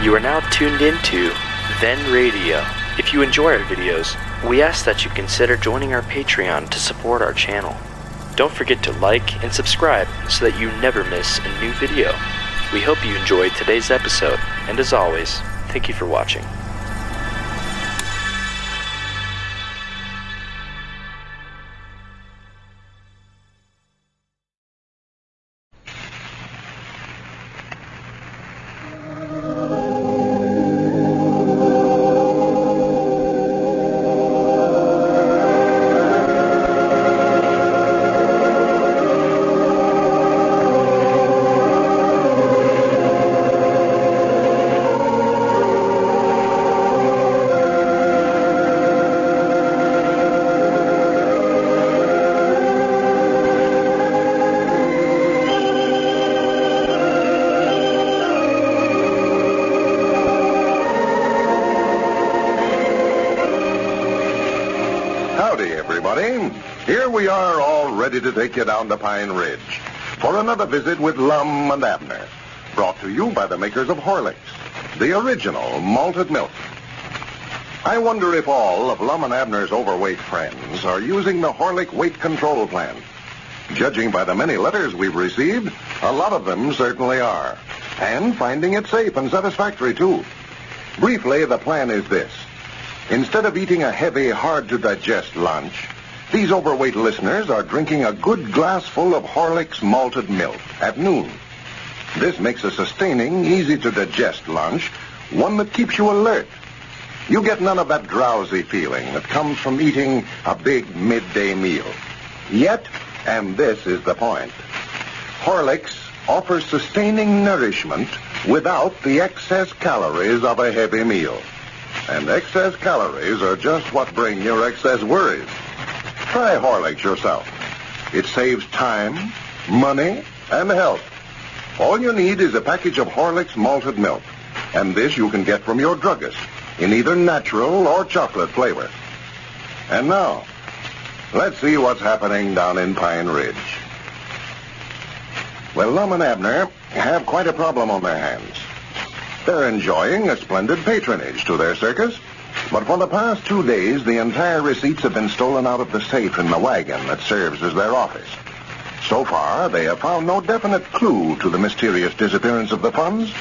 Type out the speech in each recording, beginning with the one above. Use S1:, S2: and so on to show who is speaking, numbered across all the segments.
S1: You are now tuned into Then Radio. If you enjoy our videos, we ask that you consider joining our Patreon to support our channel. Don't forget to like and subscribe so that you never miss a new video. We hope you enjoyed today's episode, and as always, thank you for watching.
S2: Here we are, all ready to take you down to Pine Ridge for another visit with Lum and Abner, brought to you by the makers of Horlicks, the original malted milk. I wonder if all of Lum and Abner's overweight friends are using the Horlick weight control plan. Judging by the many letters we've received, a lot of them certainly are, and finding it safe and satisfactory, too. Briefly, the plan is this. Instead of eating a heavy, hard-to-digest lunch, these overweight listeners are drinking a good glass full of Horlick's malted milk at noon. This makes a sustaining, easy-to-digest lunch, one that keeps you alert. You get none of that drowsy feeling that comes from eating a big midday meal. Yet, and this is the point, Horlicks offers sustaining nourishment without the excess calories of a heavy meal. And excess calories are just what bring your excess worries. Try Horlicks yourself. It saves time, money, and health. All you need is a package of Horlicks malted milk, and this you can get from your druggist in either natural or chocolate flavor. And now, let's see what's happening down in Pine Ridge. Well, Lum and Abner have quite a problem on their hands. They're enjoying a splendid patronage to their circus, but for the past 2 days, the entire receipts have been stolen out of the safe in the wagon that serves as their office. So far, they have found no definite clue to the mysterious disappearance of the funds,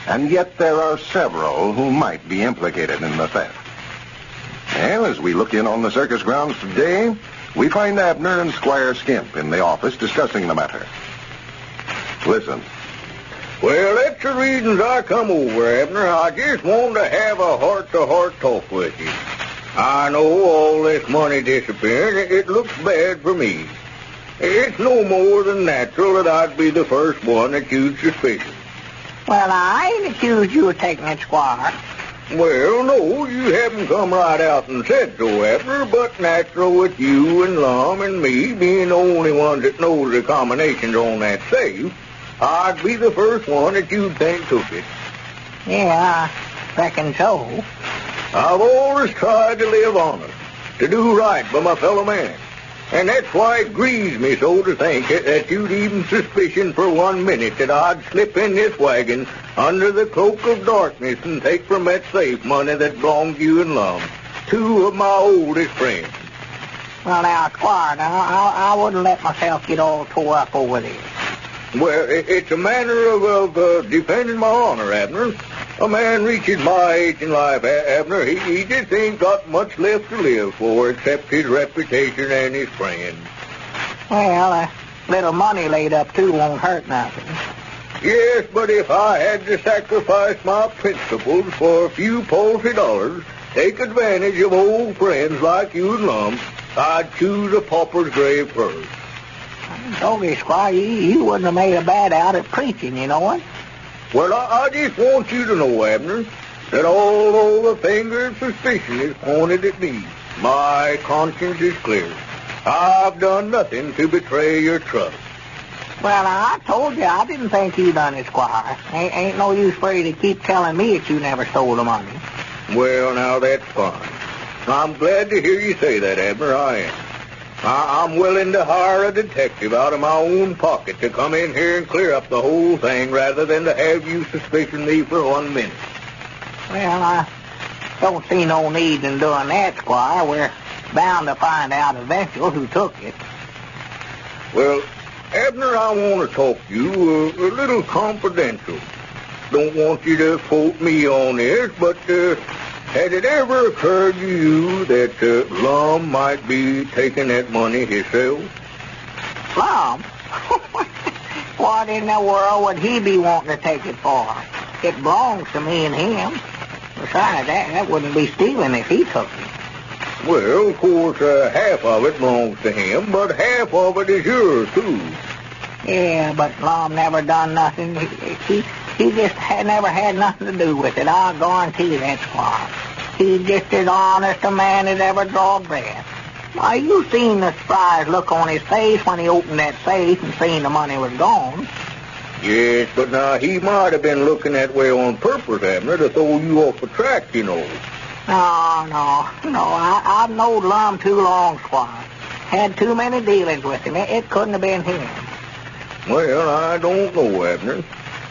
S2: and yet there are several who might be implicated in the theft. Well, as we look in on the circus grounds today, we find Abner and Squire Skimp in the office discussing the matter. Listen.
S3: Well, that's the reasons I come over, Abner. I just wanted to have a heart-to-heart talk with you. I know all this money disappearing, it looks bad for me. It's no more than natural that I'd be the first one accused suspicion.
S4: Well, I ain't accused you of taking it, Squire.
S3: Well, no, you haven't come right out and said so, Abner, but natural with you and Lum and me being the only ones that knows the combinations on that safe, I'd be the first one that you'd think took it.
S4: Yeah, I reckon so.
S3: I've always tried to live honest, to do right by my fellow man. And that's why it grieves me so to think that you'd even suspicion for 1 minute that I'd slip in this wagon under the cloak of darkness and take from that safe money that belonged to you and Lum, 2 of my oldest friends.
S4: Well, now, Squire, I wouldn't let myself get all tore up over this.
S3: Well, it's a matter of defending my honor, Abner. A man reaches my age in life, Abner, he just ain't got much left to live for except his reputation and his friends.
S4: Well, a little money laid up, too, won't hurt nothing.
S3: Yes, but if I had to sacrifice my principles for a few paltry dollars, take advantage of old friends like you and Lum, I'd choose a pauper's grave first.
S4: Okay, Squire, you wouldn't have made a bad out at preaching, you know what?
S3: Well, I just want you to know, Abner, that although the finger of suspicion is pointed at me, my conscience is clear. I've done nothing to betray your trust.
S4: Well, I told you I didn't think you done it, Squire. Ain't no use for you to keep telling me that you never stole the money.
S3: Well, now, that's fine. I'm glad to hear you say that, Abner, I am. I'm willing to hire a detective out of my own pocket to come in here and clear up the whole thing rather than to have you suspicion me for 1 minute.
S4: Well, I don't see no need in doing that, Squire. We're bound to find out eventually who took it.
S3: Well, Abner, I want to talk to you a little confidential. Don't want you to quote me on this, but has it ever occurred to you that Lum might be taking that money himself?
S4: Lum? What in the world would he be wanting to take it for? It belongs to me and him. Besides, that wouldn't be stealing if he took it.
S3: Well, of course, half of it belongs to him, but half of it is yours, too.
S4: Yeah, but Lum never done nothing. He just never had nothing to do with it. I'll guarantee that, Squire. He's just as honest a man as ever drawed breath. Why, you seen the surprised look on his face when he opened that safe and seen the money was gone.
S3: Yes, but now he might have been looking that way on purpose, Abner, to throw you off the track, you know.
S4: No. I've known Lum too long, Squire. Had too many dealings with him. It couldn't have been him.
S3: Well, I don't know, Abner.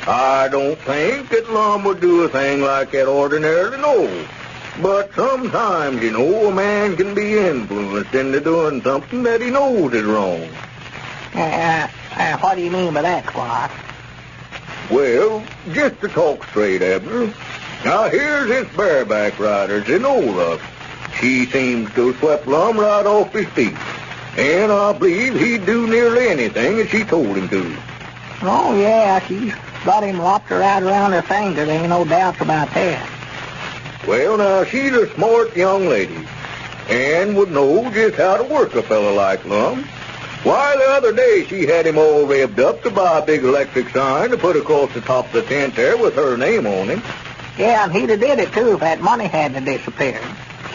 S3: I don't think that Lum would do a thing like that ordinarily, no. But sometimes, you know, a man can be influenced into doing something that he knows is wrong.
S4: What do you mean by that, Squire?
S3: Well, just to talk straight, Abner. Now, here's this bareback rider, Zenola. She seems to have swept Lum right off his feet. And I believe he'd do nearly anything that she told him to.
S4: Oh, yeah, she's got him wrapped right around her finger. There ain't no doubts about that.
S3: Well, now, she's a smart young lady and would know just how to work a fella like Lum. Why, the other day she had him all revved up to buy a big electric sign to put across the top of the tent there with her name on it.
S4: Yeah, and he'd have did it, too, if that money hadn't disappeared.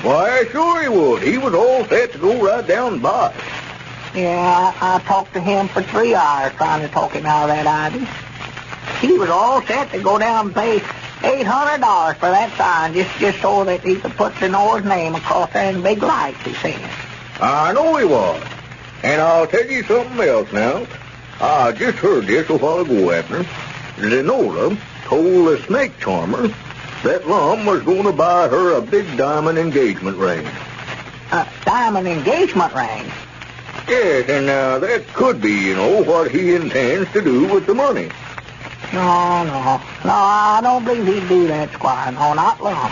S3: Why, sure he would. He was all set to go right down and buy it.
S4: Yeah, I talked to him for 3 hours trying to talk him out of that idea. He was all set to go down and pay $800 for that sign just so that he could put Zenora's name across there in big lights, he said.
S3: I know he was. And I'll tell you something else now. I just heard this a while ago, Abner. Zenora told the snake charmer that Lum was going to buy her a big diamond engagement ring.
S4: A diamond engagement ring?
S3: Yes, and that could be, you know, what he intends to do with the money.
S4: No, I don't believe he'd do that, Squire. No, not Lum.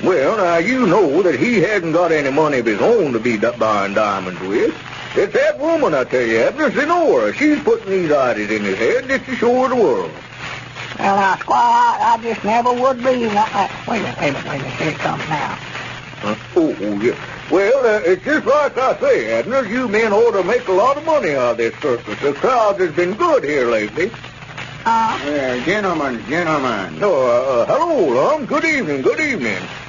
S3: Well, now, you know that he hadn't got any money of his own to be buying diamonds with. It's that woman, I tell you, Abner, Zenora. She's putting these ideas in his head just to show her the world.
S4: Well, now, Squire, I just never would believe that. Wait a minute. Here it comes now.
S3: Oh, yeah. Well, it's just like I say, Abner. You men ought to make a lot of money out of this circus. The crowd has been good here lately.
S5: Gentlemen.
S3: No, hello, Lum. Good evening.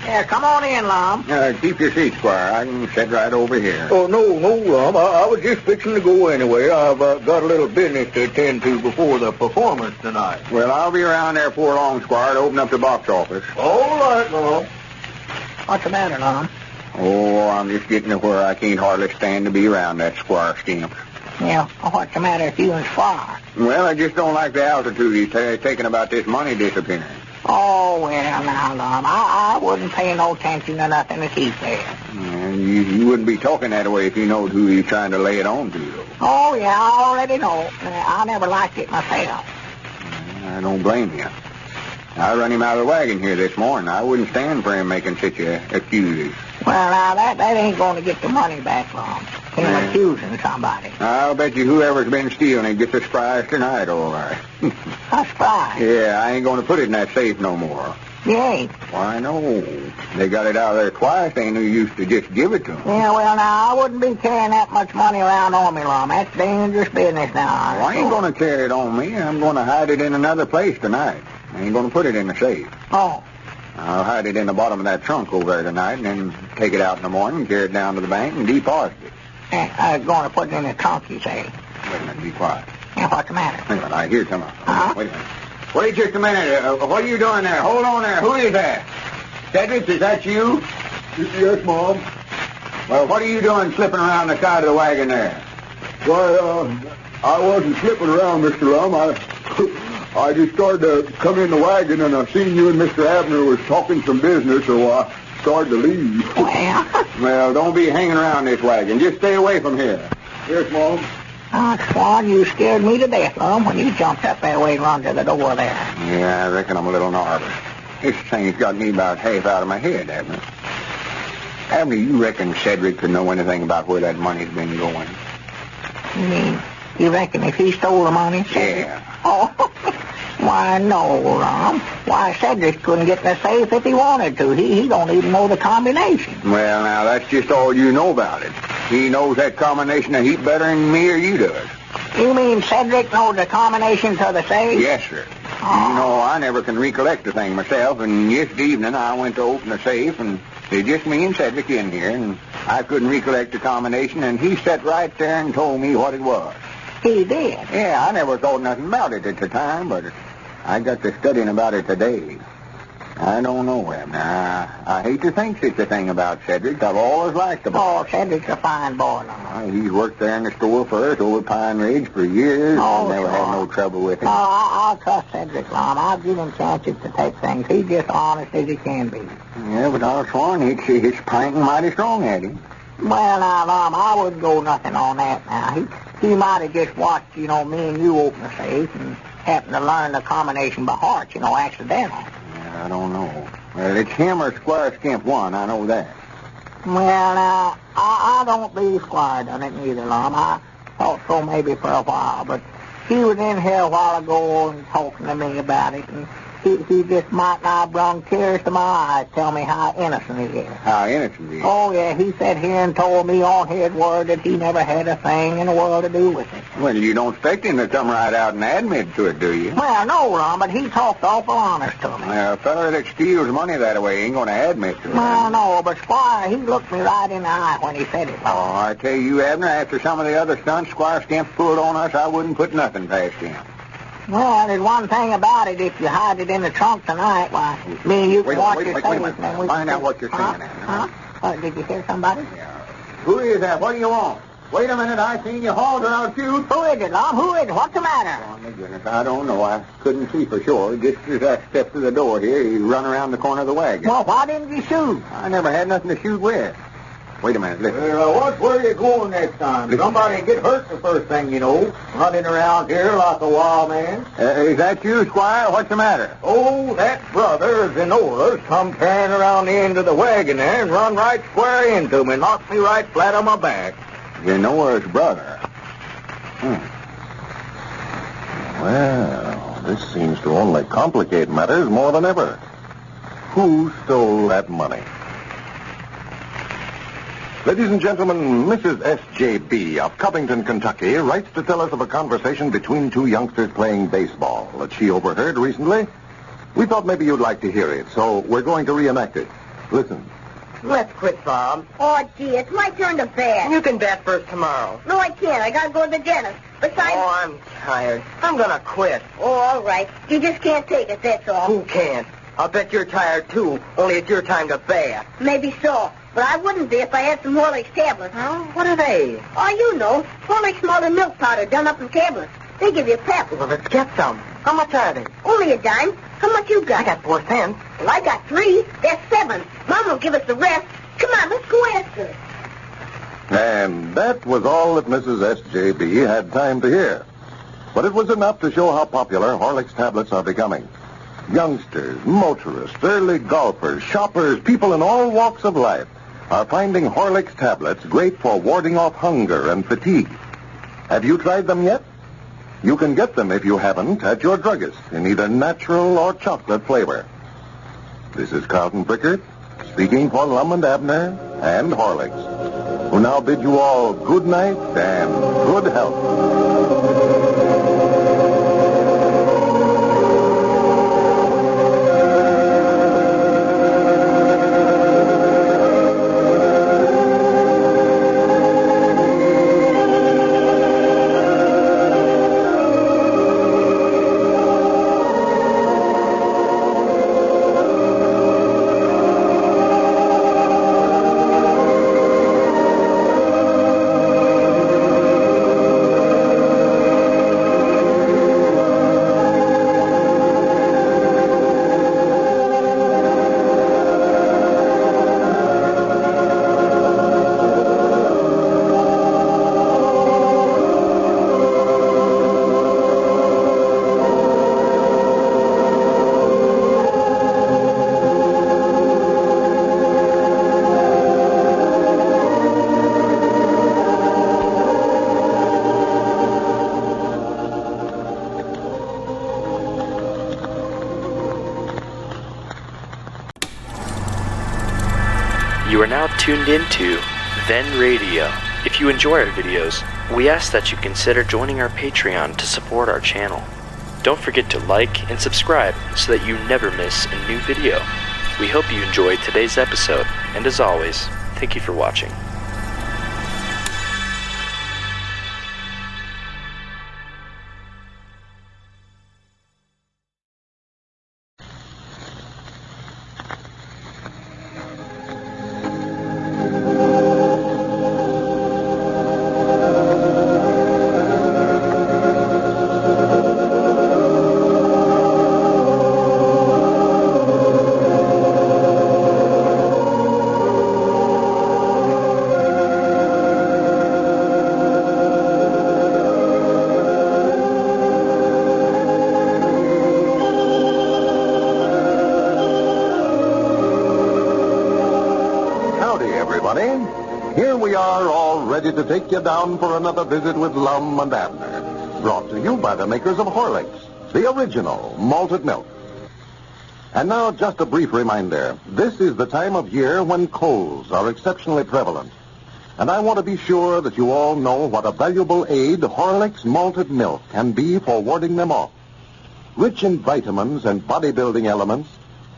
S4: Yeah, come on in, Lum.
S5: Keep your seat, Squire. I can sit right over here.
S3: Oh, no, Lum. I was just fixing to go anyway. I've got a little business to attend to before the performance tonight.
S5: Well, I'll be around there before long, Squire, to open up the box office.
S3: All right, Lum.
S4: What's the matter, Lum?
S5: Oh, I'm just getting to where I can't hardly stand to be around that Squire Skimp.
S4: Yeah, what's the matter with you and Squire?
S5: Well, I just don't like the altitude he's taking about this money disappearing.
S4: Oh, well, now, Lum, I wouldn't pay no attention to nothing that he said.
S5: You wouldn't be talking that way if you knowed who he's trying to lay it on to, though.
S4: Oh, yeah, I already know. I never liked it myself.
S5: I don't blame you. I run him out of the wagon here this morning. I wouldn't stand for him making such excuses.
S4: Well, now, that ain't going to get the money back, Lum. Him accusing somebody.
S5: I'll bet you whoever's been stealing it gets a surprise tonight, all right.
S4: A surprise?
S5: Yeah, I ain't going to put it in that safe no more.
S4: You ain't?
S5: Why, no. They got it out of there twice. They ain't no use to just give it to them.
S4: Yeah, well, now, I wouldn't be carrying that much money around on me, Lum. That's dangerous business now.
S5: Well, I ain't going to carry it on me. I'm going to hide it in another place tonight. I ain't going to put it in the safe.
S4: Oh.
S5: I'll hide it in the bottom of that trunk over there tonight and then take it out in the morning, carry it down to the bank, and deposit it.
S4: I was going to put it in the trunk, you say.
S5: Wait a minute, be quiet.
S4: Yeah, what's the matter?
S5: Wait a minute, I hear someone.
S4: Huh?
S5: Wait a minute. Wait just a minute. What are you doing there? Hold on there. Who is that? Cedric, is that you?
S3: Yes, Mom.
S5: Well, what are you doing slipping around the side of the wagon there?
S3: Why, I wasn't slipping around, Mr. Lum.
S6: I just started to come in the wagon, and I seen you and Mr. Abner was talking some business, so I started to leave.
S5: Well, don't be hanging around this wagon. Just stay away from here.
S6: Yes, Mom.
S4: Swan, you scared me to death, Lum, when you jumped up that way and run to the door there.
S5: Yeah, I reckon I'm a little nervous. This thing's got me about half out of my head, Abner. Abner, you reckon Cedric could know anything about where that money's been going?
S4: You mean, you reckon if he stole the money, Cedric?
S5: Yeah.
S4: Oh, why, no, Lum. Why, Cedric couldn't get in the safe if he wanted to. He don't even know the combination.
S5: Well, now, that's just all you know about it. He knows that combination a heap better than me or you does.
S4: You mean Cedric knows the combination to the safe?
S5: Yes, sir. You know, I never can recollect the thing myself, and yesterday evening I went to open the safe, and there's just me and Cedric in here, and I couldn't recollect the combination, and he sat right there and told me what it was.
S4: He did?
S5: Yeah, I never thought nothing about it at the time, but I got to studying about it today. I don't know, Abner. I hate to think such a thing about Cedric. I've always liked the boy.
S4: Oh, Cedric's a fine boy, Lum.
S5: He's worked there in the store for us over at Pine Ridge for years.
S4: Oh,
S5: Never had
S4: sure.
S5: no trouble with him.
S4: Oh, I'll trust Cedric, Lum. I'll give him chances to take things. He's just honest as he can be.
S5: Yeah, but I'll sworn he's pranking mighty strong at him.
S4: Well, now, Lum, I wouldn't go nothing on that now. He might have just watched, me and you open the safe and happened to learn the combination by heart, accidental.
S5: Yeah, I don't know. Well, it's him or Squire Skimp one, I know that.
S4: Well, now, I don't believe Squire done it neither, Lum. I thought so maybe for a while, but he was in here a while ago and talking to me about it, and he just might not have brung tears to my eyes, tell me how innocent he is.
S5: How innocent he is?
S4: Oh, yeah, he sat here and told me on his word that he never had a thing in the world to do with it.
S5: Well, you don't expect him to come right out and admit to it, do you?
S4: Well, no, Lum, but he talked awful honest to me.
S5: Well, a fellow that steals money that way ain't going to admit to it.
S4: Well, no, but Squire, he looked me right in the eye when he said it.
S5: Oh, I tell you, Abner, after some of the other stunts Squire Skimp pulled on us, I wouldn't put nothing past him.
S4: Well, there's one thing about it. If you hide it in the trunk tonight, why, me and you can watch your
S5: wait
S4: safe.
S5: a minute. Find out what you're saying, Abner.
S4: Did you hear somebody?
S5: Yeah. Who is that? What do you want? Wait a minute. I seen you hauled or I'll shoot.
S4: Who is it, Lum? Who is it? What's the matter?
S5: Oh, my goodness, I don't know. I couldn't see for sure. Just as I stepped to the door here, he run around the corner of the wagon.
S4: Well, why didn't you shoot?
S5: I never had nothing to shoot with. Wait a minute, listen.
S3: Watch where you're going next time. Somebody get hurt the first thing you know, running around here like a wild man.
S5: Is that you, Squire? What's the matter?
S3: Oh, that brother of Zenora's come tearing around the end of the wagon there and run right square into me, knocked me right flat on my back.
S5: Zenora's brother.
S2: Well, this seems to only complicate matters more than ever. Who stole that money? Ladies and gentlemen, Mrs. S.J.B. of Covington, Kentucky, writes to tell us of a conversation between two youngsters playing baseball that she overheard recently. We thought maybe you'd like to hear it, so we're going to reenact it. Listen.
S7: Let's quit, Bob.
S8: Oh, gee, it's my turn to bat.
S7: You can bat first tomorrow.
S8: No, I can't. I gotta go to the dentist. Besides...
S7: Oh, I'm tired. I'm gonna quit.
S8: Oh, all right. You just can't take it, that's all.
S7: Who can't? I'll bet you're tired, too, only it's your time to bat.
S8: Maybe so. But I wouldn't be if I had some Horlicks tablets.
S7: Huh? What are they?
S8: Oh, you know. Horlicks malted milk powder done up in tablets. They give you a pep.
S7: Well, let's get some. How much are they?
S8: Only a dime. How much you got?
S7: I got 4 cents.
S8: Well, I got 3. That's 7. Mom will give us the rest. Come on, let's go ask her.
S2: And that was all that Mrs. S.J.B. had time to hear. But it was enough to show how popular Horlicks tablets are becoming. Youngsters, motorists, early golfers, shoppers, people in all walks of life are finding Horlicks tablets great for warding off hunger and fatigue. Have you tried them yet? You can get them, if you haven't, at your druggist in either natural or chocolate flavor. This is Carlton Prickert, speaking for Lum and Abner and Horlicks, who now bid you all good night and good health.
S1: You are now tuned into Then Radio. If you enjoy our videos, we ask that you consider joining our Patreon to support our channel. Don't forget to like and subscribe so that you never miss a new video. We hope you enjoyed today's episode, and as always, thank you for watching.
S2: Here we are, all ready to take you down for another visit with Lum and Abner. Brought to you by the makers of Horlicks, the original malted milk. And now, just a brief reminder. This is the time of year when colds are exceptionally prevalent. And I want to be sure that you all know what a valuable aid Horlicks malted milk can be for warding them off. Rich in vitamins and bodybuilding elements,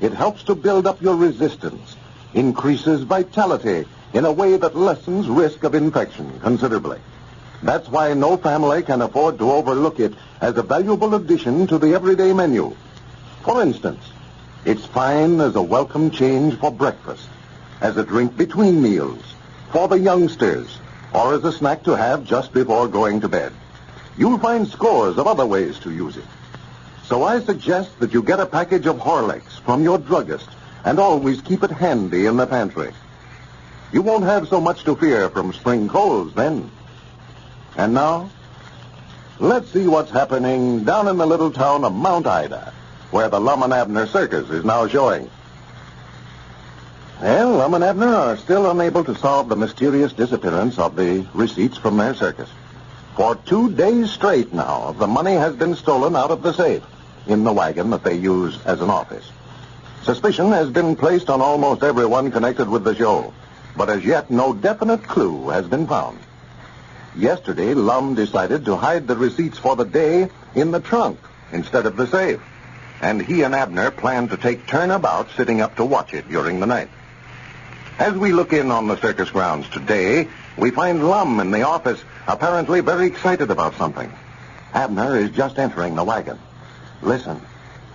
S2: it helps to build up your resistance, increases vitality, in a way that lessens risk of infection considerably. That's why no family can afford to overlook it as a valuable addition to the everyday menu. For instance, it's fine as a welcome change for breakfast, as a drink between meals, for the youngsters, or as a snack to have just before going to bed. You'll find scores of other ways to use it. So I suggest that you get a package of Horlicks from your druggist and always keep it handy in the pantry. You won't have so much to fear from spring colds then. And now, let's see what's happening down in the little town of Mount Ida, where the Lum and Abner Circus is now showing. Well, Lum and Abner are still unable to solve the mysterious disappearance of the receipts from their circus. For 2 days straight now, the money has been stolen out of the safe in the wagon that they use as an office. Suspicion has been placed on almost everyone connected with the show, but as yet no definite clue has been found. Yesterday, Lum decided to hide the receipts for the day in the trunk instead of the safe, and he and Abner planned to take turnabout sitting up to watch it during the night. As we look in on the circus grounds today, we find Lum in the office, apparently very excited about something. Abner is just entering the wagon. Listen.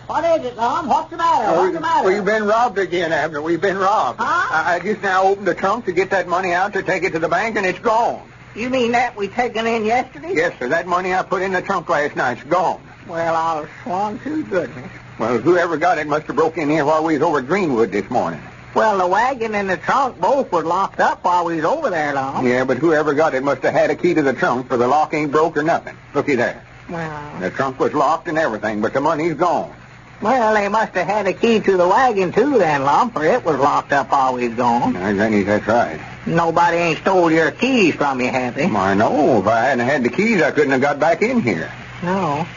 S4: What is it, Lum? What's the matter? What's the matter?
S5: We've been robbed again, Abner. We've been robbed.
S4: Huh?
S5: I just now opened the trunk to get that money out to take it to the bank, and it's gone.
S4: You mean that we taken in yesterday?
S5: Yes, sir. That money I put in the trunk last night's gone.
S4: Well, I'll swan to goodness.
S5: Well, whoever got it must have broke in here while we was over at Greenwood this morning.
S4: Well, the wagon and the trunk both were locked up while we was over there, Lum.
S5: Yeah, but whoever got it must have had a key to the trunk, for the lock ain't broke or nothing. Looky there.
S4: Well,
S5: The trunk was locked and everything, but the money's gone.
S4: they must have had a key to the wagon, too, then, Lum, for it was locked up while we was gone.
S5: Granny, that's right.
S4: Nobody ain't stole your keys from you, have they?
S5: I know. If I hadn't had the keys, I couldn't have got back in here.
S4: No.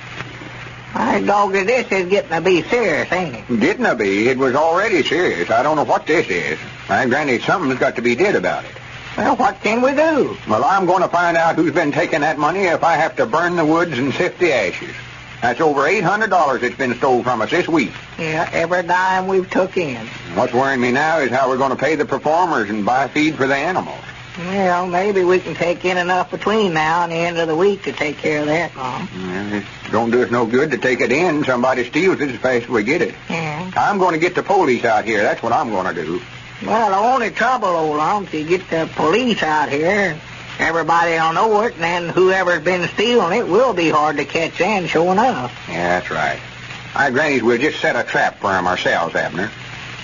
S4: My dog, this is getting to be serious, ain't it?
S5: Getting to be. It was already serious. I don't know what this is. Granny, something's got to be did about it.
S4: Well, what can we do?
S5: Well, I'm going to find out who's been taking that money if I have to burn the woods and sift the ashes. That's over $800 that's been stole from us this week.
S4: Yeah, every dime we've took in.
S5: What's worrying me now is how we're going to pay the performers and buy feed for the animals.
S4: Well, maybe we can take in enough between now and the end of the week to take care of that, Lum.
S5: Well, it don't do us no good to take it in. Somebody steals it as fast as we get it.
S4: Yeah.
S5: I'm going to get the police out here. That's what I'm going to do.
S4: Well, the only trouble, old Lum, if you get the police out here, everybody will know it, and then whoever's been stealing it will be hard to catch then, sure enough.
S5: Yeah, that's right. Grannies, we'll just set a trap for 'em ourselves, Abner.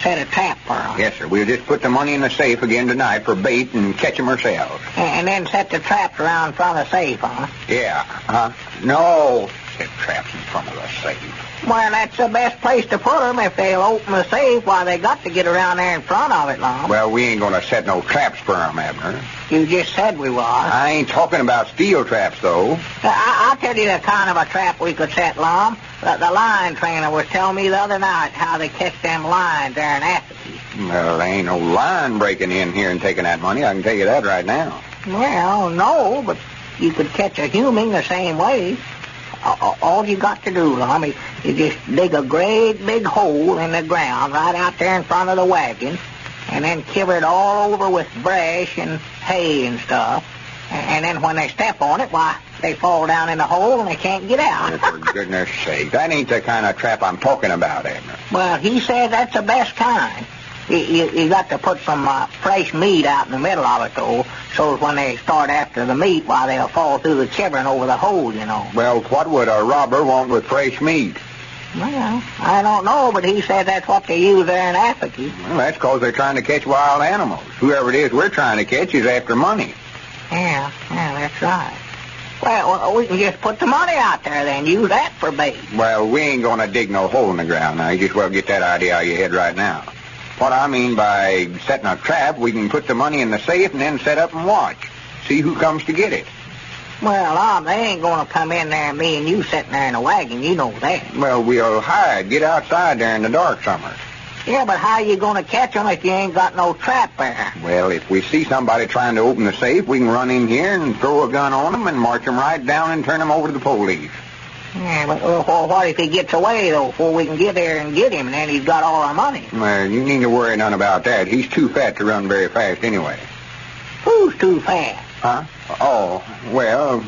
S4: Set a trap for 'em.
S5: Yes, sir. We'll just put the money in the safe again tonight for bait and catch 'em ourselves.
S4: And then set the traps around front of the safe, huh?
S5: Yeah. No. Set traps in front of the safe.
S4: Well, that's the best place to put 'em. If they'll open the safe, why, they got to get around there in front of it, Lum.
S5: Well, we ain't going to set no traps for 'em, Abner.
S4: You just said we was.
S5: I ain't talking about steel traps, though.
S4: I'll tell you the kind of a trap we could set, Lum. The line trainer was telling me the other night how they catch them lines there in Appleseed.
S5: Well, there ain't no line breaking in here and taking that money. I can tell you that right now.
S4: Well, no, but you could catch a human the same way. All you got to do, Lum, is you just dig a great big hole in the ground right out there in front of the wagon, and then cover it all over with brush and hay and stuff. And then when they step on it, why, they fall down in the hole and they can't get out.
S5: Oh, for goodness sake, that ain't the kind of trap I'm talking about, Abner.
S4: Well, he says that's the best kind. You got to put some fresh meat out in the middle of it, though, so when they start after the meat, why, they'll fall through the chivering over the hole, you know.
S5: Well, what would a robber want with fresh meat?
S4: Well, I don't know, but he said that's what they use there in Africa.
S5: Well, that's because they're trying to catch wild animals. Whoever it is we're trying to catch is after money.
S4: Yeah, that's right. Well, we can just put the money out there then, use that for bait.
S5: Well, we ain't going to dig no hole in the ground now. You just well get that idea out of your head right now. What I mean by setting a trap, we can put the money in the safe and then set up and watch. See who comes to get it.
S4: Well, they ain't going to come in there, me and you sitting there in a wagon, you know that.
S5: Well, we'll hide, get outside there in the dark somewhere.
S4: Yeah, but how you going to catch them if you ain't got no trap there?
S5: Well, if we see somebody trying to open the safe, we can run in here and throw a gun on them and march them right down and turn them over to the police.
S4: Yeah, but what if he gets away, though, before we can get there and get him, and then he's got all our money?
S5: Well, you need to worry none about that. He's too fat to run very fast anyway.
S4: Who's too fast?
S5: Huh? Oh, well,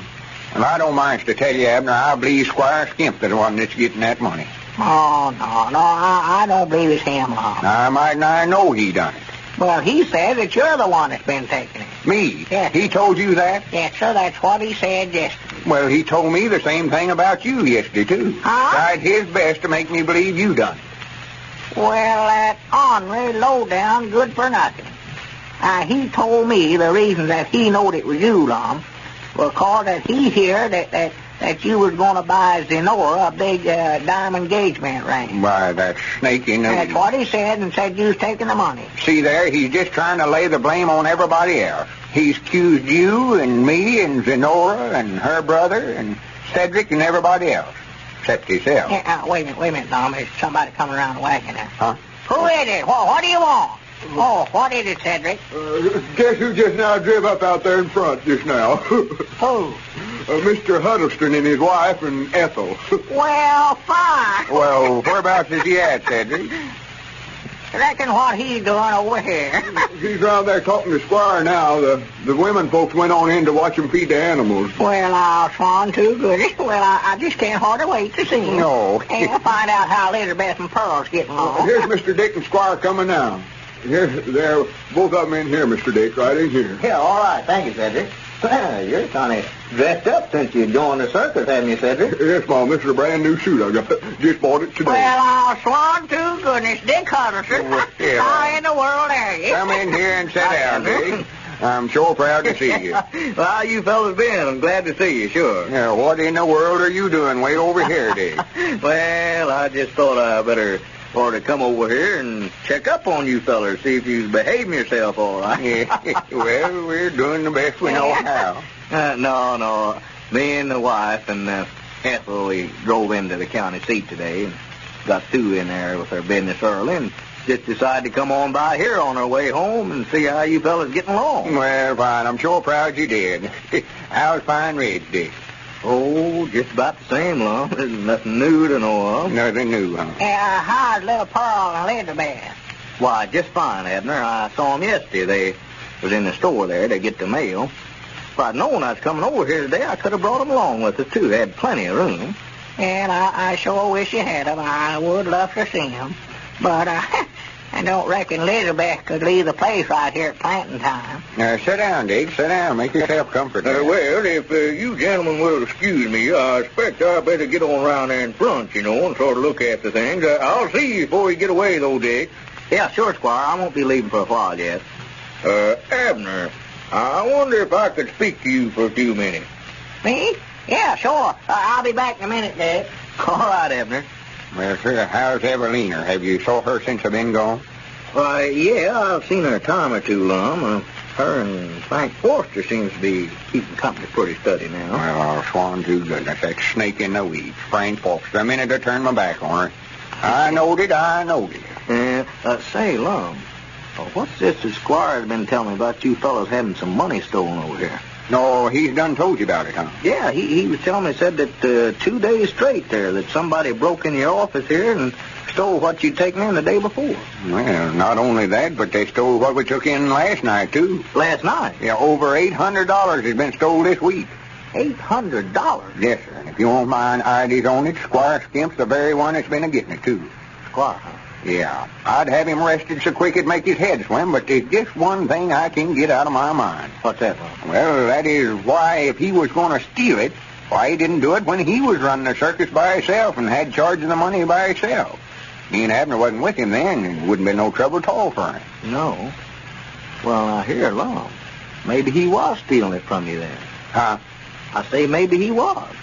S5: I don't mind to tell you, Abner, I believe Squire Skimp is the one that's getting that money.
S4: Oh, no, I don't believe it's him, Lum.
S5: I might not know he done it.
S4: Well, he says that you're the one that's been taking it.
S5: Me?
S4: Yes.
S5: He told you that?
S4: Yes, sir, that's what he said yesterday.
S5: Well, he told me the same thing about you yesterday, too.
S4: Huh?
S5: Tried his best to make me believe you done it.
S4: Well, that ornery, low-down, good-for-nothing. He told me the reason that he knowed it was you, Lum, was cause that he heard that you was going to buy Zenora a big diamond engagement ring.
S5: Why, that snake in the...
S4: That's what he said, and said you was taking the money.
S5: See there, he's just trying to lay the blame on everybody else. He's accused you and me and Zenora and her brother and Cedric and everybody else, except himself.
S4: Yeah, wait a minute, Lum. There's somebody coming around the wagon there.
S5: Huh?
S4: Who is it? What do you want? Oh, what is it, Cedric?
S6: Guess who just now drove up out there in front just now?
S4: Who?
S6: Mr. Huddleston and his wife and Ethel.
S4: Well, fine.
S5: Well, whereabouts is he at, Cedric?
S4: Reckon what he's doing over here.
S6: He's around there talking to Squire now. The women folks went on in to watch him feed the animals.
S4: Well, I'll swan too good. Well, I just can't hardly wait to see him.
S5: No.
S4: And find out how Elizabeth and Pearl's getting along.
S6: Here's Mr. Dick and Squire coming now. Here, they're both of them in here, Mr. Dick, right in here.
S3: Yeah, all right. Thank you, Cedric. Well, you're kind of dressed up since you joined the circus, haven't you, Cedric?
S6: Yes, Mom. This is a brand new suit I got. Just bought it today.
S4: Well, I'll swan to goodness. Dick Huddleston.
S5: Yeah.
S4: How in the world are you?
S5: Come in here and sit down, Dick. I'm sure proud to see you.
S3: Well, how you fellas been? I'm glad to see you, sure.
S5: Yeah, what in the world are you doing way over here, Dick?
S3: Well, I just thought I better ought to come over here and check up on you fellas, see if you's behaving yourself all right.
S5: Yeah, well, we're doing the best we know how.
S3: No. Me and the wife and Ethel, we drove into the county seat today and got through in there with our business early and just decided to come on by here on our way home and see how you fellas getting along.
S5: Well, fine. I'm sure proud you did. How's Fine Ridge, Dick?
S3: Oh, just about the same, Lum. There's nothing new to know of.
S5: Nothing new, huh?
S4: How's little Pearl and Elizabeth?
S3: Why, just fine, Abner. I saw them yesterday. They was in the store there to get the mail. If I'd known I was coming over here today, I could have brought them along with us, too. They had plenty of room.
S4: And I sure wish you had them. I would love to see them. But I don't reckon Elizabeth could leave the place right here at planting time.
S5: Sit down, Dick. Sit down. Make yourself comfortable.
S3: Well, if you gentlemen will excuse me, I expect I better get on around there in front, you know, and sort of look after things. I'll see you before you get away, though, Dick. Yeah, sure, Squire. I won't be leaving for a while yet. Abner, I wonder if I could speak to you for a few minutes.
S4: Me? Yeah, sure. I'll be back in a minute, Dick.
S3: All right, Abner.
S5: Well, sir, how's Evalena? Have you saw her since I've been gone?
S3: Why, yeah, I've seen her a time or two, Lum. Her and Frank Forster seems to be keeping company pretty steady now.
S5: Well, I'll swan to goodness. That snake in the weeds. Frank Forster. A minute to turn my back on her. I knowed it.
S3: Say, Lum, Oh, what's this that Squire's been telling me about you fellas having some money stolen over here?
S5: No, he's done told you about it, huh?
S3: Yeah, he was telling me, said that 2 days straight there, that somebody broke in your office here and stole what you'd taken in the day before.
S5: Well, not only that, but they stole what we took in last night, too.
S3: Last night?
S5: Yeah, over $800 has been stole this week.
S3: $800?
S5: Yes, sir. And if you want my IDs on it, Squire Skimp's the very one that's been a-getting it, too.
S3: Squire, huh?
S5: Yeah. I'd have him arrested so quick it'd make his head swim, but there's just one thing I can get out of my mind.
S3: What's that, Lum?
S5: Well, that is why, if he was going to steal it, why he didn't do it when he was running the circus by himself and had charge of the money by himself. Me and Abner wasn't with him then, and it wouldn't be no trouble at all for him.
S3: No. Well, now, here, Lum, maybe he was stealing it from you then.
S5: Huh?
S3: I say maybe he was.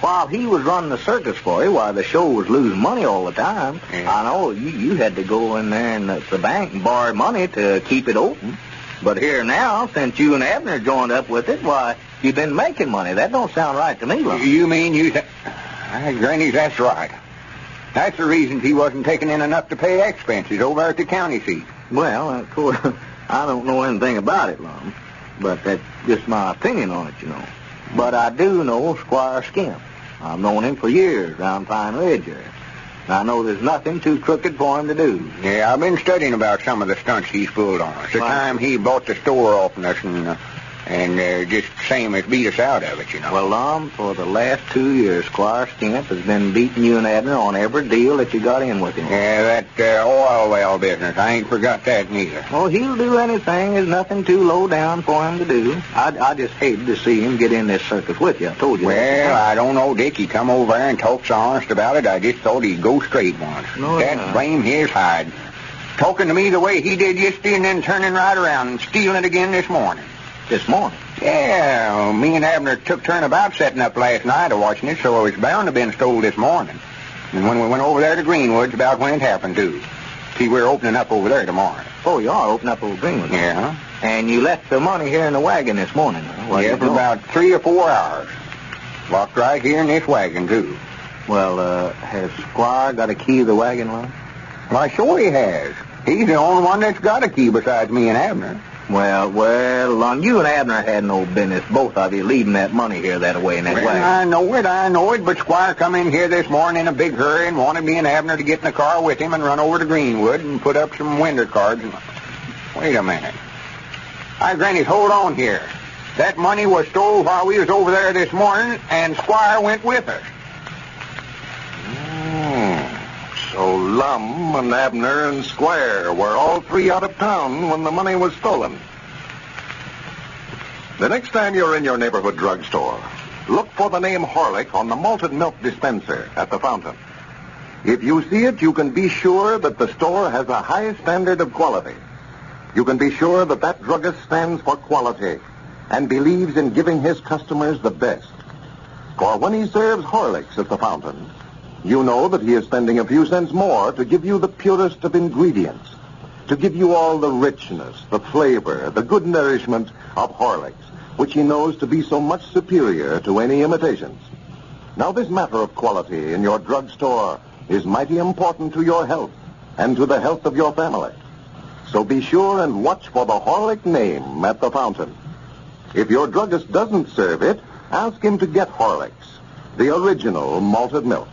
S3: While he was running the circus for you, while the show was losing money all the time,
S5: Yeah.
S3: I know you had to go in there and the bank and borrow money to keep it open. But here now, since you and Abner joined up with it, why, you've been making money. That don't sound right to me, Lum.
S5: You mean you... Granny, that's right. That's the reason he wasn't taking in enough to pay expenses over at the county seat.
S3: Well, of course, I don't know anything about it, Lum, but that's just my opinion on it, you know. But I do know Squire Skimp. I've known him for years down Pine Ridge here. And I know there's nothing too crooked for him to do.
S5: Yeah, I've been studying about some of the stunts he's pulled on us. The
S3: Right.
S5: time he bought the store off us and just same as beat us out of it, you know.
S3: Well, Lum, for the last 2 years, Squire Skimp has been beating you and Abner on every deal that you got in with him.
S5: Yeah, that oil well business. I ain't forgot that neither.
S3: Well, he'll do anything. There's nothing too low down for him to do. I just hated to see him get in this circus with you. I told you that.
S5: Well, I don't know, Dick. He come over there and talked so honest about it, I just thought he'd go straight once.
S3: No,
S5: That
S3: yeah.
S5: blame his hide. Talking to me the way he did yesterday and then turning right around and stealing it again this morning.
S3: This morning.
S5: Yeah, me and Abner took turnabout setting up last night of watching it, so it was bound to have been stole this morning. And when we went over there to Greenwood's, about when it happened, too. See, we're opening up over there tomorrow.
S3: Oh, you are opening up Old Greenwood.
S5: Yeah.
S3: And you left the money here in the wagon this morning, huh? While
S5: Yeah,
S3: you
S5: for
S3: drove?
S5: about 3 or 4 hours. Locked right here in this wagon, too.
S3: Well, has Squire got a key to the wagon, Lum?
S5: Why, sure he has. He's the only one that's got a key besides me and Abner.
S3: Well, Lum, you and Abner had no business, both of you, leaving that money here that way in that
S5: Well,
S3: wagon.
S5: I know it, but Squire come in here this morning in a big hurry and wanted me and Abner to get in the car with him and run over to Greenwood and put up some winter cards. Wait a minute. Hi, Granny, hold on here. That money was stole while we was over there this morning, and Squire went with us.
S2: So Lum and Abner and Squire were all three out of town when the money was stolen. The next time you're in your neighborhood drugstore, look for the name Horlick on the malted milk dispenser at the fountain. If you see it, you can be sure that the store has a high standard of quality. You can be sure that that druggist stands for quality and believes in giving his customers the best. For when he serves Horlicks at the fountain, you know that he is spending a few cents more to give you the purest of ingredients, to give you all the richness, the flavor, the good nourishment of Horlicks, which he knows to be so much superior to any imitations. Now, this matter of quality in your drugstore is mighty important to your health and to the health of your family. So be sure and watch for the Horlick name at the fountain. If your druggist doesn't serve it, ask him to get Horlicks, the original malted milk.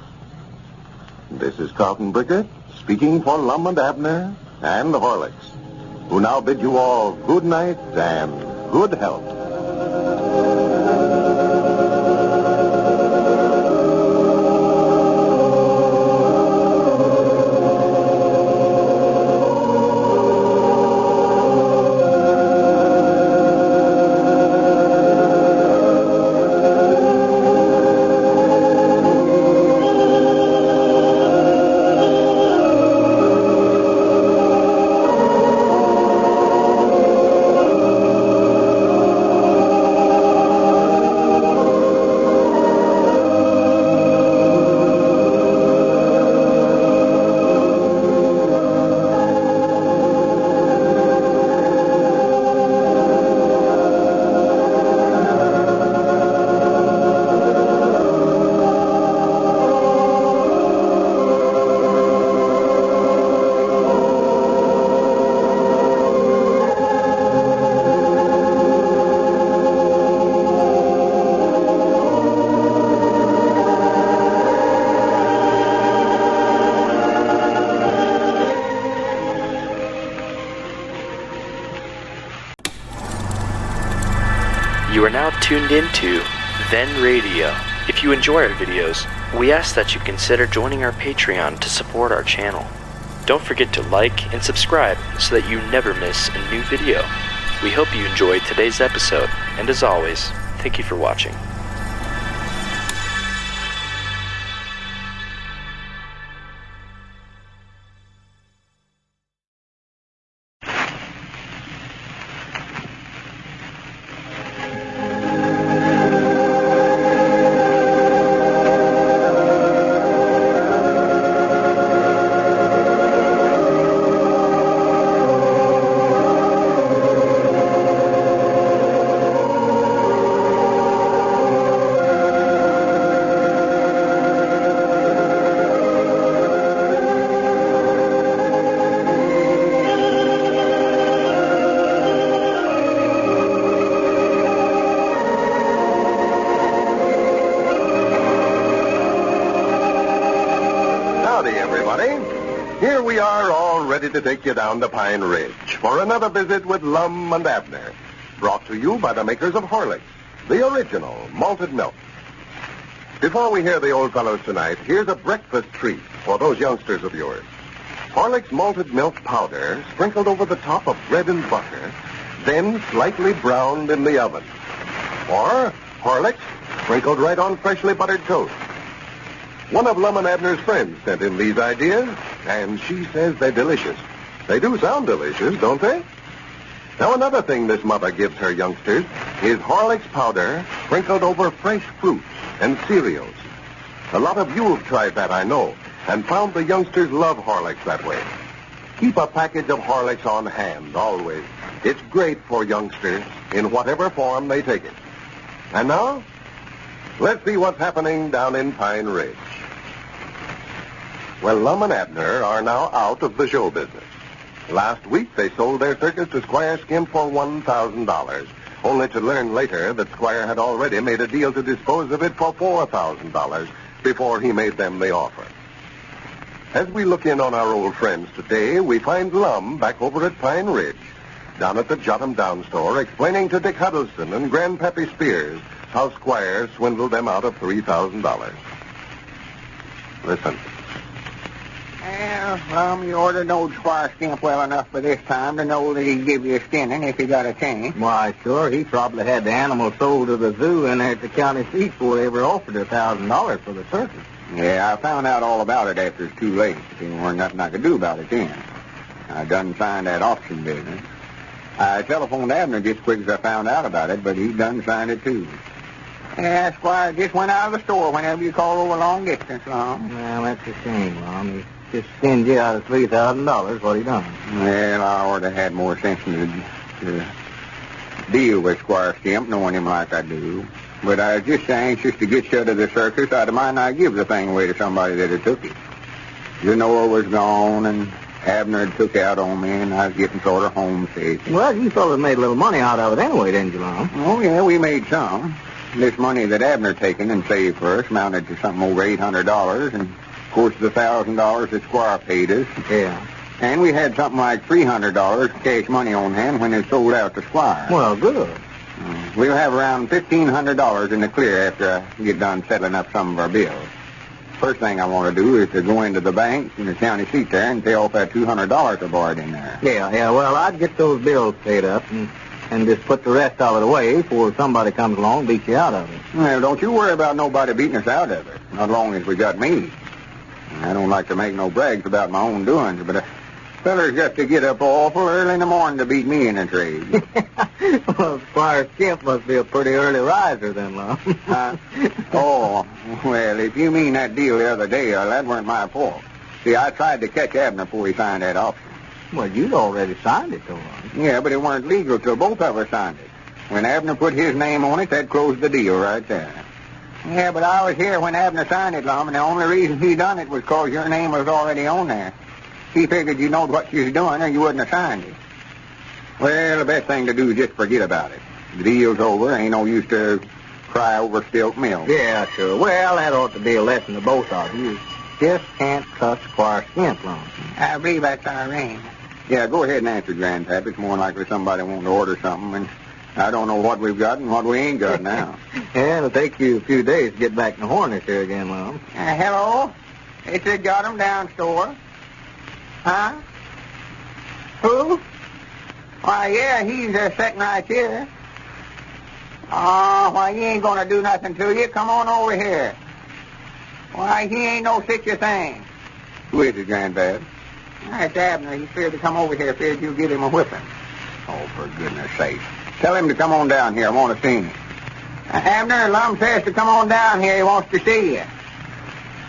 S2: This is Carlton Brickett, speaking for Lum and Abner and Horlicks, who now bid you all good night and good health.
S1: You are now tuned into Then Radio. If you enjoy our videos, we ask that you consider joining our Patreon to support our channel. Don't forget to like and subscribe so that you never miss a new video. We hope you enjoyed today's episode, and as always, thank you for watching.
S2: Here we are, all ready to take you down to Pine Ridge for another visit with Lum and Abner, brought to you by the makers of Horlicks, the original malted milk. Before we hear the old fellows tonight, here's a breakfast treat for those youngsters of yours. Horlicks malted milk powder sprinkled over the top of bread and butter, then slightly browned in the oven. Or Horlicks sprinkled right on freshly buttered toast. One of Lum and Abner's friends sent in these ideas, and she says they're delicious. They do sound delicious, don't they? Now, another thing this mother gives her youngsters is Horlicks powder sprinkled over fresh fruits and cereals. A lot of you have tried that, I know, and found the youngsters love Horlicks that way. Keep a package of Horlicks on hand, always. It's great for youngsters in whatever form they take it. And now, let's see what's happening down in Pine Ridge. Well, Lum and Abner are now out of the show business. Last week, they sold their circus to Squire Skimp for $1,000, only to learn later that Squire had already made a deal to dispose of it for $4,000 before he made them the offer. As we look in on our old friends today, we find Lum back over at Pine Ridge, down at the Jot 'em Down store, explaining to Dick Huddleston and Grandpappy Spears how Squire swindled them out of $3,000. Listen.
S5: Well, Lum, you ought to know Squire Skimp well enough by this time to know that he'd give you a skinning if he got a chance.
S4: Why, sure, he probably had the animal sold to the zoo in there at the county seat before they ever offered $1,000 for the circus.
S5: Yeah, I found out all about it after it's too late. There weren't nothing I could do about it then. I done signed that auction business. I telephoned Abner just as quick as I found out about it, but he done signed it too. Yeah, Squire just went out of the store whenever you call over long distance, Lum.
S4: Well, that's a shame, Lum. He just skinned you out of $3,000, what he done.
S5: Well, I ought to have had more sense to deal with Squire Skimp, knowing him like I do. But I was just anxious to get you out of the circus. I'd mind not give the thing away to somebody that had took it. You know, was gone, and Abner had took out on me, and I was getting sort of homesick.
S4: Well, you fellas made a little money out of it anyway, didn't you, Lum?
S5: Oh, yeah, we made some. This money that Abner taken and saved for us amounted to something over $800, and, of course, the $1,000 that Squire paid us.
S4: Yeah.
S5: And we had something like $300 cash money on hand when it sold out to Squire.
S4: Well, good.
S5: We'll have around $1,500 in the clear after I get done settling up some of our bills. First thing I want to do is to go into the bank in the county seat there and pay off that $200 I borrowed in there.
S4: Yeah, well, I'd get those bills paid up and just put the rest out of the way before somebody comes along and beats you out of it.
S5: Well, don't you worry about nobody beating us out of it, not long as we got me. I don't like to make no brags about my own doings, but feller's got to get up awful early in the morning to beat me in a trade.
S4: Well, Squire Skimp must be a pretty early riser then, Lum.
S5: Oh, well, if you mean that deal the other day, that weren't my fault. See, I tried to catch Abner before he signed that option.
S4: Well, you'd already signed it, though, Lum.
S5: Yeah, but it weren't legal till both of us signed it. When Abner put his name on it, that closed the deal right there. Yeah, but I was here when Abner signed it, Lum, and the only reason he done it was because your name was already on there. He figured you knowed what you was doing or you wouldn't have signed it. Well, the best thing to do is just forget about it. The deal's over. Ain't no use to cry over spilt milk.
S4: Yeah, sure. Well, that ought to be a lesson to both of you. Just can't trust Squire Skimp, Lum.
S5: I believe that's our ring. Yeah, go ahead and answer, Grandpap. It's more likely somebody wanting to order something, and I don't know what we've got and what we ain't got now.
S3: Yeah, it'll take you a few days to get back to Hornish here again, Lum.
S5: Hello? It's the Got 'em Down store. Huh? Who? Why, yeah, he's sitting right here. Oh, why, he ain't going to do nothing to you. Come on over here. Why, he ain't no such a thing. Who is it, Grandpap? That's Abner. He's feared to come over here, feared you'll give him a whipping. Oh, for goodness sake. Tell him to come on down here. I want to see him. Abner, Lum says to come on down here. He wants to see you.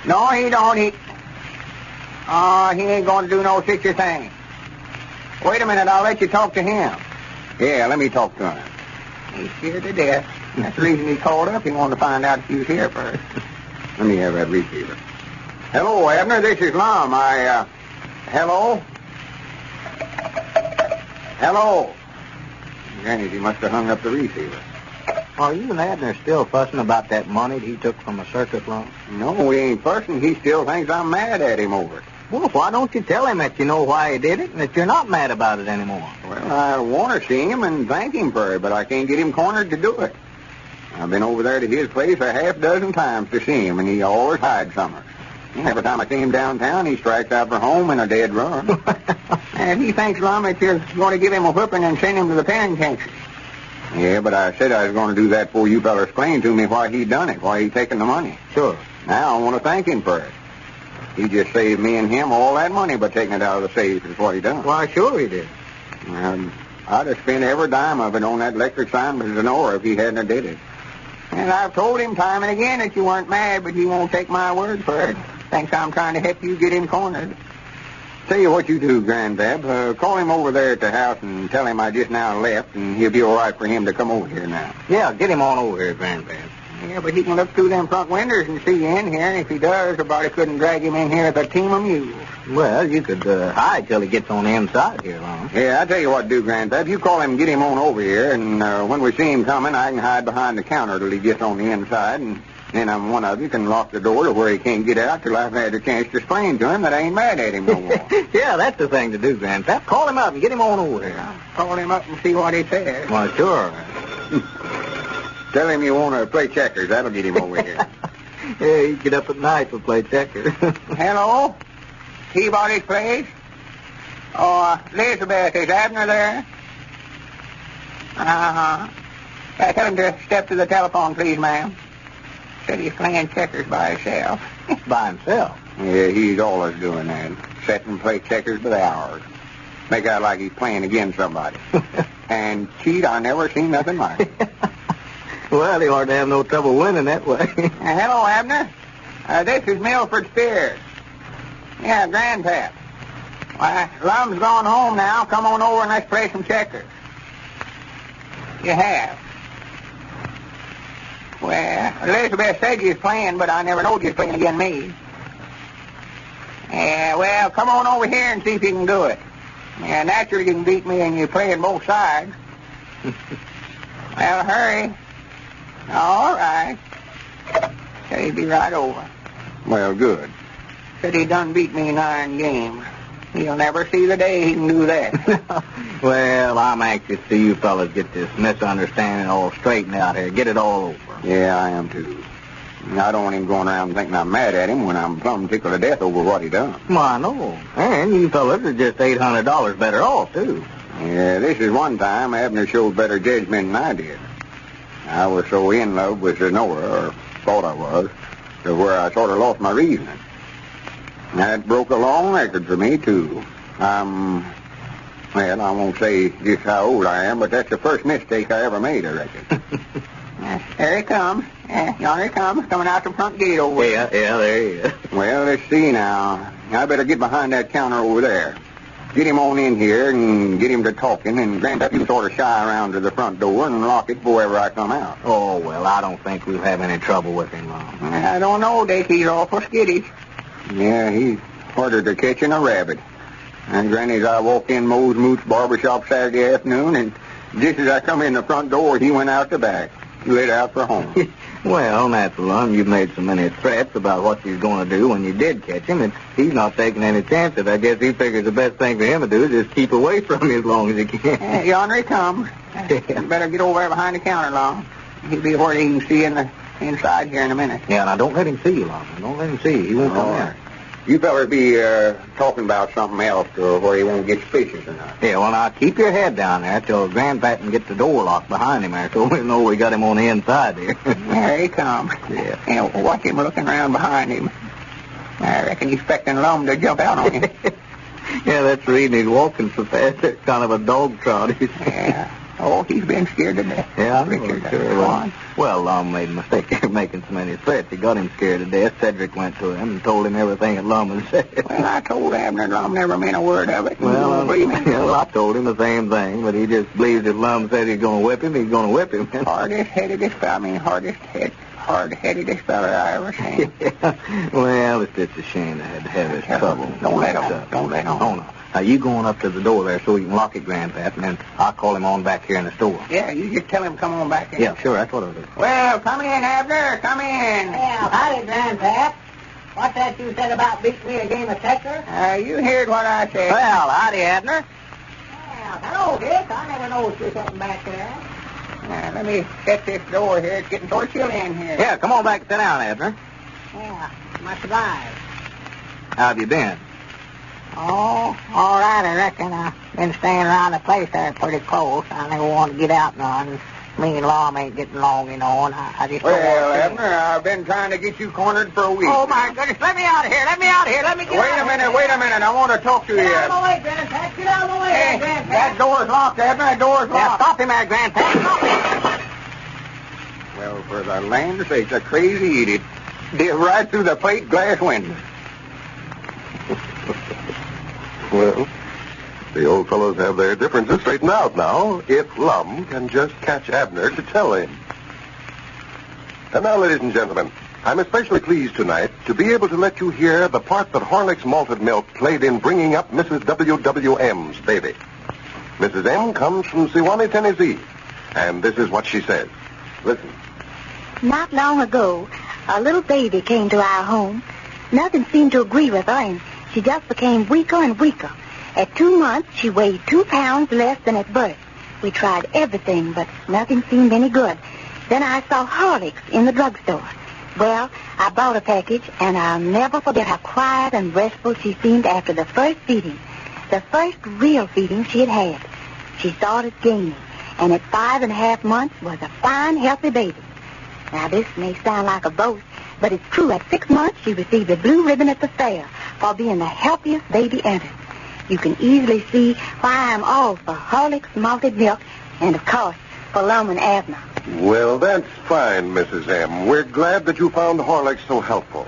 S5: No, he don't. He ain't going to do no such a thing. Wait a minute. I'll let you talk to him. Yeah, let me talk to him. He's scared to death. That's the reason he called up. He wanted to find out if you was here first. Let me have that receiver. Hello, Abner. This is Lum. Hello? Hello? Granny, he must have hung up the receiver.
S3: Are you and Abner still fussing about that money that he took from a circus, Lum?
S5: No, we ain't fussing. He still thinks I'm mad at him over it.
S3: Well, why don't you tell him that you know why he did it and that you're not mad about it anymore?
S5: Well, I want to see him and thank him for it, but I can't get him cornered to do it. I've been over there to his place a half dozen times to see him, and he always hides somewhere. Every time I see him downtown, he strikes out for home in a dead run. And he thinks, Lum, that you're going to give him a whipping and send him to the penitentiary. Yeah, but I said I was going to do that before you fellas explained to me why he done it, why he taken the money.
S3: Sure.
S5: Now I want to thank him for it. He just saved me and him all that money by taking it out of the safe is what he done.
S3: Why, sure he did.
S5: I'd have spent every dime of it on that electric sign with Zenora if he hadn't did it. And I've told him time and again that you weren't mad, but he won't take my word for it. Thinks I'm trying to help you get him cornered. Tell you what you do, Grandpap. Call him over there at the house and tell him I just now left, and he'll be all right for him to come over here now.
S3: Yeah, get him on over here, Grandpap.
S5: Yeah, but he can look through them front windows and see you in here, and if he does, nobody couldn't drag him in here with a team of mules.
S3: Well, you could hide till he gets on the inside here, Lum.
S5: Yeah, I tell you what to do, Grandpap. You call him and get him on over here, and when we see him coming, I can hide behind the counter till he gets on the inside, and then one of you can lock the door to where he can't get out till I've had a chance to explain to him that I ain't mad at him no more.
S3: Yeah, that's the thing to do, Grandpap. Call him up and get him on over here.
S5: Call him up and see what he says.
S3: Well, sure.
S5: Tell him you want to play checkers. That'll get him over here.
S3: Yeah, he'd get up at night to play checkers.
S5: Hello? Peabody's place? Oh, Elizabeth, is Abner there? Uh-huh. Tell him to step to the telephone, please, ma'am. Said he's playing checkers by himself.
S3: By himself?
S5: Yeah, he's always doing that. Sit and play checkers by the hours. Make out like he's playing against somebody. And cheat, I never seen nothing like it.
S3: Well, he ought to have no trouble winning that way.
S5: Hello, Abner. This is Milford Spears. Yeah, Grandpap. Why, Lum's gone home now. Come on over and let's play some checkers. You have. Well, Elizabeth said you was playing, but I never knowed you was playing against me. Yeah, well, come on over here and see if you can do it. Yeah, naturally you can beat me and you're playing both sides. Well, hurry. All right. Said he'd be right over. Well, good. Said he done beat me in iron game. He'll never see the day he can do that.
S3: Well, I'm anxious to see you fellas get this misunderstanding all straightened out here. Get it all over.
S5: Yeah, I am, too. I don't want him going around thinking I'm mad at him when I'm plumb tickled to death over what he done.
S3: Well, I know. And you fellas are just $800 better off, too.
S5: Yeah, this is one time Abner showed better judgment than I did. I was so in love with Zenora, or thought I was, to where I sort of lost my reasoning. That broke a long record for me, too. Well, I won't say just how old I am, but that's the first mistake I ever made, I reckon. There he comes. Yonder he comes, coming out the front gate over there.
S3: Yeah, there he is.
S5: Well, let's see now. I better get behind that counter over there. Get him on in here and get him to talking, and Grandpap, you sort of shy around to the front door and lock it before I come out.
S3: Oh, well, I don't think we'll have any trouble with him, Lum.
S5: I don't know, Dick. He's awful skittish. Yeah, he's harder to catch than a rabbit. And Granny's I walked in Moe's Moots barbershop Saturday afternoon, and just as I come in the front door, he went out the back. Lit out for home.
S3: Well, natural, Lum, you've made so many threats about what you're going to do when you did catch him, and he's not taking any chances. I guess he figures the best thing for him to do is just keep away from you as long as he can.
S5: Yonder he comes. You better get over there behind the counter, Lum. He'll be where he can see inside here in a minute.
S3: Yeah, now don't let him see you, Lum. Don't let him see you. He won't come in.
S5: You fellers be talking about something else where he won't get suspicious or not.
S3: Yeah, well, now keep your head down there till Grandpap can get the door locked behind him there so we know we got him on the inside here.
S5: There he comes. Yeah. Watch him looking around behind him. I reckon he's expecting Lum to jump out on him.
S3: Yeah, that's the reason he's walking so fast. It's kind of a dog trot.
S5: Yeah. Oh, he's been scared to death.
S3: Yeah, I know.
S5: Richard,
S3: Sure. Well, Lum made a mistake of making so many threats. He got him scared to death. Cedric went to him and told him everything that Lum had said.
S5: Well, I told Abner Lum never meant a word of it.
S3: Well, I told him the same thing, but he just believes if Lum said he's going to whip him, he's going to whip him.
S5: Hardest-headedest fella I ever seen.
S3: Yeah. Well, it's just a shame I had to have this trouble.
S5: Don't let on.
S3: Oh, no. Now, you going up to the door there so you can lock it, Grandpap, and then I'll call him on back here in the store.
S5: Yeah, you just tell him come on back in.
S3: Yeah, sure, that's what I'll do.
S5: Well, come in, Abner, come in.
S4: Well, howdy, Grandpap. What's that you said about beating me a game of checker?
S5: You heard what I said.
S3: Well, howdy, Abner.
S4: Well, hello, Dick. I never noticed you sitting back there.
S5: Let me shut this door here. It's getting sort of chilly in here.
S3: Yeah, come on back and sit down, Abner.
S4: Yeah, much obliged.
S3: How have you been?
S4: Oh, all right, I reckon. I've been staying around the place there pretty close. I never want to get out none. Me and Lum ain't getting along, you know, and I just don't
S5: Well,
S4: want to.
S5: Abner, I've been trying to get you cornered for a week.
S4: Oh, my goodness. Let me out of here. Let me out of here. Let me get
S5: Wait
S4: out
S5: a
S4: of
S5: minute,
S4: here.
S5: wait a minute. I want to talk to you.
S4: Get out of the way, Grandpap. Get out of the way,
S5: Hey,
S4: Grandpap.
S5: that door's locked, Abner. That door's
S4: Yeah,
S5: locked.
S4: stop him there, Grandpap. Stop him.
S5: Well, for the land sakes, a crazy idiot. Did right through the plate glass window.
S2: Well, the old fellows have their differences straightened out now, if Lum can just catch Abner to tell him. And now, ladies and gentlemen, I'm especially pleased tonight to be able to let you hear the part that Horlick's malted milk played in bringing up Mrs. W.W.M.'s baby. Mrs. M comes from Sewanee, Tennessee, and this is what she says. Listen.
S8: Not long ago, a little baby came to our home. Nothing seemed to agree with her, and she just became weaker and weaker. At 2 months, she weighed 2 pounds less than at birth. We tried everything, but nothing seemed any good. Then I saw Horlicks in the drugstore. Well, I bought a package, and I'll never forget how quiet and restful she seemed after the first feeding. The first real feeding she had had. She started gaining, and at 5.5 months was a fine, healthy baby. Now, this may sound like a boast, but it's true. At 6 months, she received a blue ribbon at the fair for being the healthiest baby ever. You can easily see why I'm all for Horlicks malted milk and, of course, for Lum and Abner.
S2: Well, that's fine, Mrs. M. We're glad that you found Horlicks so helpful.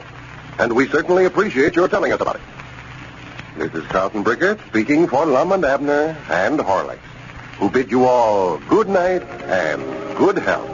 S2: And we certainly appreciate your telling us about it. This is Carlton Brickert speaking for Lum and Abner and Horlicks, who bid you all good night and good health.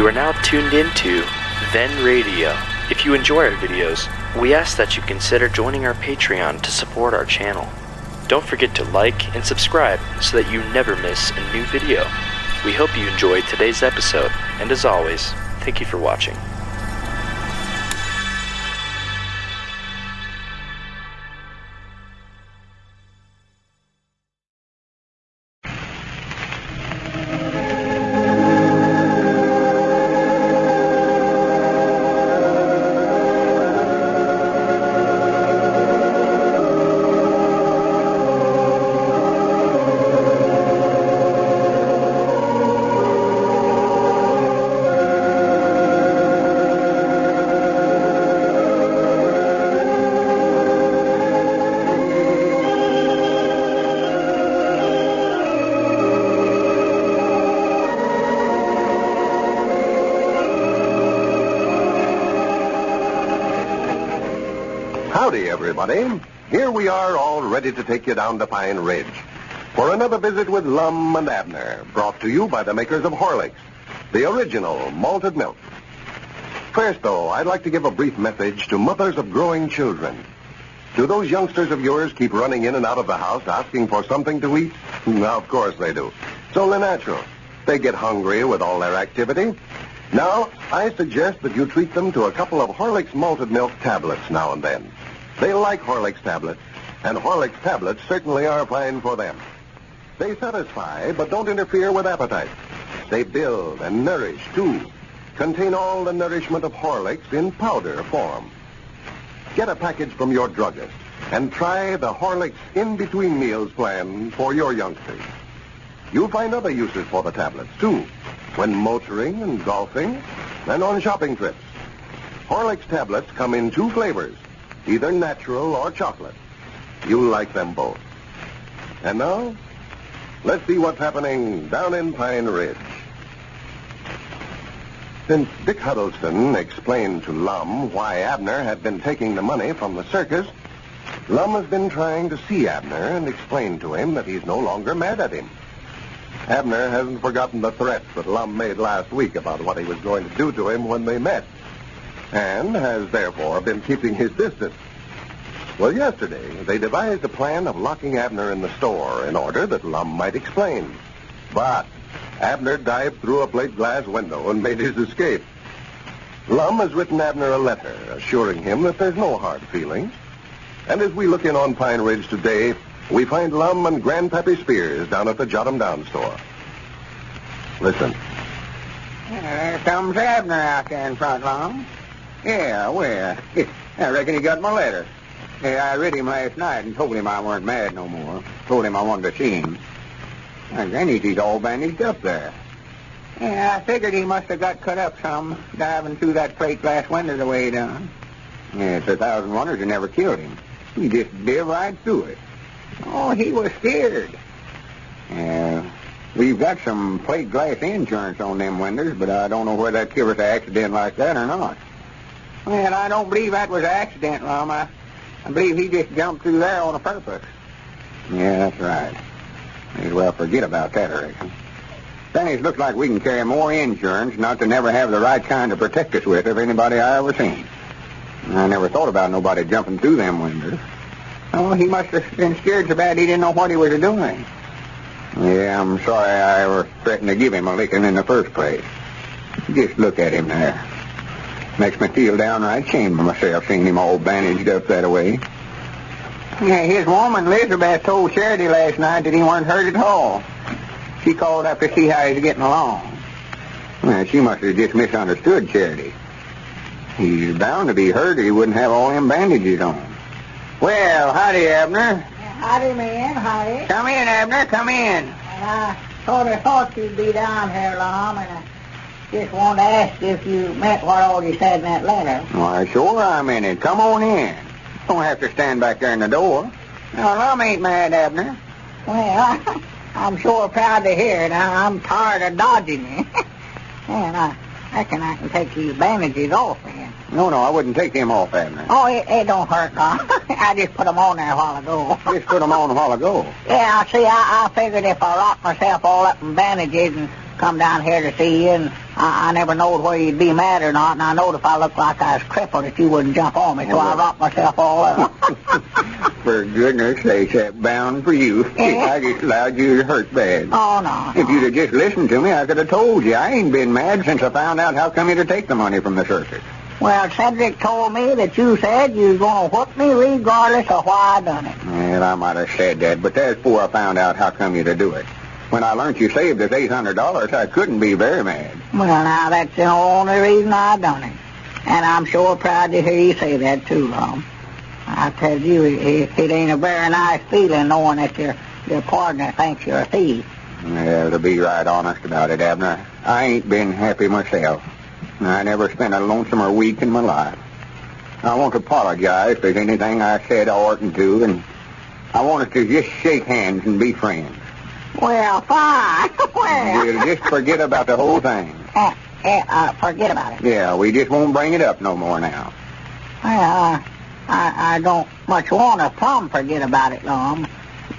S1: You are now tuned into Then Radio. If you enjoy our videos, we ask that you consider joining our Patreon to support our channel. Don't forget to like and subscribe so that you never miss a new video. We hope you enjoyed today's episode, and as always, thank you for watching.
S2: Howdy, everybody. Here we are, all ready to take you down to Pine Ridge for another visit with Lum and Abner, brought to you by the makers of Horlicks, the original malted milk. First, though, I'd like to give a brief message to mothers of growing children. Do those youngsters of yours keep running in and out of the house asking for something to eat? Now, of course they do. It's only natural. They get hungry with all their activity. Now, I suggest that you treat them to a couple of Horlicks malted milk tablets now and then. They like Horlicks tablets, and Horlicks tablets certainly are fine for them. They satisfy, but don't interfere with appetite. They build and nourish, too. Contain all the nourishment of Horlicks in powder form. Get a package from your druggist and try the Horlicks in-between meals plan for your youngsters. You'll find other uses for the tablets, too, when motoring and golfing and on shopping trips. Horlicks tablets come in two flavors, either natural or chocolate. You'll like them both. And now, let's see what's happening down in Pine Ridge. Since Dick Huddleston explained to Lum why Abner had been taking the money from the circus, Lum has been trying to see Abner and explain to him that he's no longer mad at him. Abner hasn't forgotten the threats that Lum made last week about what he was going to do to him when they met, and has therefore been keeping his distance. Well, yesterday, they devised a plan of locking Abner in the store in order that Lum might explain. But Abner dived through a plate glass window and made his escape. Lum has written Abner a letter assuring him that there's no hard feelings. And as we look in on Pine Ridge today, we find Lum and Grandpap Spears down at the Jot 'em Down store. Listen.
S5: There comes Abner out there in front, Lum. Yeah, well, I reckon he got my letter. Yeah, I read him last night and told him I weren't mad no more. Told him I wanted to see him. And Granny's he's all bandaged up there. Yeah, I figured he must have got cut up some, diving through that plate glass window the way he done. Yeah, it's 1,000 wonders he never killed him. He just did right through it. Oh, he was scared. Yeah, we've got some plate glass insurance on them windows, but I don't know whether that killed us an accident like that or not. Well, I don't believe that was an accident, Lum. I believe he just jumped through there on a purpose. Yeah, that's right. May as well forget about that, I reckon. Things look like we can carry more insurance not to never have the right kind to protect us with of anybody I ever seen. I never thought about nobody jumping through them windows. Oh, he must have been scared so bad he didn't know what he was doing. Yeah, I'm sorry I ever threatened to give him a licking in the first place. Just look at him there. Makes me feel downright ashamed of myself seeing him all bandaged up that way. Yeah, his woman, Elizabeth, told Charity last night that he wasn't hurt at all. She called up to see how he's getting along. Well, she must have just misunderstood Charity. He's bound to be hurt or he wouldn't have all them bandages on. Well, howdy, Abner.
S4: Howdy, man, howdy.
S5: Come in, Abner, come in.
S4: And I sort of thought you'd be down here, Lum, and I just wanted to ask if you meant what all you said in that letter.
S5: Why, sure I'm in it. Come on in. Don't have to stand back there in the door. No, Lum ain't mad, Abner.
S4: Well, I'm sure proud to hear it. I'm tired of dodging you. And I reckon I can take these bandages off then.
S5: No, I wouldn't take them off, Abner.
S4: Oh, it don't hurt, Lum. I just put them on there a while ago.
S5: Just put them on a while ago?
S4: Yeah, see, I figured if I locked myself all up in bandages and come down here to see you, and I never knowed whether you'd be mad or not, and I knowed if I looked like I was crippled that you wouldn't jump on me, so I wrapped myself all up.
S5: For goodness sakes, that bound for you. I just allowed you to hurt bad.
S4: Oh, no.
S5: If you'd have just listened to me, I could have told you. I ain't been mad since I found out how come you to take the money from the circus.
S4: Well, Cedric told me that you said you was going to whip me regardless of why I done it.
S5: Well, I might have said that, but that's before I found out how come you to do it. When I learned you saved us $800, I couldn't be very mad.
S4: Well, now, that's the only reason I done it. And I'm sure proud to hear you say that, too, Lum. I tell you, it ain't a very nice feeling knowing that your partner thinks you're a thief.
S5: Yeah, to be right honest about it, Abner, I ain't been happy myself. I never spent a lonesomer week in my life. I want to apologize if there's anything I said I oughtn't to, and I want us to just shake hands and be friends.
S4: Well, fine.
S5: We'll just forget about the whole thing.
S4: Forget about it.
S5: Yeah, we just won't bring it up no more now.
S4: Well, I don't much want to plumb forget about it, Lum.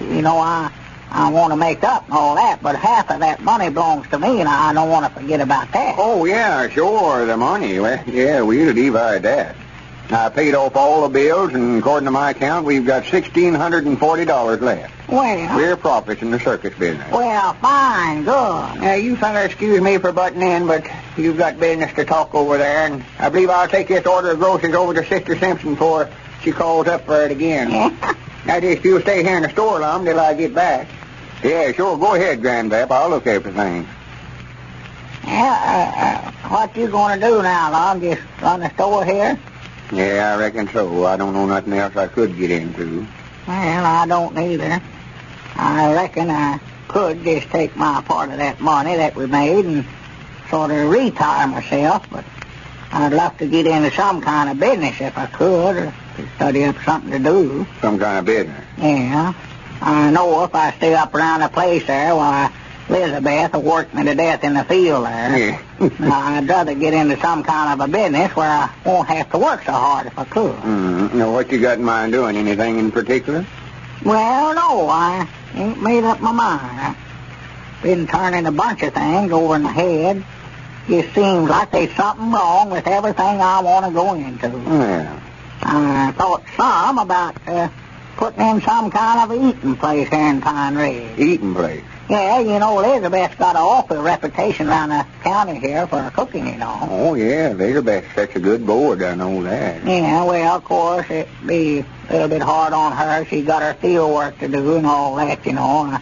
S4: You know, I want to make up and all that, but half of that money belongs to me, and I don't want to forget about that.
S5: Oh, yeah, sure, the money. Well, yeah, we'll divide that. I paid off all the bills, and according to my account, we've got $1,640 left.
S4: Well...
S5: We're profits in the circus business.
S4: Well, fine, good.
S5: You fellas excuse me for butting in, but you've got business to talk over there, and I believe I'll take this order of groceries over to Sister Simpson before she calls up for it again. That is, if you'll stay here in the store, Lum, till I get back. Yeah, sure, go ahead, Grandpap. I'll look after things.
S4: Yeah, what you going to do now, Lum? Just run the store here?
S5: Yeah, I reckon so. I don't know nothing else I could get into.
S4: Well, I don't either. I reckon I could just take my part of that money that we made and sort of retire myself, but I'd love to get into some kind of business if I could, or to study up something to do.
S5: Some kind of business?
S4: Yeah. I know if I stay up around the place there, why, Elizabeth will work me to death in the field there.
S5: Yeah.
S4: Now, I'd rather get into some kind of a business where I won't have to work so hard if I could.
S5: Now, what you got in mind doing? Anything in particular?
S4: Well, no, I ain't made up my mind. I've been turning a bunch of things over in my head. It seems like there's something wrong with everything I want to go into.
S5: Yeah.
S4: I thought some about putting in some kind of eating place here in Pine Ridge.
S5: Eating place?
S4: Yeah, you know, Elizabeth's got an awful reputation around the county here for cooking, you know.
S5: Oh, yeah, Elizabeth's such a good board, I know that.
S4: Yeah, well, of course, it'd be a little bit hard on her. She's got her field work to do and all that, you know. And I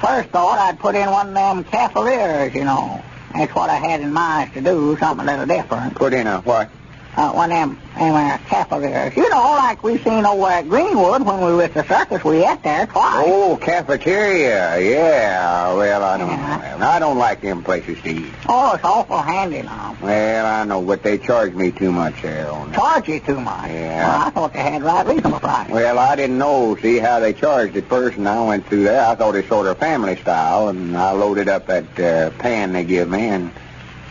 S4: first thought I'd put in one of them cafeterias, you know. That's what I had in mind to do, something a little different.
S5: Put in a what?
S4: One of them cafeterias. You know, like we seen over at Greenwood when we were at the circus. We ate there twice.
S5: Oh, cafeteria. Yeah. Well, I don't know. I don't like them places to eat.
S4: Oh, it's awful handy now.
S5: Well, I know, but they charge me too much there on that.
S4: Charge you too much?
S5: Yeah.
S4: Well, I thought they had right reasonable price.
S5: Well, I didn't know, see, how they charged at first, and I went through there. I thought it sort of family style, and I loaded up that pan they give me, and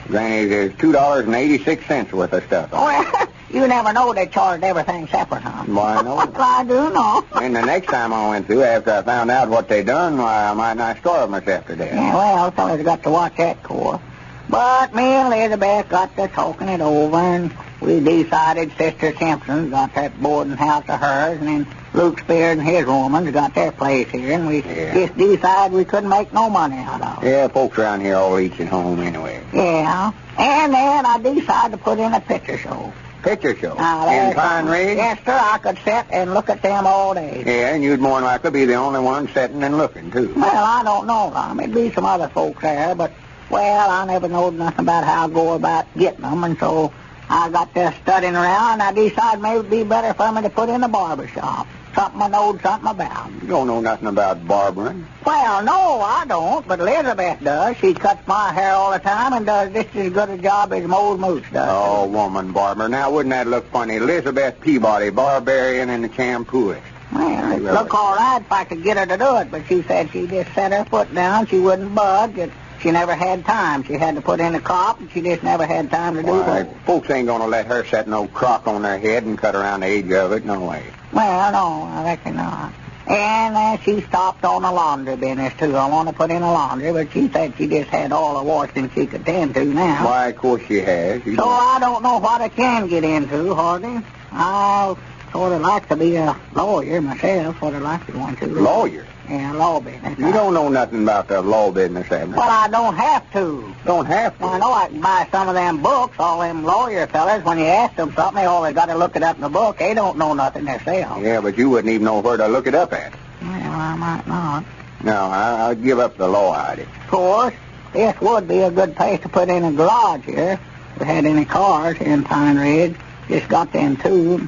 S5: Granny, there's $2.86 worth of stuff.
S4: Well, you never know they charged everything separate, huh?
S5: Why, no.
S4: I do know.
S5: And the next time I went through, after I found out what they done, why, I might not starve myself to death.
S4: Yeah, well, somebody's got to watch that course. But me and Elizabeth got to talking it over, and we decided Sister Simpson got that boarding house of hers, and then Luke Spears and his woman's got their place here, and we just decided we couldn't make no money out of it.
S5: Yeah, folks around here all eats at home anyway.
S4: Yeah, and then I decided to put in a picture show.
S5: Picture show? In Pine Ridge?
S4: Yes, sir. I could sit and look at them all day.
S5: Yeah, and you'd more than likely be the only one sitting and looking, too.
S4: Well, I don't know, Lum. There'd be some other folks there, but, well, I never knowed nothing about how to go about getting them, and so I got to studying around, and I decided maybe it'd be better for me to put in a barber shop. Something I knowed something about.
S5: You don't know nothing about barbering?
S4: Well, no, I don't, but Elizabeth does. She cuts my hair all the time and does just as good a job as Mose Moose does.
S5: Oh, woman barber. Now, wouldn't that look funny? Elizabeth Peabody, barbarian and the shampooist.
S4: Well, it'd look all right if I could get her to do it, but she said she just set her foot down. She wouldn't budge. She never had time. She had to put in a crop, and she just never had time to do it.
S5: Folks ain't going to let her set no crock on their head and cut around the edge of it, no way.
S4: Well, no, I reckon not. And she stopped on a laundry business, too. I want to put in a laundry, but she said she just had all the washing she could tend to now.
S5: Why, of course she has.
S4: So I don't know what I can get into, hardly. I sort of like to be a lawyer myself, sort of like to want to.
S5: Lawyer?
S4: Yeah, law business.
S5: You don't know nothing about the law business, Abner.
S4: Well, I don't have to.
S5: Don't have to?
S4: Well, I know I can buy some of them books, all them lawyer fellas. When you ask them something, they always got to look it up in the book. They don't know nothing themselves.
S5: Yeah, but you wouldn't even know where to look it up at.
S4: Well, I might not.
S5: No, I'd give up the law idea.
S4: Of course, this would be a good place to put in a garage here. If we had any cars in Pine Ridge, just got them too.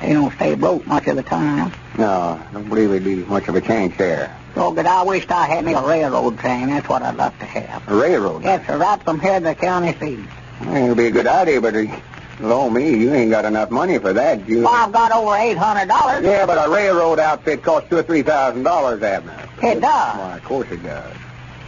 S4: They don't stay broke much of the time.
S5: No, I don't believe it'd be much of a change there.
S4: So, but I wished I had me a railroad train. That's what I'd love to have.
S5: A railroad?
S4: Yes, sir, right from here to the county seat.
S5: Well, it'd be a good idea, but, oh, me, you ain't got enough money for that.
S4: Well, I've got over $800.
S5: Yeah, but a railroad outfit costs $2,000 or $3,000, Abner.
S4: It does?
S5: Why, of course it does.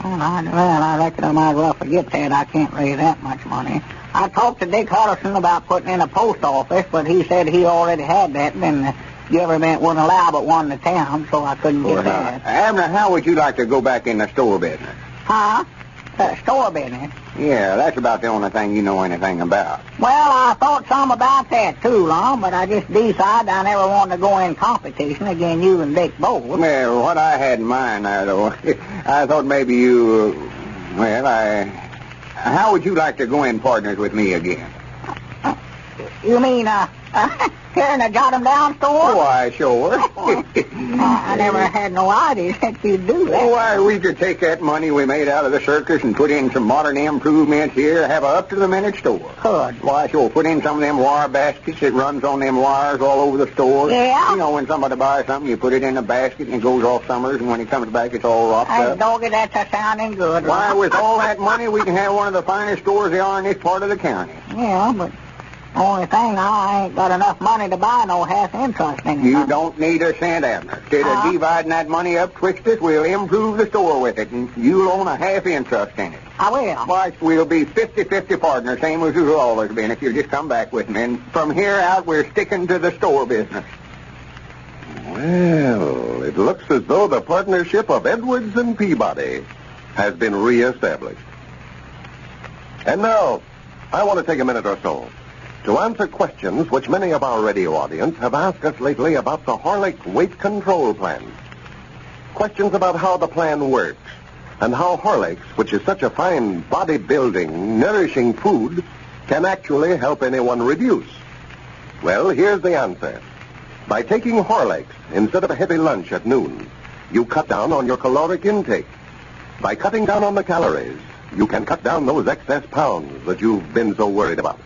S4: Well, I reckon I might well forget that. I can't raise that much money. I talked to Dick Huddleston about putting in a post office, but he said he already had that, and the government wouldn't allow but one in the town, so I couldn't get that.
S5: Abner, how would you like to go back in the store business?
S4: Huh? Store business?
S5: Yeah, that's about the only thing you know anything about.
S4: Well, I thought some about that too, Lum, but I just decided I never wanted to go in competition against you and Dick both.
S5: Well, what I had in mind there, though, I thought maybe you, how would you like to go in partners with me again?
S4: You mean, here in the Jot 'em Down store?
S5: Why, sure.
S4: I never had no idea that you'd do that.
S5: Why, we could take that money we made out of the circus and put in some modern improvements here, have a up-to-the-minute store.
S4: Good.
S5: Why, sure, put in some of them wire baskets that runs on them wires all over the store.
S4: Yeah?
S5: You know, when somebody buys something, you put it in a basket and it goes off summers, and when it comes back, it's all wrapped
S4: Hey,
S5: up.
S4: doggy, that's a-sounding good.
S5: Why,
S4: Lum.
S5: with all that money, we can have one of the finest stores there are in this part of the county.
S4: Yeah, but only thing, I ain't got enough money to buy no half interest in it.
S5: You don't need a cent, Abner. Instead of dividing that money up twixt us, we'll improve the store with it, and you'll own a half interest in it.
S4: I will.
S5: Why, we'll be 50-50 partners, same as we've always been, if you'll just come back with me. And from here out, we're sticking to the store business.
S2: Well, it looks as though the partnership of Edwards and Peabody has been reestablished. And now, I want to take a minute or so to answer questions which many of our radio audience have asked us lately about the Horlicks weight control plan. Questions about how the plan works and how Horlicks, which is such a fine bodybuilding, nourishing food, can actually help anyone reduce. Well, here's the answer. By taking Horlicks instead of a heavy lunch at noon, you cut down on your caloric intake. By cutting down on the calories, you can cut down those excess pounds that you've been so worried about.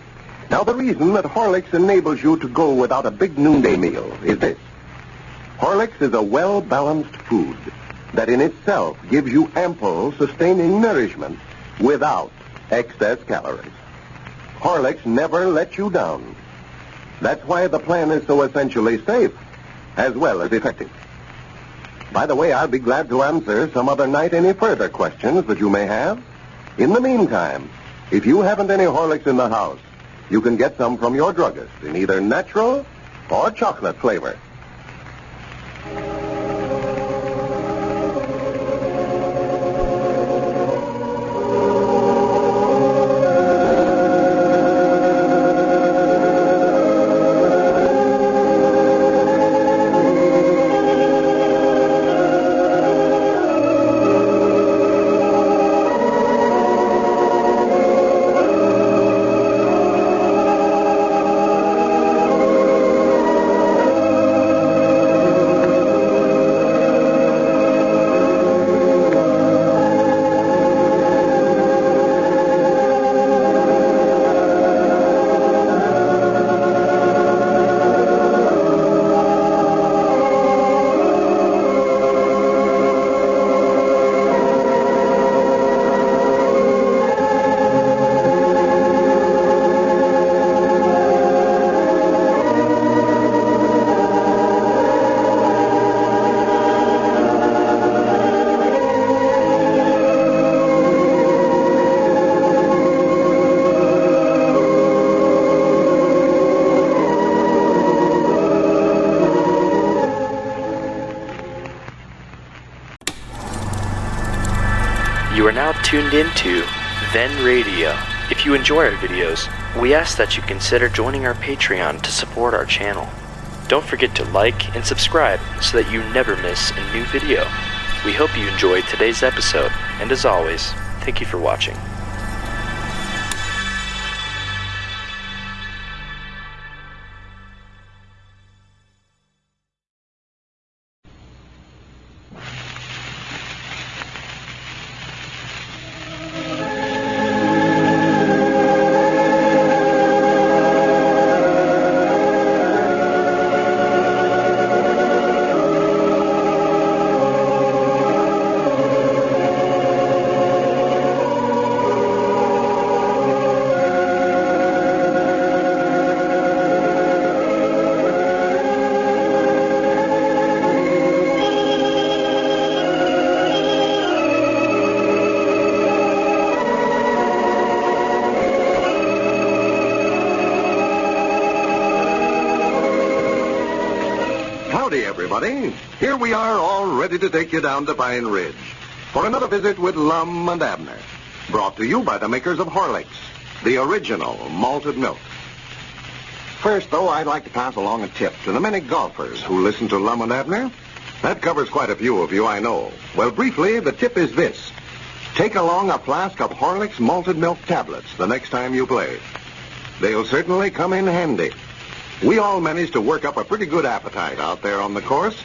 S2: Now, the reason that Horlicks enables you to go without a big noonday meal is this. Horlicks is a well-balanced food that in itself gives you ample, sustaining nourishment without excess calories. Horlicks never lets you down. That's why the plan is so essentially safe, as well as effective. By the way, I'll be glad to answer some other night any further questions that you may have. In the meantime, if you haven't any Horlicks in the house, you can get some from your druggist in either natural or chocolate flavor.
S1: You are now tuned into Then Radio. If you enjoy our videos, we ask that you consider joining our Patreon to support our channel. Don't forget to like and subscribe so that you never miss a new video. We hope you enjoyed today's episode, and as always, thank you for watching.
S2: Howdy, everybody. Here we are, all ready to take you down to Pine Ridge for another visit with Lum and Abner, brought to you by the makers of Horlicks, the original malted milk. First, though, I'd like to pass along a tip to the many golfers who listen to Lum and Abner. That covers quite a few of you, I know. Well, briefly, the tip is this. Take along a flask of Horlicks malted milk tablets the next time you play. They'll certainly come in handy. We all managed to work up a pretty good appetite out there on the course,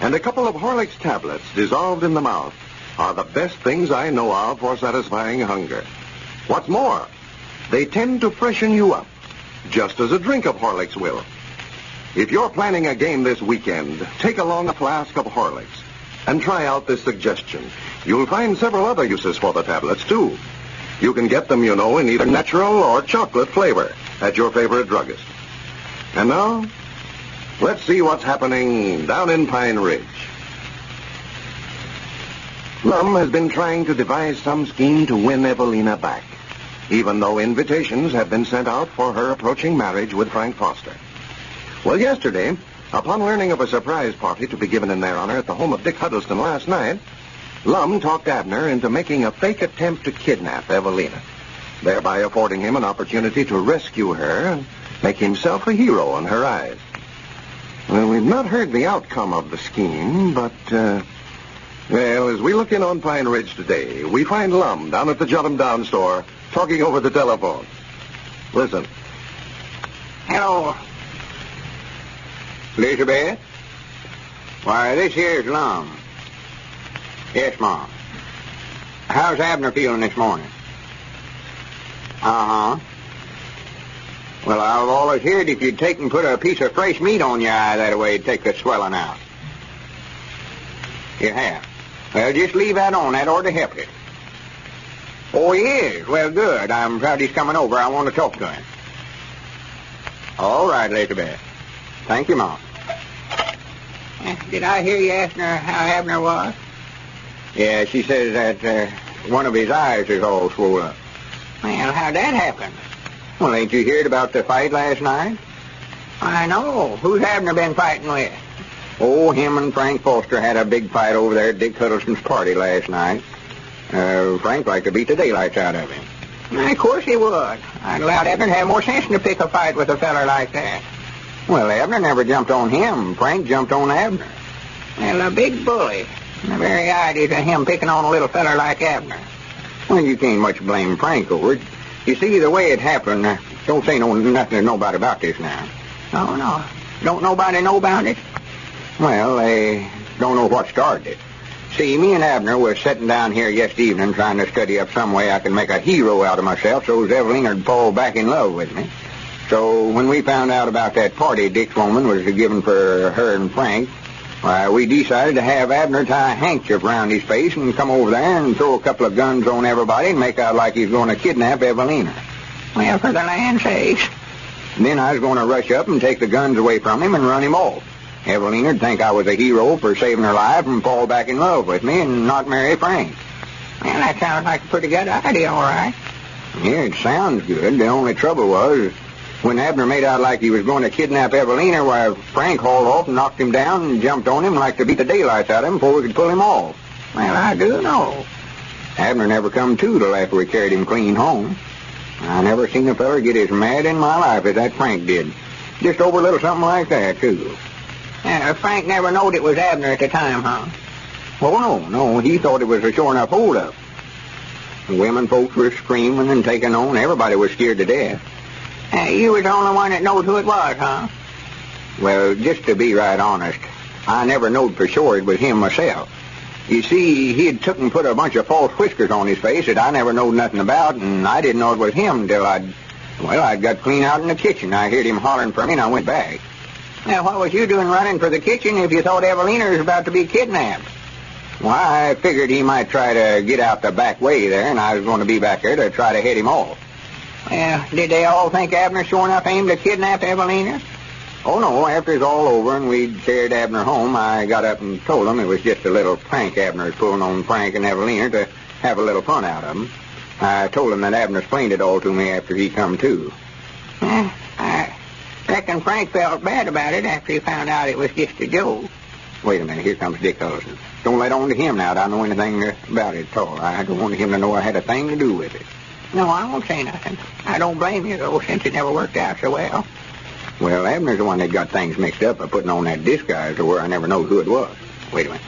S2: and a couple of Horlicks tablets dissolved in the mouth are the best things I know of for satisfying hunger. What's more, they tend to freshen you up, just as a drink of Horlicks will. If you're planning a game this weekend, take along a flask of Horlicks and try out this suggestion. You'll find several other uses for the tablets, too. You can get them, you know, in either natural or chocolate flavor at your favorite druggist. And now, let's see what's happening down in Pine Ridge. Lum has been trying to devise some scheme to win Evalena back, even though invitations have been sent out for her approaching marriage with Frank Foster. Well, yesterday, upon learning of a surprise party to be given in their honor at the home of Dick Huddleston last night, Lum talked Abner into making a fake attempt to kidnap Evalena, thereby affording him an opportunity to rescue her and make himself a hero in her eyes. Well, we've not heard the outcome of the scheme, but, as we look in on Pine Ridge today, we find Lum down at the Jot 'em Down store talking over the telephone. Listen.
S5: Hello. Elizabeth? Why, this here's Lum. Yes, Mom. How's Abner feeling this morning? Uh-huh. Well, I've always heard if you'd take and put a piece of fresh meat on your eye, that way it'd take the swelling out. You have? Well, just leave that on. That ought to help it. Oh, he is? Well, good. I'm proud he's coming over. I want to talk to him. All right, Elizabeth. Thank you, Mom.
S4: Did I hear you asking her how Abner was?
S5: Yeah, she says that one of his eyes is all swollen up.
S4: Well, how'd that happen?
S5: Well, ain't you heard about the fight last night?
S4: I know. Who's Abner been fighting with?
S5: Oh, him and Frank Foster had a big fight over there at Dick Huddleston's party last night. Frank liked to beat the daylights out of him.
S4: Well, of course he would. I'd allowed Abner to have more sense than to pick a fight with a feller like that.
S5: Well, Abner never jumped on him. Frank jumped on Abner.
S4: Well, a big bully. The very idea of him picking on a little feller like Abner.
S5: Well, you can't much blame Frank over it. You see, the way it happened, don't say nothing to nobody about this now.
S4: Oh, no. Don't nobody know about it?
S5: Well, they don't know what started it. See, me and Abner were sitting down here yesterday evening trying to study up some way I could make a hero out of myself so Evalena would fall back in love with me. So when we found out about that party Dick's woman was giving for her and Frank, why, we decided to have Abner tie a handkerchief around his face and come over there and throw a couple of guns on everybody and make out like he's going to kidnap Evalena.
S4: Well, for the land's sakes.
S5: Then I was going to rush up and take the guns away from him and run him off. Evalena'd think I was a hero for saving her life and fall back in love with me and not marry Frank.
S4: Well, that sounds like a pretty good idea, all right.
S5: Yeah, it sounds good. The only trouble was, when Abner made out like he was going to kidnap Evalena, why, Frank hauled off and knocked him down and jumped on him like to beat the daylights out of him before we could pull him off.
S4: Well, I do know.
S5: Abner never come to till after we carried him clean home. I never seen a feller get as mad in my life as that Frank did. Just over a little something like that, too.
S4: Frank never knowed it was Abner at the time, huh?
S5: Oh, no. He thought it was a sure enough hold-up. The women folks were screaming and taking on. Everybody was scared to death.
S4: You was the only one that knows who it was, huh?
S5: Well, just to be right honest, I never knowed for sure it was him myself. You see, he had took and put a bunch of false whiskers on his face that I never knowed nothing about, and I didn't know it was him until I'd got clean out in the kitchen. I heard him hollering for me, and I went back.
S4: Now, what was you doing running for the kitchen if you thought Evalena was about to be kidnapped?
S5: Well, I figured he might try to get out the back way there, and I was going to be back there to try to head him off.
S4: Did they all think Abner sure enough aimed to kidnap Evalena?
S5: Oh, no, after it was all over and we'd carried Abner home, I got up and told them it was just a little prank Abner was pulling on Frank and Evalena to have a little fun out of them. I told them that Abner explained it all to me after he come to.
S4: I reckon Frank felt bad about it after he found out it was just a joke.
S5: Wait a minute, here comes Dick Hullison. Don't let on to him now. I don't know anything about it at all. I don't want him to know I had a thing to do with it.
S4: No, I won't say nothing. I don't blame you, though, since it never worked out so well.
S5: Well, Abner's the one that got things mixed up by putting on that disguise to where I never knowed who it was. Wait a minute.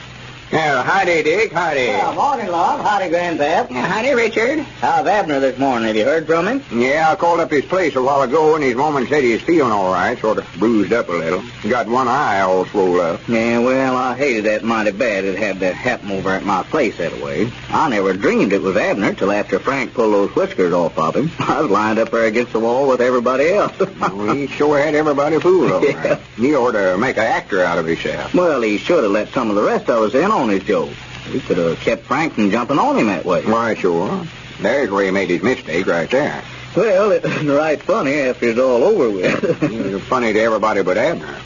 S5: Now, howdy, Dick. Howdy.
S7: Well, morning, Lum. Howdy, Grandpap.
S4: Howdy, Richard.
S7: How's Abner this morning? Have you heard from him?
S5: Yeah, I called up his place a while ago, and his woman said he's feeling all right, sort of bruised up a little. Got one eye all swole up.
S7: Yeah, well, I hated that mighty bad it had to happen over at my place that way. I never dreamed it was Abner till after Frank pulled those whiskers off of him. I was lined up there against the wall with everybody else.
S5: Well, he sure had everybody fooled all right. He ought to make an actor out of himself.
S7: Well, he should have let some of the rest of us in on his joke. He could have kept Frank from jumping on him that way.
S5: Why, sure. There's where he made his mistake right there.
S7: Well, it was right funny after it's all over with.
S5: It was funny to everybody but Abner.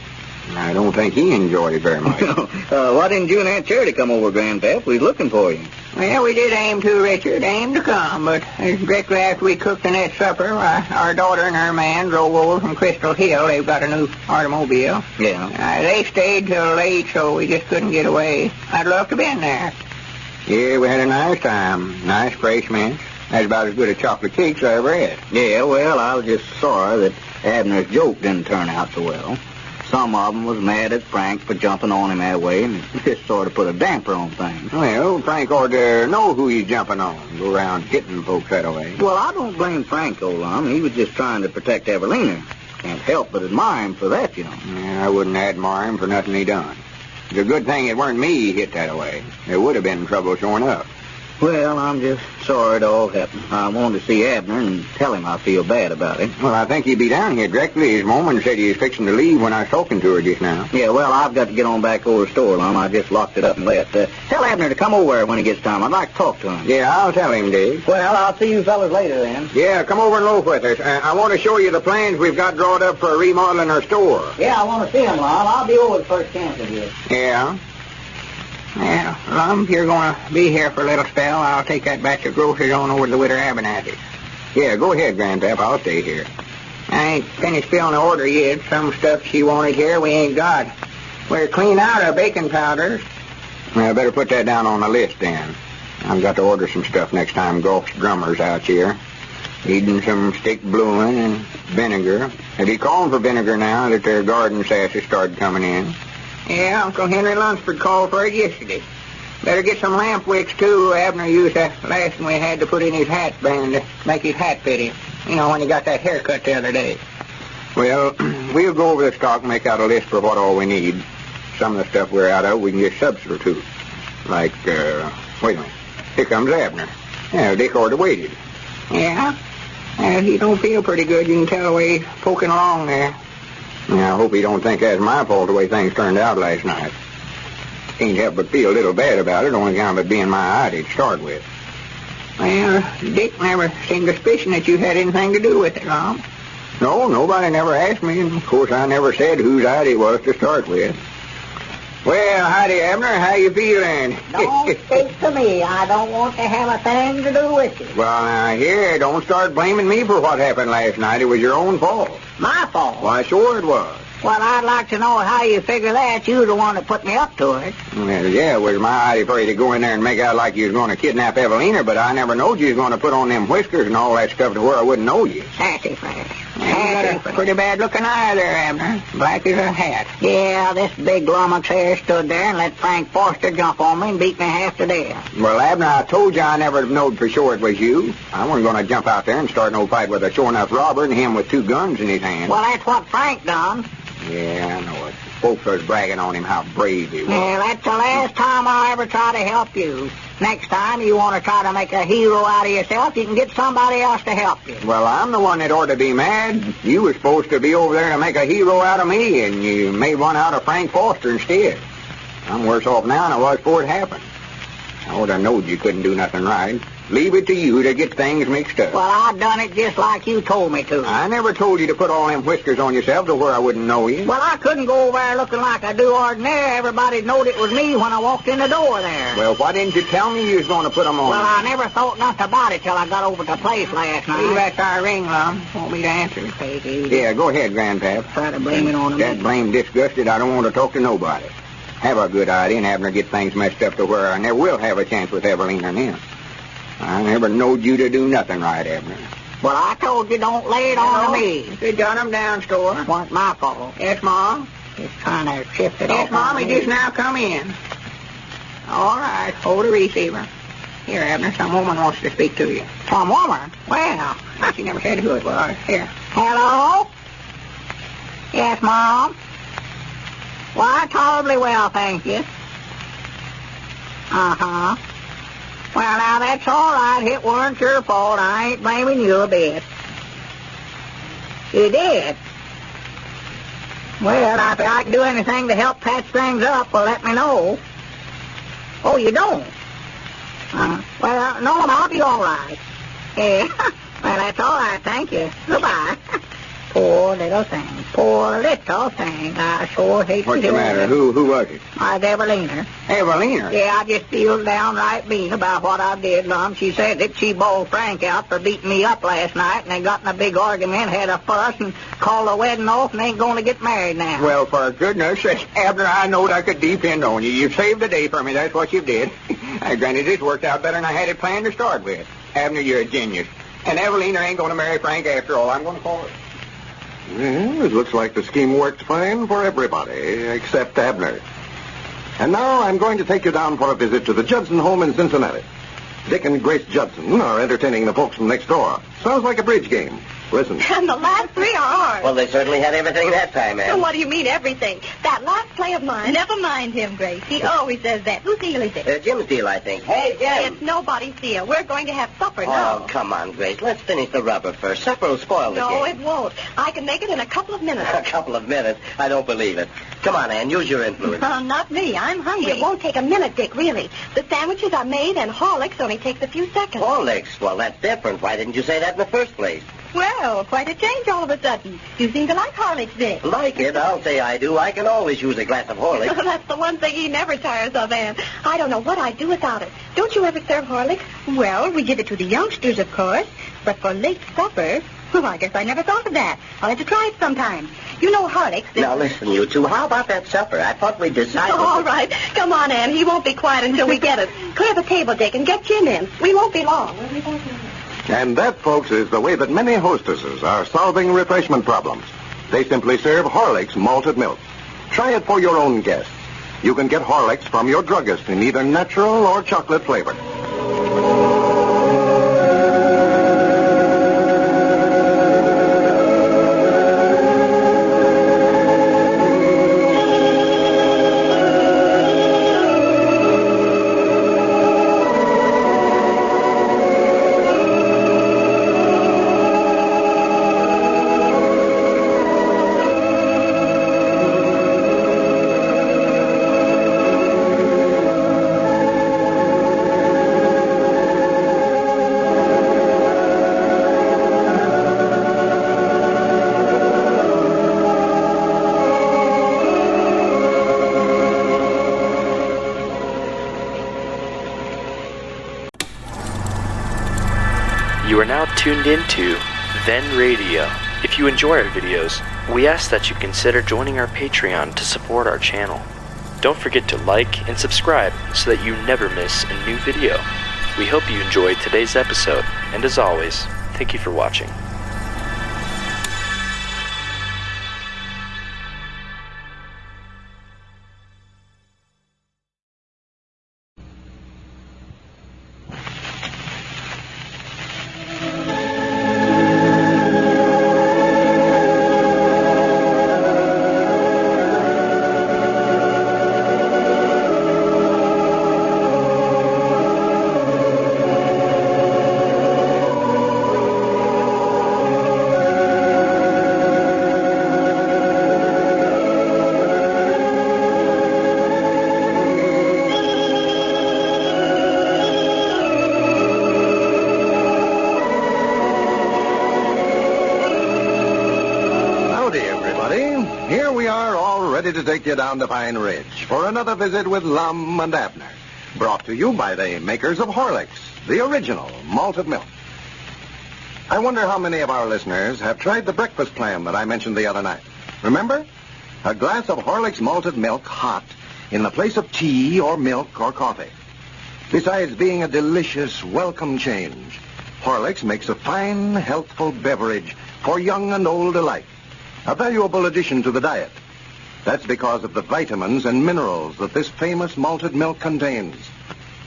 S5: I don't think he enjoyed it very much.
S7: Why didn't you and Aunt Charity come over, Grandpap? We was looking for you.
S4: Well, we did aim to, Richard, aim to come, but directly after we cooked the net supper, our daughter and her man drove over from Crystal Hill. They've got a new automobile.
S7: Yeah.
S4: They stayed till late, so we just couldn't get away. I'd love to have been there.
S5: Yeah, we had a nice time. Nice fresh mints. That's about as good a chocolate cake as I ever had.
S7: Yeah, well, I was just sorry that Abner's joke didn't turn out so well. Some of them was mad at Frank for jumping on him that way, and just sort of put a damper on things.
S5: Well, Frank ought to know who he's jumping on. Go around hitting folks that way.
S7: Well, I don't blame Frank, old Lum. He was just trying to protect Evalena. Can't help but admire him for that, you know.
S5: Yeah, I wouldn't admire him for nothing he done. It's a good thing it weren't me he hit that way. There would have been trouble sure enough.
S7: Well, I'm just sorry it all happened. I wanted to see Abner and tell him I feel bad about it.
S5: Well, I think he'd be down here directly. His woman said he was fixing to leave when I was talking to her just now.
S7: Yeah, well, I've got to get on back over to the store, Lum. I just locked it up and left. Tell Abner to come over when he gets time. I'd like to talk to him.
S5: Yeah, I'll tell him, Dave.
S7: Well, I'll see you fellas later then.
S5: Yeah, come over and loaf with us. I want to show you the plans we've got drawn up for remodeling our store.
S7: Yeah, I want to see him, Lum. I'll be over the first chance of you.
S5: Yeah?
S4: Yeah, Lum, if you're going to be here for a little spell, I'll take that batch of groceries on over to the widow Abernathy's.
S5: Yeah, go ahead, Grandpap. I'll stay here.
S4: I ain't finished filling the order yet. Some stuff she wanted here we ain't got. We're clean out of baking powders.
S5: Well, I better put that down on the list then. I've got to order some stuff next time Golf's drummer's out here. Needing some stick bluing and vinegar. Have you called for vinegar now that their garden sashes started coming in?
S4: Yeah, Uncle Henry Lunsford called for it yesterday. Better get some lamp wicks, too. Abner used that last one we had to put in his hat band to make his hat fit him. You know, when he got that haircut the other day.
S5: Well, we'll go over the stock and make out a list for what all we need. Some of the stuff we're out of, we can just substitute. Like, wait a minute. Here comes Abner. Yeah, Dick ought to waited.
S4: Yeah? He don't feel pretty good. You can tell the way he's poking along there.
S5: Yeah, I hope he don't think that's my fault the way things turned out last night. Can't help but feel a little bad about it, on account of it being my idea to start with.
S4: Well, Dick never seemed to suspicion that you had anything to do with it, Lum.
S5: No, nobody never asked me, and of course I never said whose idea it was to start with. Well, howdy, Abner. How you feeling?
S4: Don't speak to me. I don't want to have a thing to do with you.
S5: Well, now, here, don't start blaming me for what happened last night. It was your own fault.
S4: My fault?
S5: Why, sure it was.
S4: Well, I'd like to know how you figure that. You're the one that put me up to it.
S5: Well, yeah, it was my idea for you to go in there and make out like you was going to kidnap Evalena, but I never knowed you was going to put on them whiskers and all that stuff to where I wouldn't know you.
S4: Sassafras.
S5: You got a pretty bad-looking eye there, Abner. Black as a hat.
S4: Yeah, this big lummox here stood there and let Frank Foster jump on me and beat me half to death.
S5: Well, Abner, I told you I never knowed for sure it was you. I wasn't going to jump out there and start no fight with a sure-enough robber and him with 2 guns in his hand.
S4: Well, that's what Frank done.
S5: Yeah, I know it. Folks was bragging on him how brave he was.
S4: Yeah, that's the last time I'll ever try to help you. Next time you want to try to make a hero out of yourself, you can get somebody else to help you.
S5: Well, I'm the one that ought to be mad. You were supposed to be over there to make a hero out of me, and you made one out of Frank Foster instead. I'm worse off now than I was before it happened. I would have knowed you couldn't do nothing right. Leave it to you to get things mixed up.
S4: Well, I done it just like you told me to.
S5: I never told you to put all them whiskers on yourself to where I wouldn't know you.
S4: Well, I couldn't go over there looking like I do ordinary. Everybody knowed it was me when I walked in the door there.
S5: Well, why didn't you tell me you was going to put them on?
S4: Well, I never thought nothing about it till I got over to the place last night.
S5: Hey, that's our ring, Lum. Want me to answer?
S4: Take it easy.
S5: Yeah, go ahead, Grandpap.
S4: Try to blame it on him.
S5: That blame disgusted, I don't want to talk to nobody. Have a good idea and Abner get things messed up to where I never will have a chance with Evalena and him. I never knowed you to do nothing right, Abner.
S4: Well, I told you don't lay it on to me.
S5: You got him down, store.
S4: It wasn't my fault.
S5: Yes, Mom?
S4: Just trying to shift it
S5: Yes,
S4: off.
S5: Mom, he just now come in. All right, hold the receiver. Here, Abner, some woman wants to speak to you.
S4: Some woman? Well,
S5: She never said who it was. Here.
S4: hello? Yes, Mom? Why, tolerably well, thank you. Uh-huh. Well, now, that's all right. It weren't your fault. I ain't blaming you a bit. You did? Well, if I can do anything to help patch things up, well, let me know. Oh, you don't? Well, no, I'll be all right. Yeah. Well, that's all right. Thank you. Goodbye. Poor little thing. Poor little thing. I sure hate
S5: What's
S4: to
S5: the
S4: do
S5: matter?
S4: it.
S5: Who was it?
S4: I've Evalena.
S5: Evalena?
S4: Yeah, I just feel downright mean about what I did, Lum. She said that she bawled Frank out for beating me up last night, and they got in a big argument, had a fuss, and called the wedding off, and ain't going to get married now.
S5: Well, for goodness sake, Abner, I knowed I could depend on you. You saved the day for me. That's what you did. Granted, this worked out better than I had it planned to start with. Abner, you're a genius. And Evalena ain't going to marry Frank after all. I'm going to call her.
S2: Well, it looks like the scheme worked fine for everybody, except Abner. And now I'm going to take you down for a visit to the Judson home in Cincinnati. Dick and Grace Judson are entertaining the folks from next door. Sounds like a bridge game. Listen.
S9: And the last 3 are ours.
S10: Well, they certainly had everything that time,
S9: So
S10: Ann.
S9: what do you mean, everything? That last play of mine. Never mind him, Grace. He always says that. Whose deal is it?
S10: Jim's deal, I think. Hey, Jim!
S9: It's nobody's deal. We're going to have supper now.
S10: Oh, come on, Grace. Let's finish the rubber first. Supper will spoil the
S9: No,
S10: game.
S9: it won't. I can make it in a couple of minutes.
S10: A couple of minutes. I don't believe it. Come on, Ann. Use your influence.
S9: Not me. I'm hungry. It won't take a minute, Dick, really. The sandwiches are made, and Horlicks only takes a few seconds.
S10: Horlicks? Well, that's different. Why didn't you say that in the first place?
S9: Well, quite a change all of a sudden. You seem to like Horlicks, Dick.
S10: Like it? I'll say I do. I can always use a glass of Horlicks.
S9: That's the one thing he never tires of, Ann. I don't know what I'd do without it. Don't you ever serve Horlicks? Well, we give it to the youngsters, of course. But for late supper, well, I guess I never thought of that. I'll have to try it sometime. You know Horlicks.
S10: Now, listen, you two. How about that supper? I thought we decided...
S9: All right. Come on, Ann. He won't be quiet until we get it. Clear the table, Dick, and get Jim in. We won't be long.
S2: And that, folks, is the way that many hostesses are solving refreshment problems. They simply serve Horlicks malted milk. Try it for your own guests. You can get Horlicks from your druggist in either natural or chocolate flavor.
S1: You are now tuned into Then Radio. If you enjoy our videos, we ask that you consider joining our Patreon to support our channel. Don't forget to like and subscribe so that you never miss a new video. We hope you enjoyed today's episode, and as always, thank you for watching.
S2: Here we are, all ready to take you down to Pine Ridge for another visit with Lum and Abner, brought to you by the makers of Horlicks, the original malted milk. I wonder how many of our listeners have tried the breakfast plan that I mentioned the other night. Remember? A glass of Horlicks malted milk hot in the place of tea or milk or coffee. Besides being a delicious, welcome change, Horlicks makes a fine, healthful beverage for young and old alike. A valuable addition to the diet. That's because of the vitamins and minerals that this famous malted milk contains.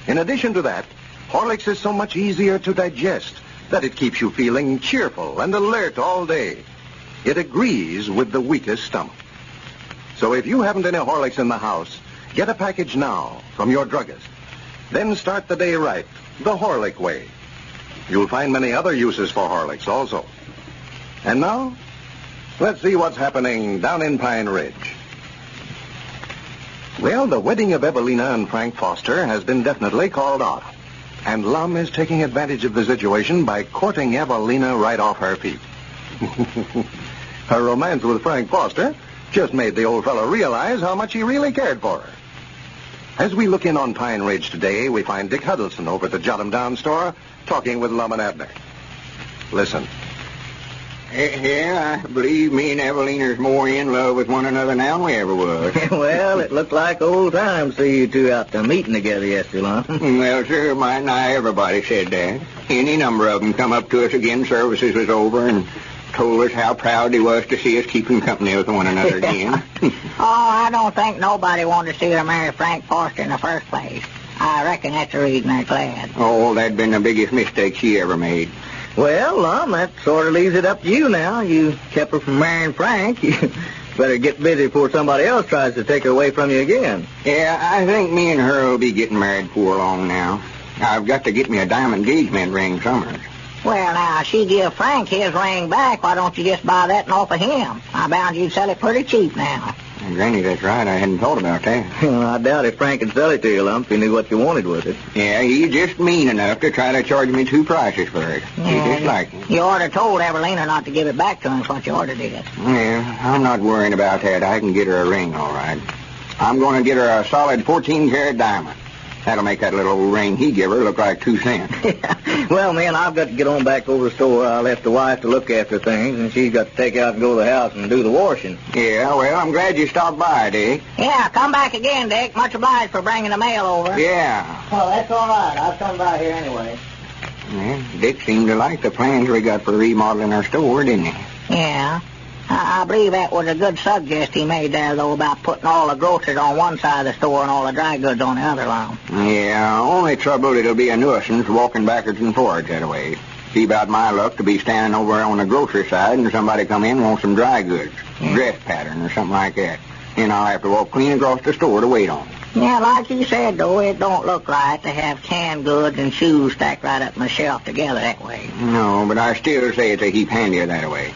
S2: In addition to that, Horlicks is so much easier to digest that it keeps you feeling cheerful and alert all day. It agrees with the weakest stomach. So if you haven't any Horlicks in the house, get a package now from your druggist. Then start the day right, the Horlick way. You'll find many other uses for Horlicks also. And now, let's see what's happening down in Pine Ridge. Well, the wedding of Evalena and Frank Foster has been definitely called off. And Lum is taking advantage of the situation by courting Evalena right off her feet. Her romance with Frank Foster just made the old fellow realize how much he really cared for her. As we look in on Pine Ridge today, we find Dick Huddleston over at the Jot 'em Down store talking with Lum and Abner. Listen.
S5: Yeah, I believe me and Evalena's more in love with one another now than we ever was.
S7: Well, it looked like old times to see you two out to meeting together yesterday, Lum.
S5: Well, sir, might not everybody said that. Any number of them come up to us again services was over and told us how proud they was to see us keeping company with one another again.
S4: Oh, I don't think nobody wanted to see her marry Frank Foster in the first place. I reckon that's the reason they're glad.
S5: Oh, that'd been the biggest mistake she ever made.
S7: Well, Lum, that sort of leaves it up to you now. You kept her from marrying Frank. You better get busy before somebody else tries to take her away from you again.
S5: Yeah, I think me and her will be getting married before long now. I've got to get me a diamond engagement ring somewhere.
S4: Well, now, she give Frank his ring back. Why don't you just buy that and off of him? I bound you'd sell it pretty cheap now.
S5: Granny, that's right. I hadn't thought about that.
S7: Well, I doubt if Frank could sell it to you, Lum, if he knew what you wanted with it.
S5: Yeah, he's just mean enough to try to charge me two prices for it.
S4: Yeah,
S5: He just like him.
S4: You ought to told Evalena not to give it back to him, is what you ought to did.
S5: Yeah, I'm not worrying about that. I can get her a ring, all right. I'm going to get her a solid 14-karat diamond. That'll make that little old ring he give her look like 2 cents.
S7: Well, man, I've got to get on back over to the store. I left the wife to look after things, and she's got to take out and go to the house and do the washing.
S5: Yeah, well, I'm glad you stopped by, Dick.
S4: Yeah, come back again, Dick. Much obliged for bringing the mail over.
S5: Yeah.
S7: Oh, that's all right. I'll come by here anyway.
S5: Yeah, Dick seemed to like the plans we got for remodeling our store, didn't he?
S4: Yeah. I believe that was a good suggest he made there, though, about putting all the groceries on one side of the store and all the dry goods on the other, Lum.
S5: Yeah, only trouble it'll be a nuisance walking backwards and forwards that way. See about my luck to be standing over on the grocery side and somebody come in and want some dry goods, dress pattern or something like that. And I'll have to walk clean across the store to wait on it.
S4: Yeah, like you said, though, it don't look right to have canned goods and shoes stacked right up on the shelf together that way.
S5: No, but I still say it's a heap handier that way.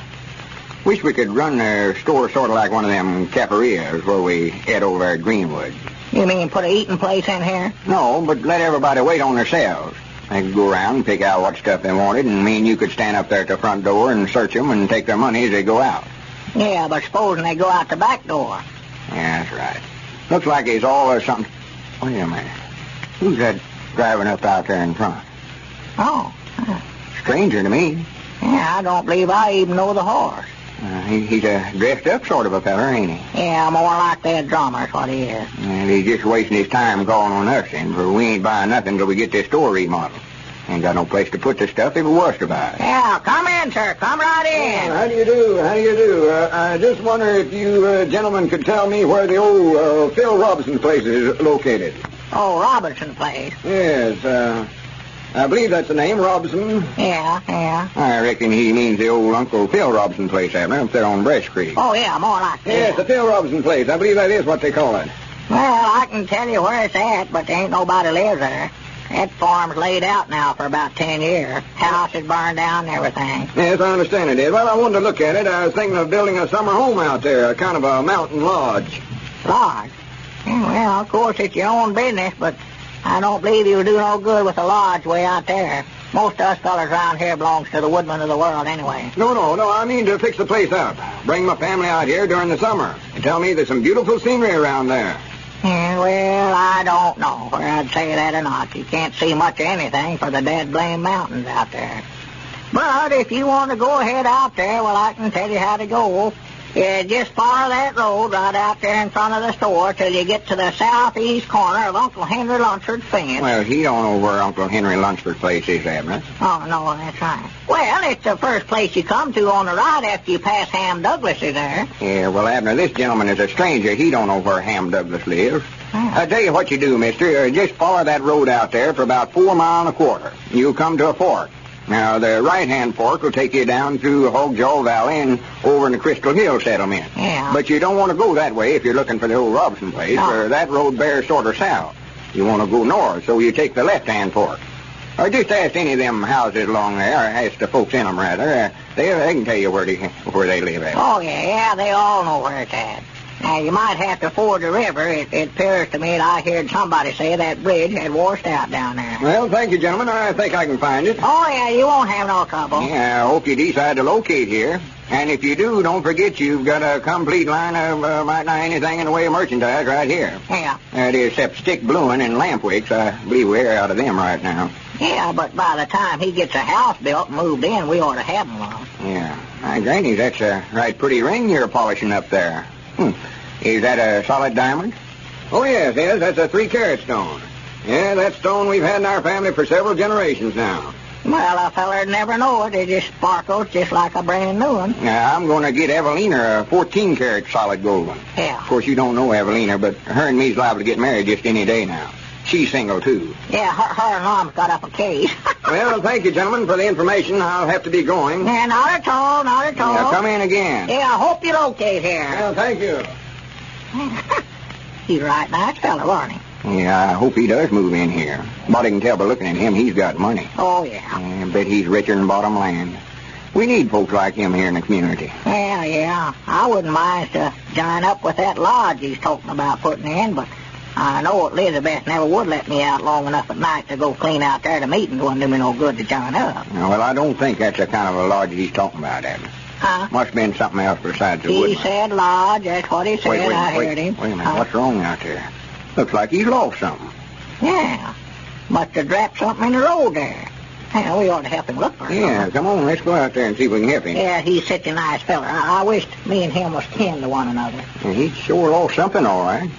S5: Wish we could run the store sort of like one of them cafeterias where we ate over at Greenwood.
S4: You mean put a eating place in here?
S5: No, but let everybody wait on themselves. They could go around and pick out what stuff they wanted, and me and you could stand up there at the front door and search them and take their money as they go out.
S4: Yeah, but supposing they go out the back door.
S5: Yeah, that's right. Looks like there's always something... Wait a minute. Who's that driving up out there in front?
S4: Oh.
S5: Stranger to me.
S4: Yeah, I don't believe I even know the horse.
S5: He's a dressed-up sort of a feller, ain't he?
S4: Yeah, more like that drummer's what he is.
S5: And he's just wasting his time calling on us, then, for we ain't buying nothing till we get this store remodeled. Ain't got no place to put the stuff if it was to buy.
S4: Yeah, come in, sir. Come right in.
S6: How do you do? I just wonder if you gentlemen could tell me where the old Phil Robinson place is located.
S4: Oh, Robinson place.
S6: Yes, I believe that's the name, Robinson.
S4: Yeah.
S5: I reckon he means the old Uncle Phil Robinson place, Abner, up there on Breast Creek.
S4: Oh, yeah, more like that.
S6: Yes, the Phil Robinson place. I believe that is what they call it.
S4: Well, I can tell you where it's at, but there ain't nobody lives there. That farm's laid out now for about 10 years. House is burned down and everything.
S6: Yes, I understand it is. Well, I wanted to look at it. I was thinking of building a summer home out there, a kind of a mountain lodge.
S4: Lodge? Yeah, well, of course, it's your own business, but I don't believe you'll do no good with a lodge way out there. Most of us fellas around here belongs to the woodmen of the world anyway.
S6: No, I mean to fix the place up. Bring my family out here during the summer. And tell me there's some beautiful scenery around there.
S4: Yeah, well, I don't know whether I'd say that or not. You can't see much of anything for the dead blame mountains out there. But if you want to go ahead out there, well, I can tell you how to go. Yeah, just follow that road right out there in front of the store till you get to the southeast corner of Uncle Henry Lunsford's fence.
S5: Well, he don't know where Uncle Henry Lunsford's place is, Abner.
S4: Oh, no, that's right. Well, it's the first place you come to on the right after you pass Ham Douglas is there.
S5: Yeah, well, Abner, this gentleman is a stranger. He don't know where Ham Douglas lives.
S4: Yeah.
S5: I tell you what you do, mister. Just follow that road out there for about 4 miles and a quarter. You'll come to a fork. Now, the right-hand fork will take you down through Hogs Valley and over in the Crystal Hill settlement.
S4: Yeah.
S5: But you don't want to go that way if you're looking for the old Robinson place,
S4: No.
S5: for that road bears sort of south. You want to go north, so you take the left-hand fork. Or just ask any of them houses along there, or ask the folks in them, rather. They can tell you where they live at.
S4: Oh, yeah, they all know where it's at. Now, you might have to ford the river. It appears to me that I heard somebody say that bridge had washed out down there.
S6: Well, thank you, gentlemen. I think I can find it.
S4: Oh, yeah, you won't have no trouble.
S5: Yeah, I hope you decide to locate here. And if you do, don't forget you've got a complete line of might not anything in the way of merchandise right here.
S4: Yeah.
S5: That is, except stick bluing and lamp wicks. I believe we're out of them right now.
S4: Yeah, but by the time he gets a house built and moved in, we ought to have him one.
S5: Yeah. My granny, that's a right pretty ring you're polishing up there. Is that a solid diamond?
S6: Oh, yes, that's a 3-carat stone. Yeah, that stone we've had in our family for several generations now.
S4: Well, a feller'd never know it. It just sparkles just like a brand new one.
S5: Now, I'm going to get Evalena a 14-carat solid gold one.
S4: Yeah.
S5: Of course, you don't know Evalena, but her and me's liable to get married just any day now. She's single, too.
S4: Yeah, her and Mom's got up a case.
S6: Well, thank you, gentlemen, for the information. I'll have to be going.
S4: Yeah, not at all.
S5: Now, come in again.
S4: Yeah, I hope you locate here.
S6: Well, thank you.
S4: He's a right nice fellow, wasn't he?
S5: Yeah, I hope he does move in here. But I can tell by looking at him, he's got money.
S4: Oh, yeah.
S5: I bet he's richer than bottom land. We need folks like him here in the community.
S4: Yeah. I wouldn't mind to join up with that lodge he's talking about putting in, but I know Elizabeth never would let me out long enough at night to go clean out there to meetings. Wouldn't do me no good to join up.
S5: Well, I don't think that's the kind of a lodge he's talking about, Abner.
S4: Huh?
S5: Must have been something else besides the
S4: He
S5: woodman.
S4: said lodge. That's what he said. I heard him.
S5: Wait a minute. What's wrong out there? Looks like he's lost something.
S4: Yeah. Must have dropped something in the road there. Yeah, we ought to help him look for it.
S5: Yeah, come on. Let's go out there and see if we can help him.
S4: Yeah, he's such a nice fella. I wished me and him was kin to one another.
S5: Well, he sure lost something, all right.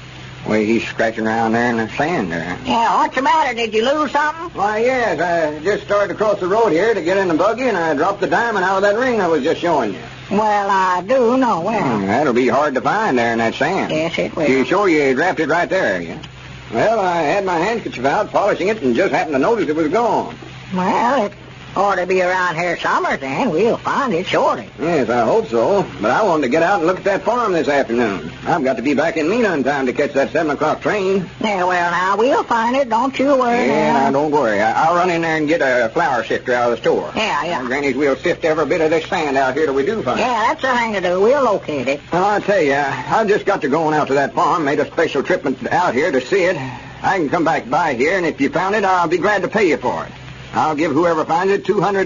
S5: Well, he's scratching around there in the sand there.
S4: Yeah, what's the matter? Did you lose something?
S6: Why, yes, I just started across the road here to get in the buggy, and I dropped the diamond out of that ring I was just showing you.
S4: Well, I do know well.
S5: That'll be hard to find there in that sand.
S4: Yes, it will.
S5: You sure you dropped it right there, yeah?
S6: Well, I had my handkerchief out polishing it and just happened to notice it was gone.
S4: Well, it ought to be around here somewhere then. We'll find it shortly.
S6: Yes, I hope so. But I wanted to get out and look at that farm this afternoon. I've got to be back in Mena in time to catch that 7 o'clock train.
S4: Yeah, well, now, we'll find it. Don't you worry.
S5: Yeah, now, don't worry. I'll run in there and get a flour sifter out of the store.
S4: Yeah.
S5: Granny's, we'll sift every bit of this sand out here till we do find it.
S4: Yeah, that's the thing to do. We'll locate it.
S6: Well, I tell you, I just got to going out to that farm, made a special trip out here to see it. I can come back by here, and if you found it, I'll be glad to pay you for it. I'll give whoever finds it $200.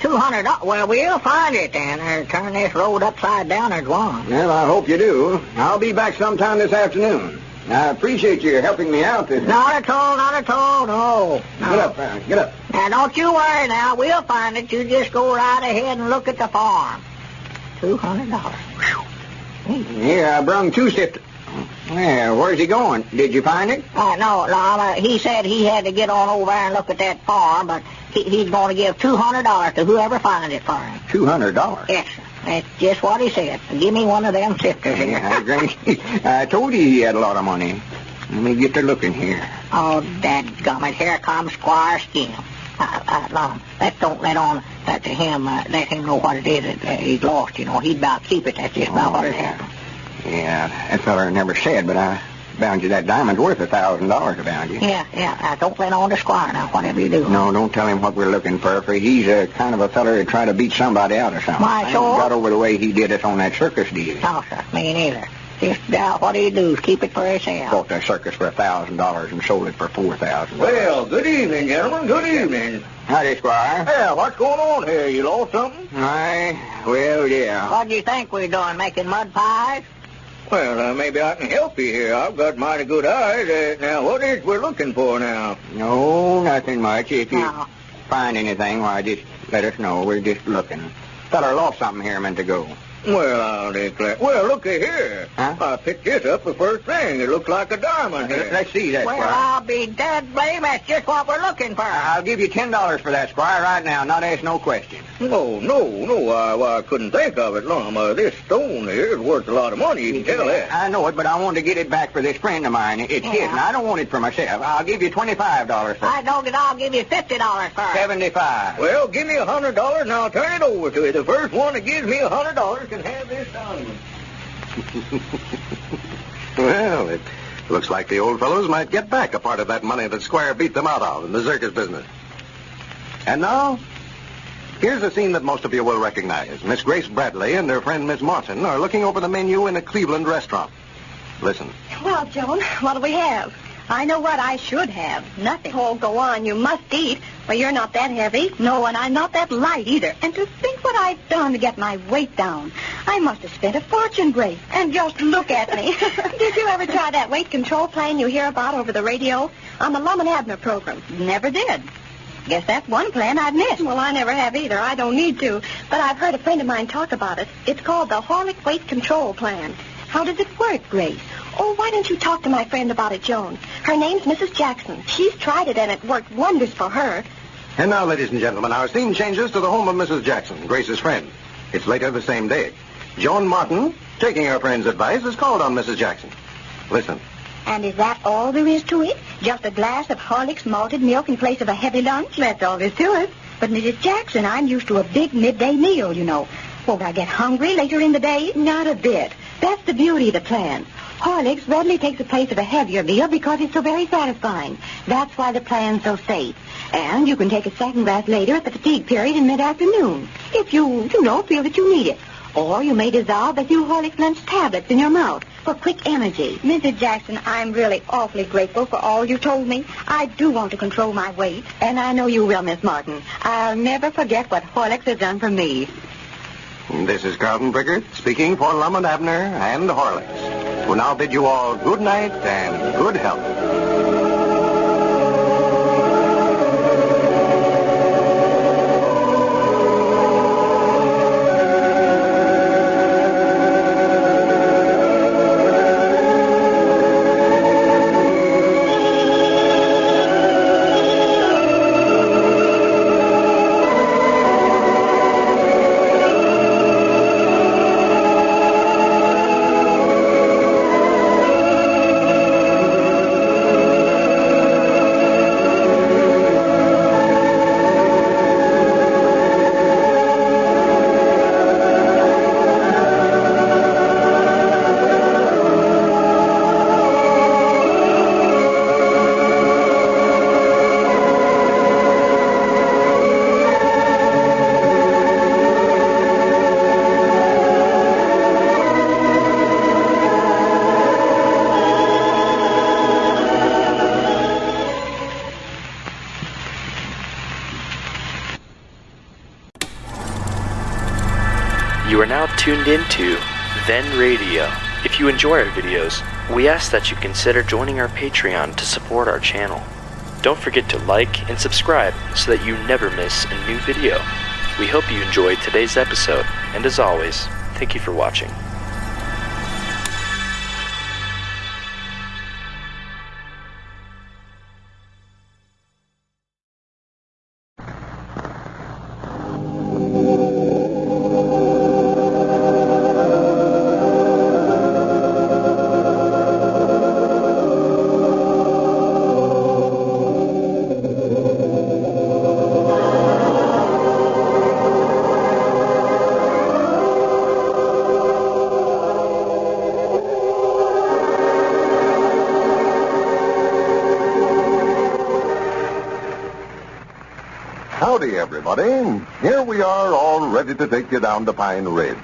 S4: $200? Well, we'll find it then. Or turn this road upside down or one.
S6: Well, I hope you do. I'll be back sometime this afternoon. I appreciate you helping me out this...
S4: Not at all, no.
S6: Get up, Frank. Get up.
S4: Now, don't you worry now. We'll find it. You just go right ahead and look at the farm. $200.
S6: Here, I brung 2 sifters. Yeah, where's he going? Did you find it?
S4: No, he said he had to get on over there and look at that farm, but he's going to give $200 to whoever finds it for him.
S6: $200?
S4: Yes, sir. That's just what he said. Give me one of them sifters here.
S6: I told you he had a lot of money. Let me get to looking here.
S4: Oh, dadgummit, here comes Squire Skimp. Lum, don't let on that to him. Let him know what it is that he's lost, you know. He'd about keep it. That's just about what it happened.
S6: Yeah, that feller never said, but I bound you that diamond's worth $1,000, I bound you.
S4: Yeah. Don't let on to Squire now, whatever you do.
S6: No, don't tell him what we're looking for he's a kind of a feller to try to beat somebody out or something.
S4: Why,
S6: I
S4: sure?
S6: ain't got over the way he did us on that circus deal.
S4: No, sir, me neither. Just what he do is keep it for himself.
S6: Bought that circus for $1,000 and sold it for $4,000.
S3: Well, good evening, gentlemen. Good evening.
S6: Howdy, Squire.
S3: Yeah, what's going on here? You lost something?
S6: Well, yeah.
S4: What do you think we're doing, making mud pies?
S3: Well, maybe I can help you here. I've got mighty good eyes. Now, what is we're looking for now?
S6: No, nothing much. If you
S4: No.
S6: find anything, why, just let us know. We're just looking. Feller lost something here a minute ago.
S3: Well, I'll declare. Well, looky here.
S6: Huh?
S3: I picked this up the first thing. It looks like a diamond here.
S6: Let's see that,
S4: Well,
S6: Squire.
S4: I'll be dead blame. That's just what we're looking for.
S6: I'll give you $10 for that, Squire, right now. Not ask no questions.
S3: No. I couldn't think of it, Lum. This stone here is worth a lot of money. You can tell that.
S6: I know it, but I want to get it back for this friend of mine. It's his, and I don't want it for myself. I'll give you $25 for it.
S4: I don't get. I'll give you $50 for it.
S6: $75.
S3: Well, give me $100 and I'll turn it over to you. The first one that gives me $100 can have this diamond.
S2: Well, it looks like the old fellows might get back a part of that money that Squire beat them out of in the circus business. And now, here's a scene that most of you will recognize. Miss Grace Bradley and her friend Miss Martin are looking over the menu in a Cleveland restaurant. Listen.
S9: Well, Joan, what do we have? I know what I should have. Nothing. Oh, go on. You must eat. Well, you're not that heavy. No, and I'm not that light either. And to think what I've done to get my weight down. I must have spent a fortune, Grace. And just look at me. Did you ever try that weight control plan you hear about over the radio on the Lum and Abner program? Never did. Guess that's one plan I've missed. Well, I never have either. I don't need to. But I've heard a friend of mine talk about it. It's called the Horlick Weight Control Plan. How does it work, Grace? Oh, why don't you talk to my friend about it, Joan? Her name's Mrs. Jackson. She's tried it, and it worked wonders for her.
S2: And now, ladies and gentlemen, our scene changes to the home of Mrs. Jackson, Grace's friend. It's later the same day. Joan Martin, taking her friend's advice, has called on Mrs. Jackson. Listen.
S9: And is that all there is to it? Just a glass of Horlick's malted milk in place of a heavy lunch? That's all there's to it. But, Mrs. Jackson, I'm used to a big midday meal, you know. Won't I get hungry later in the day? Not a bit. That's the beauty of the plan. Horlicks readily takes the place of a heavier meal because it's so very satisfying. That's why the plan's so safe. And you can take a second glass later at the fatigue period in mid-afternoon, if you feel that you need it. Or you may dissolve a few Horlicks lunch tablets in your mouth for quick energy. Mrs. Jackson, I'm really awfully grateful for all you told me. I do want to control my weight. And I know you will, Miss Martin. I'll never forget what Horlicks has done for me.
S2: This is Carlton Brickert speaking for Lum and Abner and Horlicks, who now bid you all good night and good health.
S1: You are now tuned into Then Radio. If you enjoy our videos, we ask that you consider joining our Patreon to support our channel. Don't forget to like and subscribe so that you never miss a new video. We hope you enjoyed today's episode, and as always, Thank you for watching.
S2: Howdy, everybody. Here we are, all ready to take you down to Pine Ridge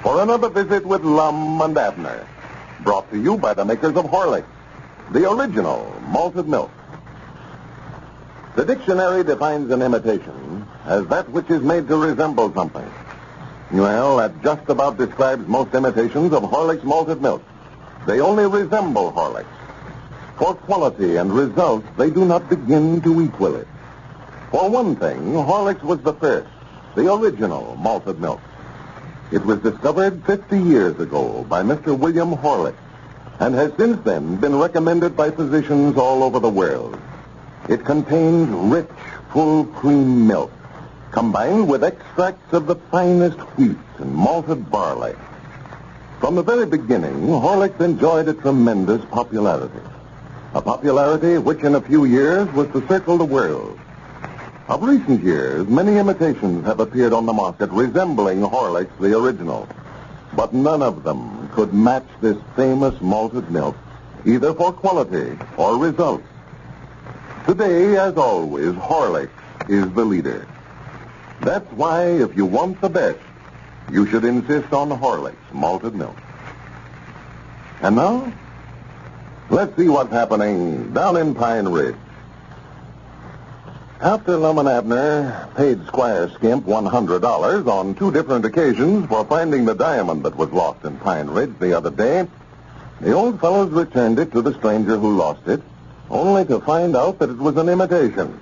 S2: for another visit with Lum and Abner, brought to you by the makers of Horlicks, the original malted milk. The dictionary defines an imitation as that which is made to resemble something. Well, that just about describes most imitations of Horlicks malted milk. They only resemble Horlicks. For quality and results, they do not begin to equal it. For one thing, Horlicks was the first, the original malted milk. It was discovered 50 years ago by Mr. William Horlicks and has since then been recommended by physicians all over the world. It contains rich, full cream milk, combined with extracts of the finest wheat and malted barley. From the very beginning, Horlicks enjoyed a tremendous popularity. A popularity which in a few years was to circle the world. Of recent years, many imitations have appeared on the market resembling Horlicks, the original. But none of them could match this famous malted milk, either for quality or results. Today, as always, Horlicks is the leader. That's why, if you want the best, you should insist on Horlicks malted milk. And now, let's see what's happening down in Pine Ridge. After Lum and Abner paid Squire Skimp $100 on two different occasions for finding the diamond that was lost in Pine Ridge the other day, the old fellows returned it to the stranger who lost it, only to find out that it was an imitation,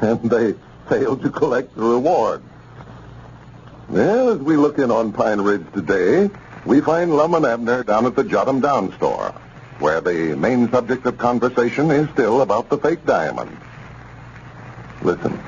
S2: and they failed to collect the reward. Well, as we look in on Pine Ridge today, we find Lum and Abner down at the Jot 'em Down store, where the main subject of conversation is still about the fake diamond. Listen.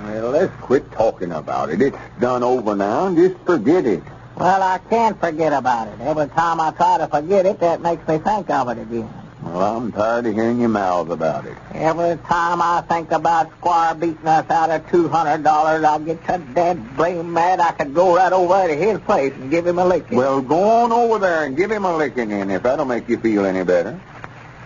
S5: Well, let's quit talking about it. It's done over now, and just forget it.
S4: Well, I can't forget about it. Every time I try to forget it, that makes me think of it again.
S5: Well, I'm tired of hearing your mouth about it.
S4: Every time I think about Squire beating us out of $200, I get so dead blame mad I could go right over to his place and give him a licking.
S5: Well, go on over there and give him a licking in, if that'll make you feel any better.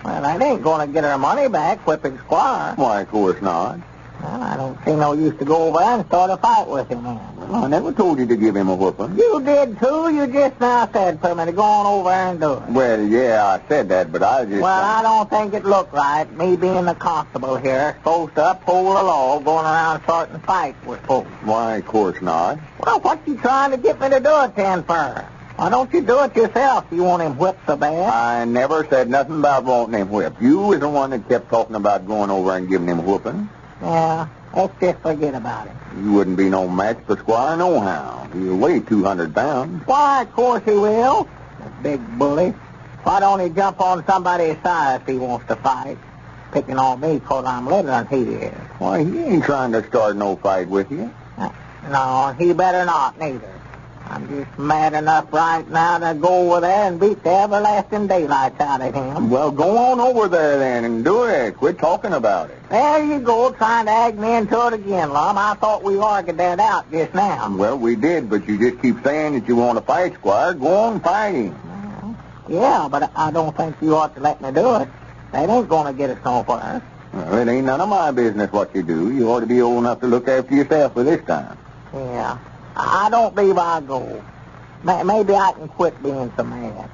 S4: Well, I ain't going to get our money back whipping Squire.
S5: Why, of course not.
S4: Well, I don't see no use to go over there and start a fight with him, man.
S5: Well, I never told you to give him a whooping.
S4: You did, too. You just now said for me to go on over there and do it.
S5: Well, yeah, I said that, but I just...
S4: Well, I don't think it looked right, me being the constable here, supposed to uphold the law, going around starting fights with folks.
S5: Why, of course not.
S4: Well, what you trying to get me to do it then for? Why don't you do it yourself? You want him whipped so bad?
S5: I never said nothing about wanting him whipped. You was the one that kept talking about going over and giving him a whooping.
S4: Yeah, let's just forget about it.
S5: You wouldn't be no match for Squire nohow. He'll weigh 200 pounds.
S4: Why, of course he will. That big bully. Why don't he jump on somebody's side if he wants to fight? Picking on me because I'm littler than he is.
S5: Why, he ain't trying to start no fight with you.
S4: No, he better not, neither. I'm just mad enough right now to go over there and beat the everlasting daylights out of him.
S5: Well, go on over there then and do it. Quit talking about it.
S4: There you go, trying to ag me into it again, Lum. I thought we argued that out just now.
S5: Well, we did, but you just keep saying that you want to fight, Squire. Go on fighting.
S4: Yeah, but I don't think you ought to let me do it. That ain't going to get us nowhere.
S5: Well, it ain't none of my business what you do. You ought to be old enough to look after yourself for this time.
S4: Yeah. I don't believe I'll go. Maybe I can quit being so mad.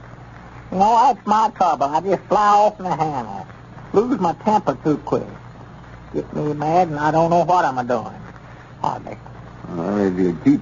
S4: You know, that's my trouble. I just fly off in the handle. Lose my temper too quick. Get me mad and I don't know what I'm doing. Hardly.
S5: Well, if you keep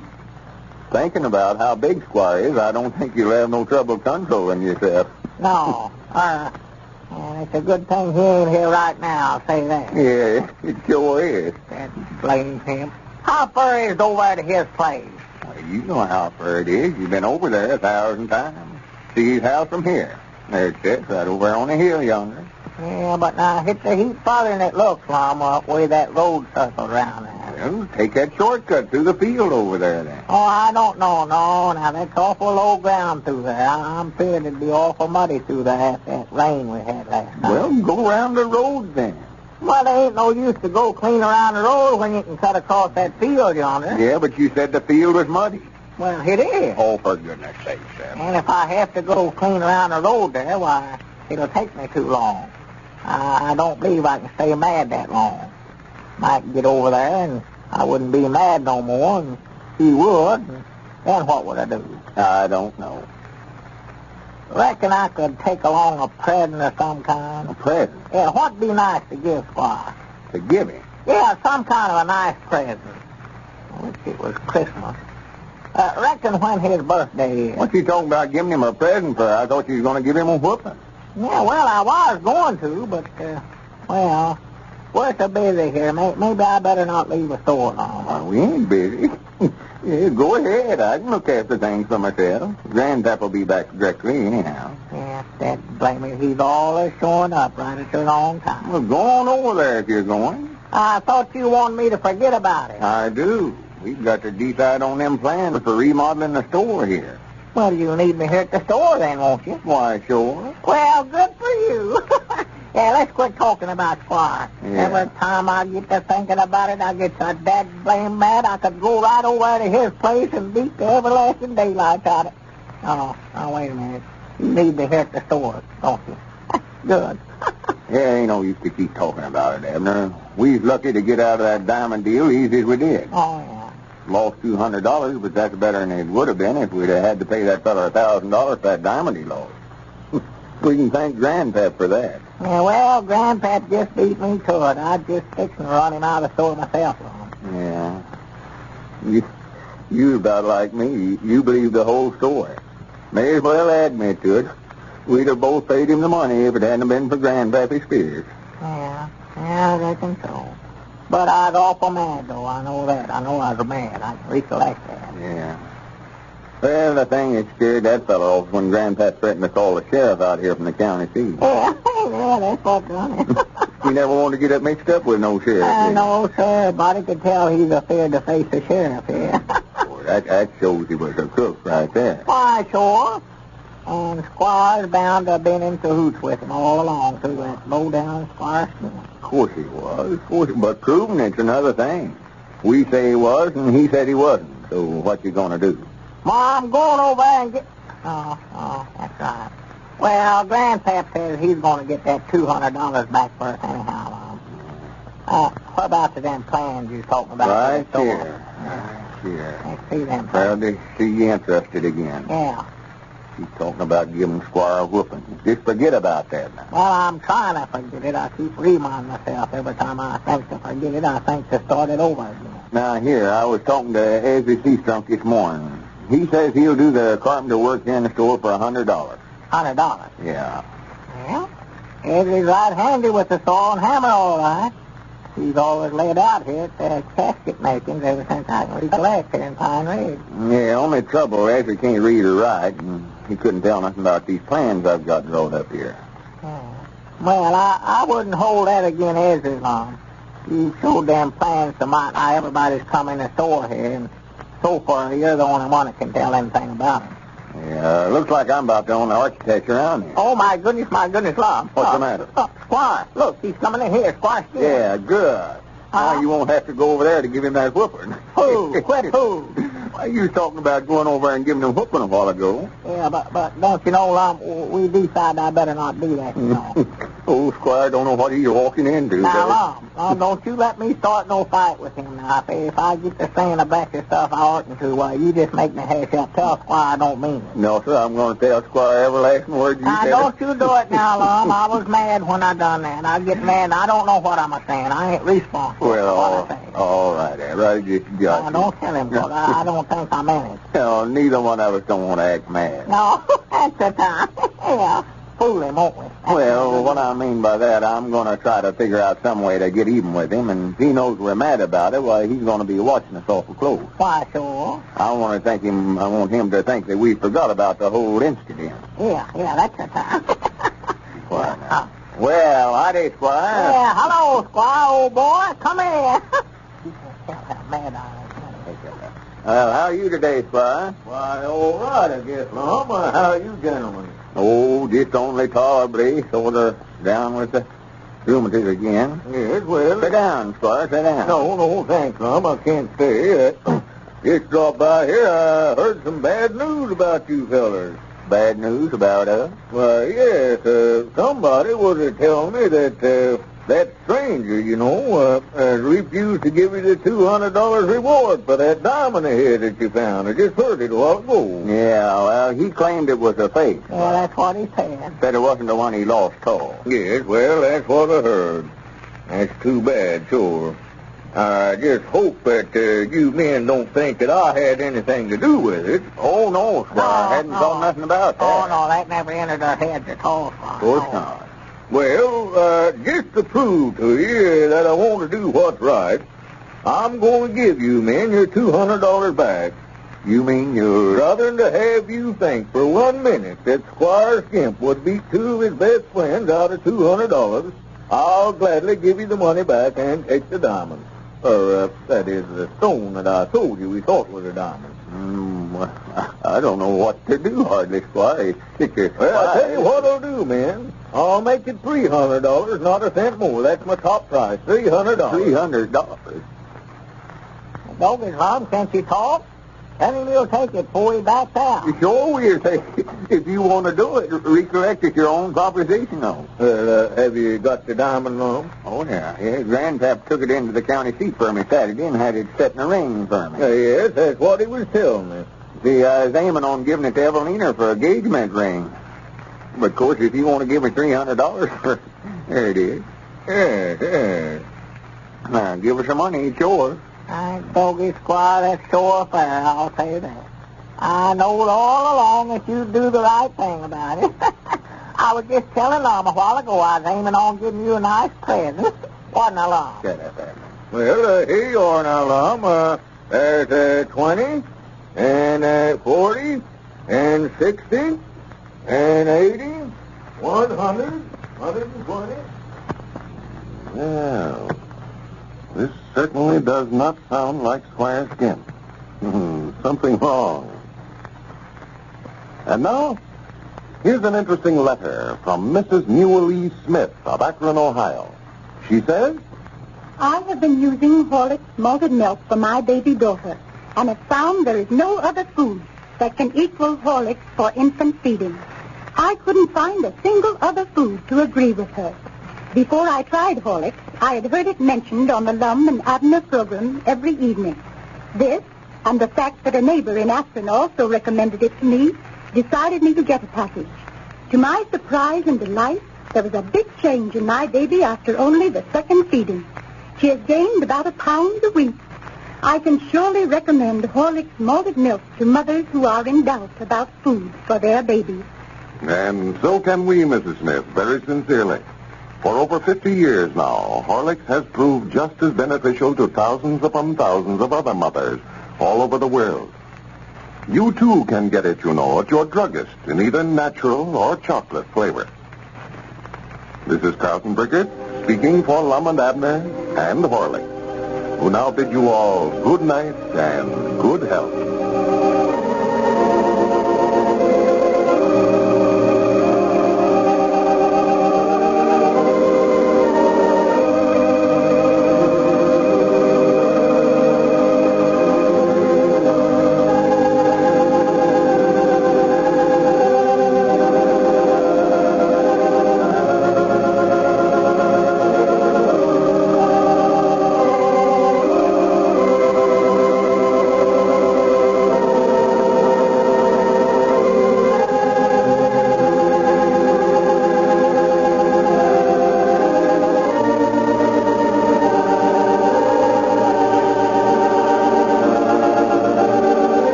S5: thinking about how big Squire is, I don't think you'll have no trouble controlling yourself.
S4: No. And it's a good thing he ain't here right now, I'll say that.
S5: Yeah, it sure is.
S4: That blamed him. How far is it over to his place?
S5: Well, you know how far it is. You've been over there 1,000 times. See his house from here. There it sits, right over on the hill yonder.
S4: Yeah, but now it's a heap farther than it looks, Lum, where that road circles around there.
S5: Well, take that shortcut through the field over there, then.
S4: Oh, I don't know, no. Now, that's awful low ground through there. I'm fearing it'd be awful muddy through there after that rain we had last night.
S5: Well, go around the road, then.
S4: Well, there ain't no use to go clean around the road when you can cut across that field yonder.
S5: Yeah, but you said the field was muddy.
S4: Well, it is.
S5: Oh, for goodness sake, Sam.
S4: And if I have to go clean around the road there, why, it'll take me too long. I don't believe I can stay mad that long. Might get over there, and I wouldn't be mad no more, and he would, and then what would I do?
S5: I don't know.
S4: Reckon I could take along a present of some kind.
S5: A present?
S4: Yeah, what'd be nice to give Squire?
S5: To give him?
S4: Yeah, some kind of a nice present. I wish it was Christmas. Reckon when his birthday is.
S5: What you talking about giving him a present for? I thought you was going to give him a whooping.
S4: Yeah, well, I was going to, but, well, we're so busy here. Maybe I better not leave the store long.
S5: Well, we ain't busy. Yeah, go ahead. I can look after things for myself. Grandpap will be back directly anyhow.
S4: Yeah, that blame it. He's always showing up right at the wrong time.
S5: Well, go on over there if you're going.
S4: I thought you wanted me to forget about it.
S5: I do. We've got to decide on them plans for remodeling the store here.
S4: Well, you need me here at the store then, won't you?
S5: Why, sure.
S4: Well, good for you. Yeah, let's quit talking about Squire.
S5: Yeah.
S4: Every time I get to thinking about it, I get so dad blame mad I could go right over to his place and beat the everlasting daylight out of it. Oh, wait a minute. You need me here at the store, don't you? Good.
S5: Yeah, ain't no use to keep talking about it, Abner. We's lucky to get out of that diamond deal easy as we did.
S4: Oh, yeah.
S5: Lost $200, but that's better than it would have been if we'd have had to pay that fella $1,000 for that diamond he lost. We can thank Grandpap for that.
S4: Yeah, well, Grandpap just beat me to it. I just fixing to run him out of the store myself.
S5: Yeah. You're about like me. You believe the whole story. May as well admit to it. We'd have both paid him the money if it hadn't been for Grandpappy Spears.
S4: Yeah, I reckon so. But I was awful mad, though. I know that. I know I was mad. I can recollect that.
S5: Yeah. Well, the thing that scared that fellow off when Grandpap threatened to call the sheriff out here from the county seat.
S4: Yeah, that's what done it.
S5: He never wanted to get mixed up with no sheriff.
S4: No, sir. Everybody could tell he's afraid to face the sheriff here.
S5: Boy, that shows he was a crook right there.
S4: Why, sure. And Squire's bound to have been in cahoots with him all along through that low-down Squire Skimp.
S5: Of course he was. Of course, but proving it's another thing. We say he was, and he said he wasn't. So what you gonna do?
S4: I'm going over there and get... Oh, that's right. Well, Grandpap says he's going to get that $200 back for us anyhow. What about the damn plans you was talking about?
S5: Right
S4: here.
S5: Here.
S4: Let's see them
S5: Well,
S4: plans.
S5: they see you interested again.
S4: Yeah.
S5: He's talking about giving Squire a whooping. Just forget about that now.
S4: Well, I'm trying to forget it. I keep reminding myself every time I think to forget it, I think to start it over again.
S5: Now, here, I was talking to Ezra Seastrunk this morning. He says he'll do the carpenter work here in the store for $100.
S4: $100?
S5: Yeah.
S4: Well, Ezra's right handy with the saw and hammer, all right. He's always laid out here at the casket makings ever since I can recollect here in Pine Ridge.
S5: Yeah, only trouble, Ezra can't read or write, and he couldn't tell nothing about these plans I've got drawn up here.
S4: Well, I wouldn't hold that again Ezra long. You showed them plans to Matinee. Everybody's come in the store here, and so far you're the only one that can tell anything about them.
S5: Yeah, looks like I'm about the only architect around here.
S4: Oh, my goodness, Lum.
S5: What's the matter?
S4: Squire, look, he's coming in here. Squire Skimp.
S5: Yeah, good. Now you won't have to go over there to give him that whooping.
S4: Who? Quit who?
S5: Why, you was talking about going over there and giving him a whooping a while ago.
S4: Yeah, but don't you know, Lum, we decided I better not do that, you know.
S5: Oh, Squire don't know what he's walking into.
S4: Now, Lum, don't you let me start no fight with him now. If I get to saying a bunch of stuff I oughtn't to, why, you just make me hash up. Tell Squire I don't mean it.
S5: No, sir, I'm going to tell Squire every last word you
S4: now,
S5: said.
S4: Don't you do it now, Lum. I was mad when I done that. I get mad, and I don't know what I'm saying. I ain't responsible for what I say.
S5: All right, I just got you.
S4: Don't tell him, because I don't think I'm in it.
S5: No, neither one of us don't want to act mad.
S4: No, that's the time. Yeah. fool him, won't we?
S5: Well, what I mean by that, I'm going to try to figure out some way to get even with him, and if he knows we're mad about it, why, he's going to be watching us awful close.
S4: Why, sure.
S5: I want him to think that we forgot about the whole incident.
S4: Yeah, that's the time.
S5: Well, howdy, Squire.
S4: Yeah, hello, Squire, old boy. Come here.
S5: Well, how are you today, Squire?
S3: Why, all right, I guess, Lum. How are you gentlemen?
S5: Oh, just only tolerably, sort of down with the rheumatiz again.
S3: Yes, well...
S5: Sit down, Squire, sit down.
S3: No, thanks, Lum. I can't stay. Just dropped by here. I heard some bad news about you fellers.
S5: Bad news about us?
S3: Why, yes, somebody was telling me that that stranger, refused to give you the $200 reward for that diamond head that you found. I just heard it a while ago.
S5: Yeah, well, he claimed it was a fake.
S4: Yeah, that's what he said.
S5: Said it wasn't the one he lost all.
S3: Yes, well, that's what I heard. That's too bad, sure. I just hope that you men don't think that I had anything to do with it.
S5: Oh, no, Squire. I hadn't thought nothing about that.
S4: Oh, no, that never entered our heads at all, Squire.
S5: Of course not.
S3: Well, just to prove to you that I want to do what's right, I'm going to give you men your $200 back.
S5: You mean you're...
S3: Rather than to have you think for 1 minute that Squire Skimp would beat two of his best friends out of $200, I'll gladly give you the money back and take the diamond. Or, that is, the stone that I told you we thought was a diamond.
S5: I don't know what to do, hardly, Squire.
S3: Well, I'll tell you what I'll do, man. I'll make it $300, not a cent more. That's my top price, $300.
S5: $300?
S4: Doggy, Lum, can't you talk? Tell him you'll take it before he backs out.
S5: Sure we'll take it. If you want to do it, recollect it's your own proposition, though.
S3: Have you got the diamond, Lum?
S5: Oh, yeah. Grandpap took it into the county seat for me Saturday and had it set in a ring for me.
S3: Yes, that's what he was telling me.
S5: See, I was aiming on giving it to Evalena for a engagement ring. But, of course, if you want to give me $300 for... There it is.
S3: Yeah.
S5: Now, give her some money, it's yours.
S4: Doggy, Squire, that's sure fair, I'll tell you that. I knowed all along that you'd do the right thing about it. I was just telling Lum a while ago I was aiming on giving you a nice present. Wasn't I, Lum?
S5: Shut up, Abner.
S3: Well, here you are now, Lum. There's 20, and 40, and 60, and 80, 100, 120.
S2: Well, this certainly does not sound like Squire Skimp. Something wrong. And now, here's an interesting letter from Mrs. Newell E. Smith of Akron, Ohio. She says,
S9: I have been using Horlick's malted milk for my baby daughter, and have found there is no other food that can equal Horlicks for infant feeding. I couldn't find a single other food to agree with her. Before I tried Horlicks, I had heard it mentioned on the Lum and Abner program every evening. This, and the fact that a neighbor in Akron also recommended it to me, decided me to get a package. To my surprise and delight, there was a big change in my baby after only the second feeding. She has gained about 1 pound a week. I can surely recommend Horlick's malted milk to mothers who are in doubt about food for their babies.
S2: and so can we, Mrs. Smith, very sincerely. For over 50 years now, Horlicks has proved just as beneficial to thousands upon thousands of other mothers all over the world. You, too, can get it, at your druggist in either natural or chocolate flavor. This is Carlton Brickert speaking for Lum and Abner and Horlicks, who now bid you all good night and good health.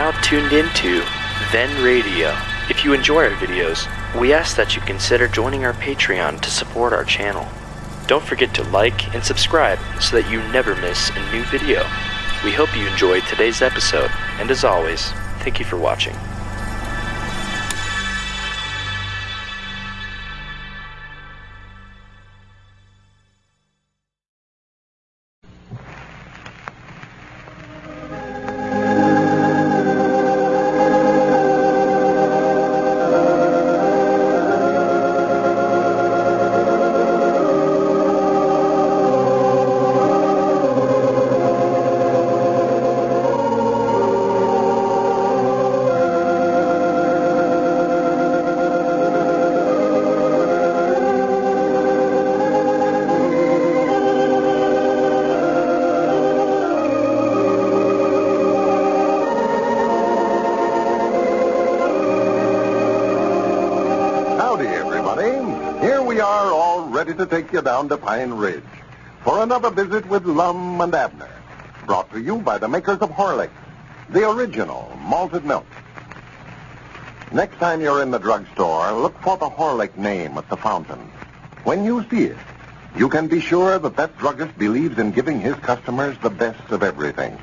S1: now tuned into Then Radio. If you enjoy our videos, we ask that you consider joining our Patreon to support our channel. Don't forget to like and subscribe so that you never miss a new video. We hope you enjoyed today's episode, and as always, thank you for watching.
S2: To take you down to Pine Ridge for another visit with Lum and Abner, brought to you by the makers of Horlicks, the original malted milk. Next time you're in the drugstore, look for the Horlick name at the fountain. When you see it, you can be sure that druggist believes in giving his customers the best of everything.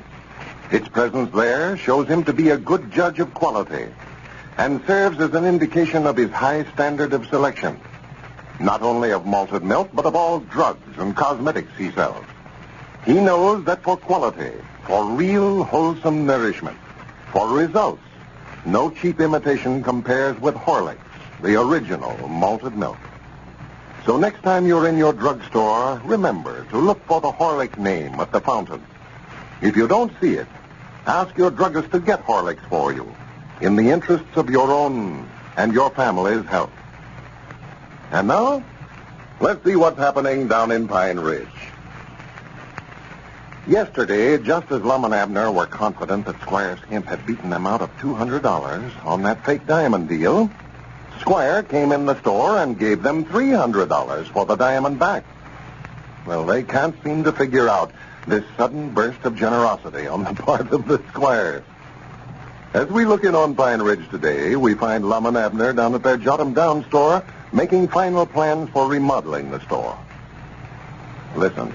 S2: Its presence there shows him to be a good judge of quality and serves as an indication of his high standard of selection. Not only of malted milk, but of all drugs and cosmetics he sells. He knows that for quality, for real wholesome nourishment, for results, no cheap imitation compares with Horlicks, the original malted milk. So next time you're in your drugstore, remember to look for the Horlick name at the fountain. If you don't see it, ask your druggist to get Horlicks for you, in the interests of your own and your family's health. And now, let's see what's happening down in Pine Ridge. Yesterday, just as Lum and Abner were confident that Squire Skimp had beaten them out of $200 on that fake diamond deal, Squire came in the store and gave them $300 for the diamond back. Well, they can't seem to figure out this sudden burst of generosity on the part of the Squires. As we look in on Pine Ridge today, we find Lum and Abner down at their Jot 'em Down store making final plans for remodeling the store. Listen.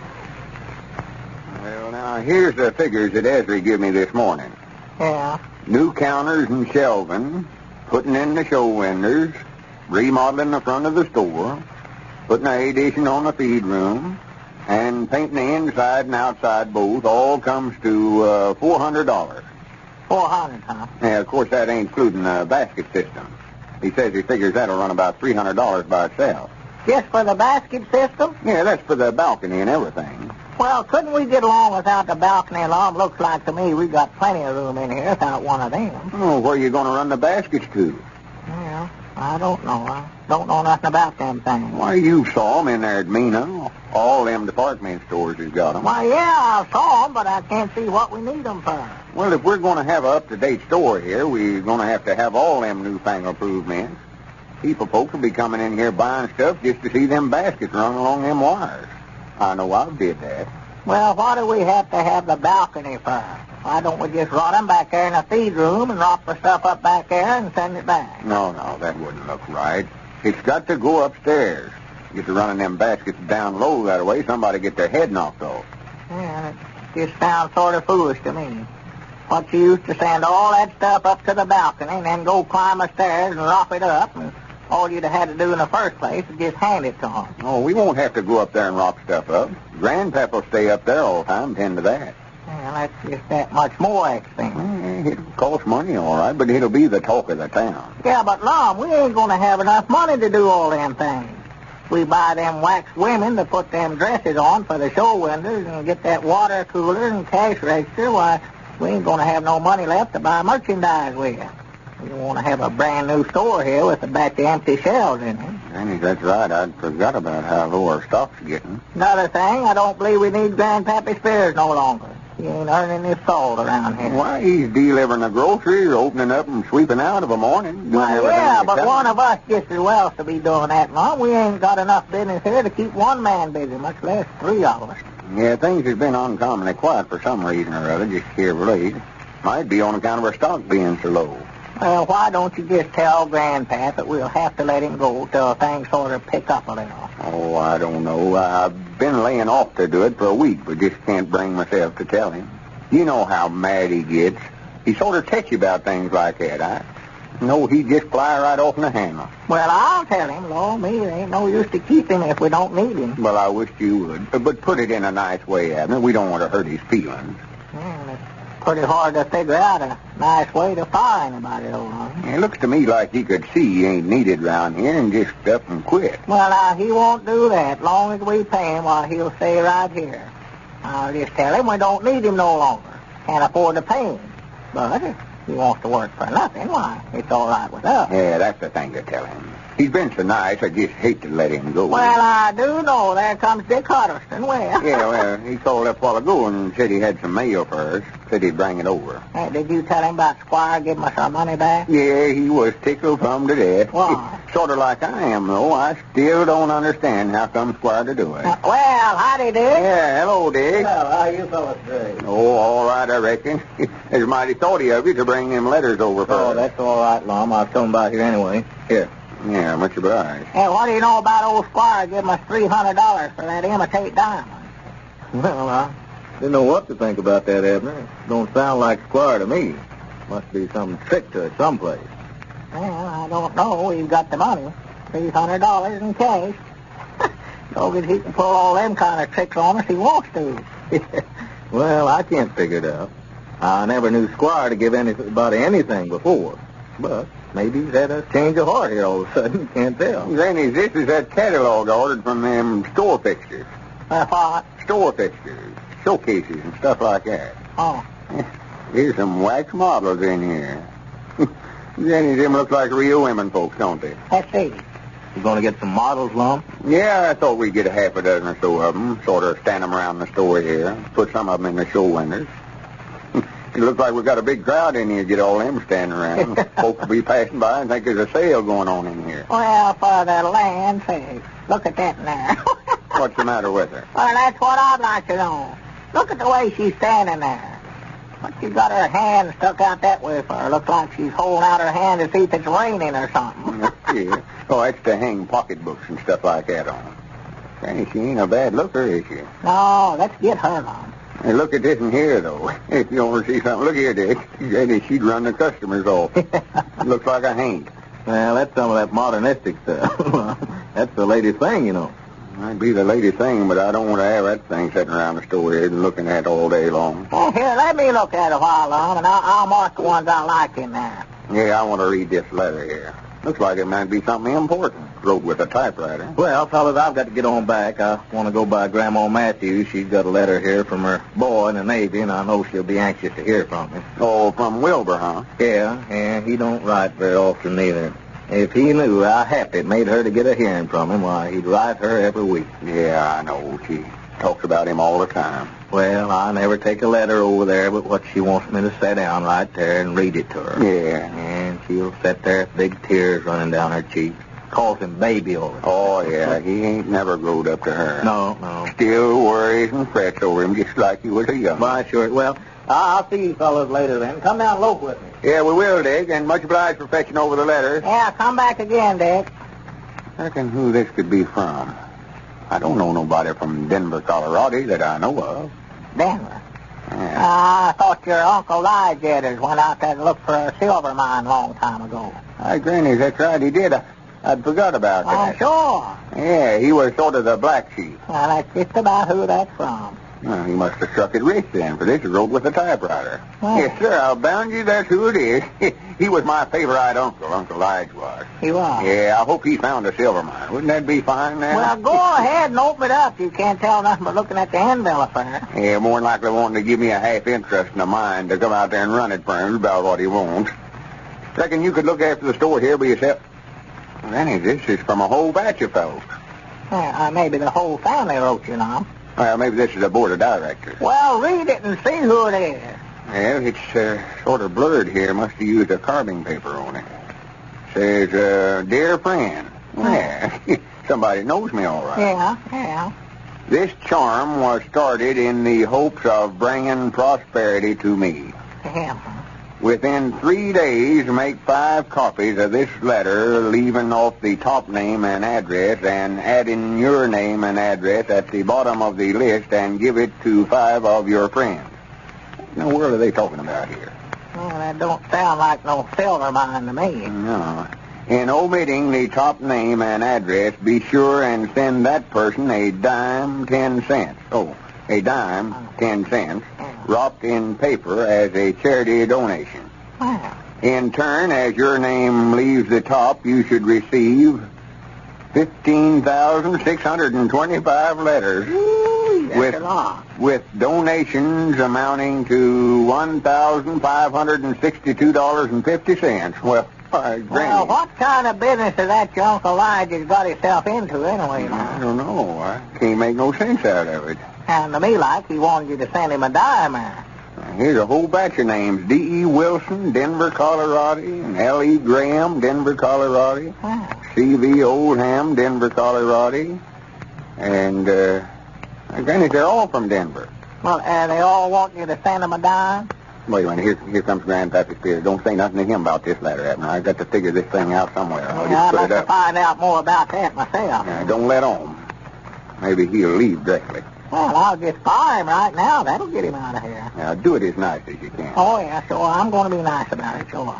S5: Well, now, here's the figures that Ezra gave me this morning.
S4: Yeah.
S5: New counters and shelving, putting in the show windows, remodeling the front of the store, putting an addition on the feed room, and painting the inside and outside both all comes to $400.
S4: 400, huh?
S5: Yeah, of course, that ain't including the basket system. He says he figures that'll run about $300 by itself.
S4: Just for the basket system?
S5: Yeah, that's for the balcony and everything.
S4: Well, couldn't we get along without the balcony alone? Looks like to me we've got plenty of room in here without one of them.
S5: Oh, where are you going to run the baskets to?
S4: Yeah, I don't know. I don't know nothing about them things.
S5: Why, you saw them in there at Mina. All them department stores has got them.
S4: Why, yeah, I saw them, but I can't see what we need them for.
S5: Well, if we're going to have an up-to-date store here, we're going to have all them newfangled improvements. People folks will be coming in here buying stuff just to see them baskets run along them wires. I know I did that.
S4: Well, why do we have to have the balcony for? Why don't we just run them back there in the feed room and rock the stuff up back there and send it back?
S5: No, that wouldn't look right. It's got to go upstairs. Get to running them baskets down low that way, somebody get their head knocked off.
S4: Yeah, it just sounds sort of foolish to me. What you used to send all that stuff up to the balcony and then go climb the stairs and rough it up, and all you'd have had to do in the first place is just hand it to them.
S5: Oh, we won't have to go up there and rock stuff up. Grandpap will stay up there all the time, tend to that.
S4: Well, that's just that much more expensive.
S5: It'll cost money, all right, but it'll be the talk of the town.
S4: Yeah, but, Lum, we ain't going to have enough money to do all them things. We buy them wax women to put them dresses on for the show windows and get that water cooler and cash register. Why, we ain't going to have no money left to buy merchandise with. We want to have a brand new store here with a batch of empty shelves in it.
S5: Annie, that's right. I'd forgot about how low our stock's getting.
S4: Another thing, I don't believe we need Grandpappy Spears no longer. He ain't earning his salt around here.
S5: Why, he's delivering the groceries, opening up and sweeping out of a morning.
S4: Well, yeah, but one of us just as well to be doing that, Mom. We ain't got enough business here to keep one man busy, much less three of us.
S5: Yeah, things has been uncommonly quiet for some reason or other, just here of late. Might be on account of our stock being so low.
S4: Well, why don't you just tell Grandpap that we'll have to let him go till things sort of pick up a little?
S5: Oh, I don't know. I've been laying off to do it for a week, but just can't bring myself to tell him. You know how mad he gets. He's sort of touchy about things like that. I know he'd just fly right off in the handle.
S4: Well, I'll tell him. Lord, me, there ain't no use to keep him if we don't need him.
S5: Well, I wish you would. But put it in a nice way, Abner. We don't want to hurt his feelings.
S4: Well, it's pretty hard to figure out a nice way to fire anybody, though.
S5: It looks to me like he could see he ain't needed around here and just up and quit.
S4: Well, now, he won't do that. Long as we pay him, while he'll stay right here. I'll just tell him we don't need him no longer. Can't afford to pay him. But if he wants to work for nothing, why, it's all right with us.
S5: Yeah, that's the thing to tell him. He's been so nice, I just hate to let him go.
S4: Well, I do know. There comes Dick Huddleston. Well.
S5: Yeah, well, he called up a while ago and said he had some mail for us. Said he'd bring it over.
S4: Hey, did you tell him about Squire giving us our money back?
S5: Yeah, he was tickled from to death.
S4: Why?
S5: Sort of like I am, though. I still don't understand how come Squire to do it.
S4: Well, howdy, Dick.
S5: Yeah, hello, Dick.
S3: Well, how you fellas today?
S5: Oh, all right, I reckon. It's mighty thoughty of you to bring them letters over for us.
S3: That's all right, Lum. I'll come by here anyway. Here.
S5: Yeah, much obliged.
S4: Hey, what do you know about old Squire giving us $300 for that imitate diamond?
S3: Well, I didn't know what to think about that, Abner. It don't sound like Squire to me. Must be some trick to it someplace.
S4: Well, I don't know. We've got the money. $300 in cash. So that he can pull all them kind of tricks on us he wants to.
S3: Well, I can't figure it out. I never knew Squire to give anybody anything before. But maybe he's had a change of heart here all of a sudden. Can't tell.
S5: Granny, this is that catalog I ordered from them store fixtures.
S4: What?
S5: Store fixtures, showcases, and stuff like that.
S4: Oh.
S5: Here's some wax models in here. Granny, them look like real women folks, don't they?
S4: Let's see.
S3: You going to get some models, Lum?
S5: Yeah, I thought we'd get a half a dozen or so of them, sort of stand them around the store here, put some of them in the show windows. It looks like we've got a big crowd in here to get all them standing around. Folks will be passing by and think there's a sale going on in here.
S4: Well, for the land's sake. Look at that now.
S5: What's the matter with her?
S4: Well, that's what I'd like to know. Look at the way she's standing there. What she got her hand stuck out that way for? Looks like she's holding out her hand to see if it's raining or something.
S5: Yeah. Oh, that's to hang pocketbooks and stuff like that on. Granny, she ain't a bad looker, is she?
S4: No, let's get her on.
S5: Hey, look at this in here, though. If you want to see something, look here, Dick. Granny, she'd run the customers off. Looks like a haint.
S3: Well, that's some of that modernistic stuff. That's the latest thing, you know.
S5: Might be the latest thing, but I don't want to have that thing sitting around the store here and looking at all day long.
S4: Oh, here, let me look at it a while, Lum, and I'll mark the ones I like in there.
S5: Yeah, I want to read this letter here. Looks like it might be something important. Wrote with a typewriter.
S3: Well, fellas, I've got to get on back. I want to go by Grandma Matthews. She's got a letter here from her boy in the Navy, and I know she'll be anxious to hear from him.
S5: Oh, from Wilbur, huh?
S3: Yeah, he don't write very often neither. If he knew how happy it made her to get a hearing from him, why, he'd write her every week.
S5: Yeah, I know. She talks about him all the time.
S3: Well, I never take a letter over there but what she wants me to sit down right there and read it to her.
S5: Yeah.
S3: And she'll sit there with big tears running down her cheeks. Calls him baby over there.
S5: Oh, yeah, he ain't never growed up to her.
S3: No.
S5: Still worries and frets over him just like he was a young.
S3: Why, sure. Well, I'll see you fellas later then. Come down and loaf with me.
S5: Yeah, we will, Dick, and much obliged for fetching over the letters.
S4: Yeah, come back again, Dick.
S5: Reckon who this could be from. I don't know nobody from Denver, Colorado that I know of.
S4: Denver.
S5: Yeah.
S4: I thought your Uncle Lijetters went out there to look for a silver mine a long time ago.
S5: Hi, Granny, that's right, he did. I'd forgot about that.
S4: Sure.
S5: Yeah, he was sort of the black sheep.
S4: Well, that's just about who that's from.
S5: Well, he must have struck it rich then, for this is wrote with a typewriter.
S4: Well.
S5: Yes, sir, I'll bound you that's who it is. He was my favorite uncle, Uncle Lige was.
S4: He was?
S5: Yeah, I hope he found a silver mine. Wouldn't that be fine now?
S4: Well, go ahead and open it up. You can't tell nothing but looking at the envelope there.
S5: Yeah, more than likely wanting to give me a half interest in a mine to come out there and run it for him about what he wants. Reckon you could look after the store here by yourself? Granny, this is from a whole batch of folks.
S4: Yeah, maybe the whole family wrote you now.
S5: Well, maybe this is the board of directors.
S4: Well, read it and see who it is.
S5: Well, it's sort of blurred here. Must have used a carving paper on it. Says, dear friend. Yeah, somebody knows me all right.
S4: Yeah.
S5: This charm was started in the hopes of bringing prosperity to me.
S4: Yeah.
S5: Within 3 days, make 5 copies of this letter, leaving off the top name and address, and adding your name and address at the bottom of the list, and give it to 5 of your friends. What in the world are they talking about here?
S4: Well, that don't sound like no silver mine to me.
S5: No. In omitting the top name and address, be sure and send that person a dime 10 cents. Oh, a dime 10 cents, wrapped in paper as a charity donation.
S4: Wow.
S5: In turn, as your name leaves the top, you should receive 15,625 letters.
S4: Ooh, that's a lot.
S5: With donations amounting to $1,562.50. Well,
S4: Well,
S5: Granny,
S4: what kind of business has that your Uncle Elijah's got himself into anyway,
S5: I
S4: now?
S5: don't know. I can't make no sense out of it.
S4: Sounded to me like he wanted you to send him a dime there.
S5: Here's a whole batch of names. D.E. Wilson, Denver, Colorado, and L.E. Graham, Denver, Colorado,
S4: Wow.
S5: C.V. Oldham, Denver, Colorado, and, Granny, they're all from Denver.
S4: Well, they all want you to send him a dime?
S5: Wait a minute, here comes Grandpap Spirit. Don't say nothing to him about this letter, Abner. I've got to figure this thing out somewhere. I'll
S4: Yeah,
S5: just
S4: I'd
S5: put
S4: like
S5: it
S4: to
S5: up.
S4: find out more about that myself.
S5: Don't let on. Maybe he'll leave directly.
S4: Well, I'll just fire him right now. That'll get him out of here.
S5: Now, do it as nice as you can.
S4: Oh, yeah, sure. I'm going to be nice about it, sure.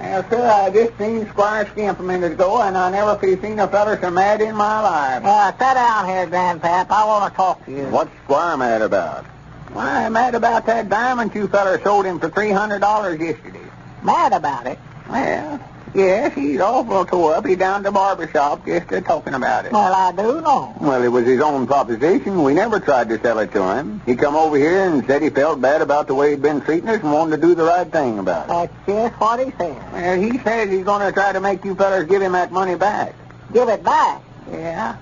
S5: Well, sir, I just seen Squire Skimp a minute ago, and I never seen a feller so mad in my life.
S4: Sit down here, Grandpap. I want to talk to you.
S5: What's Squire mad about? Why, I'm mad about that diamond you feller sold him for $300 yesterday.
S4: Mad about it?
S5: Well, yes, he's awful tore up. He's down to the barber shop just talking about it.
S4: Well, I do know.
S5: Well, it was his own proposition. We never tried to sell it to him. He come over here and said he felt bad about the way he'd been treating us and wanted to do the right thing about it.
S4: That's just what he said.
S5: Well, he says he's going to try to make you fellers give him that money back.
S4: Give it back?
S5: Yeah.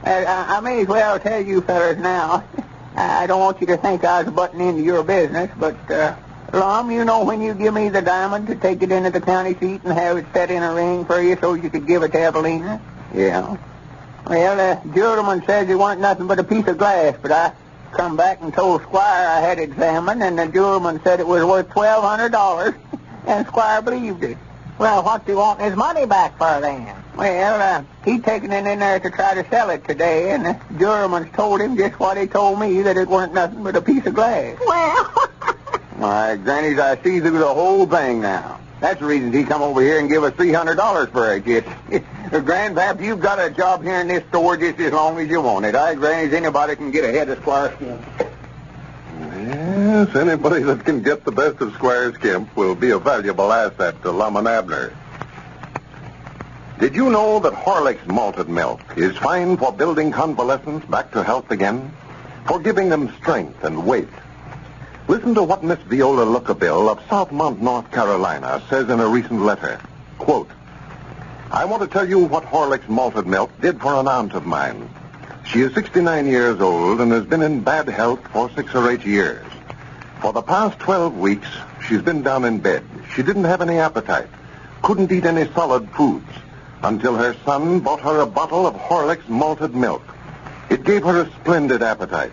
S5: I may as well tell you fellers now. I don't want you to think I was butting into your business, but, Lum, you know when you give me the diamond to take it into the county seat and have it set in a ring for you so you could give it to Evalena? Yeah. Well, the juryman says it wasn't nothing but a piece of glass, but I come back and told Squire I had examined, and the juryman said it was worth $1,200, and Squire believed it.
S4: Well, what's he want his money back for then?
S5: Well, he's taking it in there to try to sell it today, and the juryman's told him just what he told me, that it weren't nothing but a piece of glass.
S4: Well...
S5: Why, Grannies, I see through the whole thing now. That's the reason he come over here and give us $300 for it. Grandpap, you've got a job here in this store just as long as you want it. Grannies, anybody can get ahead of Squire Skimp.
S2: Yes, anybody that can get the best of Squire Skimp will be a valuable asset to Lum and Abner. Did you know that Horlick's malted milk is fine for building convalescents back to health again? For giving them strength and weight? Listen to what Miss Viola Lookabill of Southmont, North Carolina says in a recent letter. Quote, I want to tell you what Horlick's malted milk did for an aunt of mine. She is 69 years old and has been in bad health for 6 or 8 years. For the past 12 weeks, she's been down in bed. She didn't have any appetite, couldn't eat any solid foods, until her son bought her a bottle of Horlick's malted milk. It gave her a splendid appetite.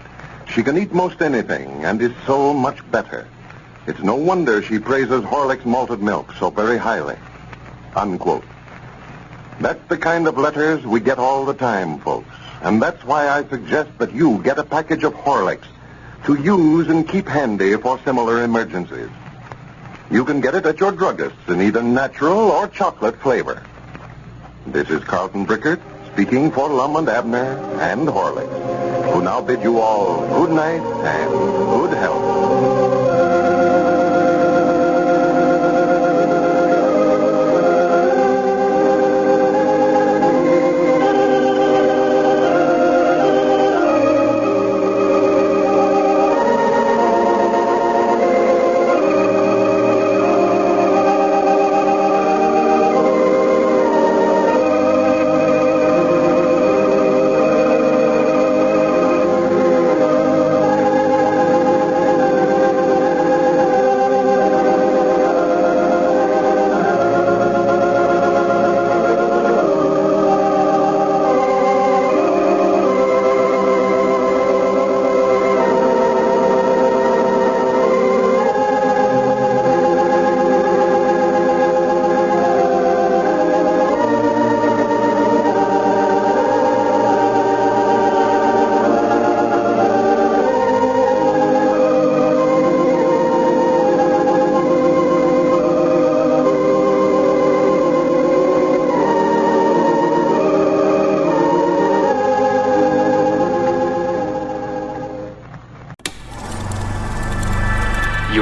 S2: She can eat most anything and is so much better. It's no wonder she praises Horlick's malted milk so very highly. Unquote. That's the kind of letters we get all the time, folks. And that's why I suggest that you get a package of Horlicks to use and keep handy for similar emergencies. You can get it at your druggist's in either natural or chocolate flavor. This is Carlton Brickert speaking for Lum and Abner and Horlicks, who now bid you all good night and good health.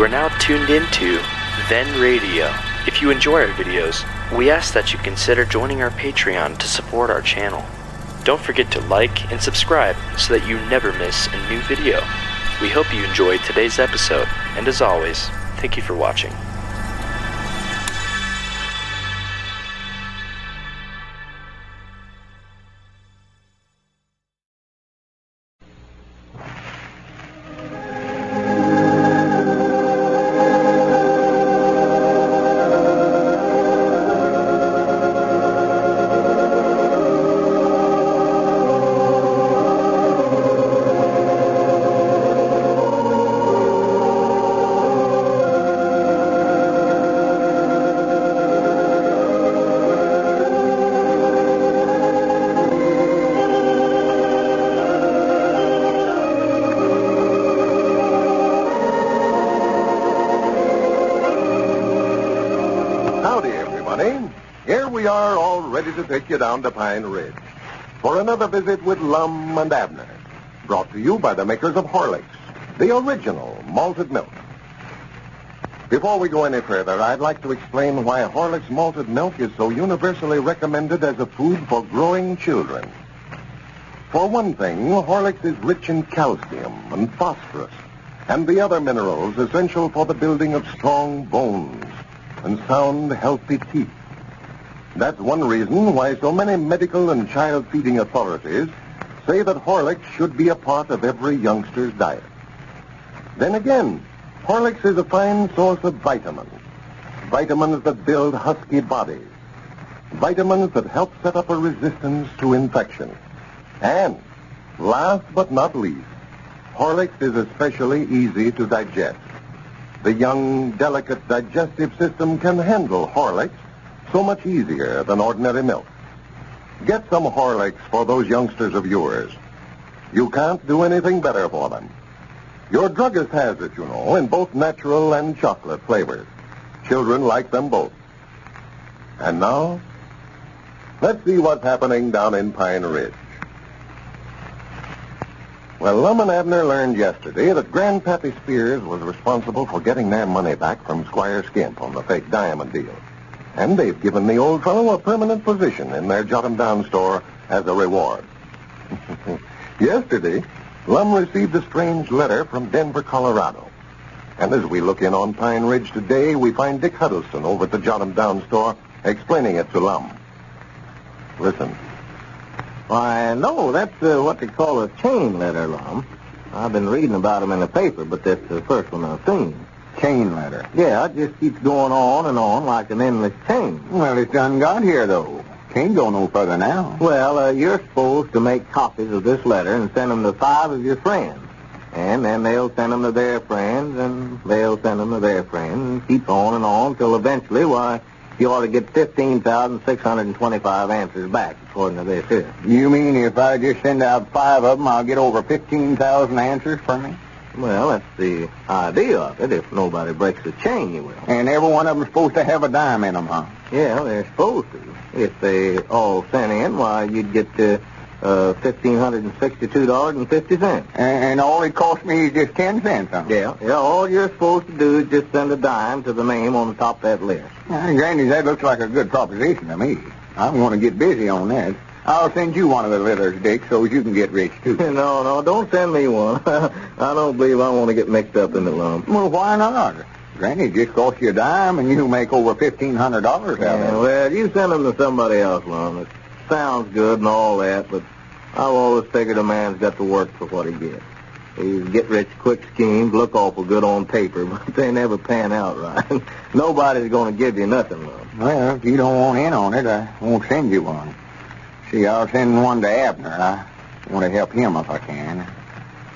S1: You are now tuned into Then Radio. If you enjoy our videos, we ask that you consider joining our Patreon to support our channel. Don't forget to like and subscribe so that you never miss a new video. We hope you enjoyed today's episode, and as always, thank you for watching.
S2: Here we are, all ready to take you down to Pine Ridge for another visit with Lum and Abner, brought to you by the makers of Horlicks, the original malted milk. Before we go any further, I'd like to explain why Horlicks malted milk is so universally recommended as a food for growing children. For one thing, Horlicks is rich in calcium and phosphorus and the other minerals essential for the building of strong bones and sound, healthy teeth. That's one reason why so many medical and child-feeding authorities say that Horlicks should be a part of every youngster's diet. Then again, Horlicks is a fine source of vitamins. Vitamins that build husky bodies. Vitamins that help set up a resistance to infection. And, last but not least, Horlicks is especially easy to digest. The young, delicate digestive system can handle Horlicks so much easier than ordinary milk. Get some Horlicks for those youngsters of yours. You can't do anything better for them. Your druggist has it, you know, in both natural and chocolate flavors. Children like them both. And now, let's see what's happening down in Pine Ridge. Well, Lum and Abner learned yesterday that Grandpappy Spears was responsible for getting their money back from Squire Skimp on the fake diamond deal. And they've given the old fellow a permanent position in their jot-em-down store as a reward. Yesterday, Lum received a strange letter from Denver, Colorado. And as we look in on Pine Ridge today, we find Dick Huddleston over at the jot-em-down store explaining it to Lum. Listen.
S7: Why, no, that's what they call a chain letter, Lum. I've been reading about them in the paper, but that's the first one I've seen.
S5: Chain letter.
S7: Yeah, it just keeps going on and on like an endless chain.
S5: Well, it's done got here, though. Can't go no further now.
S7: Well, you're supposed to make copies of this letter and send them to 5 of your friends. And then they'll send them to their friends, and they'll send them to their friends, and keep on and on till eventually, why, you ought to get 15,625 answers back, according to this here.
S5: You mean if I just send out 5 of them, I'll get over 15,000 answers from me?
S7: Well, that's the idea of it. If nobody breaks the chain, you will.
S5: And every one of them's supposed to have a dime in them, huh?
S7: Yeah, they're supposed to. If they all sent in, why, you'd get $1,562.50.
S5: And all it cost me is just 10 cents, huh?
S7: Yeah, all you're supposed to do is just send a dime to the name on the top of that list.
S5: Granny, that looks like a good proposition to me. I'm going to get busy on that. I'll send you one of the letters, Dick, so you can get rich, too.
S7: No, don't send me one. I don't believe I want to get mixed up in the lump.
S5: Well, why not? Granny, it just costs you a dime, and you make over $1,500 out of it.
S7: Well, you send them to somebody else, Lum. It sounds good and all that, but I've always figured a man's got to work for what he gets. These get-rich-quick schemes look awful good on paper, but they never pan out right. Nobody's going to give you nothing, Lum.
S5: Well, if you don't want in on it, I won't send you one. See, I'll send one to Abner. I want to help him if I can.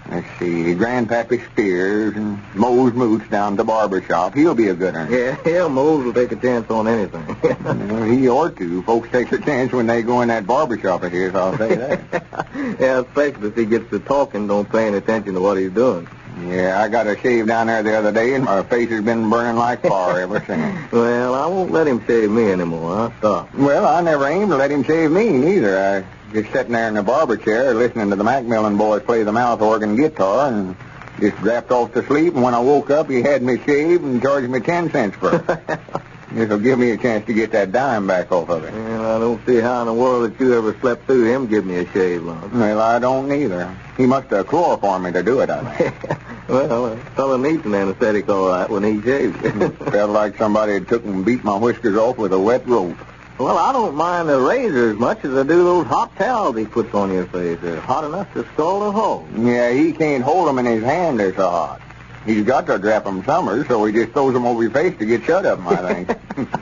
S5: Let's see, Grandpappy Spears and Mose Moots down at the barber shop. He'll be a good one.
S7: Yeah, Mose will take a chance on anything.
S5: Well, he ought to. Folks take a chance when they go in that barber shop of his, I'll say that.
S7: Yeah, especially if he gets to talking, don't pay any attention to what he's doing.
S5: Yeah, I got a shave down there the other day, and my face has been burning like fire ever since.
S7: Well, I won't let him shave me anymore. I'll stop.
S5: Well, I never aimed to let him shave me, neither. I just sitting there in the barber chair listening to the Macmillan boys play the mouth organ guitar and Just dropped off to sleep, and when I woke up, he had me shaved and charged me 10 cents for it. This'll give me a chance to get that dime back off of it.
S7: Well, I don't see how in the world that you ever slept through him give me a shave, Lum.
S5: Well, I don't either. He must have chloroformed me to do it, I think.
S7: Well, a fellow needs an anesthetic all right when he shaves.
S5: Felt like somebody had took and beat my whiskers off with a wet rope.
S7: Well, I don't mind the razor as much as I do those hot towels he puts on your face. They're hot enough to scald a hole.
S5: Yeah, he can't hold them in his hand, they're so hot. He's got to drop them somewhere, so he just throws them over your face to get shut of them, I think.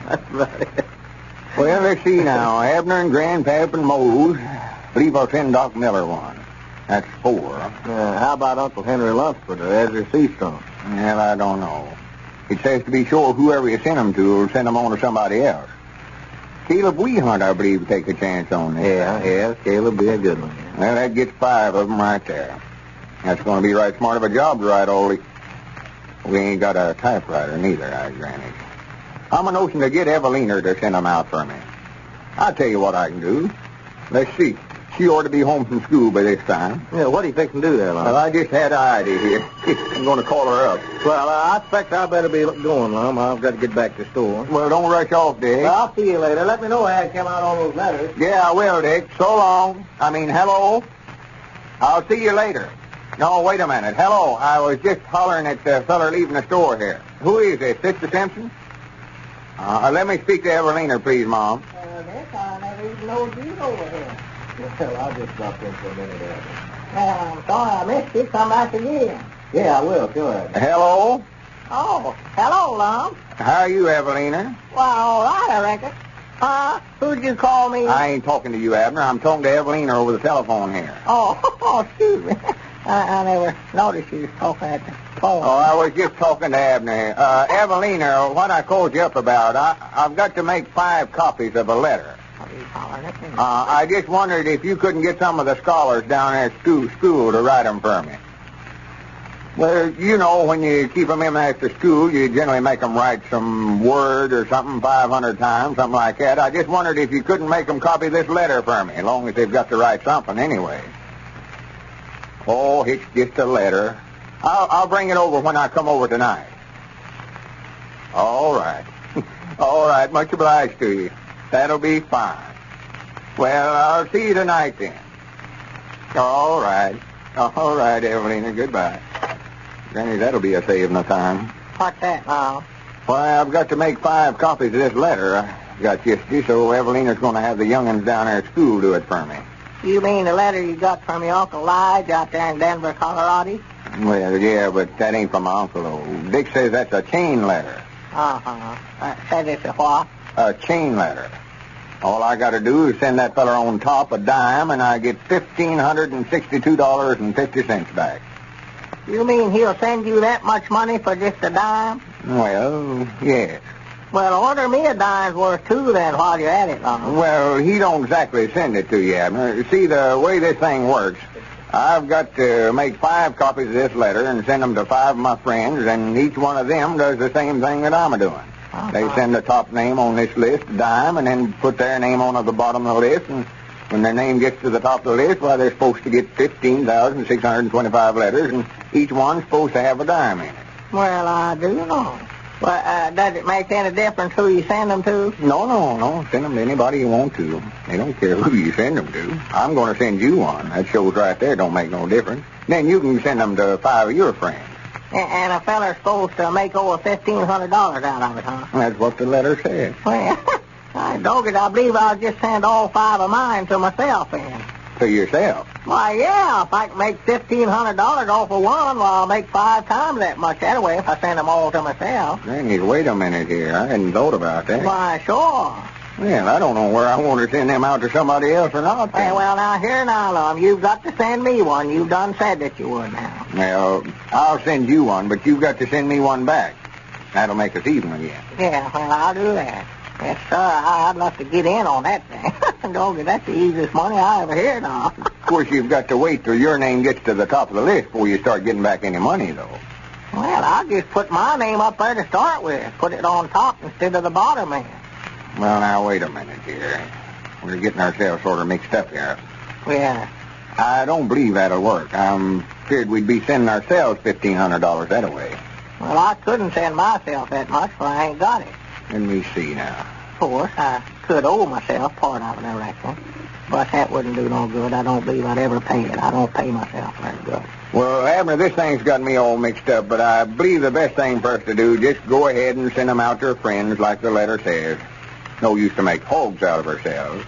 S7: That's right.
S5: Well, let's see now. Abner and Grandpap and Mose. Believe I'll send Doc Miller one. That's 4.
S7: How about Uncle Henry Lunsford or Ezra Seastrong?
S5: Well, I don't know. It says to be sure whoever you send them to will send them on to somebody else. Caleb Weehunt, I believe, will take a chance on this.
S7: Yeah, Caleb be a good one.
S5: Well, that gets 5 of them right there. That's going to be right smart of a job to write all the... We ain't got a typewriter neither, I granted. I'm a notion to get Evalena to send them out for me. I'll tell you what I can do. Let's see. She ought to be home from school by this time.
S7: Yeah, what do you fixing to do there, Lum?
S5: Well, I just had an idea here. I'm going to call her up.
S7: Well, I expect I better be going, Lum. I've got to get back to the store.
S5: Well, don't rush off, Dick.
S7: Well, I'll see you later. Let me know how it came out on those letters.
S5: Yeah, I will, Dick. So long. Hello. I'll see you later. No, wait a minute. Hello. I was just hollering at the feller leaving the store here. Who is this? Sister Simpson? Let me speak to Evalena, please, Mom.
S4: This I never even know you over here.
S7: Well, I'll just drop in for a minute, Abner.
S4: I'm sorry I missed you. Come back again.
S7: Yeah, I will. Sure, Abner.
S5: Hello?
S4: Oh, hello, Lum.
S5: How are you, Evalena?
S4: Well, all right, I reckon. Who'd you call me?
S5: I ain't talking to you, Abner. I'm talking to Evalena over the telephone here.
S4: Oh, excuse me. I never noticed you was talking at the phone.
S5: Oh, I was just talking to Abner. Evalena, what I called you up about, I've got to make 5 copies of a letter.
S4: What are you calling it?
S5: I just wondered if you couldn't get some of the scholars down there at school to write them for me. Well, you know, when you keep them in after school, you generally make them write some word or something 500 times, something like that. I just wondered if you couldn't make them copy this letter for me, as long as they've got to write something anyway. Oh, it's just a letter. I'll bring it over when I come over tonight. All right. All right, much obliged to you. That'll be fine. Well, I'll see you tonight then. All right. All right, Evalena, goodbye. Granny, that'll be a saving of time.
S4: What's that, Lum?
S5: Why, I've got to make 5 copies of this letter. I got just so Evalena's going to have the young'uns down there at school do it for me.
S4: You mean the letter you got from your Uncle Lige out there in Denver, Colorado?
S5: Well, yeah, but that ain't from my uncle, though. Dick says that's a chain letter.
S4: Said it's a what?
S5: A chain letter. All I got to do is send that feller on top a dime, and I get $1,562.50 back.
S4: You mean he'll send you that much money for just a dime?
S5: Well, yes.
S4: Well, order me a dime's worth, too, then, while you're at it, Lum.
S5: Well, he don't exactly send it to you, Abner. See, the way this thing works, I've got to make 5 copies of this letter and send them to 5 of my friends, and each one of them does the same thing that I'm doing.
S4: Uh-huh.
S5: They send the top name on this list, a dime, and then put their name on at the bottom of the list, and when their name gets to the top of the list, well, they're supposed to get 15,625 letters, and each one's supposed to have a dime in it.
S4: Well, I do know. Well, does it make any difference who you send them to?
S5: No. Send them to anybody you want to. They don't care who you send them to. I'm going to send you one. That shows right there don't make no difference. Then you can send them to 5 of your friends.
S4: And a feller's supposed to make over $1,500 out of it, huh?
S5: That's what the letter said.
S4: Well, I dog it. I believe I'll just send all 5 of mine to myself then.
S5: To yourself?
S4: Why, yeah. If I can make $1,500 off of one, well, I'll make 5 times that much that way if I send them all to myself.
S5: Granny, wait a minute here. I hadn't thought about that.
S4: Why, sure.
S5: Well, I don't know where I want to send them out to somebody else or not.
S4: Hey, well, now, here now, Lum, you've got to send me one. You've done said that you would now.
S5: Well, I'll send you one, but you've got to send me one back. That'll make us even again.
S4: Yeah, well, I'll do that. Yes, sir, I'd love to get in on that thing. Doggy, that's the easiest money I ever heard of.
S5: Of course, you've got to wait till your name gets to the top of the list before you start getting back any money, though.
S4: Well, I'll just put my name up there to start with. Put it on top instead of the bottom end.
S5: Well, now, wait a minute here. We're getting ourselves sort of mixed up here.
S4: Yeah.
S5: I don't believe that'll work. I'm feared we'd be sending ourselves $1,500 that way.
S4: Well, I couldn't send myself that much, for I ain't got it.
S5: Let me see now.
S4: Of course, I could owe myself part of it, I reckon. But that wouldn't do no good. I don't believe I'd ever pay it. I don't pay myself very good.
S5: Well, Abner, this thing's got me all mixed up, but I believe the best thing for us to do, just go ahead and send them out to our friends like the letter says. No use to make hogs out of ourselves.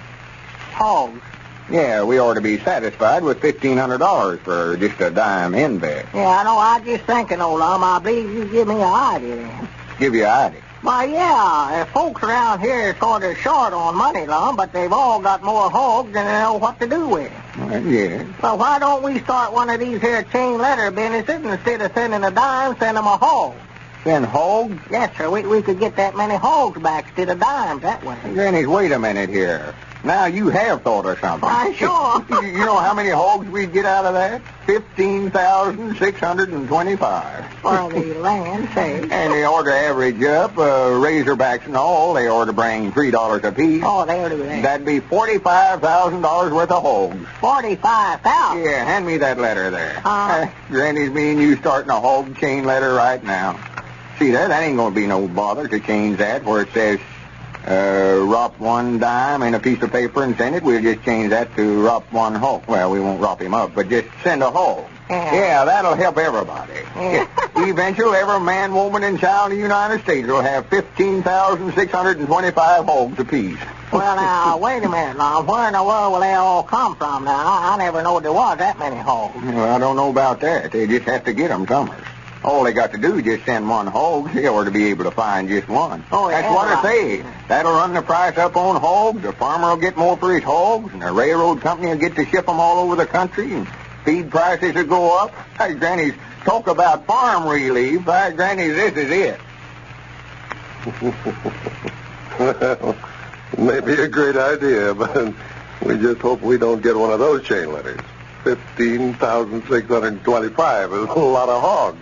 S4: Hogs?
S5: Yeah, we ought to be satisfied with $1,500 for just a dime invest.
S4: Yeah, I know. I just thinking, old Lum, I believe you give me an idea then.
S5: Give you an idea.
S4: Why, yeah, folks around here are sort of short on money, Lum, but they've all got more hogs than they know what to do with.
S5: Yeah.
S4: Well, why don't we start one of these here chain letter businesses, and instead of sending a dime, send them a hog?
S5: Send hogs?
S4: Yes, sir. We could get that many hogs back instead of dimes that way.
S5: Granny, wait a minute here. Now you have thought of something.
S4: Why, sure.
S5: You know how many hogs we'd get out of that? 15,625.
S4: For the land sake.
S5: And they ought to average up, razorbacks and all, they ought to bring $3 apiece.
S4: Oh, they ought to be there.
S5: That'd be $45,000 worth of hogs.
S4: 45,000?
S5: Yeah, hand me that letter there. Granny's me and you starting a hog chain letter right now. See there, that ain't gonna be no bother to change that where it says rop one dime in a piece of paper and send it. We'll just change that to rop one hog. Well, we won't rop him up, but just send a hog. Yeah, that'll help everybody.
S4: Yeah.
S5: Eventually, every man, woman, and child in the United States will have 15,625 hogs apiece.
S4: Well, now, wait a minute, Lum. Where in the world will they all come from now? I never knowed there was that many hogs.
S5: Well, I don't know about that. They just have to get them somewhere. All they got to do is just send one hog. They ought to be able to find just one.
S4: Oh, yeah,
S5: that's what I say. That'll run the price up on hogs. The farmer will get more for his hogs, and the railroad company will get to ship them all over the country, and feed prices will go up. Hey, Granny's talk about farm relief. Hey, Granny, this is it.
S2: Well, maybe a great idea, but we just hope we don't get one of those chain letters. 15,625 is a lot of hogs.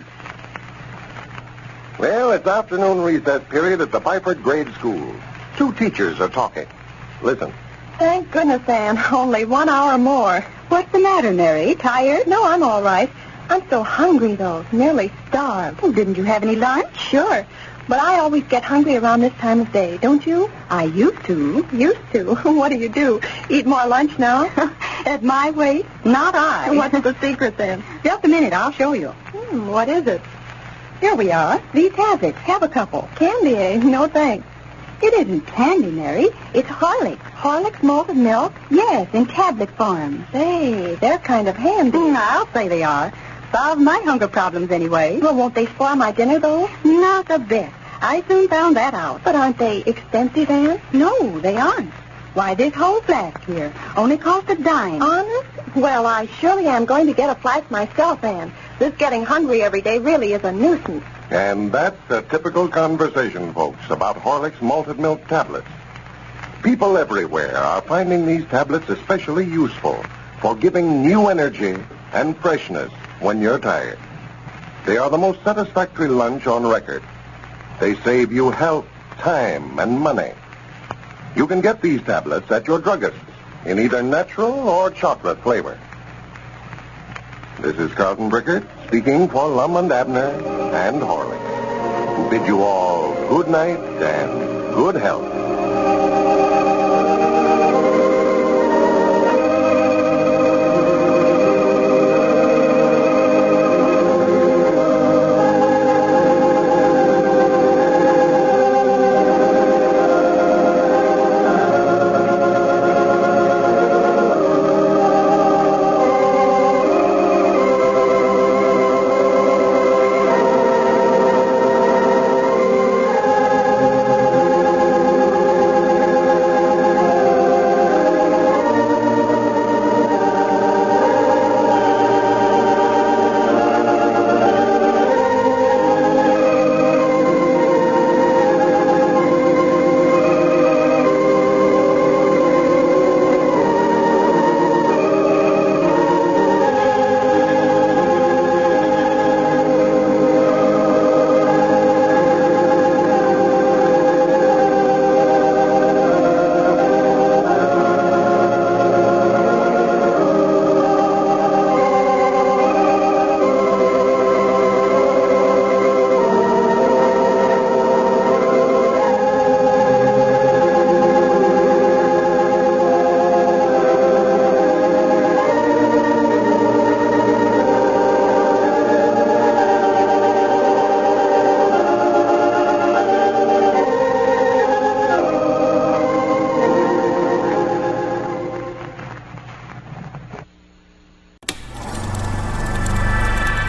S2: Well, it's afternoon recess period at the Byford Grade School. 2 teachers are talking. Listen.
S9: Thank goodness, Anne. Only 1 hour more. What's the matter, Mary? Tired? No, I'm all right. I'm so hungry, though. Nearly starved. Oh, didn't you have any lunch? Sure. But I always get hungry around this time of day, don't you? I used to. Used to? What do? Eat more lunch now? At my weight? Not I. What's the secret, then? Just a minute. I'll show you. What is it? Here we are. These tablets. Have a couple. Candy, eh? No, thanks. It isn't candy, Mary. It's Horlicks. Horlicks malted milk? Yes, in tablet form. Say, they're kind of handy. I'll say they are. Solve my hunger problems anyway. Well, won't they spoil my dinner, though? Not a bit. I soon found that out. But aren't they expensive, Anne? No, they aren't. Why, this whole flask here only cost a dime. Honest? Well, I surely am going to get a flask myself, Anne. This getting hungry every day really is a nuisance.
S2: And that's a typical conversation, folks, about Horlicks malted milk tablets. People everywhere are finding these tablets especially useful for giving new energy and freshness when you're tired. They are the most satisfactory lunch on record. They save you health, time, and money. You can get these tablets at your druggist's in either natural or chocolate flavor. This is Carlton Brickert speaking for Lum and Abner and Horlicks, who bid you all good night and good health.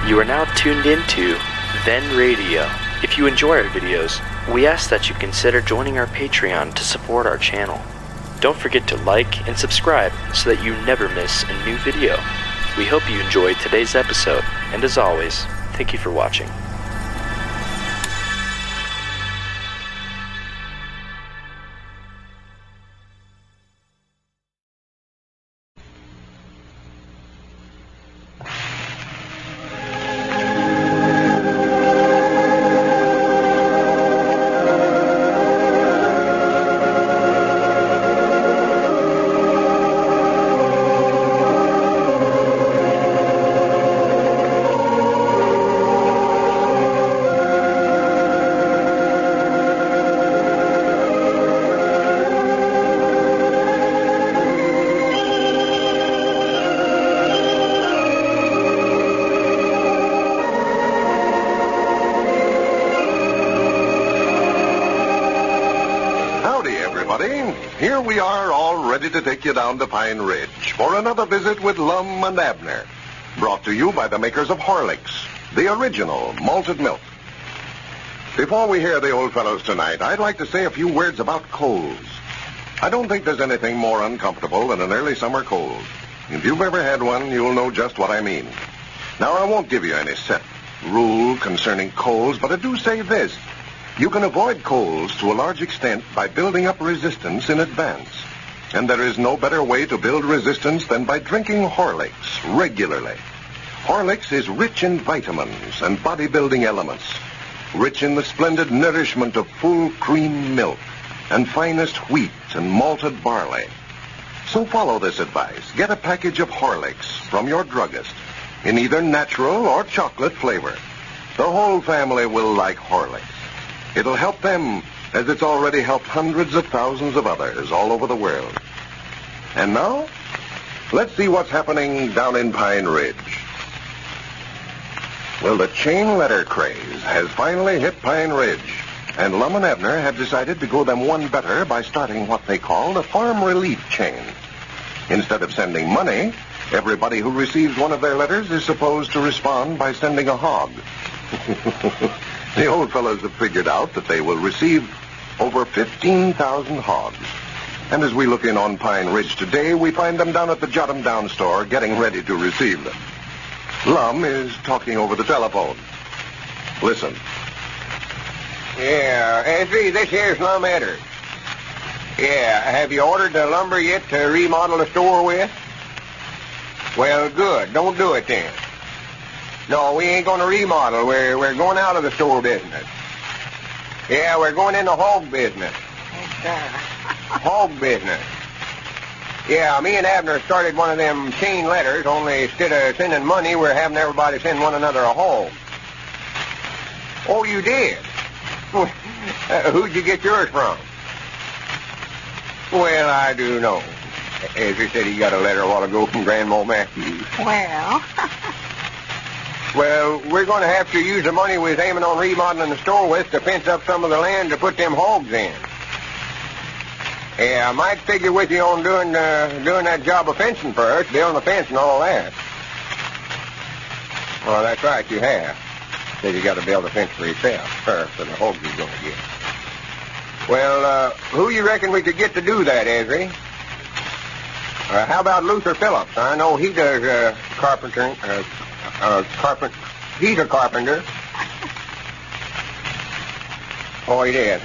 S1: You are now tuned into Then Radio. If you enjoy our videos, we ask that you consider joining our Patreon to support our channel. Don't forget to like and subscribe so that you never miss a new video. We hope you enjoyed today's episode, and as always, thank you for watching.
S2: Here we are, all ready to take you down to Pine Ridge for another visit with Lum and Abner, brought to you by the makers of Horlicks, the original malted milk. Before we hear the old fellows tonight, I'd like to say a few words about colds. I don't think there's anything more uncomfortable than an early summer cold. If you've ever had one, you'll know just what I mean. Now, I won't give you any set rule concerning colds, but I do say this. You can avoid colds to a large extent by building up resistance in advance. And there is no better way to build resistance than by drinking Horlicks regularly. Horlicks is rich in vitamins and bodybuilding elements, rich in the splendid nourishment of full cream milk and finest wheat and malted barley. So follow this advice. Get a package of Horlicks from your druggist in either natural or chocolate flavor. The whole family will like Horlicks. It'll help them as it's already helped hundreds of thousands of others all over the world. And now, let's see what's happening down in Pine Ridge. Well, the chain letter craze has finally hit Pine Ridge, and Lum and Abner have decided to go them one better by starting what they call the farm relief chain. Instead of sending money, everybody who receives one of their letters is supposed to respond by sending a hog. The old fellows have figured out that they will receive over 15,000 hogs. And as we look in on Pine Ridge today, we find them down at the Jot 'em Down store getting ready to receive them. Lum is talking over the telephone. Listen.
S5: Yeah, Ezzy, this here's Lum Returns. Yeah, have you ordered the lumber yet to remodel the store with? Well, good. Don't do it then. No, we ain't going to remodel. We're going out of the store business. Yeah, we're going into hog business. Hog business. Yeah, me and Abner started one of them chain letters, only instead of sending money, we're having everybody send one another a hog. Oh, you did? Who'd you get yours from? Well, I do know. Ezra said he got a letter a while ago from Grandma Matthews.
S4: Well...
S5: Well, we're going to have to use the money we was aiming on remodeling the store with to fence up some of the land to put them hogs in. Yeah, I might figure with you on doing that job of fencing first, building the fence and all that. Well, that's right, you have. Said you got to build a fence for yourself first, and the hogs you're going to get. Well, who you reckon we could get to do that, Ezra? How about Luther Phillips? I know he does carpentering. He's a carpenter. Oh, he did.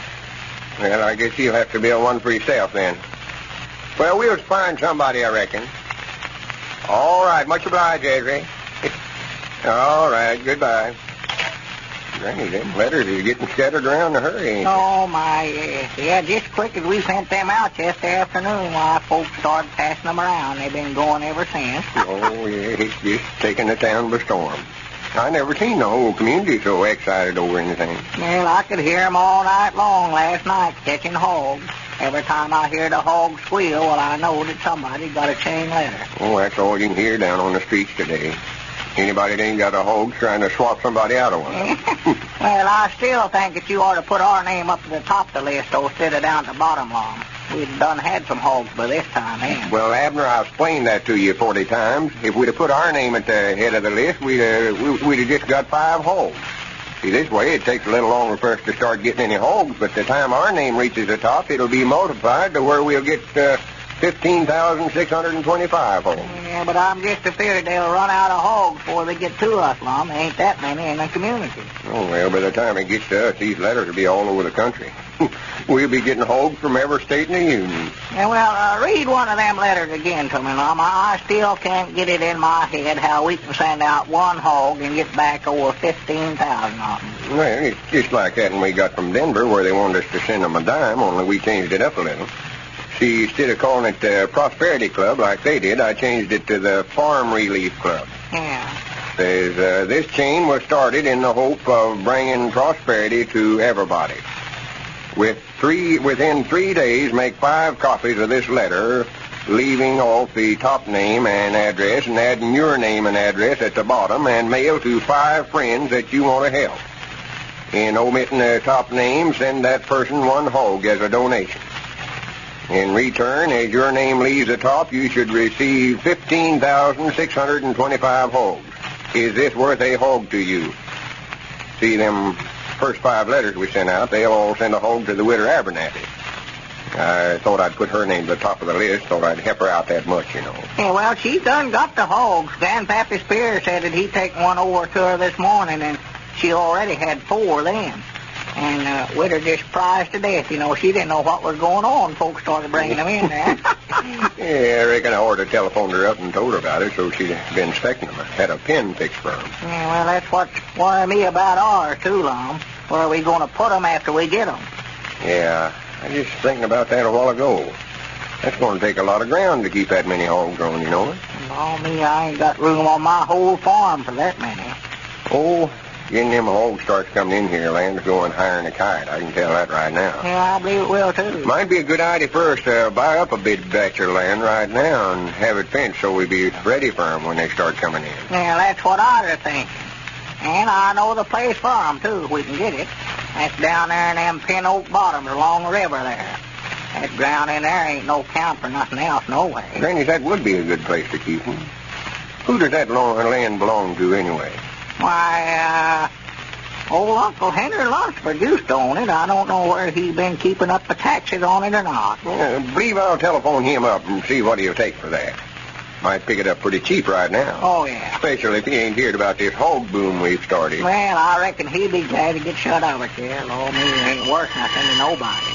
S5: Well, I guess you'll have to build one for yourself then. Well, we'll find somebody, I reckon. All right, much obliged, Ezra. All right, goodbye. Granny, them letters are getting scattered around in a hurry, ain't they?
S4: Oh, my, yes. Yeah, just quick as we sent them out yesterday afternoon, why, folks started passing them around. They've been going ever since.
S5: Oh, yeah, it's just taking the town by storm. I never seen the whole community so excited over anything.
S4: Well, I could hear 'em all night long last night catching hogs. Every time I hear the hog squeal, well, I know that somebody got a chain letter.
S5: Oh, that's all you can hear down on the streets today. Anybody that ain't got a hog trying to swap somebody out of one.
S4: Well, I still think that you ought to put our name up at the top of the list, though, instead of down at the bottom, Lum. we'd done had some hogs by this time, then.
S5: Well, Abner, I've explained that to you 40 times. If we'd have put our name at the head of the list, we'd have just got 5 hogs. See, this way it takes a little longer for us to start getting any hogs, but the time our name reaches the top, it'll be multiplied to where we'll get 15,625 hogs.
S4: Yeah, but I'm just afraid they'll run out of hogs before they get to us, Lum. There ain't that many in the community.
S5: Oh, well, by the time it gets to us, these letters will be all over the country. We'll be getting hogs from every state in the Union.
S4: Yeah, well, read one of them letters again to me, Lum. I still can't get it in my head how we can send out one hog and get back over 15,000 of them.
S5: Well, it's just like that when we got from Denver, where they wanted us to send them a dime, only we changed it up a little. See, instead of calling it the Prosperity Club like they did, I changed it to the Farm Relief Club.
S4: Yeah.
S5: This chain was started in the hope of bringing prosperity to everybody. Within 3 days, make 5 copies of this letter, leaving off the top name and address and adding your name and address at the bottom, and mail to 5 friends that you want to help. In omitting the top name, send that person 1 hog as a donation. In return, as your name leaves the top, you should receive 15,625 hogs. Is this worth a hog to you? See, them first 5 letters we sent out, they'll all send a hog to the widow Abernathy. I thought I'd put her name to the top of the list, thought I'd help her out that much, you know.
S4: Yeah, well, she's done got the hogs. Grandpap Spears said that he'd taken one over to her this morning, and she already had 4 then. And widow just surprised to death. You know, she didn't know what was going on. Folks started bringing them in there.
S5: Yeah, I reckon I ought to telephoned her up and told her about it, so she'd been expecting them. Had a pen fixed for them.
S4: Yeah, well, that's what's worrying me about ours, too, Lum. Where are we going to put them after we get them?
S5: Yeah, I was just thinking about that a while ago. That's going to take a lot of ground to keep that many hogs on, you know.
S4: Oh, me, I ain't got room on my whole farm for that many.
S5: Oh, getting them hogs starts coming in here, land's going higher than a kite. I can tell that right now.
S4: Yeah, I believe it will, too.
S5: Might be a good idea for us to buy up a big batch of land right now and have it fenced so we'll be ready for them when they start coming in.
S4: Yeah, that's what I was thinking. And I know the place for them, too, if we can get it. That's down there in them pin oak bottoms along the river there. That ground in there ain't no count for nothing else, no way.
S5: Granny, that would be a good place to keep them. Who does that land belong to, anyway?
S4: Why, old Uncle Henry Lunsford used to own it. I don't know where he's been keeping up the taxes on it or not.
S5: I believe I'll telephone him up and see what he'll take for that. Might pick it up pretty cheap right now.
S4: Oh, yeah.
S5: Especially if he ain't heard about this hog boom we've started.
S4: Well, I reckon he'd be glad to get shut of it there. Lord, me, it ain't worth nothing to nobody.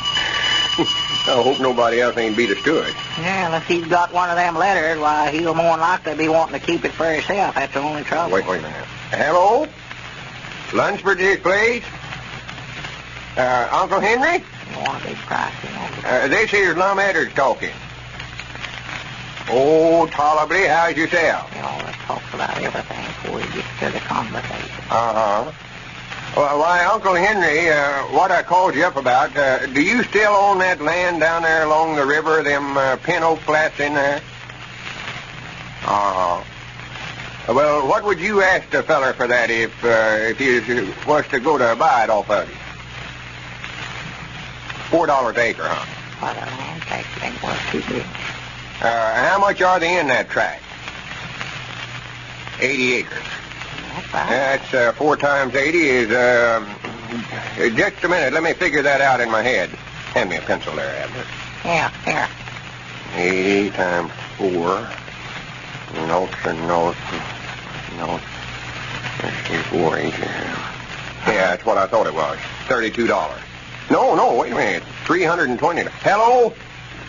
S5: I hope nobody else ain't beat us to it.
S4: Yeah, unless he's got one of them letters, why, he'll more than likely be wanting to keep it for himself. That's the only trouble.
S5: Wait a minute. Hello? Lunsford's his place? Uncle Henry?
S4: You want a big price, you know.
S5: This here's Lum Edders talking. Oh, tolerably. How's yourself?
S4: You know, let's talk about everything before we get to the conversation.
S5: Uh-huh. Well, why, Uncle Henry, what I called you up about, do you still own that land down there along the river, them pin oak flats in there? Uh-huh. Well, what would you ask the feller for that if he was to go to buy it off of you? $4 an acre, huh?
S4: What a land tax ain't worth too big.
S5: How much are they in that tract? 80 acres.
S4: That's right.
S5: That's 4 times 80 is, just a minute, let me figure that out in my head. Hand me a pencil there, Abner.
S4: Yeah, here.
S5: 80 times 4. Notes and notes. Notes. Let's see, 4 acres. Yeah, that's what I thought it was. $32. No, wait a minute. $320. Hello?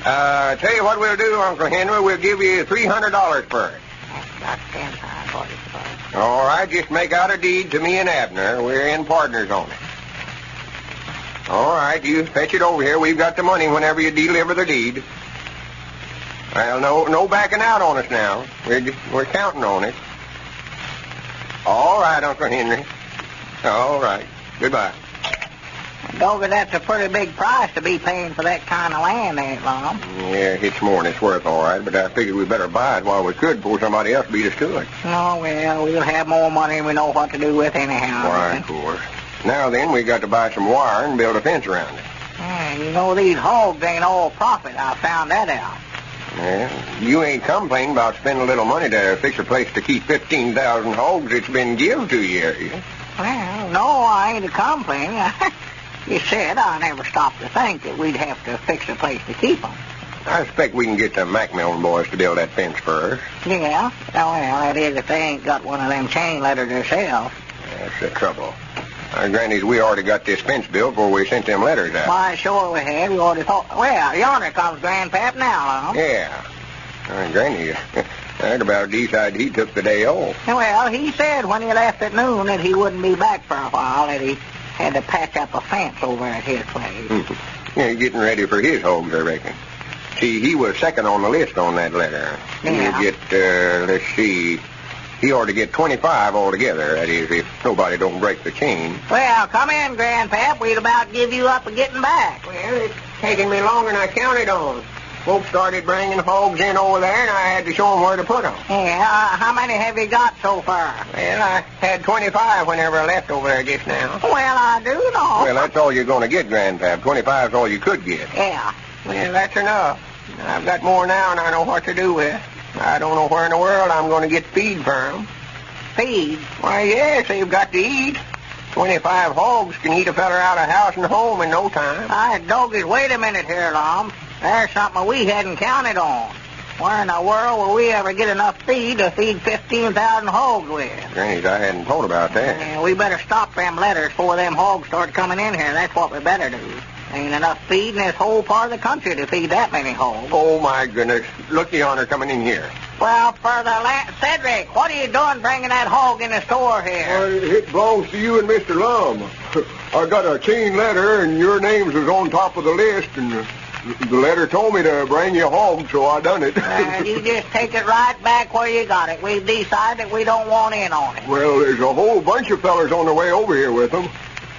S5: Tell you what we'll do, Uncle Henry. We'll give you $300 for it.
S4: That's about 10 times what it's worth.
S5: All right, just make out a deed to me and Abner. We're in partners on it. All right, you fetch it over here. We've got the money whenever you deliver the deed. Well, no backing out on us now. We're counting on it. All right, Uncle Henry. All right. Goodbye.
S4: Doggy, that's a pretty big price to be paying for that kind of land, ain't it, Lum?
S5: Yeah, it's more than it's worth, all right, but I figured we better buy it while we could before somebody else beat us to it.
S4: Oh, well, we'll have more money than we know what to do with anyhow.
S5: Why, of course. Now then, we got to buy some wire and build a fence around it.
S4: And you know these hogs ain't all profit. I found that out.
S5: Well, you ain't complaining about spending a little money to fix a place to keep 15,000 hogs that's been given to you, are you?
S4: Well, no, I ain't complaining. You said I never stopped to think that we'd have to fix a place to keep them.
S5: I expect we can get the Macmillan boys to build that fence for us.
S4: Yeah? Well, that is if they ain't got one of them chain letters themselves.
S5: That's the trouble. Granny's, we already got this fence built before we sent them letters out.
S4: Why, sure we have. We already thought... Well, yonder comes Grandpap now, Lum.
S5: Yeah. Granny, I'd about decided he took the day off.
S4: Well, he said when he left at noon that he wouldn't be back for a while, that he had to patch up a fence over at his place.
S5: Yeah, getting ready for his hogs, I reckon. See, he was second on the list on that letter.
S4: Yeah.
S5: He'll get, let's see... He ought to get 25 altogether, that is, if nobody don't break the chain.
S4: Well, come in, Grandpap. We'd about give you up a getting back.
S5: Well, it's taking me longer than I counted on. Folks started bringing hogs in over there, and I had to show them where to put them.
S4: Yeah, how many have you got so far?
S5: Well, I had 25 whenever I left over there just now.
S4: Well, I do know.
S5: Well, that's all you're going to get, Grandpap. 25 is all you could get.
S4: Yeah.
S5: Well, that's enough. I've got more now than I know what to do with. I don't know where in the world I'm going to get feed for them.
S4: Feed?
S5: Why, yes, they've got to eat. 25 hogs can eat a feller out of house and home in no time.
S4: Doggies, wait a minute here, Lum. There's something we hadn't counted on. Where in the world will we ever get enough feed to feed 15,000 hogs with?
S5: Grannies, I hadn't thought about that.
S4: Yeah, we better stop them letters before them hogs start coming in here. That's what we better do. Ain't enough feed in this whole part of the country to feed that many hogs.
S5: Oh, my goodness. Look, the honor coming in here.
S4: Well, for the Cedric, what are you doing bringing that hog in the store here?
S11: It belongs to you and Mr. Lum. I got a chain letter, and your names was on top of the list, and the letter told me to bring you hogs, so I done it.
S4: You just take it right back where you got it. We've decided we don't want in on it.
S11: Well, there's a whole bunch of fellers on their way over here with them.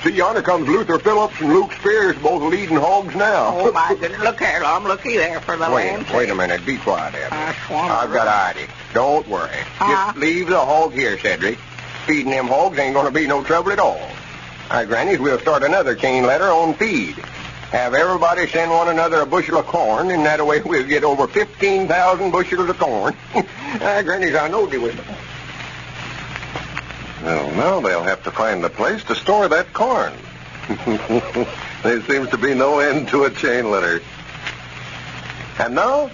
S11: See, yonder comes Luther Phillips and Luke Spears, both leading hogs now.
S4: Oh, my goodness. Look here, Lum. Looky there for the land.
S5: Wait a minute. Be quiet, Abner. I've got an idea. Don't worry.
S4: Huh?
S5: Just leave the hog here, Cedric. Feeding them hogs ain't going to be no trouble at all. All right, Grannies, we'll start another chain letter on feed. Have everybody send one another a bushel of corn, and that way we'll get over 15,000 bushels of corn. Grannies, I know you will.
S2: Well, now they'll have to find a place to store that corn. There seems to be no end to a chain letter. And now,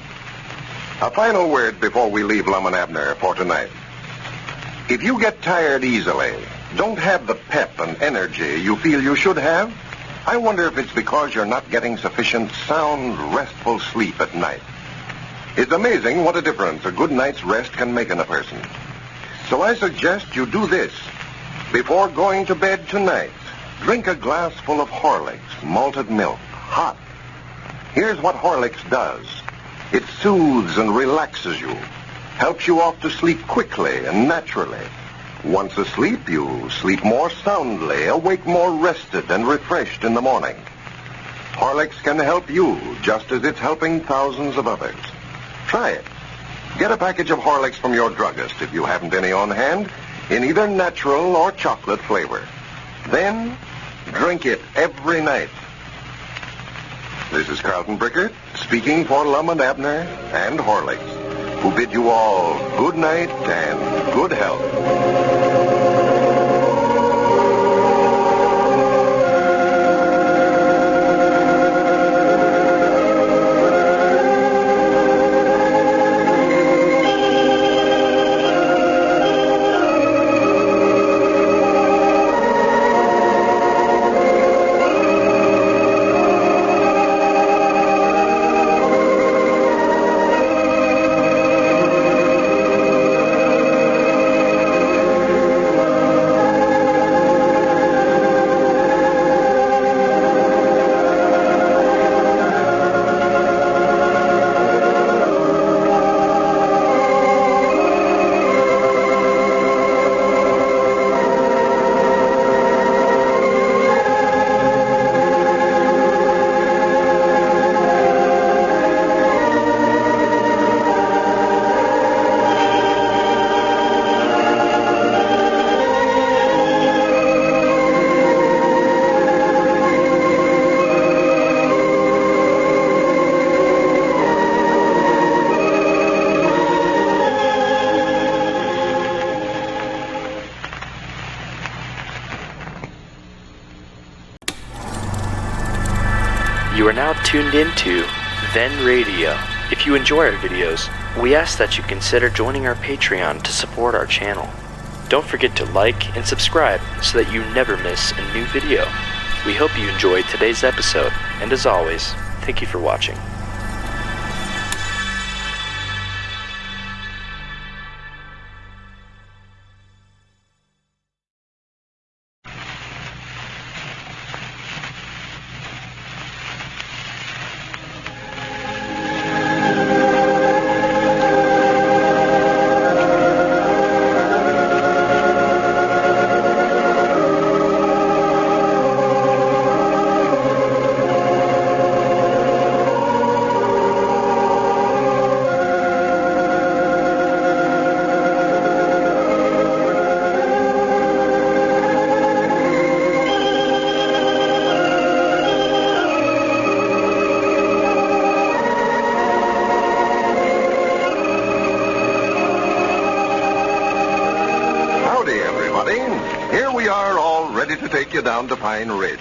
S2: a final word before we leave Lum and Abner for tonight. If you get tired easily, don't have the pep and energy you feel you should have, I wonder if it's because you're not getting sufficient sound, restful sleep at night. It's amazing what a difference a good night's rest can make in a person. So I suggest you do this. Before going to bed tonight, drink a glass full of Horlicks, malted milk, hot. Here's what Horlicks does. It soothes and relaxes you, helps you off to sleep quickly and naturally. Once asleep, you sleep more soundly, awake more rested and refreshed in the morning. Horlicks can help you just as it's helping thousands of others. Try it. Get a package of Horlicks from your druggist if you haven't any on hand, in either natural or chocolate flavor. Then, drink it every night. This is Carlton Brickert, speaking for Lum and Abner and Horlicks, who bid you all good night and good health.
S1: You are now tuned into Then Radio. If you enjoy our videos, we ask that you consider joining our Patreon to support our channel. Don't forget to like and subscribe so that you never miss a new video. We hope you enjoyed today's episode, and as always, thank you for watching.
S2: Down to Pine Ridge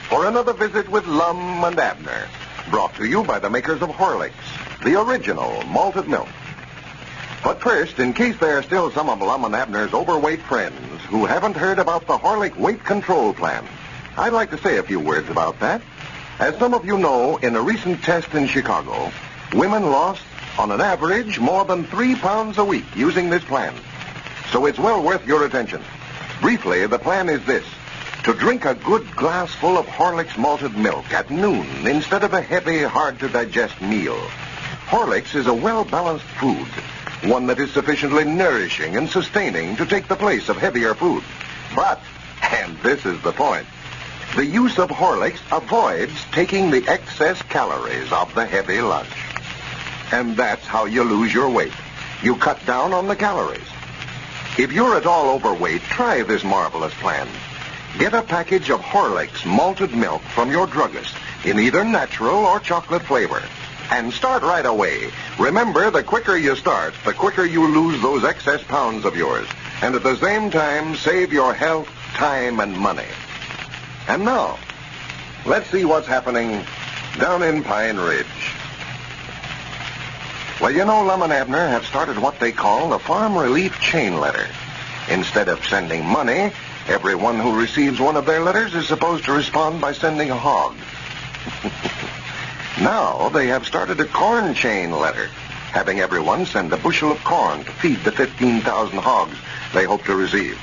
S2: for another visit with Lum and Abner, brought to you by the makers of Horlicks, the original malted milk. But first, in case there are still some of Lum and Abner's overweight friends who haven't heard about the Horlick weight control plan, I'd like to say a few words about that. As some of you know, in a recent test in Chicago, women lost, on an average, more than 3 pounds a week using this plan. So it's well worth your attention. Briefly, the plan is this: to drink a good glass full of Horlicks malted milk at noon instead of a heavy, hard-to-digest meal. Horlicks is a well-balanced food, one that is sufficiently nourishing and sustaining to take the place of heavier food. But, and this is the point, the use of Horlicks avoids taking the excess calories of the heavy lunch. And that's how you lose your weight. You cut down on the calories. If you're at all overweight, try this marvelous plan. Get a package of Horlicks malted milk from your druggist in either natural or chocolate flavor. And start right away. Remember, the quicker you start, the quicker you lose those excess pounds of yours. And at the same time, save your health, time, and money. And now, let's see what's happening down in Pine Ridge. Well, you know, Lum and Abner have started what they call the Farm Relief Chain Letter. Instead of sending money, everyone who receives one of their letters is supposed to respond by sending a hog. Now they have started a corn chain letter, having everyone send a bushel of corn to feed the 15,000 hogs they hope to receive.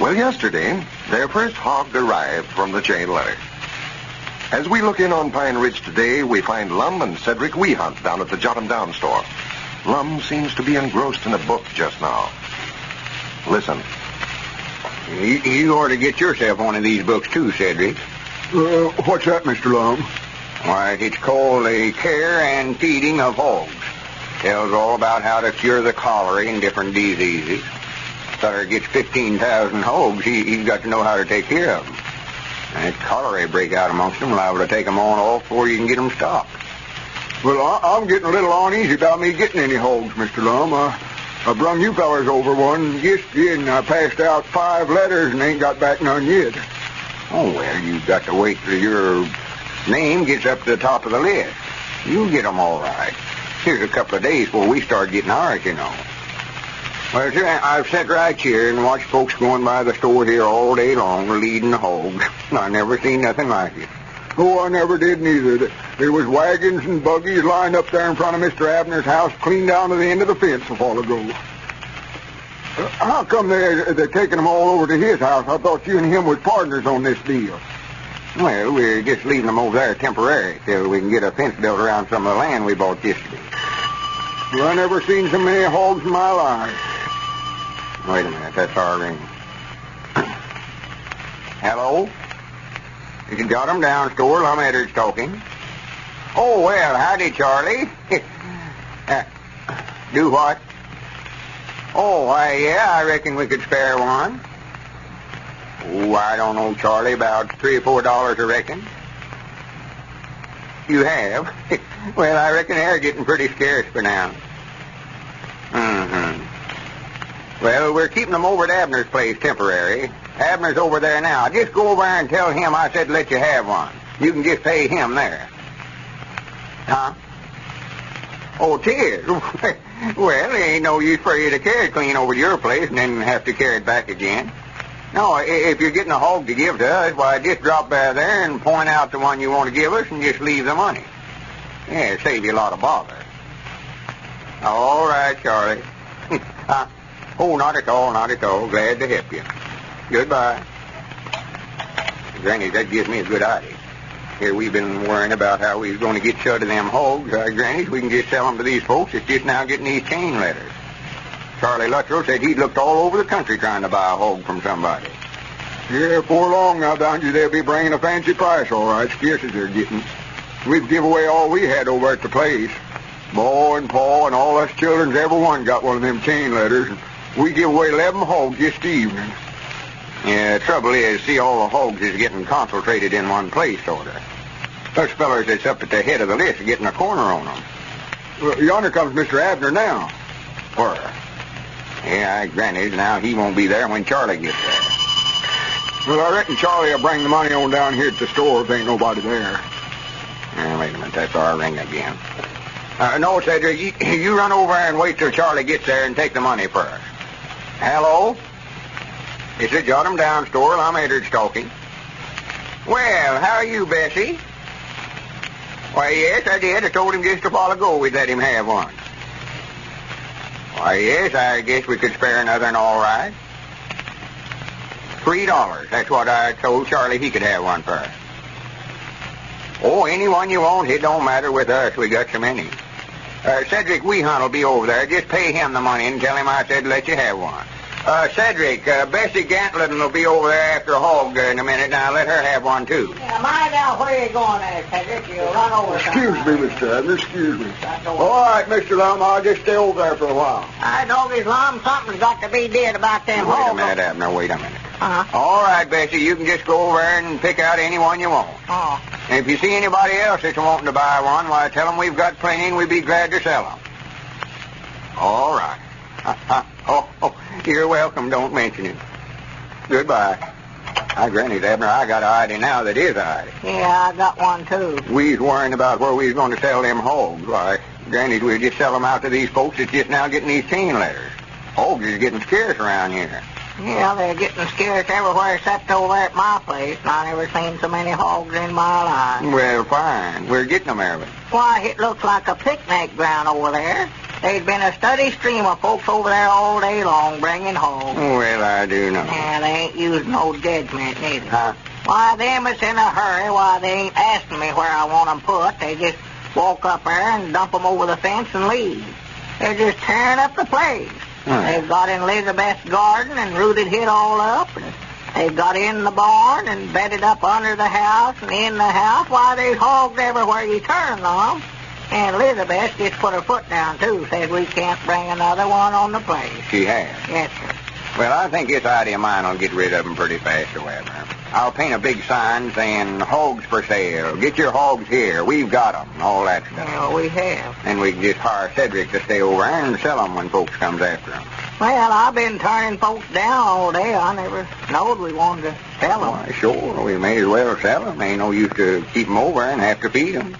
S2: Well, yesterday, their first hog arrived from the chain letter. As we look in on Pine Ridge today, we find Lum and Cedric Weehunt down at the Jot 'em Down store. Lum seems to be engrossed in a book just now. Listen.
S5: You ought to get yourself one of these books, too, Cedric.
S11: What's that, Mr. Lum?
S5: Why, it's called The Care and Feeding of Hogs. Tells all about how to cure the cholera and different diseases. Feller gets 15,000 hogs, he's got to know how to take care of them. And if cholera break out amongst them, liable to take them on off before you can get them stopped.
S11: Well, I'm getting a little uneasy about me getting any hogs, Mr. Lum. I brung you fellas over one yesterday, and I passed out 5 letters and ain't got back none yet.
S5: Oh, well, you've got to wait till your name gets up to the top of the list. You'll get 'em all right. Here's a couple of days before we start getting ours, you know. Well, sir, I've sat right here and watched folks going by the store here all day long leading the hogs. I never seen nothing like it.
S11: Oh, I never did neither. There was wagons and buggies lined up there in front of Mr. Abner's house, clean down to the end of the fence a while ago. How come they're taking them all over to his house? I thought you and him was partners on this deal.
S5: Well, we're just leaving them over there temporary till we can get a fence built around some of the land we bought yesterday.
S11: Well, I never seen so many hogs in my life.
S5: Wait a minute, that's our ring. Hello? You Jot 'em Down store, Lum Edwards talking. Oh, well, howdy, Charlie. Do what? Oh, why, yeah, I reckon we could spare one. Oh, I don't know, Charlie, about $3 or $4, I reckon. You have? Well, I reckon they're getting pretty scarce for now. Mm-hmm. Well, we're keeping them over at Abner's place temporary. Abner's over there now. Just go over there and tell him I said let you have one. You can just pay him there. Huh? Oh, tears. Well, there ain't no use for you to carry it clean over to your place and then have to carry it back again. No, if you're getting a hog to give to us, why, just drop by there and point out the one you want to give us and just leave the money. Yeah, save you a lot of bother. All right, Charlie. Oh, not at all, not at all. Glad to help you. Goodbye. Granny, that gives me a good idea. Here we've been worrying about how we was going to get shut of them hogs. Granny, we can just sell them to these folks that's just now getting these chain letters. Charlie Luttrell said he'd looked all over the country trying to buy a hog from somebody.
S11: Yeah, before long now, down you they'll be bringing a fancy price, all right, scarce as they're getting. We've give away all we had over at the place. Bo and Pa and all us children's every one got one of them chain letters. And we give away 11 hogs just evening.
S5: Yeah, the trouble is, see, all the hogs is getting concentrated in one place, sort of. Those fellers that's up at the head of the list are getting a corner on them.
S11: Well, yonder comes Mr. Abner now.
S5: Where? Yeah, granted, now he won't be there when Charlie gets there.
S11: Well, I reckon Charlie will bring the money on down here at the store if ain't nobody there.
S5: Wait a minute, that's our ring again. No, Cedric, you run over and wait till Charlie gets there and take the money first. Hello? It's a jot 'em down store. Lum Edwards talking. Well, how are you, Bessie? Why, yes, I did. I told him just a while ago we'd let him have one. Why, yes, I guess we could spare another and all right. $3. That's what I told Charlie he could have one for. Oh, any one you want. It don't matter with us. We got so many. Cedric Weehunt will be over there. Just pay him the money and tell him I said let you have one. Cedric, Bessie Gantlin will be over there after a hog in a minute. Now let her have one, too.
S4: Yeah, mind out where you're going there, Cedric. You'll run over
S11: Excuse me, Mr. Abner, excuse me. All right, Mr. Lum, I'll just stay over there for a while.
S4: I doggies, Lum, something's got to be did about them
S5: Wait a
S4: hogs.
S5: minute, Abner, wait a minute.
S4: Uh-huh.
S5: All right, Bessie, you can just go over there and pick out any one you want.
S4: Oh.
S5: And if you see anybody else that's wanting to buy one, why, tell them we've got plenty and we'd be glad to sell them. All right. You're welcome. Don't mention it. Goodbye. Granny, Abner, I got an idea now that is an idea.
S4: Yeah, I got one, too.
S5: We's worrying about where we was going to sell them hogs. Why, Granny, we'll just sell them out to these folks that's just now getting these chain letters. Hogs is getting scarce around here.
S4: Yeah, they're getting scarce everywhere except over there at my place. I never seen so many hogs in my life.
S5: Well, fine. We're getting them, Erwin.
S4: Why, it looks like a picnic ground over there. There's been a steady stream of folks over there all day long bringing hogs.
S5: Well, I do know.
S4: Yeah, they ain't using no judgment neither.
S5: Huh?
S4: Why, them that's in a hurry, why, they ain't asking me where I want 'em put. They just walk up there and dump 'em over the fence and leave. They're just tearing up the place. They've got in Elizabeth's garden and rooted it all up, and they've got in the barn and bedded up under the house and in the house. Why, there's hogs everywhere you turn, Lum. And Elizabeth just put her foot down, too, said we can't bring another one on the place.
S5: She has?
S4: Yes, sir.
S5: Well, I think this idea of mine will get rid of them pretty fast, however. I'll paint a big sign saying, hogs for sale. Get your hogs here. We've got 'em, and all that stuff.
S4: Well, we have.
S5: And we can just hire Cedric to stay over there and sell 'em when folks comes after 'em.
S4: Well, I've been turning folks down all day. I never knowed we wanted to sell 'em.
S5: Why, sure. We may as well sell 'em. Ain't no use to keep 'em over and have to feed 'em.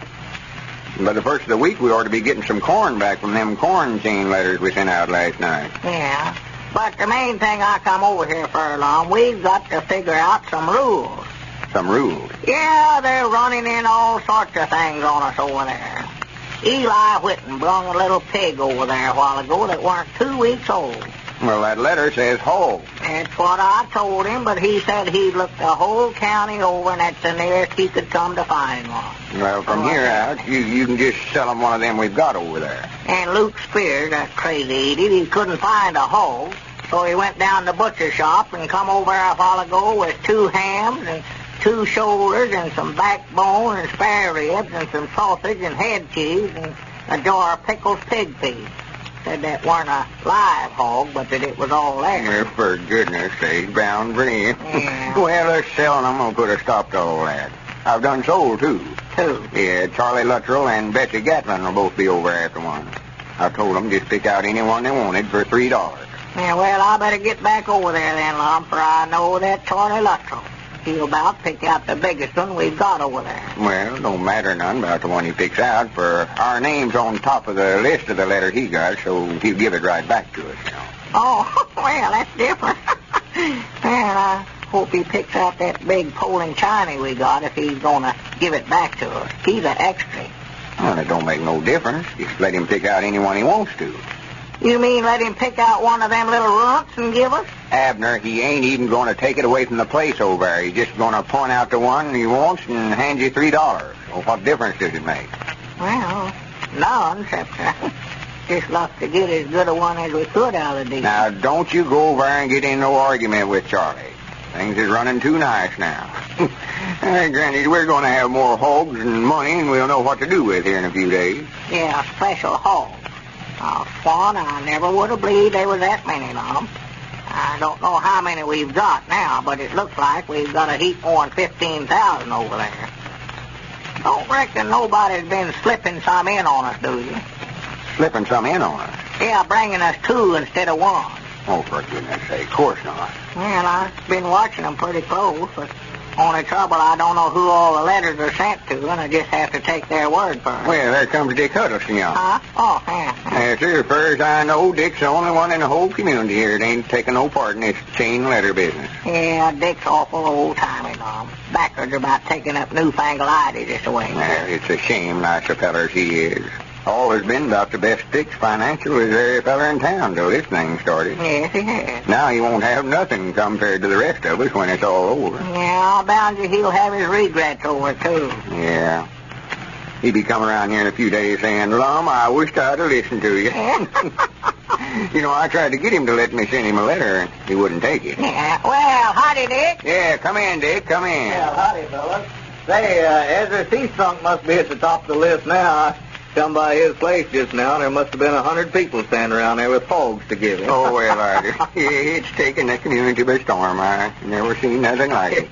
S5: By the first of the week, we ought to be getting some corn back from them chain letters we sent out last night.
S4: Yeah. But the main thing I come over here for, Lum, we've got to figure out some rules.
S5: Some rules?
S4: Yeah, they're running in all sorts of things on us over there. Eli Whitten brung a little pig over there a while ago that weren't 2 weeks old.
S5: Well, that letter says hog.
S4: That's what I told him, but he said he'd looked the whole county over, and that's the nearest he could come to finding one.
S5: Well, from here out, you can just sell him one of them we've got over there.
S4: And Luke Spears, that crazy idiot, he couldn't find a hog, so he went down to the butcher shop and come over a while ago with 2 hams and 2 shoulders and some backbone and spare ribs and some sausage and head cheese and a jar of pickled pig feet. Said that weren't a live hog, but that it was all there.
S5: Well, for goodness sake, brown bread.
S4: Yeah.
S5: Well, us selling them will put a stop to all that. I've done sold, too.
S4: Who?
S5: Yeah, Charlie Luttrell and Bessie Gatlin will both be over after one. I told them just pick out any one they wanted for $3.
S4: Yeah, well, I better get back over there then, Lum, for I know that Charlie Luttrell. he'll about pick out the biggest one we've got over there.
S5: Well, don't matter none about the one he picks out, for our name's on top of the list of the letter he got, so he'll give it right back to us, you know.
S4: Oh, well, that's different. Well, I hope he picks out that big Poland china we got if he's going to give it back to us. He's an extra.
S5: Well, it don't make no difference. Just let him pick out any one he wants to.
S4: You mean let him pick out one of them little runts and give us?
S5: Abner, he ain't even going to take it away from the place over there. He's just going to point out the one he wants and hand you $3. Well, what difference does it make?
S4: Well, none, except just love to get as good a one as we could out of these.
S5: Now, don't you go over there and get in no argument with Charlie. Things is running too nice now. Hey, Granny, we're going to have more hogs and money, and we'll know what to do with here in a few days.
S4: Yeah, special hogs. Oh, Swan, I never would have believed there was that many of them. I don't know how many we've got now, but it looks like we've got a heap more than 15,000 over there. Don't reckon nobody's been slipping some in on us, do you?
S5: Slipping some in on us?
S4: Yeah, bringing us 2 instead of 1.
S5: Oh, for goodness sake, of course not.
S4: Well, I've been watching them pretty close, but only trouble I don't know who all the letters are sent to, and I just have to take their word for it.
S5: Well, there comes Dick Huddleston, young.
S4: Huh? Oh, yeah.
S5: Yes, sir. As far as I know, Dick's the only one in the whole community here that ain't taking no part in this chain letter business.
S4: Yeah, Dick's awful old-timey, Mom. Backwards about taking up newfangled ideas this way.
S5: Well, it's a shame, nice a feller as he is. All has been about the best Dick's financial as every feller in town till this thing started.
S4: Yes, he has.
S5: Now he won't have nothing compared to the rest of us when it's all over.
S4: Yeah, I'll bound you he'll have his regrets over it, too.
S5: Yeah. He'll be coming around here in a few days saying, Lum, I wished I'd have listened to you. You know, I tried to get him to let me send him a letter, and he wouldn't take it.
S4: Yeah. Well, howdy, Dick.
S5: Yeah, come in, Dick, come in.
S6: Well, howdy, fellas. Say, Ezra Seastrunk must be at the top of the list now. I come by his place just now, and there must have been 100 people standing around there with hogs to give him.
S5: Oh, well, it's taken the community by storm. I never seen nothing like it.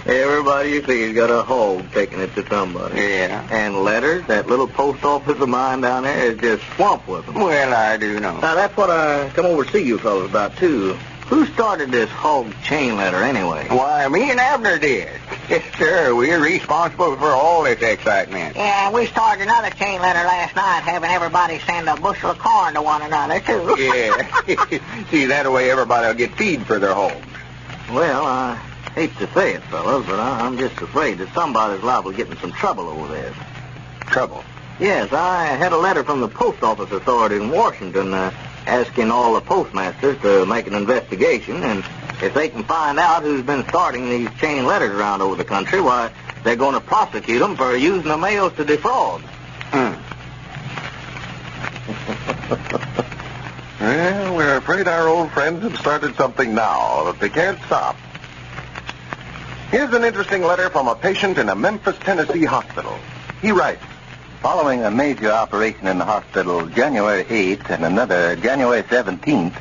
S6: Everybody you see has got a hog taking it to somebody.
S5: Yeah.
S6: And letters, that little post office of mine down there is just swamped with them.
S5: Well, I do know.
S6: Now, that's what I come over to see you fellas about, too. Who started this hog chain letter, anyway?
S5: Why, me and Abner did. Yes, sir. We're responsible for all this excitement.
S4: Yeah, we started another chain letter last night, having everybody send a bushel of corn to one another, too.
S5: Yeah. See, that way everybody will get feed for their hogs.
S6: Well, I hate to say it, fellas, but I'm just afraid that somebody's liable to get in some trouble over this.
S5: Trouble?
S6: Yes, I had a letter from the post office authority in Washington asking all the postmasters to make an investigation, and if they can find out who's been starting these chain letters around over the country, why, they're going to prosecute them for using the mails to defraud.
S2: Well, we're afraid our old friends have started something now that they can't stop. Here's an interesting letter from a patient in a Memphis, Tennessee hospital. He writes,
S7: Following a major operation in the hospital January 8th and another January 17th,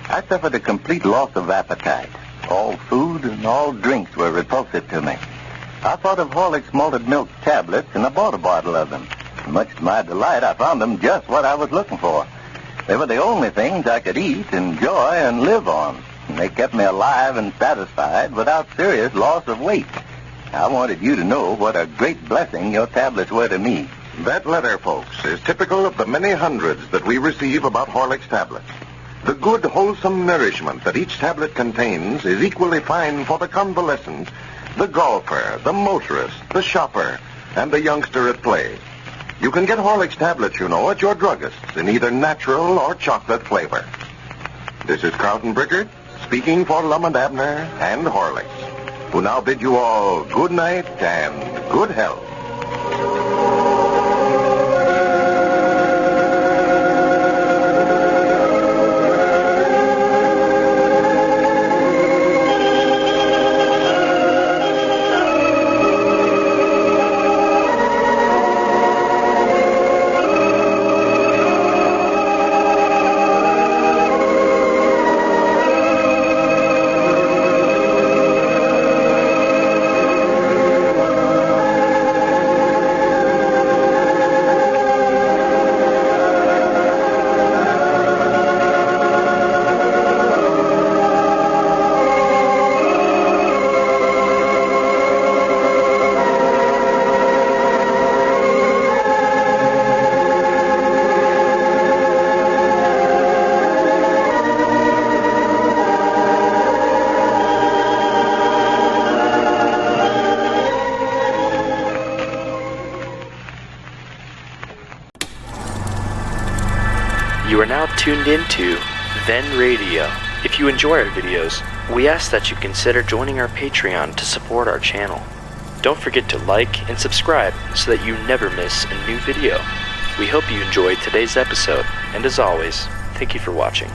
S7: I suffered a complete loss of appetite. All food and all drinks were repulsive to me. I thought of Horlick's malted milk tablets and I bought a bottle of them. Much to my delight, I found them just what I was looking for. They were the only things I could eat, enjoy, and live on. And they kept me alive and satisfied without serious loss of weight. I wanted you to know what a great blessing your tablets were to me.
S2: that letter, folks, is typical of the many hundreds that we receive about Horlick's tablets. The good, wholesome nourishment that each tablet contains is equally fine for the convalescent, the golfer, the motorist, the shopper, and the youngster at play. You can get Horlick's tablets, you know, at your druggist's in either natural or chocolate flavor. This is Carlton Brickert, speaking for Lum and Abner and Horlick's, who now bid you all good night and good health.
S1: now tuned into Then Radio. If you enjoy our videos, we ask that you consider joining our Patreon to support our channel. Don't forget to like and subscribe so that you never miss a new video. We hope you enjoyed today's episode, and as always, thank you for watching.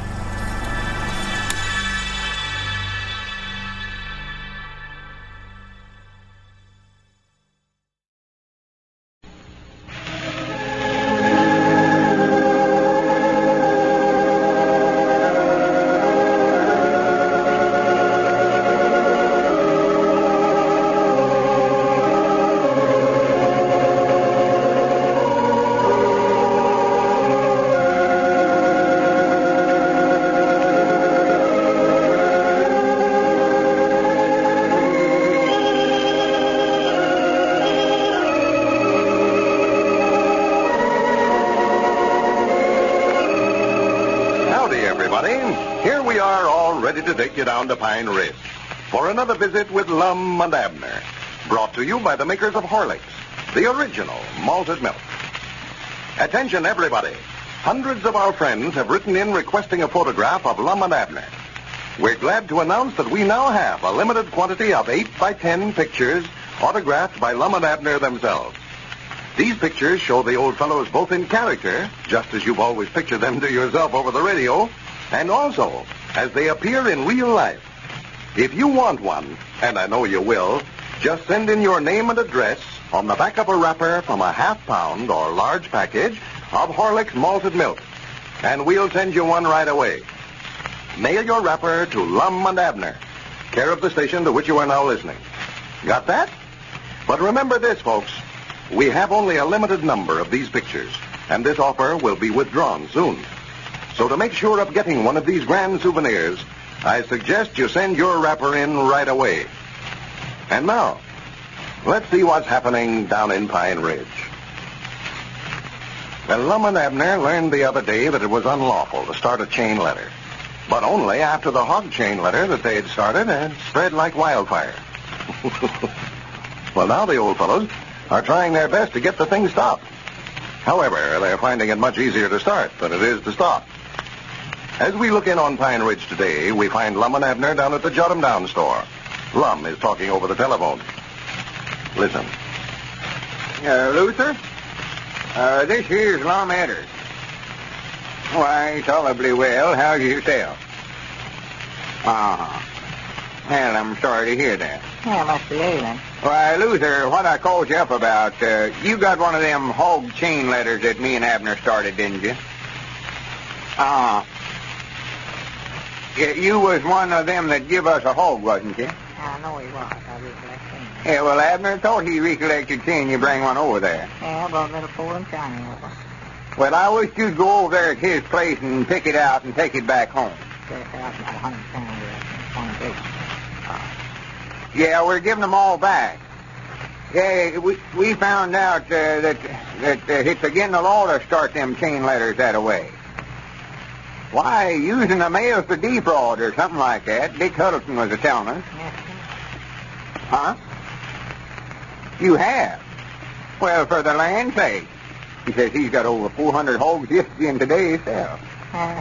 S2: Here we are, all ready to take you down to Pine Ridge for another visit with Lum and Abner, brought to you by the makers of Horlicks, the original malted milk. Attention, everybody. Hundreds of our friends have written in requesting a photograph of Lum and Abner. We're glad to announce that we now have a limited quantity of 8x10 pictures autographed by Lum and Abner themselves. These pictures show the old fellows both in character, just as you've always pictured them to yourself over the radio, and also as they appear in real life. If you want one, and I know you will, just send in your name and address on the back of a wrapper from a half-pound or large package of Horlicks malted milk, and we'll send you one right away. Mail your wrapper to Lum and Abner, care of the station to which you are now listening. Got that? But remember this, folks. We have only a limited number of these pictures, and this offer will be withdrawn soon. So to make sure of getting one of these grand souvenirs, I suggest you send your wrapper in right away. And now, let's see what's happening down in Pine Ridge. Well, Lum and Abner learned the other day that it was unlawful to start a chain letter, but only after the hog chain letter that they had started had spread like wildfire. Well, now the old fellows are trying their best to get the thing stopped. However, they're finding it much easier to start than it is to stop. As we look in on Pine Ridge today, we find Lum and Abner down at the Jot 'em Down store. Lum is talking over the telephone. Listen.
S5: Luther? This here's Lum Returns. Why, tolerably well. How's yourself? Well, I'm sorry to hear that.
S4: Yeah, must be ailing.
S5: Why, Luther, what I called you up about, you got one of them hog chain letters that me and Abner started, didn't you? Yeah, you was one of them that give us a hog, wasn't you?
S4: I know he was. I recollect him.
S5: Yeah, well, Abner thought he recollected seeing you bring one over there.
S4: Yeah, about little Paul and Johnny over.
S5: Well, I wish you'd go over there at his place and pick it out and take it back home.
S4: Take out about 100 pounds of it.
S5: Yeah, we're giving them all back. Yeah, we found out that it's against the law to start them chain letters that way. Why, using the mail for defraud or something like that. Dick Huddleston was a-telling us.
S4: Yes,
S5: Huh? You have? Well, for the land's sake. He says he's got over 400 hogs just in today himself.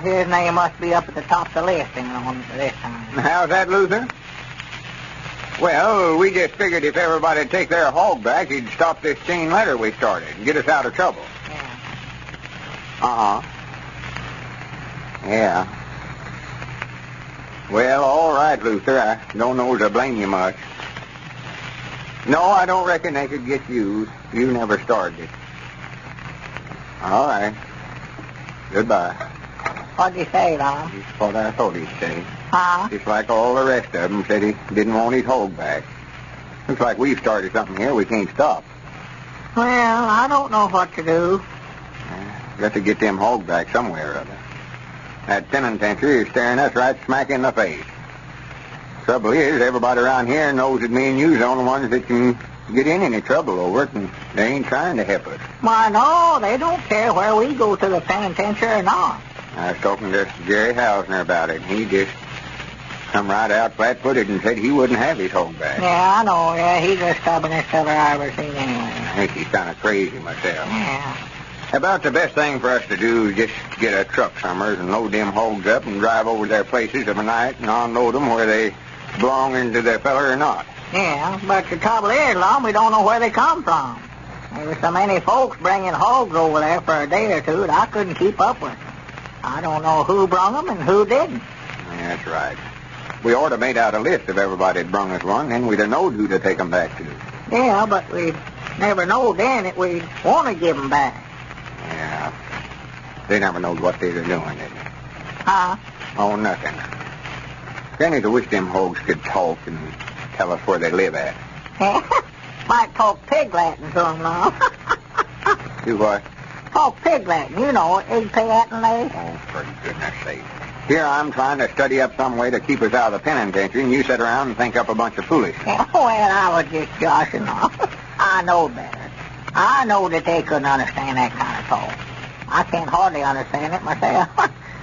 S4: His name must be up at the top of the listing on this time.
S5: How's that, Luther? Well, we just figured if everybody'd take their hog back, he'd stop this chain letter we started and get us out of trouble.
S4: Yeah.
S5: Yeah. Well, all right, Luther. I don't know to blame you much. No, I don't reckon they could get you. You never started it. All right. Goodbye.
S4: What'd you say, Lum?
S5: That's what I thought he'd say.
S4: Huh?
S5: Just like all the rest of them said he didn't want his hog back. Looks like we've started something here we can't stop.
S4: Well, I don't know what to do.
S5: Got to get them hog back somewhere or other. That penitentiary is staring us right smack in the face. Trouble is, everybody around here knows that me and you's the only ones that can get in any trouble over it, and they ain't trying to help us.
S4: Why, no, they don't care where we go to the penitentiary or not.
S5: I was talking to Jerry Hausner about it, and he just come right out flat-footed and said he wouldn't have his hog back.
S4: Yeah, I know. Yeah, he's the stubbornest feller I ever seen anyway.
S5: I think he's kind of crazy myself.
S4: Yeah.
S5: About the best thing for us to do is just get a truck somewhere and load them hogs up and drive over their places of a night and unload them where they belong into their feller or not.
S4: Yeah, but the trouble is, Lum, we don't know where they come from. There's so many folks bringing hogs over there for a day or two that I couldn't keep up with. I don't know who brung them and who didn't.
S5: Yeah, that's right. We ought to made out a list of everybody that brung us one, then we'd have knowed who to take them back to.
S4: Yeah, but we never know then that we'd want to give them back.
S5: Yeah. They never knowed what they were doing, did they?
S4: Huh?
S5: Oh, nothing. Granny's wish them hogs could talk and tell us where they live at.
S4: Might talk pig Latin to them, Lum.
S5: Do what?
S4: Talk pig Latin, you know, egg pig Latin they.
S5: Oh, for goodness sake. Here I'm trying to study up some way to keep us out of the penitentiary, and you sit around and think up a bunch of foolishness.
S4: Well, I was just joshing off. I know better. I know that they couldn't understand that kind of talk. I can't hardly understand it myself.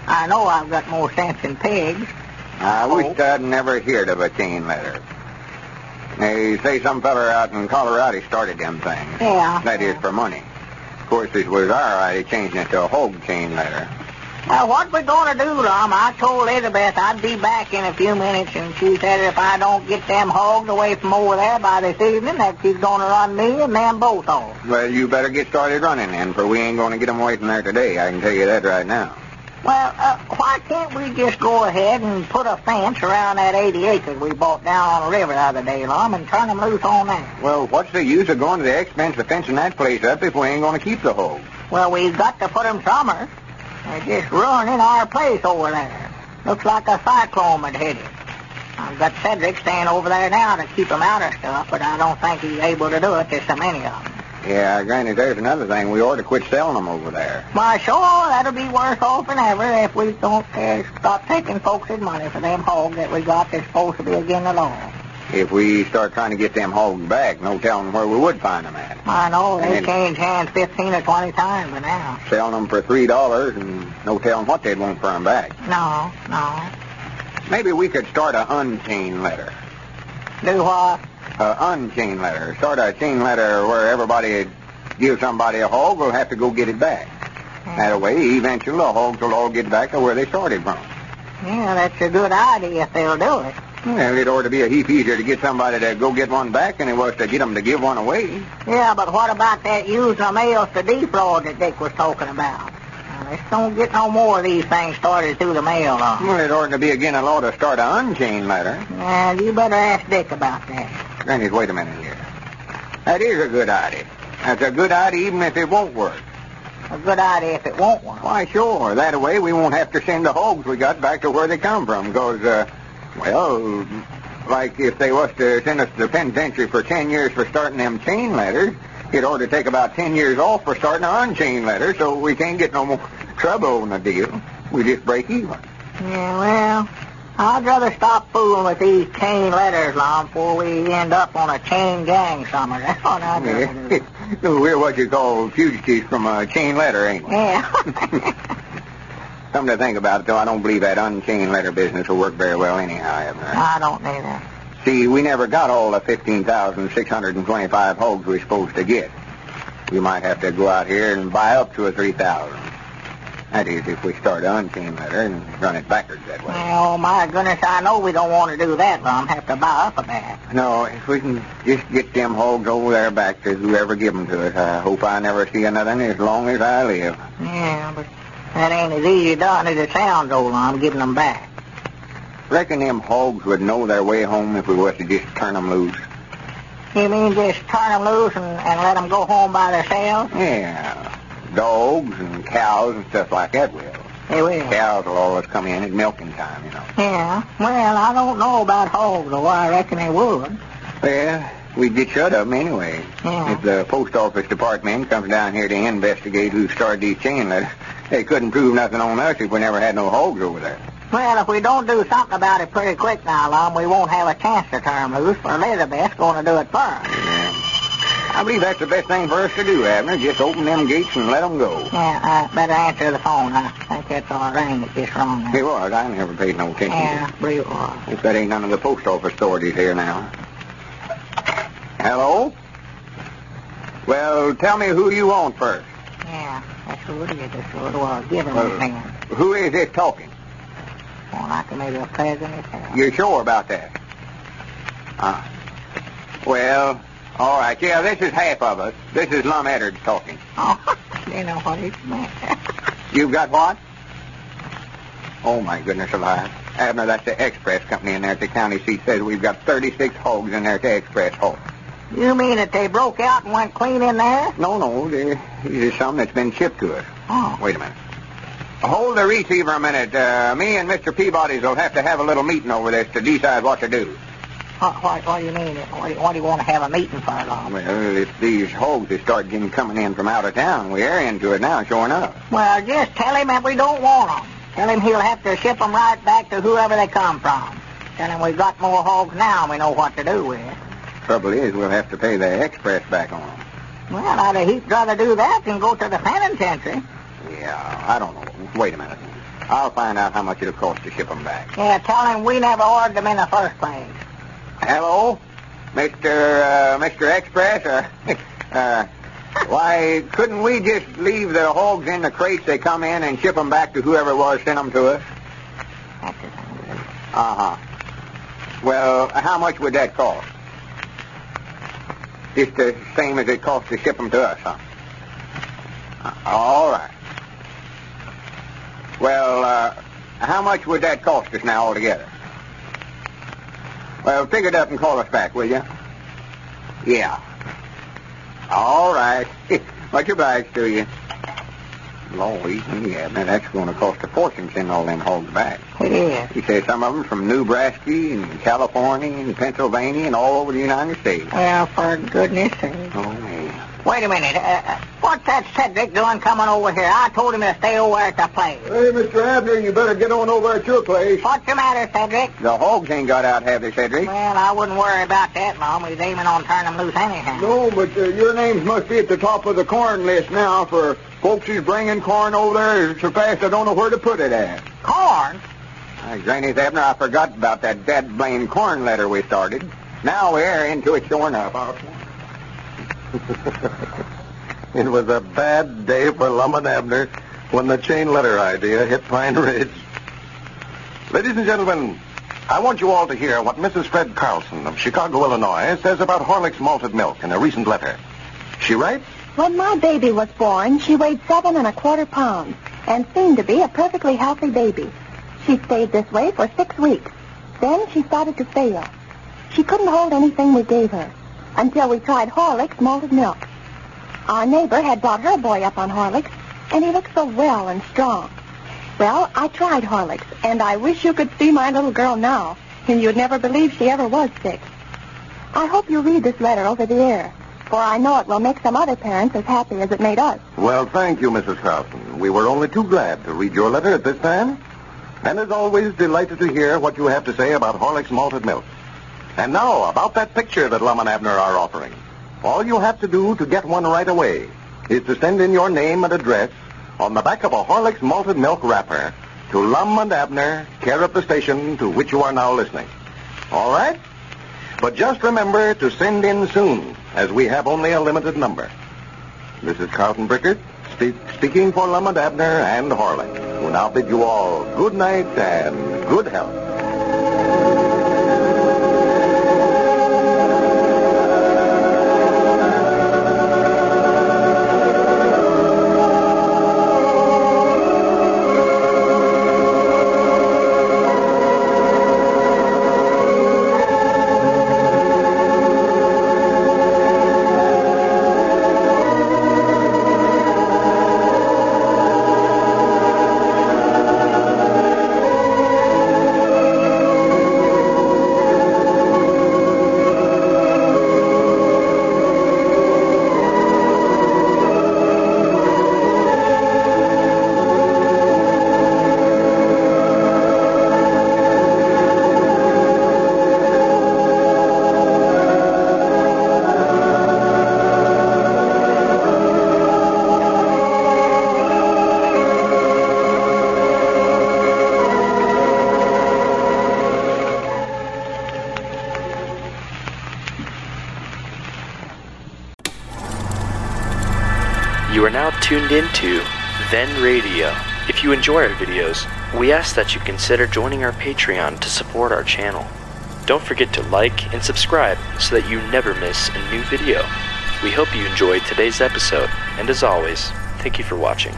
S4: I know I've got more sense than pigs.
S5: I wish I'd never heard of a chain letter. They say some feller out in Colorado started them things.
S4: Yeah.
S5: That is for money. Of course, it was our idea changing it to a hog chain letter.
S4: Well, what we going to do, Lum? I told Elizabeth I'd be back in a few minutes, and she said if I don't get them hogs away from over there by this evening, that she's going to run me and them both off.
S5: Well, you better get started running then, for we ain't going to get them away from there today. I can tell you that right now.
S4: Well, why can't we just go ahead and put a fence around that 80 acres we bought down on the river the other day, Lum, and turn them loose on that?
S5: Well, what's the use of going to the expense of fencing that place up if we ain't going to keep the hogs?
S4: Well, we've got to put them somewhere. They're just ruining our place over there. Looks like a cyclone had hit it. I've got Cedric staying over there now to keep them out of stuff, but I don't think he's able to do it. There's so many of them.
S5: Yeah, Granny, there's another thing. We ought to quit selling them over there.
S4: Why, sure, that'll be worse off than ever if we don't stop taking folks' money for them hogs that we got that's supposed to be against the law.
S5: If we start trying to get them hogs back, no telling where we would find them at.
S4: I know, they changed hands 15 or 20 times by now.
S5: Selling them for $3 and no telling what they'd want for them back.
S4: No.
S5: Maybe we could start a unchained letter.
S4: Do what?
S5: Unchained letter. Start a chain letter where everybody gives somebody a hog will have to go get it back. That way, eventually, the hogs will all get back to where they started from.
S4: Yeah, that's a good idea if they'll do it.
S5: Well, it ought to be a heap easier to get somebody to go get one back than it was to get them to give one away.
S4: Yeah, but what about that using the mails to defraud that Dick was talking about? Now, let's don't get no more of these things started through the mail, Lum.
S5: Well, it ought to be again a law to start an unchained letter.
S4: Yeah, you better ask Dick about that.
S5: Granny, wait a minute here. That is a good idea. That's a good idea even if it won't work.
S4: A good idea if it won't work.
S5: Why, sure. That way we won't have to send the hogs we got back to where they come from, because, well, like if they was to send us to the penitentiary for 10 years for starting them chain letters, it ought to take about 10 years off for starting an unchained letter, so we can't get no more trouble in the deal. We just break even.
S4: Yeah, well, I'd rather stop fooling with these chain letters, Lum, before we end up on a chain gang somewhere. That's what I'd rather do.
S5: We're what you call fugitives from a chain letter, ain't we?
S4: Yeah.
S5: Something to think about, though. I don't believe that unchained letter business will work very well anyhow, Abner.
S4: I don't neither.
S5: See, we never got all the 15,625 hogs we're supposed to get. We might have to go out here and buy up to a 3,000. That is, if we start an unchained letter and run it backwards that way.
S4: Well, my goodness, I know we don't want to do that, Lum. Have to buy up a bat.
S5: No, if we can just get them hogs over there back to whoever give them to us, I hope I never see another one as long as I live.
S4: Yeah, but that ain't as easy done as it sounds, old Lum, giving them back.
S5: Reckon them hogs would know their way home if we was to just turn them loose.
S4: You mean just turn them loose and let them go home by themselves?
S5: Yeah. Dogs and cows and stuff like that will.
S4: They will.
S5: Cows will always come in at milking time, you know.
S4: Yeah. Well, I don't know about hogs, though. I reckon they would.
S5: Well, we'd get shut of them anyway.
S4: Yeah.
S5: If the post office department comes down here to investigate who started these chain letters, they couldn't prove nothing on us if we never had no hogs over there.
S4: Well, if we don't do something about it pretty quick now, Lum, we won't have a chance to turn them loose, for Elizabeth's going to do it first.
S5: Yeah. I believe that's the best thing for us to do, Abner. Just open them gates and let them go.
S4: Yeah, I better answer the phone. I think that's our ring that just rung there.
S5: It was. I never paid no attention.
S4: Yeah, I believe it was.
S5: If that ain't none of the post office authorities here now. Hello? Well, tell me who you want first.
S4: Yeah, that's who it is. That's who it was. Give him his hand.
S5: Who is this talking?
S4: Well, like maybe a peasant himself.
S5: You're sure about that? Well, all right. Yeah, this is half of us. This is Lum Edwards talking.
S4: Oh, you know what he meant.
S5: You've got what? Oh, my goodness alive. Abner, that's the express company in there at the county seat. Says we've got 36 hogs in there at the express hog.
S4: You mean that they broke out and went clean in there?
S5: No. This is something that's been shipped to us.
S4: Oh.
S5: Wait a minute. Hold the receiver a minute. Me and Mr. Peabody's will have to have a little meeting over this to decide what to do.
S4: What do you mean? What do you want to have a meeting for, Lum?
S5: Well, if these hogs start coming in from out of town, we're into it now, sure enough.
S4: Well, just tell him that we don't want them. Tell him he'll have to ship them right back to whoever they come from. Tell him we've got more hogs now and we know what to do with.
S5: Trouble is, we'll have to pay the express back on them.
S4: Well, I'd a heap rather do that than go to the penitentiary.
S5: Yeah, I don't know. Wait a minute. I'll find out how much it'll cost to ship them back.
S4: Yeah, tell him we never ordered them in the first place.
S5: Hello? Mr. Express? Why, couldn't we just leave the hogs in the crates they come in and ship them back to whoever it was sent them to us?
S4: That's it.
S5: Uh-huh. Well, how much would that cost? Just the same as it costs to ship them to us, huh? All right. Well, how much would that cost us now altogether? Well, pick it up and call us back, will you? Yeah. All right. Much obliged to you. Lord, yeah, man, that's going to cost a fortune sending all them hogs back.
S4: It is.
S5: He says some of them from Nebraska and California and Pennsylvania and all over the United States.
S4: Well, for goodness sake.
S5: Oh, man.
S4: Wait a minute. What's that Cedric doing coming over here? I told him to stay over at the place.
S11: Hey, Mr. Abner, you better get on over at your place.
S4: What's the matter, Cedric?
S5: The hogs ain't got out, have they, Cedric?
S4: Well, I wouldn't worry about that, Mom. He's aiming on turning them loose anyhow.
S11: No, but your names must be at the top of the corn list now for folks who's bringing corn over there so fast I don't know where to put it at.
S4: Corn?
S5: Granny's Abner, I forgot about that dead blame corn letter we started. Now we're into it sure enough.
S12: It was a bad day for Lum and Abner when the chain letter idea hit Pine Ridge. Ladies and gentlemen, I want you all to hear what Mrs. Fred Carlson of Chicago, Illinois, says about Horlick's malted milk in a recent letter. She writes,
S8: When my baby was born, she weighed 7 1/4 pounds and seemed to be a perfectly healthy baby. She stayed this way for 6 weeks. Then she started to fail. She couldn't hold anything we gave her until we tried Horlick's malted milk. Our neighbor had brought her boy up on Horlick's, and he looked so well and strong. Well, I tried Horlick's, and I wish you could see my little girl now, and you'd never believe she ever was sick. I hope you read this letter over the air, for I know it will make some other parents as happy as it made us.
S12: Well, thank you, Mrs. Carlson. We were only too glad to read your letter at this time. And as always, delighted to hear what you have to say about Horlick's malted milk. And now, about that picture that Lum and Abner are offering. All you have to do to get one right away is to send in your name and address on the back of a Horlick's malted milk wrapper to Lum and Abner, care of the station to which you are now listening. All right? But just remember to send in soon, as we have only a limited number. This is Carlton Brickert, speaking for Lum and Abner and Horlick, who now bid you all good night and good health.
S1: You are now tuned into Then Radio. If you enjoy our videos, we ask that you consider joining our Patreon to support our channel. Don't forget to like and subscribe so that you never miss a new video. We hope you enjoyed today's episode, and as always, thank you for watching.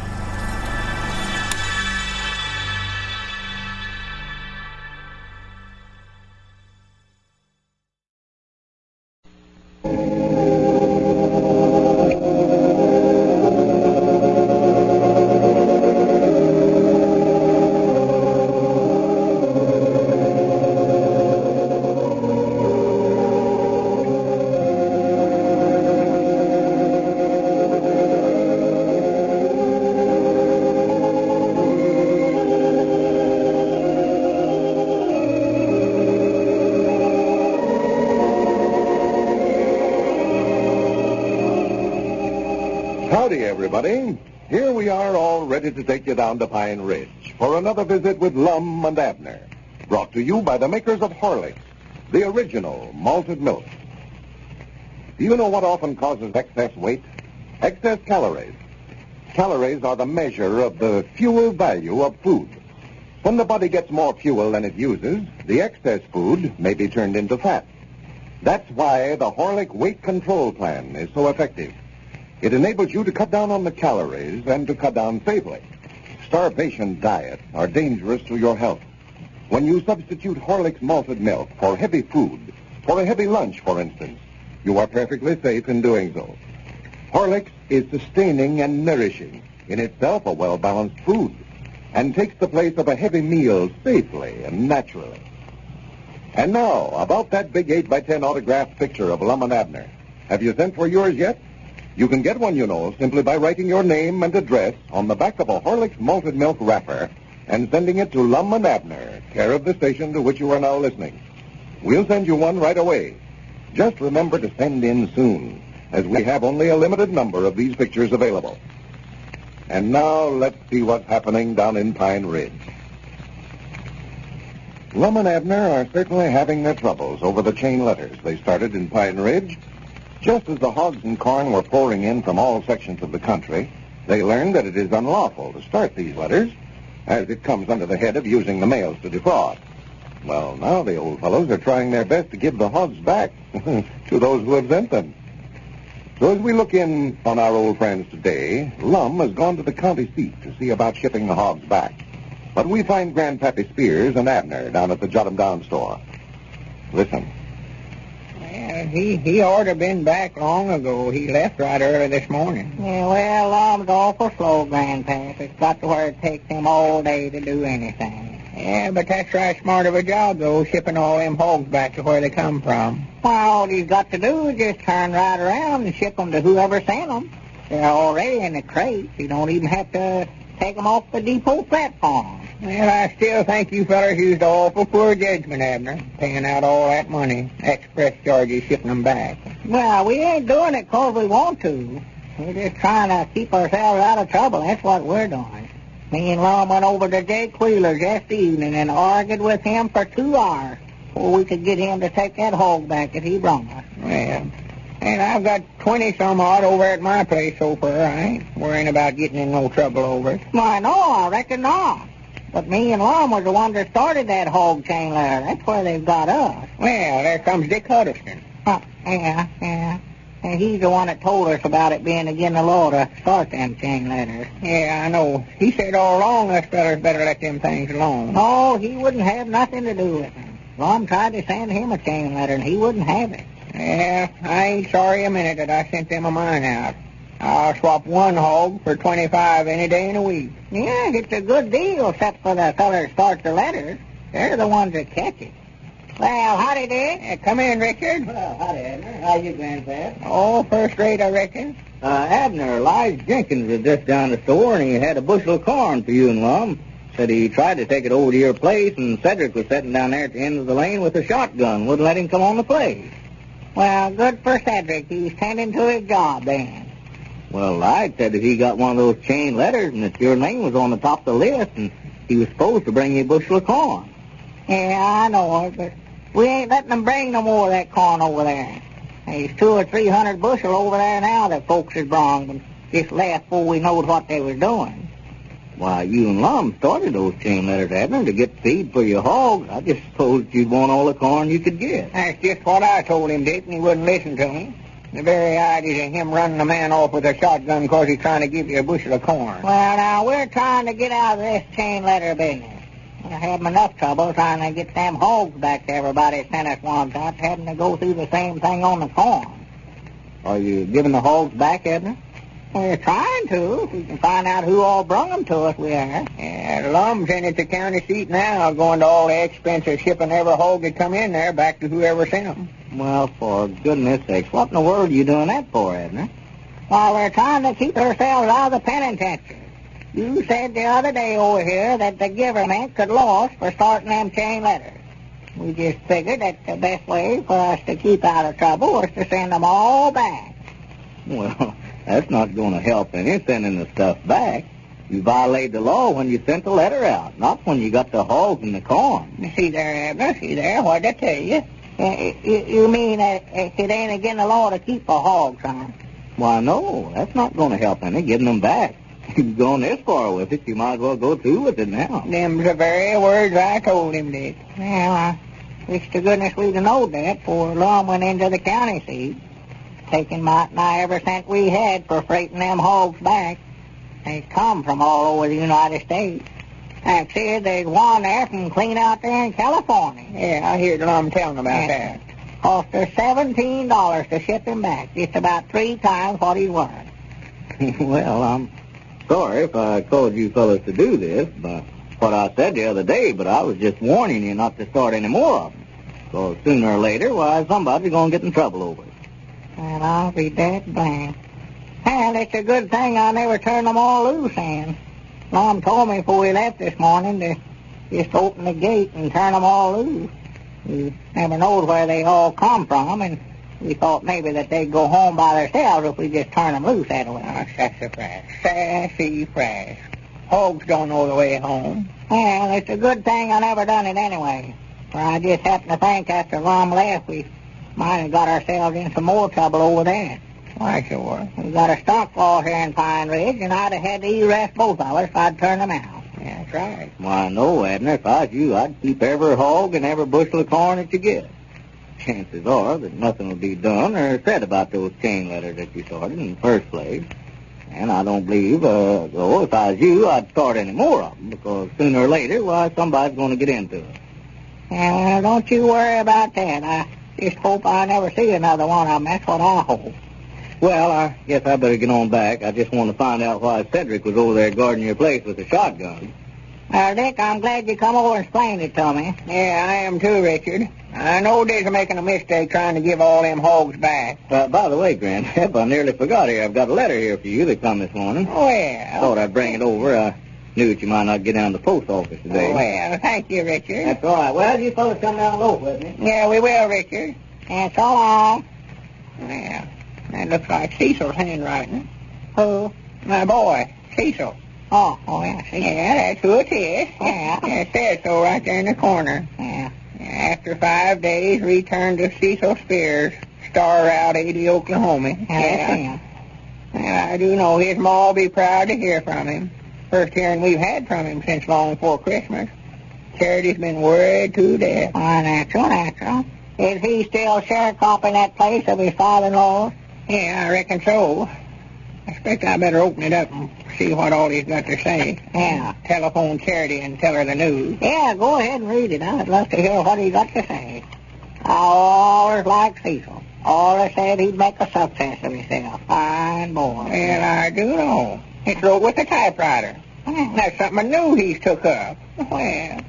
S2: Howdy, everybody. Here we are all ready to take you down to Pine Ridge for another visit with Lum and Abner, brought to you by the makers of Horlicks, the original malted milk. Do you know what often causes excess weight? Excess calories. Calories are the measure of the fuel value of food. When the body gets more fuel than it uses, the excess food may be turned into fat. That's why the Horlick Weight Control Plan is so effective. It enables you to cut down on the calories and to cut down safely. Starvation diets are dangerous to your health. When you substitute Horlick's malted milk for heavy food, for a heavy lunch, for instance, you are perfectly safe in doing so. Horlicks is sustaining and nourishing, in itself a well-balanced food, and takes the place of a heavy meal safely and naturally. And now, about that big 8x10 autographed picture of Lum and Abner. Have you sent for yours yet? You can get one, you know, simply by writing your name and address on the back of a Horlick's malted milk wrapper and sending it to Lum and Abner, care of the station to which you are now listening. We'll send you one right away. Just remember to send in soon, as we have only a limited number of these pictures available. And now let's see what's happening down in Pine Ridge. Lum and Abner are certainly having their troubles over the chain letters they started in Pine Ridge. Just as the hogs and corn were pouring in from all sections of the country, they learned that it is unlawful to start these letters, as it comes under the head of using the mails to defraud. Well, now the old fellows are trying their best to give the hogs back to those who have sent them. So as we look in on our old friends today, Lum has gone to the county seat to see about shipping the hogs back. But we find Grandpappy Spears and Abner down at the Jot 'em Down store. Listen.
S4: Well, he ought to have been back long ago. He left right early this morning. Yeah, well, Lum's awful slow, Grandpap. It's got to where it takes him all day to do anything. Yeah, but that's right smart of a job, though, shipping all them hogs back to where they come from. Well, all he's got to do is just turn right around and ship them to whoever sent them. They're already in the crates. You don't even have to take them off the depot platform. Well, I still think you fellas used awful poor judgment, Abner, paying out all that money, express charges, shipping them back. Well, we ain't doing it 'cause we want to. We're just trying to keep ourselves out of trouble. That's what we're doing. Me and Lum went over to Jake Wheeler's yesterday evening and argued with him for 2 hours before we could get him to take that hog back that he brought us. Well, and I've got 20-some odd over at my place so far. I ain't worrying about getting in no trouble over it. Why, no, I reckon not. But me and Lum was the ones that started that hog chain letter. That's where they've got us. Well, there comes Dick Huddleston. Yeah. And he's the one that told us about it being against the law to start them chain letters. Yeah, I know. He said all along us fellas better let them things alone. No, he wouldn't have nothing to do with it. Lum tried to send him a chain letter, and he wouldn't have it. Yeah, I ain't sorry a minute that I sent them a mine out. I'll swap one hog for 25 any day in a week. Yeah, it's a good deal, except for the fellas that start the letters. They're the ones that catch it. Well, howdy, Dick. Come in, Richard.
S13: Well, howdy, Abner. How you, Grandpap?
S4: Oh, first rate, I reckon.
S13: Abner, Lige Jenkins was just down the store, and he had a bushel of corn for you and Lum. Said he tried to take it over to your place, and Cedric was sitting down there at the end of the lane with a shotgun. Wouldn't let him come on the place.
S4: Well, good for Cedric. He's tending to his job, then.
S13: Well, Lige said that he got one of those chain letters, and that your name was on the top of the list, and he was supposed to bring you a bushel of corn.
S4: Yeah, I know it, but we ain't letting them bring no more of that corn over there. There's 200 or 300 bushel over there now that folks has brought. But just left before we knowed what they was doing.
S13: Why, you and Lum started those chain letters, Abner, to get feed for your hogs. I just supposed you'd want all the corn you could get.
S4: That's just what I told him, Dick, and he wouldn't listen to me. The very idea of him running a man off with a shotgun because he's trying to give you a bushel of corn. Well, now, we're trying to get out of this chain letter business. I had enough trouble trying to get them hogs back to everybody sent us one without having to go through the same thing on the corn.
S13: Are you giving the hogs back, Abner?
S4: We're trying to. If we can find out who all brung them to us, we are. Yeah, Lum's in at the county seat now, going to all the expense of shipping every hog that come in there back to whoever sent them.
S13: Well, for goodness sakes, what in the world are you doing that for, Abner?
S4: Well, we're trying to keep ourselves out of the penitentiary. You said the other day over here that the government could loss for starting them chain letters. We just figured that the best way for us to keep out of trouble was to send them all back.
S13: Well, that's not going to help any, sending the stuff back. You violated the law when you sent the letter out, not when you got the hogs and the corn.
S4: See there, Abner, see there, what'd I tell you? You mean that it ain't against the law to keep the hogs, huh?
S13: Why, no, that's not going to help any, getting them back. You've gone this far with it, you might as well go through with it now.
S4: Them's the very words I told him, Dick. Well, I wish to goodness we'd have known that before Lum went into the county seat. Taking Matinee every cent we had for freighting them hogs back. They come from all over the United States. Actually, there's one there from clean out there in California. Yeah, I heard Lum telling about that. Cost her $17 to ship him back. Just about 3 times what he's worth.
S13: Well, I'm sorry if I caused you fellas to do this, but what I said the other day, but I was just warning you not to start any more of them. Because sooner or later, why, somebody's going to get in trouble over it.
S4: Well, I'll be dead blamed. And it's a good thing I never turned them all loose, Ann. Lum told me before we left this morning to just open the gate and turn them all loose. We never knowed where they all come from, and we thought maybe that they'd go home by themselves if we just turn them loose that way. Oh, sassy fresh. Hogs don't know the way home. Well, it's a good thing I never done it anyway. For I just happened to think after Lum left, we might have got ourselves in some more trouble over there. Why, sure. We got a stock law here in Pine Ridge, and I'd have had to arrest both of us if I'd turned them out. Yeah, that's right.
S13: Why, no, Abner. If I was you, I'd keep every hog and every bushel of corn that you get. Chances are that nothing will be done or said about those chain letters that you started in the first place. And I don't believe, though, if I was you, I'd start any more of them, because sooner or later, why, somebody's going to get into it.
S4: Yeah, well, don't you worry about that. I just hope I never see another one of them. That's what I hope.
S13: Well, I guess I better get on back. I just want to find out why Cedric was over there guarding your place with a shotgun.
S4: Dick, I'm glad you come over and explained it to me. Yeah, I am too, Richard. I know they're making a mistake trying to give all them hogs back.
S13: By the way, Grandpap, I nearly forgot here. I've got a letter here for you that come this morning.
S4: Oh, yeah.
S13: Thought I'd bring it over. I knew that you might not get down to the post office today.
S4: Oh, well, thank you, Richard.
S13: That's all right. Well, you fellas come down low with me.
S4: Yeah, we will, Richard. And so long. Yeah, that looks like Cecil's handwriting. Who? My boy, Cecil. Oh, yeah, see? Yeah, that's who it is. Yeah, it says so right there in the corner. Yeah. After 5 days, return to Cecil Spears, Star Route 80, Oklahoma. Yeah. Well, I do know his ma will be proud to hear from him. First hearing we've had from him since long before Christmas. Charity's been worried to death. Oh, natural. Is he still sharecropping that place of his father-in-law's? Yeah, I reckon so. I expect I better open it up and see what all he's got to say. Yeah. Telephone Charity and tell her the news. Yeah, go ahead and read it. I'd love to hear what he's got to say. I always liked Cecil. Always said he'd make a success of himself. Fine boy. Well, I do know. It's wrote with a typewriter. That's something I knew he's took up. Well,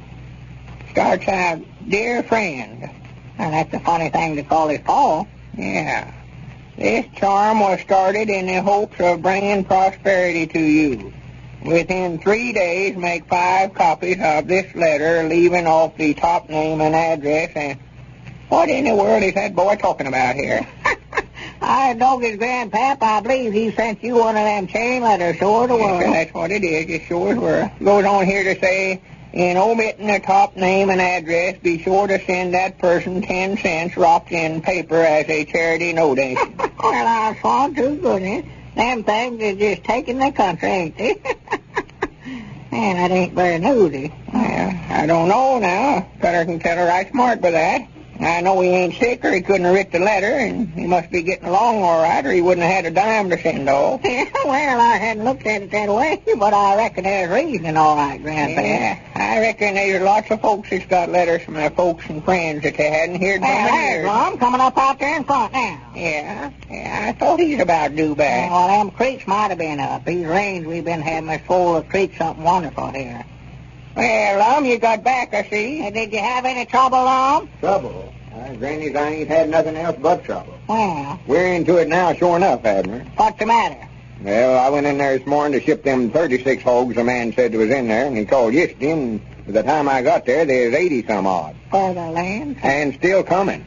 S4: starts out, dear friend. And that's a funny thing to call his Paul. Yeah. This charm was started in the hopes of bringing prosperity to you. Within 3 days, make 5 copies of this letter, leaving off the top name and address. And what in the world is that boy talking about here? I dog his Grandpap. I believe he sent you one of them chain letters, sure to were. That's what it is. It sure were. Goes on here to say, in omitting the top name and address, be sure to send that person 10 cents wrapped in paper as a charity donation. Well, I saw too goodness. Them things is just taking the country, ain't they? Man, that ain't very newsy.
S13: Well, I don't know now. Feller can tell her right smart by that. I know he ain't sick or he couldn't have writ the letter, and he must be getting along all right or he wouldn't have had a dime to send off.
S4: Yeah, well, I hadn't looked at it that way, but I reckon there's reasoning all right, Grandpa.
S13: Yeah, I reckon there's lots of folks that's got letters from their folks and friends that they hadn't heard from in
S4: There's
S13: years.
S4: Lum coming up out there in front now.
S13: Yeah, I thought he's about due back.
S4: Well, them creeks might have been up. These rains we've been having is full of creeks, something wonderful here.
S13: Well, Lum, you got back, I see.
S4: Hey, did you have any trouble, Lum?
S5: Trouble? Granny's, I ain't had nothing else but trouble.
S4: Well,
S5: We're into it now, sure enough, Abner.
S4: what's the matter?
S5: Well, I went in there this morning to ship them 36 hogs the man said was in there, and he called yesterday, and by the time I got there, there's 80-some odd.
S4: For the land?
S5: And still coming.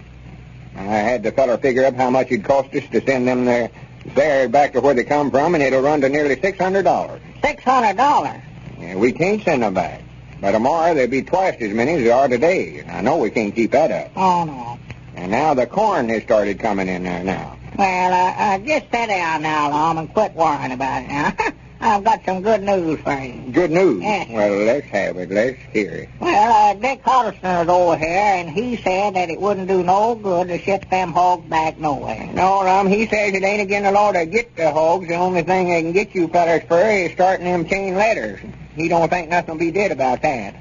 S5: I had the feller figure up how much it'd cost us to send them there back to where they come from, and it'll run to nearly $600.
S4: $600?
S5: Yeah, we can't send them back. By tomorrow, there'll be twice as many as there are today, and I know we can't keep that up.
S4: Oh, no.
S5: And now the corn has started coming in there now.
S4: Well, just sit down now, Lum, and quit worrying about it now. I've got some good news for you.
S5: Good news.
S4: Yes.
S5: Well, let's have it. Let's hear it.
S4: Well, Dick Huddleston is over here, and he said that it wouldn't do no good to ship them hogs back nowhere.
S5: No, Lum, he says it ain't again the law to get the hogs. The only thing they can get you fellers for is starting them chain letters. He don't think nothing will be did about that.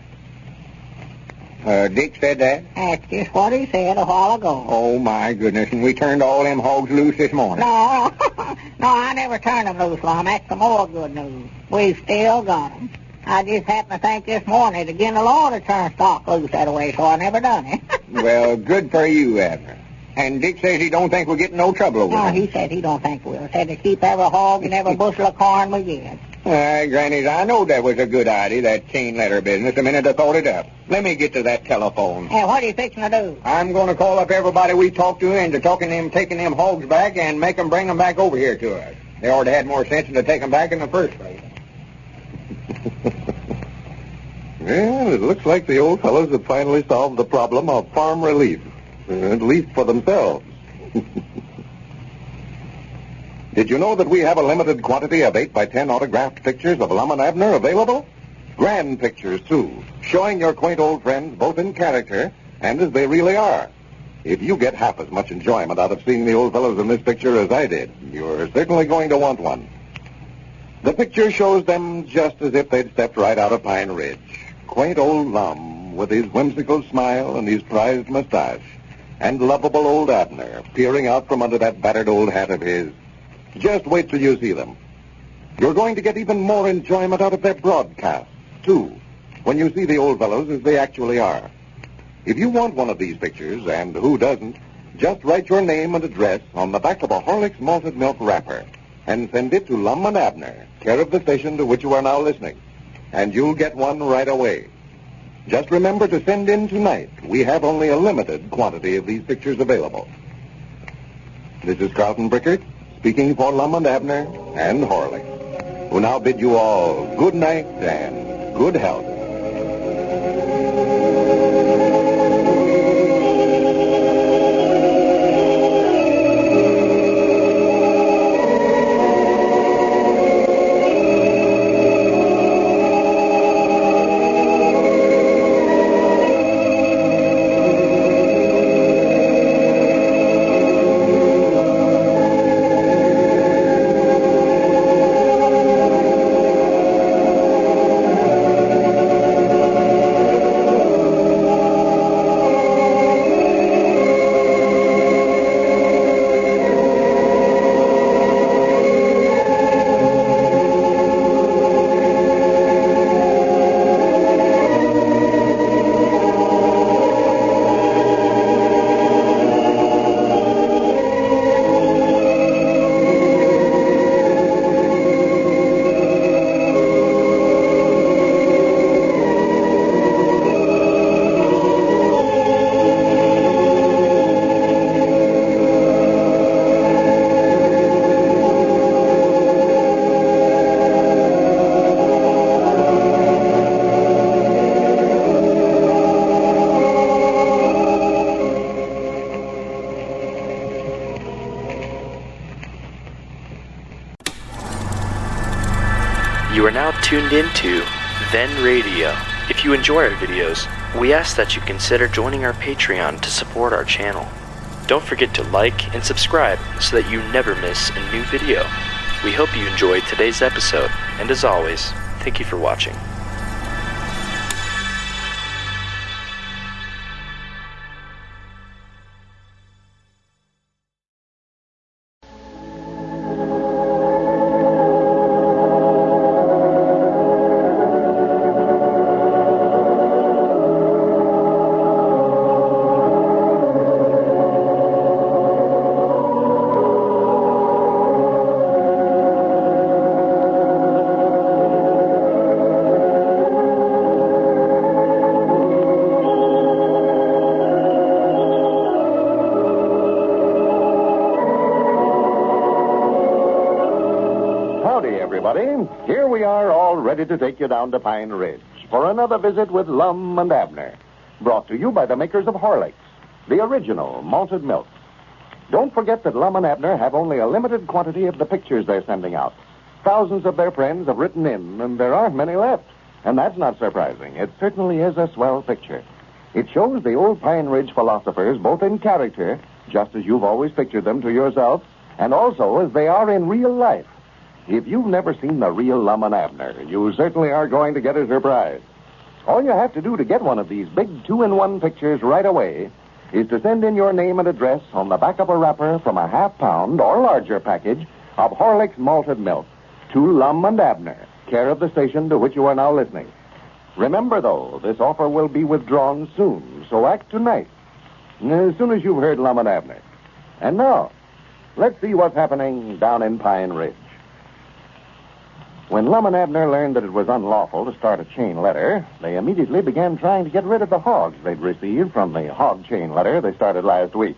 S5: Dick said that?
S4: That's just what he said a while ago.
S5: Oh, my goodness. And we turned all them hogs loose this morning.
S4: No, no, I never turned them loose, Lum. That's some more good news. We've still got them. I just happened to think this morning that again the law to turn stock loose that way, so I never done it.
S5: Well, good for you, Abner. And Dick says he don't think we'll get in no trouble over
S4: No,
S5: it.
S4: he said he don't think we'll. Said to keep every hog and every bushel of corn we get.
S5: Grannies, I know that was a good idea, that chain letter business, the minute I thought it up. Let me get to that telephone.
S4: Hey, what are you fixing to do?
S5: I'm going to call up everybody we talked to into taking them hogs back and make them bring them back over here to us. They ought to have more sense than to take them back in the first place.
S12: Well, it looks like the old fellows have finally solved the problem of farm relief, at least for themselves. Did you know that we have a limited quantity of 8x10 autographed pictures of Lum and Abner available? Grand pictures, too, showing your quaint old friends both in character and as they really are. If you get half as much enjoyment out of seeing the old fellows in this picture as I did, you're certainly going to want one. The picture shows them just as if they'd stepped right out of Pine Ridge. Quaint old Lum with his whimsical smile and his prized mustache, and lovable old Abner peering out from under that battered old hat of his. Just wait till you see them. You're going to get even more enjoyment out of their broadcast, too, when you see the old fellows as they actually are. If you want one of these pictures, and who doesn't, just write your name and address on the back of a Horlicks malted milk wrapper and send it to Lum and Abner, care of the station to which you are now listening, and you'll get one right away. Just remember to send in tonight. We have only a limited quantity of these pictures available. This is Carlton Brickert, speaking for Lum and Abner and Horlicks, who now bid you all good night and good health.
S1: You are now tuned into Then Radio. If you enjoy our videos, we ask that you consider joining our Patreon to support our channel. Don't forget to like and subscribe so that you never miss a new video. We hope you enjoyed today's episode, and as always, thank you for watching.
S12: Here we are, all ready to take you down to Pine Ridge for another visit with Lum and Abner, brought to you by the makers of Horlicks, the original malted milk. Don't forget that Lum and Abner have only a limited quantity of the pictures they're sending out. Thousands of their friends have written in, and there aren't many left. And that's not surprising. It certainly is a swell picture. It shows the old Pine Ridge philosophers both in character, just as you've always pictured them to yourself, and also as they are in real life. If you've never seen the real Lum and Abner, you certainly are going to get a surprise. All you have to do to get one of these big 2-in-1 pictures right away is to send in your name and address on the back of a wrapper from a half-pound or larger package of Horlicks malted milk to Lum and Abner, care of the station to which you are now listening. Remember, though, this offer will be withdrawn soon, so act tonight, as soon as you've heard Lum and Abner. And now, let's see what's happening down in Pine Ridge. When Lum and Abner learned that it was unlawful to start a chain letter, they immediately began trying to get rid of the hogs they'd received from the hog chain letter they started last week.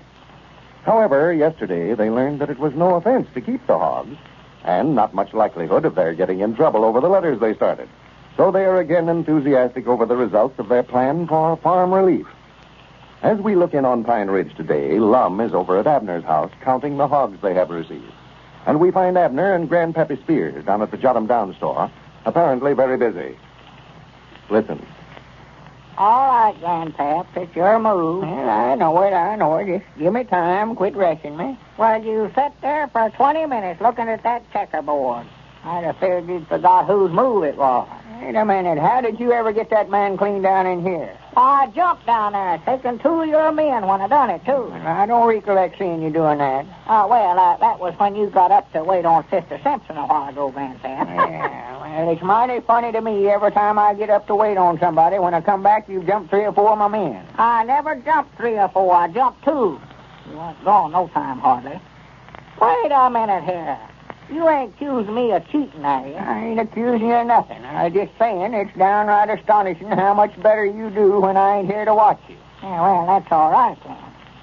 S12: However, yesterday they learned that it was no offense to keep the hogs, and not much likelihood of their getting in trouble over the letters they started. So they are again enthusiastic over the results of their plan for farm relief. As we look in on Pine Ridge today, Lum is over at Abner's house counting the hogs they have received. And we find Abner and Grandpap Spears down at the Jot 'em Down store, apparently very busy. Listen.
S4: All right, Grandpap, it's your move. I know it. Just give me time. Quit rushing me. Well, you sat there for 20 minutes looking at that checkerboard. I'd have figured you'd forgot whose move it was. Wait a minute. How did you ever get that man clean down in here? I jumped down there, taking 2 of your men when I done it, too. I don't recollect seeing you doing that. That was when you got up to wait on Sister Simpson a while ago, Grandpap. Yeah, well, it's mighty funny to me every time I get up to wait on somebody. When I come back, you jump 3 or 4 of my men. I never jumped 3 or 4. I jumped 2. You weren't gone no time, hardly. Wait a minute here. You ain't accusing me of cheating, are you? I ain't accusing you of nothing. I'm just saying it's downright astonishing how much better you do when I ain't here to watch you. Yeah, well, that's all right, then.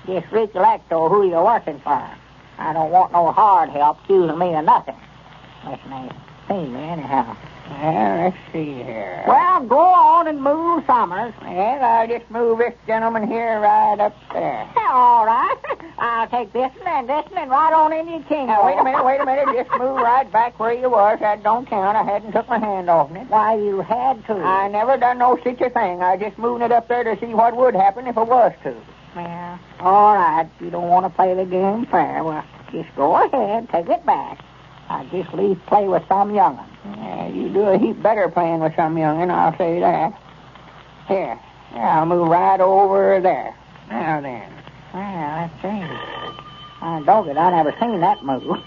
S4: Just recollect, though, who you're working for. I don't want no hard help accusing me of nothing. Listen, ain't seen me anyhow. Let's see here. Well, go on and move Summers. Yes, I'll just move this gentleman here right up there. All right. I'll take this and right on into your king. Now, wait a minute. Just move right back where you was. That don't count. I hadn't took my hand off it. Why, you had to. I never done no such a thing. I just moved it up there to see what would happen if I was to. Yeah. All right. You don't want to play the game fair. Well, just go ahead. Take it back. I just leave play with some young'un. Yeah, you do a heap better playing with some young'un, I'll say that. Here. I'll move right over there. Now then. Well, let's see. Dog it, I never seen that move.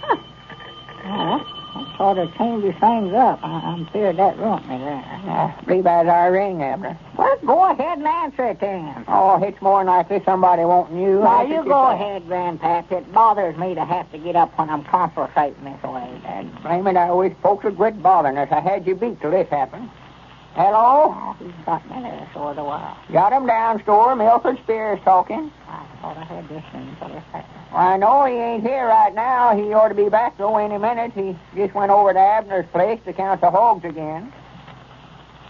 S4: That sort of changes things up. I'm feared that ruined me there. Believe that's our ring, Abner. Well, go ahead and answer it then. Oh, it's more than likely somebody wanting you. Now, you go ahead, Grandpap. It bothers me to have to get up when I'm conversating this way. And blame it, I wish folks would quit bothering us. I had you beat till this happened. Hello? Oh, he's got me there so the while. Got him down, store. Milford Spears talking. I thought I had this thing for this happened. Well, I know he ain't here right now. He ought to be back, though, any minute. He just went over to Abner's place to count the hogs again.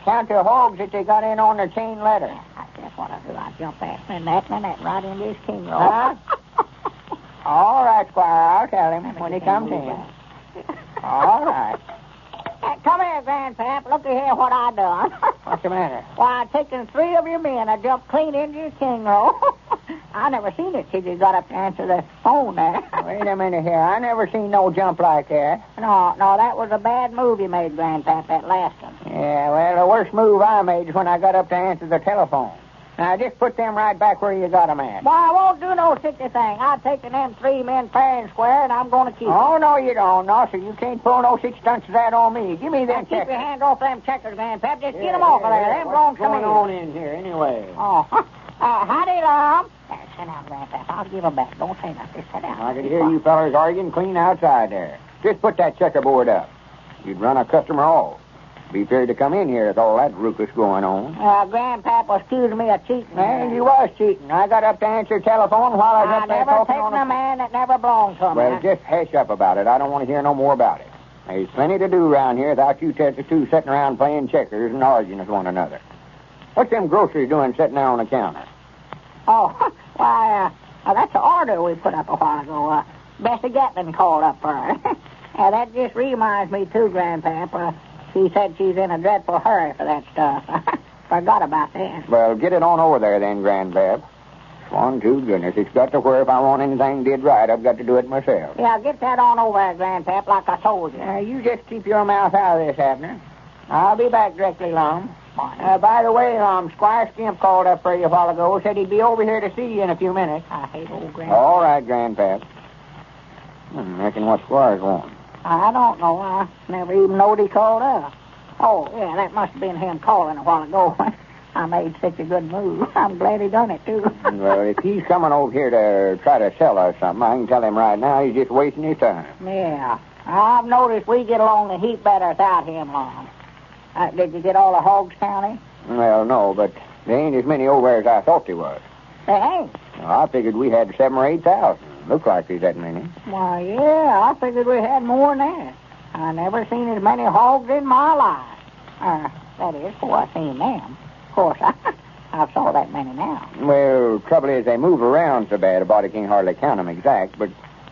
S4: Count the hogs that they got in on their chain letter. I guess what I do, I jump that and that right into his king roll. Huh? All right, Squire, I'll tell him when he comes in. All right. come here, Grandpap. Look here what I done.
S13: What's the matter?
S4: Why, I taken 3 of your men. I jumped clean into your king roll. I never seen it till you got up to answer the phone there.
S13: Wait a minute here. I never seen no jump like that.
S4: No, that was a bad move you made, Grandpap, that last one.
S13: Yeah, well, the worst move I made is when I got up to answer the telephone. Now, just put them right back where you got them at.
S4: Why, I won't do no such a thing. I've taken them 3 men fair and square, and I'm going to keep them.
S13: Oh, no, you don't. No, sir, you can't pull no such stunts as that on me. Give me them
S4: Keep
S13: checkers.
S4: your hands off them checkers, Grandpap. Just get them off of there. Them
S13: What's
S4: come
S13: going
S4: in.
S13: on in here, anyway?
S4: Oh, howdy, Lum. Sit down, Grandpap. I'll give them back. Don't say nothing. Sit down.
S13: I could hear you fellers arguing clean outside there. Just put that checkerboard up. You'd run a customer off. Be feared to come in here with all that ruckus going on.
S4: Grandpap was accusing me of cheating.
S13: And you was cheating. I got up to answer telephone while I was up there
S4: never
S13: talking
S4: taken
S13: on
S4: a man that never belonged to me.
S13: Well, just hush up about it. I don't want to hear no more about it. There's plenty to do around here without you two sitting around playing checkers and arguing with one another. What's them groceries doing sitting there on the counter?
S4: Oh, why, that's an order we put up a while ago. Bessie Gatlin called up for her. That just reminds me, too, Grandpap. She said she's in a dreadful hurry for that stuff. Forgot about that.
S13: Well, get it on over there then, Grandpap. Swan to goodness, it's got to where if I want anything did right, I've got to do it myself.
S4: Yeah, get that on over there, Grandpap, like I told you.
S13: You just keep your mouth out of this, Abner. I'll be back directly, Lum. By the way, Squire Skimp called up for you a while ago. Said he'd be over here to see you in a few minutes.
S4: I hate old Grandpap.
S13: All right, Grandpap. Reckon what Squire's want.
S4: I don't know. I never even knowed he called up. Oh, yeah, that must have been him calling a while ago. I made such a good move. I'm glad he done it, too.
S13: Well, if he's coming over here to try to sell us something, I can tell him right now he's just wasting his time.
S4: Yeah. I've noticed we get along a heap better without him, Lum. Did you get all the Hogs County?
S13: Well, no, but there ain't as many over there as I thought there was.
S4: There ain't?
S13: Well, I figured we had 7,000 or 8,000. Looks like there's that many.
S4: Why, yeah, I figured we had more than that. I never seen as many hogs in my life. That is, before I seen them. Of course, I saw that many now.
S13: Well, trouble is they move around so bad, a body can't hardly count them exact, but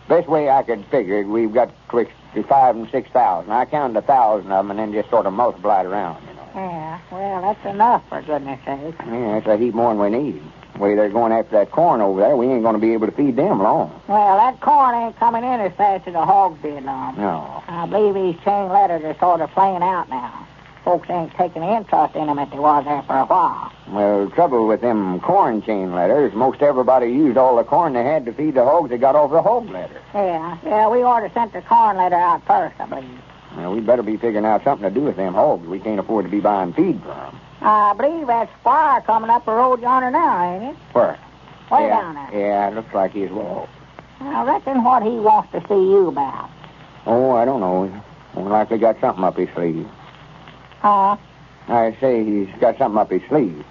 S13: best way I could figure it, we've got twixt 5,000 and 6,000. I counted 1,000 of them and then just sort of multiplied around, you know.
S4: Yeah, well, that's enough, for goodness sake.
S13: Yeah, that's a heap more than we need. The way they're going after that corn over there, we ain't going to be able to feed them long.
S4: Well, that corn ain't coming in as fast as the hogs did, Lum.
S13: No.
S4: I believe these chain letters are sort of playing out now. Folks ain't taking interest in them as they was there for a while.
S13: Well, trouble with them corn chain letters, most everybody used all the corn they had to feed the hogs they got off the hog letter.
S4: Yeah, we ought to send the corn letter out first, I believe.
S13: Well, we better be figuring out something to do with them hogs. We can't afford to be buying feed from them.
S4: I believe that Squire coming up the road yonder now, ain't it?
S13: Where?
S4: Way down there.
S13: Yeah, it looks like he's well.
S4: I reckon what he wants to see you about.
S13: Oh, I don't know. More likely got something up his sleeve.
S4: Huh?
S13: I say he's got something up his sleeve.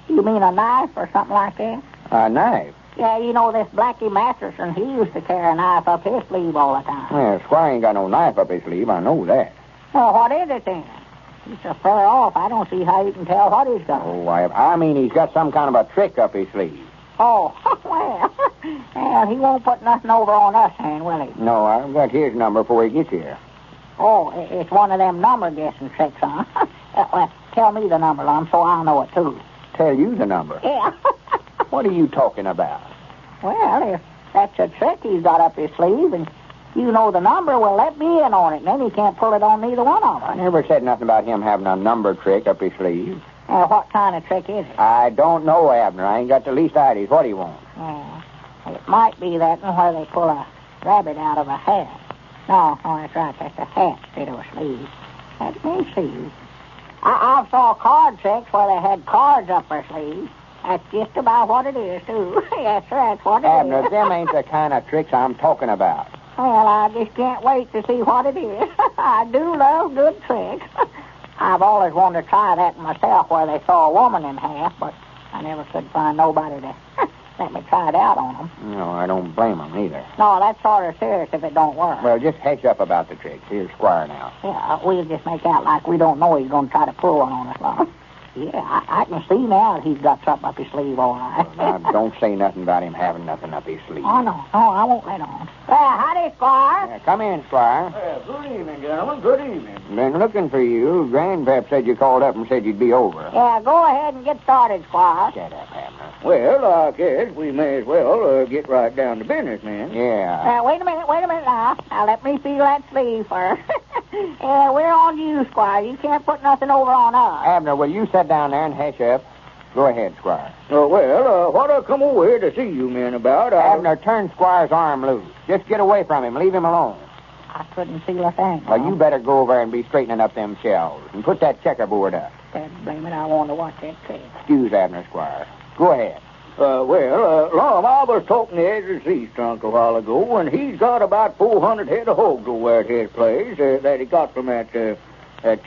S4: You mean a knife or something like that?
S13: A knife?
S4: Yeah, you know this Blackie Masterson, he used to carry a knife up his sleeve all the time.
S13: Well, Squire ain't got no knife up his sleeve, I know that.
S4: Well, what is it then? He's so far off, I don't see how you can tell what he's got.
S13: Oh, I mean he's got some kind of a trick up his sleeve.
S4: Oh, well, he won't put nothing over on us, then, will he?
S13: No, I've got his number before he gets here.
S4: Oh, it's one of them number guessing tricks, huh? Well, tell me the number, Lum, so I'll know it, too.
S13: Tell you the number?
S4: Yeah.
S13: What are you talking about?
S4: Well, if that's a trick he's got up his sleeve, and you know the number, well, let me in on it, and then he can't pull it on neither one of us.
S13: I never said nothing about him having a number trick up his sleeve.
S4: What kind of trick is it?
S13: I don't know, Abner. I ain't got the least idea what he wants.
S4: It might be that one where they pull a rabbit out of a hat. No, that's right. That's a hat instead of a sleeve. Let me see. I saw card tricks where they had cards up their sleeves. That's just about what it is, too. Yes, sir, that's what it
S13: Abner,
S4: is.
S13: them ain't the kind of tricks I'm talking about.
S4: Well, I just can't wait to see what it is. I do love good tricks. I've always wanted to try that myself where they saw a woman in half, but I never could find nobody to let me try it out on them.
S13: No, I don't blame them either.
S4: No, that's sort of serious if it don't work.
S13: Well, just hush up about the tricks. Here's Squire now.
S4: Yeah, we'll just make out like we don't know he's going to try to pull one on us, Lum. Yeah, I can see now that he's got something up his sleeve, all right.
S5: Now, don't say nothing about him having nothing up his sleeve.
S4: Oh, no, I won't let on. Howdy, Squire.
S5: Yeah, come in, Squire.
S3: Good evening, gentlemen. Good evening.
S5: Been looking for you. Grandpap said you called up and said you'd be over.
S4: Yeah, go ahead and get started, Squire.
S5: Shut up, Abner.
S3: Well, I guess we may as well get right down to business, man.
S5: Yeah.
S4: Wait a minute now. Now, let me feel that sleeve first. We're on you, Squire. You can't put nothing over on us.
S5: Abner, will you sit down there and hush up? Go ahead, Squire.
S3: What I come over here to see you men about,
S5: Abner, turn Squire's arm loose. Just get away from him. Leave him alone.
S4: I couldn't feel a thing.
S5: Well, you better go over and be straightening up them shelves and put that checkerboard up.
S4: Blame it, I want to watch that tape.
S5: Excuse Abner, Squire. Go ahead.
S3: Lum, I was talking to Ezra's East trunk a while ago, and he's got about 400 head of hogs over at his place that he got from that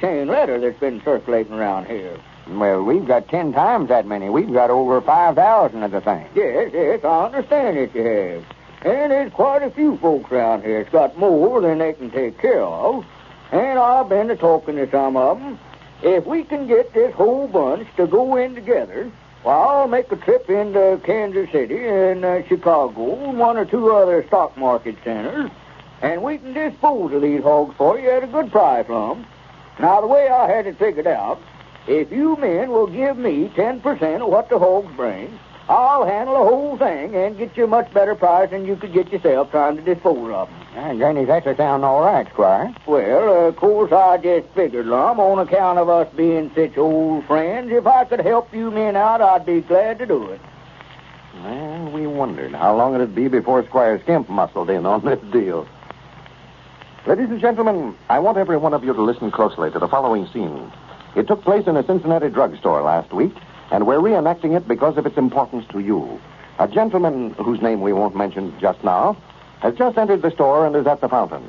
S3: chain letter that's been circulating around here.
S5: Well, we've got 10 times that many. We've got over 5,000 of the thing.
S3: Yes, I understand that you have. And there's quite a few folks around here that's got more than they can take care of. And I've been talking to some of them. If we can get this whole bunch to go in together, well, I'll make a trip into Kansas City and Chicago and one or two other stock market centers, and we can dispose of these hogs for you at a good price, Lum. Now, the way I had it figured out, if you men will give me 10% of what the hogs bring, I'll handle the whole thing and get you a much better price than you could get yourself trying to dispose of them.
S5: Granny, that's sound all right, Squire.
S3: Well, of course, I just figured, Lum, on account of us being such old friends, if I could help you men out, I'd be glad to do it.
S12: Well, we wondered how long it'd be before Squire Skimp muscled in on this deal. Ladies and gentlemen, I want every one of you to listen closely to the following scene. It took place in a Cincinnati drugstore last week, and we're reenacting it because of its importance to you. A gentleman, whose name we won't mention just now, has just entered the store and is at the fountain.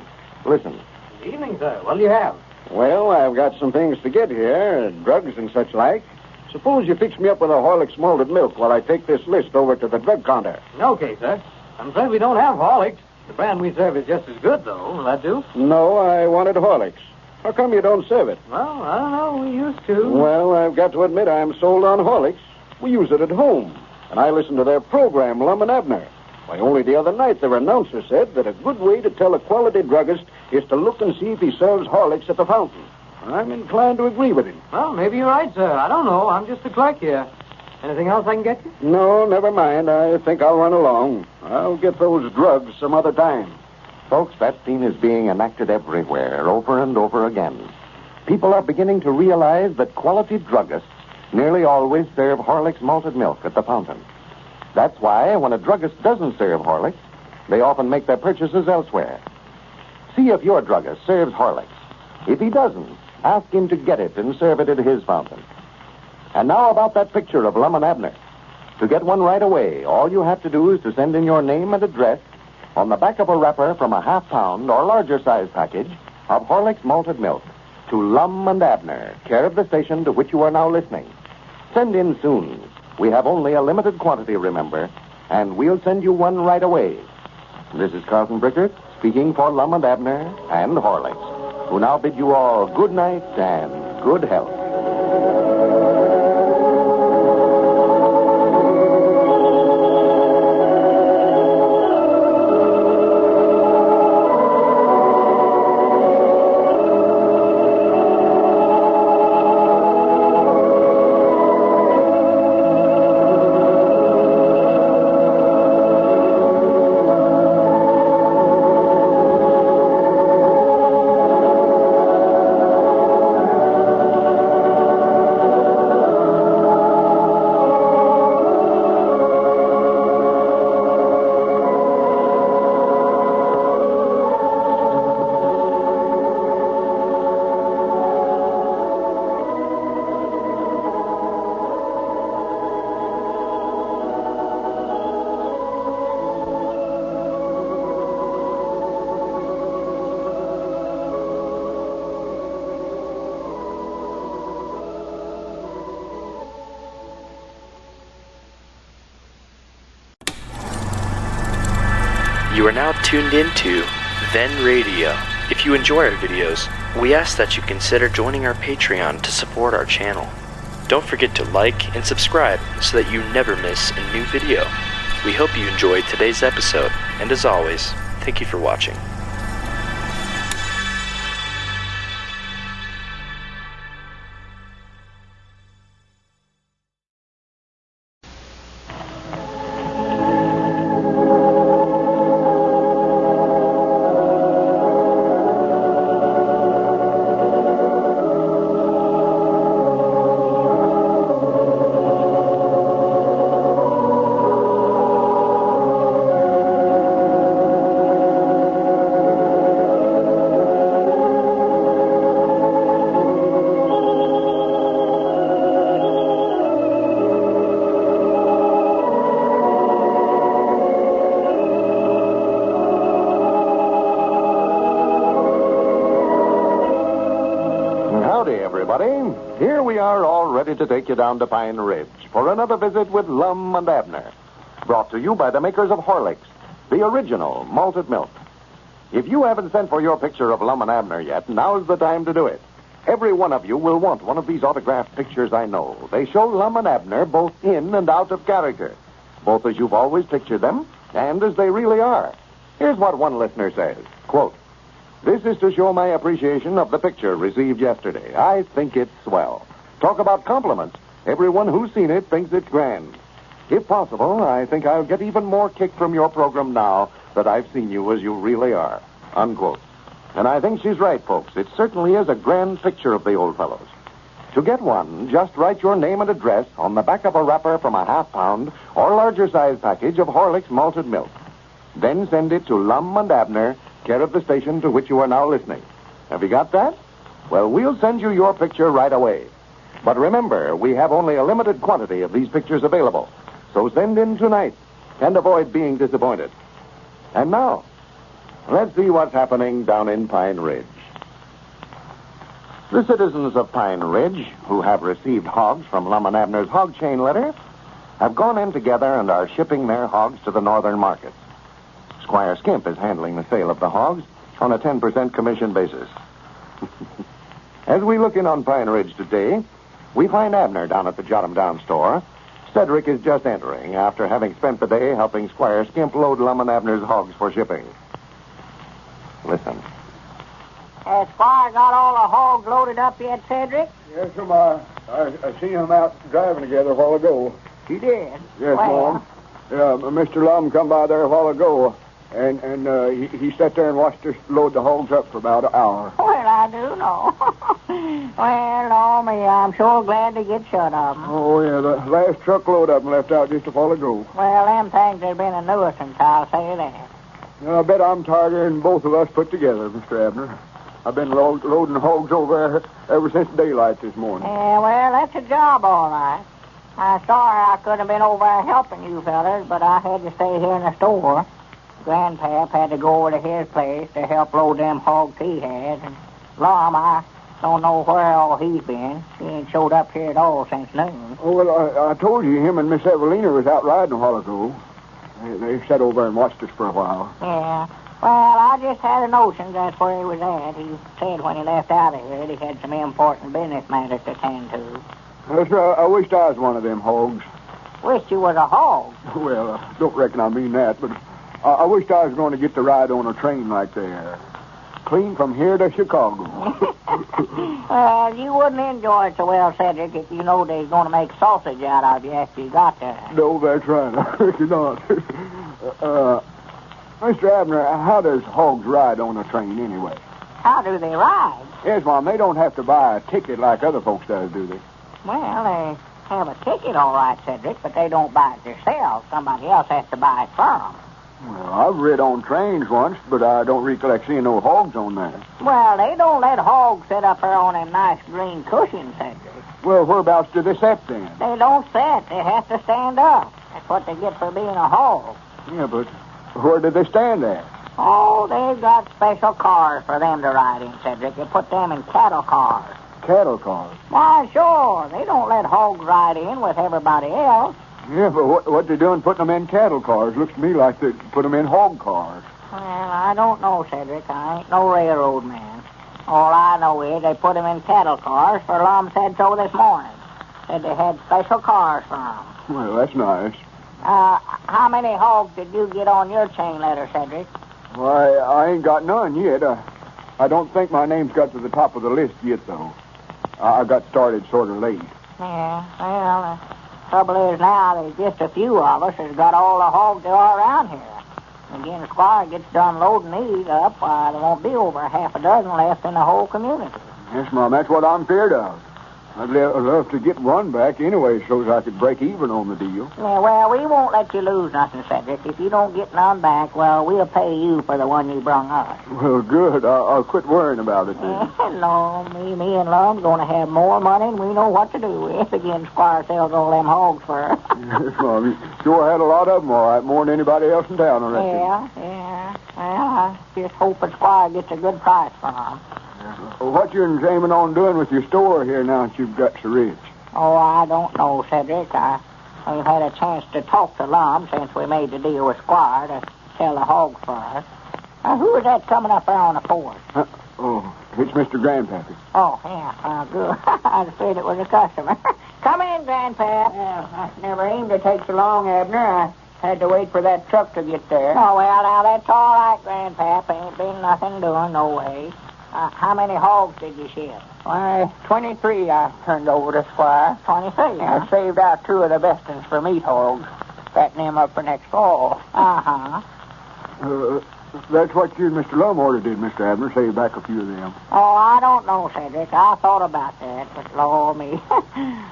S12: Listen.
S14: Good evening, sir. What do you have?
S11: Well, I've got some things to get here, drugs and such like. Suppose you fix me up with a Horlicks malted milk while I take this list over to the drug counter.
S14: Okay, sir. I'm afraid we don't have Horlicks. The brand we serve is just as good, though. Will that do?
S11: No, I wanted Horlicks. How come you don't serve it?
S14: Well, I don't know. We used to.
S11: Well, I've got to admit I'm sold on Horlicks. We use it at home, and I listen to their program, Lum and Abner. Why, only the other night their announcer said that a good way to tell a quality druggist is to look and see if he serves Horlicks at the fountain. I'm inclined to agree with him.
S14: Well, maybe you're right, sir. I don't know. I'm just a clerk here. Anything else I can get you?
S11: No, never mind. I think I'll run along. I'll get those drugs some other time.
S12: Folks, that scene is being enacted everywhere, over and over again. People are beginning to realize that quality druggists nearly always serve Horlicks malted milk at the fountain. That's why, when a druggist doesn't serve Horlicks, they often make their purchases elsewhere. See if your druggist serves Horlicks. If he doesn't, ask him to get it and serve it at his fountain. And now about that picture of Lum and Abner. To get one right away, all you have to do is to send in your name and address on the back of a wrapper from a half-pound or larger-size package of Horlicks malted milk to Lum and Abner, care of the station to which you are now listening. Send in soon. We have only a limited quantity, remember, and we'll send you one right away. This is Carlton Brickert, speaking for Lum and Abner and Horlicks, who now bid you all good night and good health.
S1: You are now tuned into Then Radio. If you enjoy our videos, we ask that you consider joining our Patreon to support our channel. Don't forget to like and subscribe so that you never miss a new video. We hope you enjoyed today's episode, and as always, thank you for watching.
S12: Here we are all ready to take you down to Pine Ridge for another visit with Lum and Abner. Brought to you by the makers of Horlicks, the original malted milk. If you haven't sent for your picture of Lum and Abner yet, now's the time to do it. Every one of you will want one of these autographed pictures, I know. They show Lum and Abner both in and out of character, both as you've always pictured them and as they really are. Here's what one listener says, quote, "This is to show my appreciation of the picture received yesterday. I think it's swell. Talk about compliments. Everyone who's seen it thinks it's grand. If possible, I think I'll get even more kick from your program now that I've seen you as you really are." Unquote. And I think she's right, folks. It certainly is a grand picture of the old fellows. To get one, just write your name and address on the back of a wrapper from a half-pound or larger size package of Horlicks malted milk. Then send it to Lum and Abner, care of the station to which you are now listening. Have you got that? Well, we'll send you your picture right away. But remember, we have only a limited quantity of these pictures available. So send in tonight and avoid being disappointed. And now, let's see what's happening down in Pine Ridge. The citizens of Pine Ridge, who have received hogs from Lum and Abner's hog chain letter, have gone in together and are shipping their hogs to the northern markets. Squire Skimp is handling the sale of the hogs on a 10% commission basis. As we look in on Pine Ridge today, we find Abner down at the Jot 'em Down store. Cedric is just entering after having spent the day helping Squire Skimp load Lum and Abner's hogs for shipping. Listen.
S4: Has Squire got all the hogs loaded up yet, Cedric?
S11: Yes, sir, I seen them out driving together a while ago.
S4: You did?
S11: Yes,
S4: well,
S11: Mom. Mr. Lum come by there a while ago, and he sat there and watched us load the hogs up for about an hour.
S4: Well, I do know. Well, oh, me, I'm sure glad to get shut of them.
S11: Oh, yeah, the last truckload of them left out just a while ago.
S4: Well, them things have been a nuisance, I'll say that.
S11: I bet I'm tighter than both of us put together, Mr. Abner. I've been loading hogs over there ever since daylight this morning.
S4: Yeah, well, that's a job, all right. I'm sorry I couldn't have been over there helping you fellas, but I had to stay here in the store. Grandpap had to go over to his place to help load them hogs he had. And Lum, I don't know where all he's been. He ain't showed up here at all since noon.
S11: Oh, well, I told you him and Miss Evalena was out riding a while ago. They sat over and watched us for a while.
S4: Yeah. Well, I just had a notion that's where he was at. He said when he left out of here that he had some important business matters to attend to.
S11: Yes, I wished I was one of them hogs.
S4: Wished you was a hog?
S11: Well, I don't reckon I mean that, but I wished I was going to get to ride on a train like that. Clean from here to Chicago.
S4: Well, you wouldn't enjoy it so well, Cedric, if you know they're going to make sausage out of you after you got there.
S11: No, that's right. I reckon not. Mr. Abner, how does hogs ride on a train anyway?
S4: How do they ride?
S11: Yes, Mom, they don't have to buy a ticket like other folks does, do they?
S4: Well, they have a ticket, all right, Cedric, but they don't buy it themselves. Somebody else has to buy it for them.
S11: Well, I've rid on trains once, but I don't recollect seeing no hogs on there.
S4: Well, they don't let hogs sit up there on them nice green cushions, Cedric.
S11: Well, whereabouts do they sit then?
S4: They don't sit. They have to stand up. That's what they get for being a hog.
S11: Yeah, but where do they stand at?
S4: Oh, they've got special cars for them to ride in, Cedric. They put them in cattle cars.
S11: Cattle cars?
S4: Why, sure. They don't let hogs ride in with everybody else.
S11: Yeah, but what they're doing putting them in cattle cars looks to me like they put them in hog cars.
S4: Well, I don't know, Cedric. I ain't no railroad man. All I know is they put them in cattle cars, for Lum said so this morning. Said they had special cars for 'em.
S11: Well, that's nice.
S4: How many hogs did you get on your chain letter, Cedric?
S11: Why, I ain't got none yet. I don't think my name's got to the top of the list yet, though. I got started sort of late.
S4: Yeah, well, the trouble is now there's just a few of us that's got all the hogs there are around here. Again, the Squire gets done loading these up, there won't be over half a dozen left in the whole community.
S11: Yes, Mom, that's what I'm feared of. I'd love to get one back anyway so I could break even on the deal.
S4: Yeah, well, we won't let you lose nothing, Cedric. If you don't get none back, well, we'll pay you for the one you brung us.
S11: Well, good. I'll quit worrying about it then.
S4: No, me and Lum's going to have more money than we know what to do with. Again, Squire sells all them hogs for us.
S11: Yes, Mom. You sure had a lot of them, all right, more than anybody else in town, I reckon.
S4: Yeah. Well, I just hope the Squire gets a good price for them.
S11: What you aiming on doing with your store here now that you've got so rich?
S4: Oh, I don't know, Cedric. I ain't had a chance to talk to Lum since we made the deal with Squire to sell the hogs for us. Who is that coming up there on the porch?
S11: It's Mr. Grandpap.
S4: Oh, yeah, good. I was afraid it was a customer. Come in, Grandpap.
S13: I never aimed to take so long, Abner. I had to wait for that truck to get there.
S4: Oh, well, now, that's all right, Grandpap. Ain't been nothing doing, no way. How many hogs did you ship?
S13: Why, 23 I turned over to Squire.
S4: 23?
S13: I saved out 2 of the best ones for meat hogs. Fatten them up for next fall.
S4: Uh-huh.
S11: That's what you and Mr. Lum ordered, did, Mr. Abner? Save back a few of them.
S4: Oh, I don't know, Cedric. I thought about that, but Lord me.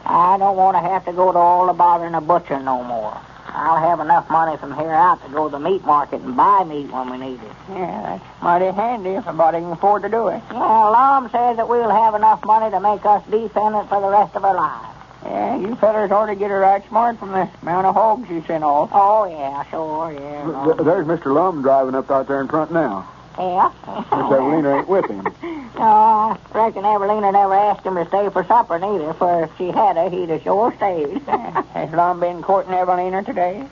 S4: I don't want to have to go to all the bothering of butcher no more. I'll have enough money from here out to go to the meat market and buy meat when we need it.
S13: Yeah, that's mighty handy if somebody can afford to do it.
S4: Yeah, Lum says that we'll have enough money to make us dependent for the rest of our lives.
S13: Yeah, you fellers ought to get her right smart from the amount of hogs you sent off.
S4: Oh, yeah, sure, yeah. No.
S11: There's Mr. Lum driving up out there in front now.
S4: Yeah?
S11: Miss Evalena ain't with him.
S4: No, I reckon Evalena never asked him to stay for supper, neither, for if she had he'd have sure stayed.
S13: Has Lum been courting Evalena today?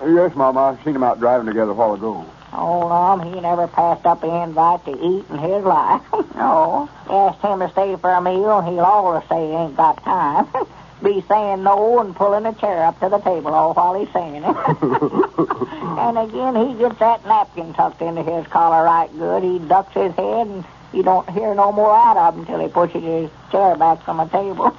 S11: Yes, Mom. I seen them out driving together a while ago.
S4: Oh, Lum, he never passed up an invite to eat in his life. No. Asked him to stay for a meal, and he'll always say he ain't got time. Be saying no and pulling a chair up to the table all while he's saying it. And again, he gets that napkin tucked into his collar right good. He ducks his head, and you don't hear no more out of him until he pushes his chair back from the table.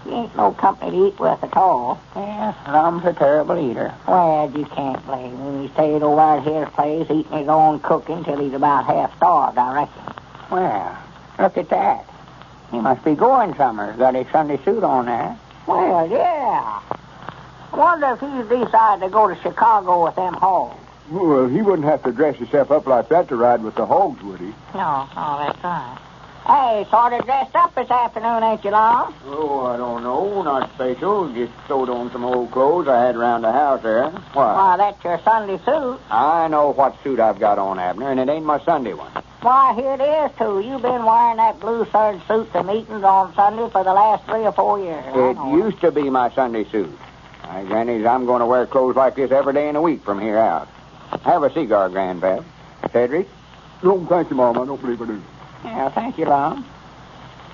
S4: He ain't no company to eat with at all.
S13: Yeah, Lum's a terrible eater.
S4: Well, you can't blame him. He stayed over at his place eating his own cooking till he's about half starved, I reckon.
S13: Well, look at that. He must be going somewhere. Got his Sunday suit on there.
S4: Well, yeah. I wonder if he's decided to go to Chicago with them hogs.
S11: Well, he wouldn't have to dress himself up like that to ride with the hogs, would he?
S4: No, that's right. Hey, sort of dressed up this afternoon, ain't you, Lum?
S5: Oh, I don't know. Not special. Just sewed on some old clothes I had around the house there. Why?
S4: Why, that's your Sunday suit.
S5: I know what suit I've got on, Abner, and it ain't my Sunday one.
S4: Why, here it is, too. You've been wearing that blue serge suit to meetings on Sunday for the last 3 or 4 years.
S5: It used to be my Sunday suit. Granny, I'm going to wear clothes like this every day in the week from here out. Have a cigar, Grandpap. Cedric?
S11: No, thank you, Mom. I don't believe I do.
S4: Yeah, thank you, Lum.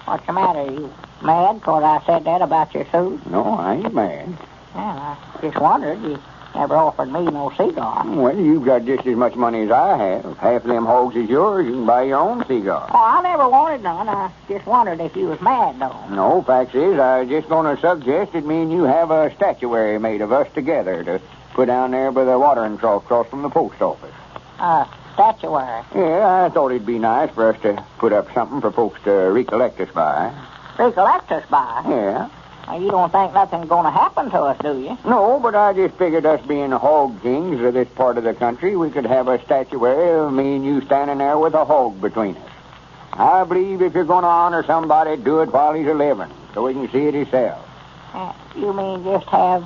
S4: What's the matter? You mad because I said that about your suit?
S5: No, I ain't mad.
S4: Well, I just wondered. You never offered me no cigar.
S5: Well, you've got just as much money as I have. If half of them hogs is yours, you can buy your own cigar.
S4: Oh, I never wanted none. I just wondered if you was mad, though.
S5: No, facts is, I was just going to suggest that me and you have a statuary made of us together to put down there by the watering trough across from the post office.
S4: Statuary?
S5: Yeah, I thought it'd be nice for us to put up something for folks to recollect us by.
S4: Recollect us by?
S5: Yeah.
S4: Now, you don't think nothing's going to happen to us, do you?
S5: No, but I just figured us being hog kings of this part of the country, we could have a statuary of me and you standing there with a hog between us. I believe if you're going to honor somebody, do it while he's a living, so he can see it himself.
S4: You mean just have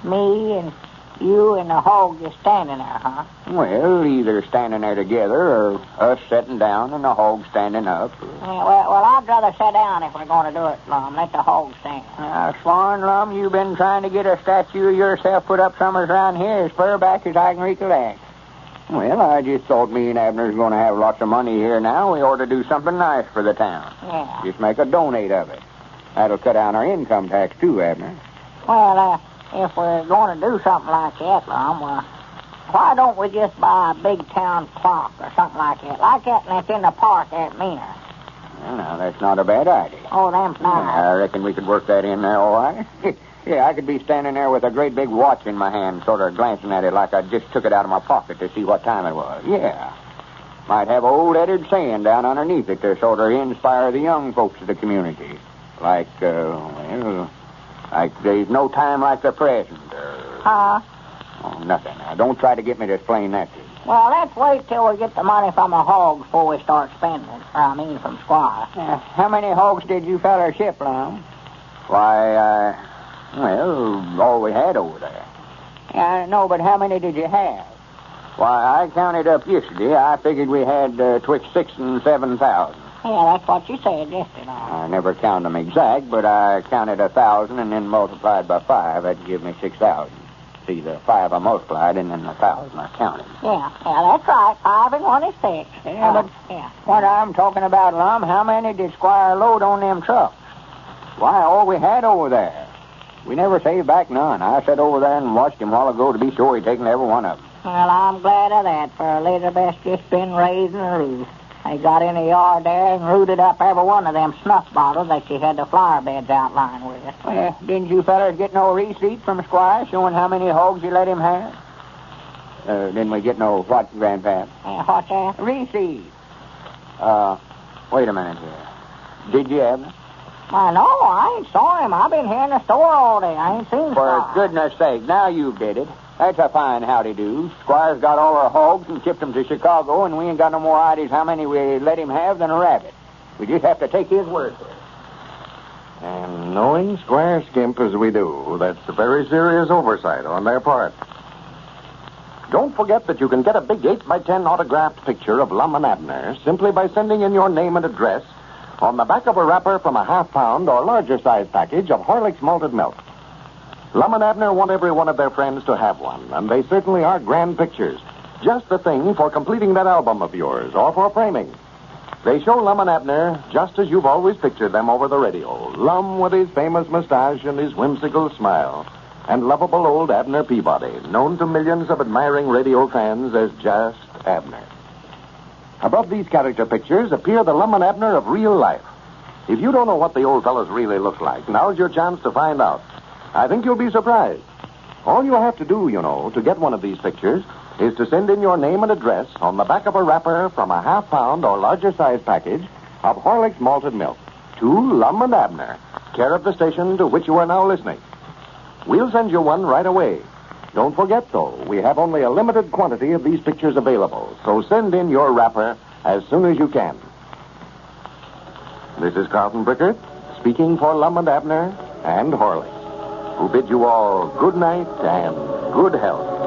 S4: me and you and the hog just standing there, huh?
S5: Well, either standing there together or us sitting down and the hog standing up.
S4: Yeah, well, I'd rather sit down if we're going to do it, Lum. Let the hog stand.
S13: Swan, Lum, you've been trying to get a statue of yourself put up somewhere around here as far back as I can recollect.
S5: Well, I just thought me and Abner's going to have lots of money here now. We ought to do something nice for the town.
S4: Yeah.
S5: Just make a donate of it. That'll cut down our income tax, too, Abner.
S4: Well, if we're going to do something like that, Lum, why don't we just buy a big town clock or something like that that's in the park at Mena?
S5: Well, now, that's not a bad idea.
S4: Oh, them's nice.
S5: I reckon we could work that in there all right. Yeah, I could be standing there with a great big watch in my hand, sort of glancing at it like I just took it out of my pocket to see what time it was. Yeah. Might have old Eddard saying down underneath it to sort of inspire the young folks of the community. Like there's no time like the present.
S4: Huh?
S5: Oh, nothing. Now, don't try to get me to explain that to you.
S4: Well, let's wait till we get the money from the Hogs before we start spending it. From Squire.
S5: How many hogs did you fellas ship, Lum? Why, all we had over there.
S4: Yeah, no, but how many did you have?
S5: Why, I counted up yesterday. I figured we had 6,000 and 7,000.
S4: Yeah, that's what you said yesterday.
S5: I never counted them exact, but I counted 1,000 and then multiplied by 5. That'd give me 6,000. See, the 5 I multiplied and then the 1,000 I counted.
S4: Yeah, that's right. 5 and 1 is 6.
S5: Yeah, what I'm talking about, Lum, how many did Squire load on them trucks? Why, all we had over there. We never saved back none. I sat over there and watched him a while ago to be sure he'd taken every one of them.
S4: Well, I'm glad of that, for Elizabeth's just been raising the roof. They got in the yard there and rooted up every one of them snuff bottles that she had the flower beds outlined with.
S5: Well, didn't you fellas get no receipt from Squire showing how many hogs you let him have? Didn't we get no what, Grandpap?
S4: What's that?
S5: Receipt. Wait a minute here. Did you, Abner?
S4: Well, no, I ain't saw him. I've been here in the store all day. I ain't seen
S5: For
S4: Squire.
S5: goodness sake, now you did it. That's a fine howdy-do. Squire's got all our hogs and shipped them to Chicago, and we ain't got no more ideas how many we let him have than a rabbit. We just have to take his word for it.
S12: And knowing Squire Skimp as we do, that's a very serious oversight on their part. Don't forget that you can get a big 8x10 autographed picture of Lum and Abner simply by sending in your name and address on the back of a wrapper from a half-pound or larger-size package of Horlick's malted milk. Lum and Abner want every one of their friends to have one, and they certainly are grand pictures. Just the thing for completing that album of yours, or for framing. They show Lum and Abner just as you've always pictured them over the radio. Lum with his famous mustache and his whimsical smile, and lovable old Abner Peabody, known to millions of admiring radio fans as just Abner. Above these character pictures appear the Lum and Abner of real life. If you don't know what the old fellows really look like, now's your chance to find out. I think you'll be surprised. All you have to do, to get one of these pictures is to send in your name and address on the back of a wrapper from a half-pound or larger-size package of Horlick's malted milk to Lum and Abner, care of the station to which you are now listening. We'll send you one right away. Don't forget, though, we have only a limited quantity of these pictures available, so send in your wrapper as soon as you can. This is Carlton Brickert, speaking for Lum and Abner and Horlick, who bid you all good night and good health.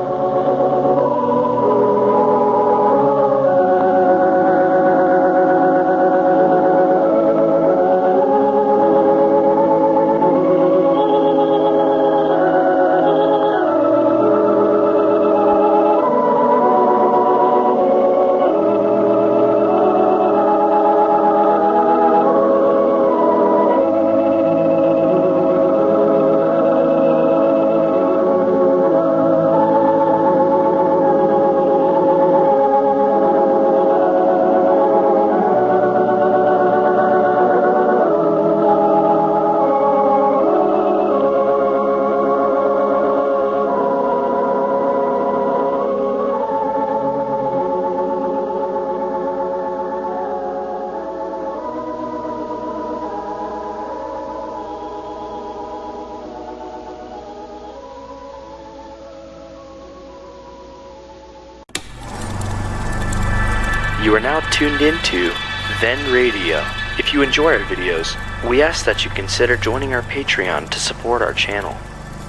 S1: You are now tuned into Then Radio. If you enjoy our videos, we ask that you consider joining our Patreon to support our channel.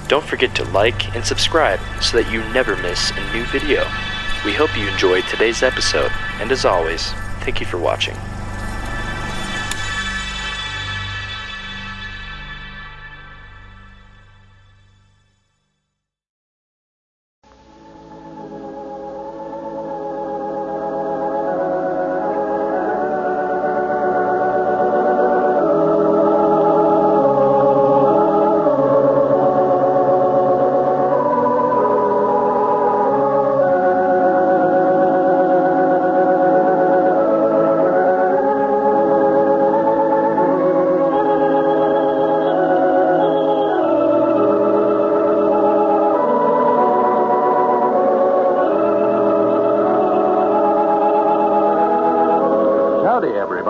S1: Don't forget to like and subscribe so that you never miss a new video. We hope you enjoyed today's episode, and as always, thank you for watching.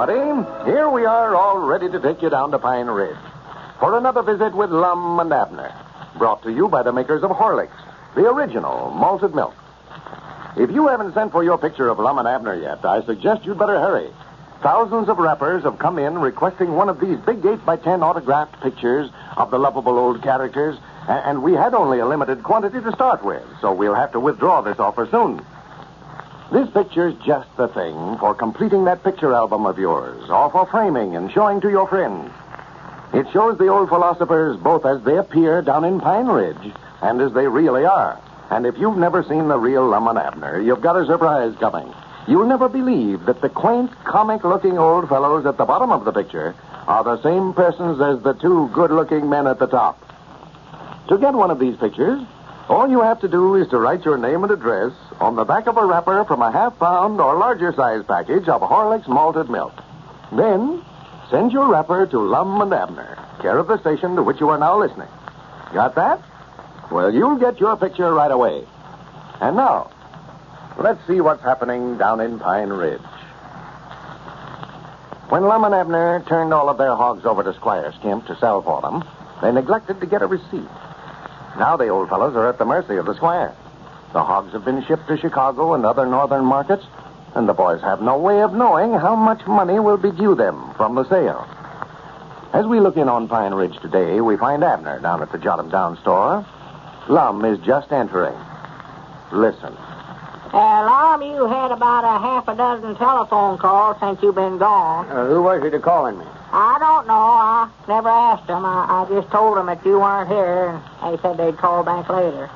S12: everybody. Here we are, all ready to take you down to Pine Ridge for another visit with Lum and Abner, brought to you by the makers of Horlicks, the original malted milk. If you haven't sent for your picture of Lum and Abner yet, I suggest you'd better hurry. Thousands of rappers have come in requesting one of these big 8x10 autographed pictures of the lovable old characters, and we had only a limited quantity to start with, so we'll have to withdraw this offer soon. This picture's just the thing for completing that picture album of yours, or for framing and showing to your friends. It shows the old philosophers both as they appear down in Pine Ridge and as they really are. And if you've never seen the real Lum and Abner, you've got a surprise coming. You'll never believe that the quaint, comic-looking old fellows at the bottom of the picture are the same persons as the two good-looking men at the top. To get one of these pictures, all you have to do is to write your name and address on the back of a wrapper from a half-pound or larger-size package of Horlicks malted milk. Then, send your wrapper to Lum and Abner, care of the station to which you are now listening. Got that? Well, you'll get your picture right away. And now, let's see what's happening down in Pine Ridge. When Lum and Abner turned all of their hogs over to Squire Skimp to sell for them, they neglected to get a receipt. Now the old fellows are at the mercy of the squire. The hogs have been shipped to Chicago and other northern markets, and the boys have no way of knowing how much money will be due them from the sale. As we look in on Pine Ridge today, we find Abner down at the Jot 'em Down store. Lum is just entering. Listen.
S4: Lum, you had about a half a dozen telephone calls since you've been gone.
S5: Who was it calling me?
S4: I don't know. I never asked them. I just told them that you weren't here, and they said they'd call back later.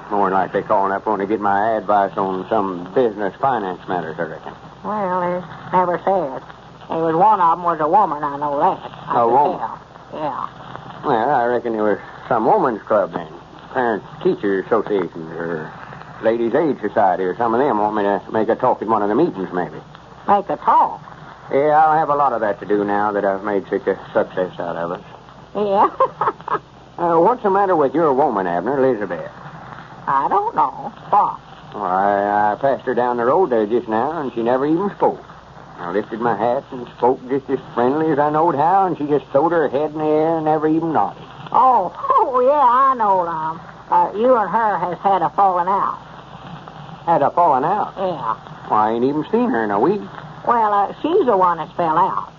S5: More like they calling up when to get my advice on some business finance matters, I reckon.
S4: Well, they never said. There was one of them was a woman, I know that.
S5: A woman?
S4: Yeah.
S5: Well, I reckon it was some woman's club then. Parents Teachers Association or Ladies' Aid Society or some of them want me to make a talk at one of the meetings, maybe.
S4: Make a talk?
S5: Yeah, I'll have a lot of that to do now that I've made such a success out of it.
S4: Yeah?
S5: What's the matter with your woman, Abner, Elizabeth?
S4: I don't know. What?
S5: Well, I passed her down the road there just now, and she never even spoke. I lifted my hat and spoke just as friendly as I knowed how, and she just throwed her head in the air and never even nodded.
S4: Oh, yeah, I know, Lum. You and her has had a falling out.
S5: Had a falling out?
S4: Yeah.
S5: Well, I ain't even seen her in a week.
S4: Well, she's the one that fell out.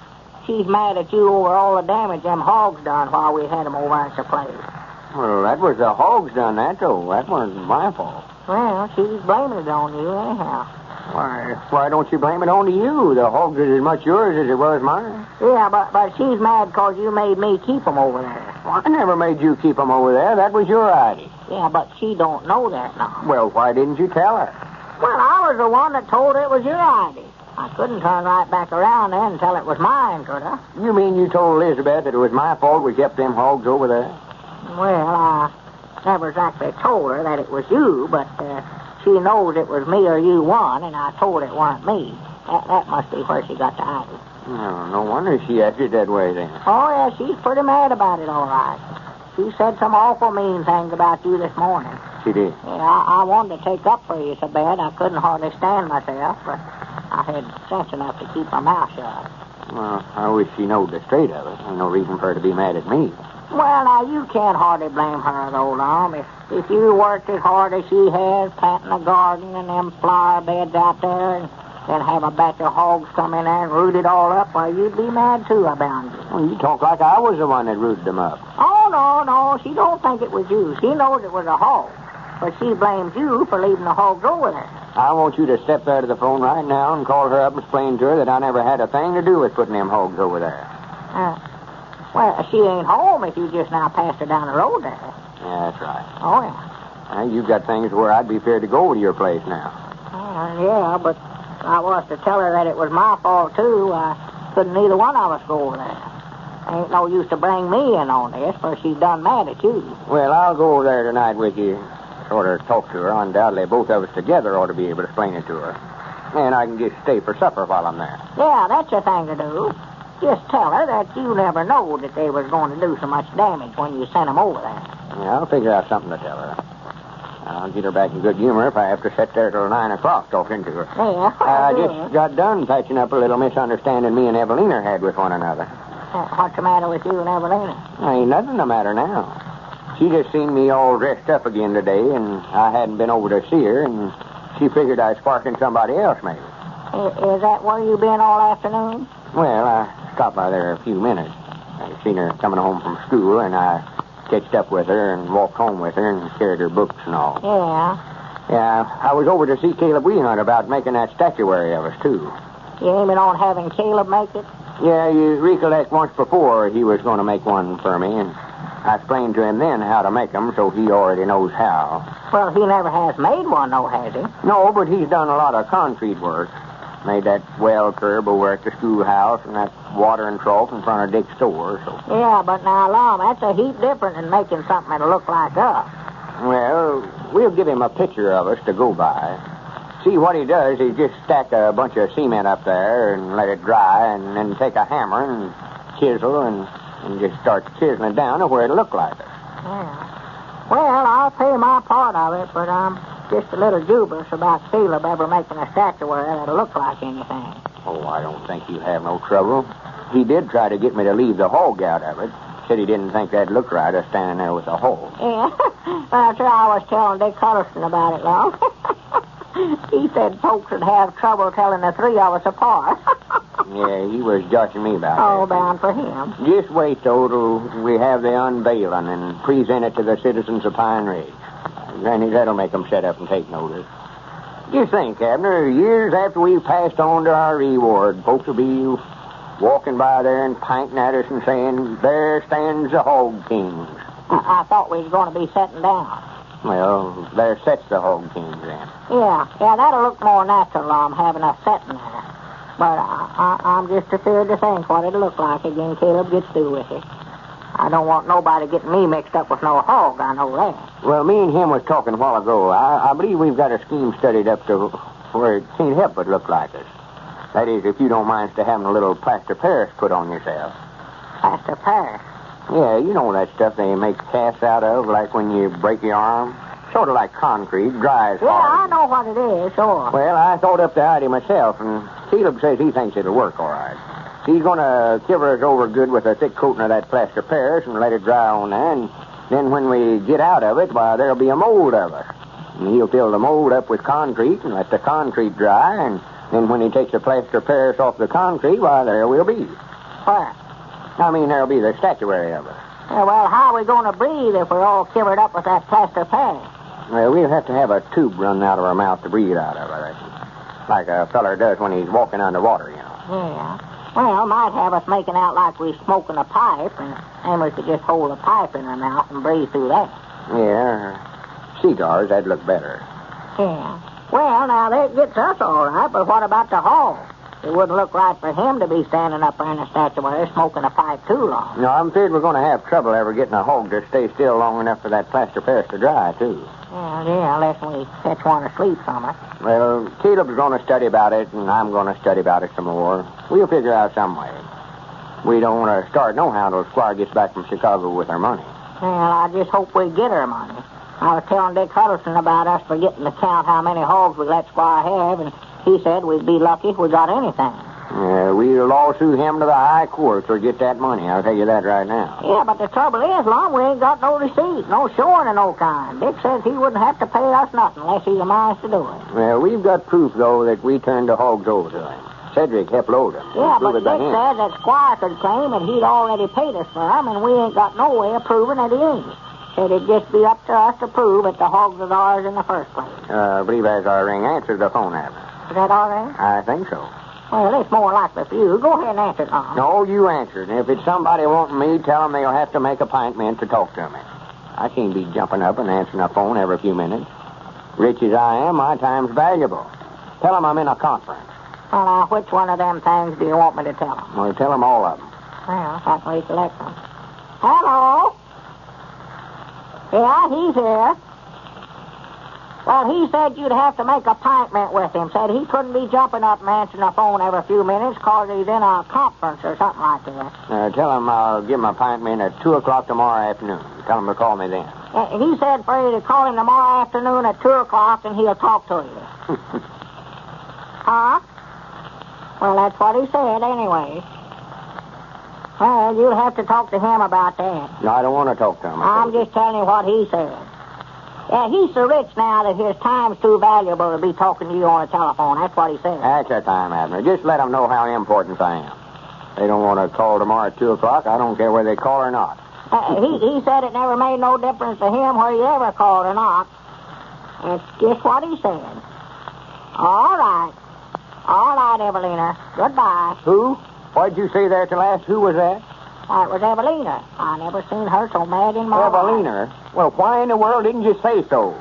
S4: She's mad at you over all the damage them hogs done while we had them over at your place.
S5: Well, that was the hogs done that, though. That wasn't my fault.
S4: Well, she's blaming it on you anyhow.
S5: Why don't you blame it on to you? The hogs is as much yours as it was mine.
S4: Yeah, but she's mad because you made me keep them over there.
S5: Well, I never made you keep them over there. That was your idea.
S4: Yeah, but she don't know that now.
S5: Well, why didn't you tell her?
S4: Well, I was the one that told her it was your idea. I couldn't turn right back around then and tell it was mine, could I?
S5: You mean you told Elizabeth that it was my fault we kept them hogs over there?
S4: Well, I never exactly told her that it was you, but she knows it was me or you won, and I told her it weren't me. That must be where she got the idea.
S5: No wonder she acted that way then.
S4: Oh, yeah, she's pretty mad about it, all right. She said some awful mean things about you this morning.
S5: She did?
S4: Yeah, I wanted to take up for you so bad I couldn't hardly stand myself, but I had sense enough to keep my mouth shut.
S5: Well, I wish she knowed the straight of it. Ain't no reason for her to be mad at me.
S4: Well, now, you can't hardly blame her, though, Lum. If you worked as hard as she has, planting a garden and them flower beds out there, and then have a batch of hogs come in there and root it all up, why, you'd be mad, too, I bound you.
S5: Well, you talk like I was the one that rooted them up.
S4: Oh, no, she don't think it was you. She knows it was a hog. But she blames you for leaving the hogs over there.
S5: I want you to step there to the phone right now and call her up and explain to her that I never had a thing to do with putting them hogs over there.
S4: Well, she ain't home if you just now passed her down the road there.
S5: Yeah, that's right.
S4: Oh, yeah.
S5: You've got things where I'd be fair to go to your place now.
S4: Yeah, but I was to tell her that it was my fault, too. Couldn't neither one of us go over there. Ain't no use to bring me in on this, for she's done mad at you.
S5: Well, I'll go over there tonight with you. Sort of talk to her. Undoubtedly, both of us together ought to be able to explain it to her. And I can just stay for supper while I'm there.
S4: Yeah, that's the thing to do. Just tell her that you never knowed that they was going to do so much damage when you sent them over there.
S5: Yeah, I'll figure out something to tell her. I'll get her back in good humor if I have to sit there till 9 o'clock talking to her.
S4: Yeah.
S5: I just got done patching up a little misunderstanding me and Evalena had with one another.
S4: What's the matter with you and Evalena?
S5: Ain't nothing the matter now. She just seen me all dressed up again today, and I hadn't been over to see her, and she figured I was sparking somebody else, maybe.
S4: Is that where you been all afternoon?
S5: Well, I stopped by there a few minutes. I seen her coming home from school, and I catched up with her and walked home with her and carried her books and all.
S4: Yeah.
S5: Yeah, I was over to see Caleb Wheelunt about making that statuary of us, too.
S4: You aiming on having Caleb make it?
S5: Yeah, you recollect once before he was going to make one for me, and I explained to him then how to make them, so he already knows how.
S4: Well, he never has made one, though, has he?
S5: No, but he's done a lot of concrete work. Made that well curb over at the schoolhouse and that watering trough in front of Dick's store, so...
S4: Yeah, but now, Lum, that's a heap different than making something that'll look like us.
S5: Well, we'll give him a picture of us to go by. See, what he does is just stack a bunch of cement up there and let it dry, and then take a hammer and chisel and just start chiseling down to where it'll look like us.
S4: Yeah. Well, I'll pay my part of it, but I'm just a little dubious about Caleb ever making a statuary that'll look like anything.
S5: Oh, I don't think you have no trouble. He did try to get me to leave the hog out of it. Said he didn't think that'd look right, us standing there with the hog.
S4: Yeah. Well, that's what I was telling Dick Huddleston about it, Lum. He said folks would have trouble telling the three of us apart.
S5: Yeah, he was judging me about
S4: Oh,
S5: that.
S4: bound for him.
S5: Just wait, though, till we have the unveiling and present it to the citizens of Pine Ridge. Granny, that'll make them sit up and take notice. Just think, Abner, years after we've passed on to our reward, folks will be walking by there and pointing at us and saying, "There stands the Hog Kings."
S4: I thought we was going to be sitting down.
S5: Well, there sits the Hog Kings then.
S4: Yeah, that'll look more natural, Lum, having us sitting there. But I'm just afraid to think what it'll look like again Caleb gets through with it. I don't want nobody getting me mixed up with no hog, I know that.
S5: Well, me and him was talking a while ago. I believe we've got a scheme studied up to where it can't help but look like us. That is, if you don't mind to having a little plaster Paris put on yourself.
S4: Plaster Paris?
S5: Yeah, you know that stuff they make casts out of, like when you break your arm? Sort of like concrete, dries hard.
S4: Yeah, I know what it is, sure.
S5: Well, I thought up the idea myself, and Caleb says he thinks it'll work all right. He's going to cover us over good with a thick coating of that plaster Paris and let it dry on there, and then when we get out of it, why, there'll be a mold of us. And he'll fill the mold up with concrete and let the concrete dry, and then when he takes the plaster Paris off the concrete, why, there we'll be.
S4: Where?
S5: I mean, there'll be the statuary of us.
S4: Yeah, well, how are we going to breathe if we're all covered up with that plaster Paris?
S5: Well, we'll have to have a tube run out of our mouth to breathe out of, I reckon. Like a feller does when he's walking underwater, you know.
S4: Yeah. Well, might have us making out like we're smoking a pipe, and we could just hold a pipe in our mouth and breathe through that.
S5: Yeah. Cigars, that'd look better.
S4: Yeah. Well, now, that gets us all right, but what about the hog? It wouldn't look right for him to be standing up there in a statuary smoking a pipe too long.
S5: No, I'm afraid we're going to have trouble ever getting a hog to stay still long enough for that plaster Paris to dry, too.
S4: Yeah, unless we catch one asleep somewhere.
S5: Well, Caleb's going to study about it, and I'm going to study about it some more. We'll figure out some way. We don't want to start nohow till Squire gets back from Chicago with our money.
S4: Well, I just hope we get our money. I was telling Dick Huddleston about us forgetting to count how many hogs we let Squire have, and he said we'd be lucky if we got anything.
S5: Yeah, we'll lawsuit him to the high court to get that money. I'll tell you that right now.
S4: Yeah, but the trouble is, Lum, we ain't got no receipt, no showing of no kind. Dick says he wouldn't have to pay us nothing unless he's a mind to do it.
S5: Well, we've got proof, though, that we turned the hogs over to him. Cedric helped load them.
S4: Yeah, but Dick said that Squire could claim that he'd already paid us for them, and we ain't got no way of proving that he ain't. Said it'd just be up to us to prove that the hogs are ours in the first place.
S5: I believe as our ring answered the phone, Abner.
S4: Is that all right?
S5: I think so.
S4: Well, it's more likely for you. Go ahead and answer it, Lum.
S5: No, you answered. And if it's somebody wanting me, tell them they'll have to make appointment to talk to me. I can't be jumping up and answering a phone every few minutes. Rich as I am, my time's valuable. Tell them I'm in a conference.
S4: Well, now, which one of them things do you want me to tell them?
S5: Well, tell them all of them.
S4: Well, if I can recollect them. Hello? Yeah, he's here. Well, he said you'd have to make appointment with him. Said he couldn't be jumping up and answering the phone every few minutes because he's in a conference or something like that.
S5: Tell him I'll give him an appointment at 2 o'clock tomorrow afternoon. Tell him to call me then.
S4: He said for you to call him tomorrow afternoon at 2 o'clock and he'll talk to you. Huh? Well, that's what he said anyway. Well, you'll have to talk to him about that.
S5: No, I don't want to talk to him.
S4: I'm just telling you what he said. Yeah, he's so rich now that his time's too valuable to be talking to you on the telephone. That's what he said.
S5: That's the time, Abner. Just let them know how important I am. They don't want to call tomorrow at 2 o'clock. I don't care whether they call or not.
S4: He said it never made no difference to him whether you ever called or not. That's just what he said. All right. All right, Evalena. Goodbye.
S5: Who? What'd you say there at the last? Who was that?
S4: It was Evalena. I never seen her so mad in my life.
S5: Evalena? Well, why in the world didn't you say so?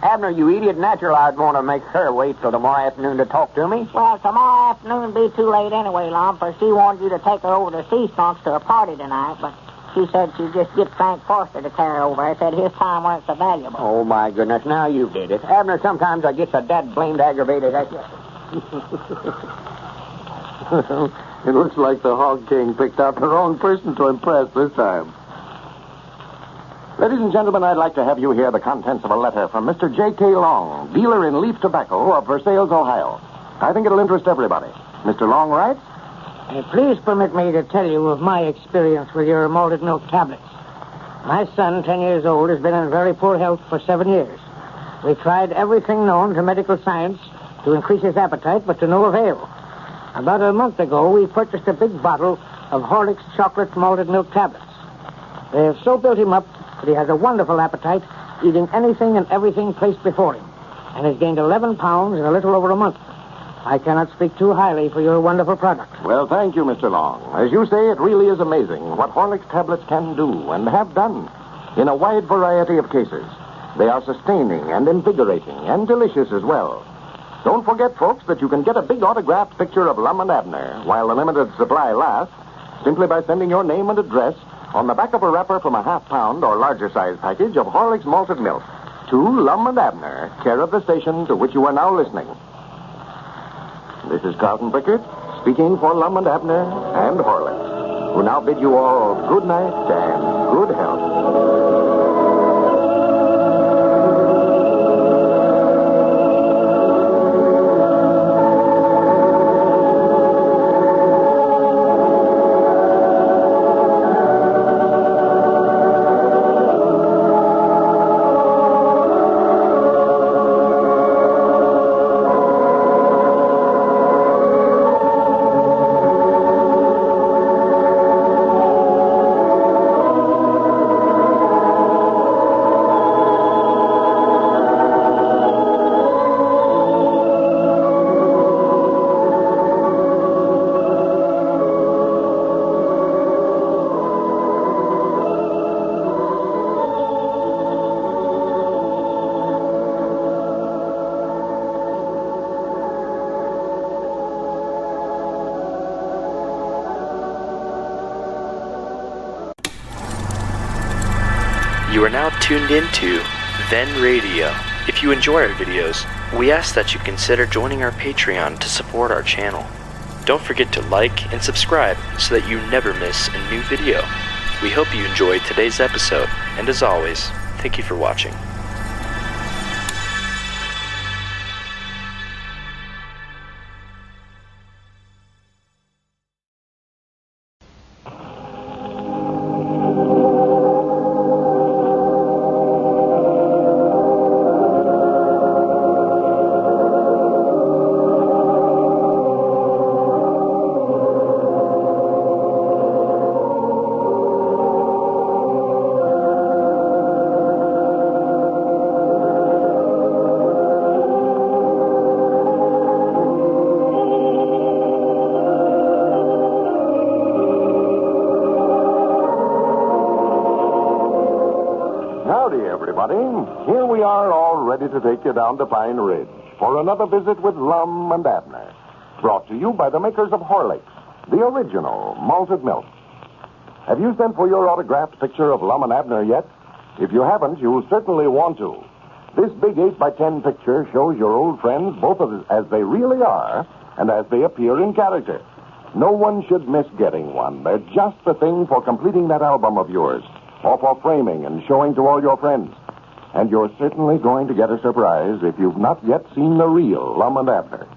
S5: Abner, you idiot, natural I'd want to make her wait till tomorrow afternoon to talk to me.
S4: Well, tomorrow afternoon be too late anyway, Lum, for she wanted you to take her over to Sea Skunks to a party tonight, but she said she'd just get Frank Foster to carry over. I said his time wasn't so valuable.
S5: Oh, my goodness, now you did it. Abner, sometimes I get so dad-blamed aggravated at you.
S12: It looks like the Hog King picked out the wrong person to impress this time. Ladies and gentlemen, I'd like to have you hear the contents of a letter from Mr. J.K. Long, dealer in leaf tobacco of Versailles, Ohio. I think it'll interest everybody. Mr. Long writes,
S15: Please permit me to tell you of my experience with your malted milk tablets. My son, 10 years old, has been in very poor health for 7 years. We tried everything known to medical science to increase his appetite, but to no avail. About a month ago, we purchased a big bottle of Horlick's chocolate malted milk tablets. They have so built him up that he has a wonderful appetite, eating anything and everything placed before him, and has gained 11 pounds in a little over a month. I cannot speak too highly for your wonderful product.
S12: Well, thank you, Mr. Long. As you say, it really is amazing what Horlick's tablets can do and have done in a wide variety of cases. They are sustaining and invigorating and delicious as well. Don't forget, folks, that you can get a big autographed picture of Lum and Abner while the limited supply lasts simply by sending your name and address on the back of a wrapper from a half-pound or larger-size package of Horlick's malted milk to Lum and Abner, care of the station to which you are now listening. This is Carlton Pickard, speaking for Lum and Abner and Horlick's, who now bid you all good night and good health.
S1: You are now tuned into Then Radio. If you enjoy our videos, we ask that you consider joining our Patreon to support our channel. Don't forget to like and subscribe so that you never miss a new video. We hope you enjoyed today's episode, and as always, thank you for watching.
S12: Here we are, all ready to take you down to Pine Ridge for another visit with Lum and Abner. Brought to you by the makers of Horlick's, the original malted milk. Have you sent for your autographed picture of Lum and Abner yet? If you haven't, you'll certainly want to. This big 8x10 picture shows your old friends both as they really are and as they appear in character. No one should miss getting one. They're just the thing for completing that album of yours, or for framing and showing to all your friends. And you're certainly going to get a surprise if you've not yet seen the real Lum and Abner.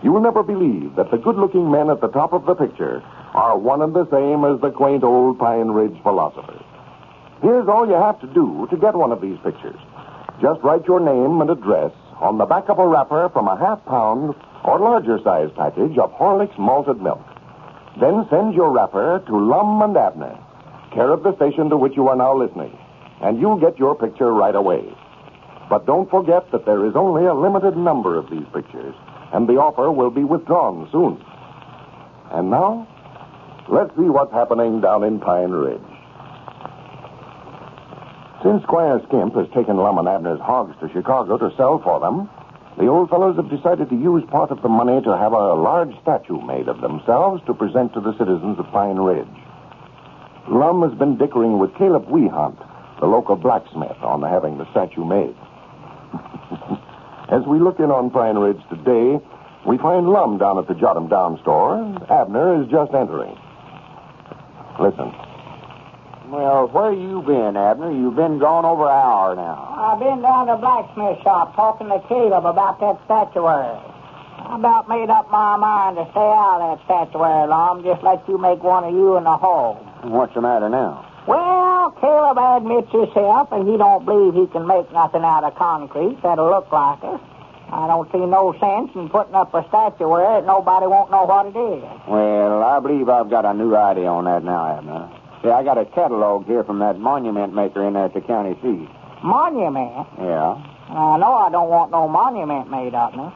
S12: You will never believe that the good-looking men at the top of the picture are one and the same as the quaint old Pine Ridge philosophers. Here's all you have to do to get one of these pictures. Just write your name and address on the back of a wrapper from a half-pound or larger-size package of Horlick's malted milk. Then send your wrapper to Lum and Abner, care of the station to which you are now listening, and you'll get your picture right away. But don't forget that there is only a limited number of these pictures, and the offer will be withdrawn soon. And now, let's see what's happening down in Pine Ridge. Since Squire Skimp has taken Lum and Abner's hogs to Chicago to sell for them, the old fellows have decided to use part of the money to have a large statue made of themselves to present to the citizens of Pine Ridge. Lum has been dickering with Caleb Weehunt, the local blacksmith, on having the statue made. As we look in on Pine Ridge today, we find Lum down at the Jot 'em Down store, and Abner is just entering. Listen.
S5: Well, where you been, Abner? You've been gone over an hour now.
S4: I've been down to the blacksmith shop talking to Caleb about that statuary. I about made up my mind to stay out of that statuary, Lum. Just let you make one of you in the hall.
S5: What's the matter now?
S4: Well, Caleb admits himself, and he don't believe he can make nothing out of concrete that'll look like it. I don't see no sense in putting up a statuary that nobody won't know what it is.
S5: Well, I believe I've got a new idea on that now, Abner. See, I got a catalog here from that monument maker in there at the county seat.
S4: Monument?
S5: Yeah.
S4: I know I don't want no monument made of me.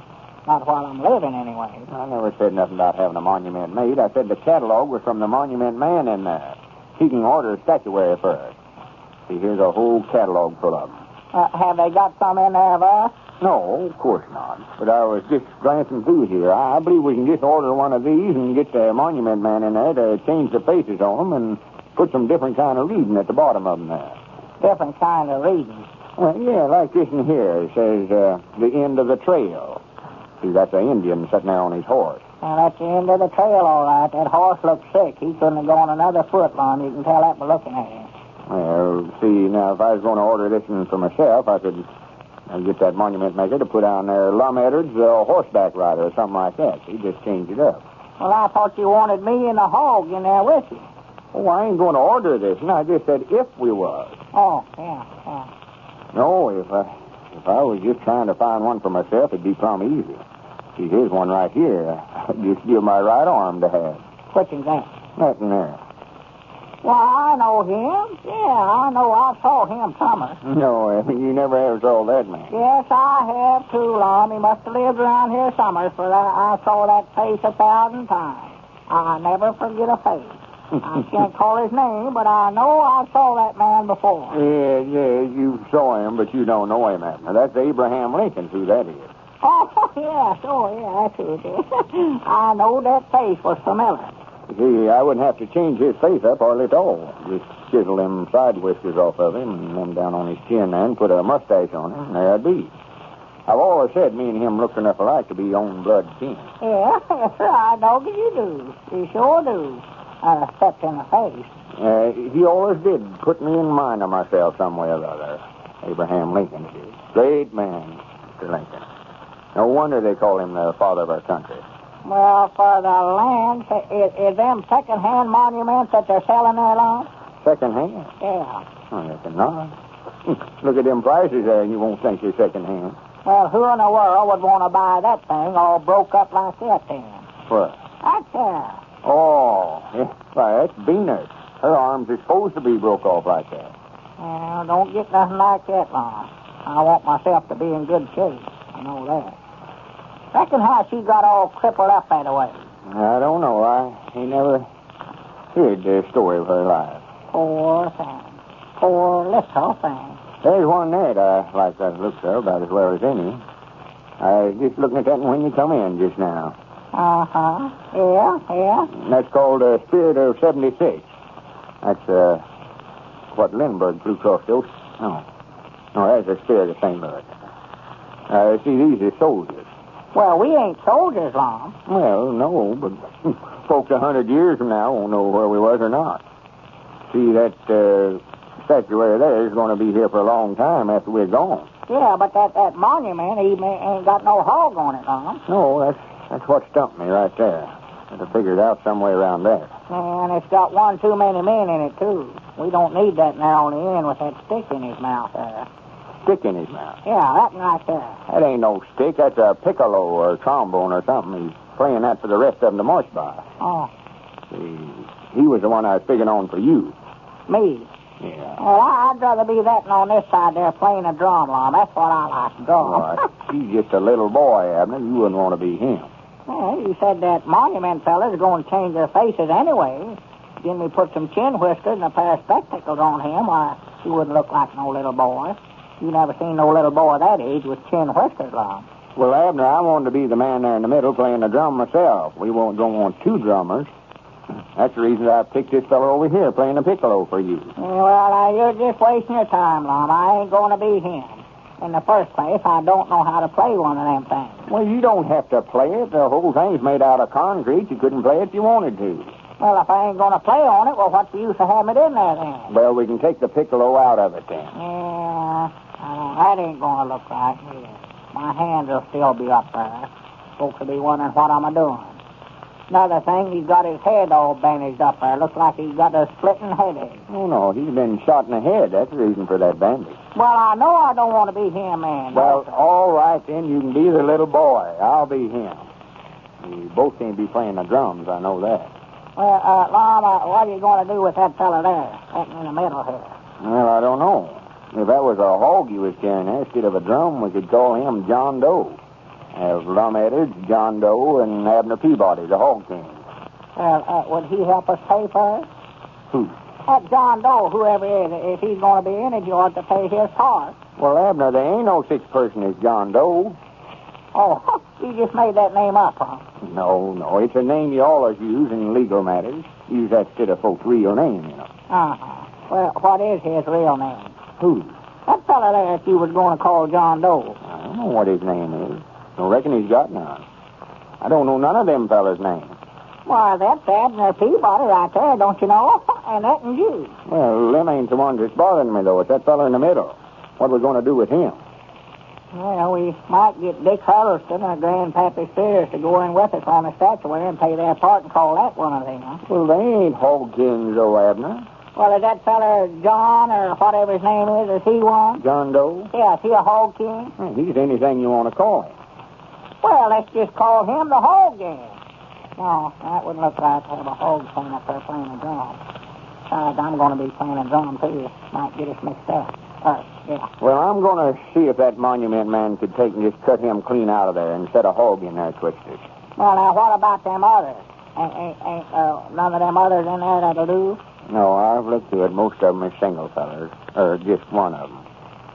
S4: Not while I'm living, anyway.
S5: I never said nothing about having a monument made. I said the catalog was from the monument man in there. He can order a statuary first. See, here's a whole catalog full of them.
S4: Have they got some in there of us?
S5: No, of course not. But I was just glancing through here. I believe we can just order one of these and get the monument man in there to change the faces on them and put some different kind of reading at the bottom of them there.
S4: Different kind of reading?
S5: Yeah, like this in here. It says, the end of the trail. See, that's an Indian sitting there on his horse.
S4: Well, that's the end of the trail, all right. That horse looks sick. He couldn't have gone another foot long. You can tell that by looking at him.
S5: Well, see, now, if I was going to order this one for myself, I could get that monument maker to put down there Lum Edwards, horseback rider, or something like that. He just changed it up.
S4: Well, I thought you wanted me and the hog in there with you.
S5: Oh, I ain't going to order this, and I just said if we was.
S4: Oh, yeah.
S5: No, if I was just trying to find one for myself, it'd be plumb easy. See, here's one right here. I'd just give my right arm to have.
S4: Which is that?
S5: That in there.
S4: Well, I know him. Yeah, I know. I saw him summer.
S5: No, you never ever saw that man.
S4: Yes, I have too, Lum. He must have lived around here summers, for I saw that face 1,000 times. I never forget a face. I can't call his name, but I know I saw that man before.
S5: Yeah, you saw him, but you don't know him, Abner. That's Abraham Lincoln, who that is.
S4: Oh, yeah, sure, yeah, that's who it is. I know that face was familiar.
S5: See, I wouldn't have to change his face up hardly at all. Just chisel them side whiskers off of him and them down on his chin there and put a mustache on him, and there I'd be. I've always said me and him looked enough alike to be own blood kin.
S4: Yeah, that's right, doggy, you do. You sure do. Except in the face.
S5: He always did put me in mind of myself some way or other. Abraham Lincoln did. Great man, Mr. Lincoln. No wonder they call him the father of our country.
S4: Well, for the land, is them second-hand monuments that they're selling there, Lum?
S5: Second-hand?
S4: Yeah.
S5: I reckon not. Look at them prices there, and you won't think they're second-hand.
S4: Well, who in the world would want to buy that thing all broke up like that, then?
S5: What?
S4: That's there.
S5: Oh, yeah. Why, that's Venus. Her arms are supposed to be broke off like that.
S4: Well, don't get nothing like that, Lum. I want myself to be in good shape. I know that. Reckon how she got all crippled up that way.
S5: I don't know. I ain't never heard the story of her life.
S4: Poor thing. Poor little thing.
S5: There's one there that I like that looks of about as well as any. I was just looking at that when you come in just now.
S4: Uh-huh. Yeah.
S5: That's called Spirit of 76. That's what Lindbergh flew across the ocean. No, that's the Spirit of St. Louis. See, these are soldiers.
S4: Well, we ain't soldiers, Lum.
S5: Well, no, but folks 100 years from now won't know where we was or not. See, that statuary there is going to be here for a long time after we're gone.
S4: Yeah, but that monument ain't got no hog on it, Lum.
S5: No, that's what stumped me right there. I'd have figured out somewhere around there.
S4: And it's got one too many men in it, too. We don't need that there on the end with that stick in his mouth there.
S5: Stick in his mouth?
S4: Yeah, that right there.
S5: That ain't no stick. That's a piccolo or a trombone or something. He's playing that for the rest of them to march by.
S4: Oh.
S5: See, he was the one I was figuring on for you.
S4: Me?
S5: Yeah.
S4: Well, I'd rather be that than on this side there playing a drum, Lum. That's what I like, drum.
S5: All right. He's just a little boy, Abner. You wouldn't want to be him.
S4: Well, you said that monument fellas are going to change their faces anyway. Then we put some chin whiskers and a pair of spectacles on him. Why, he wouldn't look like no little boy. You never seen no little boy that age with chin whiskers, Lum.
S5: Well, Abner, I wanted to be the man there in the middle playing the drum myself. We don't want two drummers. That's the reason I picked this fellow over here playing the piccolo for you.
S4: Well, now, you're just wasting your time, Lum. I ain't going to be him. In the first place, I don't know how to play one of them things.
S5: Well, you don't have to play it. The whole thing's made out of concrete. You couldn't play it if you wanted to.
S4: Well, if I ain't going to play on it, well, what's the use of having it in there, then?
S5: Well, we can take the piccolo out of it, then.
S4: Yeah, that ain't going to look right. Yeah. My hands will still be up there. Folks will be wondering what I'm doing. Another thing, he's got his head all bandaged up there. Looks like he's got a splitting headache.
S5: Oh, no, he's been shot in the head. That's the reason for that bandage.
S4: Well, I know I don't want to be him, man.
S5: Well, all right, then. You can be the little boy. I'll be him. We both can't be playing the drums. I know that.
S4: Well, Lum, what are you going to do with that fella there, sitting in the middle here?
S5: Well, I don't know. If that was a hog you was carrying there, instead of a drum, we could call him John Doe. Have Lum Edwards, John Doe, and Abner Peabody, the hog king.
S4: Well, would he help us pay for it?
S5: Who?
S4: That John Doe, whoever he is, if he's going to be in it, you ought to pay his part.
S5: Well, Abner, there ain't no such person as John Doe.
S4: Oh, you just made that name up, huh?
S5: No. It's a name you always use in legal matters. Use that instead of folks' real name, you know.
S4: Uh-huh. Well, what is his real name?
S5: Who?
S4: That fella there that you was going to call John Doe.
S5: I don't know what his name is. Don't reckon he's got none. I don't know none of them fellas' names.
S4: Why, that's Abner Peabody right there, don't you know? And that and you.
S5: Well, them ain't the ones that's bothering me, though. It's that fella in the middle. What are we going to do with him?
S4: Well, we might get Dick Huddleston or Grandpap Spears to go in with us on the statuary and pay their part and call that one of them.
S5: Well, they ain't hog kings, though, Abner.
S4: Well, is that fella John or whatever his name is he one?
S5: John Doe?
S4: Yeah, is he a hog king?
S5: Well, he's anything you want to call him.
S4: Well, let's just call him the hog king. No, that wouldn't look right to have a hog king up there playing a drum. Besides, I'm going to be playing a drum, too. Might get us mixed up. Yeah.
S5: Well, I'm going to see if that monument man could take and just cut him clean out of there and set a hog in there twisted.
S4: Well, now, what about them others? Ain't none of them others in there that'll do?
S5: No, I've looked through it. Most of them are single fellers, or just one of them.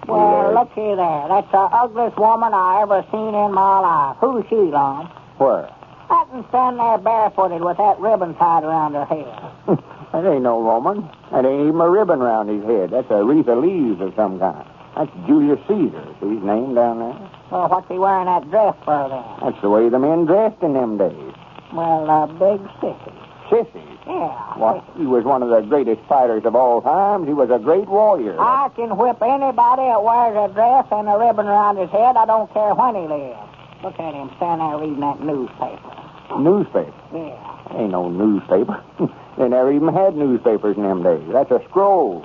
S4: Well, look here there. That's the ugliest woman I ever seen in my life. Who's she, Lum?
S5: Where?
S4: That can stand there barefooted with that ribbon tied around her head.
S5: That ain't no woman. That ain't even a ribbon around his head. That's a wreath of leaves of some kind. That's Julius Caesar. See his name down there?
S4: Well, what's he wearing that dress for, then?
S5: That's the way the men dressed in them days.
S4: Well, big sissy.
S5: Sissy?
S4: Yeah.
S5: Well, he was one of the greatest fighters of all times. He was a great warrior.
S4: I can whip anybody that wears a dress and a ribbon around his head. I don't care when he lives. Look at him standing there reading that newspaper.
S5: Newspaper?
S4: Yeah.
S5: Ain't no newspaper. They never even had newspapers in them days. That's a scroll.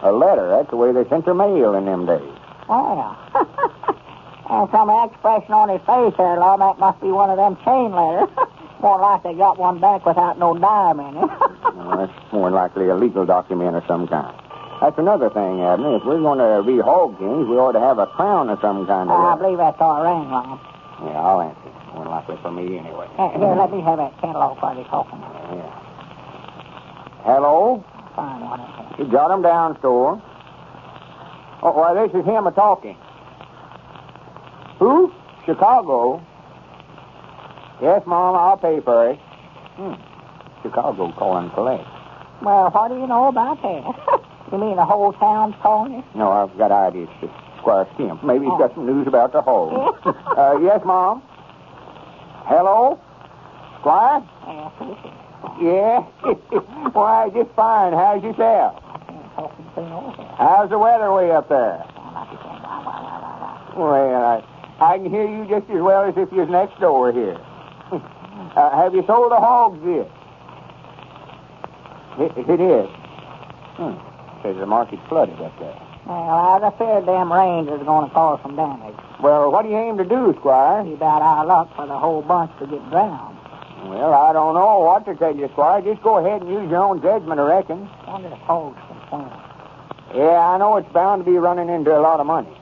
S5: A letter. That's the way they sent their mail in them days.
S4: Well. And from the expression on his face there, Lum, that must be one of them chain letters. More like they got one back without no dime in it.
S5: Well, that's more likely a legal document of some kind. That's another thing, Abner. If we're going to be hog kings, we ought to have a crown of some kind.
S4: I believe that's our ring, Lum.
S5: Yeah, I'll answer. More likely for me anyway.
S4: Here, let me have that cantaloupe while you're talking.
S5: Yeah. Hello?
S4: Fine one.
S5: You got him down, store. Oh, why, this is him a-talking. Who? Chicago? Yes, Mom, I'll pay for it. Chicago calling collect.
S4: Well, what do you know about that? You mean the whole town's calling you?
S5: No, I've got ideas. Squire Skimp. Maybe he's got some news about the Hogs. Yes, Mom? Hello? Squire? Yeah? Why, just fine. How's yourself? How's the weather way up there? Well, I can hear you just as well as if you was next door here. Have you sold the Hogs yet? It is. Says the market's flooded up there.
S4: Well, I fear them rains is going to cause some damage.
S5: Well, what do you aim to do, Squire?
S4: Be about our luck for the whole bunch to get drowned.
S5: Well, I don't know what to tell you, Squire. Just go ahead and use your own judgment, I reckon.
S4: Wonder if Hogs can swim.
S5: Yeah, I know it's bound to be running into a lot of money.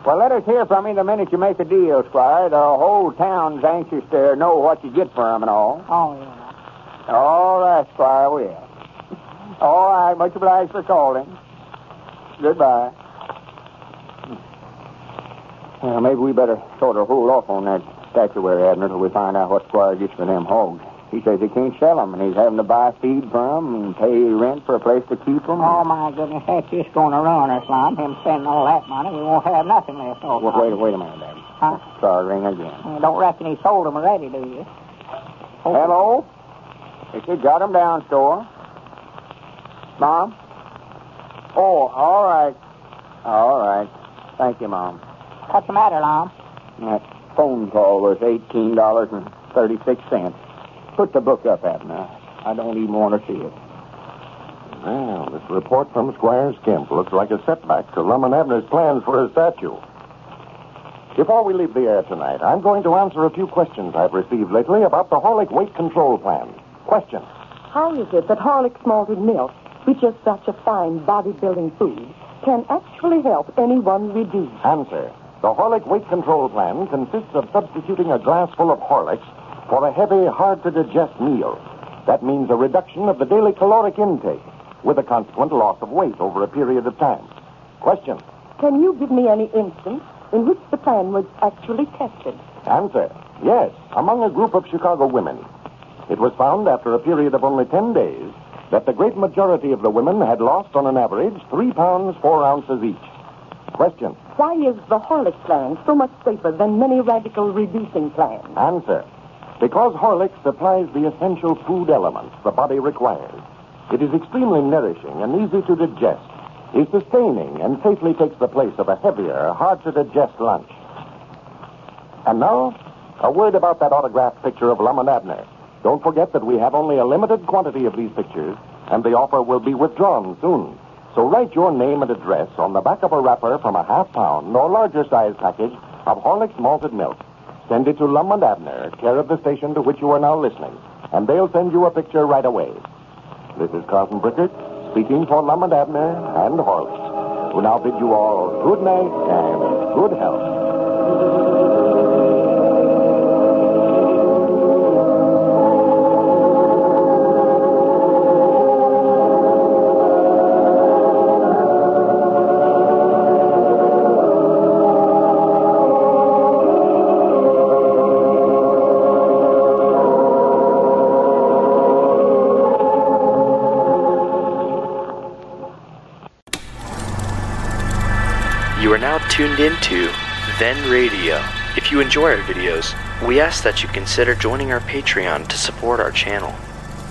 S5: Well, let us hear from you the minute you make a deal, Squire. The whole town's anxious to know what you get for 'em and all.
S4: Oh, yeah.
S5: All right, Squire, will. All right, much obliged for calling. Goodbye. Well, maybe we better sort of hold off on that statuary, Abner, till we find out what Squire gets for them Hogs. He says he can't sell them, and he's having to buy feed for them and pay rent for a place to keep them.
S4: Oh, my goodness, that's just going to ruin us, Lum. Him spending all that money, we won't have nothing left over.
S5: Well, wait a minute, Daddy.
S4: Huh?
S5: Try to ring again.
S4: You don't reckon he sold them already, do you? Oh.
S5: Hello? If you got them down, store. Mom? Oh, all right. All right. Thank you, Mom.
S4: What's the matter, Lum?
S5: That phone call was $18.36. Put the book up, Abner. I don't even want to see it.
S12: Well, this report from Squire Skimp looks like a setback to Lum and Abner's plans for a statue. Before we leave the air tonight, I'm going to answer a few questions I've received lately about the Horlick weight control plan. Question.
S16: How is it that Horlick's malted milk, which is such a fine bodybuilding food, can actually help anyone reduce?
S12: Answer. The Horlick weight control plan consists of substituting a glass full of Horlicks for a heavy, hard-to-digest meal. That means a reduction of the daily caloric intake, with a consequent loss of weight over a period of time. Question.
S16: Can you give me any instance in which the plan was actually tested?
S12: Answer. Yes, among a group of Chicago women. It was found after a period of only 10 days that the great majority of the women had lost on an average 3 pounds, 4 ounces each. Question.
S16: Why is the Horlick plan so much safer than many radical reducing plans?
S12: Answer. Because Horlick supplies the essential food elements the body requires. It is extremely nourishing and easy to digest, is sustaining, and safely takes the place of a heavier, hard-to-digest lunch. And now, a word about that autographed picture of Lum and Abner. Don't forget that we have only a limited quantity of these pictures, and the offer will be withdrawn soon. So write your name and address on the back of a wrapper from a half-pound or larger-size package of Horlick's malted milk. Send it to Lum and Abner, care of the station to which you are now listening, and they'll send you a picture right away. This is Carlton Brickert, speaking for Lum and Abner and Horlick, who now bid you all good night and good health.
S1: You are now tuned into Then Radio. If you enjoy our videos, we ask that you consider joining our Patreon to support our channel.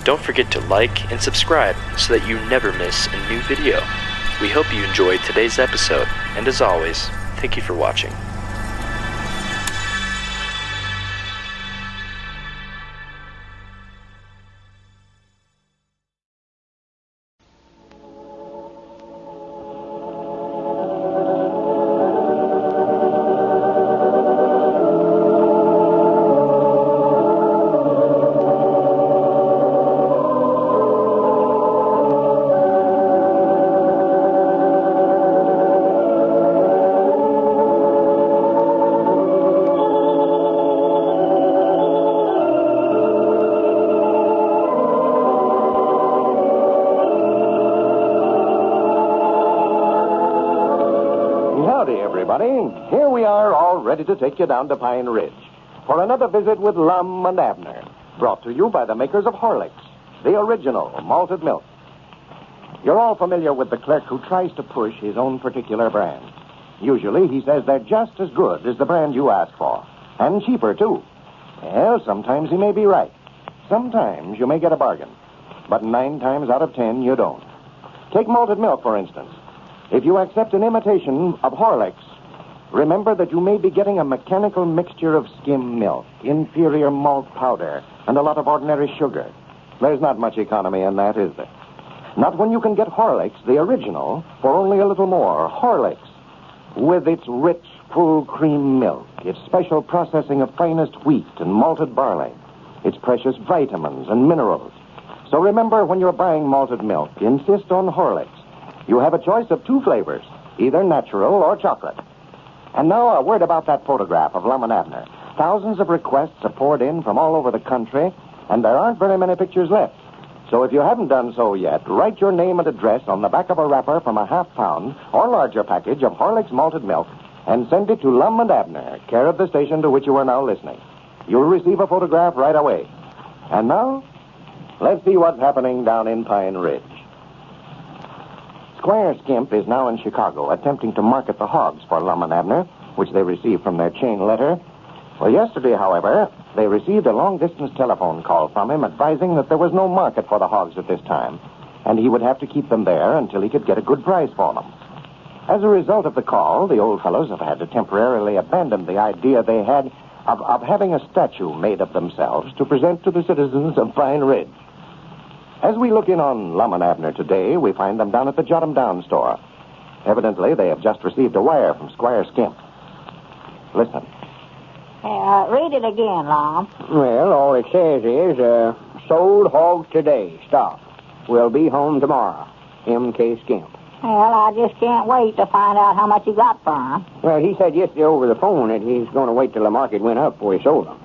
S1: Don't forget to like and subscribe so that you never miss a new video. We hope you enjoyed today's episode, and as always, thank you for watching.
S12: Here we are, all ready to take you down to Pine Ridge for another visit with Lum and Abner, brought to you by the makers of Horlicks, the original malted milk. You're all familiar with the clerk who tries to push his own particular brand.
S17: Usually, he says they're just as good as the brand you ask for. And cheaper, too. Well, sometimes he may be right. Sometimes you may get a bargain. But 9 times out of 10, you don't. Take malted milk, for instance. If you accept an imitation of Horlicks, remember that you may be getting a mechanical mixture of skim milk, inferior malt powder, and a lot of ordinary sugar. There's not much economy in that, is there? Not when you can get Horlicks, the original, for only a little more. Horlicks, with its rich, full cream milk, its special processing of finest wheat and malted barley, its precious vitamins and minerals. So remember, when you're buying malted milk, insist on Horlicks. You have a choice of 2 flavors, either natural or chocolate. And now a word about that photograph of Lum and Abner. Thousands of requests are poured in from all over the country, and there aren't very many pictures left. So if you haven't done so yet, write your name and address on the back of a wrapper from a half-pound or larger package of Horlicks malted milk and send it to Lum and Abner, care of the station to which you are now listening. You'll receive a photograph right away. And now, let's see what's happening down in Pine Ridge. Squire Skimp is now in Chicago, attempting to market the hogs for Lum and Abner, which they received from their chain letter. Well, yesterday, however, they received a long-distance telephone call from him advising that there was no market for the hogs at this time, and he would have to keep them there until he could get a good price for them. As a result of the call, the old fellows have had to temporarily abandon the idea they had of having a statue made of themselves to present to the citizens of Pine Ridge. As we look in on Lum and Abner today, we find them down at the Jot 'em Down store. Evidently, they have just received a wire from Squire Skimp. Listen.
S4: Read it again, Lum.
S5: Well, all it says is, sold hogs today. Stop. We'll be home tomorrow. M.K. Skimp.
S4: Well, I just can't wait to find out how much you got for him.
S5: Well, he said yesterday over the phone that he's going to wait till the market went up before he sold them.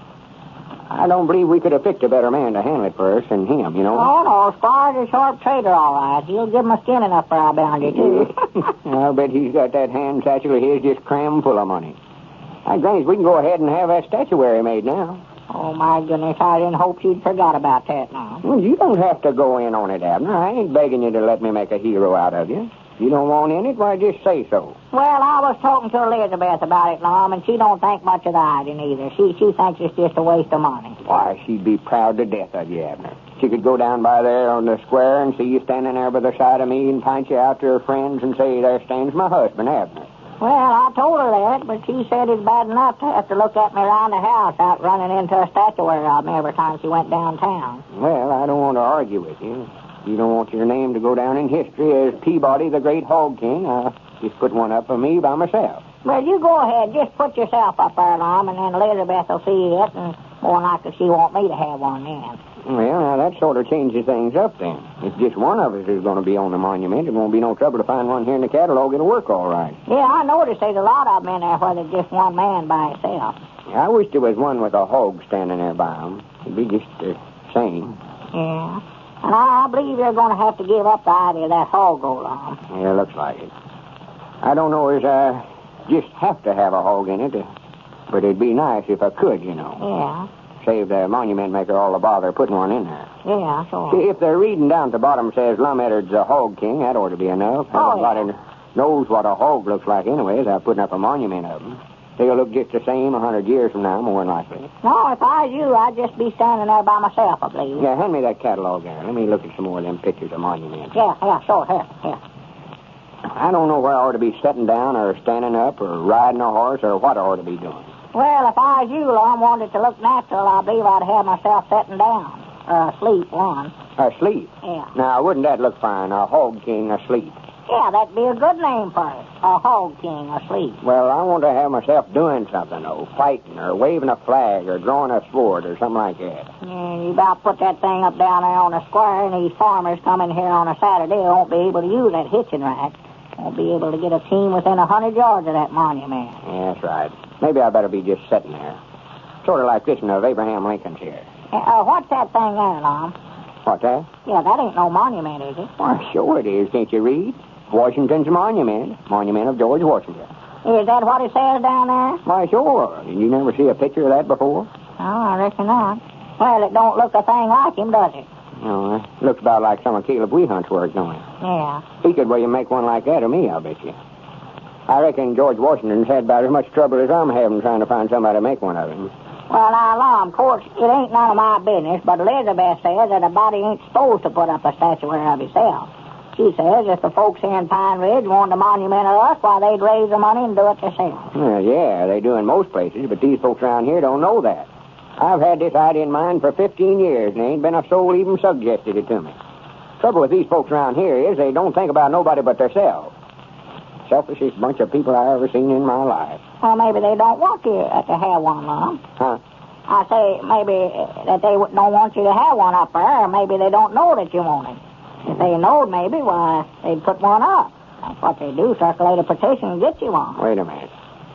S5: I don't believe we could have picked a better man to handle it for us than him, you know.
S4: Oh, no, Squire's a sharp trader, all right. He'll give him a skin enough for our bounty, too.
S5: I'll bet he's got that hand satchel of his just crammed full of money. I think we can go ahead and have that statuary made now.
S4: Oh, my goodness, I didn't hope you'd forgot about that now.
S5: Well, you don't have to go in on it, Abner. I ain't begging you to let me make a hero out of you. If you don't want in it, why, just say so.
S4: Well, I was talking to Elizabeth about it, Lum, and she don't think much of the idea either. She thinks it's just a waste of money.
S5: Why, she'd be proud to death of you, Abner. She could go down by there on the square and see you standing there by the side of me and point you out to her friends and say, there stands my husband, Abner.
S4: Well, I told her that, but she said it's bad enough to have to look at me around the house out running into a statuary of me every time she went downtown.
S5: Well, I don't want to argue with you. You don't want your name to go down in history as Peabody, the great hog king. I'll just put one up for me by myself.
S4: Well, you go ahead. Just put yourself up there, Lum, and then Elizabeth will see it, and more likely she want me to have one then.
S5: Well, now, that sort of changes things up, then. If just one of us is going to be on the monument, it won't be no trouble to find one here in the catalog. It'll work all right.
S4: Yeah, I noticed there's a lot of them in there where there's just one man by himself.
S5: I wish there was one with a hog standing there by him. It'd be just the same.
S4: Yeah. And I believe you're going to have to give up the idea of that hog go long.
S5: Yeah, looks like it. I don't know as I just have to have a hog in it, but it'd be nice if I could, you know.
S4: Yeah.
S5: Save the monument maker all the bother putting one in there.
S4: Yeah, sure.
S5: See, if they're reading down at the bottom says Lum Eddard's a hog king, that ought to be enough. Everybody knows what a hog looks like anyway without putting up a monument of them. They'll look just the same 100 years from now, more than likely.
S4: No, if I was you, I'd just be standing there by myself, I believe.
S5: Yeah, hand me that catalog there. Let me look at some more of them pictures of monuments.
S4: Yeah, sure, here.
S5: I don't know where I ought to be sitting down or standing up or riding a horse or what I ought to be doing.
S4: Well, if I was you, Lum, wanted to look natural, I believe I'd have myself sitting down. Or asleep, one.
S5: Asleep?
S4: Yeah.
S5: Now, wouldn't that look fine, a hog king asleep?
S4: Yeah, that'd be a good name for it. A hog king asleep.
S5: Well, I want to have myself doing something, though. Fighting or waving a flag or drawing a sword or something like that.
S4: Yeah, you about put that thing up down there on the square, and these farmers come in here on a Saturday won't be able to use that hitching rack. Won't be able to get a team within 100 yards of that monument.
S5: Yeah, that's right. Maybe I better be just sitting there. Sort of like this one of Abraham Lincoln's here.
S4: What's that thing there, Lum?
S5: What's that?
S4: Yeah, that ain't no monument, is it?
S5: Why, sure it is. Can't you read? Washington's monument. Monument of George Washington.
S4: Is that what it says down there?
S5: Why, sure. Did you never see a picture of that before?
S4: Oh, I reckon not. Well, it don't look a thing like him, does it?
S5: No, it looks about like some of Caleb Wehunt's work, don't it?
S4: Yeah.
S5: He could well make one like that of me, I'll bet you. I reckon George Washington's had about as much trouble as I'm having trying to find somebody to make one of him.
S15: Well, now, Lum, of course, it ain't none of my business, but Elizabeth says that a body ain't supposed to put up a statuary of himself. She says if the folks here in Pine Ridge wanted a monument of us, why, they'd raise the money and do it themselves.
S5: Well, yeah, they do in most places, but these folks around here don't know that. I've had this idea in mind for 15 years, and there ain't been a soul even suggested it to me. Trouble with these folks around here is they don't think about nobody but themselves. Selfishest bunch of people I ever seen in my life.
S15: Well, maybe they don't want you to have one, Lum.
S5: Huh?
S15: I say maybe that they don't want you to have one up there, or maybe they don't know that you want it. If they knowed, maybe, why, they'd put one up. That's what they do, circulate a petition and get you one.
S5: Wait a minute.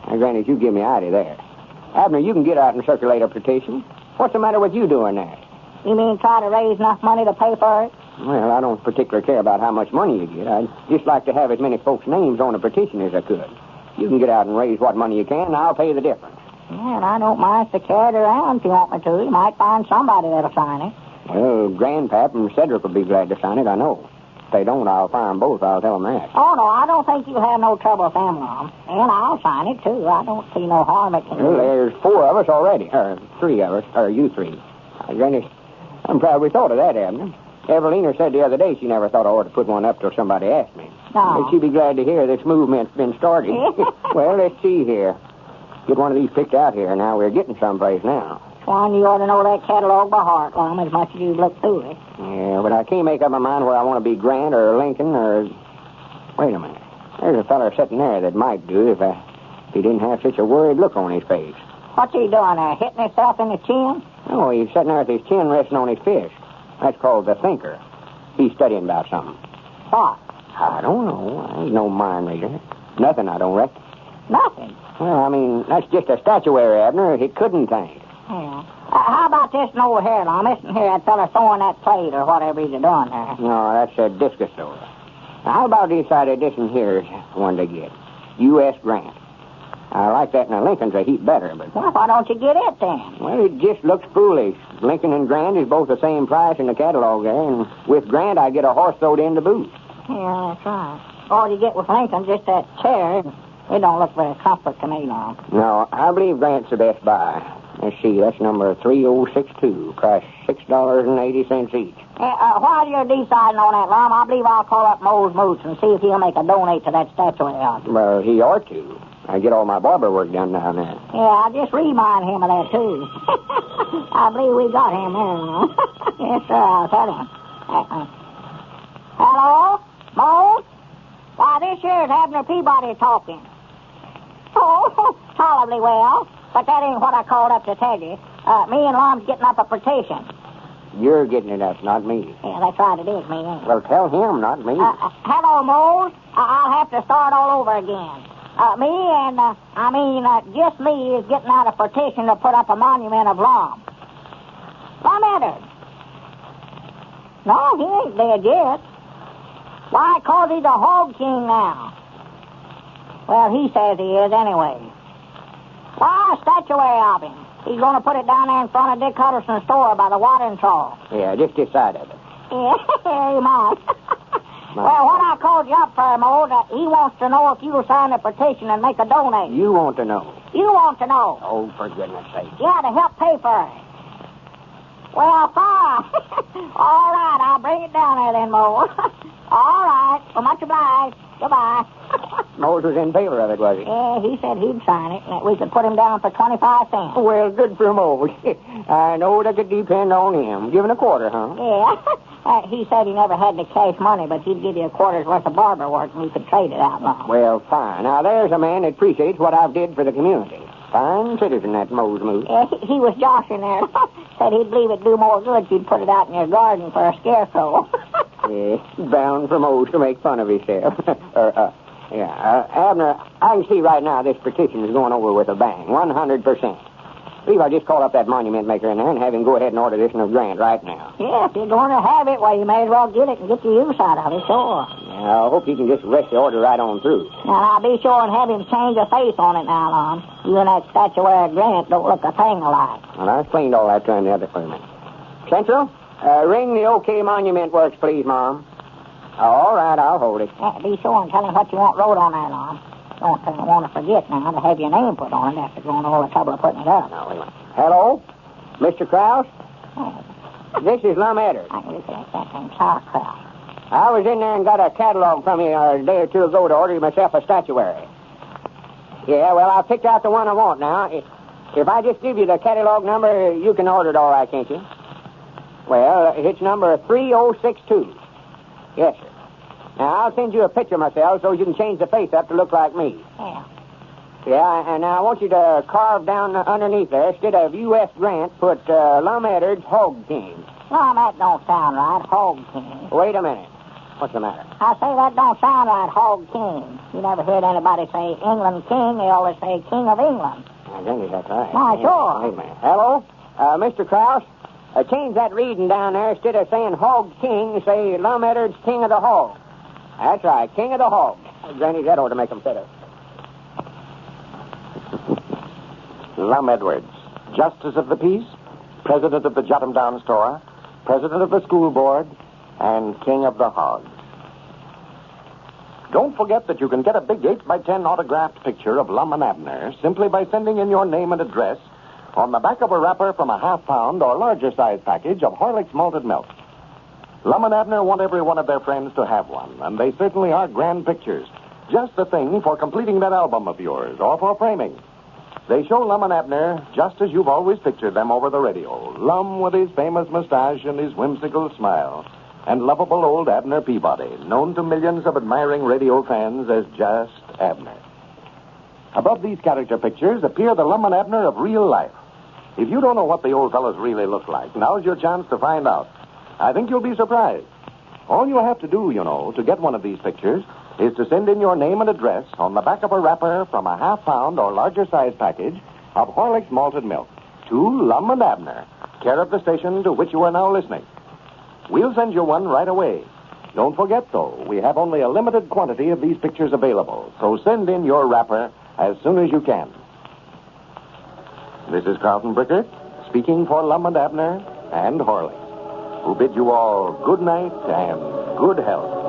S5: Now, Granny, you give me an idea there. Abner, you can get out and circulate a petition. What's the matter with you doing that?
S15: You mean try to raise enough money to pay for it?
S5: Well, I don't particularly care about how much money you get. I'd just like to have as many folks' names on a petition as I could. You can get out and raise what money you can, and I'll pay the difference.
S15: Yeah, and I don't mind to carry it around if you want me to. You might find somebody that'll sign it.
S5: Well, Grandpap and Cedric will be glad to sign it, I know. If they don't, I'll fire them both. I'll tell them that.
S15: Oh, no, I don't think you'll have no trouble with them, Lum. And I'll sign it, too. I don't see no harm it can do.
S5: Well, there's 4 of us already. Or 3 of us. Or you 3. Granny, I'm proud we thought of that, Abner. Evalena said the other day she never thought I ought to put one up till somebody asked me.
S15: No.
S5: But she'd be glad to hear this movement's been started. Well, let's see here. Get one of these picked out here. Now, we're getting someplace now.
S15: Swan, you ought to know that catalog by heart, Lum, as much as you've looked through it.
S5: Yeah, but I can't make up my mind where I want to be Grant or Lincoln or... Wait a minute. There's a feller sitting there that might do if he didn't have such a worried look on his face.
S15: What's he doing there, hitting himself in the chin?
S5: Oh, he's sitting there with his chin resting on his fist. That's called the thinker. He's studying about something.
S15: What?
S5: I don't know. I ain't no mind reader. Nothing, I don't reckon.
S15: Nothing?
S5: Well, I mean, that's just a statuary, Abner. He couldn't think.
S15: Yeah. How about this one over here, Lum? Isn't here that fella throwing that plate or whatever he's doing there?
S5: No, that's a discus thrower. Now, how about this side of this one here is one to get? U.S. Grant. I like that, and Lincoln's a heap better, but...
S15: Well, why don't you get it, then?
S5: Well, it just looks foolish. Lincoln and Grant is both the same price in the catalog there, and with Grant, I get a horse thrown in the boot.
S15: Yeah, that's right. All you get with Lincoln, just that chair. It don't look very comfort to me, Lum.
S5: No, I believe Grant's the best buy. Let's see, that's number 3062. Price $6.80 each.
S15: While you're deciding on that, Lum, I believe I'll call up Mose Moots and see if he'll make a donate to that statuary of you.
S5: Well, he ought to. I get all my barber work done down there.
S15: Yeah, I'll just remind him of that, too. I believe we got him there. Yes, sir, I'll tell him. Hello? Mose? Why, this here's Abner Peabody talking. Oh, tolerably well. But that ain't what I called up to tell you. Me and Lum's getting up a petition.
S5: You're getting it up, not me.
S15: Yeah, that's right, it is me, ain't it?
S5: Well, tell him, not me.
S15: Hello, Mose. I'll have to start all over again. Just me is getting out a petition to put up a monument of Lum. Lum entered. No, he ain't dead yet. Why, 'cause he's a hog king now. Well, he says he is anyway. Why, a statuary of him. He's going to put it down there in front of Dick Hutterson's store by the watering trough.
S5: Yeah, just this side of it.
S15: Yeah, he might. Well, what I called you up for, Mo, he wants to know if you'll sign a petition and make a donation.
S5: You want to know?
S15: You want to know?
S5: Oh, for goodness sake.
S15: Yeah, to help pay for it. Well, fine. All right, I'll bring it down there then, Mo. All right. Well, much obliged. Goodbye.
S5: Mose was in favor of it, was he?
S15: Yeah, he said he'd sign it, and that we could put him down for 25 cents.
S5: Well, good for Mose. I know I could depend on him. Give him a quarter, huh?
S15: Yeah. He said he never had the cash money, but he'd give you a quarter's worth of barber work, and you could trade it out long.
S5: Well, fine. Now, there's a man that appreciates what I've did for the community. Fine citizen, that Mose Moose.
S15: Yeah, he was joshing there. Said he'd believe it'd do more good if you'd put it out in your garden for a scarecrow.
S5: Yeah, bound for Mose to make fun of himself. Abner, I can see right now this petition is going over with a bang, 100%. I believe I'll just call up that monument maker in there and have him go ahead and order this in a grant right now.
S15: Yeah, if you're going to have it, well, you may as well get it and get the use out of it, sure.
S5: Yeah, I hope you can just rush the order right on through.
S15: Now, I'll be sure and have him change a face on it now, Lum. You and that statuary grant don't look a thing alike.
S5: Well, I explained all that to him the other for a minute. Central, ring the OK Monument Works, please, Mom. All right, I'll hold it.
S15: Yeah, be sure and tell him what you want wrote on there, Lum.
S4: don't want to forget now to have your name put on it after going all the trouble of putting it up.
S6: Now, wait a minute. Hello? Mr. Krause? This is Lum Returns.
S4: I can that thing, sauerkraut.
S6: I was in there and got a catalog from you a day or two ago to order myself a statuary. Yeah, well, I picked out the one I want now. If I just give you the catalog number, you can order it all right, can't you? Well, it's number 3062. Yes, sir. Now, I'll send you a picture myself so you can change the face up to look like me.
S4: Yeah.
S6: Yeah, and I want you to carve down underneath there, instead of U.S. Grant, put Lum Returns, Hog King.
S4: No, that don't sound right. Hog King.
S6: Wait a minute. What's the matter?
S4: I say that don't sound right, Hog King. You never heard anybody say England King. They always say King of England.
S6: I think that's right.
S4: Why, sure.
S6: Wait a minute. Hello? Mr. Krause? Change that reading down there. Instead of saying Hog King, say Lum Returns, King of the Hog. That's right, King of the Hog. Granny, that ought to make them fit up.
S17: Lum Edwards, Justice of the Peace, President of the Jot 'em Down Store, President of the School Board, and King of the Hogs. Don't forget that you can get a big 8x10 autographed picture of Lum and Abner simply by sending in your name and address on the back of a wrapper from a half-pound or larger size package of Horlicks malted milk. Lum and Abner want every one of their friends to have one, and they certainly are grand pictures. Just the thing for completing that album of yours or for framing. They show Lum and Abner just as you've always pictured them over the radio. Lum with his famous mustache and his whimsical smile. And lovable old Abner Peabody, known to millions of admiring radio fans as just Abner. Above these character pictures appear the Lum and Abner of real life. If you don't know what the old fellows really look like, now's your chance to find out. I think you'll be surprised. All you have to do, you know, to get one of these pictures is to send in your name and address on the back of a wrapper from a half-pound or larger size package of Horlicks malted milk to Lum and Abner, care of the station to which you are now listening. We'll send you one right away. Don't forget, though, we have only a limited quantity of these pictures available, so send in your wrapper as soon as you can. This is Carlton Brickert, speaking for Lum and Abner and Horlicks, who bid you all good night and good health.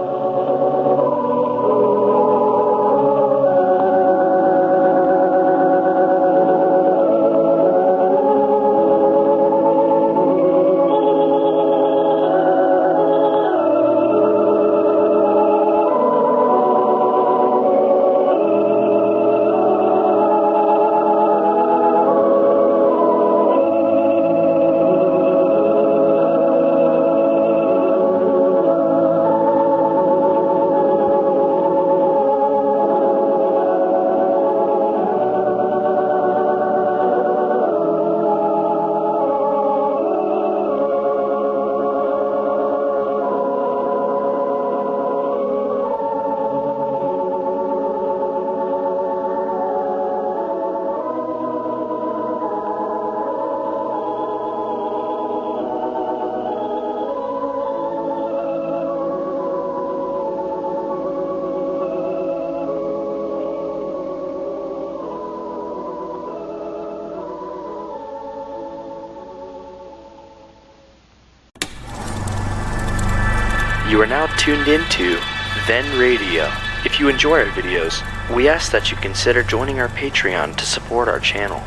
S1: You are now tuned into Then Radio. If you enjoy our videos, we ask that you consider joining our Patreon to support our channel.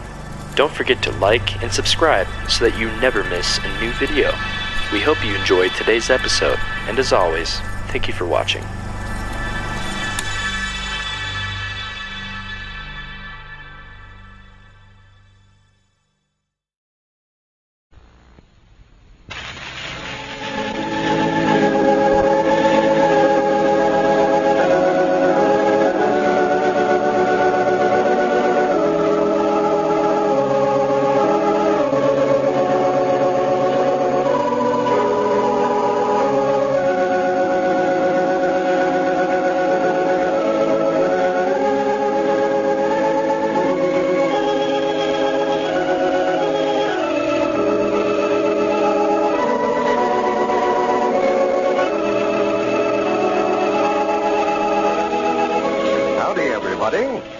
S1: Don't forget to like and subscribe so that you never miss a new video. We hope you enjoyed today's episode, and as always, thank you for watching.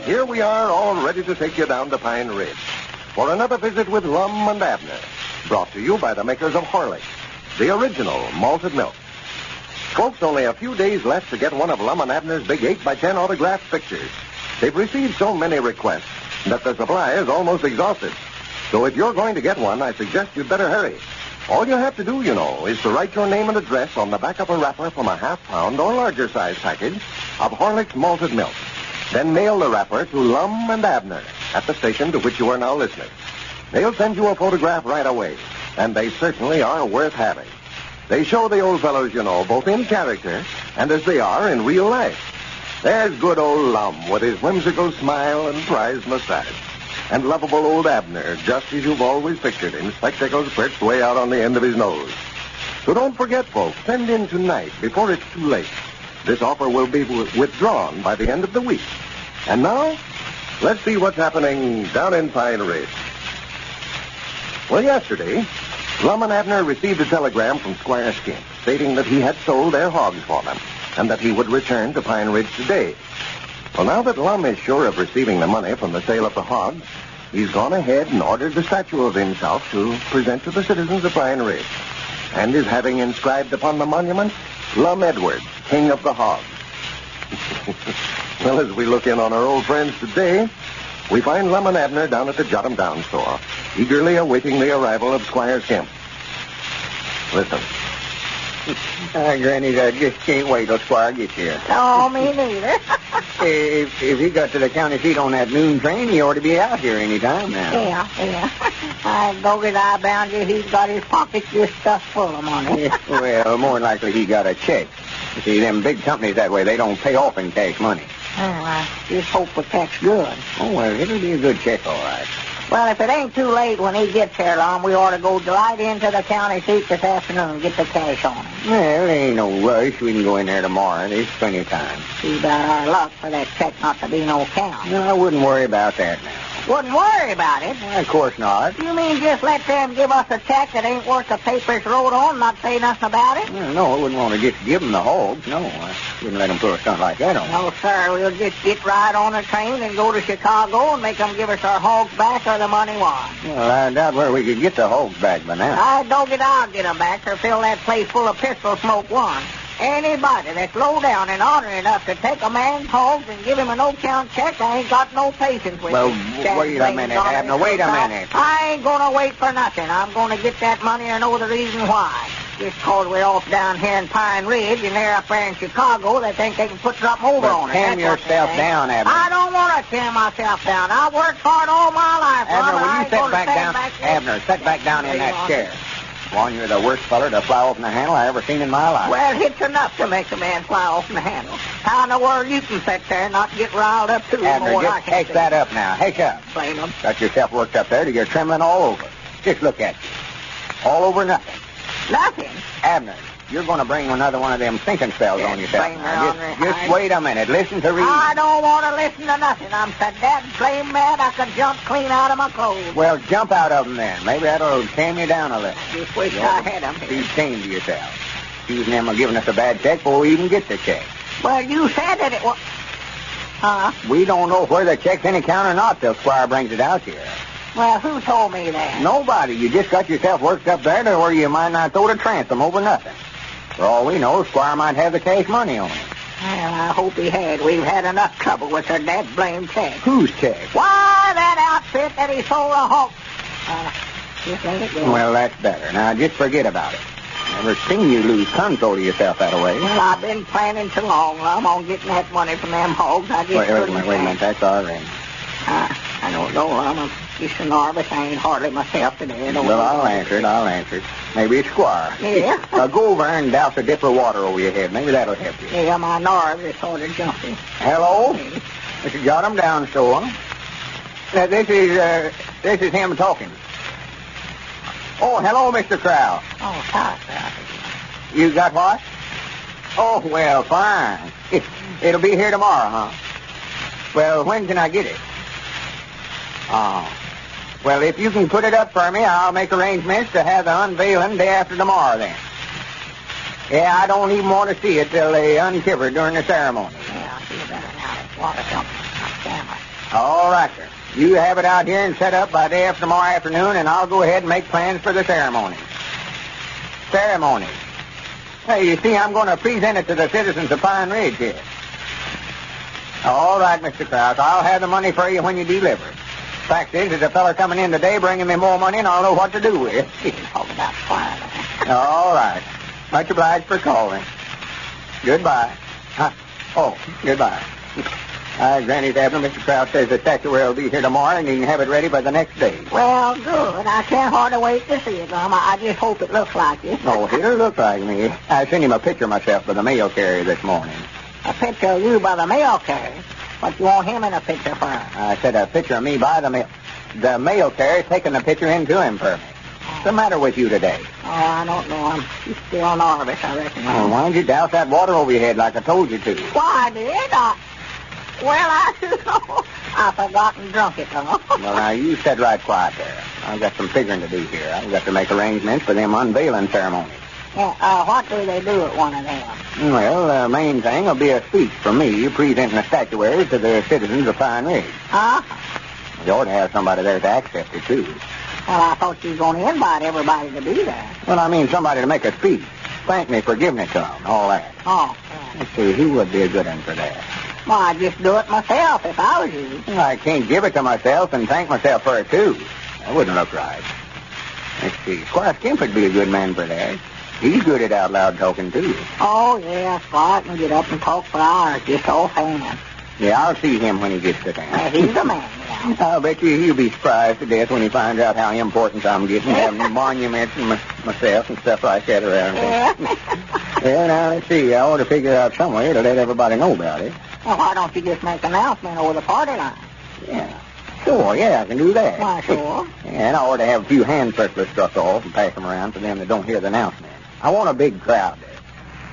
S2: Here we are, all ready to take you down to Pine Ridge for another visit with Lum and Abner, brought to you by the makers of Horlicks, the original malted milk. Folks, only a few days left to get one of Lum and Abner's big 8x10 autographed pictures.
S12: They've received so many requests that the supply is almost exhausted. So if you're going to get one, I suggest you'd better hurry. All you have to do, you know, is to write your name and address on the back of a wrapper from a half-pound or larger size package of Horlicks malted milk. Then mail the wrapper to Lum and Abner at the station to which you are now listening. They'll send you a photograph right away, and they certainly are worth having. They show the old fellows, you know, both in character and as they are in real life. There's good old Lum with his whimsical smile and prized mustache. And lovable old Abner, just as you've always pictured him, spectacles perched way out on the end of his nose. So don't forget, folks, send in tonight before it's too late. This offer will be withdrawn by the end of the week. And now, let's see what's happening down in Pine Ridge. Well, yesterday, Lum and Abner received a telegram from Squire Skimp stating that he had sold their hogs for them and that he would return to Pine Ridge today. Well, now that Lum is sure of receiving the money from the sale of the hogs, he's gone ahead and ordered the statue of himself to present to the citizens of Pine Ridge, and is having inscribed upon the monument, Lum Edwards, King of the Hogs. Well, as we look in on our old friends today, we find Lum and Abner down at the Jot 'em Down store, eagerly awaiting the arrival of Squire Skimp. Listen.
S5: Granny, I just can't wait till Squire gets here.
S4: No, me neither.
S5: If he got to the county seat on that noon train, he ought to be out here any time now.
S4: Yeah. I bound you, he's got his pockets just stuffed full of money.
S5: Well, more than likely he got a check. You see, them big companies that way, they don't pay off in cash money.
S4: Oh, I just hope the check's good.
S5: Oh, well, it'll be a good check, all right.
S4: Well, if it ain't too late when he gets here, Lum, we ought to go right into the county seat this afternoon and get the cash on him.
S5: Well, there ain't no rush. We can go in there tomorrow. There's plenty of time.
S4: See about our luck for that check not to be no count.
S5: No, I wouldn't worry about that now.
S4: Wouldn't worry about it?
S5: Well, of course not.
S4: You mean just let them give us a check that ain't worth the paper it's wrote on, not say nothing about it?
S5: Well, no, I wouldn't want to just give them the hogs. No, I wouldn't let them put a stunt like that on.
S4: No, sir. We'll just get right on the train and go to Chicago and make them give us our hogs back or the money won.
S5: Well, I doubt where we could get the hogs back by now.
S4: I'll get them back or fill that place full of pistol smoke one. Anybody that's low down and honor enough to take a man's hogs and give him a no-count check, I ain't got no patience with
S5: well,
S4: him.
S5: Wait a minute, Abner. Wait a minute.
S4: I ain't going to wait for nothing. I'm going to get that money and know the reason why. Just cause we're off down here in Pine Ridge and they're up there in Chicago, they think they can put something over on it.
S5: Calm yourself down, Abner.
S4: I don't want to calm myself down. I worked hard all my life.
S5: Abner, will you sit back down?
S4: Abner,
S5: sit back down in that chair. Juan, you're the worst feller to fly off in the handle I ever seen in my life.
S4: Well, it's enough to make a man fly off in the handle. How in the world you can sit there and not get riled up, too?
S5: Abner, just hush that up now. Hush up.
S4: Blame him.
S5: Got yourself worked up there till you're trembling all over. Just look at you. All over nothing.
S4: Nothing?
S5: Abner, you're going to bring another one of them thinking spells on yourself. Just wait a minute. Listen to reason.
S4: I don't want to listen to nothing. I'm so dead blame mad I could jump clean out of my clothes.
S5: Well, jump out of them then. Maybe that'll calm you down a little.
S4: Just wish I had them.
S5: Be ashamed of yourself. Accusing them of giving us a bad check before we even get the check.
S4: Well, you said that it was... Huh?
S5: We don't know where the check's any count or not till Squire brings it out here.
S4: Well, who told me that?
S5: Nobody. You just got yourself worked up there to where you might not throw the transom over nothing. For all we know, Squire might have the cash money on him.
S4: Well, I hope he had. We've had enough trouble with her dad blame check.
S5: Whose check?
S4: Why, that outfit that he sold a hog. Just let it go.
S5: Well, that's better. Now, just forget about it. Never seen you lose control of yourself that way.
S4: Well, I've been planning too long. I'm on getting that money from them hogs. I just
S5: wait a minute. That's all right.
S4: I don't know. I'm just nervous. I ain't hardly myself today.
S5: Well, I'll answer it. Maybe it's Squire.
S4: Yeah?
S5: Go over and douse a dip of water over your head. Maybe that'll help you.
S4: Yeah, my nerves are sort of jumpy.
S5: Hello? Mr. Jot 'em Down store. This is him talking. Oh, hello, Mr. Crow.
S4: Oh, sorry, Crow.
S5: You got what? Oh, well, fine. It'll be here tomorrow, huh? Well, when can I get it? Oh. Well, if you can put it up for me, I'll make arrangements to have the unveiling day after tomorrow, then. Yeah, I don't even want to see it till they uncover during the ceremony.
S4: Yeah, I'll see you better now. There's water coming. I'll camera.
S5: All right, sir. You have it out here and set up by day after tomorrow afternoon, and I'll go ahead and make plans for the ceremony. Ceremony. Hey, you see, I'm going to present it to the citizens of Pine Ridge here. All right, Mr. Krause. I'll have the money for you when you deliver. Fact is, there's a feller coming in today bringing me more money, and I'll know what to do with it.
S4: Talk about fire.
S5: All right. Much obliged for calling. Goodbye. Huh? Oh, goodbye. Granny's Abner, Mr. Krause says the statuary will be here tomorrow, and you can have it ready by the next day.
S4: Well, good. I can't hardly wait to see it, Lum. I just hope it looks like it.
S5: Oh, it'll look like me. I sent him a picture myself by the mail carrier this morning.
S4: A picture of you by the mail carrier? What you want him in a picture for?
S5: I said a picture of me by the mail. The mail carrier's taking the picture into him for me. What's the matter with you today?
S4: Oh, I don't know. I'm still nervous, I reckon.
S5: Oh, why don't you douse that water over your head like I told you to?
S4: Why, did I? Well, I forgot and drunk it, though.
S5: Well, now, you sit right quiet there. I've got some figuring to do here. I've got to make arrangements for them unveiling ceremonies.
S4: Yeah, what do they do at one of them?
S5: Well, the main thing will be a speech from me presenting the statuary to the citizens of Pine Ridge.
S4: Huh?
S5: You ought to have somebody there to accept it, too.
S4: Well, I thought you were going to invite everybody to be there.
S5: Well, I mean somebody to make a speech. Thank me for giving it to them, all that.
S4: Oh, yeah.
S5: Let's see, who would be a good one for that?
S4: Well, I'd just do it myself if I was you.
S5: Well, I can't give it to myself and thank myself for it, too. That wouldn't look right. Let's see, Squire Skimp would be a good man for that. He's good at out loud talking, too.
S4: Oh, yeah, Squire can get up and talk for hours, just offhand.
S5: Yeah, I'll see him when he gets to town.
S4: He's the man, yeah.
S5: I'll bet you he'll be surprised to death when he finds out how important I'm getting, having monuments and myself and stuff like that around here. Well, now, let's see. I ought to figure out some way to let everybody know about it.
S4: Well, why don't you just make an announcement over the party line?
S5: Yeah. Sure, yeah, I can do that.
S4: Why, sure.
S5: Yeah, and I ought to have a few hand circlers struck off and pass them around to them that don't hear the announcement. I want a big crowd there.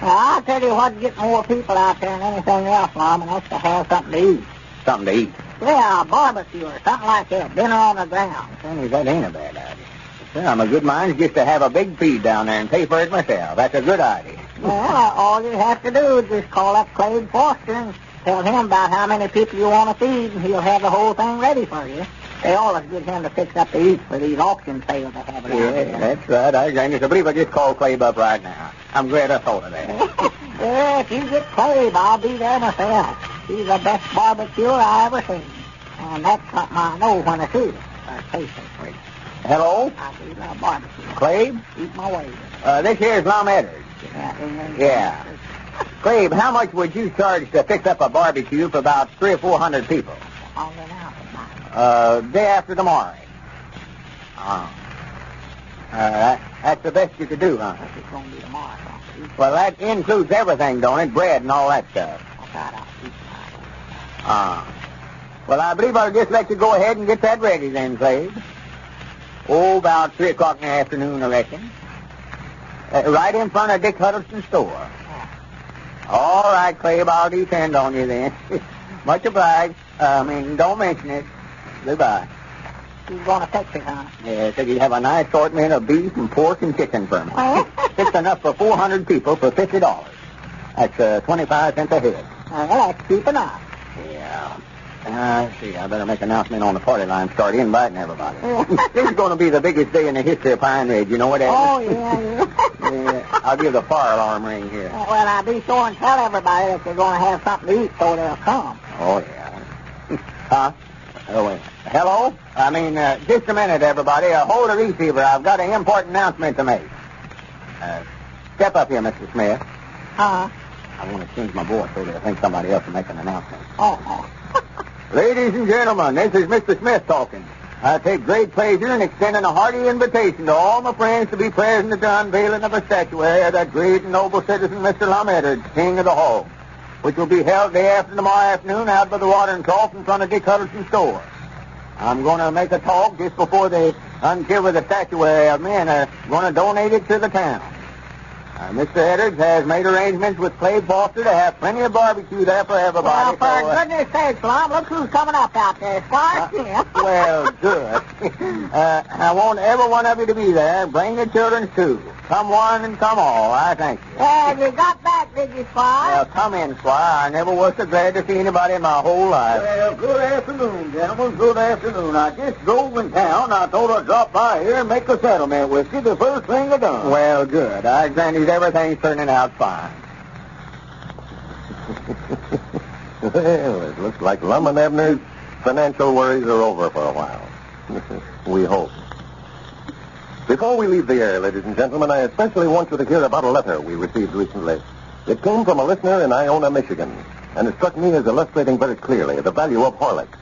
S4: Well, I'll tell you what gets more people out there than anything else, Lum, and that's to have something to eat.
S5: Something to eat?
S4: Yeah, a barbecue or something like that. Dinner on the ground.
S5: Sonny, that ain't a bad idea. Well, I'm a good mind just to have a big feed down there and pay for it myself. That's a good idea.
S4: Well, all you have to do is just call up Clay Foster and tell him about how many people you want to feed, and he'll have the whole thing ready for you. They always get him to fix up the eats for these auction sales they have around here.
S5: Yeah, that's right. I believe I just called Clay up right now. I'm glad I thought of that.
S4: Yeah, if you get Clay, I'll be there myself. He's the best barbecuer I ever seen. And that's something I know when I see it. Or taste it.
S5: Hello?
S4: I do love barbecue.
S5: Clay?
S4: Eat my way.
S5: This here's Lum Returns. Yeah. Clay, how much would you charge to fix up a barbecue for about 300 or 400 people? Day after tomorrow. That's the best you could do, huh?
S4: It's going to be tomorrow.
S5: Well, that includes everything, don't it? Bread and all that stuff. Well, I believe I'll just let you go ahead and get that ready then, Clay. Oh, about 3 o'clock in the afternoon, I reckon. Right in front of Dick Huddleston's store. All right, Clay, I'll depend on you then. Much obliged. Don't mention it. Goodbye.
S4: He's going to fix it, huh?
S5: Yeah, said he'd have a nice assortment of beef and pork and chicken for me. Fixed enough for 400 people for $50. That's 25 cents a head.
S4: Well, that's cheap enough.
S5: Yeah. Let's see, I better make an announcement on the party line, start inviting everybody. This is going to be the biggest day in the history of Pine Ridge. You know what that is?
S4: Oh, yeah.
S5: Yeah. I'll give the fire alarm ring here.
S4: Well, I'll be sure and tell everybody that they're going to have something to eat so they'll come.
S5: Oh, yeah. Huh? Oh, wait. Hello? Just a minute, everybody. Hold the receiver. I've got an important announcement to make. Step up here, Mr. Smith.
S4: Huh?
S5: I want to change my voice so they'll think somebody else will make an announcement.
S4: Oh.
S5: Ladies and gentlemen, this is Mr. Smith talking. I take great pleasure in extending a hearty invitation to all my friends to be present at the unveiling of a statuary of that great and noble citizen, Mr. Lum Returns, King of the Hogs, which will be held day after tomorrow afternoon out by the watering trough in front of Dick Huddleston's store. I'm going to make a talk just before they uncover the statuary of me, and are going to donate it to the town. Mr. Returns has made arrangements with Clay Foster to have plenty of barbecue there for everybody.
S4: Well, for goodness sakes, Lum, look who's coming up out there. Squire Skimp.
S5: Well, good. I want every one of you to be there. Bring the children, too. Come one and come all. I thank you.
S4: Yeah, you got back, did you, Squire?
S5: Well, come in, Squire. I never was so glad to see anybody in my whole life.
S3: Well, good afternoon, gentlemen. Good afternoon. I just drove in town. I thought I'd drop by here and make a settlement with you the first thing I done.
S5: Well, good. I granted everything's turning out fine.
S12: Well, it looks like Lum and Abner's financial worries are over for a while. We hope. Before we leave the air, ladies and gentlemen, I especially want you to hear about a letter we received recently. It came from a listener in Iona, Michigan, and it struck me as illustrating very clearly the value of Horlicks.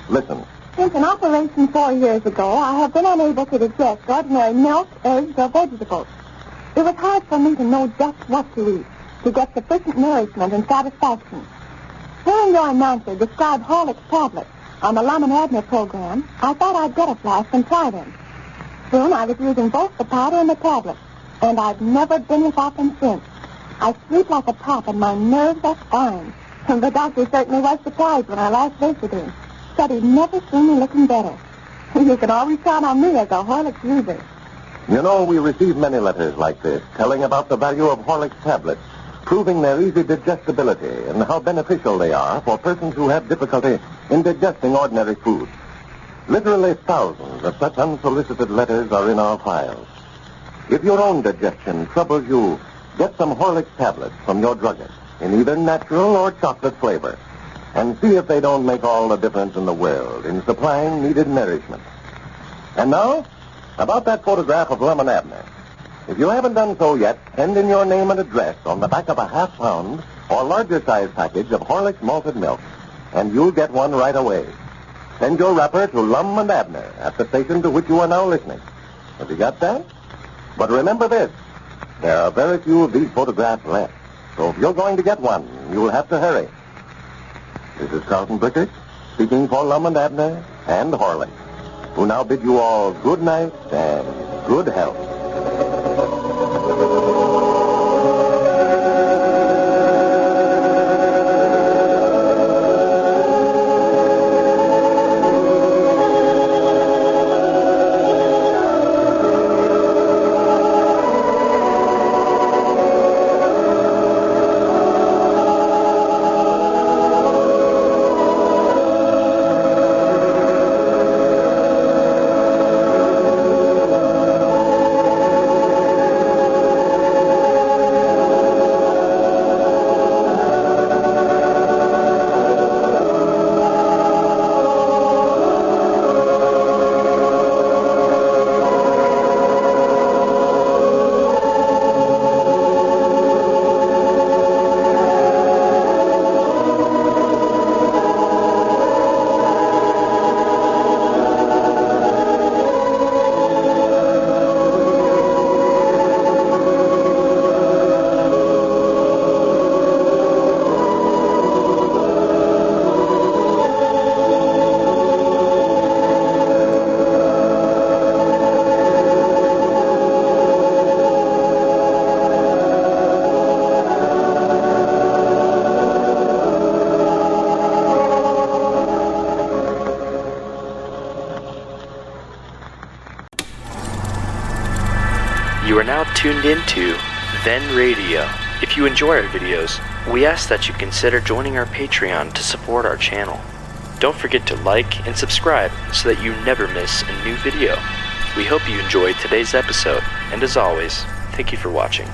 S12: Listen.
S8: Since an operation 4 years ago, I have been unable to digest ordinary milk, eggs, or vegetables. It was hard for me to know just what to eat, to get sufficient nourishment and satisfaction. Hearing your announcer describe Horlicks tablets on the Lum and Abner program, I thought I'd get a flask and try them. Soon I was using both the powder and the tablet, and I've never been without them since. I sleep like a top, and my nerves are fine. And the doctor certainly was surprised when I last visited him. Said he'd never seen me looking better. You can always count on me as a Horlicks user.
S12: You know, we receive many letters like this, telling about the value of Horlicks tablets, proving their easy digestibility and how beneficial they are for persons who have difficulty in digesting ordinary food. Literally thousands of such unsolicited letters are in our files. If your own digestion troubles you, get some Horlicks tablets from your druggist in either natural or chocolate flavor, and see if they don't make all the difference in the world in supplying needed nourishment. And now, about that photograph of Lum and Abner. If you haven't done so yet, send in your name and address on the back of a half-pound or larger-size package of Horlicks malted milk, and you'll get one right away. Send your wrapper to Lum and Abner at the station to which you are now listening. Have you got that? But remember this, there are very few of these photographs left, so if you're going to get one, you'll have to hurry. This is Carlton Brickert, speaking for Lum and Abner and Horlicks, who now bid you all good night and good health.
S1: You are now tuned into Then Radio. If you enjoy our videos, we ask that you consider joining our Patreon to support our channel. Don't forget to like and subscribe so that you never miss a new video. We hope you enjoyed today's episode, and as always, thank you for watching.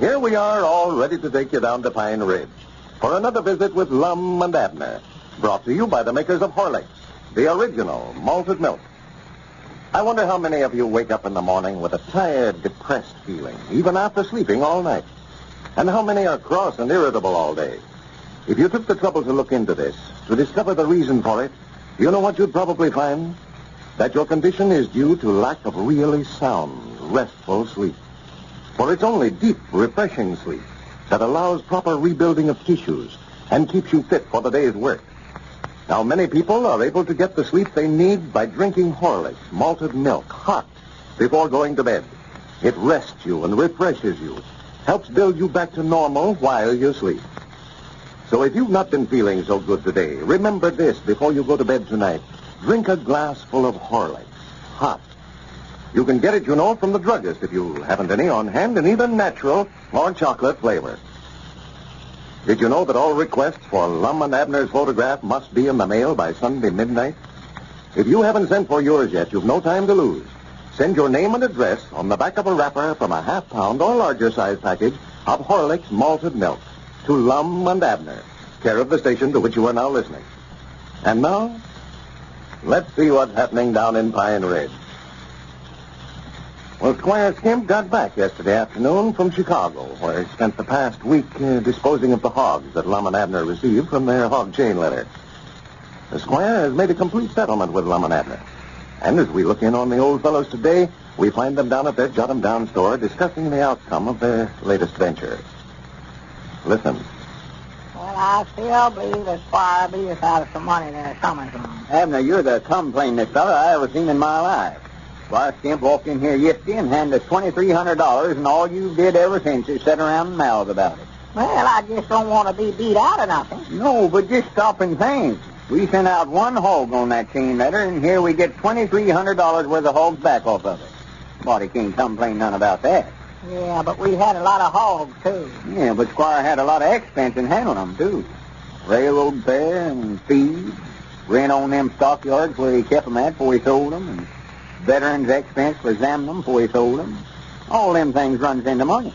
S12: Here we are, all ready to take you down to Pine Ridge for another visit with Lum and Abner, brought to you by the makers of Horlicks, the original malted milk. I wonder how many of you wake up in the morning with a tired, depressed feeling, even after sleeping all night, and how many are cross and irritable all day. If you took the trouble to look into this, to discover the reason for it, you know what you'd probably find? That your condition is due to lack of really sound, restful sleep. For it's only deep, refreshing sleep that allows proper rebuilding of tissues and keeps you fit for the day's work. Now, many people are able to get the sleep they need by drinking Horlicks malted milk hot before going to bed. It rests you and refreshes you, helps build you back to normal while you sleep. So if you've not been feeling so good today, remember this before you go to bed tonight. Drink a glass full of Horlicks, hot. You can get it, you know, from the druggist if you haven't any on hand, in either natural or chocolate flavor. Did you know that all requests for Lum and Abner's photograph must be in the mail by Sunday midnight? If you haven't sent for yours yet, you've no time to lose. Send your name and address on the back of a wrapper from a half-pound or larger size package of Horlicks malted milk to Lum and Abner, care of the station to which you are now listening. And now, let's see what's happening down in Pine Ridge. Well, Squire Skimp got back yesterday afternoon from Chicago, where he spent the past week disposing of the hogs that Lum and Abner received from their hog chain letter. The Squire has made a complete settlement with Lum and Abner. And as we look in on the old fellows today, we find them down at their Jot-'em-Down store discussing the outcome of their latest venture. Listen.
S4: Well, I still believe that Squire beat us out of some money there coming from.
S5: Abner, you're the complainingest fella I ever seen in my life. Squire Skimp walked in here yesterday and handed us $2,300, and all you did ever since is sit around and mouth about it.
S4: Well, I just don't want to be beat out of nothing.
S5: No, but just stop and think. We sent out one hog on that chain letter, and here we get $2,300 worth of hogs back off of it. Body can't complain none about that.
S4: Yeah, but we had a lot of hogs, too.
S5: Yeah, but Squire had a lot of expense in handling them, too. Railroad fare and feed, rent on them stockyards where he kept them at before he sold them, and veterans' expense for examining them before he sold them. All them things runs into money.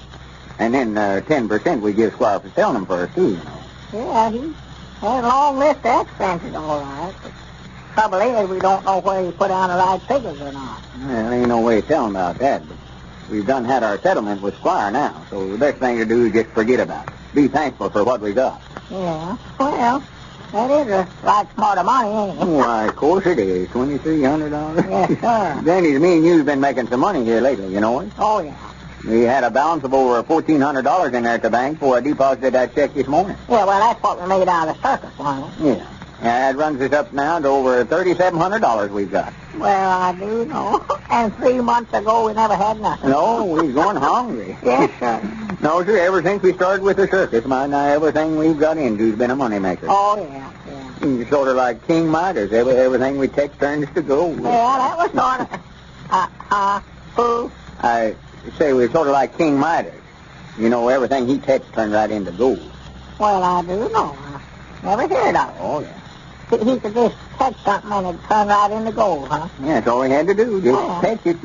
S5: And then 10% we give Squire for selling them first, too, you know.
S4: Yeah, he had a long list of expenses, all right. But trouble is, we don't know where he put down the right figures or not.
S5: Well, ain't no way of telling about that, but we've done had our settlement with Squire now, so the best thing to do is just forget about it. Be thankful for what we got.
S4: Yeah, well, that is a right smart of money, ain't it?
S5: Why, of course it is. $2,300.
S4: Yes, sir.
S5: Danny's me and you've been making some money here lately, you know it?
S4: Oh, yeah.
S5: We had a balance of over $1,400 in there at the bank before I deposited that check this morning.
S4: Yeah, well, that's what we made out of the circus, wasn't it?
S5: Yeah. That runs us up now to over $3,700 we've got.
S4: Well, I do know. And 3 months ago, we never had nothing.
S5: No, we was going hungry.
S4: Yes, sir.
S5: No, sir, ever since we started with the circus, now everything we've got into's been a moneymaker.
S4: Oh, yeah, yeah.
S5: Sort of like King Midas. Everything we take turns to gold.
S4: Yeah, that was sort of... who?
S5: I say we're sort of like King Midas. You know, everything he takes turns right into gold.
S4: Well, I do know. I never heard of it.
S5: Oh, yeah.
S4: He could just catch something and it'd turn right into gold, huh?
S5: Yeah, that's all he had to do. Just catch it.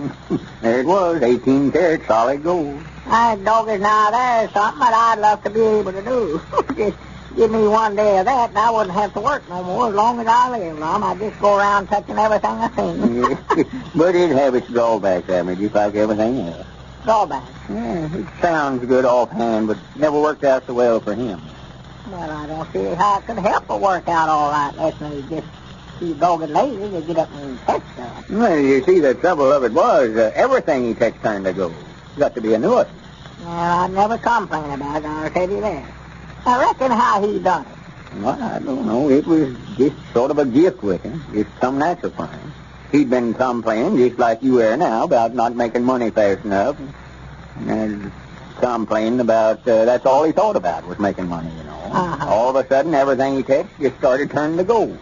S5: There it was, 18 karat solid gold.
S4: I doggies now there's something that I'd love to be able to do. Just give me one day of that and I wouldn't have to work no more as long as I live, Lum. I'd just go around touching everything I seen.
S5: But it'd have its drawbacks, Abner, just like everything else.
S4: Drawbacks?
S5: Yeah, it sounds good offhand, but never worked out so well for him.
S4: Well, I don't see how it could help but work out all right. Unless me just be dogged lazy to get up and catch stuff.
S5: Well, you see, the trouble of it was, everything he takes turned to gold. Got to be a nut.
S4: Well, I'd never complain about it, I'll tell you that. I reckon how he done it.
S5: Well, I don't know. It was just sort of a gift with him. Just some natural for him. He'd been complaining, just like you are now, about not making money fast enough. And complaining about, that's all he thought about was making money, you know.
S4: Uh-huh.
S5: All of a sudden, everything he takes just started turning to gold.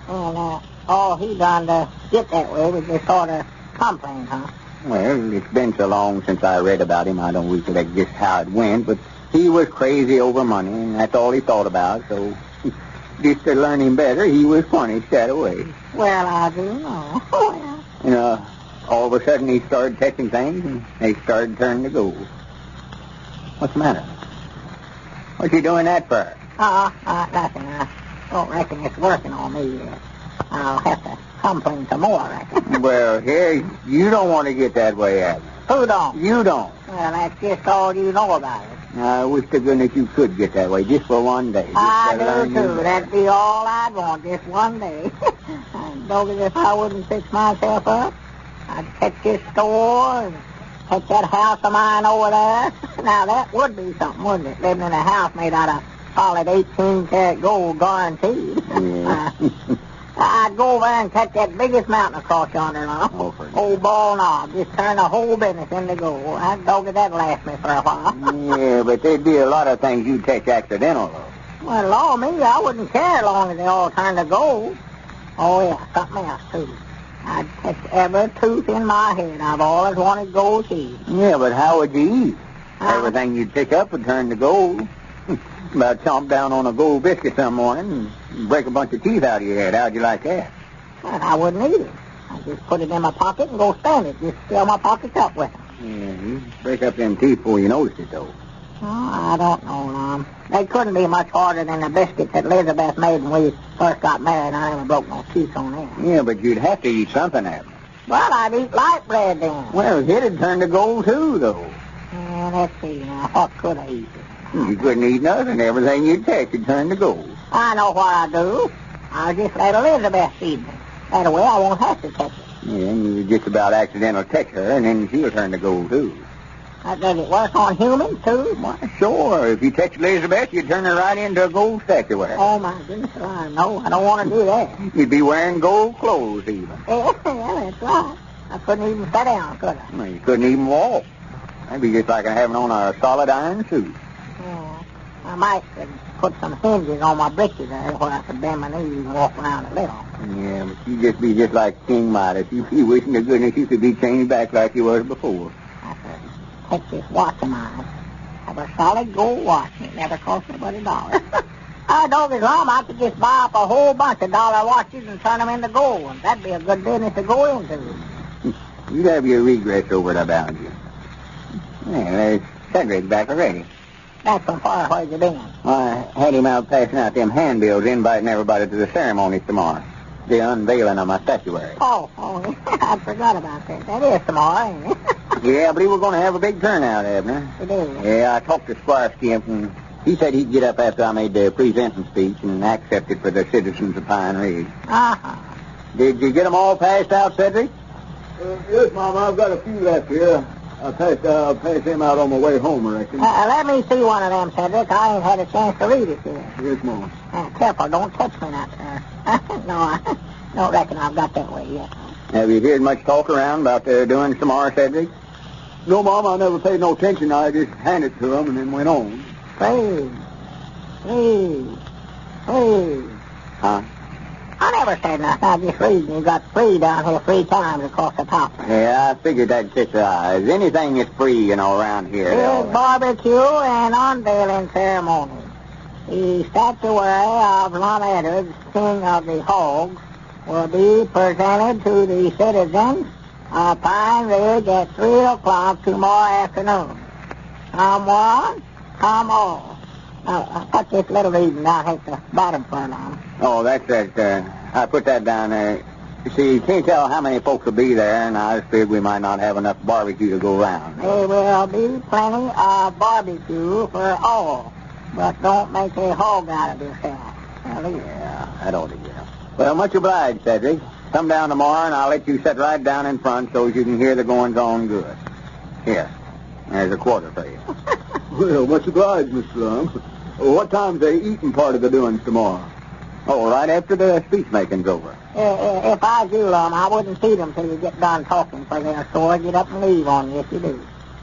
S4: And all he done to get that way was just sort of complain, huh?
S5: Well, it's been so long since I read about him, I don't recollect just how it went, but he was crazy over money, and that's all he thought about, so just to learn him better, he was punished that way.
S4: Well, I do know. Well.
S5: You know, all of a sudden he started touching things, and they started turning to gold. What's the matter? What you doing that for?
S4: Nothing. I don't reckon it's working on me yet. I'll have to complain some more, I reckon.
S5: Well, here, you don't want to get that way, Abner.
S4: Who don't?
S5: You don't.
S4: Well, that's just all you know about it.
S5: I wish to goodness you could get that way, just for one day.
S4: I do, too. That'd be all I'd want, just one day. Doggy, if I wouldn't fix myself up, I'd catch this store and catch that house of mine over there. Now, that would be something, wouldn't it? Living in a house made out of solid 18-karat gold guaranteed.
S5: Yeah.
S4: I'd go over there and catch that biggest mountain across yonder now. Old ball knob. Just turn the whole business into gold. That dog, that'd last me for a while.
S5: Yeah, but there'd be a lot of things you'd catch accidental, though.
S4: Well, law me, I wouldn't care as long as they all turned to gold. Oh, yeah, something else, too. I'd catch every tooth in my head. I've always wanted gold teeth.
S5: Yeah, but how would you eat? Everything you'd pick up would turn to gold. About chomp down on a gold biscuit some morning and break a bunch of teeth out of your head. How'd you like that?
S4: Well, I wouldn't eat it. I'd just put it in my pocket and go stand it. Just fill my pockets up with it.
S5: Yeah, you'd break up them teeth before you noticed it, though.
S4: Oh, I don't know, Lum. They couldn't be much harder than the biscuits that Elizabeth made when we first got married. I never broke no teeth on them.
S5: Yeah, but you'd have to eat something, Abner.
S4: Well, I'd eat light bread then.
S5: Well, it'd turn to gold, too, though.
S4: Yeah, let's see now. What could I eat?
S5: You couldn't eat nothing. Everything you'd catch would turn to gold.
S4: I know what I do. I'll just let Elizabeth feed me. That way I won't have to catch it.
S5: Yeah, and you just about accidentally catch her, and then she'll turn to gold, too.
S4: Does it work on humans, too?
S5: Why, sure. If you catch Elizabeth, you'd turn her right into a gold statuary.
S4: Oh, my goodness. No, I don't want to do that.
S5: You'd be wearing gold clothes, even.
S4: Yeah, that's right. I couldn't even sit down, could I?
S5: Well, you couldn't even walk. That'd be just like having on a solid iron suit.
S4: Yeah. I might put some hinges on my britches there where I could bend my knees and walk around a little.
S5: Yeah, but you'd just be just like King Midas. You'd be wishing to goodness you could be changed back like you was before.
S4: I could take this watch of mine, have a solid gold watch, and it never cost me but $1. I don't as long I could just buy up a whole bunch of dollar watches and turn them into gold. And that'd be a good business to go into.
S5: You'd have your regrets over it about you. Yeah, there's Cedric back already.
S4: That's so far. Where's you been?
S5: I had him out passing out them handbills, inviting everybody to the ceremony tomorrow. The unveiling of my statuary.
S4: Oh, I forgot about that. That is tomorrow, ain't it?
S5: Yeah, I believe we're going to have a big turnout, Abner.
S4: It is.
S5: Yeah, I talked to Squire Skimp, and he said he'd get up after I made the presenting speech and accept it for the citizens of Pine Ridge.
S4: Uh-huh.
S5: Did you get them all passed out, Cedric?
S11: Yes, Mama, I've got a few left here. I'll pass them out on my way home, I reckon.
S4: Let me see one of them, Cedric. I ain't had a chance to read it yet.
S11: Yes, Mama.
S4: Careful, don't touch me out there. No, I don't reckon I've got that way yet.
S5: Have you heard much talk around about doing tomorrow, Cedric?
S11: No, Mama, I never paid no attention. I just handed it to them and then went on.
S4: Please.
S5: Huh?
S4: I never said nothing. I just read. You got free down here 3 times across the top.
S5: Yeah, I figured that'd catch your eyes. Anything is free, around here.
S4: Here's barbecue and unveiling ceremony. The statuary of Lum Returns, King of the Hogs, will be presented to the citizens of Pine Ridge at 3 o'clock tomorrow afternoon. Come one, come all. Now, put this little reading down at the bottom for now.
S5: Oh, that's that. I put that down there. You see, you can't tell how many folks will be there, and I just figured we might not have enough barbecue to go around.
S4: There will be plenty of barbecue for all, but don't make a hog out of yourself.
S5: Yeah, that ought to get them. Well, much obliged, Cedric. Come down tomorrow, and I'll let you sit right down in front so you can hear the goings-on good. Here, there's a quarter for you.
S11: Well, much obliged, Mr. Lum. What time's the eating part of the doings tomorrow?
S5: Oh, right after the speech-making's over.
S4: If I was you, Lum, I wouldn't feed them till you get done talking, for they'll sore get up and leave on you if you do.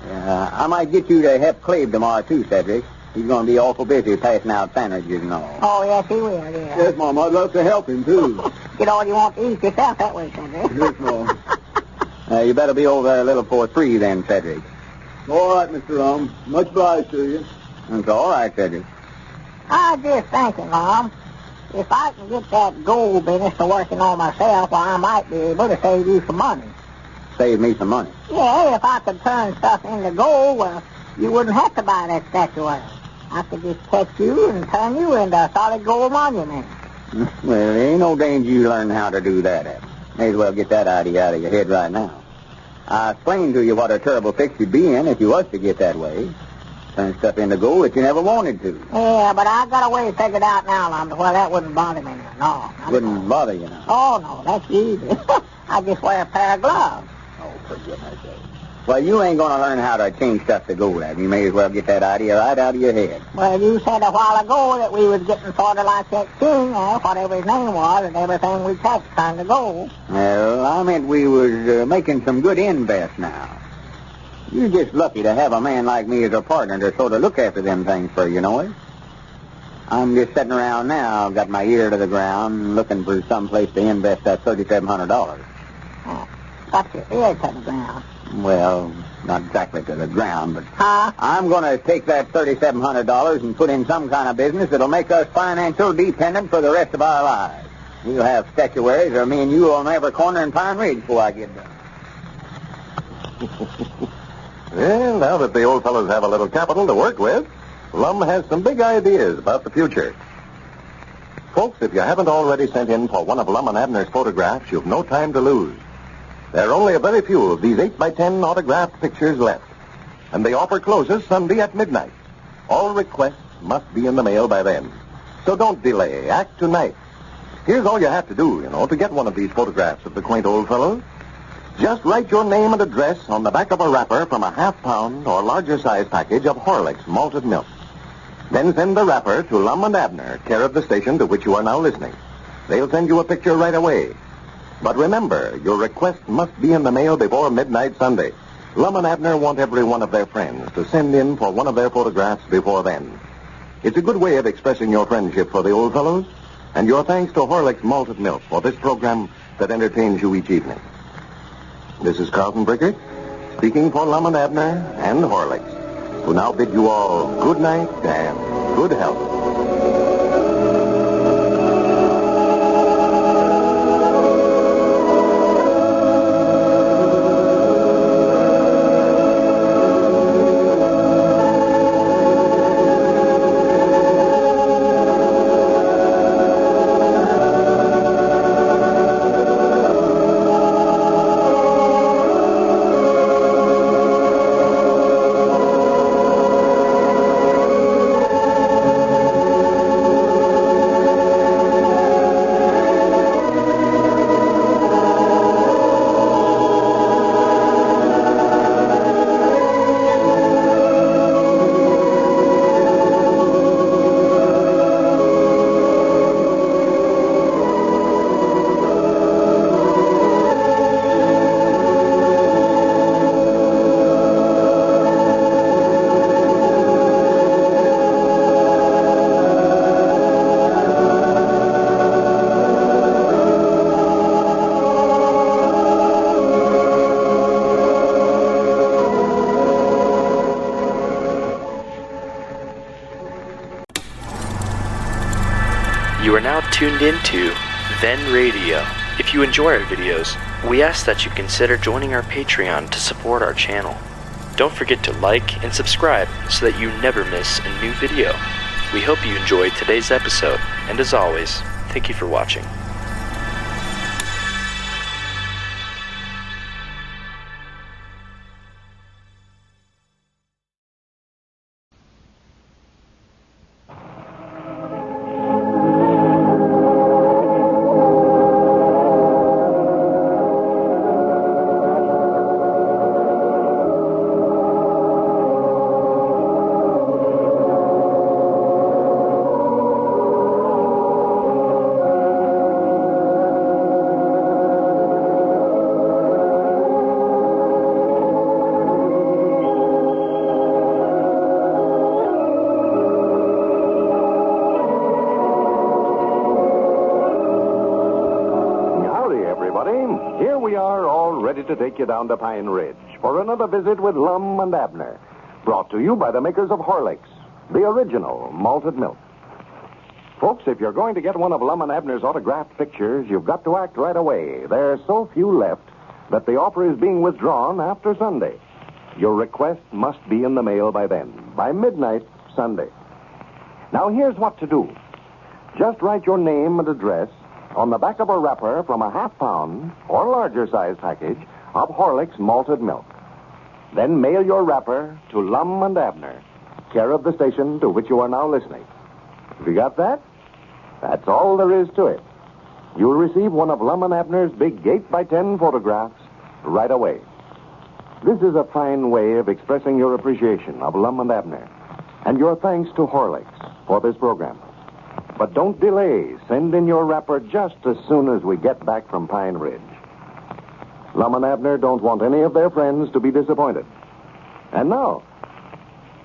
S5: I might get you to help Clave tomorrow, too, Cedric. He's going to be awful busy passing out sandwiches and all.
S4: Oh, yes, he will, yeah.
S11: Yes, Mom, I'd love to help him, too.
S4: Get all you want to eat yourself that way, Cedric.
S11: Yes, Mom.
S5: You better be over there a little before 3 then, Cedric.
S11: All right, Mr. Lum. Much obliged to you.
S5: That's all right, Cedric.
S4: I was just thinking, Lum, if I can get that gold business to working on myself, well, I might be able to save you some money.
S5: Save me some money?
S4: Yeah, if I could turn stuff into gold, well, you wouldn't have to buy that statuary. I could just catch you and turn you into a solid gold monument.
S5: Well, there ain't no danger you learn how to do that, Abner. May as well get that idea out of your head right now. I explained to you what a terrible fix you'd be in if you was to get that way. Turn stuff into gold that you never wanted to.
S4: Yeah, but I got a way figured out now, Lum, well, that wouldn't bother me. No.
S5: Wouldn't bother you now?
S4: Oh, no, that's easy. I just wear a pair of gloves.
S5: Oh, for goodness sake. Well, you ain't going to learn how to change stuff to gold, Abner. You may as well get that idea right out of your head.
S4: Well, you said a while ago that we was getting sort of like that king, whatever his name was, and everything we touched turned to gold.
S5: Well, I meant we was making some good invest now. You're just lucky to have a man like me as a partner to sort of look after them things for you, know it? I'm just sitting around now, got my ear to the ground, looking for some place to invest that $3,700.
S4: Got your ear to the ground.
S5: Well, not exactly to the ground, but I'm going to take that $3,700 and put in some kind of business that'll make us financial dependent for the rest of our lives. We'll have statuaries, or me and you on every corner in Pine Ridge before I get done.
S12: Well, now that the old fellows have a little capital to work with, Lum has some big ideas about the future. Folks, if you haven't already sent in for one of Lum and Abner's photographs, you've no time to lose. There are only a very few of these 8x10 autographed pictures left, and the offer closes Sunday at midnight. All requests must be in the mail by then. So don't delay. Act tonight. Here's all you have to do, to get one of these photographs of the quaint old fellows. Just write your name and address on the back of a wrapper from a half-pound or larger size package of Horlicks malted milk. Then send the wrapper to Lum and Abner, care of the station to which you are now listening. They'll send you a picture right away. But remember, your request must be in the mail before midnight Sunday. Lum and Abner want every one of their friends to send in for one of their photographs before then. It's a good way of expressing your friendship for the old fellows, and your thanks to Horlicks malted milk for this program that entertains you each evening. This is Carlton Brickert, speaking for Lum and Abner and Horlicks, who now bid you all good night and good health.
S1: You are now tuned into Then Radio. If you enjoy our videos, we ask that you consider joining our Patreon to support our channel. Don't forget to like and subscribe so that you never miss a new video. We hope you enjoyed today's episode, and as always, thank you for watching.
S17: To take you down to Pine Ridge for another visit with Lum and Abner, brought to you by the makers of Horlicks, the original malted milk. Folks, if you're going to get one of Lum and Abner's autographed pictures, you've got to act right away. There are so few left that the offer is being withdrawn after Sunday. Your request must be in the mail by then, by midnight Sunday. Now, here's what to do. Just write your name and address on the back of a wrapper from a half-pound or larger size package of Horlicks malted milk. Then mail your wrapper to Lum and Abner, care of the station to which you are now listening. Have you got that? That's all there is to it. You'll receive one of Lum and Abner's big 8x10 photographs right away. This is a fine way of expressing your appreciation of Lum and Abner and your thanks to Horlicks for this program. But don't delay. Send in your wrapper just as soon as we get back from Pine Ridge. Lum and Abner don't want any of their friends to be disappointed. And now,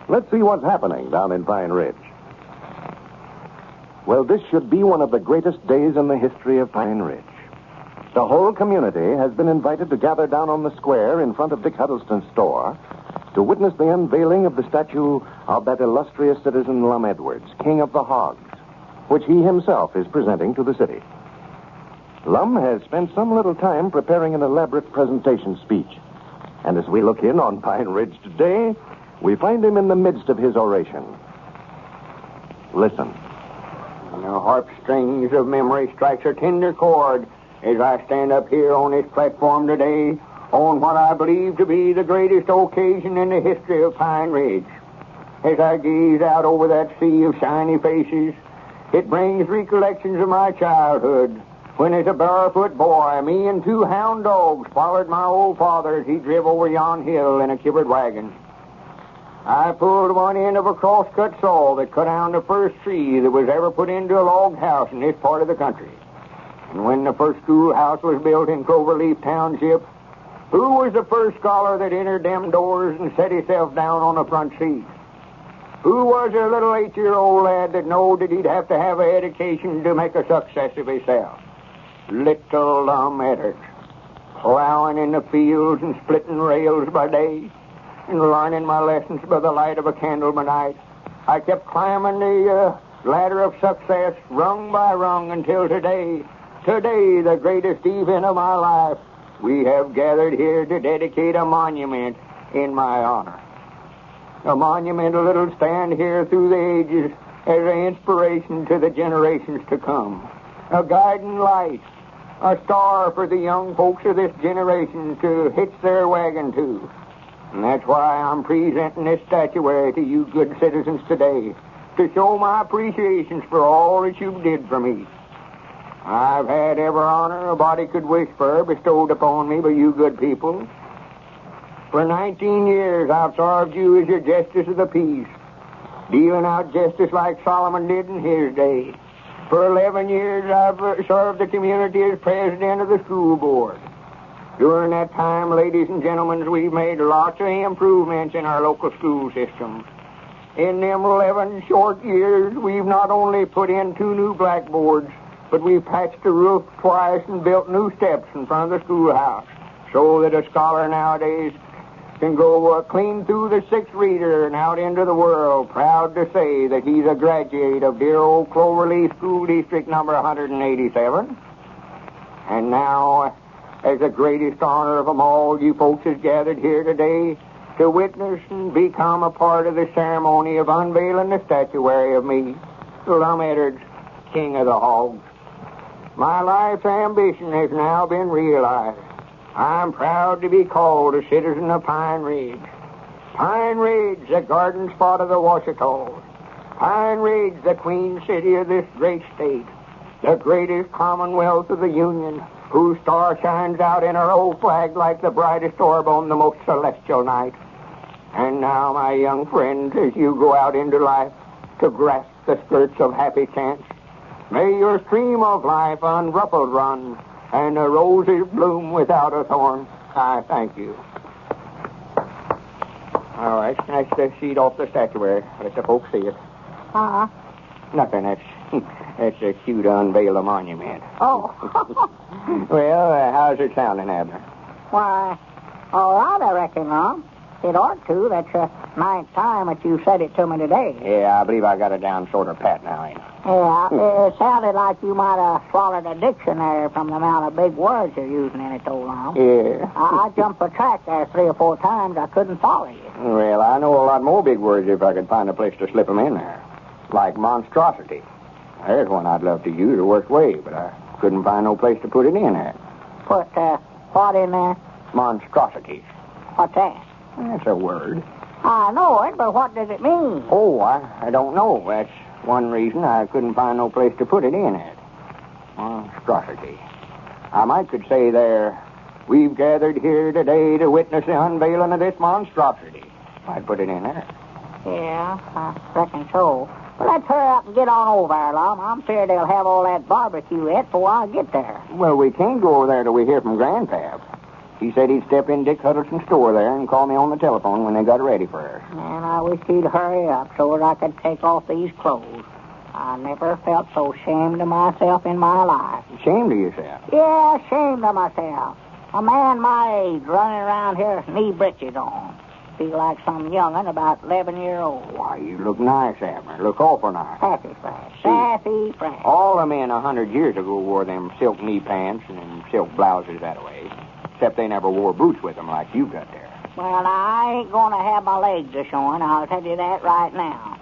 S17: let's see what's happening down in Pine Ridge. Well, this should be one of the greatest days in the history of Pine Ridge. The whole community has been invited to gather down on the square in front of Dick Huddleston's store to witness the unveiling of the statue of that illustrious citizen Lum Edwards, King of the Hogs, which he himself is presenting to the city. Lum has spent some little time preparing an elaborate presentation speech. And as we look in on Pine Ridge today, we find him in the midst of his oration. Listen.
S5: The harp strings of memory strikes a tender chord as I stand up here on this platform today on what I believe to be the greatest occasion in the history of Pine Ridge. As I gaze out over that sea of shiny faces, it brings recollections of my childhood, when as a barefoot boy, me and 2 hound dogs followed my old father as he drove over yon hill in a covered wagon. I pulled one end of a cross-cut saw that cut down the first tree that was ever put into a log house in this part of the country. And when the first schoolhouse was built in Cloverleaf Township, who was the first scholar that entered them doors and set himself down on the front seat? Who was a little 8-year-old lad that knowed that he'd have to have an education to make a success of himself? Little Lum Edwards, plowing in the fields and splitting rails by day and learning my lessons by the light of a candle by night. I kept climbing the ladder of success rung by rung until today, the greatest event of my life, we have gathered here to dedicate a monument in my honor. A monumental that'll stand here through the ages as an inspiration to the generations to come. A guiding light, a star for the young folks of this generation to hitch their wagon to. And that's why I'm presenting this statuary to you good citizens today, to show my appreciations for all that you did for me. I've had every honor a body could wish for bestowed upon me by you good people. For 19 years, I've served you as your justice of the peace, dealing out justice like Solomon did in his day. For 11 years, I've served the community as president of the school board. During that time, ladies and gentlemen, we've made lots of improvements in our local school system. In them 11 short years, we've not only put in 2 new blackboards, but we've patched the roof twice and built new steps in front of the schoolhouse, so that a scholar nowadays can go clean through the 6th reader and out into the world, proud to say that he's a graduate of dear old Cloverleaf School District number 187. And now, as the greatest honor of them all, you folks is gathered here today to witness and become a part of the ceremony of unveiling the statuary of me, Lum Edwards, King of the Hogs. My life's ambition has now been realized. I'm proud to be called a citizen of Pine Ridge. Pine Ridge, the garden spot of the Washita. Pine Ridge, the queen city of this great state. The greatest commonwealth of the Union, whose star shines out in our old flag like the brightest orb on the most celestial night. And now, my young friends, as you go out into life to grasp the skirts of happy chance, may your stream of life unruffled run, and the roses bloom without a thorn. I thank you. All right, snatch the sheet off the statuary. Let the folks see it. Nothing. That's a cue to unveil a monument.
S4: Oh.
S5: Well, how's it sounding, Abner?
S4: Why, all right, I reckon, Lum. It ought to. That's the 9th time that you said it to me today.
S5: Yeah, I believe I got it down sort of pat now, ain't I?
S4: Yeah, it sounded like you might have swallowed a dictionary from the amount of big words you're using in it, old Lum.
S5: Yeah.
S4: I jumped the track there 3 or 4 times. I couldn't follow you.
S5: Well, I know a lot more big words if I could find a place to slip them in there. Like monstrosity. There's one I'd love to use the worst way, but I couldn't find no place to put it in there.
S4: Put, what in there?
S5: Monstrosities.
S4: What's that?
S5: That's a word.
S4: I know it, but what does it mean?
S5: Oh, I don't know. That's one reason I couldn't find no place to put it in it. Monstrosity. I might could say they're We've gathered here today to witness the unveiling of this monstrosity. I'd put it in there.
S4: Yeah, I reckon so. Well, let's hurry up and get on over there, Lum. I'm feared they'll have all that barbecue yet before I get there.
S5: Well, we can't go over there till we hear from Grandpap. He said he'd step in Dick Huddleston's store there and call me on the telephone when they got ready for us.
S4: Man, I wish he'd hurry up so that I could take off these clothes. I never felt so ashamed of myself in my life.
S5: Ashamed of yourself?
S4: Yeah, ashamed of myself. A man my age running around here with knee breeches on. Feel like some young'un about 11 years old.
S5: Why, you look nice, Abner. Look awful nice.
S4: Sassy fresh. Sassy fresh.
S5: All the men 100 years ago wore them silk knee pants and them silk blouses that way. Except they never wore boots with them like you got there.
S4: Well, I ain't going to have my legs a-showing, I'll tell you that right now.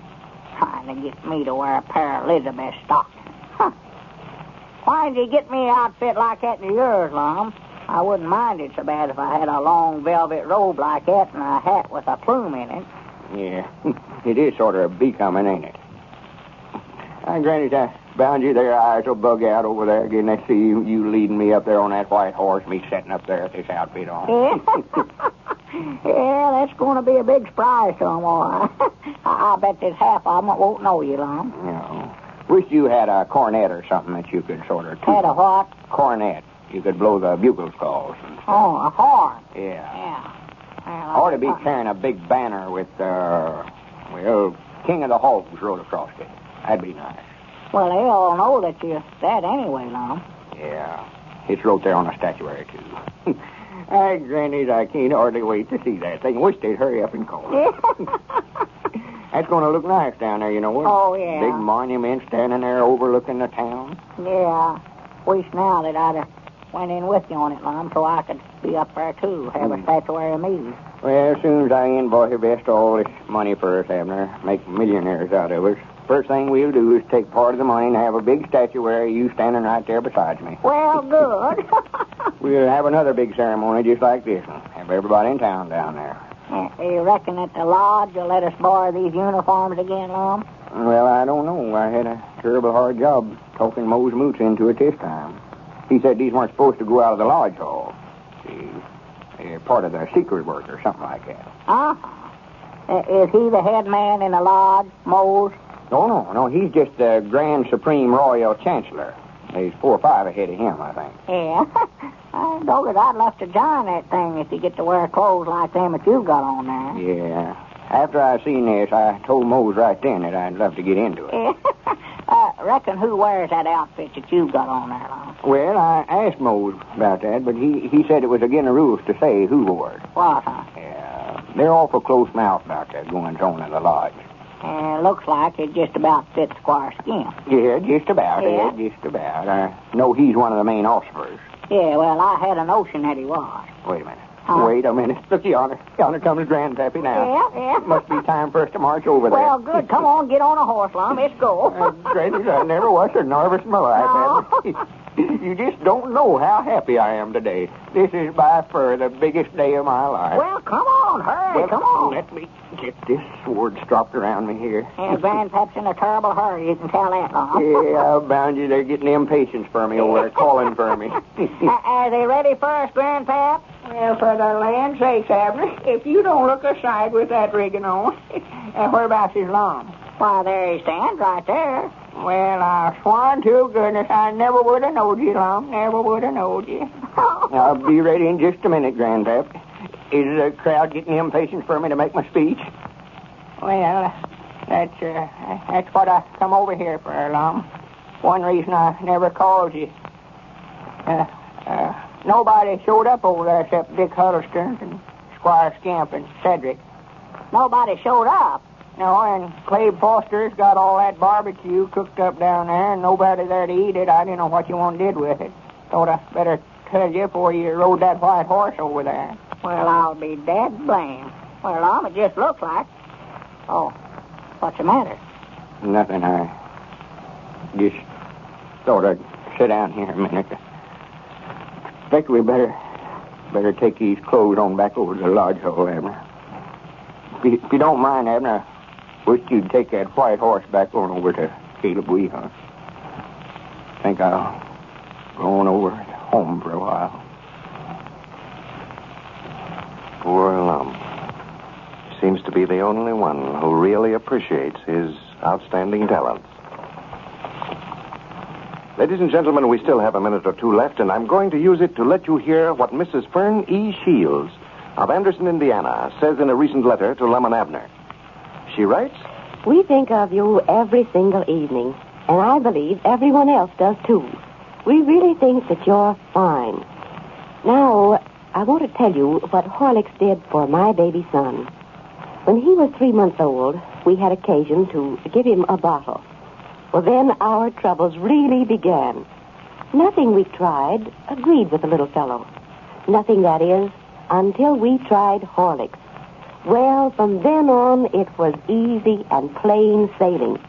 S4: Trying to get me to wear a pair of Elizabeth stockings. Huh. Why'd you get me an outfit like that in yours, Lum? I wouldn't mind it so bad if I had a long velvet robe like that and a hat with a plume in it.
S5: Yeah, it is sort of becoming, ain't it? Granny, I bound you their eyes will bug out over there again. They see you leading me up there on that white horse, me sitting up there with this outfit on.
S4: Yeah, that's going to be a big surprise to them all. I bet there's half of them won't know you, Lum.
S5: No. Wish you had a cornet or something that you could sort of...
S4: Had a what?
S5: Cornet. You could blow the bugles calls.
S4: Oh, a horn.
S5: Yeah.
S4: Well,
S5: ought to be carrying a big banner with, King of the Hogs wrote across it. That'd be nice.
S4: Well, they all know that you're that anyway, Lum.
S5: Yeah. It's wrote there on the statuary, too. Grannies, I can't hardly wait to see that thing. Wish they'd hurry up and call it. That's going to look nice down there, you know what?
S4: Oh, yeah.
S5: Big monument standing there overlooking the town.
S4: Yeah. Wish now that I'd have went in with you on it, Lum, so I could be up there, too. Have a statuary of me.
S5: Well, as soon as I invest all this money for us, Abner, make millionaires out of us, first thing we'll do is take part of the money and have a big statuary of you standing right there beside me.
S4: Well, good.
S5: We'll have another big ceremony just like this one. Have everybody in town down there.
S4: You reckon at the lodge you'll let us borrow these uniforms again, Lum?
S5: Well, I don't know. I had a terrible hard job talking Mose Moots into it this time. He said these weren't supposed to go out of the lodge hall. See, they're part of the secret work or something like that.
S4: Is he the head man in the lodge, Mose?
S5: No. He's just the Grand Supreme Royal Chancellor. There's 4 or 5 ahead of him, I think.
S4: Yeah. I know that I'd love to join that thing if you get to wear clothes like them that you've got on there.
S5: Yeah. After I seen this, I told Mose right then that I'd love to get into it.
S4: Reckon who wears that outfit that you've got on there, Lum?
S5: Well, I asked Mose about that, but he said it was against the rules to say who wore it.
S4: What, huh?
S5: Yeah. They're awful close-mouthed about that goings-on in the lodge.
S4: Looks like it just about fits Squire Skimp.
S5: Yeah, just about.
S4: Yeah?
S5: Just about. I know he's one of the main officers.
S4: Yeah, well, I had a notion that he was.
S5: Wait a minute.
S4: Huh?
S5: Wait a minute. Look, yonder comes Grandpappy now.
S4: Yeah.
S5: It must be time for us to march over there.
S4: Well, good. Come on, get on a horse, Lum. Let's go.
S5: Granny, I never was so nervous in my life.
S4: No.
S5: You just don't know how happy I am today. This is by far the biggest day of my life.
S4: Well, come on, hurry.
S5: Well,
S4: come on.
S5: Let me get this sword stropped around me here.
S4: Yeah, Grandpap's in a terrible hurry. You can tell that, Lum.
S5: Yeah, I'll bound you. They're getting impatience for me over there, calling for me.
S4: Are they ready for us, Grandpap?
S15: Well, for the land's sakes, Abner, if you don't look aside with that rigging on, whereabouts is Lum?
S4: Why, there he stands, right there.
S15: Well, I sworn to goodness I never would have knowed you, Lum. Never would have knowed you.
S5: I'll be ready in just a minute, Grandpap. Is the crowd getting impatient for me to make my speech?
S15: Well, that's what I come over here for, Lum. One reason I never called you. Nobody showed up over there except Dick Huddleston and Squire Skimp and Cedric.
S4: Nobody showed up.
S15: No, and Clabe Foster's got all that barbecue cooked up down there, and nobody there to eat it. I didn't know what you want did with it. Thought I better tell you before you rode that white horse over there.
S4: Well, I'll be dead blamed. Well, Lum, it just looks like. Oh, what's the matter?
S5: Nothing. I just thought I'd sit down here a minute. I think we better take these clothes on back over to the lodge hole, Abner. If you don't mind, Abner, I wish you'd take that white horse back on over to Caleb Weehunt. I think I'll go on over home for a while.
S17: Poor Lum. Seems to be the only one who really appreciates his outstanding talents. Ladies and gentlemen, we still have a minute or two left, and I'm going to use it to let you hear what Mrs. Fern E. Shields of Anderson, Indiana, says in a recent letter to Lum and Abner. She writes,
S18: "We think of you every single evening, and I believe everyone else does too. We really think that you're fine. Now, I want to tell you what Horlicks did for my baby son. When he was 3 months old, we had occasion to give him a bottle. Well, then our troubles really began. Nothing we tried agreed with the little fellow. Nothing, that is, until we tried Horlicks. Well, from then on, it was easy and plain sailing.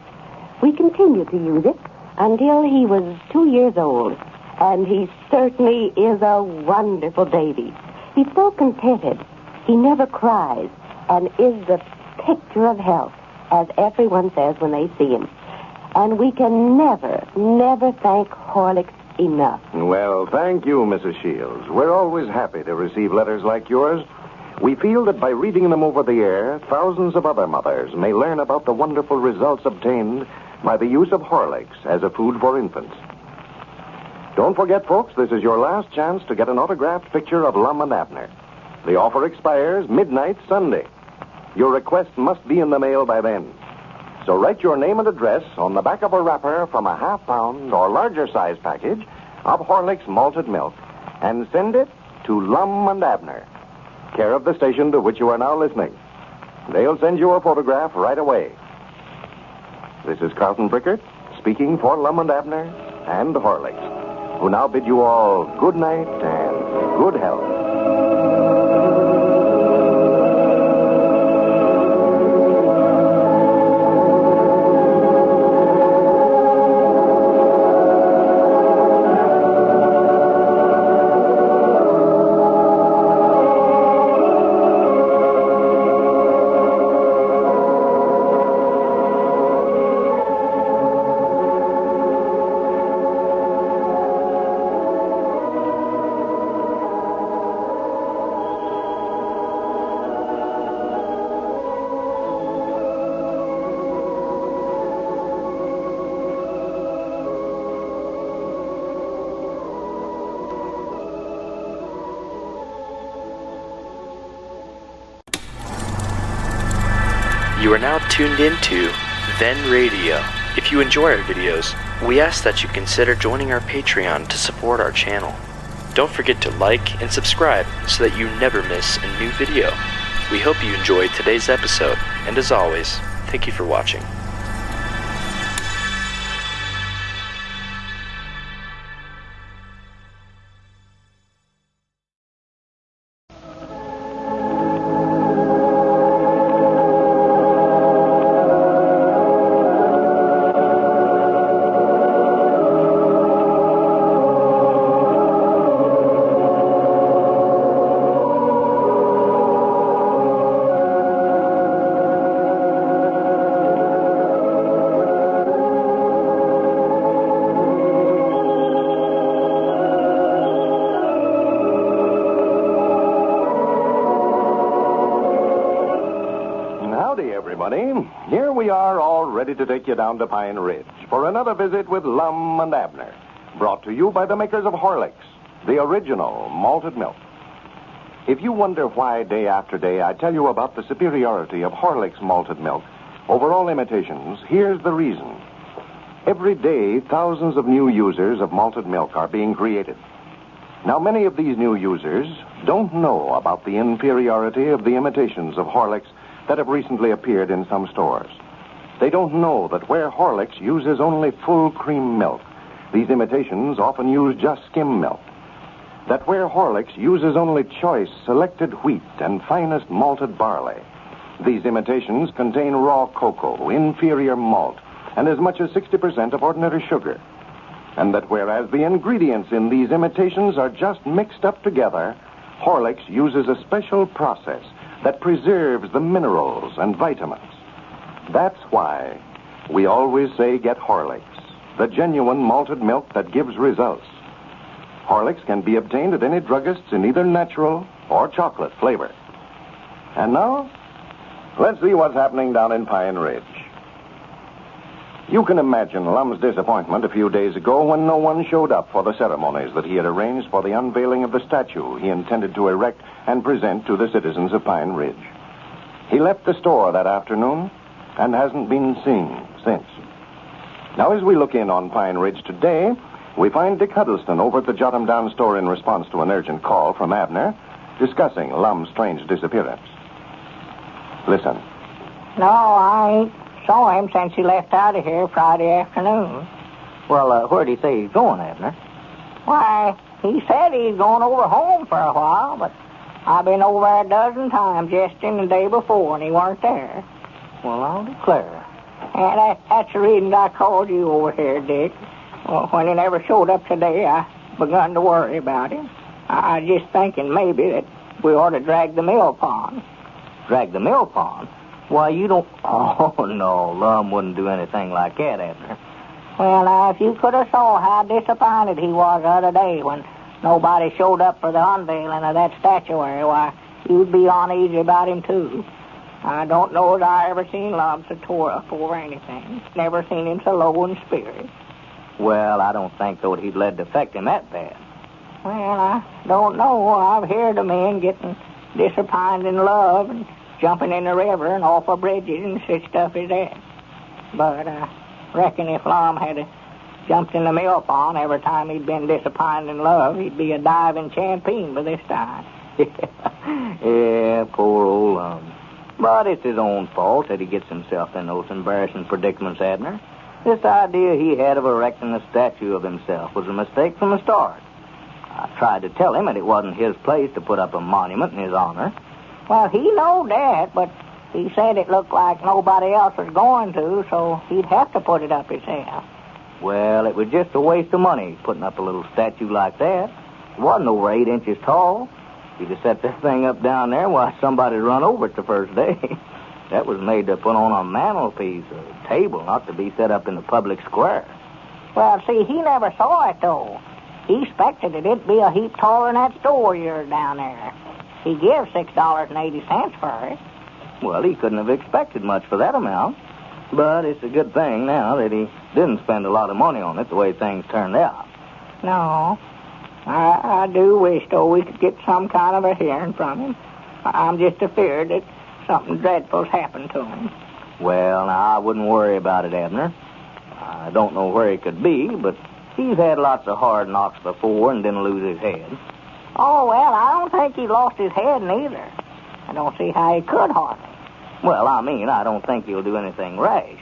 S18: We continued to use it until he was 2 years old, and he certainly is a wonderful baby. He's so contented. He never cries and is the picture of health, as everyone says when they see him. And we can never, never thank Horlicks enough."
S17: Well, thank you, Mrs. Shields. We're always happy to receive letters like yours. We feel that by reading them over the air, thousands of other mothers may learn about the wonderful results obtained by the use of Horlicks as a food for infants. Don't forget, folks, this is your last chance to get an autographed picture of Lum and Abner. The offer expires midnight Sunday. Your request must be in the mail by then. So write your name and address on the back of a wrapper from a half-pound or larger size package of Horlicks malted milk and send it to Lum and Abner, care of the station to which you are now listening. They'll send you a photograph right away. This is Carlton Brickert speaking for Lum and Abner and Horlicks, who now bid you all good night and good health.
S1: You are now tuned into Then Radio. If you enjoy our videos, we ask that you consider joining our Patreon to support our channel. Don't forget to like and subscribe so that you never miss a new video. We hope you enjoyed today's episode, and as always, thank you for watching.
S17: Here we are, all ready to take you down to Pine Ridge for another visit with Lum and Abner, brought to you by the makers of Horlicks, the original malted milk. If you wonder why day after day I tell you about the superiority of Horlicks malted milk over all imitations, here's the reason. Every day, thousands of new users of malted milk are being created. Now, many of these new users don't know about the inferiority of the imitations of Horlicks that have recently appeared in some stores. They don't know that where Horlicks uses only full cream milk, these imitations often use just skim milk. That where Horlicks uses only choice selected wheat and finest malted barley, these imitations contain raw cocoa, inferior malt, and as much as 60% of ordinary sugar. And that whereas the ingredients in these imitations are just mixed up together, Horlicks uses a special process that preserves the minerals and vitamins. That's why we always say get Horlicks, the genuine malted milk that gives results. Horlicks can be obtained at any druggist's in either natural or chocolate flavor. And now, let's see what's happening down in Pine Ridge. You can imagine Lum's disappointment a few days ago when no one showed up for the ceremonies that he had arranged for the unveiling of the statue he intended to erect and present to the citizens of Pine Ridge. He left the store that afternoon and hasn't been seen since. Now, as we look in on Pine Ridge today, we find Dick Huddleston over at the Jot 'em Down store in response to an urgent call from Abner, discussing Lum's strange disappearance. Listen.
S4: No, I ain't saw him since he left out of here Friday afternoon.
S6: Well, where'd he say he's going, Abner?
S4: Why, he said he's going over home for a while, but I've been over there a dozen times yesterday and the day before, and he weren't there.
S6: Well, I'll declare.
S4: And that's the reason I called you over here, Dick. Well, when he never showed up today, I begun to worry about him. I was just thinking maybe that we ought to drag the mill pond.
S6: Drag the mill pond? Why, you don't... Oh, no, Lum wouldn't do anything like that, Abner.
S4: Well, now, if you could have saw how disappointed he was the other day when nobody showed up for the unveiling of that statuary, why, you'd be uneasy about him, too. I don't know as I ever seen Lum so tore up over anything. Never seen him so low in spirit.
S6: Well, I don't think, though, he'd let it affect him that bad.
S4: Well, I don't know. I've heard of men getting disappointed in love and jumping in the river and off of bridges and such stuff as that. But I reckon if Lum had jumped in the mill pond every time he'd been disappointed in love, he'd be a diving champion by this time.
S6: Yeah, poor old Lum. But it's his own fault that he gets himself in those embarrassing predicaments, Abner. This idea he had of erecting a statue of himself was a mistake from the start. I tried to tell him that it wasn't his place to put up a monument in his honor.
S4: Well, he knowed that, but he said it looked like nobody else was going to, so he'd have to put it up himself.
S6: Well, it was just a waste of money putting up a little statue like that. It wasn't over 8 inches tall. If he'd have set that thing up down there, why, somebody'd run over it the first day. That was made to put on a mantelpiece, a table, not to be set up in the public square.
S4: Well, see, he never saw it, though. He expected it'd be a heap taller than that store of yours down there. He gives $6.80 for it.
S6: Well, he couldn't have expected much for that amount. But it's a good thing now that he didn't spend a lot of money on it the way things turned out.
S4: No. I do wish, though, we could get some kind of a hearing from him. I'm just afeard that something dreadful's happened to him.
S6: Well, now, I wouldn't worry about it, Abner. I don't know where he could be, but he's had lots of hard knocks before and didn't lose his head.
S4: Oh, well, I don't think he lost his head neither. I don't see how he could hardly.
S6: Well, I mean, I don't think he'll do anything rash.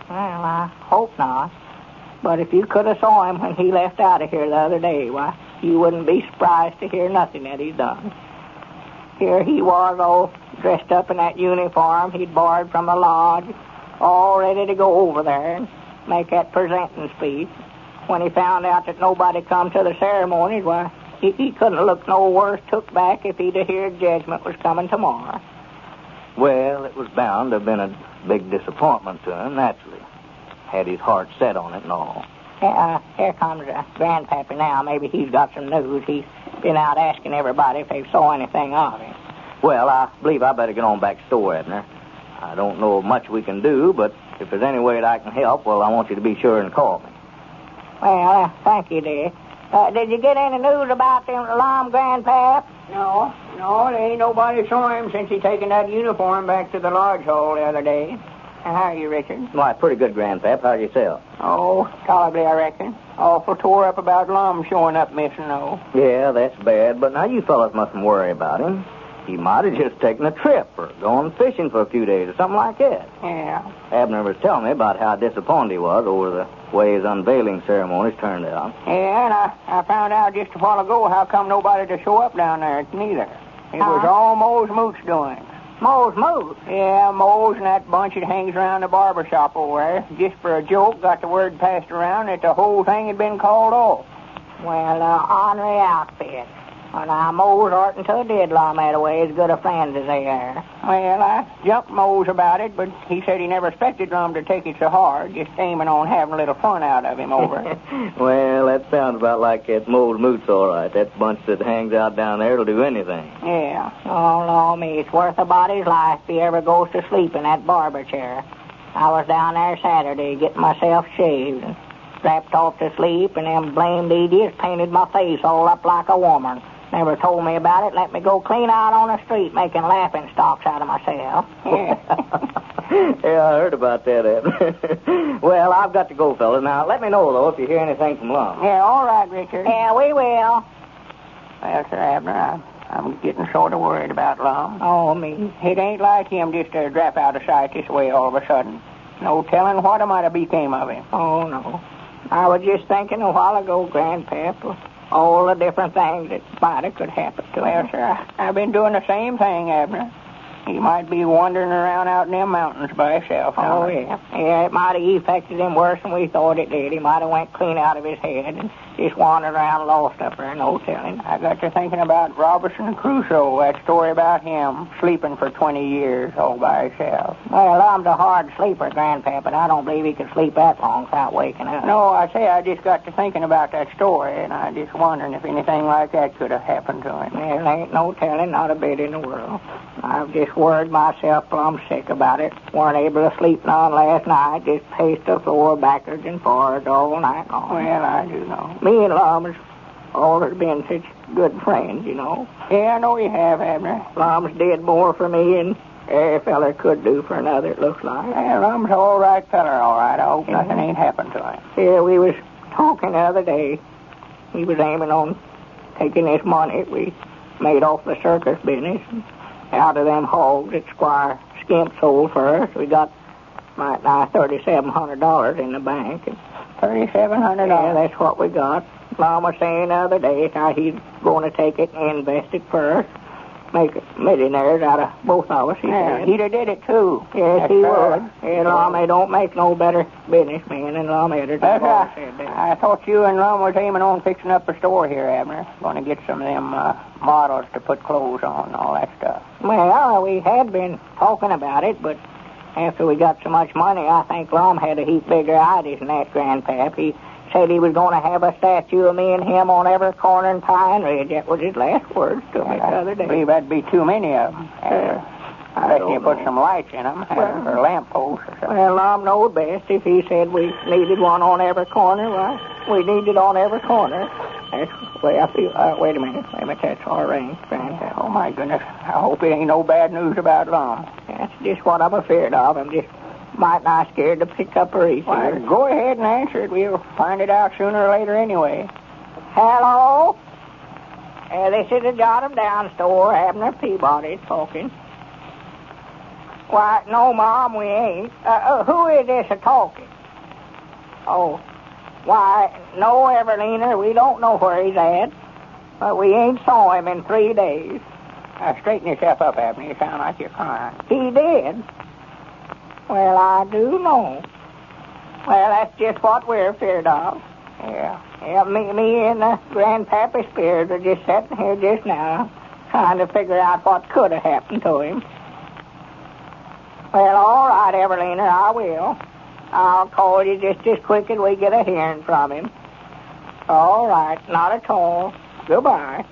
S4: Well, I hope not. But if you could have saw him when he left out of here the other day, why, you wouldn't be surprised to hear nothing that he's done. Here he was, all dressed up in that uniform he'd borrowed from the lodge, all ready to go over there and make that presenting speech. When he found out that nobody come to the ceremonies, why, he couldn't have looked no worse took back if he'd have heard judgment was coming tomorrow.
S6: Well, it was bound to have been a big disappointment to him, naturally. Had his heart set on it and all.
S4: Here comes Grandpap now. Maybe he's got some news. He's been out asking everybody if they saw anything of him.
S6: Well, I believe I better get on back to the store, Abner. I don't know much we can do, but if there's any way that I can help, well, I want you to be sure and call me.
S4: Well, thank you, dear. Did you get any news about them Lum, Grandpap?
S13: No, there ain't nobody saw him since he taken that uniform back to the lodge hall the other day.
S4: And how are you, Richard?
S6: Why, pretty good, Grandpap. How's yourself?
S13: Oh, tolerably, I reckon. Awful tore up about Lum showing up missing, though.
S6: Yeah, that's bad, but now you fellas mustn't worry about him. He might have just taken a trip or gone fishing for a few days or something like that.
S13: Yeah.
S6: Abner was telling me about how disappointed he was over the way his unveiling ceremonies turned out.
S13: Yeah, and I found out just a while ago how come nobody to show up down there, neither. It was all Moe's Moot's doing.
S4: Moe's Moot?
S13: Yeah, Moe's and that bunch that hangs around the barber shop over there. Just for a joke, got the word passed around that the whole thing had been called off.
S4: Well, ornery outfit. Well, now, Mose oughtn't to have did Lum that way, as good a friends as they are.
S13: Well, I jumped Mose about it, but he said he never expected Lum to take it so hard, just aiming on having a little fun out of him over it.
S6: Well, that sounds about like that Mose Moots, all right. That bunch that hangs out down there will do anything.
S13: Yeah.
S4: Oh, Lord, me, it's worth a body's life if he ever goes to sleep in that barber chair. I was down there Saturday getting myself shaved and strapped off to sleep, and them blamed idiots painted my face all up like a woman. Never told me about it. Let me go clean out on the street making laughing stocks out of myself.
S6: Yeah, I heard about that, Abner. Well, I've got to go, fellas. Now, let me know, though, if you hear anything from Lum.
S13: Yeah, all right, Richard.
S4: Yeah, we will.
S13: Well, Sir Abner, I'm getting sort of worried about Lum.
S4: Oh, me.
S13: It ain't like him just to drop out of sight this way all of a sudden. No telling what might have became of him.
S4: Oh, no. I was just thinking a while ago, Grandpap, all the different things that might have could happen to him.
S13: Well, sir, I've been doing the same thing, Abner. He might be wandering around out in them mountains by himself.
S4: Oh, yeah. Yeah, it might have affected him worse than we thought it did. He might have went clean out of his head and just wandered around lost up there, no telling.
S13: I got to thinking about Robinson Crusoe, that story about him sleeping for 20 years all by himself.
S4: Well, I'm a hard sleeper, Grandpap, but I don't believe he could sleep that long without waking up.
S13: No, I say I just got to thinking about that story, and I just wondering if anything like that could have happened to him.
S4: There ain't no telling, not a bit in the world. I've just worried myself plumb sick about it. Weren't able to sleep none last night. Just paced the floor backwards and forwards all night long.
S13: Well, I do know.
S4: Me and Lum has always been such good friends, you know.
S13: Yeah, I know you have, Abner.
S4: Lum's did more for me than every feller could do for another, it looks like.
S13: Yeah, Lum's an all right feller, all right. I hope nothing ain't happened to him.
S4: Yeah, we was talking the other day. He was aiming on taking this money we made off the circus business out of them hogs that Squire Skimp sold for us. We got right now $3,700 in the bank.
S13: $3,700?
S4: Yeah, that's what we got. Mom was saying the other day how he's going to take it and invest it first. Make millionaires out of both of us, he said.
S13: He'd have did it, too.
S4: Yes, he would. And Lum, they don't make no better businessman than Lum Edder.
S13: I thought you and Lum was aiming on fixing up a store here, Abner. Going to get some of them models to put clothes on and all that stuff.
S4: Well, we had been talking about it, but after we got so much money, I think Lum had a heap bigger ideas than that, Grandpap. He said he was going to have a statue of me and him on every corner in Pine Ridge. That was his last words to me the other day.
S13: I believe that'd be too many of them. I bet you put some lights in them, or lamp posts or something.
S4: Well, Lum knows best. If he said we needed one on every corner, well, we need it on every corner. That's the way I feel. Wait a minute. That's our ring, Grandpap.
S13: Oh, my goodness. I hope it ain't no bad news about Lum.
S4: That's just what I'm afraid of. I'm just might not scared to pick up a receiver.
S13: Well, go ahead and answer it. We'll find it out sooner or later anyway.
S4: Hello? This is the Jot 'em Down store. Abner Peabody talking. Why, no, Mom, we ain't. Who is this a-talking? Oh, why, no, Evalena, we don't know where he's at. But we ain't saw him in 3 days.
S13: Straighten yourself up, Abner. You sound like you're crying.
S4: He did? Well, I do know. Well, that's just what we're feared of. Yeah, me and Grandpappy Spears are just sitting here just now, trying to figure out what could have happened to him. Well, all right, Evalena, I will. I'll call you just as quick as we get a hearing from him. All right, not at all. Goodbye.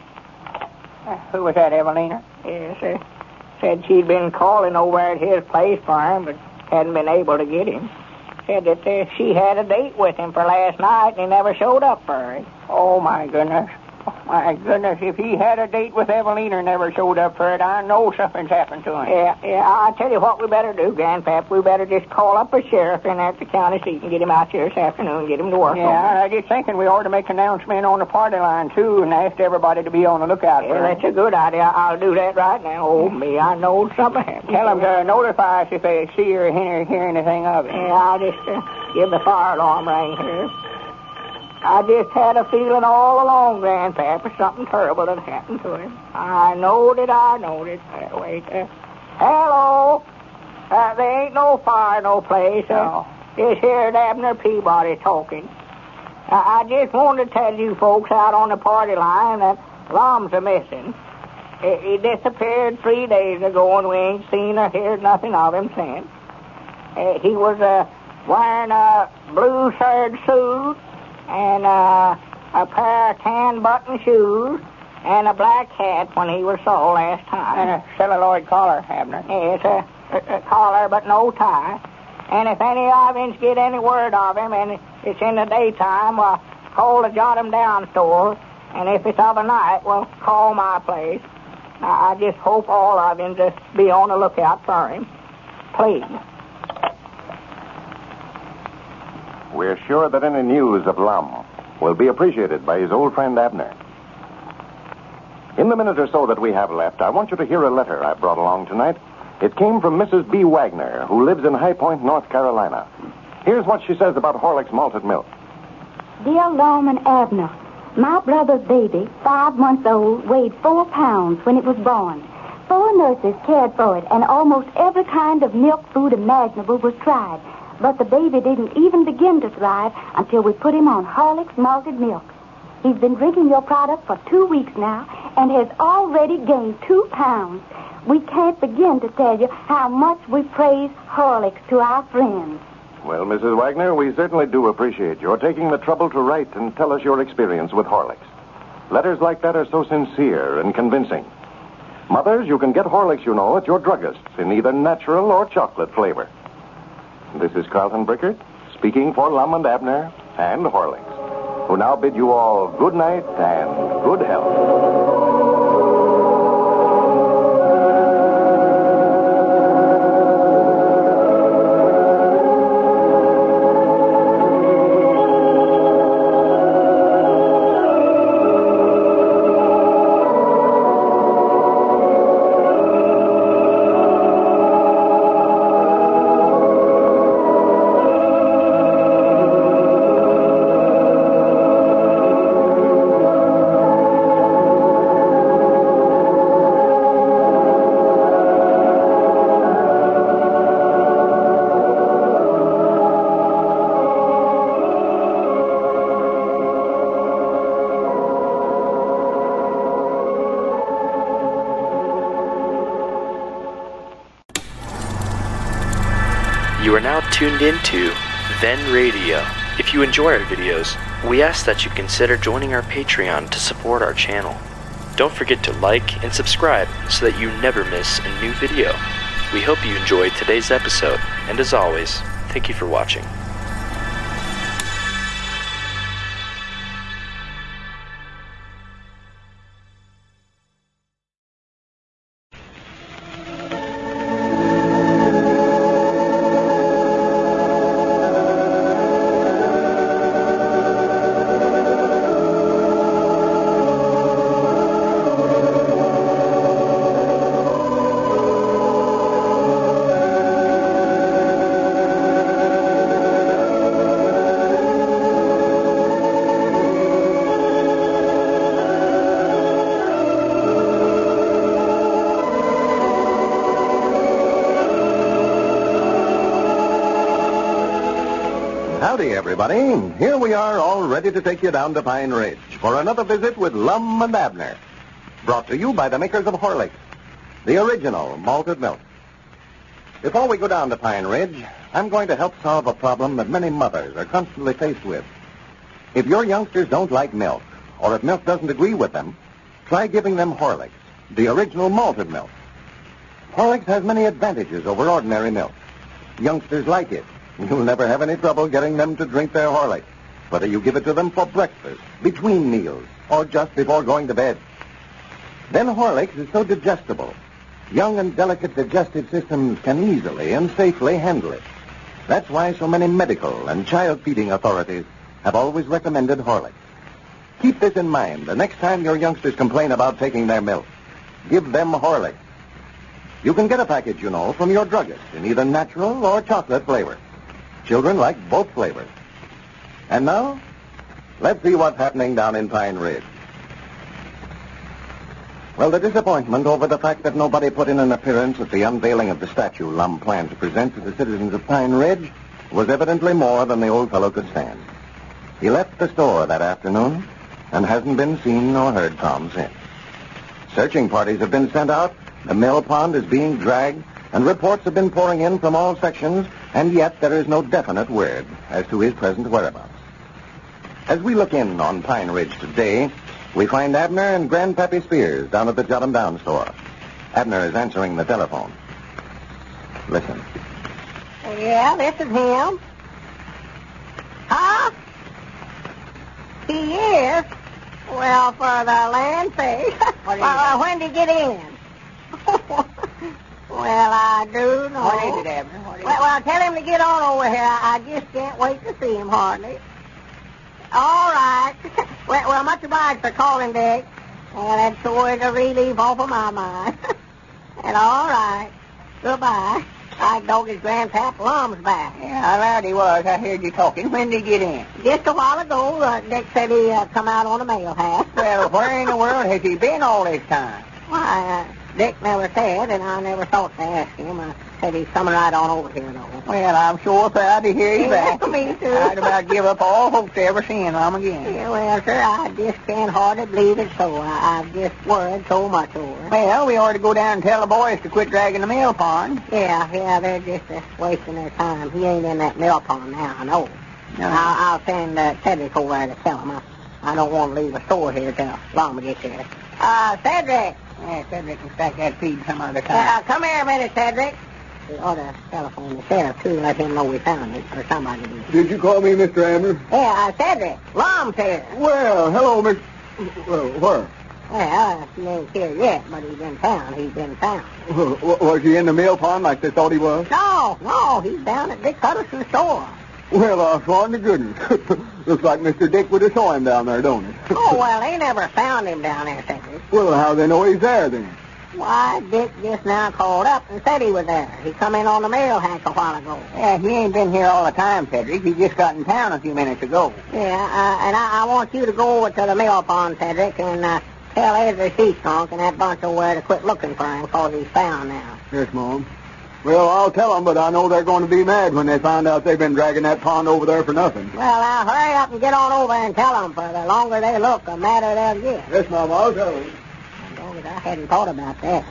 S13: Who was that, Evalena?
S4: Yes, said she'd been calling over at his place for him, but hadn't been able to get him. Said that she had a date with him for last night, and he never showed up for her.
S13: Oh, my goodness. Oh, my goodness, if he had a date with Evalena and never showed up for it, I know something's happened to him.
S4: Yeah, I'll tell you what we better do, Grandpap. We better just call up a sheriff in at the county seat and get him out here this afternoon and get him to work.
S13: Yeah, I was just thinking we ought to make an announcement on the party line, too, and ask everybody to be on the lookout for him.
S4: That's a good idea. I'll do that right now. Oh, me, I know something happened.
S13: Tell them to notify us if they see or hear anything of it.
S4: Yeah, I'll just give the fire alarm ring here. I just had a feeling all along, Grandpapa, something terrible had happened to him. I knowed it. Wait. Hello? There ain't no fire no place. Just heard Abner Peabody talking. I just wanted to tell you folks out on the party line that Lum's missing. He disappeared 3 days ago, and we ain't seen or heard nothing of him since. He was wearing a blue serge suit and a pair of tan-button shoes and a black hat when he was saw last time. And a celluloid collar, Abner. Yes, a collar but no tie. And if any of yous get any word of him and it's in the daytime, well, call the Jot Him Down store. And if it's of a night, well, call my place. I just hope all of you just be on the lookout for him. Please.
S17: We're sure that any news of Lum will be appreciated by his old friend Abner. In the minute or so that we have left, I want you to hear a letter I brought along tonight. It came from Mrs. B. Wagner, who lives in High Point, North Carolina. Here's what she says about Horlick's malted milk.
S8: Dear Lum and Abner, my brother's baby, 5 months old, weighed 4 pounds when it was born. 4 nurses cared for it, and almost every kind of milk food imaginable was tried. But the baby didn't even begin to thrive until we put him on Horlick's malted milk. He's been drinking your product for 2 weeks now and has already gained 2 pounds. We can't begin to tell you how much we praise Horlicks to our friends.
S17: Well, Mrs. Wagner, we certainly do appreciate your taking the trouble to write and tell us your experience with Horlicks. Letters like that are so sincere and convincing. Mothers, you can get Horlicks, you know, at your druggist's in either natural or chocolate flavor. This is Carlton Brickert, speaking for Lum and Abner and Horlicks, who now bid you all good night and good health.
S1: You are now tuned into Then Radio. If you enjoy our videos, we ask that you consider joining our Patreon to support our channel. Don't forget to like and subscribe so that you never miss a new video. We hope you enjoyed today's episode, and as always, thank you for watching.
S12: Howdy, everybody. Here we are, all ready to take you down to Pine Ridge for another visit with Lum and Abner. Brought to you by the makers of Horlicks, the original malted milk. Before we go down to Pine Ridge, I'm going to help solve a problem that many mothers are constantly faced with. If your youngsters don't like milk, or if milk doesn't agree with them, try giving them Horlicks, the original malted milk. Horlicks has many advantages over ordinary milk. Youngsters like it. You'll never have any trouble getting them to drink their Horlicks, whether you give it to them for breakfast, between meals, or just before going to bed. Then Horlicks is so digestible. Young and delicate digestive systems can easily and safely handle it. That's why so many medical and child feeding authorities have always recommended Horlicks. Keep this in mind the next time your youngsters complain about taking their milk. Give them Horlicks. You can get a package, you know, from your druggist in either natural or chocolate flavor. Children like both flavors. And now, let's see what's happening down in Pine Ridge. Well, the disappointment over the fact that nobody put in an appearance at the unveiling of the statue Lum planned to present to the citizens of Pine Ridge was evidently more than the old fellow could stand. He left the store that afternoon and hasn't been seen nor heard from since. Searching parties have been sent out, the mill pond is being dragged, and reports have been pouring in from all sections, and yet there is no definite word as to his present whereabouts. As we look in on Pine Ridge today, we find Abner and Grandpappy Spears down at the Jot 'em Down store. Abner is answering the telephone. Listen.
S4: Yeah, this is him. Huh? He is? Well, for the land's sake. When did he get in? Well, I do know.
S13: What is it, Abner?
S4: Well, tell him to get on over here. I just can't wait to see him, hardly. All right. Well, much obliged for calling, Dick. Well, that's sure is a relief off of my mind. And all right. Goodbye. I dog his Grandpap Lum's back.
S13: Yeah, I allowed he was. I heard you talking. When did he get in?
S4: Just a while ago, Dick said he come out on a mail hat.
S13: Well, where in the world has he been all this time?
S4: Why, Dick never said, and I never thought to ask him. I said he's coming right on over here, though.
S13: Well, I'm sure proud to hear he's back.
S4: Me too.
S13: I'd about give up all hopes of ever seeing Lum again.
S4: Yeah, well, sir, I just can't hardly believe it so. I've just worried so much over it.
S13: Well, we ought to go down and tell the boys to quit dragging the mill pond.
S4: Yeah, they're just wasting their time. He ain't in that mill pond now, I know.
S13: No.
S4: I'll send Cedric over there to tell him. I don't want to leave a store here till Lum gets here. Cedric!
S13: Yeah, Cedric can stack that feed some other time.
S4: Come here a minute, Cedric. We ought to telephone the sheriff, too, let him know we found it, or somebody did.
S11: Did you call me, Mr. Abner?
S4: Yeah, Cedric. Lum's here.
S11: Well, hello, Miss... Well, where?
S4: Well, he ain't here yet, but he's in town. He's been found.
S11: Was he in the mill pond like they thought he was?
S4: No, he's down at Dick Hutterson's store.
S11: Well, I sworn to goodness. Looks like Mr. Dick would have saw him down there, don't it?
S4: Oh, well, they never found him down there, Cedric.
S11: Well, how they know he's there, then?
S4: Why, Dick just now called up and said he was there. He come in on the mail hack a while ago.
S13: Yeah, he ain't been here all the time, Cedric. He just got in town a few minutes ago.
S4: Yeah, and I want you to go over to the mill pond, Cedric, and tell Ezra Seastrunk and that bunch over there to quit looking for him, because he's found now.
S11: Yes, Mom. Well, I'll tell them, but I know they're going to be mad when they find out they've been dragging that pond over there for nothing.
S4: Well, now, hurry up and get on over and tell them, for the longer they look, the madder they'll get.
S11: Yes, Mom, I'll tell them.
S4: I hadn't thought about that.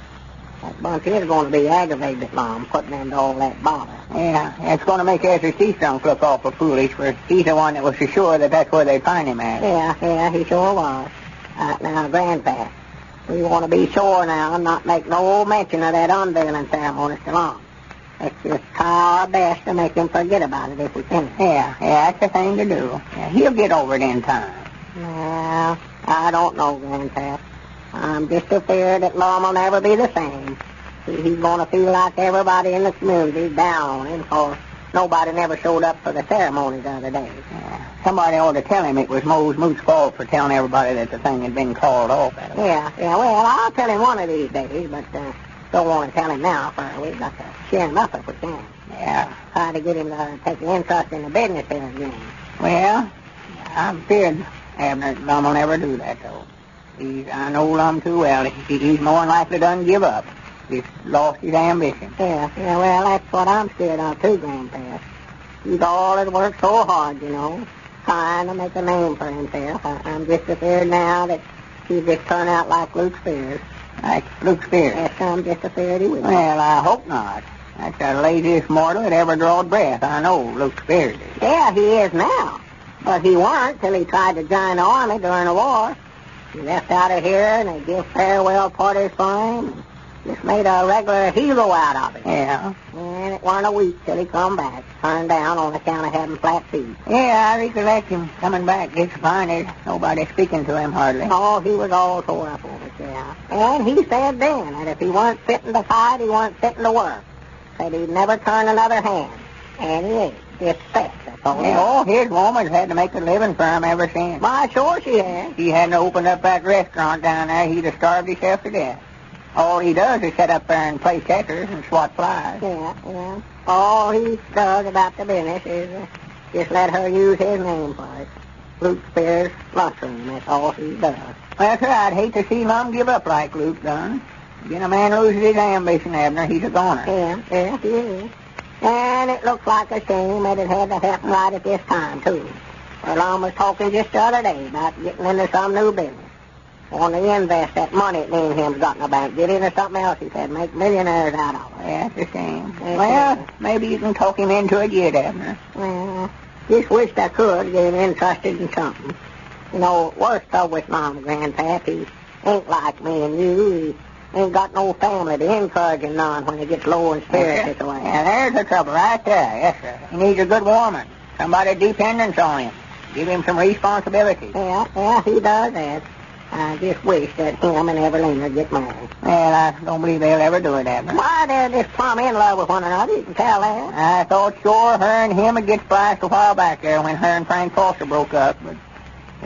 S4: That bunch is going to be aggravated at Lum, putting into all that bother.
S13: Yeah, it's going to make Ezra Seastrunk look awful foolish, for he's the one that was so sure that that's where they'd find him at.
S4: Yeah, he sure was. Now, Grandpap, we want to be sure now and not make no mention of that unveiling ceremony to Lum. Let's just try our best to make him forget about it if we can.
S13: Yeah, that's the thing to do. Yeah, he'll get over it in time.
S4: Well, I don't know, Grandpap. I'm just afraid that Lum will never be the same. He's going to feel like everybody in the community is down on him, because nobody never showed up for the ceremony the other day.
S13: Yeah. Somebody ought to tell him it was Mose Moose's fault for telling everybody that the thing had been called off.
S4: Yeah, well, I'll tell him one of these days, but don't want to tell him now, for we've got to cheer him up if we can.
S13: Yeah.
S4: Try to get him to take an interest in the business here again.
S13: Well, I'm feared, Abner, Lum will never do that, though. I know Lum too well. He's more than likely done give up. He's lost his ambition.
S4: Yeah, well, that's what I'm scared of, too, Grandpa. He's all that worked so hard, you know, trying to make a name for himself. I'm just afraid now that he'll just turn out like Luke Spears.
S13: Like Luke Spears?
S4: Yes, I'm just afraid he will.
S13: Well, I hope not. That's the laziest mortal that ever drawed breath. I know Luke Spears is.
S4: Yeah, he is now. But he weren't till he tried to join the army during the war. He left out of here, and they give farewell parties for him, and just made a regular hero out of him.
S13: Yeah.
S4: And it wasn't a week till he come back, turned down on account of having flat feet.
S13: Yeah, I recollect him coming back disappointed. Nobody speaking to him hardly.
S4: Oh, he was all tore up over it, yeah. And he said then that if he weren't fitting to fight, he weren't fitting to work. Said he'd never turn another hand. And he ain't. Just sex, that's all.
S13: Yeah, oh, his woman's had to make a living for him ever since.
S4: Why, sure she has.
S13: If he hadn't opened up that restaurant down there, he'd have starved himself to death. All he does is sit up there and play checkers and swat flies.
S4: Yeah. All he does about the business is just let her use his name for it. Luke Spears Lunchroom, that's all he does.
S13: Well, sir, I'd hate to see Lum give up like Luke done. When a man loses his ambition, Abner, he's a goner.
S4: Yeah, he is. And it looks like a shame that it had to happen right at this time, too. Well, I was talking just the other day about getting into some new business. Want to invest that money that me and him's got in the bank. Get into something else, he said. Make millionaires out of it.
S13: Yeah, that's a shame. Well, maybe you can talk him into it yet, Abner.
S4: Well, just wished I could get him interested in something. You know, worst of with Mom, Grandpap, he ain't like me and you. He ain't got no family to encourage him none when he gets low in spirits this way.
S13: Yeah, there's the trouble right there. Yes, sir. He needs a good woman. Somebody dependence on him. Give him some responsibility.
S4: Yeah, he does that. I just wish that him and Evalena get married.
S13: Well, I don't believe they'll ever do it, Abner.
S4: Why, they're just plumb in love with one another. You can tell that.
S13: I thought sure her and him would get spliced a while back there when her and Frank Foster broke up, but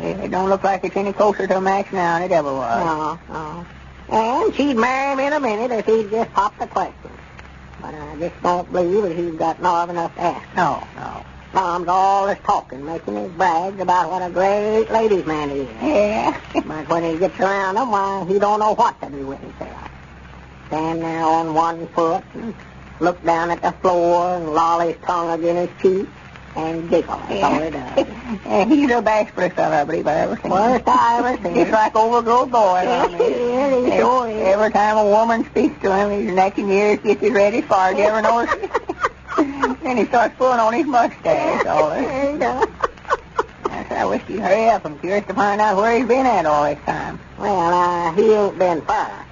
S13: it don't look like it's any closer to a match now than it ever was.
S4: No. And she'd marry him in a minute if he'd just pop the question. But I just don't believe that he's got nerve enough to ask.
S13: No.
S4: Tom's always talking, making his brags about what a great ladies' man he is.
S13: Yeah.
S4: But when he gets around them, why, he don't know what to do with himself. Stand there on one foot and look down at the floor and loll his tongue against his cheek and giggle. That's all he does.
S13: And he's a bashful fellow, I believe I ever seen.
S4: Worst I ever seen.
S13: He's like overgrown boy.
S4: He sure is.
S13: Every time a woman speaks to him, his neck and ears gets as red as fire. You ever notice? Then he starts pulling on his mustache. All this. I wish he'd hurry up. I'm curious to find out where he's been at all this time.
S4: Well, he ain't been far.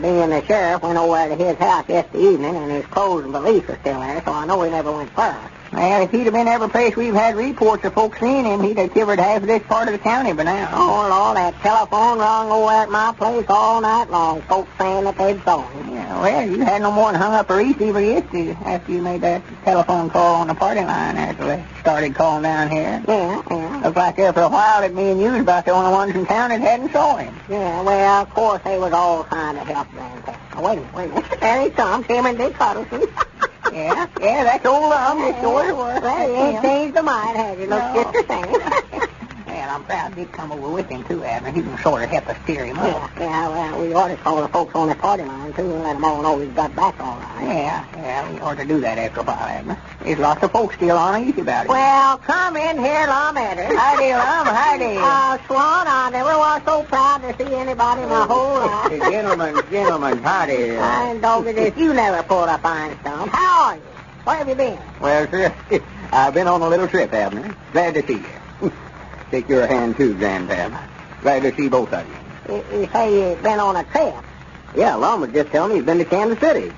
S4: Me and the sheriff went over to his house yesterday evening, and his clothes and valise are still there, so I know he never went far.
S13: Well, if he'd have been every place we've had reports of folks seeing him, he'd have covered half of this part of the county by now.
S4: Oh, Lord, that telephone rung over at my place all night long, folks saying that they'd saw him.
S13: Yeah, well, you had no more than hung up a receiver yesterday after you made that telephone call on the party line after they started calling down here.
S4: Yeah.
S13: Looked like there for a while that me and you was about the only ones in town that hadn't saw him.
S4: Yeah, well, of course, they was all trying to help Grandpap. Oh, wait a minute. There he comes, him and Dick Huddleston.
S13: Yeah, that's old Lum. It's sure was.
S4: Well, he ain't changed the mind, has he? Looks just the same.
S13: Well, I'm proud Dick come over with him, too, Abner. He can sort of help us steer him up.
S4: Yeah, well, we ought to call the folks on the party line, too, and let them all know we've got back all right.
S13: Yeah, we ought to do that after a while, Abner. There's lots of folks still uneasy about it.
S4: Well, come in here, Lum Abner.
S13: Howdy, Lum, howdy.
S4: Swan, I never was so proud to see anybody in my whole life.
S5: Gentlemen, howdy.
S4: I dog it if you never pulled a fine stone. How are you? Where have you been?
S5: Well, sir, I've been on a little trip, Abner. Glad to see you. Take your hand, too, Grandpap. Glad to see both of you.
S4: You say you've been on a trip?
S5: Yeah, Lum was just telling me he's been to Kansas City.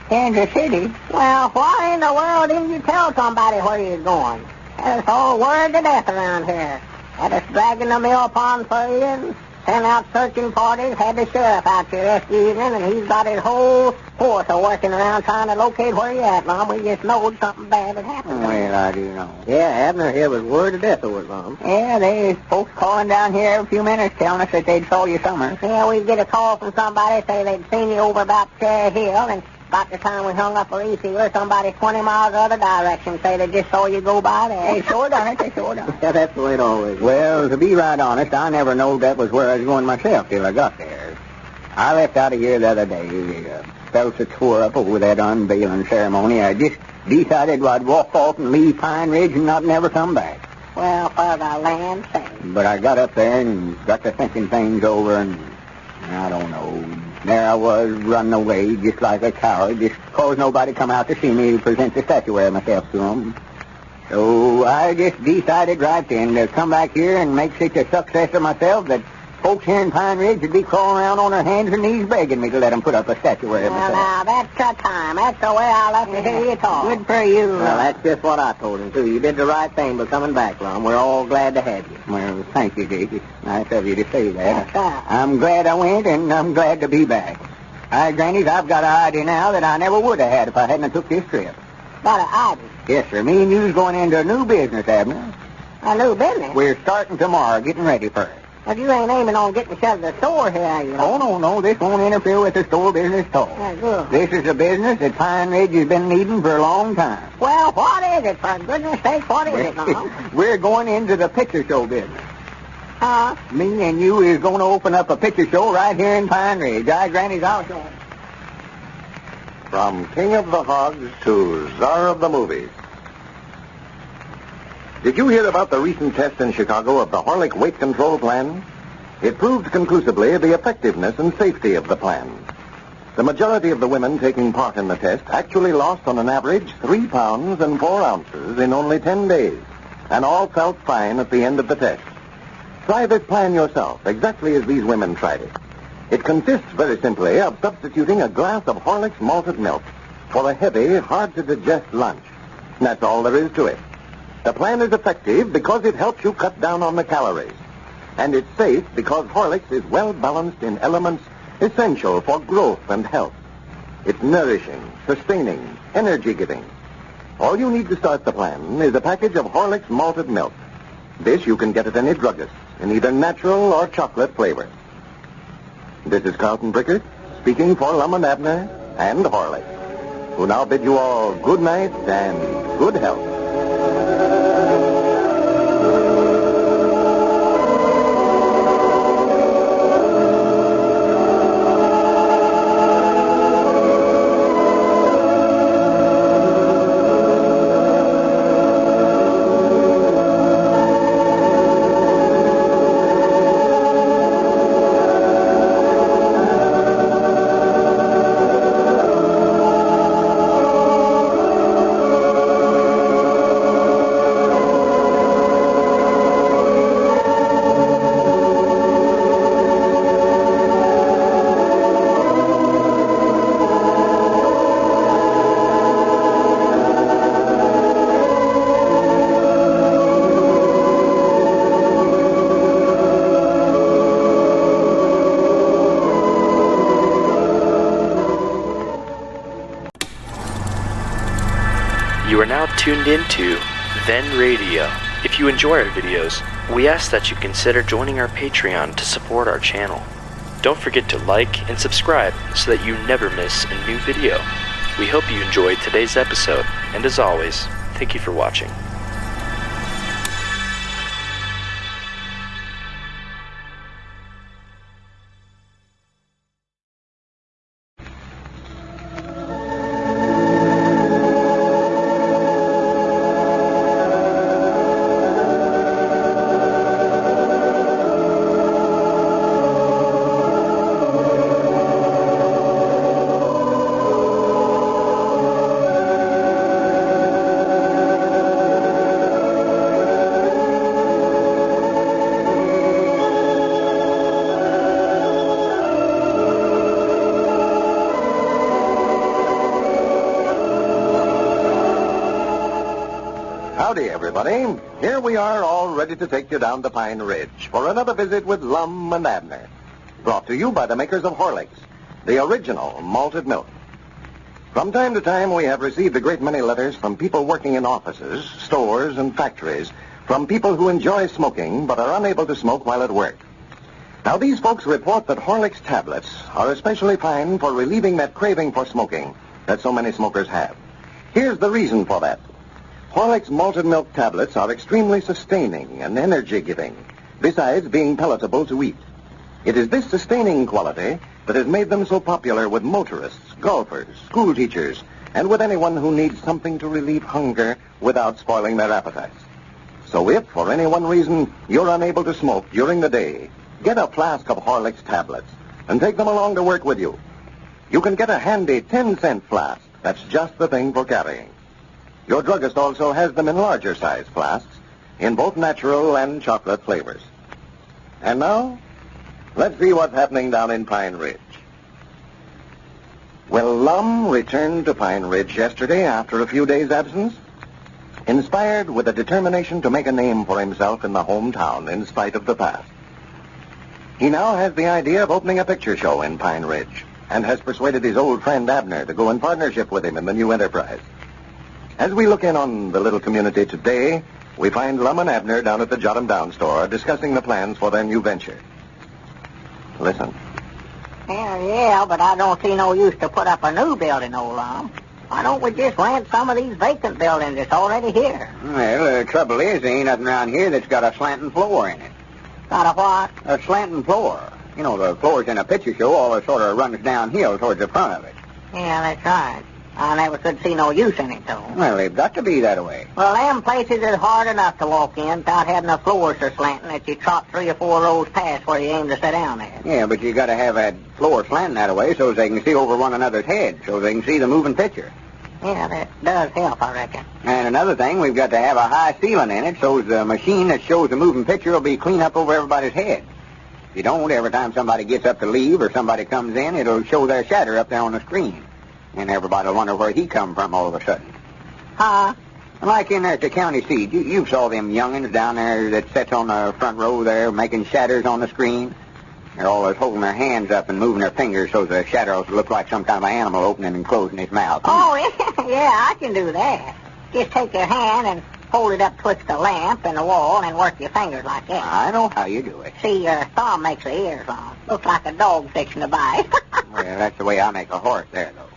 S13: Kansas City?
S4: Well, why in the world didn't you tell somebody where you was going? That's all word to death around here. Had us dragging the mill pond for you and sent out searching parties, had the sheriff out here yesterday evening, and he's got his whole force of working around trying to locate where you're at, Lum. We just knowed something bad had happened.
S5: Well, I do know. Yeah, Abner here was word to death over it, Lum.
S13: Yeah, there's folks calling down here every few minutes telling us that they'd saw you somewhere.
S4: Yeah, we'd get a call from somebody say they'd seen you over about Cherry Hill, and about the time we hung up a receiver, somebody 20 miles the other direction say they just saw you go by there.
S13: They sure done it.
S5: Yeah, that's the way it always is. Well, to be right honest, I never knowed that was where I was going myself till I got there. I left out of here the other day. Felt a tour up over that unveiling ceremony. I just decided I'd walk off and leave Pine Ridge and not never come back.
S4: Well, for the land's sake.
S5: But I got up there and got to thinking things over, and I don't know. There I was, running away just like a coward, just 'cause nobody come out to see me present the statuary of myself to them. So I just decided right then to come back here and make such a success of myself that folks here in Pine Ridge would be crawling around on their hands and knees begging me to let them put up a statuary of myself.
S4: Well, now, that's the time. That's the way I love to hear you talk.
S13: Good for you.
S5: Well, that's just what I told him, too. You did the right thing by coming back, Lum. We're all glad to have you. Well, thank you, Dick. It's nice of you to say that.
S4: That's right.
S5: I'm glad I went, and I'm glad to be back. Grannies, I've got an idea now that I never would have had if I hadn't took this trip.
S4: Got an idea?
S5: Yes, sir. Me and you's going into a new business, Abner.
S4: A new business?
S5: We're starting tomorrow, getting ready for it.
S4: But you ain't aiming on getting shut of the store here, are you?
S5: Oh, no. This won't interfere with the store business at all.
S4: Yeah, good.
S5: This is a business that Pine Ridge has been needing for a long time.
S4: Well, what is it? For goodness sake, what is it, Mom?
S5: We're going into the picture show business.
S4: Huh?
S5: Me and you is going to open up a picture show right here in Pine Ridge. Granny's out showing.
S2: From King of the Hogs to Czar of the Movies.
S12: Did you hear about the recent test in Chicago of the Horlick weight control plan? It proved conclusively the effectiveness and safety of the plan. The majority of the women taking part in the test actually lost on an average 3 pounds and 4 ounces in only 10 days, and all felt fine at the end of the test. Try this plan yourself, exactly as these women tried it. It consists very simply of substituting a glass of Horlick's malted milk for a heavy, hard-to-digest lunch. That's all there is to it. The plan is effective because it helps you cut down on the calories. And it's safe because Horlicks is well balanced in elements essential for growth and health. It's nourishing, sustaining, energy-giving. All you need to start the plan is a package of Horlicks malted milk. This you can get at any druggist in either natural or chocolate flavor. This is Carlton Brickert speaking for Lum and Abner and Horlicks, who now bid you all good night and good health.
S1: You are now tuned into Then Radio. If you enjoy our videos, we ask that you consider joining our Patreon to support our channel. Don't forget to like and subscribe so that you never miss a new video. We hope you enjoyed today's episode, and as always, thank you for watching.
S12: Howdy, everybody. Here we are, all ready to take you down to Pine Ridge for another visit with Lum and Abner. Brought to you by the makers of Horlicks, the original malted milk. From time to time, we have received a great many letters from people working in offices, stores, and factories, from people who enjoy smoking but are unable to smoke while at work. Now, these folks report that Horlicks tablets are especially fine for relieving that craving for smoking that so many smokers have. Here's the reason for that. Horlicks malted milk tablets are extremely sustaining and energy-giving, besides being palatable to eat. It is this sustaining quality that has made them so popular with motorists, golfers, school teachers, and with anyone who needs something to relieve hunger without spoiling their appetites. So if, for any one reason, you're unable to smoke during the day, get a flask of Horlicks tablets and take them along to work with you. You can get a handy 10-cent flask that's just the thing for carrying. Your druggist also has them in larger size flasks in both natural and chocolate flavors. And now, let's see what's happening down in Pine Ridge. Well, Lum returned to Pine Ridge yesterday after a few days' absence, inspired with a determination to make a name for himself in the hometown in spite of the past. He now has the idea of opening a picture show in Pine Ridge and has persuaded his old friend Abner to go in partnership with him in the new enterprise. As we look in on the little community today, we find Lum and Abner down at the Jot 'em Down store discussing the plans for their new venture. Listen.
S4: Yeah, but I don't see no use to put up a new building, old Lum. Why don't we just rent some of these vacant buildings that's already here?
S5: Well, the trouble is, there ain't nothing around here that's got a slanting floor in it.
S4: Got a what?
S5: A slanting floor. You know, the floors in a picture show all sort of runs downhill towards the front of it.
S4: Yeah, that's right. I never could see no use in it, though.
S5: Well, they've got to be that way.
S4: Well, them places is hard enough to walk in without having the floors so slanting that you trot 3 or 4 rows past where you aim to sit down there.
S5: Yeah, but you got to have that floor slanting that way so they can see over one another's heads, so they can see the moving picture.
S4: Yeah, that does help, I reckon.
S5: And another thing, we've got to have a high ceiling in it so the machine that shows the moving picture will be clean up over everybody's head. If you don't, every time somebody gets up to leave or somebody comes in, it'll show their shadow up there on the screen. And everybody will wonder where he come from all of a sudden.
S4: Huh?
S5: Like in there at the county seat, you saw them youngins down there that sits on the front row there making shadows on the screen. They're always holding their hands up and moving their fingers so the shadows look like some kind of animal opening and closing his mouth.
S4: Oh, yeah, I can do that. Just take your hand and hold it up twixt the lamp and the wall and work your fingers like that.
S5: I know how you do it.
S4: See, your thumb makes the ears long. Looks like a dog fixing to bite.
S5: Well, that's the way I make a horse there, though.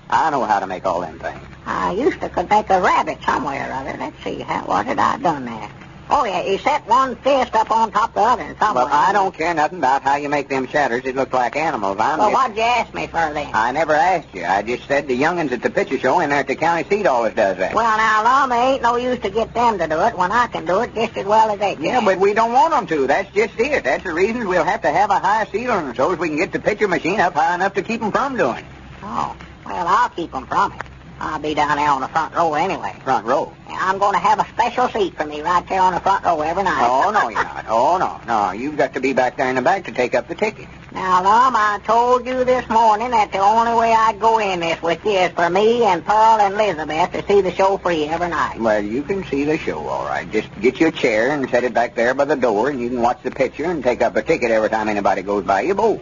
S5: I know how to make all them things.
S4: I used to could make a rabbit somewhere or other. Let's see, what had I done there? Oh, yeah, you set one fist up on top of the other and somewhere.
S5: Well, I don't care nothing about how you make them shadows. It looks like animals.
S4: What'd you ask me for then?
S5: I never asked you. I just said the youngins at the picture show in there at the county seat always does that.
S4: Well, now, Lum, there ain't no use to get them to do it when I can do it just as well as they can.
S5: Yeah, but we don't want them to. That's just it. That's the reason we'll have to have a high ceiling so as we can get the picture machine up high enough to keep them from doing it.
S4: Oh, well, I'll keep them from it. I'll be down there on the front row anyway.
S5: Front row?
S4: I'm going to have a special seat for me right there on the front row every night.
S5: Oh, no, you're not. Oh, no. No, you've got to be back there in the back to take up the ticket.
S4: Now, Lum, I told you this morning that the only way I'd go in this with you is for me and Pearl and Elizabeth to see the show free every night.
S5: Well, you can see the show, all right. Just get you a chair and set it back there by the door, and you can watch the picture and take up a ticket every time anybody goes by you both.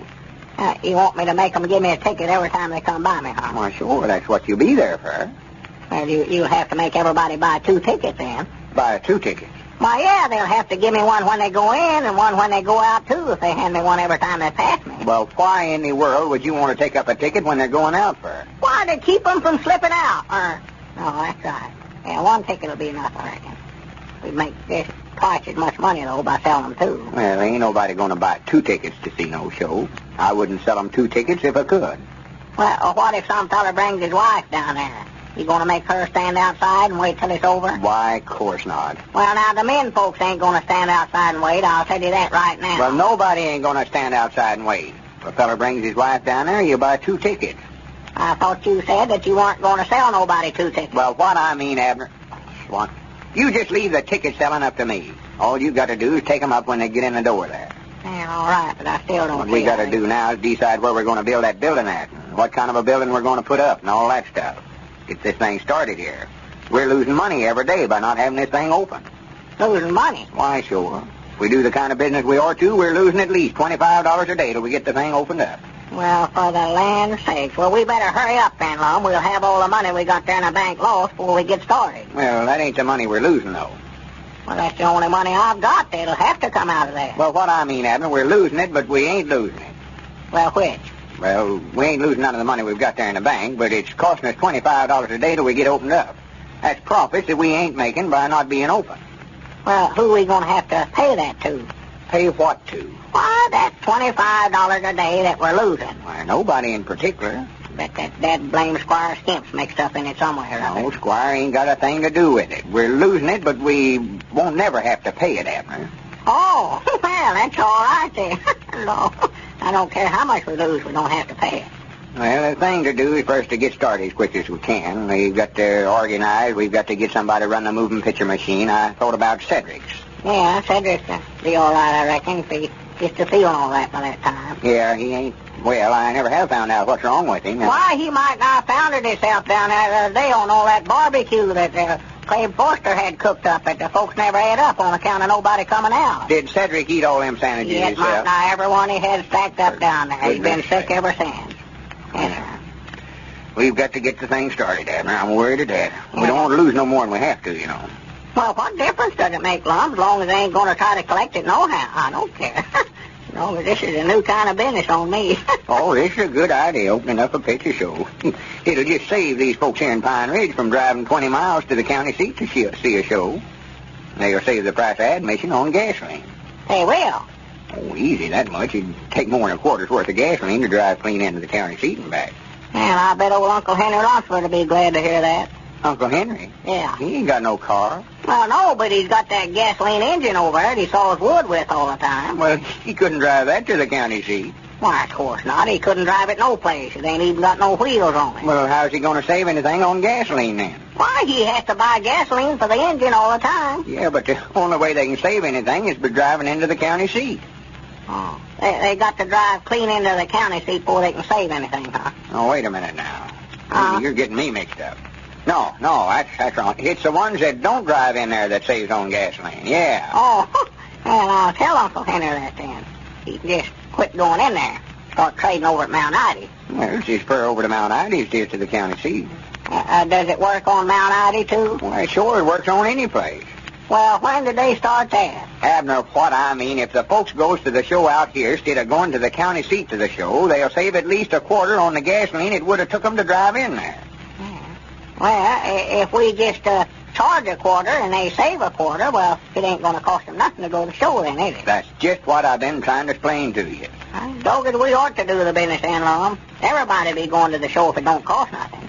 S4: You want me to make them give me a ticket every time they come by me, huh?
S5: Well, sure. That's what you'll be there for.
S4: Well, you'll have to make everybody buy 2 tickets then.
S5: Buy 2 tickets?
S4: Why, yeah, they'll have to give me one when they go in and one when they go out, too, if they hand me one every time they pass me.
S5: Well, why in the world would you want to take up a ticket when they're going out for?
S4: Why, to keep them from slipping out. No, that's right. Yeah, 1 ticket will be enough, I reckon. We'd make just twice as much money, though, by selling them 2.
S5: Well, ain't nobody going to buy 2 tickets to see no show. I wouldn't sell them 2 tickets if I could.
S4: Well, what if some fella brings his wife down there? You going to make her stand outside and wait till it's over?
S5: Why, of course not.
S4: Well, now, the men folks ain't going to stand outside and wait. I'll tell you that right now.
S5: Well, nobody ain't going to stand outside and wait. If a fella brings his wife down there, you buy 2 tickets.
S4: I thought you said that you weren't going to sell nobody 2 tickets.
S5: Well, what I mean, Abner... What? You just leave the ticket selling up to me. All you got to do is take them up when they get in the door there.
S4: Yeah, all right, but I still don't
S5: What we got to do now is decide where we're going to build that building at, and what kind of a building we're going to put up, and all that stuff. Get this thing started here. We're losing money every day by not having this thing open.
S4: Losing money?
S5: Why, sure. If we do the kind of business we ought to, we're losing at least $25 a day till we get the thing opened up.
S4: Well, for the land's sake. Well, we better hurry up then, Lum. We'll have all the money we got there in the bank lost before we get started.
S5: Well, that ain't the money we're losing, though.
S4: Well, that's the only money I've got. It'll have to come out of there.
S5: Well, what I mean, Abner, we're losing it, but we ain't losing it.
S4: Well, which?
S5: Well, we ain't losing none of the money we've got there in the bank, but it's costing us $25 a day till we get opened up. That's profits that we ain't making by not being open.
S4: Well, who are we going to have to pay that to?
S5: Pay what to?
S4: Why, that's $25 a day that we're losing.
S5: Why, nobody in particular.
S4: Bet that blamed Squire Skimp's mixed up in it somewhere.
S5: No, Squire ain't got a thing to do with it. We're losing it, but we won't never have to pay it, Abner.
S4: Oh, well, that's all right then. No, I don't care how much we lose, we don't have to pay it.
S5: Well, the thing to do is first to get started as quick as we can. We've got to organize. We've got to get somebody to run the moving picture machine. I thought about Cedric's.
S4: Yeah, Cedric's be all right, I reckon, if he gets to feel all that by that time.
S5: Yeah, he ain't. Well, I never have found out what's wrong with him.
S4: Why, he might not have founded himself down there the other day on all that barbecue that Clave Foster had cooked up that the folks never ate up on account of nobody coming out.
S5: Did Cedric eat all them sandwiches
S4: yes,
S5: himself?
S4: Yes, now every one he had stacked up down there. He's been sick ever since. Yes, sir.
S5: We've got to get the thing started, Abner. I'm worried of that. We don't want to lose no more than we have to, you know.
S4: Well, what difference does it make, Lum, as long as they ain't going to try to collect it nohow? I don't care. As long as this is a new kind of business on me.
S5: Oh, this is a good idea, opening up a picture show. It'll just save these folks here in Pine Ridge from driving 20 miles to the county seat to see a show. They'll save the price of admission on gasoline.
S4: They will?
S5: Oh, easy that much. It'd take more than a quarter's worth of gasoline to drive clean into the county seat and back.
S4: And I bet old Uncle Henry Rossford will be glad to hear that.
S5: Uncle Henry?
S4: Yeah.
S5: He ain't got no car.
S4: Well, no, but he's got that gasoline engine over there that he saws wood with all the time.
S5: Well, he couldn't drive that to the county seat.
S4: Why, of course not. He couldn't drive it no place. It ain't even got no wheels on it.
S5: Well, how's he going to save anything on gasoline then?
S4: Why, he has to buy gasoline for the engine all the time.
S5: Yeah, but the only way they can save anything is by driving into the county seat.
S4: Oh. They got to drive clean into the county seat before they can save anything, huh?
S5: Oh, wait a minute now. You're getting me mixed up. No, that's wrong. It's the ones that don't drive in there that saves on gasoline. Yeah.
S4: Oh, well, I'll tell Uncle Henry that then. He can just quit going in there. Start trading over at Mount Ida.
S5: Well, it's just fur over to Mount Ida just to the county seat.
S4: Does it work on Mount Ida, too?
S5: Well, sure, it works on any place.
S4: Well, when did they start that?
S5: Abner, what I mean, if the folks goes to the show out here instead of going to the county seat to the show, they'll save at least a quarter on the gasoline it would have took them to drive in there.
S4: Well, if we just charge a quarter and they save a quarter, well, it ain't going to cost them nothing to go to the show then, is it?
S5: That's just what I've been trying to explain to you.
S4: Dogged, we ought to do the business then, Lum. Everybody be going to the show if it don't cost nothing.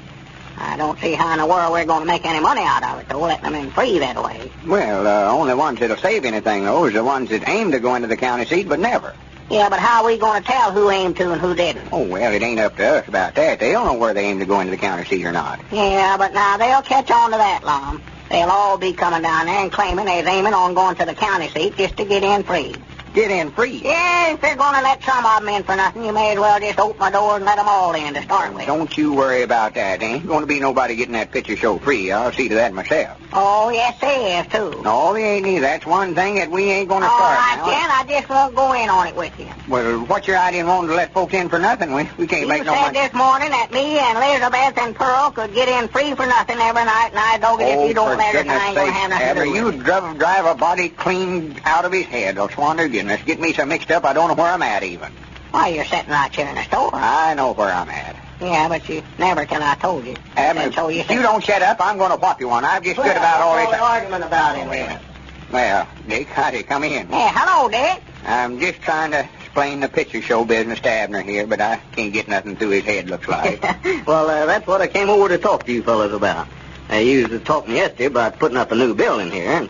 S4: I don't see how in the world we're going to make any money out of it, though, letting them in free that way.
S5: Well, only ones that'll save anything, though, is the ones that aim to go into the county seat but never.
S4: Yeah, but how are we going to tell who aimed to and who didn't?
S5: Oh, well, it ain't up to us about that. They'll know where they aim to go into the county seat or not.
S4: Yeah, but now they'll catch on to that, Lum. They'll all be coming down there and claiming they're aiming on going to the county seat just to get in free.
S5: Get in free?
S4: Yeah, if they're going to let some of them in for nothing, you may as well just open the door and let them all in to start with.
S5: Don't you worry about that. Ain't going to be nobody getting that picture show free. I'll see to that myself.
S4: Oh, yes, they is, too.
S5: No, they ain't either. That's one thing that we ain't going to start
S4: All right,
S5: now.
S4: Ken, I just won't go in on it with you.
S5: Well, what's your idea in wanting to let folks in for nothing? We can't make no money.
S4: You said this morning that me and Elizabeth and Pearl could get in free for nothing every night, and I don't if you don't let us, I ain't going to have nothing to do with it.
S5: You drive a body clean out of his head. I'll swan to goodness. Get me some mixed up. I don't know where I'm at, even.
S4: Why, you're sitting right here in the store.
S5: I know where I'm at.
S4: Yeah, but you never till I told you.
S5: Abner,
S4: so you
S5: don't shut up, I'm going to whop you one. I've just stood about all this.
S4: Argument about it.
S5: Well, Dick, howdy, come in.
S4: Yeah, hello, Dick.
S5: I'm just trying to explain the picture show business to Abner here, but I can't get nothing through his head, looks like.
S6: Well, that's what I came over to talk to you fellas about. You was talking yesterday about putting up a new building here, and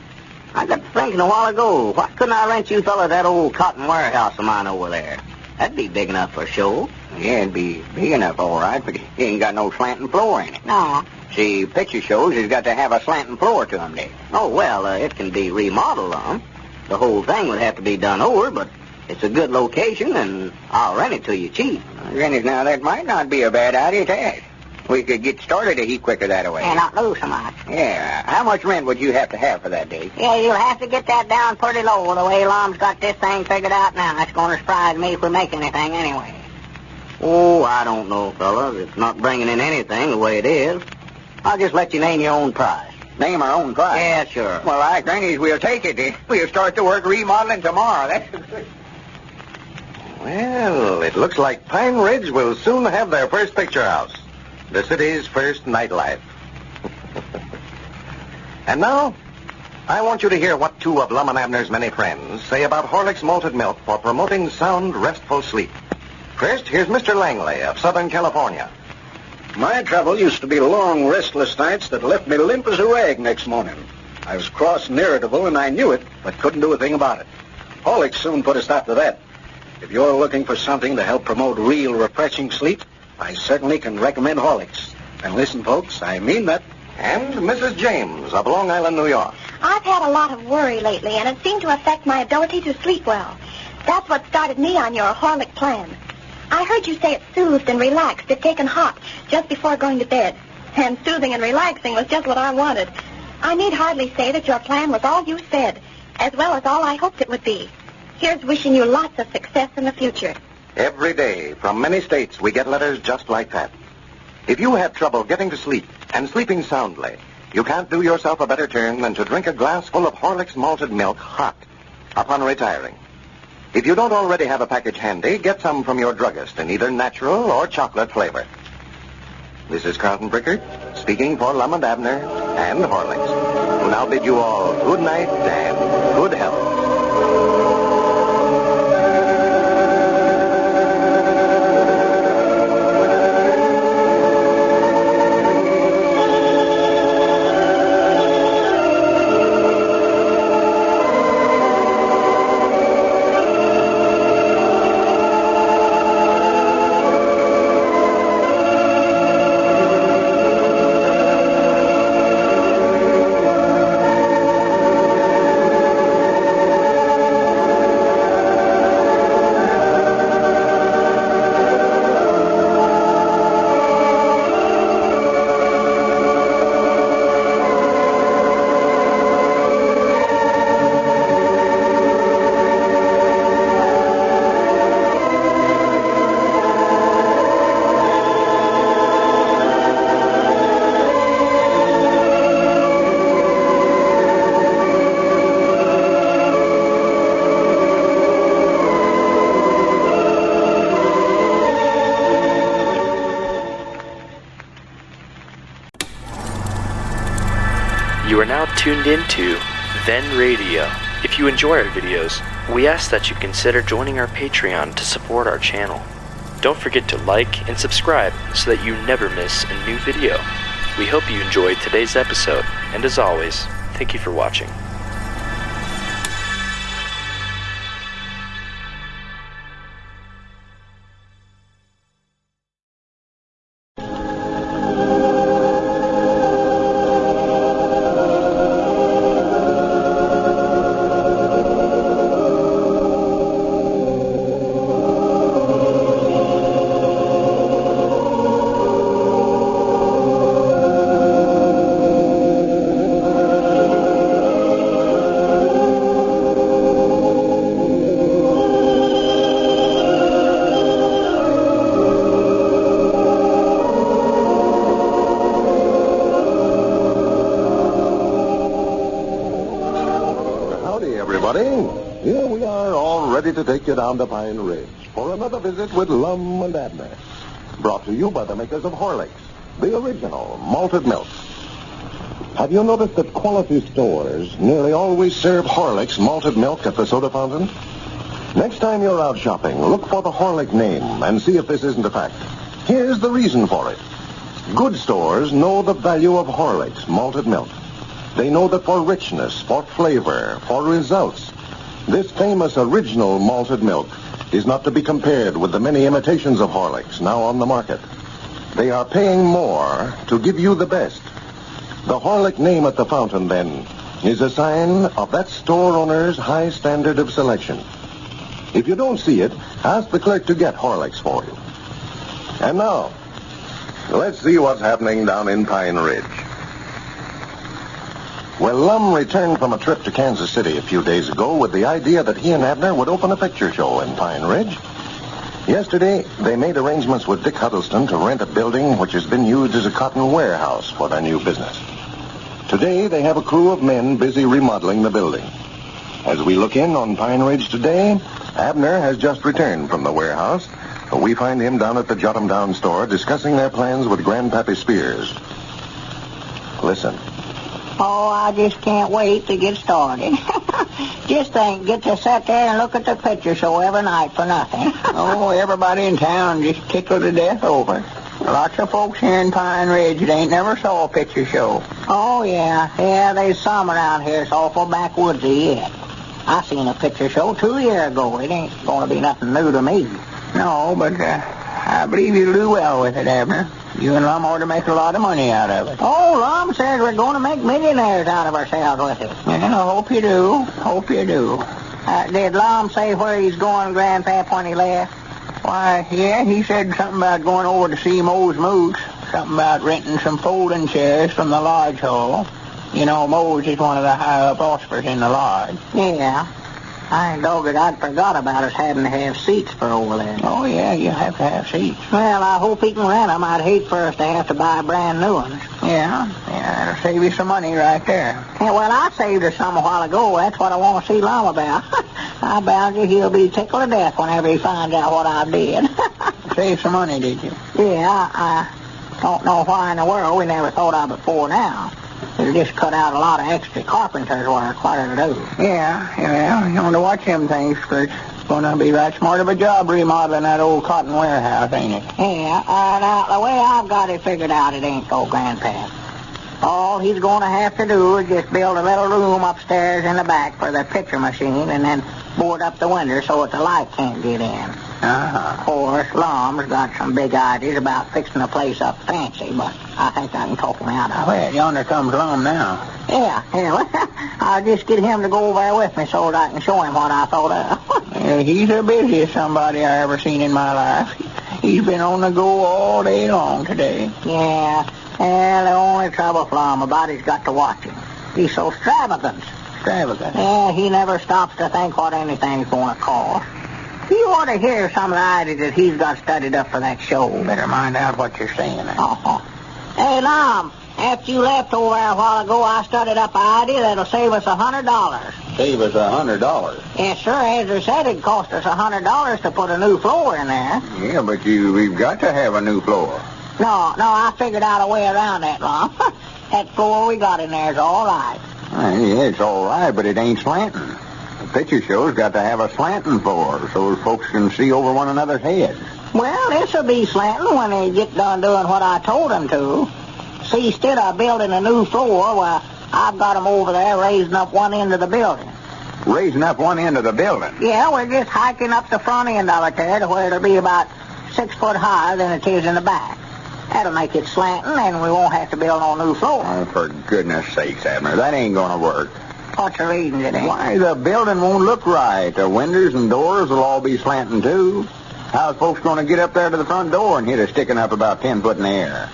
S6: I got to thinking a while ago, why couldn't I rent you fellas that old cotton warehouse of mine over there? That'd be big enough for a show.
S5: Yeah, it'd be big enough, all right, but it ain't got no slanting floor in it.
S4: No.
S5: See, picture shows has got to have a slanting floor to them, Dick.
S6: Oh, well, it can be remodeled on. The whole thing would have to be done over, but it's a good location, and I'll rent it to you cheap.
S5: Granted, now, that might not be a bad idea to ask. We could get started a heap quicker that way.
S4: And not lose so much.
S5: Yeah. How much rent would you have to have for that, Dick?
S4: Yeah, you'll have to get that down pretty low the way Lum's got this thing figured out now. It's going to surprise me if we make anything anyway.
S6: Oh, I don't know, fellas. It's not bringing in anything the way it is. I'll just let you name your own price.
S5: Name our own price?
S6: Yeah, sure.
S5: Well, I grannies, we'll take it, Dick. We'll start the work remodeling tomorrow. That's good.
S12: Well, it looks like Pine Ridge will soon have their first picture house. The city's first nightlife. And now, I want you to hear what two of Lum and Abner's many friends say about Horlick's malted milk for promoting sound, restful sleep. First, here's Mr. Langley of Southern California.
S19: My trouble used to be long, restless nights that left me limp as a rag next morning. I was cross and irritable, and I knew it, but couldn't do a thing about it. Horlick soon put a stop to that. If you're looking for something to help promote real, refreshing sleep, I certainly can recommend Horlicks. And listen, folks, I mean that.
S12: And Mrs. James of Long Island, New York.
S9: I've had a lot of worry lately, and it seemed to affect my ability to sleep well. That's what started me on your Horlick plan. I heard you say it soothed and relaxed if taken hot just before going to bed. And soothing and relaxing was just what I wanted. I need hardly say that your plan was all you said, as well as all I hoped it would be. Here's wishing you lots of success in the future.
S12: Every day, from many states, we get letters just like that. If you have trouble getting to sleep and sleeping soundly, you can't do yourself a better turn than to drink a glass full of Horlick's malted milk hot upon retiring. If you don't already have a package handy, get some from your druggist in either natural or chocolate flavor. This is Carlton Brickert, speaking for Lum and Abner and Horlick's, who now bid you all good night and good health.
S1: You are now tuned into Then Radio. If you enjoy our videos, we ask that you consider joining our Patreon to support our channel. Don't forget to like and subscribe so that you never miss a new video. We hope you enjoyed today's episode, and as always, thank you for watching.
S12: Here we are, all ready to take you down to Pine Ridge for another visit with Lum and Abner. Brought to you by the makers of Horlicks, the original malted milk. Have you noticed that quality stores nearly always serve Horlicks malted milk at the soda fountain? Next time you're out shopping, look for the Horlick name and see if this isn't a fact. Here's the reason for it. Good stores know the value of Horlicks malted milk. They know that for richness, for flavor, for results, this famous original malted milk is not to be compared with the many imitations of Horlicks now on the market. They are paying more to give you the best. The Horlick name at the fountain, then, is a sign of that store owner's high standard of selection. If you don't see it, ask the clerk to get Horlicks for you. And now, let's see what's happening down in Pine Ridge. Well, Lum returned from a trip to Kansas City a few days ago with the idea that he and Abner would open a picture show in Pine Ridge. Yesterday, they made arrangements with Dick Huddleston to rent a building which has been used as a cotton warehouse for their new business. Today, they have a crew of men busy remodeling the building. As we look in on Pine Ridge today, Abner has just returned from the warehouse. We find him down at the Jot 'em Down store discussing their plans with Grandpap Spears. Listen.
S4: Oh, I just can't wait to get started. Just think, get to sit there and look at the picture show every night for nothing.
S13: Oh, everybody in town just tickled to death over it. Lots of folks here in Pine Ridge that ain't never saw a picture show.
S4: Oh, yeah. Yeah, there's some around here that's awful backwoodsy yet. I seen a picture show 2 years ago. It ain't going to be nothing new to me.
S13: No, but I believe you'll do well with it, Abner. You and Lum ought to make a lot of money out of it.
S4: Oh, Lum says we're going to make millionaires out of ourselves with it.
S13: And I hope you do. Hope you do.
S4: Did Lum say where he's going, Grandpap, when he left?
S13: Why, yeah, he said something about going over to see Moe's Moots. Something about renting some folding chairs from the lodge hall. You know, Moe's is one of the high-up ospers in the lodge.
S4: Yeah. I dog it, I'd forgot about us having to have seats for over there.
S13: Oh, yeah, you have to have seats.
S4: Well, I hope he can rent them. I'd hate for us to have to buy brand new ones.
S13: Yeah, that'll save you some money right there.
S4: Yeah, well, I saved her some a while ago. That's what I want to see Lum about. I bound you he'll be tickled to death whenever he finds out what I did.
S13: Save some money, did you?
S4: Yeah, I don't know why in the world we never thought of it before now. It'll just cut out a lot of extra carpenter's work, what it'll do.
S13: Yeah, you want to watch them things, because it's going to be right smart of a job remodeling that old cotton warehouse, ain't it?
S4: Yeah, now, the way I've got it figured out, it ain't so, Grandpap. All he's going to have to do is just build a little room upstairs in the back for the picture machine and then board up the window so that the light can't get in. Of course, Lum's got some big ideas about fixing the place up fancy, but I think I can talk him out of it.
S13: Well, yonder comes Lum now.
S4: Yeah. I'll just get him to go over there with me so that I can show him what I thought of.
S13: Yeah, he's the busiest somebody I ever seen in my life. He's been on the go all day long today.
S4: Yeah. And the only trouble for Lum about he's got to watch him. He's so extravagant.
S13: Extravagant?
S4: Yeah, he never stops to think what anything's going to cost. You ought to hear some of the ideas that he's got studied up for that show.
S13: Better mind out what you're saying.
S4: Hey, Lum, after you left over there a while ago, I studied up an idea that'll save us $100.
S5: Save us $100?
S4: Yes, sir. As I said, it cost us $100 to put a new floor in there.
S5: Yeah, but we've got to have a new floor.
S4: No, I figured out a way around that, Lum. That floor we got in there is all right.
S5: Yeah, it's all right, but it ain't slanting. The picture show's got to have a slanting floor so folks can see over one another's heads.
S4: Well, this'll be slanting when they get done doing what I told them to. See, instead of building a new floor, well, I've got them over there raising up one end of the building.
S5: Raising up one end of the building?
S4: Yeah, we're just hiking up the front end of it there to where it'll be about 6 foot higher than it is in the back. That'll make it slanting, and we won't have to build no new floor.
S5: Oh, for goodness sakes, Abner, that ain't gonna work.
S4: What's the reason it ain't?
S5: Why, the building won't look right. The windows and doors will all be slanting, too. How's folks gonna get up there to the front door and hit it sticking up about 10 foot in the air?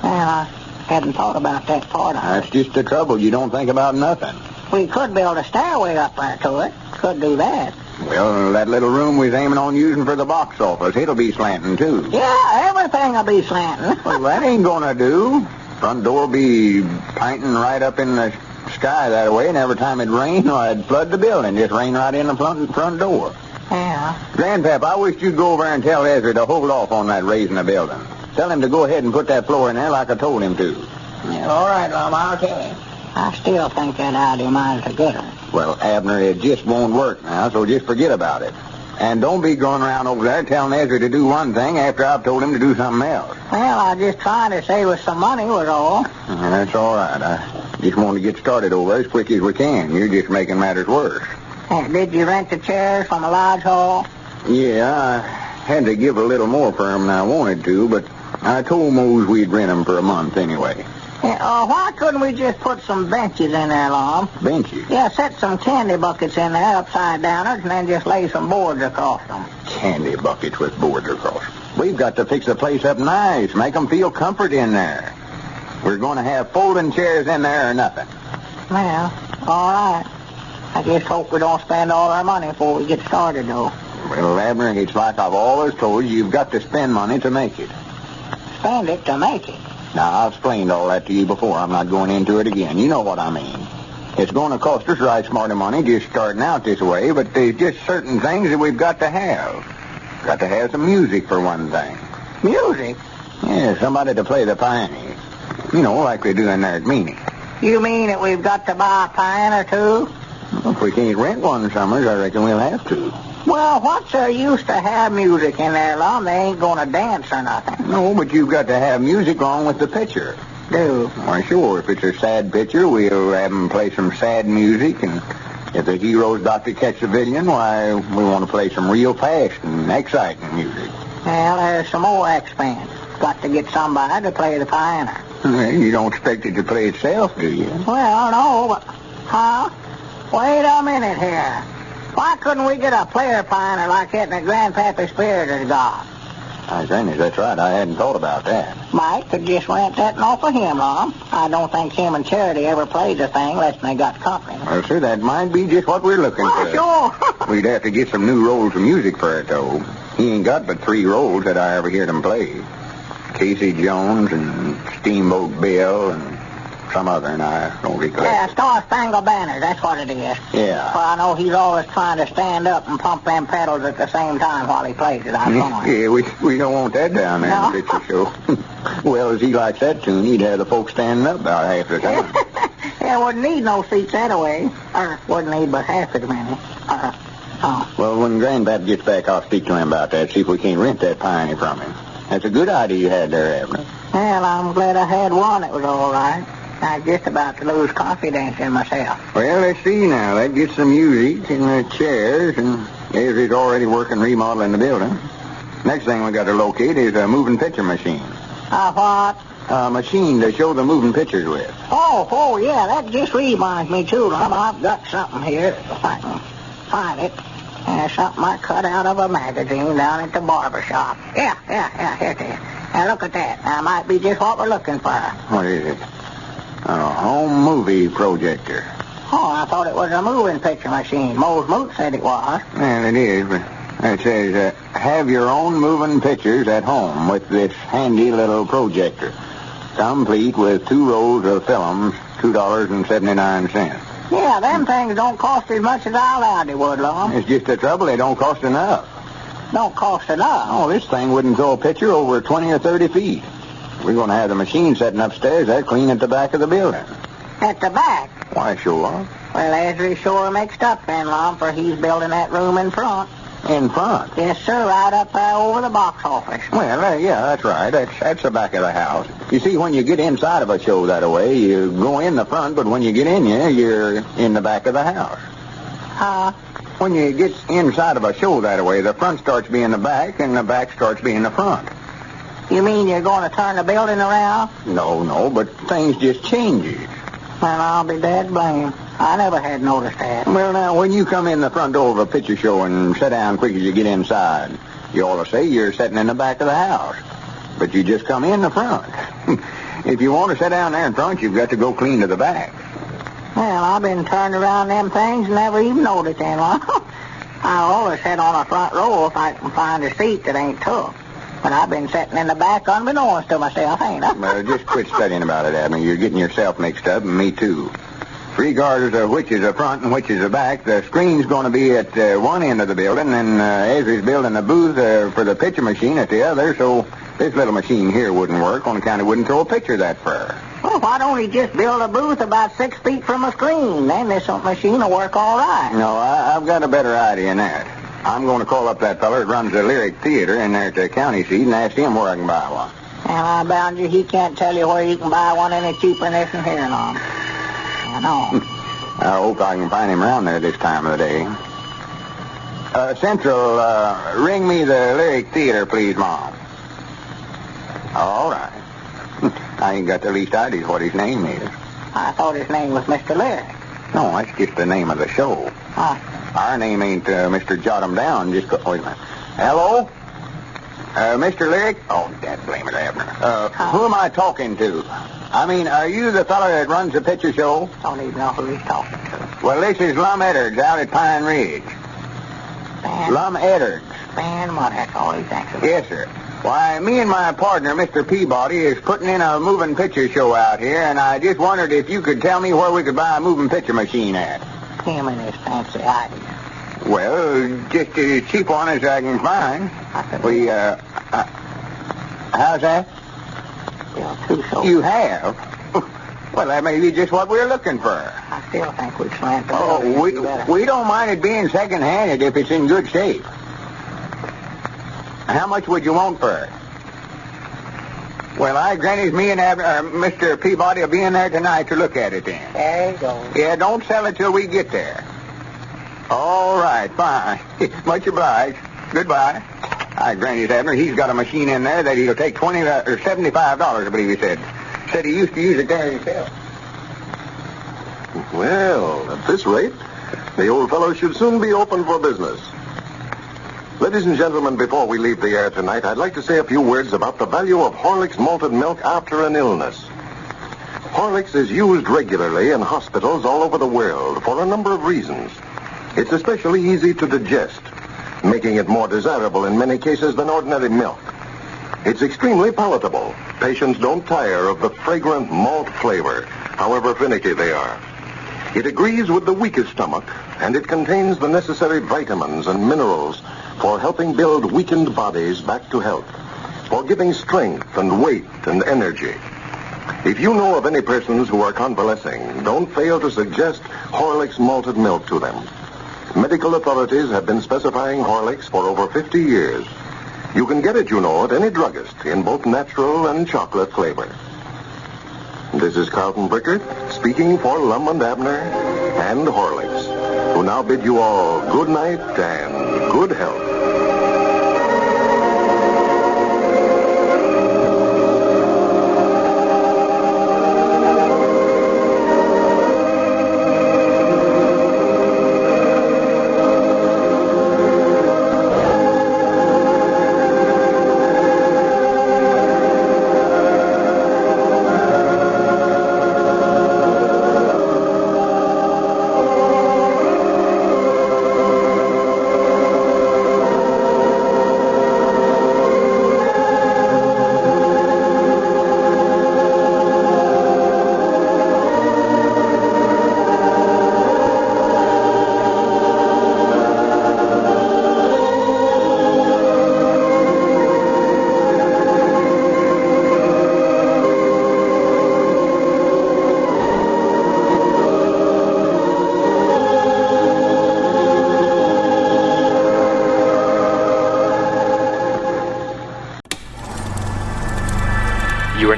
S4: Well, I hadn't thought about that part of it.
S5: That's just the trouble. You don't think about nothing.
S4: We could build a stairway up there to it. Could do that.
S5: Well, that little room we was aiming on using for the box office, it'll be slanting, too.
S4: Yeah, everything will be slanting.
S5: Well, that ain't gonna do. Front door will be pinting right up in the sky that way, and every time it rained, I'd flood the building. Just rain right in the front door.
S4: Yeah.
S5: Grandpap, I wish you'd go over and tell Ezra to hold off on that raising the building. Tell him to go ahead and put that floor in there like I told him to.
S4: Yeah, all right, Lum, I'll tell him. I still think that idea of mine's a good one.
S5: Well, Abner, it just won't work now, so just forget about it. And don't be going around over there telling Ezra to do one thing after I've told him to do something else.
S4: Well, I just trying to save us some money was all.
S5: That's all right. I just want to get started over as quick as we can. You're just making matters worse.
S4: Did you rent the chairs from the lodge hall?
S5: Yeah, I had to give a little more for them than I wanted to, but I told Mose we'd rent them for a month anyway.
S4: Yeah, why couldn't we just put some benches in there, Lum?
S5: Benches?
S4: Yeah, set some candy buckets in there, upside downers, and then just lay some boards across them.
S5: Candy buckets with boards across. We've got to fix the place up nice, make them feel comfort in there. We're going to have folding chairs in there or nothing.
S4: Well, all right. I just hope we don't spend all our money before we get started, though.
S5: Well, Abner, it's like I've always told you, you've got to spend money to make it.
S4: Spend it to make it?
S5: Now, I've explained all that to you before. I'm not going into it again. You know what I mean. It's going to cost us right smart of money just starting out this way, but there's just certain things that we've got to have. Got to have some music for one thing.
S4: Music?
S5: Yeah, somebody to play the piano. You know, like they do in there at Matinee.
S4: You mean that we've got to buy a piano, too?
S5: Well, if we can't rent one summers, I reckon we'll have to.
S4: Well, what's there use to have music in there, Lum? They ain't going to dance or nothing.
S5: No, but you've got to have music along with the picture.
S4: Do?
S5: Why, sure. If it's a sad picture, we'll have them play some sad music. And if the hero's got to catch the villain, why, we want to play some real fast and exciting music.
S4: Well, there's some more expense. Got to get somebody to play the piano.
S5: Well, you don't expect it to play itself, do you?
S4: Well, no, but... Huh? Wait a minute here. Why couldn't we get a player piano like that in the Grandpap Spirit has got?
S5: I think that's right. I hadn't thought about that.
S4: Mike could just rent that off of him, Lum. I don't think him and Charity ever played the thing unless they got company.
S5: Well, sir, that might be just what we're looking for.
S4: Sure.
S5: We'd have to get some new rolls of music for it, though. He ain't got but 3 rolls that I ever heard him play. Casey Jones and Steamboat Bill and some other, and I don't recollect.
S4: Yeah, Star Spangled Banner, that's what it is.
S5: Yeah.
S4: Well, I know he's always trying to stand up and pump them pedals at the same time while he plays it. I saw him.
S5: Yeah, we don't want that down there in the picture show. Well, as he likes that tune, he'd have the folks standing up about half the time.
S4: Yeah, wouldn't need no seats anyway. Wouldn't need but half as many.
S5: Well, when Grandpap gets back, I'll speak to him about that, see if we can't rent that pioneer from him. That's a good idea you had there, Abner.
S4: Well, I'm glad I had one that was all right. I was just about to lose confidence in myself.
S5: Well, let's see now. That gets some music and the chairs, and Ezra's already working remodeling the building. Next thing we got to locate is a moving picture machine.
S4: What?
S5: A machine to show the moving pictures with.
S4: Oh, yeah, that just reminds me, too, Lum. I've got something here, if I can find it. Something I cut out of a magazine down at the barber shop. Yeah, here it is. Now, look at that. That might be just what we're looking for.
S5: What is it? A home movie projector.
S4: Oh, I thought it was a moving picture machine. Mose Moot said it was.
S5: Well, it is, but it says, have your own moving pictures at home with this handy little projector. Complete with 2 rolls of films, $2.79.
S4: Yeah, them things don't cost as much as I allowed they would, Lum.
S5: It's just the trouble, they don't cost enough.
S4: Don't cost enough?
S5: Oh, this thing wouldn't throw a picture over 20 or 30 feet. We're going to have the machine setting upstairs there clean at the back of the building.
S4: At the back?
S5: Why, sure.
S4: Well, Ezra's sure mixed up then, Lum, for he's building that room in front.
S5: In front?
S4: Yes, sir, right up there over the box office.
S5: Well, yeah, that's right. That's the back of the house. You see, when you get inside of a show that way, you go in the front, but when you get in here, you're in the back of the house. When you get inside of a show that way, the front starts being the back, and the back starts being the front.
S4: You mean you're going to turn the building around?
S5: No, but things just changes.
S4: Well, I'll be dead blamed. I never had noticed that.
S5: Well, now, when you come in the front door of a picture show and sit down quick as you get inside, you ought to say you're sitting in the back of the house. But you just come in the front. If you want to sit down there in front, you've got to go clean to the back.
S4: Well, I've been turned around them things and never even noticed them. I always sit on a front row if I can find a seat that ain't tough. But I've been sitting in the back unbeknownst to myself, ain't I?
S5: Well, just quit studying about it, Abner. You're getting yourself mixed up, and me too. Regardless of which is the front and which is the back, the screen's going to be at one end of the building, and Ezra's building a booth for the picture machine at the other, so this little machine here wouldn't work on account it wouldn't throw a picture that far.
S4: Well, why don't he just build a booth about 6 feet from a screen? Then this machine will work all right.
S5: No, I've got a better idea than that. I'm going to call up that feller that runs the Lyric Theater in there at the county seat and ask him where I can buy one.
S4: And I bound you he can't tell you where you can buy one any cheaper than this and here and on. I know.
S5: I hope I can find him around there this time of the day. Central, ring me the Lyric Theater, please, Mom. All right. I ain't got the least idea what his name is.
S4: I thought his name was Mr. Lyric.
S5: No, that's just the name of the show. Our name ain't Mr. Jot 'em Down. Just wait a minute. Hello? Mr. Lyric? Oh, dad blame it, Abner. Who am I talking to? I mean, are you the fellow that runs the picture show?
S4: Don't even know who he's talking to.
S5: Well, this is Lum Edwards out at Pine Ridge. Lum Edwards.
S4: Man, what, that's all he thinks of.
S5: Yes, sir. Why, me and my partner, Mr. Peabody, is putting in a moving picture show out here, and I just wondered if you could tell me where we could buy a moving picture machine at.
S4: Him and his fancy idea.
S5: Well, just as cheap one as I can find. How's that? You have? Well, that may be just what we're looking for.
S4: I still think we'd slant the
S5: we don't mind it being second-handed if it's in good shape. How much would you want for it? Well, I grant me and Mr. Peabody will be in there tonight to look at it then.
S4: There you go.
S5: Yeah, don't sell it till we get there. All right, fine. Much obliged. Goodbye. I grant you, Abner, he's got a machine in there that he'll take $20 or $75, I believe he said. Said he used to use it there himself.
S2: Well, at this rate, the old fellow should soon be open for business. Ladies and gentlemen, before we leave the air tonight, I'd like to say a few words about the value of Horlicks malted milk after an illness. Horlicks is used regularly in hospitals all over the world for a number of reasons. It's especially easy to digest, making it more desirable in many cases than ordinary milk. It's extremely palatable. Patients don't tire of the fragrant malt flavor, however finicky they are. It agrees with the weakest stomach, and it contains the necessary vitamins and minerals for helping build weakened bodies back to health, for giving strength and weight and energy. If you know of any persons who are convalescing, don't fail to suggest Horlicks malted milk to them. Medical authorities have been specifying Horlicks for over 50 years. You can get it, you know, at any druggist in both natural and chocolate flavor. This is Carlton Brickert speaking for Lum and Abner and Horlicks, who now bid you all good night and good health.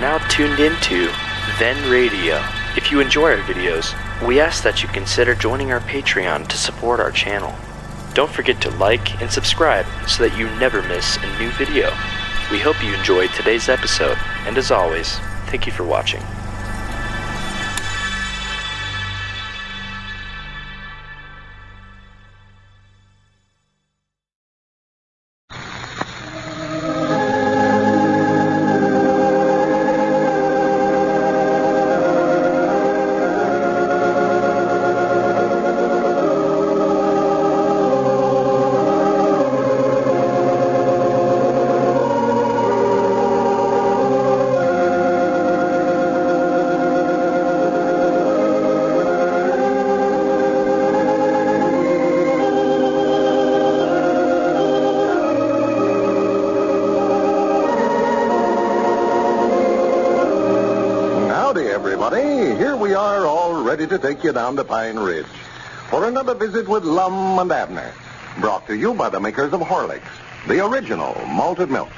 S1: now tuned into Then Radio. If you enjoy our videos, we ask that you consider joining our Patreon to support our channel. Don't forget to like and subscribe so that you never miss a new video. We hope you enjoyed today's episode, and as always, thank you for watching.
S2: Here we are, all ready to take you down to Pine Ridge for another visit with Lum and Abner, brought to you by the makers of Horlicks, the original malted milk.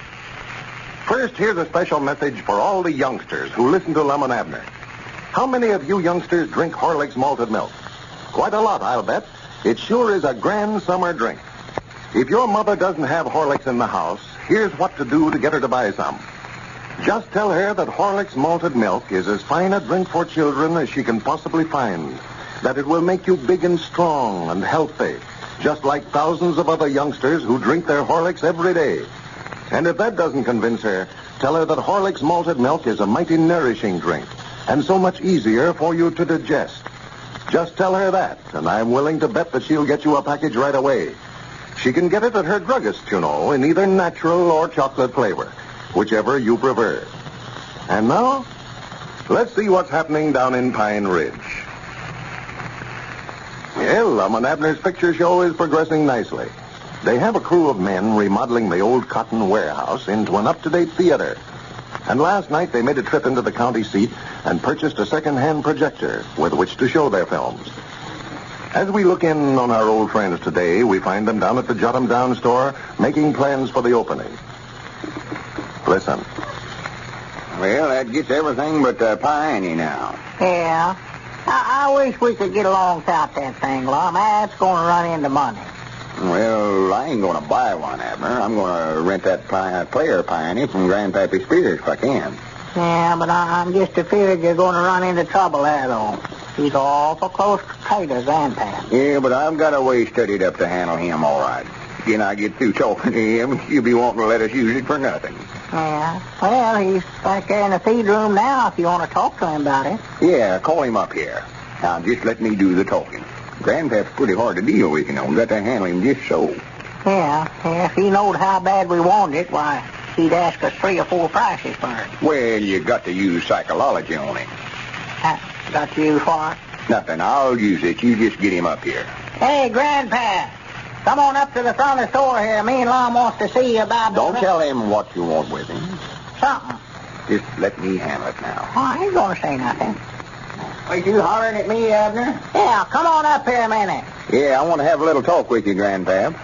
S2: First, here's a special message for all the youngsters who listen to Lum and Abner. How many of you youngsters drink Horlicks malted milk? Quite a lot, I'll bet. It sure is a grand summer drink. If your mother doesn't have Horlicks in the house, here's what to do to get her to buy some. Just tell her that Horlicks malted milk is as fine a drink for children as she can possibly find. That it will make you big and strong and healthy, just like thousands of other youngsters who drink their Horlicks every day. And if that doesn't convince her, tell her that Horlicks malted milk is a mighty nourishing drink and so much easier for you to digest. Just tell her that, and I'm willing to bet that she'll get you a package right away. She can get it at her druggist, you know, in either natural or chocolate flavor, whichever you prefer. And now, let's see what's happening down in Pine Ridge. Well, Lum and Abner's picture show is progressing nicely. They have a crew of men remodeling the old cotton warehouse into an up-to-date theater. And last night they made a trip into the county seat and purchased a second-hand projector with which to show their films. As we look in on our old friends today, we find them down at the Jot 'em Down store making plans for the opening. Listen.
S5: Well, that gets everything but piney now.
S4: Yeah. I wish we could get along without that thing, Lum. That's going to run into money.
S5: Well, I ain't going to buy one, Abner. I'm going to rent that player piney from Grandpappy Spears if I can.
S4: Yeah, but I'm just afraid you're going to run into trouble there, though. He's awful close to Tater's Grandpap.
S5: Yeah, but I've got a way studied up to handle him all right. When I get through talking to him, you'll be wanting to let us use it for nothing.
S4: Yeah. Well, he's back there in the feed room now if you want to talk to him about it.
S5: Yeah, call him up here. Now, just let me do the talking. Grandpap's pretty hard to deal with, you know. Got to handle him just so.
S4: Yeah. If he knowed how bad we wanted it, why, he'd ask us 3 or 4 prices for it.
S5: Well, you got to use psychology on him.
S4: Got to use what?
S5: Nothing. I'll use it. You just get him up here.
S4: Hey, Grandpa. Come on up to the front of the store here. Me and Lum wants to see you about...
S5: Don't tell him what you want with him.
S4: Something.
S5: Just let me handle it now.
S4: Oh, I ain't going to say nothing.
S5: Was you hollering at me, Abner?
S4: Yeah, come on up here a minute.
S5: Yeah, I want to have a little talk with you, Grandpap.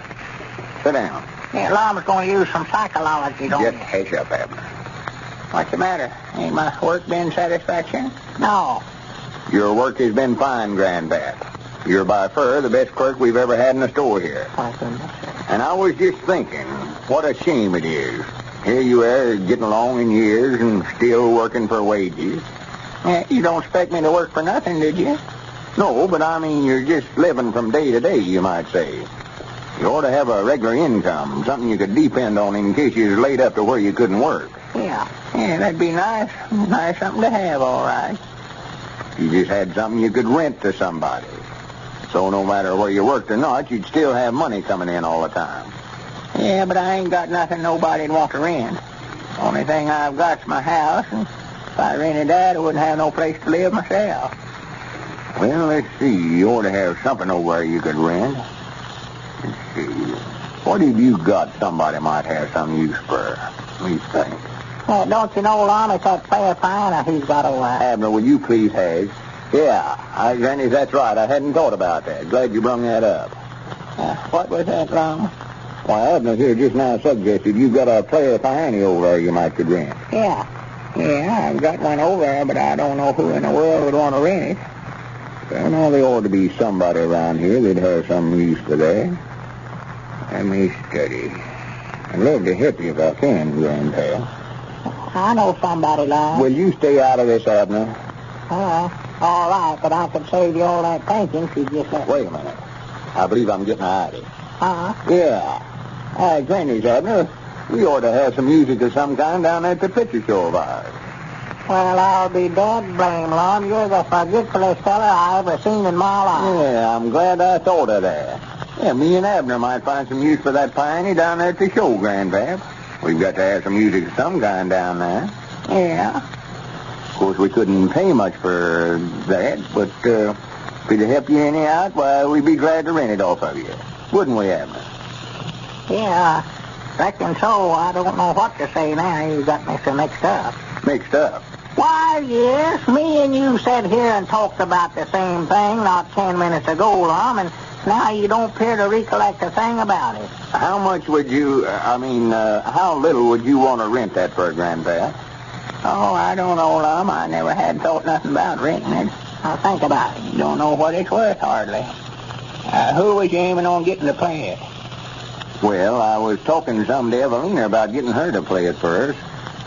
S5: Sit down.
S4: Yeah, Lum's going to use some psychology, don't
S5: Just
S4: you?
S5: hush up, Abner.
S4: What's the matter? Ain't my work been satisfaction? No.
S5: Your work has been fine, Grandpap. You're by far the best clerk we've ever had in the store here. And I was just thinking, what a shame it is. Here you are, getting along in years and still working for wages.
S4: Yeah, you don't expect me to work for nothing, did you?
S5: No, but I mean you're just living from day to day, you might say. You ought to have a regular income, something you could depend on in case you was laid up to where you couldn't work.
S4: Yeah, that'd be nice. Nice something to have, all right.
S5: You just had something you could rent to somebody. So no matter where you worked or not, you'd still have money coming in all the time.
S4: Yeah, but I ain't got nothing nobody'd want to rent. Only thing I've got's my house, and if I rented that, I wouldn't have no place to live myself.
S5: Well, let's see. You ought to have something over there you could rent. Let's see. What have you got somebody might have some use for? Let me think.
S4: Well, don't you know, Lum, it's that player pine he's got over there.
S5: Abner, will you please, Hags? Yeah, Granny, that's right. I hadn't thought about that. Glad you brung that up.
S4: What was that, Lum?
S5: Why, Abner here just now suggested you've got a player piney over there you might could rent.
S4: Yeah, Yeah, I've got one over there, but I don't know who in the world would want to rent it.
S5: Well, now there ought to be somebody around here that'd have some use for that. Let me study. I'd love to help you if I can, Grandpa.
S4: I know somebody, Lum.
S5: Will you stay out of this, Abner?
S4: All right, but I could save you all that thinking if you just let...
S5: Wait a minute. I believe I'm getting out of it.
S4: Yeah.
S5: Granny's, Abner. We ought to have some music of some kind down at the picture show of ours.
S4: Well, I'll be dead blame, Lum. You're the forgetfulest fella I ever seen in my life.
S5: Yeah, I'm glad I thought of that. Yeah, me and Abner might find some use for that piney down there at the show, Grandpap. We've got to have some music of some kind down there.
S4: Yeah.
S5: Of course, we couldn't pay much for that, but if it'd help you any out, why, we'd be glad to rent it off of you. Wouldn't we, Abner?
S4: Yeah, reckon so. I don't know what to say now. You got me so mixed up.
S5: Mixed up?
S4: Why, yes. Me and you sat here and talked about the same thing not 10 minutes ago, Lum, and now you don't appear to recollect a thing about it.
S5: How much would you, how little would you want to rent that for, Grandpa?
S4: Oh, I don't know, Lum. I never had thought nothing about renting it. Now, think about it. You don't know what it's worth, hardly. Who was you aiming on getting to play it?
S5: Well, I was talking some to Evalena about getting her to play it for us.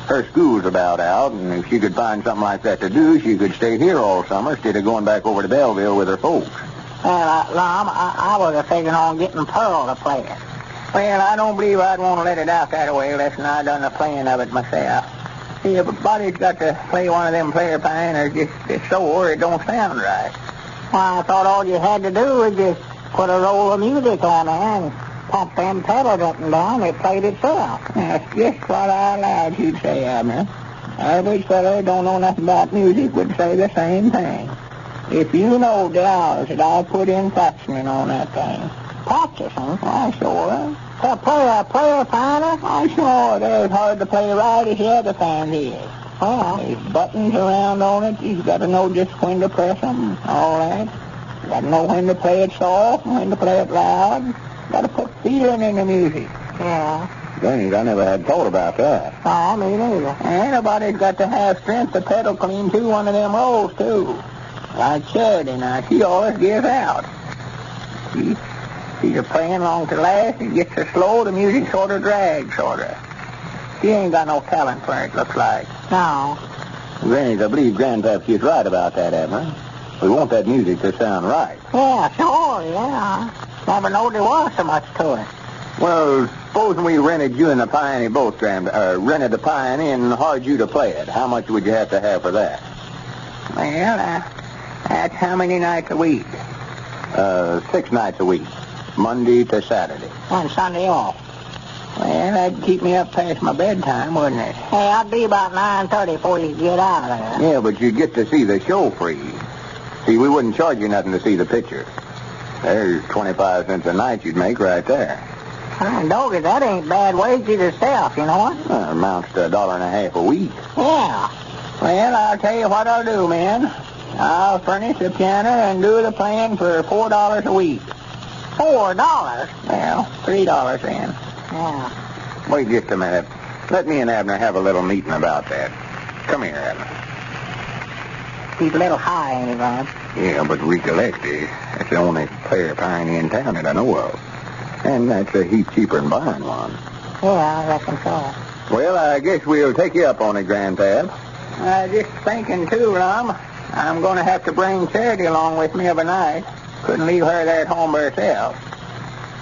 S5: Her school's about out, and if she could find something like that to do, she could stay here all summer instead of going back over to Belleville with her folks.
S4: Well, Lum, I was figuring on getting Pearl to play it. Well, I don't believe I'd want to let it out that way unless I done the playing of it myself. See, everybody's got to play one of them player pioneers just so or it don't sound right. Why, I thought all you had to do was just put a roll of music on there and pop them pedals up and down. It played itself. That's just what I allowed you to say, Abner. Average fellow who don't know nothing about music would say the same thing. If you know the hours that I put in practicing on that thing. Practicing? I sure. To play a player pioneer? I sure. They're as hard to play right as the other kind is. Well, there's buttons around on it. You've got to know just when to press them, all that. You got to know when to play it soft and when to play it loud. Got to put feeling in the music. Yeah.
S5: Dang, I never had thought about that.
S4: Oh, me neither. Anybody's got to have strength to pedal clean through one of them rolls, too. Like Charity now, she always gives out. She's playing along to last, it gets so slow, the music sort of drags, sort of. She ain't got no talent for it, looks like. No.
S5: Granny, I believe Grandpap's just right about that, Abner. We want that music to sound right.
S4: Yeah, sure, yeah. Never knowed there was so much to it.
S5: Well, supposing we rented you and the Piney both, rented the Piney and hired you to play it. How much would you have to have for that?
S4: Well, that's how many nights a week?
S5: 6 nights a week. Monday to Saturday.
S4: And Sunday off. Well, that'd keep me up past my bedtime, wouldn't it? Hey, I'd be about 9:30 before you get out of there.
S5: Yeah, but you'd get to see the show free. See, we wouldn't charge you nothing to see the picture. There's 25 cents a night you'd make right there.
S4: Doggy, that ain't bad wages itself, you know what?
S5: Well, amounts to $1.50 a week.
S4: Yeah. Well, I'll tell you what I'll do, man. I'll furnish the piano and do the playing for $4 a week. $4? Well, $3 then. Yeah.
S5: Wait just a minute. Let me and Abner have a little meeting about that. Come here, Abner.
S4: He's a little high, ain't he, Ron?
S5: Yeah, but recollect, that's the only player piney in town that I know of. And that's a heap cheaper than buying one.
S4: Yeah, I reckon so.
S5: Well, I guess we'll take you up on it, Grandpap.
S4: Just thinking, too, Lum. I'm going to have to bring Charity along with me every night. Couldn't leave her there at home by herself.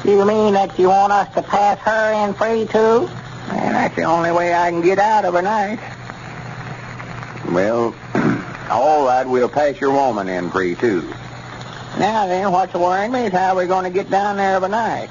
S4: You mean that you want us to pass her in free, too? And that's the only way I can get out every night.
S5: Well, all right, we'll pass your woman in free, too.
S4: Now then, what's worrying me is how we're going to get down there every night.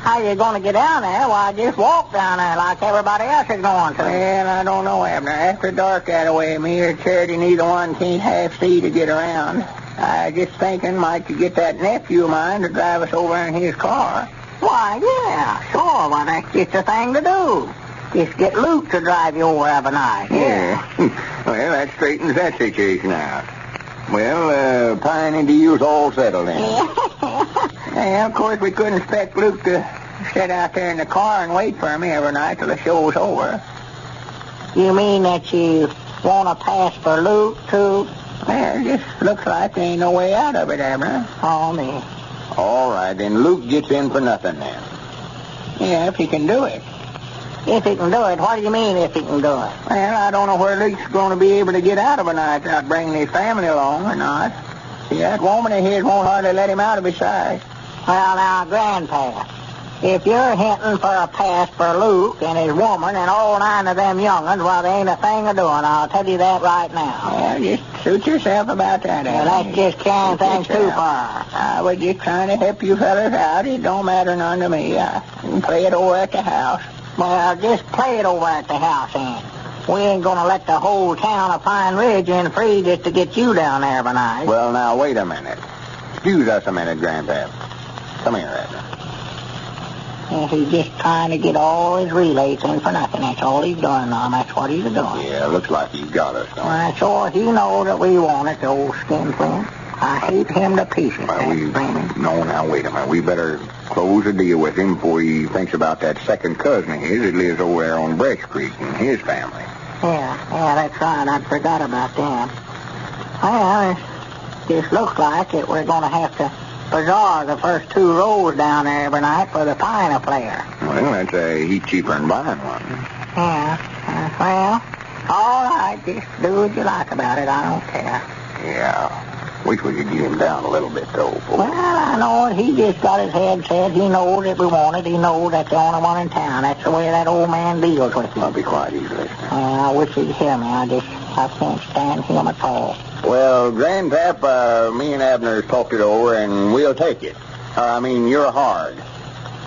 S4: How you going to get down there? Why, just walk down there like everybody else is going to. Well, I don't know, Abner. After dark that way, me or Charity, neither one can't half see to get around. I just thinking, might you get that nephew of mine to drive us over in his car? Why, yeah, sure. Well, that's just the thing to do. Just get Luke to drive you over every night.
S5: Yeah. Well, that straightens that situation out. Well, Piney deal's all settled in.
S4: Yeah, of course, we couldn't expect Luke to sit out there in the car and wait for me every night till the show's over. You mean that you want to pass for Luke, too? Well, it just looks like there ain't no way out of it, Abner. Oh, me.
S5: All right, then Luke gets in for nothing then.
S4: Yeah, if he can do it. If he can do it? What do you mean, if he can do it? Well, I don't know where Luke's going to be able to get out of a night without bringing his family along or not. See, that woman of his won't hardly let him out of his sight. Well, now, Grandpap, if you're hinting for a pass for Luke and his woman and all 9 of them young'uns, well, there ain't a thing a doing. I'll tell you that right now. Well, just suit yourself about that. Well, that's just carrying things too far. I was just trying to help you fellas out. It don't matter none to me. I can play it over at the house. Well, just play it over at the house, then. We ain't going to let the whole town of Pine Ridge in free just to get you down there tonight.
S5: Well, now, wait a minute. Excuse us a minute, Grandpap. Come here, Abner.
S4: Well, he's just trying to get all his relays in for nothing. That's all he's doing now. That's what he's doing.
S5: Yeah, looks like he's got us, don't
S4: Well, sure, he knows that we want it, the old skinflint. I hate him to pieces.
S5: No, now, wait a minute. We better close the deal with him before he thinks about that second cousin of his that lives over there on Breast Creek and his family.
S4: Yeah, that's right. I forgot about them. Well, it just looks like that we're going to have to bazaar the first 2 rows down there every night for the pine affair.
S5: Well, that's a heap cheaper than buying one.
S4: Yeah, well, all right. Just do what you like about it. I don't care.
S5: Yeah. Wish we could get him down a little bit, though.
S4: Well, I know it. He just got his head set. He knows that we want it. He knows that's the only one in town. That's the way that old man deals with you.
S5: I'll be quiet. He's listening.
S4: I wish he'd hear me. I can't stand him at all.
S5: Well, Grandpap, me and Abner talked it over, and we'll take it. You're hard.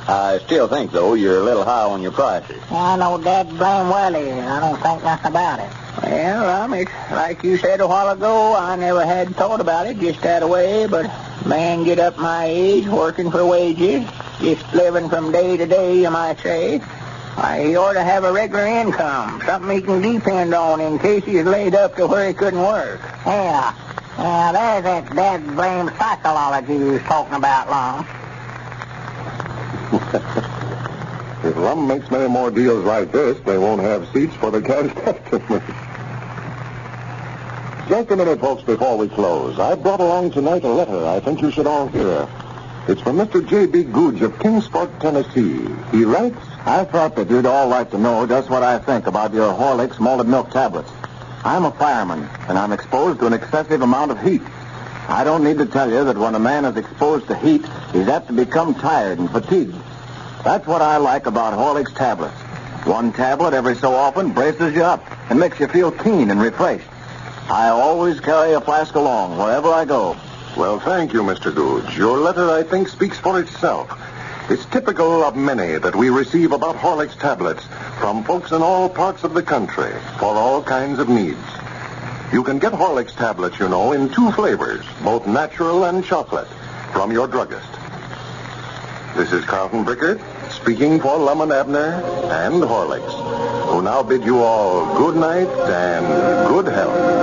S5: I still think, though, you're a little high on your prices.
S4: I know Dad blame well here. I don't think nothing about it. Well, it's like you said a while ago, I never had thought about it just that way, but man get up my age, working for wages, just living from day to day, you might say. He ought to have a regular income, something he can depend on in case he's laid up to where he couldn't work. Yeah, there's that Dad blame psychology you was talking about, Lum.
S12: If Lum makes many more deals like this, they won't have seats for the cash customers. Just a minute, folks, before we close. I brought along tonight a letter I think you should all hear. It's from Mr. J.B. Googe of Kingsport, Tennessee. He writes,
S5: I thought that you'd all like to know just what I think about your Horlicks malted milk tablets. I'm a fireman, and I'm exposed to an excessive amount of heat. I don't need to tell you that when a man is exposed to heat, he's apt to become tired and fatigued. That's what I like about Horlicks tablets. 1 tablet every so often braces you up and makes you feel keen and refreshed. I always carry a flask along wherever I go.
S12: Well, thank you, Mr. Googe. Your letter, I think, speaks for itself. It's typical of many that we receive about Horlicks tablets from folks in all parts of the country for all kinds of needs. You can get Horlicks tablets, you know, in 2 flavors, both natural and chocolate, from your druggist. This is Carlton Brickert, speaking for Lum and Abner and Horlicks, who now bid you all good night and good health.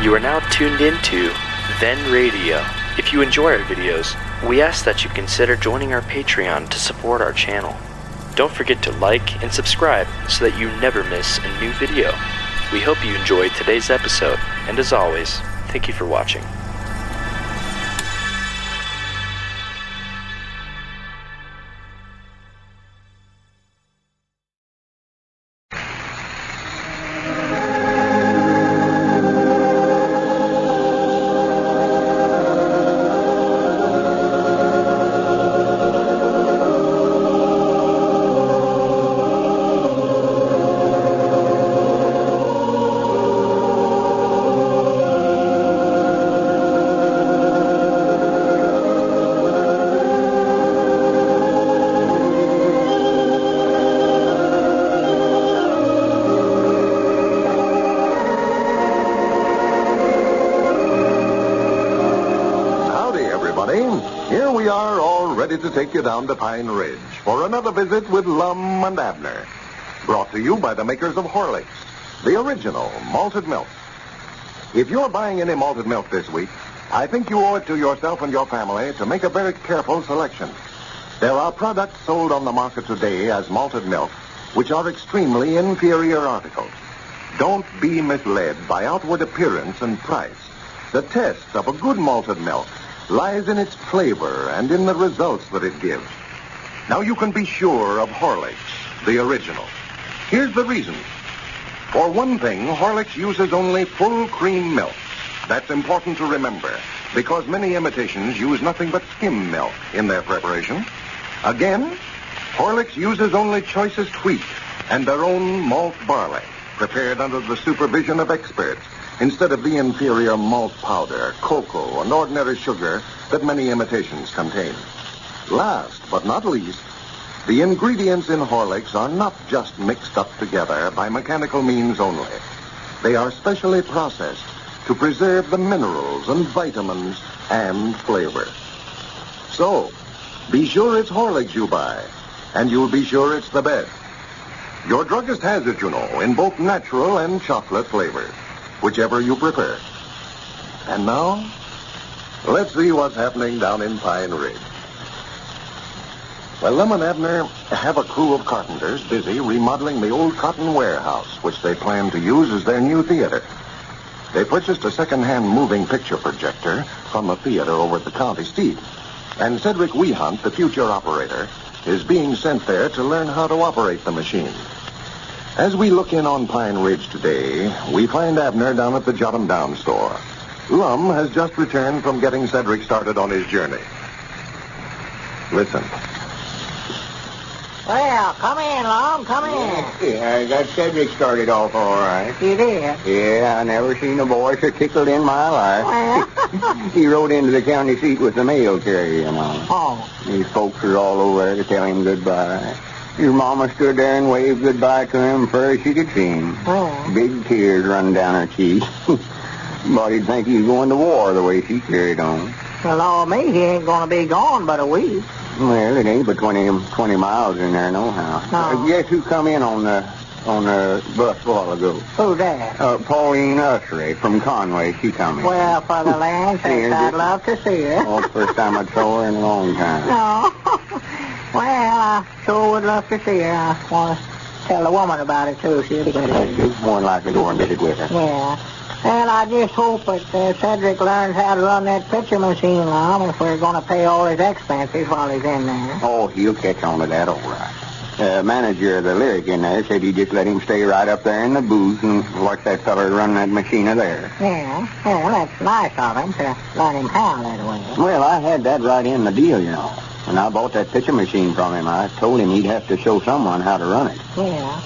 S1: You are now tuned into Then Radio. If you enjoy our videos, we ask that you consider joining our Patreon to support our channel. Don't forget to like and subscribe so that you never miss a new video. We hope you enjoyed today's episode, and as always, thank you for watching.
S2: Here we are, all ready to take you down to Pine Ridge for another visit with Lum and Abner. Brought to you by the makers of Horlicks, the original malted milk. If you're buying any malted milk this week, I think you owe it to yourself and your family to make a very careful selection. There are products sold on the market today as malted milk which are extremely inferior articles. Don't be misled by outward appearance and price. The test of a good malted milk lies in its flavor and in the results that it gives. Now you can be sure of Horlicks, the original. Here's the reason. For one thing, Horlicks uses only full cream milk. That's important to remember, because many imitations use nothing but skim milk in their preparation. Again, Horlicks uses only choicest wheat and their own malt barley, prepared under the supervision of experts, instead of the inferior malt powder, cocoa, and ordinary sugar that many imitations contain. Last but not least, the ingredients in Horlicks are not just mixed up together by mechanical means only. They are specially processed to preserve the minerals and vitamins and flavor. So, be sure it's Horlicks you buy, and you'll be sure it's the best. Your druggist has it, you know, in both natural and chocolate flavors, whichever you prefer. And now, let's see what's happening down in Pine Ridge. Well, Lum and Abner have a crew of carpenters busy remodeling the old cotton warehouse, which they plan to use as their new theater. They purchased a second-hand moving picture projector from the theater over at the county seat, and Cedric Weehunt, the future operator, is being sent there to learn how to operate the machine. As we look in on Pine Ridge today, we find Abner down at the Jot 'em Down store. Lum has just returned from getting Cedric started on his journey. Listen.
S4: Well, come in, Lum, come in.
S5: Yeah, I got Cedric started off all right.
S4: You did?
S5: Yeah, I never seen a boy so tickled in my life.
S4: Well.
S5: He rode into the county seat with the mail carrier, you know.
S4: Oh.
S5: These folks are all over there to tell him goodbye. Your mama stood there and waved goodbye to him first she could see him.
S4: Oh.
S5: Big tears run down her cheeks. Body'd think he was going to war the way she carried on.
S4: Well, Lord, me, he ain't going to be gone but a week.
S5: Well, it ain't but 20 miles in there, nohow.
S4: No.
S5: Guess who come in on the bus a while ago?
S4: Who's that?
S5: Pauline Usray from Conway. She come in.
S4: Well, for the land sakes, I'd love to see her.
S5: Oh, the first time I saw her in a long time.
S4: No. Well, I sure would love to see her. I want to tell the woman about it, too. She'll be glad.
S5: She's more than likely to go and visit with her.
S4: Yeah. Well, I just hope that Cedric learns how to run that picture machine, Lum, if we're going to pay all his expenses while he's in there.
S5: Oh, he'll catch on to that all right. The manager of the Lyric in there said he'd just let him stay right up there in the booth and watch that feller run that machine of there.
S4: Yeah. Well, that's nice of him to let him how that way.
S5: Well, I had that right in the deal, you know. When I bought that picture machine from him, I told him he'd have to show someone how to run it.
S4: Yeah.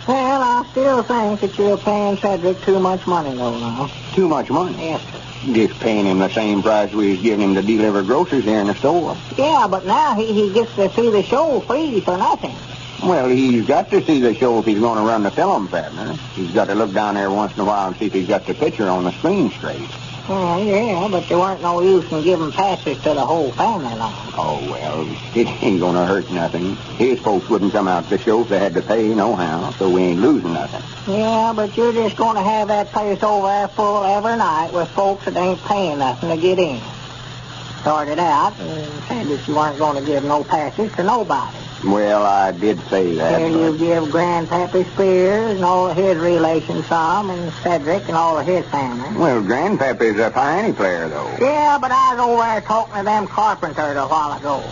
S4: Well, I still think that you're paying Cedric too much money, though, now.
S5: Too much money?
S4: Yes, sir.
S5: Just paying him the same price we was giving him to deliver groceries here in the store.
S4: Yeah, but now he gets to see the show free for nothing.
S5: Well, he's got to see the show if he's going to run the film, Abner. He's got to look down there once in a while and see if he's got the picture on the screen straight.
S4: Yeah, but there weren't no use in giving passes to the whole family long.
S5: Oh, well, it ain't gonna hurt nothing. His folks wouldn't come out to the show if they had to pay nohow, so we ain't losing nothing.
S4: Yeah, but you're just going to have that place over there full every night with folks that ain't paying nothing to get in. Started out and said that you weren't going to give no passes to nobody.
S5: Well, I did say that.
S4: Here you give Grandpappy Spears and all of his relations some, and Cedric and all of his family.
S5: Well, Grandpappy's a piney player, though.
S4: Yeah, but I was over there talking to them carpenters a while ago.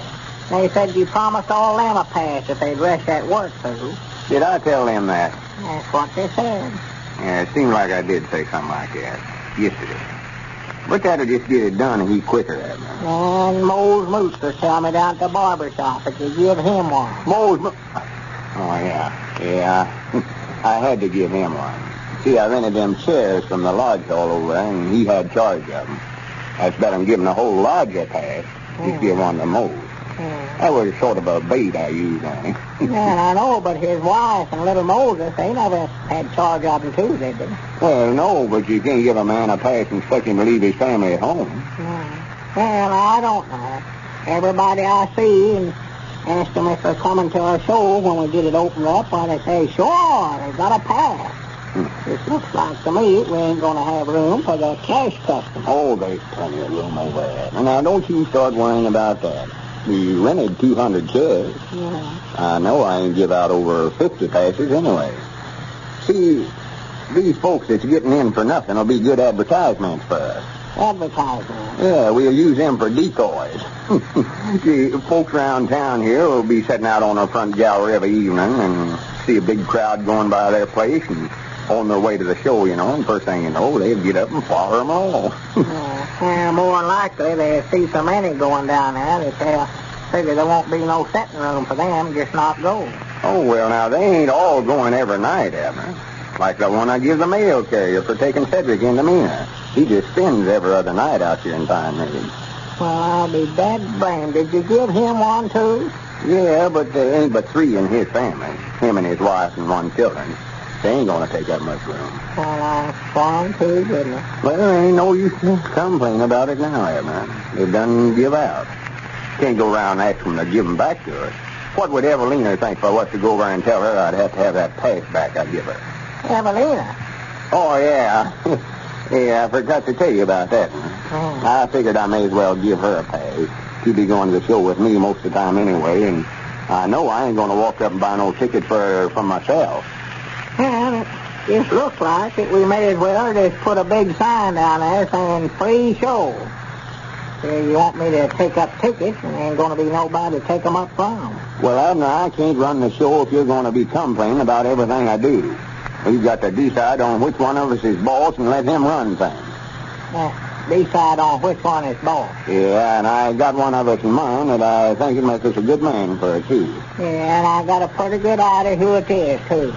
S4: They said you promised all them a pass if they'd rush that work through.
S5: Did I tell them that?
S4: That's what they said.
S5: Yeah, it seemed like I did say something like that yesterday. But that'll just get it done a heap quicker, Abner.
S4: And Mose Moose was telling me down at the barber shop that you give him one.
S5: Oh, yeah. Yeah, I had to give him one. See, I rented them chairs from the lodge all over there, and he had charge of them. That's better than giving the whole lodge a pass. Just give one to Mose. That was sort of a bait I used on him.
S4: Yeah, I know, but his wife and little Moses, they never had charge of him, too, did they?
S5: Well, no, but you can't give a man a pass and expect him to leave his family at home.
S4: Well, I don't know. Everybody I see and ask them if they're coming to our show when we get it opened up, why they say, sure, they've got a pass. It looks like to me we ain't going to have room for the cash customer.
S5: Oh, there's plenty of room over there. Now, don't you start worrying about that. We rented 200 chairs.
S4: Yeah.
S5: I know I ain't give out over 50 passes anyway. See, these folks that's getting in for nothing will be good advertisements for us.
S4: Advertisement?
S5: Yeah, we'll use them for decoys. See, folks around town here will be sitting out on our front gallery every evening and see a big crowd going by their place and on their way to the show, you know, and first thing you know, they'd get up and follow them all.
S4: More than likely, they'll see so many going down there that they'll figure there won't be no sitting room for them, just not go.
S5: Oh, well, now, they ain't all going every night, Abner. Like the one I give the mail carrier for taking Cedric into Mina. He just spends every other night out here in Pine Ridge.
S4: Well, I'll be dead blamed. Did you give him one, too?
S5: Yeah, but there ain't but 3 in his family. Him and his wife and 1 children. They ain't gonna take up much room.
S4: Well, I swung too, didn't I?
S5: Well, there ain't no use to complain about it now, Abner. They done give out. Can't go around asking them to give them back to us. What would Evalena think if I was to go over and tell her I'd have to have that pass back I give her?
S4: Evalena?
S5: Oh, yeah. Yeah, I forgot to tell you about that. I figured I may as well give her a pass. She'd be going to the show with me most of the time anyway, and I know I ain't going to walk up and buy no ticket for myself.
S4: Well, it just looks like it. We may as well just put a big sign down there saying free show. You want me to take up tickets, and there ain't going to be nobody to take them up from.
S5: Well, Abner, I can't run the show if you're going to be complaining about everything I do. We've got to decide on which one of us is boss and let him run things.
S4: Decide on which one is boss.
S5: Yeah, and I got one of us in mind that I think it makes us a good man for it, too.
S4: Yeah, and I got a pretty good idea who it is, too.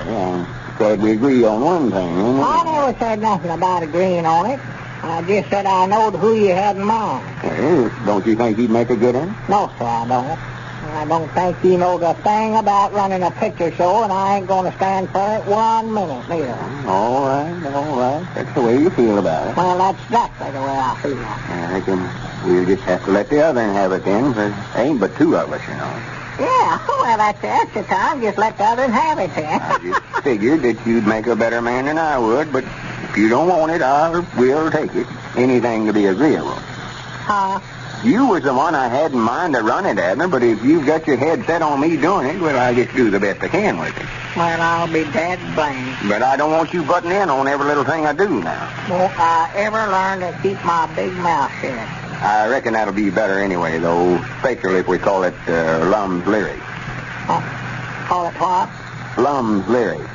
S5: Yeah, glad we agree on one thing, ain't we?
S4: I never said nothing about agreeing on it. I just said I knowed who you had in mind.
S5: Well, don't you think he'd make a good one?
S4: No, sir, I don't. I don't think he knows a thing about running a picture show, and I ain't going to stand for it 1 minute, neither.
S5: All right. That's the way you feel about it.
S4: Well, that's exactly the way I feel.
S5: I reckon we'll just have to let the other one have it then, for there ain't but 2 of us, you know.
S4: Yeah, well, that's the time. Just let the other one have it then.
S5: I just figured that you'd make a better man than I would, but if you don't want it, I will take it. Anything to be agreeable.
S4: Huh?
S5: You was the one I had in mind to run it, Abner, but if you've got your head set on me doing it, well, I just do the best I can with it.
S4: Well, I'll be dead blamed.
S5: But I don't want you butting in on every little thing I do now.
S4: Won't I ever learn to keep my big mouth shut?
S5: I reckon that'll be better anyway, though, especially if we call it Lum's Lyric.
S4: Call it what?
S5: Lum's Lyric.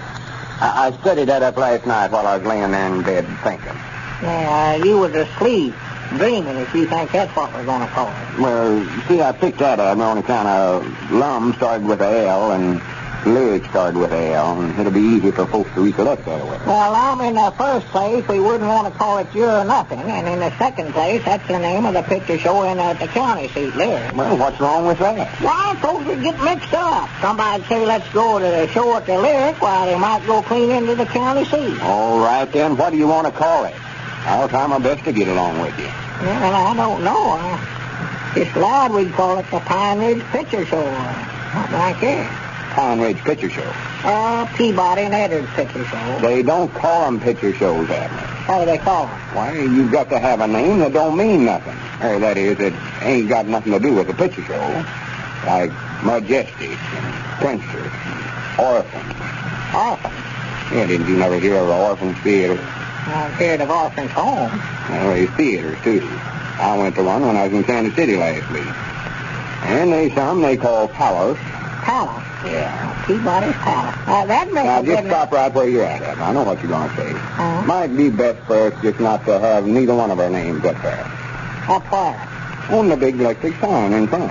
S5: I studied that up last night while I was laying there in bed thinking.
S4: Yeah, you was asleep, dreaming, if you think that's what we're going to call it.
S5: Well, see, I picked that up on account of Lum started with a L and Lyric started with a L, and it'll be easy for folks to recollect that way.
S4: Well, in the first place, we wouldn't want to call it You're or Nothing, and in the second place, that's the name of the picture show in at the county seat, Lyric.
S5: Well, what's wrong with that?
S4: Why, folks would get mixed up. Somebody'd say, let's go to the show at the Lyric, while they might go clean into the county seat.
S5: All right, then, what do you want to call it? I'll try my best to get along with you.
S4: Well, I don't know. It's loud we'd call it the Pine Ridge Picture Show. Something like that.
S5: Pine Ridge Picture Show.
S4: Peabody and Edwards Picture Show.
S5: They don't call them picture shows, Abner.
S4: What do they call them?
S5: Why, you've got to have a name that don't mean nothing. Or that is, it ain't got nothing to do with the picture show. Like Majestic and Princess, Orphans.
S4: Orphans?
S5: Yeah, didn't you never hear of the Orphans Theater?
S4: I've heard of Orphans Home.
S5: Well, there's theaters, too. I went to one when I was in Kansas City last week. And there's some they call Palace.
S4: Palace?
S5: Yeah.
S4: Peabody's Palace. That makes
S5: now,
S4: a
S5: just
S4: good
S5: stop right where you're at, Abner. I know what you're going to say. Might be best for us just not to have neither one of our names up there.
S4: Up where?
S5: On the big electric sign in front.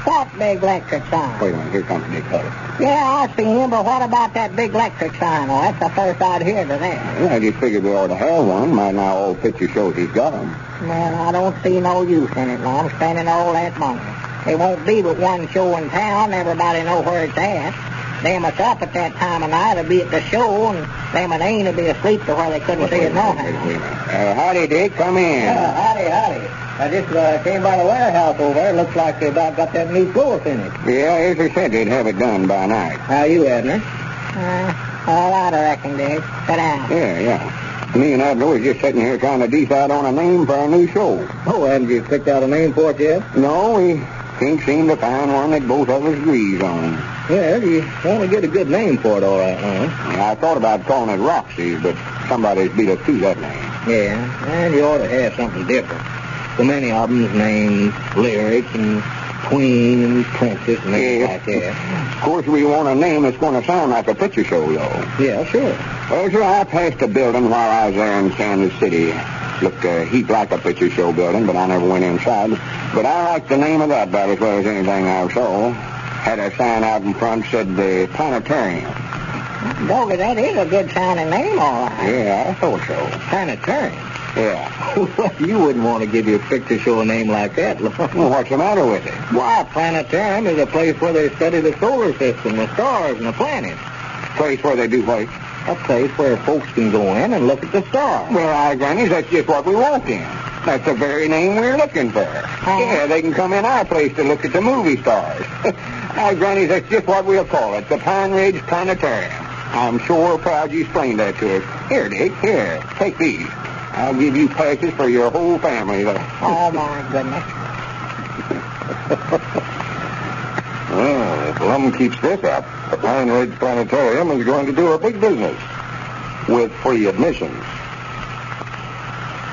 S4: What big electric sign?
S5: Wait a minute, here comes Nick Huddle.
S4: Yeah, I seen him, but what about that big electric sign? Oh, that's the first I'd heard of that.
S5: Well, I just figured we ought to have one. Might now all picture shows he's got them.
S4: Well, I don't see no use in it, Lum, spending all that money. There won't be but one show in town. Everybody know where it's at. Them that's up at that time of night will be at the show, and them that ain't will be asleep to where they couldn't see it no how.
S5: Howdy, Dick. Come in.
S13: Howdy. I just came by the warehouse over there. Looks like they about got that new floor finished.
S5: Yeah, as they said, they'd have it done by night.
S13: How you, Abner?
S4: All right, I reckon, Dick. Sit down.
S5: Yeah. Me and Abner was just sitting here trying to decide on a name for a new show.
S13: Oh, haven't you picked out a name for it yet?
S5: No, we can't seem to find one that both of us agrees on.
S13: Well, you want to get a good name for it, all right, huh?
S5: Yeah, I thought about calling it Roxy, but somebody's beat us to that name.
S13: Yeah, and you ought to have something different. So many of them's named Lyric and Queen and Princess and things like that.
S5: Of course, we want a name that's going to sound like a picture show, though.
S13: Yeah, sure.
S5: Well, sure, I passed a building while I was there in Kansas City. Looked a heap like a picture show building, but I never went inside. But I liked the name of that about as well as anything I saw. Had a sign out in front said the Planetarium.
S4: Doggy, that is a good sounding name, all right.
S5: Yeah, I thought so.
S13: Planetarium?
S5: Yeah.
S13: Well, you wouldn't want to give your picture show a name like that.
S5: Well, what's the matter with it?
S13: Why, planetarium is a place where they study the solar system, the stars, and the planets.
S5: Place where they do what?
S13: A place where folks can go in and look at the stars.
S5: Well, Granny, that's just what we want in. That's the very name we're looking for. Yeah, they can come in our place to look at the movie stars. Granny, that's just what we'll call it, the Pine Ridge Planetarium. I'm sure proud you explained that to us. Here, Dick, here, take these. I'll give you passes for your whole family.
S4: Oh, my goodness.
S12: Well, if Lum keeps this up, the Pine Ridge Planetarium is going to do a big business with free admissions.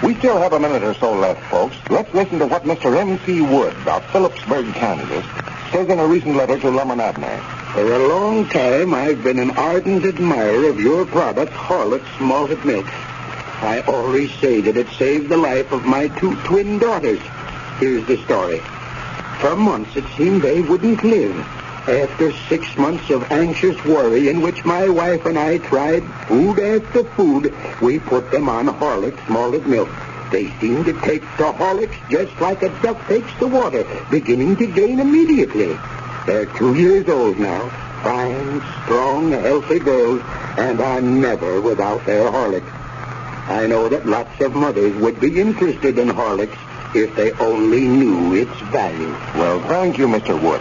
S12: We still have a minute or so left, folks. Let's listen to what Mr. M.C. Wood, our Phillipsburg candidate, says in a recent letter to Lum and Abner.
S20: For a long time, I've been an ardent admirer of your product, Horlick's Malted Milk. I always say that it saved the life of my two twin daughters. Here's the story. For months, it seemed they wouldn't live. After 6 months of anxious worry in which my wife and I tried food after food, we put them on Horlick's Malted Milk. They seemed to take to Horlicks just like a duck takes to water, beginning to gain immediately. They're 2 years old now, fine, strong, healthy girls, and are never without their Horlicks. I know that lots of mothers would be interested in Horlicks if they only knew its value.
S12: Well, thank you, Mr. Wood.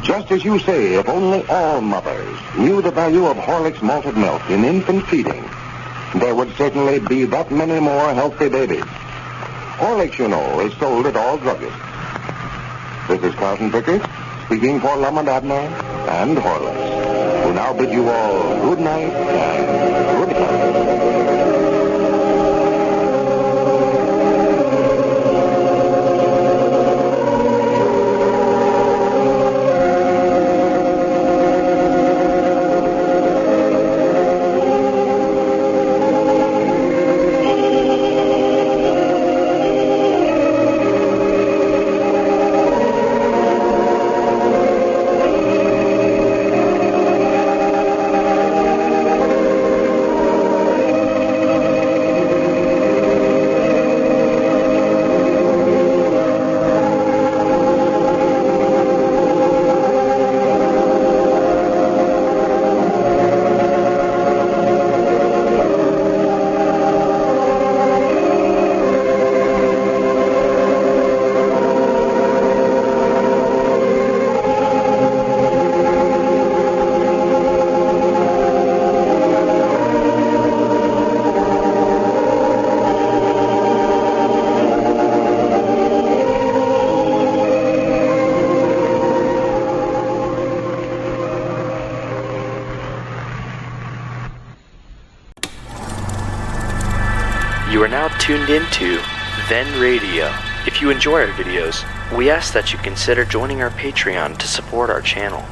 S12: Just as you say, if only all mothers knew the value of Horlick's malted milk in infant feeding, there would certainly be that many more healthy babies. Horlicks, you know, is sold at all druggists. This is Carlton Pickard, speaking for Lum and Abner and Horlicks, who now bid you all good night and good night.
S1: now tuned into Then Radio. If you enjoy our videos, we ask that you consider joining our Patreon to support our channel.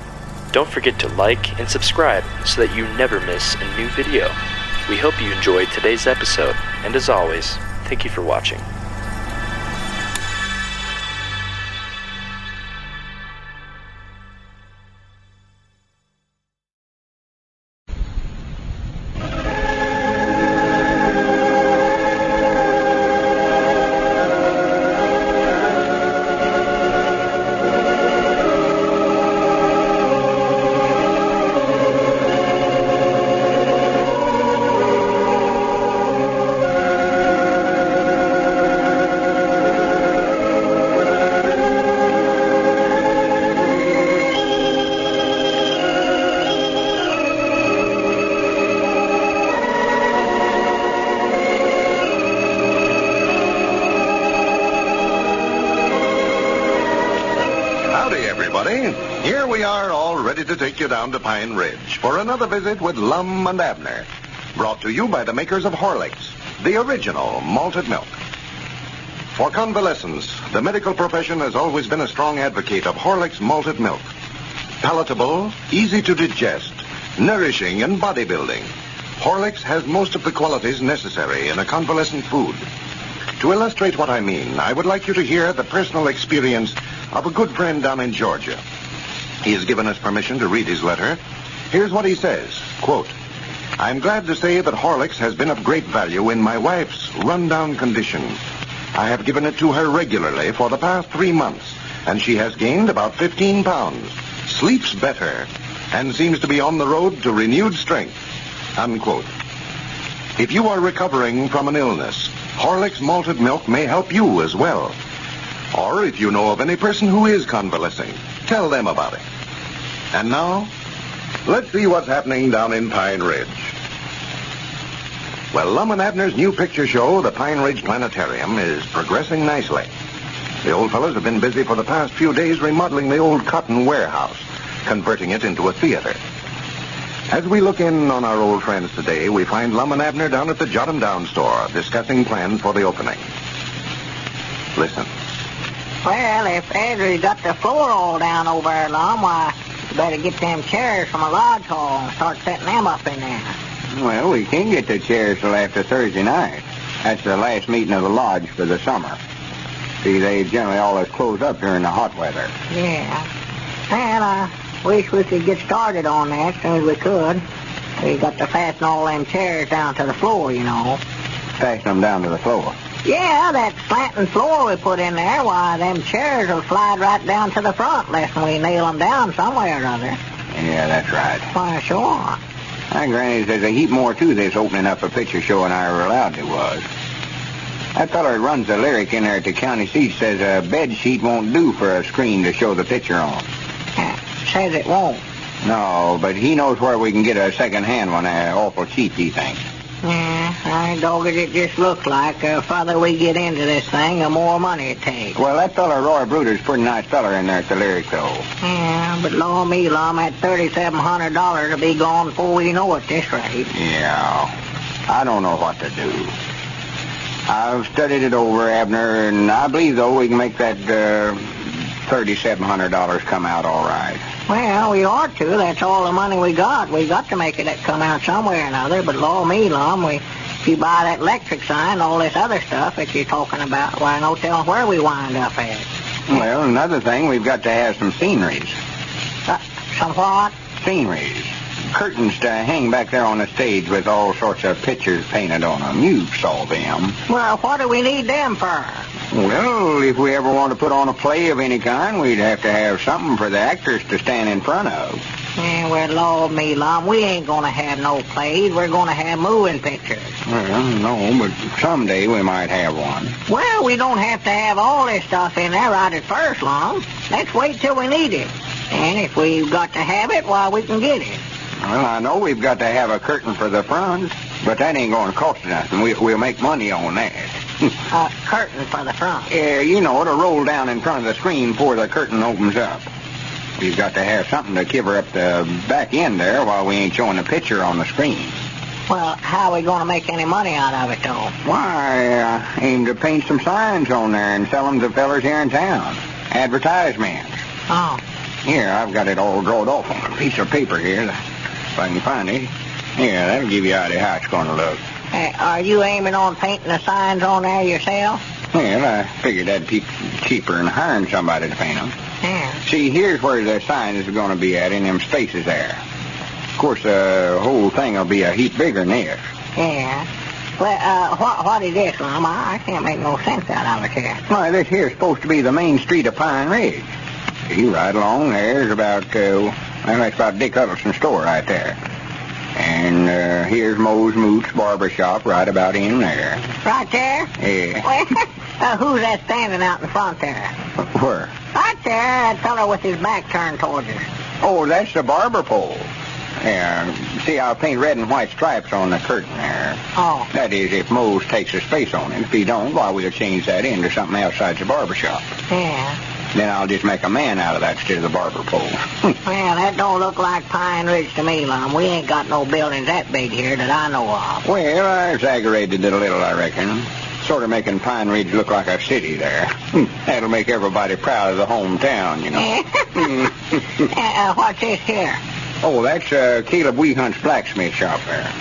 S1: Don't forget to like and subscribe so that you never miss a new video. We hope you enjoyed today's episode, and as always, thank you for watching.
S2: Here we are, all ready to take you down to Pine Ridge for another visit with Lum and Abner. Brought to you by the makers of Horlicks, the original malted milk. For convalescents, the medical profession has always been a strong advocate of Horlicks malted milk. Palatable, easy to digest, nourishing, and bodybuilding, Horlicks has most of the qualities necessary in a convalescent food. To illustrate what I mean, I would like you to hear the personal experience of a good friend down in Georgia. He has given us permission to read his letter. Here's what he says, quote, I'm glad to say that Horlicks has been of great value in my wife's run-down condition. I have given it to her regularly for the past 3 months, and she has gained about 15 pounds, sleeps better, and seems to be on the road to renewed strength, unquote. If you are recovering from an illness, Horlicks malted milk may help you as well. Or if you know of any person who is convalescing, tell them about it. And now, let's see what's happening down in Pine Ridge. Well, Lum and Abner's new picture show, the Pine Ridge Planetarium, is progressing nicely. The old fellows have been busy for the past few days remodeling the old cotton warehouse, converting it into a theater. As we look in on our old friends today, we find Lum and Abner down at the Jot 'em Down store, discussing plans for the opening. Listen.
S4: Well, if Andrew's got the floor all down over there, Lum, why, you better get them chairs from a lodge hall and start setting them up in there.
S5: Well, we can't get the chairs till after Thursday night. That's the last meeting of the lodge for the summer. See, they generally always close up during the hot weather.
S4: Yeah. Well, I wish we could get started on that as soon as we could. We got to fasten all them chairs down to the floor, you know.
S5: Fasten them down to the floor?
S4: Yeah, that slanting floor we put in there, why, them chairs will slide right down to the front unless we nail them down some way or other.
S5: Yeah, that's right.
S4: Why, sure.
S5: My granny says a heap more to this opening up a picture show than I ever allowed there was. That feller that runs the lyric in there at the county seat says a bed sheet won't do for a screen to show the picture on.
S4: Says it won't.
S5: No, but he knows where we can get a second-hand one awful cheap, he thinks.
S4: Yeah, I dogged it just looks like the farther we get into this thing, the more money it takes.
S5: Well, that feller Roy Bruder's a pretty nice feller in there at the lyric, though.
S4: Yeah, but Lord me, Lum, that $3,700 will be gone before we know it this rate.
S5: Yeah, I don't know what to do. I've studied it over, Abner, and I believe, though, we can make that $3,700 come out all right.
S4: Well, we ought to. That's all the money we got. We got to make it come out somewhere or another. But, Lord me, Lum, if you buy that electric sign and all this other stuff that you're talking about, why, no telling where we wind up at.
S5: Well, another thing, we've got to have some sceneries.
S4: Some what?
S5: Sceneries. Curtains to hang back there on the stage with all sorts of pictures painted on them. You saw them.
S4: Well, what do we need them for?
S5: Well, if we ever want to put on a play of any kind, we'd have to have something for the actors to stand in front of.
S4: Yeah, well, Lord me, Lum, we ain't going to have no plays. We're going to have moving pictures.
S5: Well, no, but someday we might have one.
S4: Well, we don't have to have all this stuff in there right at first, Lum. Let's wait till we need it. And if we've got to have it, why, we can get it.
S5: Well, I know we've got to have a curtain for the front, but that ain't going to cost nothing. We'll make money on that.
S4: A curtain for the front?
S5: Yeah, you know, to roll down in front of the screen before the curtain opens up. We've got to have something to cover up the back end there while we ain't showing the picture on the screen.
S4: Well, how are we going to make any money out of it, though?
S5: Why, I aim to paint some signs on there and sell them to fellers here in town. Advertisements.
S4: Oh.
S5: Here, I've got it all drawn off on a piece of paper here, if I can find it. Here, that'll give you an idea how it's going to look.
S4: Are you aiming on painting the signs on there yourself?
S5: Well, I figured that'd be cheaper than hiring somebody to paint them.
S4: Yeah.
S5: See, here's where the sign is going to be at, in them spaces there. Of course, the whole thing will be a heap bigger than this.
S4: Yeah. Well, what is this, Lum? I can't make no sense out of it here.
S5: Why, this here's supposed to be the main street of Pine Ridge. See, right along there's about, that's about Dick Huddleston's store right there. And here's Moe's Moots Barber Shop right about in there.
S4: Right there?
S5: Yeah.
S4: Well, who's that standing out in front there?
S5: Where?
S4: Right there, that fellow with his back turned towards us.
S5: Oh, that's the barber pole. Yeah, see, I'll paint red and white stripes on the curtain there.
S4: Oh.
S5: That is, if Mose takes a space on it. If he don't, well, we'll change that into something outside the barber shop.
S4: Yeah.
S5: Then I'll just make a man out of that instead of the barber pole.
S4: Well, that don't look like Pine Ridge to me, Lum. We ain't got no buildings that big here that I know of.
S5: Well, I exaggerated it a little, I reckon. Sort of making Pine Ridge look like a city there. That'll make everybody proud of the hometown, you know.
S4: What's this here?
S5: Oh, that's Caleb Weehunt's blacksmith shop there.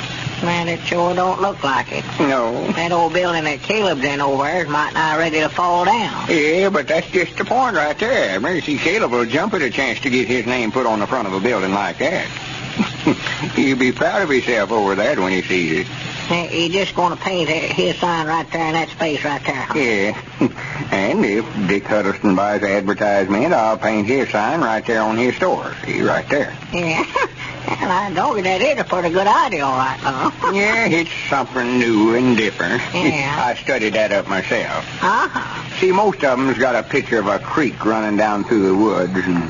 S4: Man, it sure don't look like it.
S5: No.
S4: That old building that Caleb's in over there is might not ready to fall down.
S5: Yeah, but that's just the point right there. Maybe see, Caleb will jump at a chance to get his name put on the front of a building like that. He'll be proud of himself over that when he sees it.
S4: He's just going to paint his sign right there in that space right there. Huh?
S5: Yeah. And if Dick Huddleston buys the advertisement, I'll paint his sign right there on his store. See, right there.
S4: Yeah. And I told you that is a pretty good idea, all right, huh?
S5: Yeah, it's something new and different.
S4: Yeah.
S5: I studied that up myself.
S4: Uh-huh.
S5: See, most of them's got a picture of a creek running down through the woods, and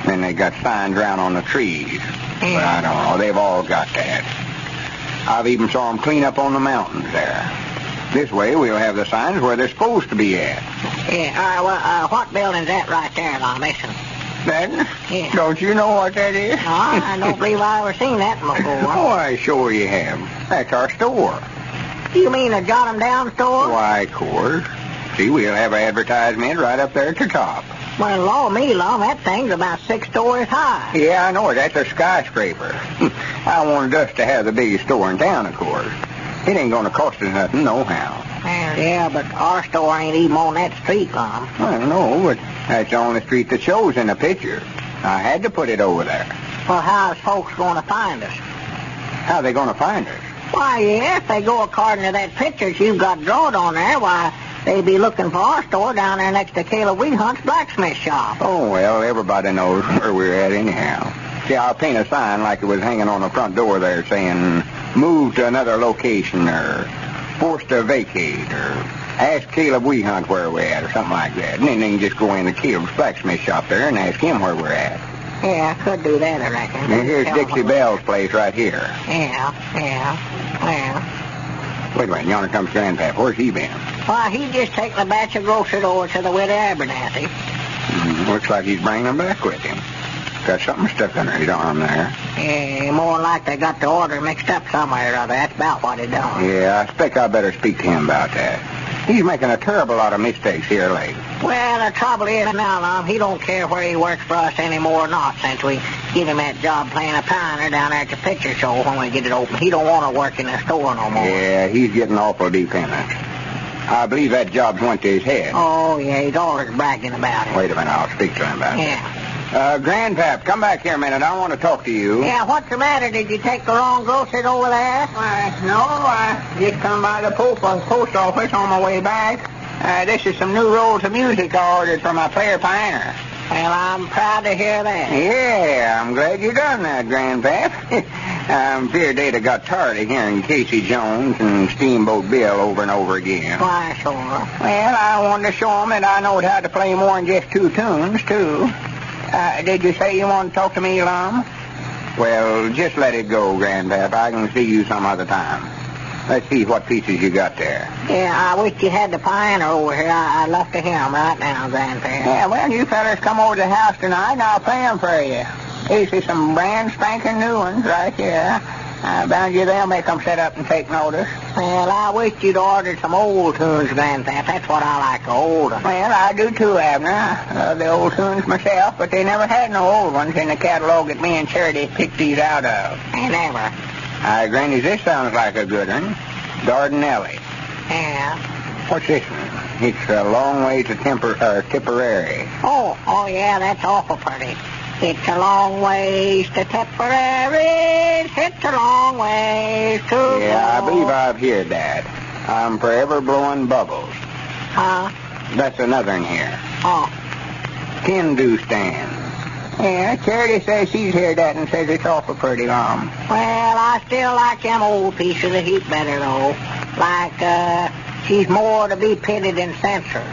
S5: then they got signs around on the trees.
S4: Yeah.
S5: But I don't know. They've all got that. I've even saw them clean up on the mountains there. This way, we'll have the signs where they're supposed to be at.
S4: Yeah, well, what building's that right there, Lum Missing?
S5: That?
S4: Yeah.
S5: Don't you know what that is?
S4: No, I don't believe I ever seen that before.
S5: Why, sure you have. That's our store.
S4: You mean the Jot 'em Down store?
S5: Why, of course. See, we'll have an advertisement right up there at the top.
S4: Well, law me, Lum, that thing's about 6 stories high.
S5: Yeah, I know it. That's a skyscraper. I wanted us to have the biggest store in town, of course. It ain't going to cost us nothing, nohow.
S4: Well, yeah, but our store ain't even on that street, Lum.
S5: I don't know, but that's the only street that shows in the picture. I had to put it over there.
S4: Well, how's folks going to find us?
S5: How are they going to find us?
S4: Why, yeah, if they go according to that picture you've got drawn on there, why, they'd be looking for our store down there next to Caleb Weehunt's blacksmith shop.
S5: Oh, well, everybody knows where we're at anyhow. See, I'll paint a sign like it was hanging on the front door there saying, move to another location, or forced to vacate, or ask Caleb Weehunt where we're at, or something like that. And then they can just go into Caleb's blacksmith shop there and ask him where we're at.
S4: Yeah, I could do that, I reckon.
S5: And here's Dixie Bell's place right here.
S4: Yeah.
S5: Wait a minute, yonder comes Grandpap. Where's he been?
S4: Why, he just taking a batch of groceries over to the widow Abernathy.
S5: Looks like he's bringing them back with him. Got something stuck under his arm there.
S4: Yeah, more than like they got the order mixed up somewhere or other. That's about what he done.
S5: Yeah, I expect I better speak to him about that. He's making a terrible lot of mistakes here lately.
S4: Well, the trouble is now, Lum, he don't care where he works for us anymore or not since we give him that job playing a pioneer down there at the picture show when we get it open. He don't want to work in the store no more.
S5: Yeah, he's getting awful dependent. I believe that job's went to his head.
S4: Oh, yeah, he's always bragging about it.
S5: Wait a minute, I'll speak to him about it.
S4: Yeah.
S5: Grandpap, come back here a minute. I want to talk to you.
S4: Yeah, what's the matter? Did you take the wrong groceries over there?
S5: No, I just come by the post office on my way back. This is some new rolls of music I ordered for my player pioneer.
S4: Well, I'm proud to hear that.
S5: Yeah, I'm glad you done that, Grandpap. I'm feared they'd have got tired of hearing Casey Jones and Steamboat Bill over and over again.
S4: Why, sure.
S5: Well, I wanted to show them that I knowed how to play more than just 2 tunes, too. Did you say you want to talk to me, Lum? Well, just let it go, Grandpap. I can see you some other time. Let's see what pieces you got there.
S4: Yeah, I wish you had the pioneer over here. I'd love to hear him right now, Grandpap.
S5: Yeah, well, you fellas come over to the house tonight, and I'll play them for you. These are some brand spanking new ones right here.
S4: I bound you they'll make 'em sit up and take notice. Well, I wish you'd ordered some old tunes, Grandpap. That's what I like, the old ones. Well, I do too, Abner. I love the old tunes myself, but they never had no old ones in the catalog that me and Charity picked these out of. They never.
S5: Granny, this sounds like a good one. Dardanelli.
S4: Yeah.
S5: What's this one? It's a long way to Tipperary.
S4: Oh, yeah, that's awful pretty. It's a long ways to Tipperary. It's a long ways to...
S5: Yeah, I believe I've heard that. I'm forever blowing bubbles.
S4: Huh?
S5: That's another one here.
S4: Oh.
S5: Hindustan.
S4: Yeah, Charity says she's heard that and says it's awful pretty, Well, I still like them old pieces a heap better, though. Like, she's more to be pitied than censored.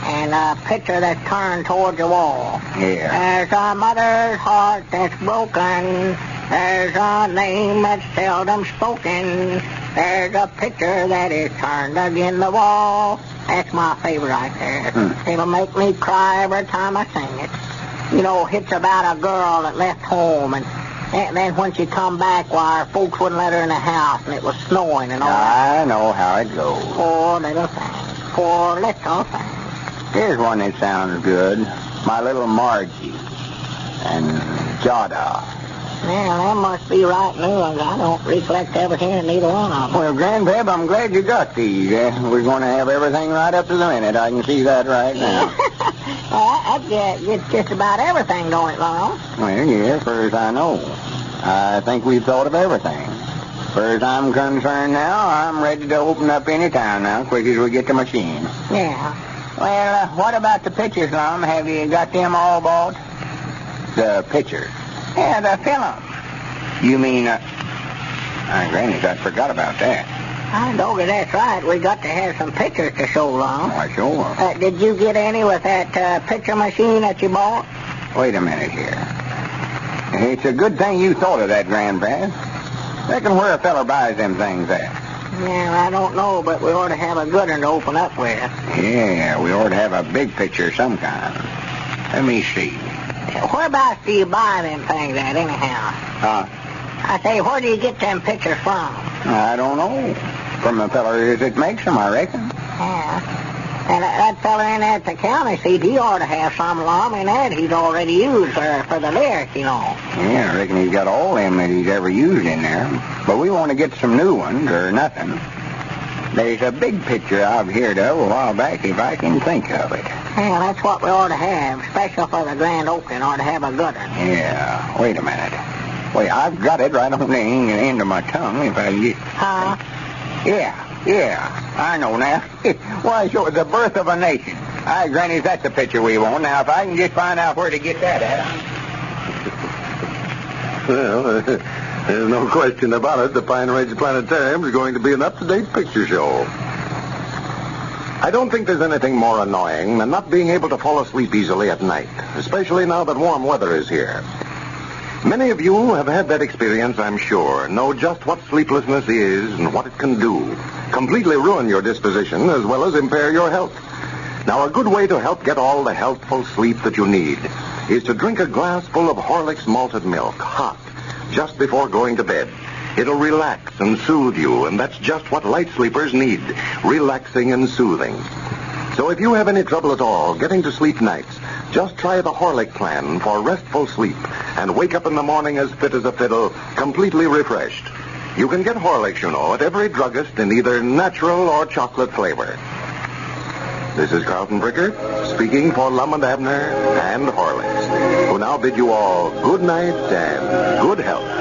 S4: And a picture that's turned towards the wall.
S5: Yeah.
S4: There's a mother's heart that's broken. There's a name that's seldom spoken. There's a picture that is turned against the wall. That's my favorite right there. It'll make me cry every time I sing it. You know, it's about a girl that left home, and then when she come back, why, folks wouldn't let her in the house, and it was snowing and all that.
S5: I know how it goes.
S4: Poor little thing. Poor little thing.
S5: Here's one that sounds good. My Little Margie. And Jada.
S4: Well, that must be right new ones. I don't recollect ever hearing neither one of them.
S5: Well, Grandpap, I'm glad you got these. We're going to have everything right up to the minute. I can see that right now.
S4: It's just about everything, don't it, Lum?
S5: Well, yeah, as far as I know. I think we've thought of everything. As far as I'm concerned now, I'm ready to open up any time now, quick as we get the machine.
S4: Yeah. Well, what about the pictures, Lum? Have you got them all bought?
S5: The pictures?
S4: Yeah, the film.
S5: You mean, Granny, I forgot about that.
S4: I know that's right. We got to have some pictures to show, Lum.
S5: Why, sure.
S4: Did you get any with that picture machine that you bought?
S5: Wait a minute here. It's a good thing you thought of that, Grandpap. Reckon where a feller buys them things at?
S4: Yeah, I don't know, but we ought to have a good one to open up with.
S5: Yeah, we ought to have a big picture of some kind. Let me see.
S4: Whereabouts do you buy them things at, anyhow? I say, where do you get them pictures from?
S5: I don't know. From the feller that makes them, I reckon.
S4: Yeah. And that fella in there at the county seat, he ought to have some Lum in that he's already used for the lyrics, you know.
S5: Yeah, I reckon he's got all them that he's ever used in there. But we want to get some new ones or nothing. There's a big picture I've heard of a while back, if I can think of it.
S4: Yeah, that's what we ought to have, special for the grand opening, ought to have a good one.
S5: Yeah, wait a minute. Wait, I've got it right on the end of my tongue, if I get...
S4: Huh?
S5: Yeah, I know now. Why, sure, The Birth of a Nation. Aye, Granny, that's the picture we want. Now, if I can just find out where to get that at...
S12: Well, there's no question about it. The Pine Ridge Planetarium is going to be an up-to-date picture show. I don't think there's anything more annoying than not being able to fall asleep easily at night, especially now that warm weather is here. Many of you have had that experience, I'm sure, know just what sleeplessness is and what it can do. Completely ruin your disposition as well as impair your health. Now, a good way to help get all the healthful sleep that you need is to drink a glass full of Horlick's malted milk, hot, just before going to bed. It'll relax and soothe you, and that's just what light sleepers need, relaxing and soothing. So if you have any trouble at all getting to sleep nights, just try the Horlick plan for restful sleep and wake up in the morning as fit as a fiddle, completely refreshed. You can get Horlicks, you know, at every druggist in either natural or chocolate flavor. This is Carlton Bricker, speaking for Lum and Abner and Horlicks, who now bid you all good night and good health.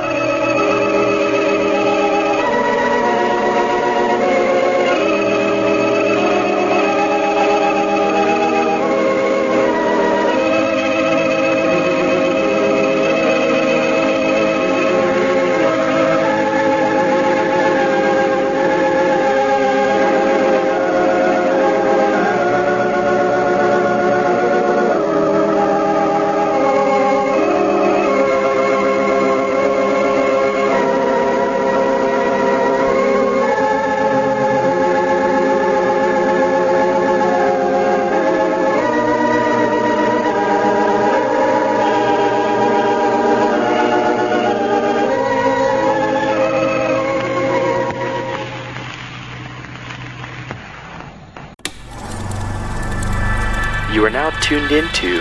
S1: You are now tuned into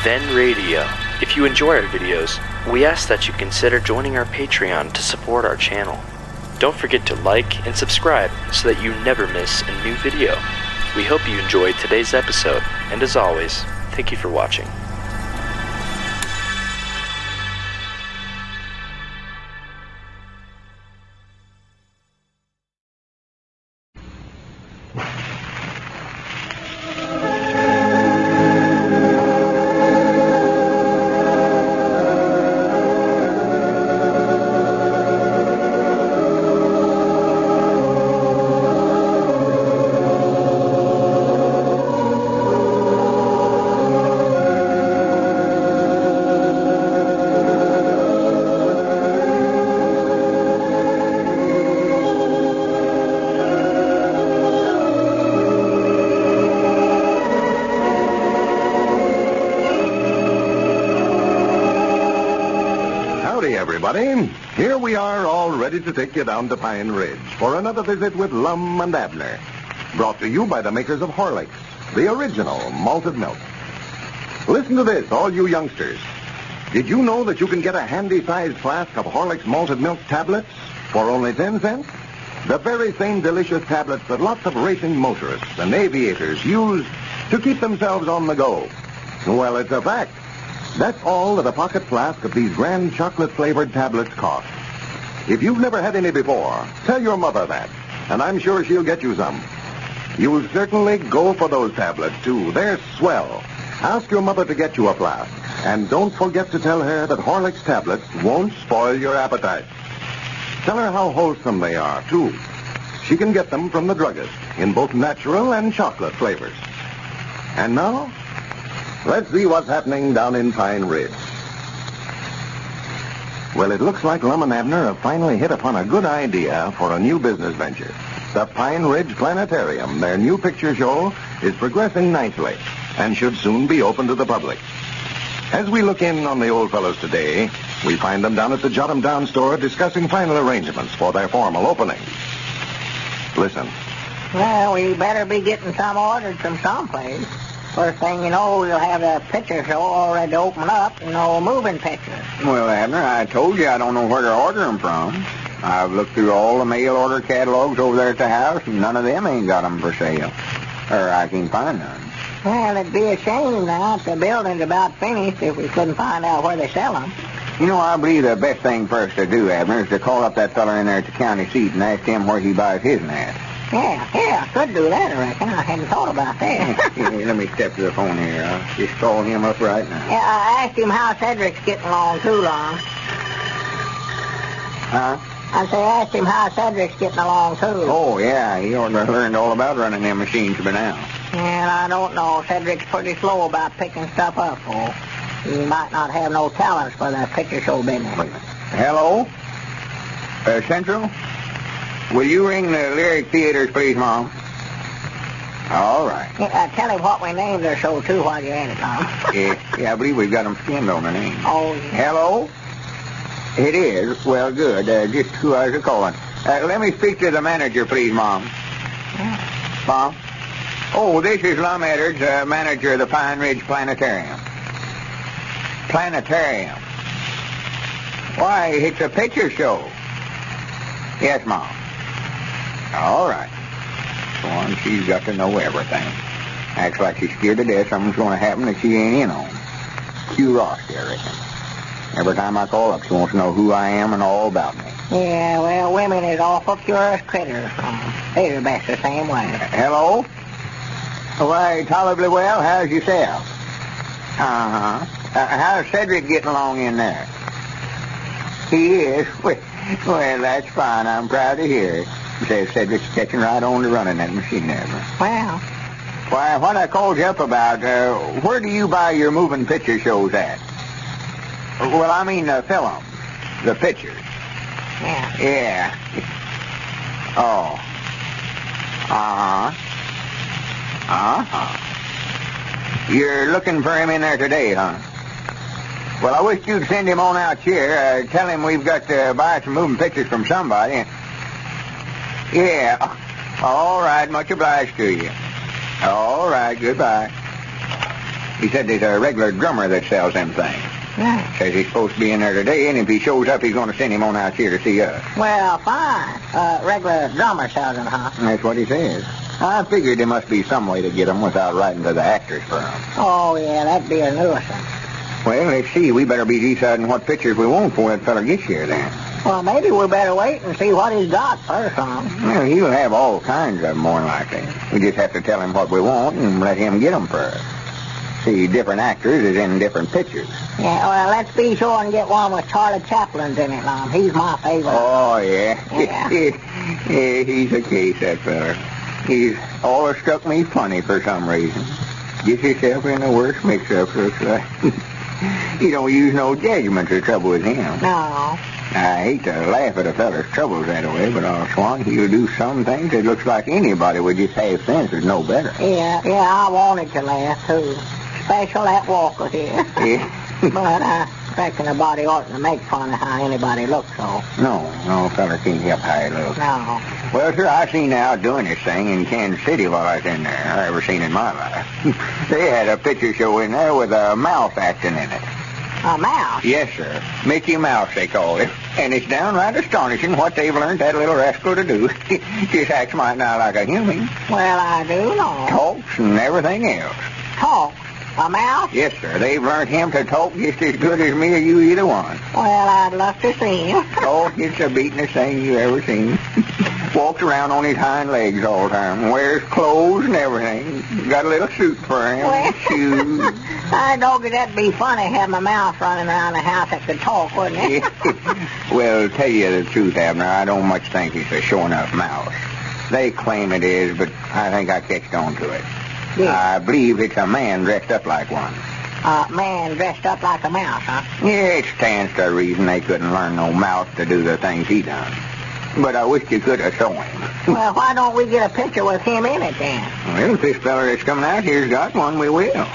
S1: Then Radio. If you enjoy our videos, we ask that you consider joining our Patreon to support our channel. Don't forget to like and subscribe so that you never miss a new video. We hope you enjoyed today's episode, and as always, thank you for watching.
S2: Everybody, here we are all ready to take you down to Pine Ridge for another visit with Lum and Abner. Brought to you by the makers of Horlicks, the original malted milk. Listen to this, all you youngsters. Did you know that you can get a handy-sized flask of Horlicks malted milk tablets for only 10 cents? The very same delicious tablets that lots of racing motorists and aviators use to keep themselves on the go. Well, it's a fact. That's all that a pocket flask of these grand chocolate-flavored tablets cost. If you've never had any before, tell your mother that, and I'm sure she'll get you some. You'll certainly go for those tablets, too. They're swell. Ask your mother to get you a flask, and don't forget to tell her that Horlicks tablets won't spoil your appetite. Tell her how wholesome they are, too. She can get them from the druggist in both natural and chocolate flavors. And now, let's see what's happening down in Pine Ridge. Well, it looks like Lum and Abner have finally hit upon a good idea for a new business venture. The Pine Ridge Planetarium, their new picture show, is progressing nicely and should soon be open to the public. As we look in on the old fellows today, we find them down at the Jot-'em Down store discussing final arrangements for their formal opening. Listen.
S4: Well, we better be getting some ordered from someplace. First thing you know, we'll have the picture show all ready to open up, moving pictures.
S5: Well, Abner, I told you I don't know where to order them from. I've looked through all the mail order catalogs over there at the house, and none of them ain't got them for sale. Or I can't find none.
S4: Well, it'd be a shame now if the building's about finished if we couldn't find out where they sell them.
S5: You know, I believe the best thing for us to do, Abner, is to call up that fella in there at the county seat and ask him where he buys his net.
S4: Yeah, I could do that, I reckon. I hadn't thought about that.
S5: Let me step to the phone here. I'll just call him up right now.
S4: Yeah, I asked him how Cedric's getting along too long.
S5: Huh?
S4: I asked him how Cedric's getting along too.
S5: Oh, yeah, he ought to have learned all about running them machines by now.
S4: And I don't know. Cedric's pretty slow about picking stuff up, or he might not have no talents for that picture show business.
S5: Hello? Central? Will you ring the Lyric Theaters, please, Mom? All right.
S4: Tell him what we named their show, too, while you're at it, Mom.
S5: Yeah, I believe we've got them skinned on the name.
S4: Oh, yeah.
S5: Hello? It is? Well, good. Just who I was calling. Let me speak to the manager, please, Mom.
S4: Yeah.
S5: Mom? Oh, this is Lum Returns, manager of the Pine Ridge Planetarium. Planetarium? Why, it's a picture show. Yes, Mom. All right. Go on, she's got to know everything. Acts like she's scared to death something's going to happen that she ain't in on. Curiosity, I reckon. Every time I call up, she wants to know who I am and all about me.
S4: Yeah, well, women is awful curious critters. They're best the same way.
S5: Hello? Why, tolerably well. How's yourself? Uh-huh. How's Cedric getting along in there? He is? Well, that's fine. I'm proud to hear it. Says Cedric's catching right on to running that machine there.
S4: Well.
S5: Why, what I called you up about, where do you buy your moving picture shows at? Well, I mean the films. The pictures.
S4: Yeah.
S5: Yeah. Oh. Uh-huh. Uh-huh. You're looking for him in there today, huh? Well, I wish you'd send him on out here. Tell him we've got to buy some moving pictures from somebody. Yeah. All right. Much obliged to you. All right. Goodbye. He said there's a regular drummer that sells them things.
S4: Yeah.
S5: Says he's supposed to be in there today, and if he shows up, he's going to send him on out here to see us.
S4: Well, fine. Regular drummer sells them, huh?
S5: That's what he says. I figured there must be some way to get them without writing to the actors firm.
S4: Oh, yeah, that'd be a nuisance.
S5: Well, let's see. We better be deciding what pictures we want before that fella gets here, then.
S4: Well, maybe we better wait and see what he's got first, huh?
S5: Well, he'll have all kinds of them, more than likely. We just have to tell him what we want and let him get them first. See, different actors is in different pictures.
S4: Yeah, well, let's be sure and get one with Charlie Chaplin's in it, Lum. He's my favorite.
S5: Oh, yeah.
S4: Yeah.
S5: Yeah, he's a case, that fella. He's always struck me funny for some reason. Gets yourself in the worst mix-ups, looks like. You don't use no judgment to trouble with him.
S4: No.
S5: I hate to laugh at a fella's troubles that way, but I'll swan he'll do some things that looks like anybody with just half sense would know better.
S4: Yeah, I wanted to laugh, too. Special that Walker here.
S5: Yeah.
S4: But I reckon a body oughtn't to make fun of how anybody looks, so.
S5: No, fella can't help how he looks.
S4: No.
S5: Well, sir, I seen out doing this thing in Kansas City while I was in there. I ever seen in my life. They had a picture show in there with a mouse acting in it.
S4: A mouse?
S5: Yes, sir. Mickey Mouse, they call it. And it's downright astonishing what they've learned that little rascal to do. Just acts might not like a human.
S4: Well, I do know.
S5: Talks and everything else.
S4: Talk? A mouse?
S5: Yes, sir. They've learned him to talk just as good as me or you either one.
S4: Well, I'd love to see him.
S5: Oh, it's the beatin'est thing you ever seen. Walks around on his hind legs all the time. Wears clothes and everything. Got a little suit for him.
S4: Well,
S5: shoes.
S4: I know that'd be funny having a mouse running around the house that could talk, wouldn't it?
S5: Well, to tell you the truth, Abner, I don't much think it's a sure enough mouse. They claim it is, but I think I catched on to it.
S4: Yeah.
S5: I believe it's a man dressed up like one.
S4: A man dressed up like a mouse, huh?
S5: Yeah, it stands to reason they couldn't learn no mouse to do the things he done. But I wish you could have shown him.
S4: Well, why don't we get a picture with him in it, then?
S5: Well, if this fella that's coming out here's got one, we will.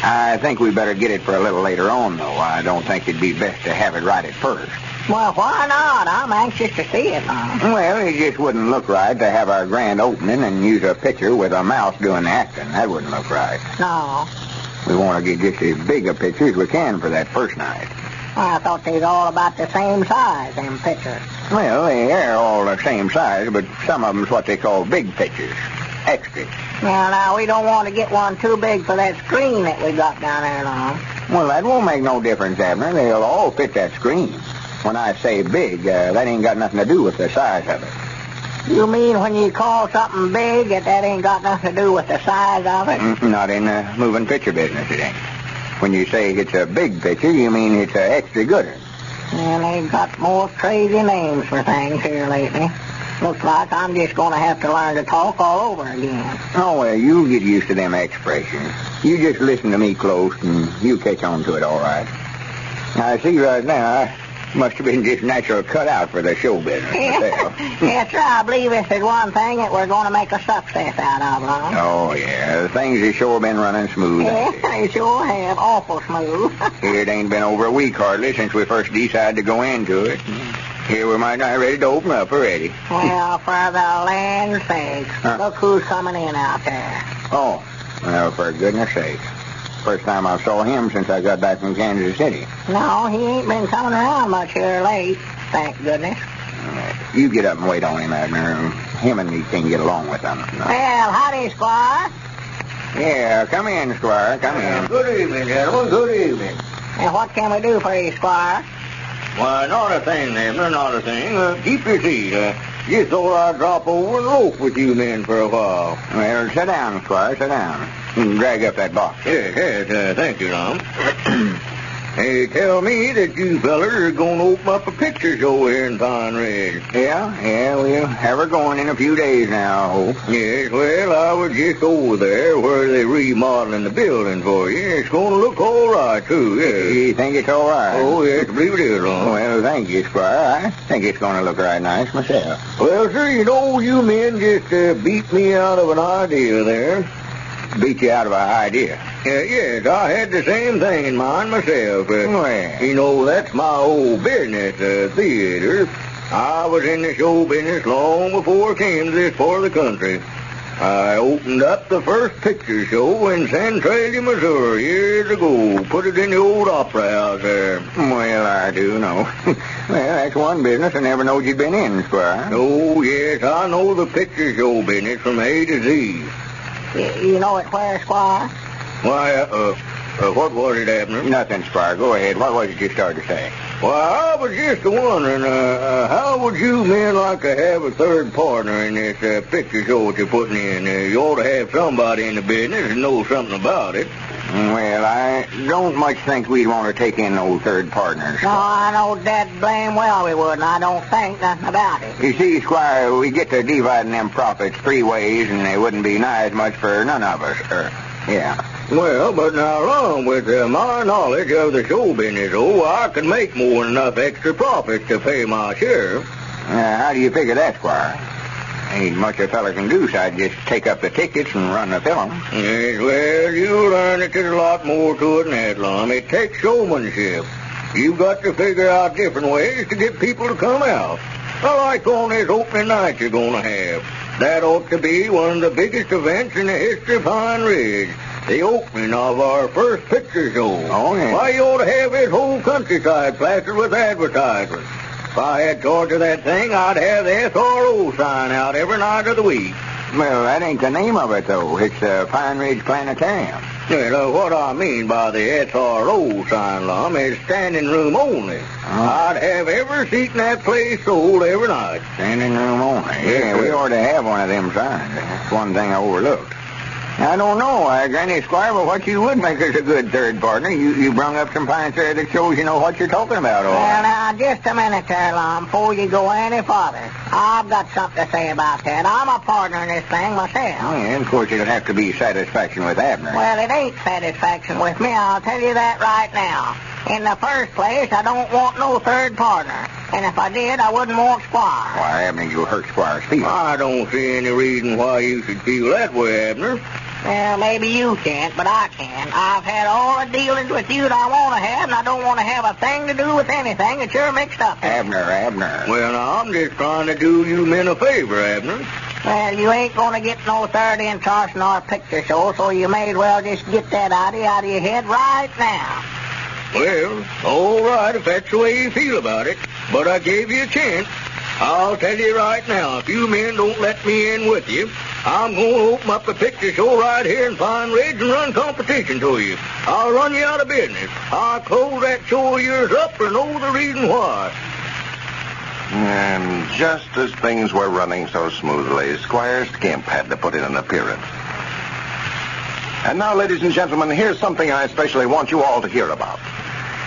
S5: I think we better get it for a little later on, though. I don't think it'd be best to have it right at first.
S4: Well, why not? I'm anxious to see it now.
S5: Well, it just wouldn't look right to have our grand opening and use a picture with a mouse doing the acting. That wouldn't look right.
S4: No.
S5: We want to get just as big a picture as we can for that first night.
S4: I thought they was all about the same size, them pictures.
S5: Well, they're all the same size, but some of them's what they call big pictures. Extras.
S4: Well, now, we don't want to get one too big for that screen that we got down there now.
S5: Well, that won't make no difference, Abner. They'll all fit that screen. When I say big, that ain't got nothing to do with the size of it.
S4: You mean when you call something big, that ain't got nothing to do with the size of it?
S5: Not in the moving picture business, it ain't. When you say it's a big picture, you mean it's an extra good one.
S4: Well, they've got more crazy names for things here lately. Looks like I'm just going to have to learn to talk all over again.
S5: Oh, well, you'll get used to them expressions. You just listen to me close, and you catch on to it all right. I see right now, I must have been just natural cut out for the show business myself.
S4: Yes, sir, I believe this is one thing that we're going to make a success out of, Lum.
S5: Oh, yeah, the things have sure been running smooth.
S4: Yes, they sure have. Awful smooth.
S5: It ain't been over a week hardly since we first decided to go into it. Here we might not ready to open up already.
S4: Well, for the land's sake, look who's coming in out there.
S5: Oh, well, for goodness sake. First time I saw him since I got back from Kansas City.
S4: No, he ain't been coming around much here late, thank goodness.
S5: You get up and wait on him, Abner. Him and me can get along with him.
S4: Well, howdy, Squire.
S5: Yeah, come in, Squire, come in.
S3: Good evening, gentlemen, good evening.
S4: And what can we do for you, Squire?
S3: Why, not a thing, Abner, not a thing. Keep your seat. Just thought I'd drop over and loaf with you men for a while.
S5: Well, sit down, Squire, sit down. And drag up that box.
S3: Yes, thank you, Lum. They tell me that you fellers are going to open up a picture show here in Pine Ridge.
S5: Yeah, we'll have her going in a few days now, I hope.
S3: Yes, well, I was just over there where they're remodeling the building for you. It's going to look all right, too, yes.
S5: You think it's all right?
S3: Oh, yes, I believe it is, Lum.
S5: Well, thank you, Squire. I think it's going to look right nice myself.
S3: Well, sir, you know, you men just beat me out of an idea there.
S5: Beat you out of an idea?
S3: Yes, I had the same thing in mind myself. You know, that's my old business, theater. I was in the show business long before I came to this part of the country. I opened up the first picture show in Centralia, Missouri, years ago. Put it in the old opera house there.
S5: Well, I do know. Well, that's one business I never knowed you'd been in, Squire.
S3: Oh, yes, I know the picture show business from A to Z.
S4: You know it where, Squire?
S3: Why, what was it, Abner?
S5: Nothing, Squire. Go ahead. What was it you started to say?
S3: Well, I was just wondering, how would you men like to have a third partner in this picture show that you're putting in? You ought to have somebody in the business and know something about it.
S5: Well, I don't much think we'd want to take in no third partners.
S4: No, I know that blame well we would, and I don't think nothing about it.
S5: You see, Squire, we get to dividing them profits 3 ways, and they wouldn't be nigh as much for none of us. Yeah.
S3: Well, but now, along with my knowledge of the show business, I could make more than enough extra profits to pay my share.
S5: How do you figure that, Squire? Ain't much a fella can do, so I'd just take up the tickets and run the film.
S3: Yes, well, you learn that there's a lot more to it than that, Lum. It takes showmanship. You've got to figure out different ways to get people to come out. Like on this opening night you're going to have. That ought to be one of the biggest events in the history of Pine Ridge. The opening of our first picture show.
S5: Oh, yeah.
S3: Why, you ought to have this whole countryside plastered with advertisements. If I had charge of that thing, I'd have the SRO sign out every night of the week.
S5: Well, that ain't the name of it, though. It's the Pine Ridge Planetarium.
S3: Well, what I mean by the SRO sign, Lum, is standing room only. I'd have every seat in that place sold every night.
S5: Standing room only? Yeah, we ought to have one of them signs. That's one thing I overlooked. I don't know, Granny Squire, but what you would make us a good third partner. You brung up some points there that shows you know what you're talking about.
S4: Well, now, just a minute there, Lum, before you go any farther. I've got something to say about that. I'm a partner in this thing myself.
S5: Oh, yeah, and of course it'll have to be satisfaction with Abner.
S4: Well, it ain't satisfaction with me, I'll tell you that right now. In the first place, I don't want no third partner. And if I did, I wouldn't want Squire.
S5: Why, Abner, you'll hurt Squire's feelings.
S3: I don't see any reason why you should feel that way, Abner.
S4: Well, maybe you can't, but I can. I've had all the dealings with you that I want to have, and I don't want to have a thing to do with anything that you're mixed up in.
S5: Abner.
S3: Well, now, I'm just trying to do you men a favor, Abner.
S4: Well, you ain't going to get no third in charge in our picture show, so you may as well just get that idea out of your head right now.
S3: Well, all right, if that's the way you feel about it. But I gave you a chance. I'll tell you right now, if you men don't let me in with you, I'm going to open up a picture show right here in Pine Ridge and run competition to you. I'll run you out of business. I'll close that show of yours up for no other reason why.
S12: And just as things were running so smoothly, Squire Skimp had to put in an appearance. And now, ladies and gentlemen, here's something I especially want you all to hear about.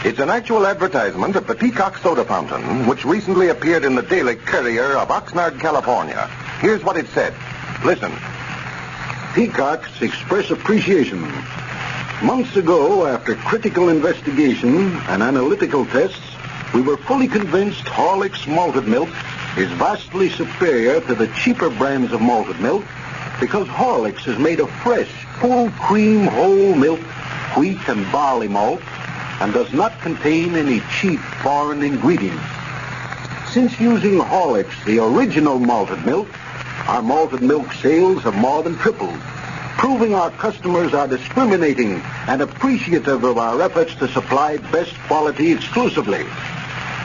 S12: It's an actual advertisement of the Peacock Soda Fountain, which recently appeared in the Daily Courier of Oxnard, California. Here's what it said. Listen.
S20: Peacocks express appreciation. Months ago, after critical investigation and analytical tests, we were fully convinced Horlick's malted milk is vastly superior to the cheaper brands of malted milk because Horlick's is made of fresh, full cream whole milk, wheat and barley malt, and does not contain any cheap foreign ingredients. Since using Horlick's, the original malted milk, our malted milk sales have more than tripled, proving our customers are discriminating and appreciative of our efforts to supply best quality exclusively.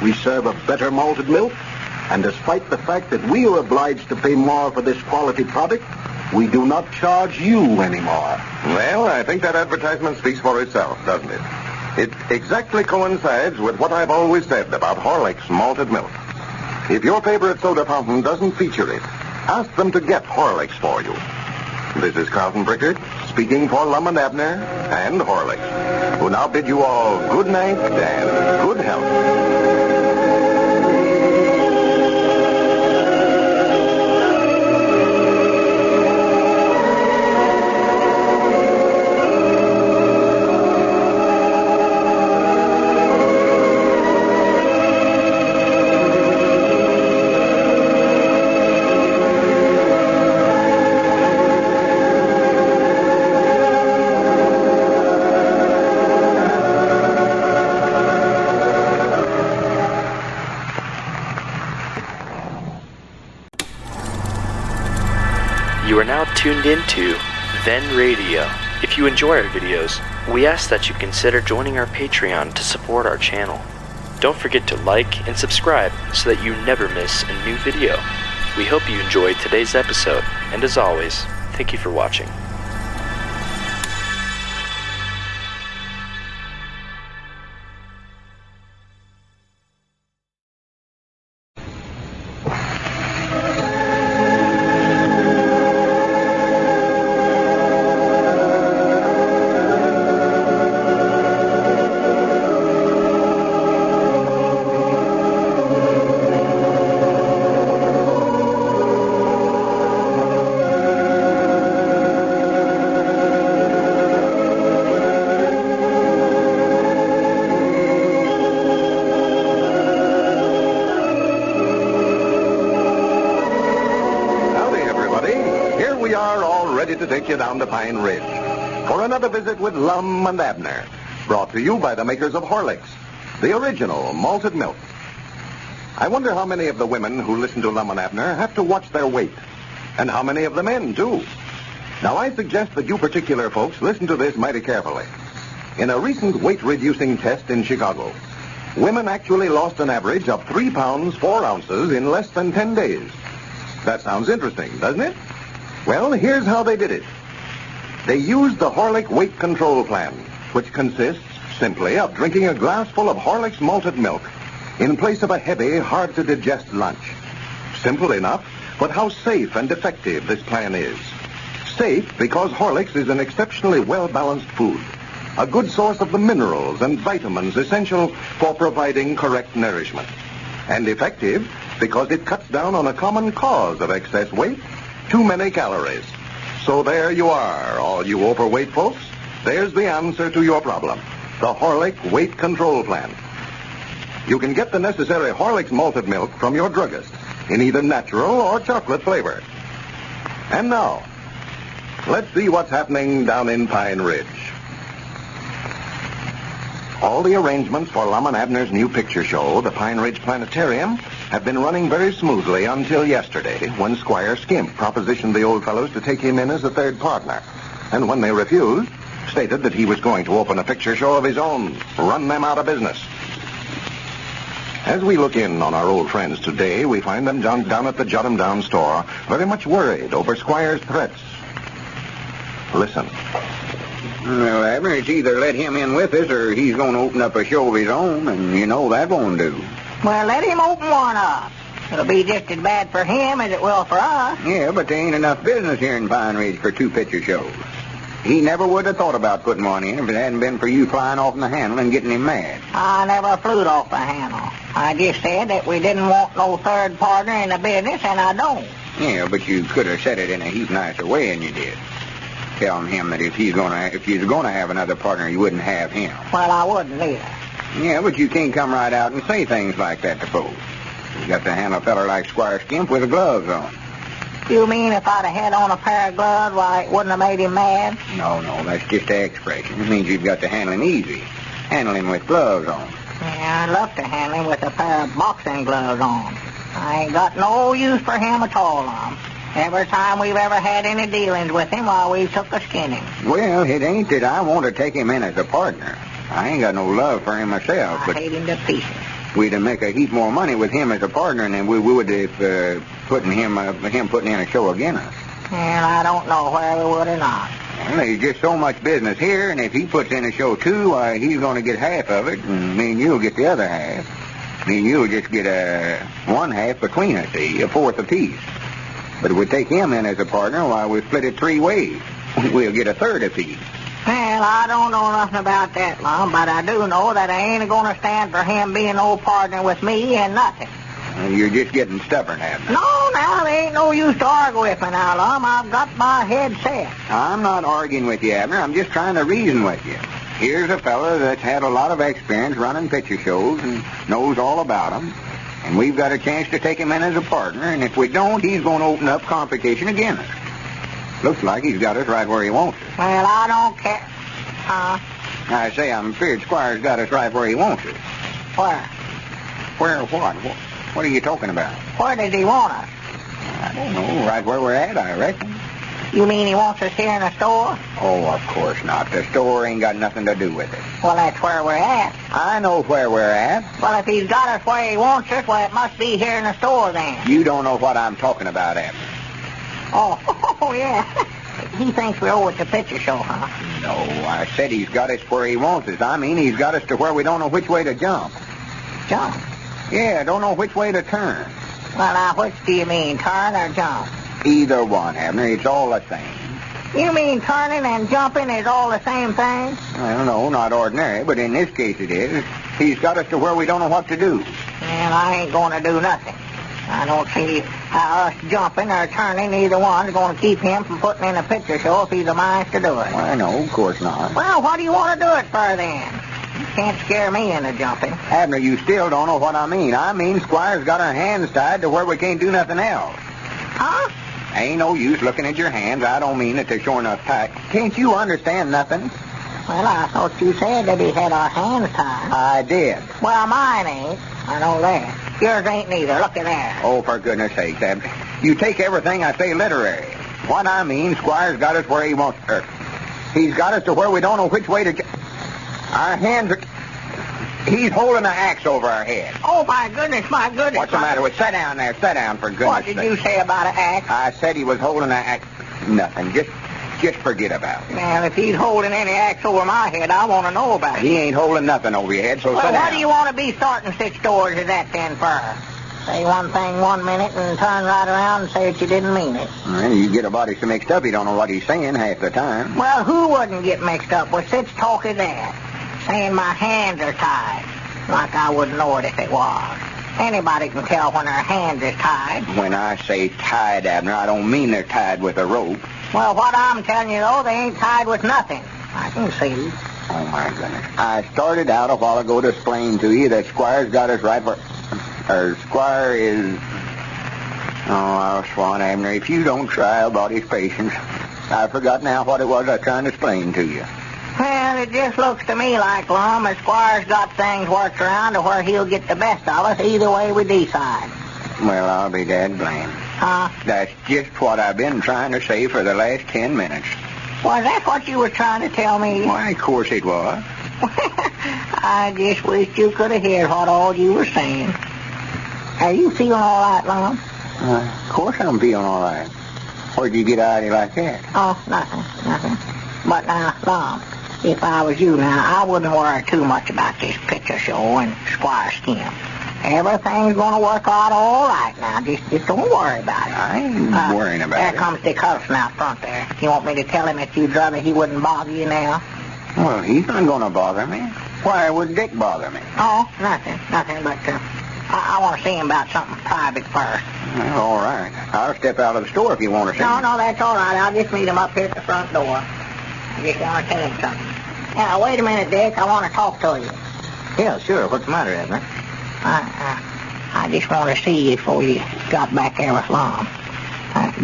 S20: We serve a better malted milk, and despite the fact that we are obliged to pay more for this quality product, we do not charge you anymore.
S12: Well, I think that advertisement speaks for itself, doesn't it? It exactly coincides with what I've always said about Horlick's malted milk. If your favorite soda fountain doesn't feature it, ask them to get Horlick's for you. This is Carlton Brickert, speaking for Lum and Abner and Horlick's, who now bid you all good night and good health.
S1: tuned into Then Radio. If you enjoy our videos, we ask that you consider joining our Patreon to support our channel. Don't forget to like and subscribe so that you never miss a new video. We hope you enjoyed today's episode, and as always, thank you for watching.
S12: To take you down to Pine Ridge for another visit with Lum and Abner, brought to you by the makers of Horlicks, the original malted milk. I wonder how many of the women who listen to Lum and Abner have to watch their weight, and how many of the men, too. Now, I suggest that you particular folks listen to this mighty carefully. In a recent weight-reducing test in Chicago, women actually lost an average of 3 pounds, 4 ounces in less than 10 days. That sounds interesting, doesn't it? Well, here's how they did it. They used the Horlick Weight Control Plan, which consists simply of drinking a glass full of Horlick's malted milk in place of a heavy, hard-to-digest lunch. Simple enough, but how safe and effective this plan is. Safe because Horlick's is an exceptionally well-balanced food, a good source of the minerals and vitamins essential for providing correct nourishment. And effective because it cuts down on a common cause of excess weight, too many calories. So there you are, all you overweight folks. There's the answer to your problem. The Horlick Weight Control Plan. You can get the necessary Horlick's malted milk from your druggist in either natural or chocolate flavor. And now, let's see what's happening down in Pine Ridge. All the arrangements for Lum and Abner's new picture show, the Pine Ridge Planetarium, have been running very smoothly until yesterday, when Squire Skimp propositioned the old fellows to take him in as a third partner. And when they refused, stated that he was going to open a picture show of his own, run them out of business. As we look in on our old friends today, we find them down at the Jot-'em Down store, very much worried over Squire's threats. Listen.
S5: Well, Abner, it's either let him in with us or he's going to open up a show of his own, and you know that won't do.
S4: Well, let him open one up. It'll be just as bad for him as it will for us.
S5: Yeah, but there ain't enough business here in Pine Ridge for 2 picture shows. He never would have thought about putting one in if it hadn't been for you flying off in the handle and getting him mad.
S4: I never flew off the handle. I just said that we didn't want no third partner in the business, and I don't.
S5: Yeah, but you could have said it in a heap nicer way than you did. Telling him that if he's gonna have another partner, you wouldn't have him.
S4: Well, I wouldn't either.
S5: Yeah, but you can't come right out and say things like that to folks. You got to handle a feller like Squire Skimp with the gloves on.
S4: You mean if I'd have had on a pair of gloves, why, it wouldn't have made him mad?
S5: No, that's just the expression. It means you've got to handle him easy. Handle him with gloves on.
S4: Yeah, I'd love to handle him with a pair of boxing gloves on. I ain't got no use for him at all, Every time we've ever had any dealings with him, we took a skinning.
S5: Well, it ain't that I want to take him in as a partner. I ain't got no love for him myself.
S4: I hate him to pieces.
S5: We'd make a heap more money with him as a partner than we would if putting him putting in a show again us.
S4: Well, I don't know whether we would or not.
S5: Well, there's just so much business here, and if he puts in a show too, why, he's going to get half of it, and me and you'll get the other half. Me and you'll just get one half between us, a fourth apiece. But if we take him in as a partner, why, we split it 3 ways. We'll get a third apiece.
S4: Well, I don't know nothing about that, Lum, but I do know that I ain't going to stand for him being no partner with me and nothing.
S5: You're just getting stubborn, Abner.
S4: No, now, there ain't no use to argue with me now, Lum. I've got my head set.
S5: I'm not arguing with you, Abner. I'm just trying to reason with you. Here's a fella that's had a lot of experience running picture shows and knows all about them. And we've got a chance to take him in as a partner, and if we don't, he's going to open up competition again. Looks like he's got us right where he wants us.
S4: Well, I don't care.
S5: I say, I'm afraid Squire's got us right where he wants us.
S4: Where?
S5: Where what? What are you talking about?
S4: Where does he want us?
S5: I don't know. Right where we're at, I reckon.
S4: You mean he wants us here in the store?
S5: Oh, of course not. The store ain't got nothing to do with it.
S4: Well, that's where we're at.
S5: I know where we're at.
S4: Well, if he's got us where he wants us, well, it must be here in the store then.
S5: You don't know what I'm talking about, Abner.
S4: Oh, yeah. He thinks we're over at the picture show, huh?
S5: No, I said he's got us where he wants us. I mean, he's got us to where we don't know which way to jump.
S4: Jump?
S5: Yeah, don't know which way to turn.
S4: Well, now, which do you mean, turn or jump?
S5: Either one, Abner. It's all the same.
S4: You mean turning and jumping is all the same thing?
S5: Well, no, not ordinary, but in this case it is. He's got us to where we don't know what to do.
S4: And I ain't going to do nothing. I don't see how us jumping or turning, either one's going to keep him from putting in a picture show if he's a mind to do it.
S5: Well, no, of course not.
S4: Well, what do you want to do it for then? You can't scare me into jumping.
S5: Abner, you still don't know what I mean. I mean, Squire's got our hands tied to where we can't do nothing else.
S4: Huh?
S5: Ain't no use looking at your hands. I don't mean that they're sure enough tight. Can't you understand nothing?
S4: Well, I thought you said that he had our hands tied.
S5: I did.
S4: Well, mine ain't. I know that. Yours ain't neither. Look at there.
S5: Oh, for goodness sake, Abner. You take everything I say literary. What I mean, Squire's got us where he wants us. He's got us to where we don't know which way to... Our hands are... He's holding an axe over our head.
S4: Oh, my goodness, my goodness.
S5: What's the matter with... Sit down there. Sit down, for goodness
S4: What did you say about an axe?
S5: I said he was holding an axe. Nothing. Just forget about it.
S4: Well, if he's holding any axe over my head, I want to know about it.
S5: He ain't holding nothing over your head, so sit down.
S4: Well, what do you want to be starting such stories as that then for? Say one thing 1 minute and turn right around and say that you didn't mean it.
S5: Well, you get a body so mixed up, you don't know what he's saying half the time.
S4: Well, who wouldn't get mixed up with such talk as that? Saying my hands are tied. Like I wouldn't know it if it was. Anybody can tell when their hands are tied.
S5: When I say tied, Abner, I don't mean they're tied with a rope.
S4: Well, what I'm telling you, though, they ain't tied with nothing. I can see.
S5: Oh, my goodness. I started out a while ago to explain to you that Squire's got us right where... Squire is... Oh, I'll swan, Abner. If you don't try about his patience, I forgot now what it was I was trying to explain to you.
S4: Well, it just looks to me like, Lum, as Squire's got things worked around to where he'll get the best of us either way we decide.
S5: Well, I'll be dad blamed.
S4: Huh?
S5: That's just what I've been trying to say for the last 10 minutes.
S4: Was that what you were trying to tell me?
S5: Why, of course it was.
S4: I just wish you could have heard what all you were saying. Are you feeling all right, Lum?
S5: Of course I'm feeling all right. Where'd you get an idea like that?
S4: Oh, nothing. But now, Lum, if I was you now, I wouldn't worry too much about this picture show and Squire Skimp. Everything's going to work out all right now. Just don't worry about it.
S5: I ain't worrying about it.
S4: There comes Dick Hudson out front there. You want me to tell him that you'd rather he wouldn't bother you now?
S5: Well, he's not going to bother me. Why would Dick bother me?
S4: Oh, nothing, but I want to see him about something private first.
S5: Well, all right. I'll step out of the store if you want to see him.
S4: No, that's all right. I'll just meet him up here at the front door. I just want to tell him something. Now, wait a minute, Dick. I want to talk to you.
S6: Yeah, sure. What's the matter, Abner?
S4: I just want to see you before you got back there with Lum.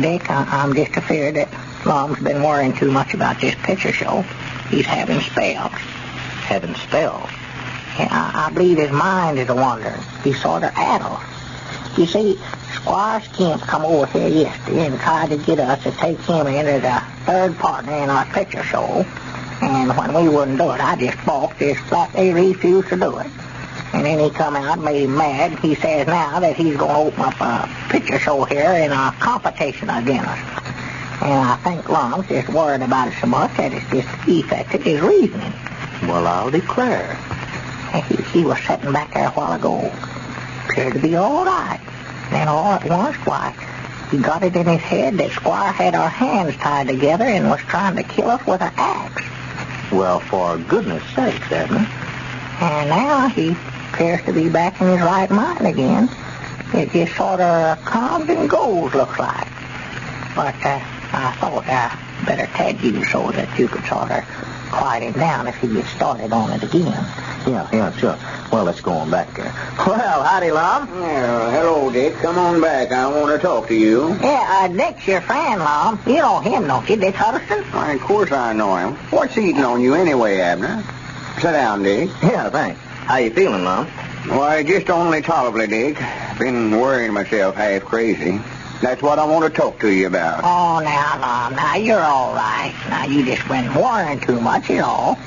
S4: Dick, I'm just afraid that Lum's been worrying too much about this picture show. He's having spells.
S6: Having spells?
S4: Yeah, I believe his mind is a-wandering. He's sort of addled. You see, Squire Skimp come over here yesterday and tried to get us to take him in as a third partner in our picture show. And when we wouldn't do it, I just balked, just flatly refused to do it. And then he come out and made him mad. He says now that he's going to open up a picture show here in a competition against us. And I think Lum's just worried about it so much that it's just affected his reasoning.
S6: Well, I'll declare.
S4: He was sitting back there a while ago. Appeared to be all right. Then all at once, why, he got it in his head that Squire had our hands tied together and was trying to kill us with an axe.
S6: Well, for goodness sakes, Abner.
S4: And now he appears to be back in his right mind again. It just sort of comes and goes, looks like. But I thought I better tell you so that you could sort of quiet him down if he gets started on it again.
S6: Yeah, sure. Well, let's go on back there. Well, howdy, Lum.
S5: Well, hello, Dick. Come on back. I want to talk to you.
S4: Yeah, Dick's your friend, Lum. You know him, don't you, Dick Hudson?
S5: Why, of course I know him. What's eating on you anyway, Abner? Sit down, Dick.
S6: Yeah, thanks. How you feeling, Lum?
S5: Why, just only tolerably, Dick. Been worrying myself half crazy. That's what I want to talk to you about.
S4: Oh, now, you're all right. Now, you just been worrying too much, you know.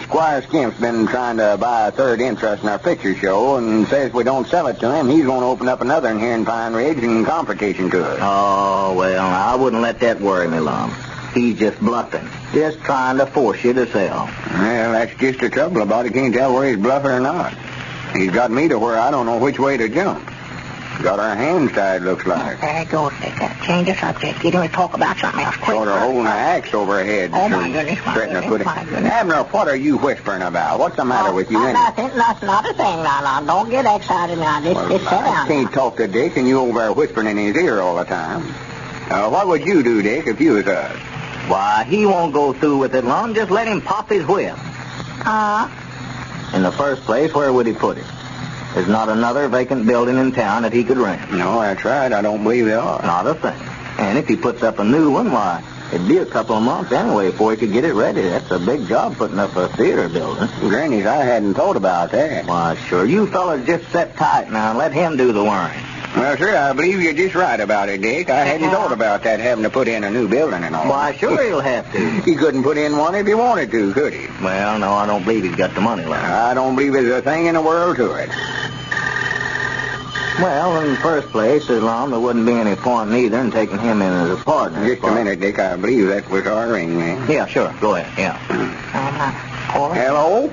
S5: Squire Skimp's been trying to buy a third interest in our picture show and says if we don't sell it to him, he's going to open up another in here in Pine Ridge and complicate to us.
S13: Oh, well, I wouldn't let that worry me, Lum. He's just bluffing. Just trying to force you to sell.
S5: Well, that's just the trouble about it. Can't tell where he's bluffing or not. He's got me to where I don't know which way to jump. Got our hands tied, looks like.
S4: There goes it. Change the subject. Get him to talk about something else quick.
S5: Sort of holding an axe over her head.
S4: Oh, my goodness, my goodness.
S5: Abner, what are you whispering about? What's the matter with you?
S4: Nothing, not a thing. Now, don't get excited now. Just sit down.
S5: I can't talk to Dick, and you over there whispering in his ear all the time. What would you do, Dick, if you was us?
S13: Why, he won't go through with it, Lum. Just let him pop his whip. In the first place, where would he put it? There's not another vacant building in town that he could rent.
S5: No, that's right. I don't believe there are.
S13: Not a thing. And if he puts up a new one, why, it'd be a couple of months anyway before he could get it ready. That's a big job putting up a theater building.
S5: Granny's, I hadn't thought about that.
S13: Why, sure. You fellas just sit tight now and let him do the worrying.
S5: Well, sir, I believe you're just right about it, Dick. I hadn't thought about that, having to put in a new building and all.
S13: Why, sure he'll have to.
S5: He couldn't put in one if he wanted to, could he?
S13: Well, no, I don't believe he's got the money left.
S5: I don't believe there's a thing in the world to it.
S13: Well, in the first place, as long there wouldn't be any point neither in taking him in as a partner.
S5: Just a minute, Dick. I believe that was our ring, man.
S13: Yeah, sure. Go ahead. Yeah.
S5: Hello?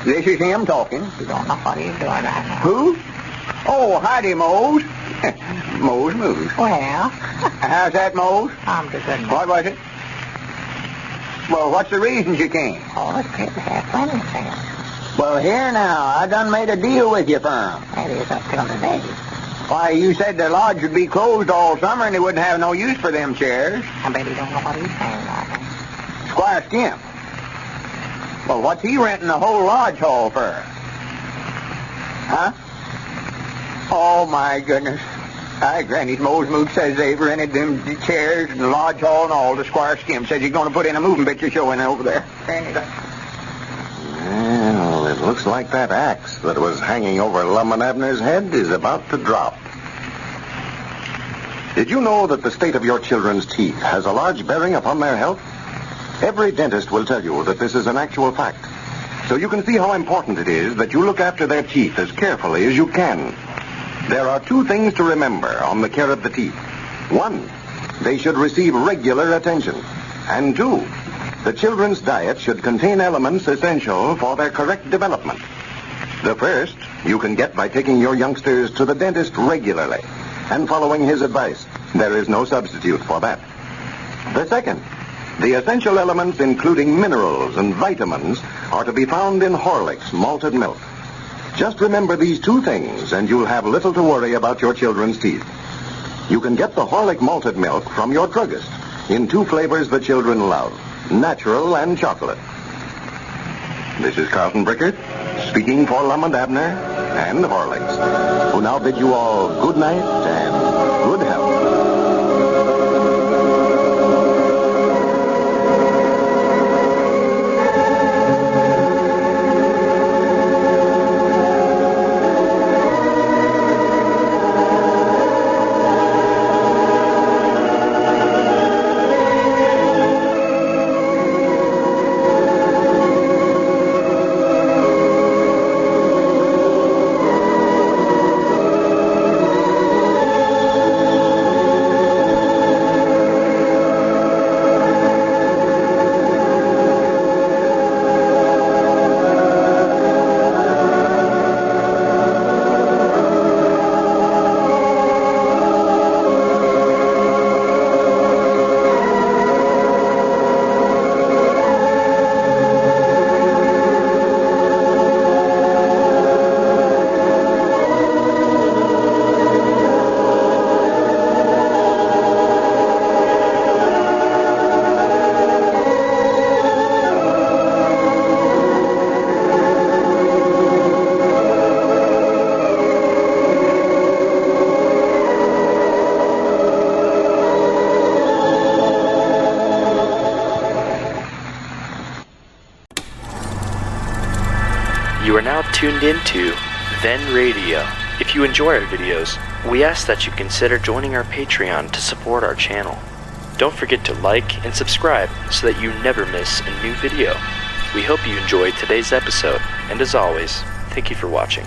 S5: This is him talking.
S4: You don't know what he's doing right now.
S5: Who? Oh, howdy, Mose. Mose moves.
S4: Well.
S5: How's that, Mose?
S4: I'm just good.
S5: What was it? Well, what's the reason you came?
S4: Oh, it's good to have plenty of sense.
S5: Well, here now, I done made a deal with you, firm.
S4: That is up till today.
S5: Why, you said the lodge would be closed all summer and they wouldn't have no use for them chairs.
S4: I bet he don't know what he's saying right now.
S5: Squire Skimp. Well, what's he renting the whole lodge hall for? Huh? Oh, my goodness. Granny's Mose says they've rented them chairs and the lodge hall and all. The Squire Skimp says he's going to put in a moving picture show in over there.
S12: Well, it looks like that axe that was hanging over Lum and Abner's head is about to drop. Did you know that the state of your children's teeth has a large bearing upon their health? Every dentist will tell you that this is an actual fact. So you can see how important it is that you look after their teeth as carefully as you can. There are two things to remember on the care of the teeth. One, they should receive regular attention. And two, the children's diet should contain elements essential for their correct development. The first you can get by taking your youngsters to the dentist regularly and following his advice. There is no substitute for that. The second, the essential elements including minerals and vitamins are to be found in Horlicks malted milk. Just remember these two things and you'll have little to worry about your children's teeth. You can get the Horlick malted milk from your druggist in two flavors the children love, natural and chocolate. This is Carlton Brickert, speaking for Lum and Abner and Horlicks, who now bid you all good night and good health.
S1: You are now tuned into Then Radio. If you enjoy our videos, we ask that you consider joining our Patreon to support our channel. Don't forget to like and subscribe so that you never miss a new video. We hope you enjoyed today's episode, and as always, thank you for watching.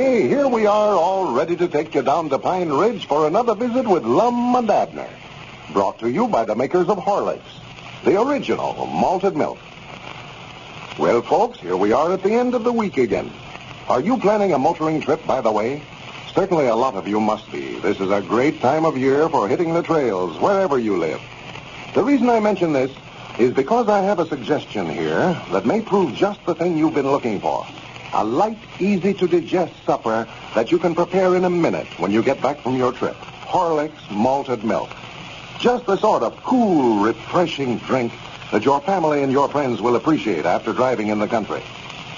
S2: Here we are, all ready to take you down to Pine Ridge for another visit with Lum and Abner. Brought to you by the makers of Horlicks, the original malted milk. Well, folks, here we are at the end of the week again. Are you planning a motoring trip, by the way? Certainly a lot of you must be. This is a great time of year for hitting the trails, wherever you live. The reason I mention this is because I have a suggestion here that may prove just the thing you've been looking for. A light, easy-to-digest supper that you can prepare in a minute when you get back from your trip. Horlicks malted milk. Just the sort of cool, refreshing drink that your family and your friends will appreciate after driving in the country.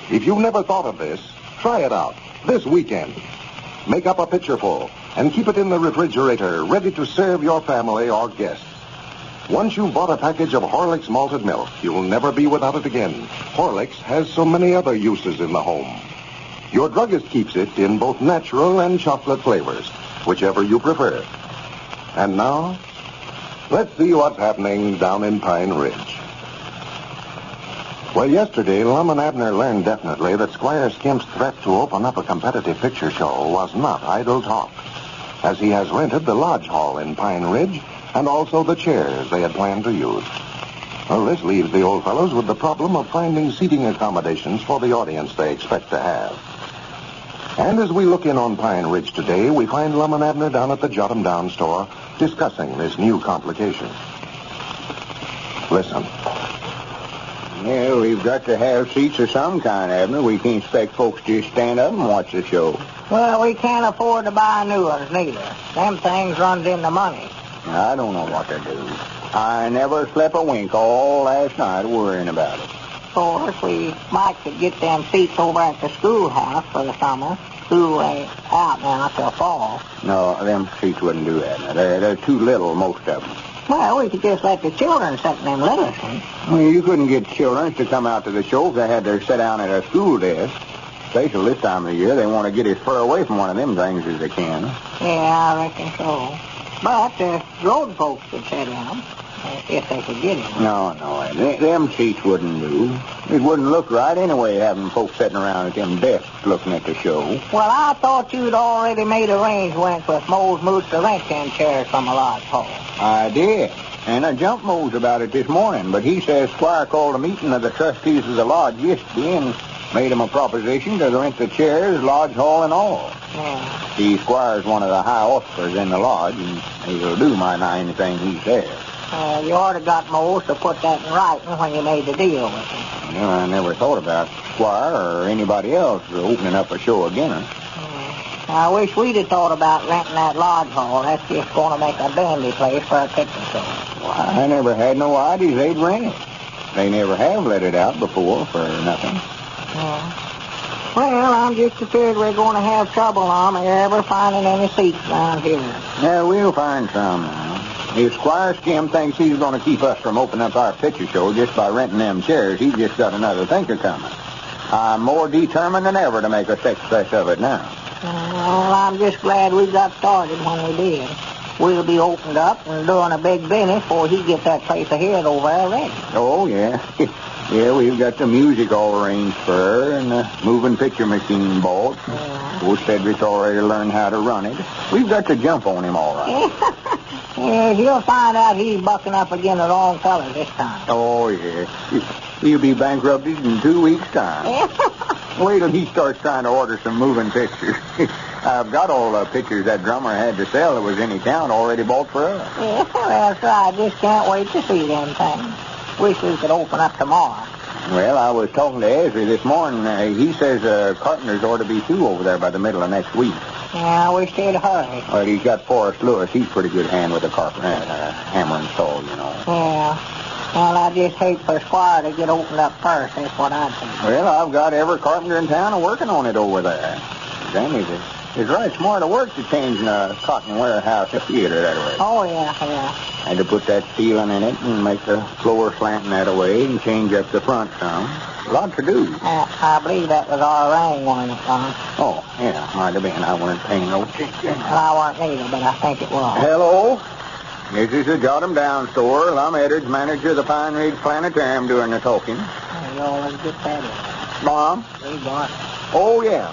S2: If you've never thought of this, try it out this weekend. Make up a pitcherful and keep it in the refrigerator, ready to serve your family or guests. Once you've bought a package of Horlicks malted milk, you'll never be without it again. Horlicks has so many other uses in the home. Your druggist keeps it in both natural and chocolate flavors, whichever you prefer. And now, let's see what's happening down in Pine Ridge. Well, yesterday, Lum and Abner learned definitely that Squire Skimp's threat to open up a competitive picture show was not idle talk, as he has rented the lodge hall in Pine Ridge and also the chairs they had planned to use. Well, this leaves the old fellows with the problem of finding seating accommodations for the audience they expect to have. And as we look in on Pine Ridge today, we find Lum and Abner down at the Jot 'em Down store discussing this new complication. Listen.
S5: Yeah, we've got to have seats of some kind, Abner. We can't expect folks to just stand up and watch the show.
S4: Well, we can't afford to buy new ones, neither. Them things runs into money.
S5: I don't know what to do. I never slept a wink all last night worrying about it.
S4: Of course, we might could get them seats over at the schoolhouse for the summer. School ain't out now till fall.
S5: No, them seats wouldn't do that. They're too little, most of them.
S4: Well, we could just let the children sit in them little seats.
S5: Well, you couldn't get children to come out to the show if they had to sit down at a school desk. Especially this time of the year, they want to get as far away from one of them things as they can.
S4: Yeah, I reckon so. But the road folks could sit in them, if they could get in them.
S5: No, them seats wouldn't do. It wouldn't look right anyway, having folks sitting around at them desks looking at the show.
S4: Well, I thought you'd already made arrangements with Mose Moose to rent them chairs from a lodge hall.
S5: I did. And I jumped Mose about it this morning, but he says Squire called a meeting of the trustees of the lodge yesterday and made him a proposition to rent the chairs, lodge hall, and all.
S4: Yeah.
S5: See, Squire's one of the high officers in the lodge, and he'll do my anything he says.
S4: You ought to got Mose to put that in writing when you made the deal with him.
S5: Well, I never thought about Squire or anybody else opening up a show again.
S4: I wish we'd have thought about renting that lodge hall. That's just going to make a dandy place for a picture show.
S5: Well, I never had no idea they'd rent it. They never have let it out before for nothing.
S4: Yeah. Well, I'm just afraid we're going to have trouble on ever finding any seats around here.
S5: Yeah, we'll find some now. If Squire Skimp thinks he's going to keep us from opening up our picture show just by renting them chairs, he's just got another thinker coming. I'm more determined than ever to make a success of it now.
S4: Well, I'm just glad we got started when we did. We'll be opened up and doing a big business before he gets that place of his over there ready.
S5: Oh, yeah. Yeah, we've got the music all arranged for her and the moving picture machine bought. Old Cedric's already learned how to run it. We've got to jump on him all right.
S4: Yeah, you'll find out he's bucking up against the wrong fellas this time.
S5: Oh, yeah. He'll be bankrupted in 2 weeks' time. Wait till he starts trying to order some moving pictures. I've got all the pictures that drummer had to sell that was in town already bought for us.
S4: Yeah, well, sir, I just can't wait to see them things. Wish we could open up tomorrow.
S5: Well, I was talking to Ezra this morning. He says carpenters ought to be through over there by the middle of next week.
S4: Yeah, I wish they'd hurry.
S5: Well, he's got Forrest Lewis. He's a pretty good hand with a carpenter, hammer and saw, you know.
S4: Yeah. Well, I just hate for Squire to get opened up first. That's what I'd think.
S5: Well, I've got every carpenter in town working on it over there. Danny, it's right smart of work to change a cotton warehouse to theater that way.
S4: Oh, yeah.
S5: Had to put that ceiling in it and make the floor slanting that way and change up the front some. A lot to do.
S4: I believe that was our ring one, son.
S5: Oh, yeah, might have been. I wasn't paying no attention.
S4: Well, I wasn't either, but I think it was.
S5: Hello? This is the Jot 'em Down store. Lum Edwards, manager of the Pine Ridge Planetarium, doing the talking.
S4: You always get that in.
S5: Mom? Oh, yeah.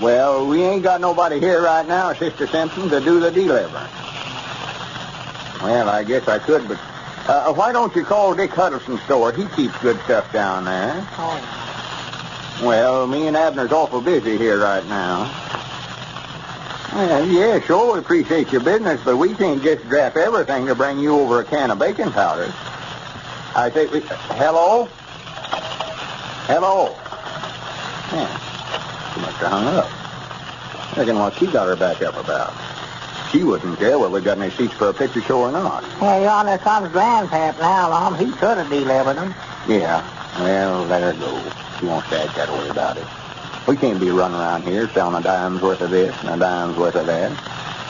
S5: Well, we ain't got nobody here right now, Sister Simpson, to do the delivering. Well, I guess I could, but why don't you call Dick Huddleston's store? He keeps good stuff down there.
S4: Oh.
S5: Well, me and Abner's awful busy here right now. Well, yeah, sure, we appreciate your business, but we can't just draft everything to bring you over a can of baking powder. I think hello? Hello? Yeah. She must have hung up. I reckon what she got her back up about. She wouldn't care whether we got any seats for a picture show or not.
S4: Well, yonder comes Grandpap now, Lum. He could have delivered them.
S5: Yeah. Well, let her go. She wants to act that way about it. We can't be running around here selling a dime's worth of this and a dime's worth of that.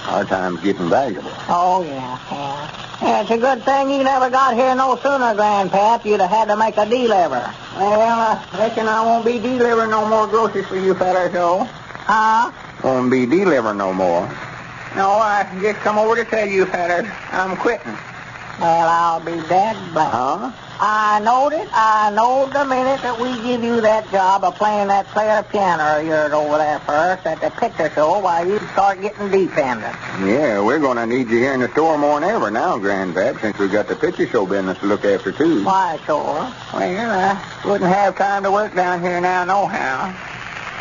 S5: Our time's getting valuable.
S4: Oh, yeah. Yeah, it's a good thing you never got here no sooner, Grandpap. You'd have had to make a deliver.
S5: Well, I reckon I won't be delivering no more groceries for you fellas, though.
S4: Huh?
S5: Won't be delivering no more. No, I just come over to tell you fellas I'm quitting.
S4: Well, I'll be dead black.
S5: Huh?
S4: I knowed it. I knowed the minute that we give you that job of playing that player piano of yours over there for us at the picture show, why, you'd start getting dependent.
S5: Yeah, we're going to need you here in the store more than ever now, Grandpap, since we've got the picture show business to look after, too.
S4: Why, sure.
S5: Well, I wouldn't have time to work down here now, nohow.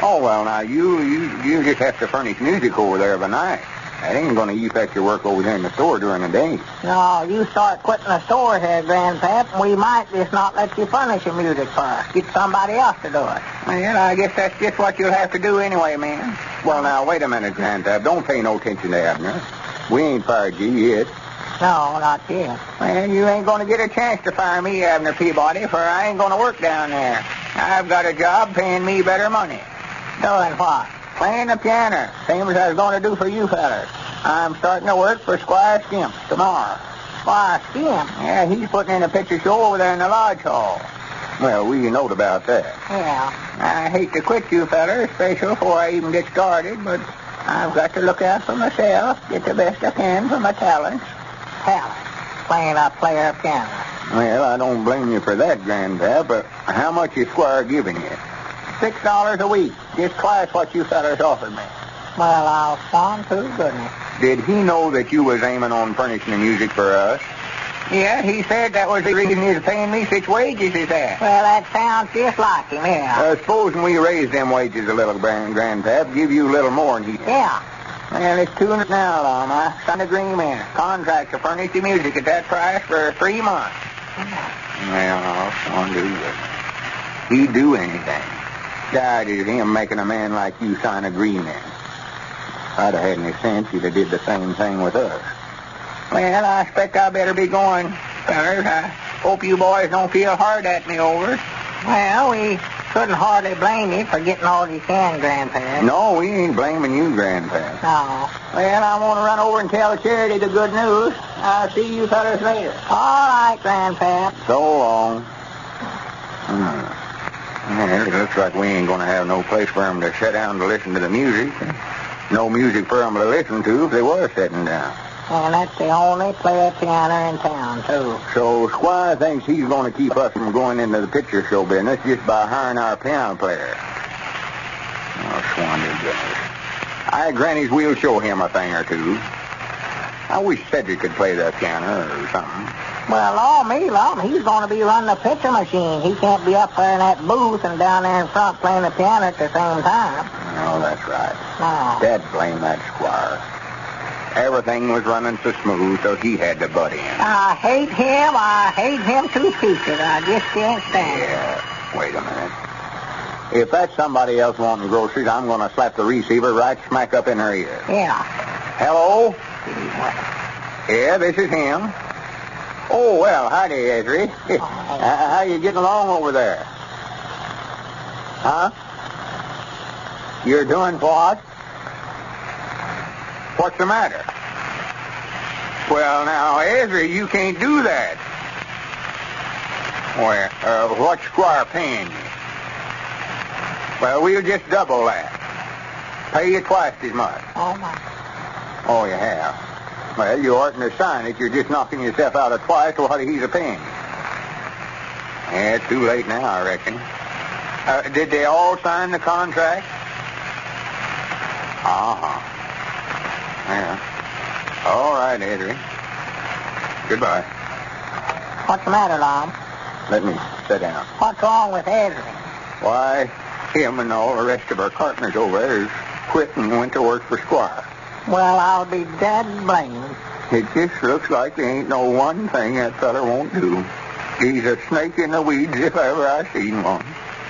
S5: Oh, well, now, you just have to furnish music over there of a night. That ain't going to affect your work over here in the store during the day.
S4: No, you start quitting the store here, Grandpap, and we might just not let you furnish the music for us. Get somebody else to do it.
S5: Well, I guess that's just what you'll have to do anyway, man. Well, now, wait a minute, Grandpap. Don't pay no attention to Abner. We ain't fired you yet.
S4: No, not yet.
S5: Well, you ain't going to get a chance to fire me, Abner Peabody, for I ain't going to work down there. I've got a job paying me better money.
S4: Doing what?
S5: Playing the piano, same as I was going to do for you fellas. I'm starting to work for Squire Skimp tomorrow.
S4: Squire Skimp?
S5: Yeah, he's putting in a picture show over there in the lodge hall. Well, we know about that.
S4: Yeah.
S5: I hate to quit you fellas, especially before I even get started, but I've got to look out for myself, get the best I can for my talents.
S4: Talent? Playing a player piano.
S5: Well, I don't blame you for that, Grandpap, but how much is Squire giving you? $6 a week. Just twice what you fellas offered me.
S4: Well, I'll respond to goodness.
S5: Did he know that you was aiming on furnishing the music for us? Yeah, he said that was the reason he was paying me such wages as that.
S4: Well, that sounds just like him, yeah.
S5: Supposing we raise them wages a little, Grandpap, give you a little more than he did.
S4: Yeah.
S5: Well, it's $200 now, Lum. I signed an agreement. Contract to furnish the music at that price for 3 months. Well, I'll do it. He'd do anything. God, is him making a man like you sign agreement. If I'd have had any sense, he'd have did the same thing with us. Well, I expect I better be going, fellas. I hope you boys don't feel hard at me over it.
S4: Well, we couldn't hardly blame you for getting all you can, Grandpap.
S5: No, we ain't blaming you, Grandpap.
S4: No.
S5: Well, I want to run over and tell Charity the good news. I'll see you fellas later.
S4: All right, Grandpap.
S5: So long. Well, it looks like we ain't going to have no place for them to sit down to listen to the music. No music for them to listen to if they were sitting down.
S4: And that's the only player piano in town, too.
S5: So Squire thinks he's going to keep us from going into the picture show business just by hiring our piano player. Oh, Swandy goodness. I grannies we'll show him a thing or two. I wish Cedric could play the piano or something.
S4: Well, all me, Lum, he's going to be running the picture machine. He can't be up there in that booth and down there in front playing the piano at the same time.
S5: Oh, that's right.
S4: No.
S5: Dad blamed that Squire. Everything was running so smooth, so he had to butt in.
S4: I hate him. I hate him to pieces. I just can't stand it.
S5: Yeah, wait a minute. If that's somebody else wanting groceries, I'm going to slap the receiver right smack up in her ear.
S4: Yeah.
S5: Hello? Yeah, this is him. Oh, well, howdy, Ezra. How you getting along over there? Huh? You're doing what? What's the matter? Well, now, Ezra, you can't do that. Well, what's Squire paying you? Well, we'll just double that. Pay you twice as much.
S4: Oh, my.
S5: Oh, you have? Well, you oughtn't to sign it. You're just knocking yourself out of twice what he's a-paying you. Yeah, it's too late now, I reckon. Did they all sign the contract? Uh-huh. Yeah. All right, Adrian. Goodbye.
S4: What's the matter, Lum?
S5: Let me sit down.
S4: What's wrong with Ezra?
S5: Why, him and all the rest of our partners over there has quit and went to work for Squire.
S4: Well, I'll be dead blamed.
S5: It just looks like there ain't no one thing that feller won't do. He's a snake in the weeds if ever I seen one.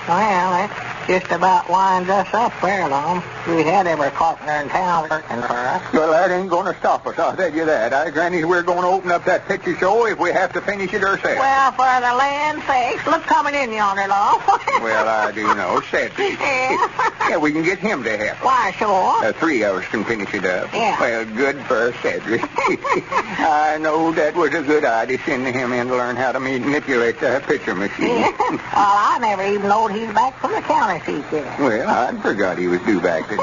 S4: Well, that just about winds us up there, Lum. We had every partner in town working for us.
S5: Well, that ain't going to stop us, I'll tell you that. I granny we're going to open up that picture show if we have to finish it ourselves.
S4: Well, for the land's sakes, look coming in yonder, Lum.
S5: Well, I do know. Cedric. Yeah, we can get him to help.
S4: Why, sure.
S5: 3 of us can finish it up.
S4: Yeah.
S5: Well, good for Cedric. I know that was a good idea, sending him in to learn how to manipulate that picture machine.
S4: Yeah. Well, I never even knowed he's back from the county seat yet.
S5: Well, I forgot he was due back today.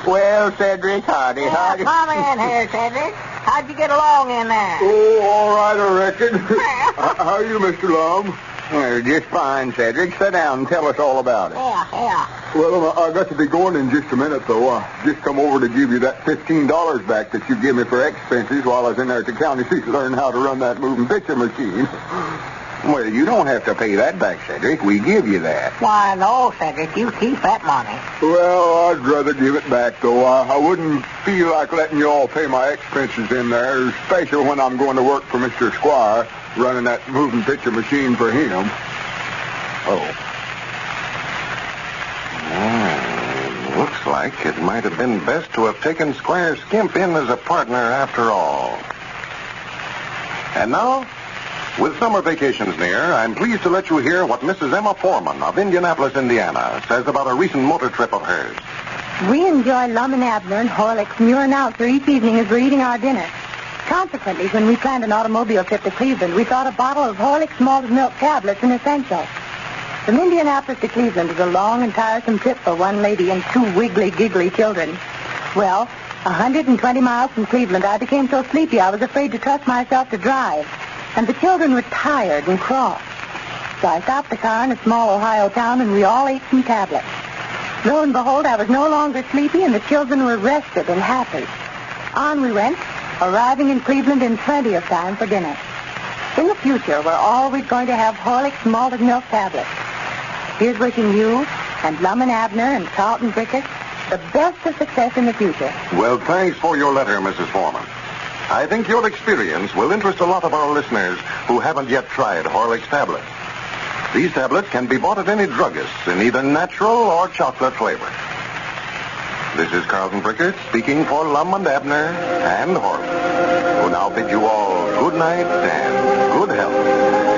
S5: Well, Cedric, howdy.
S4: Come in here, Cedric. How'd you get along in there?
S11: Oh, all right, I reckon. How are you, Mr. Lum?
S5: Well, just fine, Cedric. Sit down and tell us all about it.
S4: Yeah.
S11: Well, I got to be going in just a minute, though. I just come over to give you that $15 back that you gave me for expenses while I was in there at the county seat to learn how to run that moving picture machine.
S5: Well, you don't have to pay that back, Cedric. We give you that.
S4: Why, no, Cedric. You keep that money.
S11: Well, I'd rather give it back, though. I wouldn't feel like letting you all pay my expenses in there, especially when I'm going to work for Mr. Squire, running that moving picture machine for him.
S12: Oh. Looks like it might have been best to have taken Squire Skimp in as a partner after all. And now, with summer vacations near, I'm pleased to let you hear what Mrs. Emma Foreman of Indianapolis, Indiana, says about a recent motor trip of hers.
S8: We enjoy Lum and Abner and Horlick's new announcer each evening as we're eating our dinner. Consequently, when we planned an automobile trip to Cleveland, we thought a bottle of Horlick's malted milk tablets an essential. From Indianapolis to Cleveland is a long and tiresome trip for one lady and 2 wiggly, giggly children. Well, 120 miles from Cleveland, I became so sleepy I was afraid to trust myself to drive. And the children were tired and cross. So I stopped the car in a small Ohio town, and we all ate some tablets. Lo and behold, I was no longer sleepy, and the children were rested and happy. On we went, arriving in Cleveland in plenty of time for dinner. In the future, we're always going to have Horlick's malted milk tablets. Here's wishing you and Lum and Abner and Carlton Brickett the best of success in the future.
S12: Well, thanks for your letter, Mrs. Foreman. I think your experience will interest a lot of our listeners who haven't yet tried Horlick's tablets. These tablets can be bought at any druggist in either natural or chocolate flavor. This is Carlton Brickett speaking for Lum and Abner and Horlick, who now bid you all good night and good health.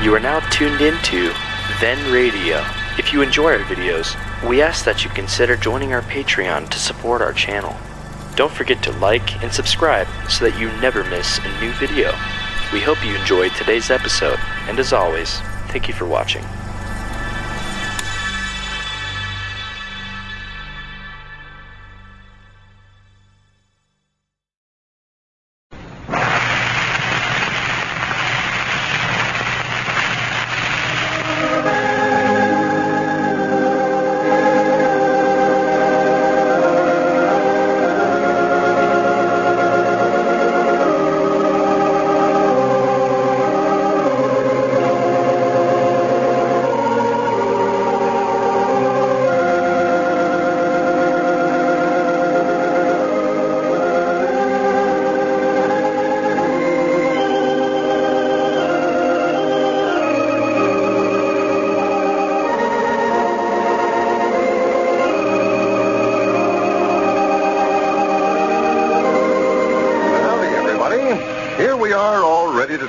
S1: You are now tuned into Then Radio. If you enjoy our videos, we ask that you consider joining our Patreon to support our channel. Don't forget to like and subscribe so that you never miss a new video. We hope you enjoyed today's episode, and as always, thank you for watching.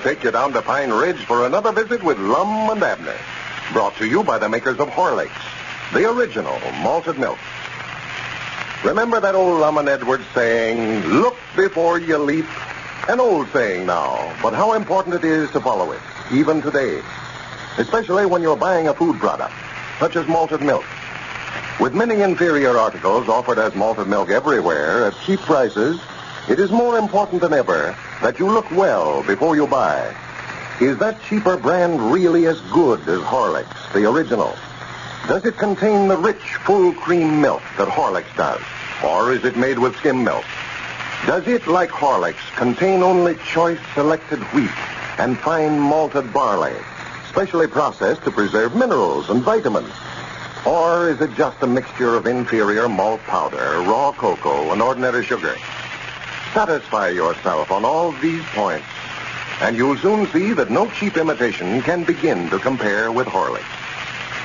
S2: Take you down to Pine Ridge for another visit with Lum and Abner. Brought to you by the makers of Horlicks, the original malted milk. Remember that old Lum and Edwards saying, look before you leap? An old saying now, but how important it is to follow it, even today. Especially when you're buying a food product, such as malted milk. With many inferior articles offered as malted milk everywhere at cheap prices, it is more important than ever that you look well before you buy. Is that cheaper brand really as good as Horlicks, the original? Does it contain the rich, full cream milk that Horlicks does? Or is it made with skim milk? Does it, like Horlicks, contain only choice selected wheat and fine malted barley, specially processed to preserve minerals and vitamins? Or is it just a mixture of inferior malt powder, raw cocoa, and ordinary sugar? Satisfy yourself on all these points, and you'll soon see that no cheap imitation can begin to compare with Horlicks.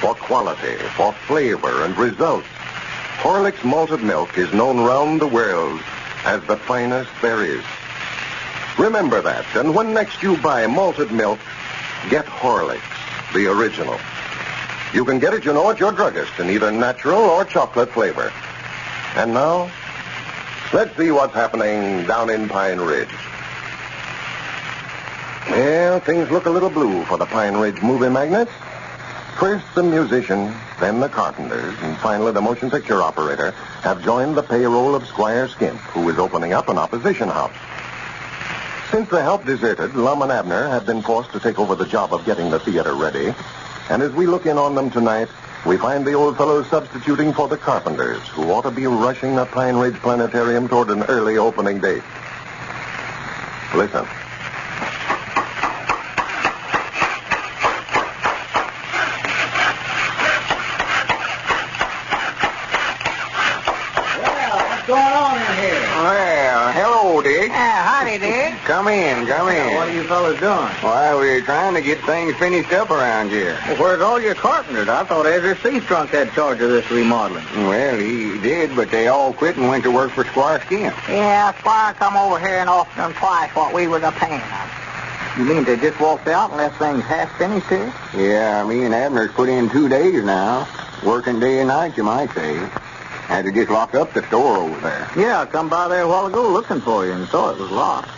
S2: For quality, for flavor, and results, Horlicks malted milk is known round the world as the finest there is. Remember that, and when next you buy malted milk, get Horlicks, the original. You can get it, at your druggist in either natural or chocolate flavor. And now, let's see what's happening down in Pine Ridge. Well, things look a little blue for the Pine Ridge movie magnates. First the musician, then the carpenters, and finally the motion picture operator have joined the payroll of Squire Skimp, who is opening up an opposition house. Since the help deserted, Lum and Abner have been forced to take over the job of getting the theater ready. And as we look in on them tonight, we find the old fellows substituting for the carpenters, who ought to be rushing the Pine Ridge Planetarium toward an early opening date. Listen.
S13: What's going on in here?
S5: Well, hello, Dick.
S13: Howdy, Dick.
S5: Come in.
S13: What are you fellas doing?
S5: Why, we're trying to get things finished up around here.
S13: Well, where's all your carpenters? I thought Ezra Seastrunk had charge of this remodeling.
S5: Well, he did, but they all quit and went to work for Squire Skimp.
S4: Yeah, Squire come over here and offered them twice what we was a-paying them.
S13: You mean they just walked out and left things half finished here?
S5: Yeah, me and Abner's put in 2 days now. Working day and night, you might say. Had to just lock up the store over there.
S13: Yeah, I come by there a while ago looking for you and saw it was locked.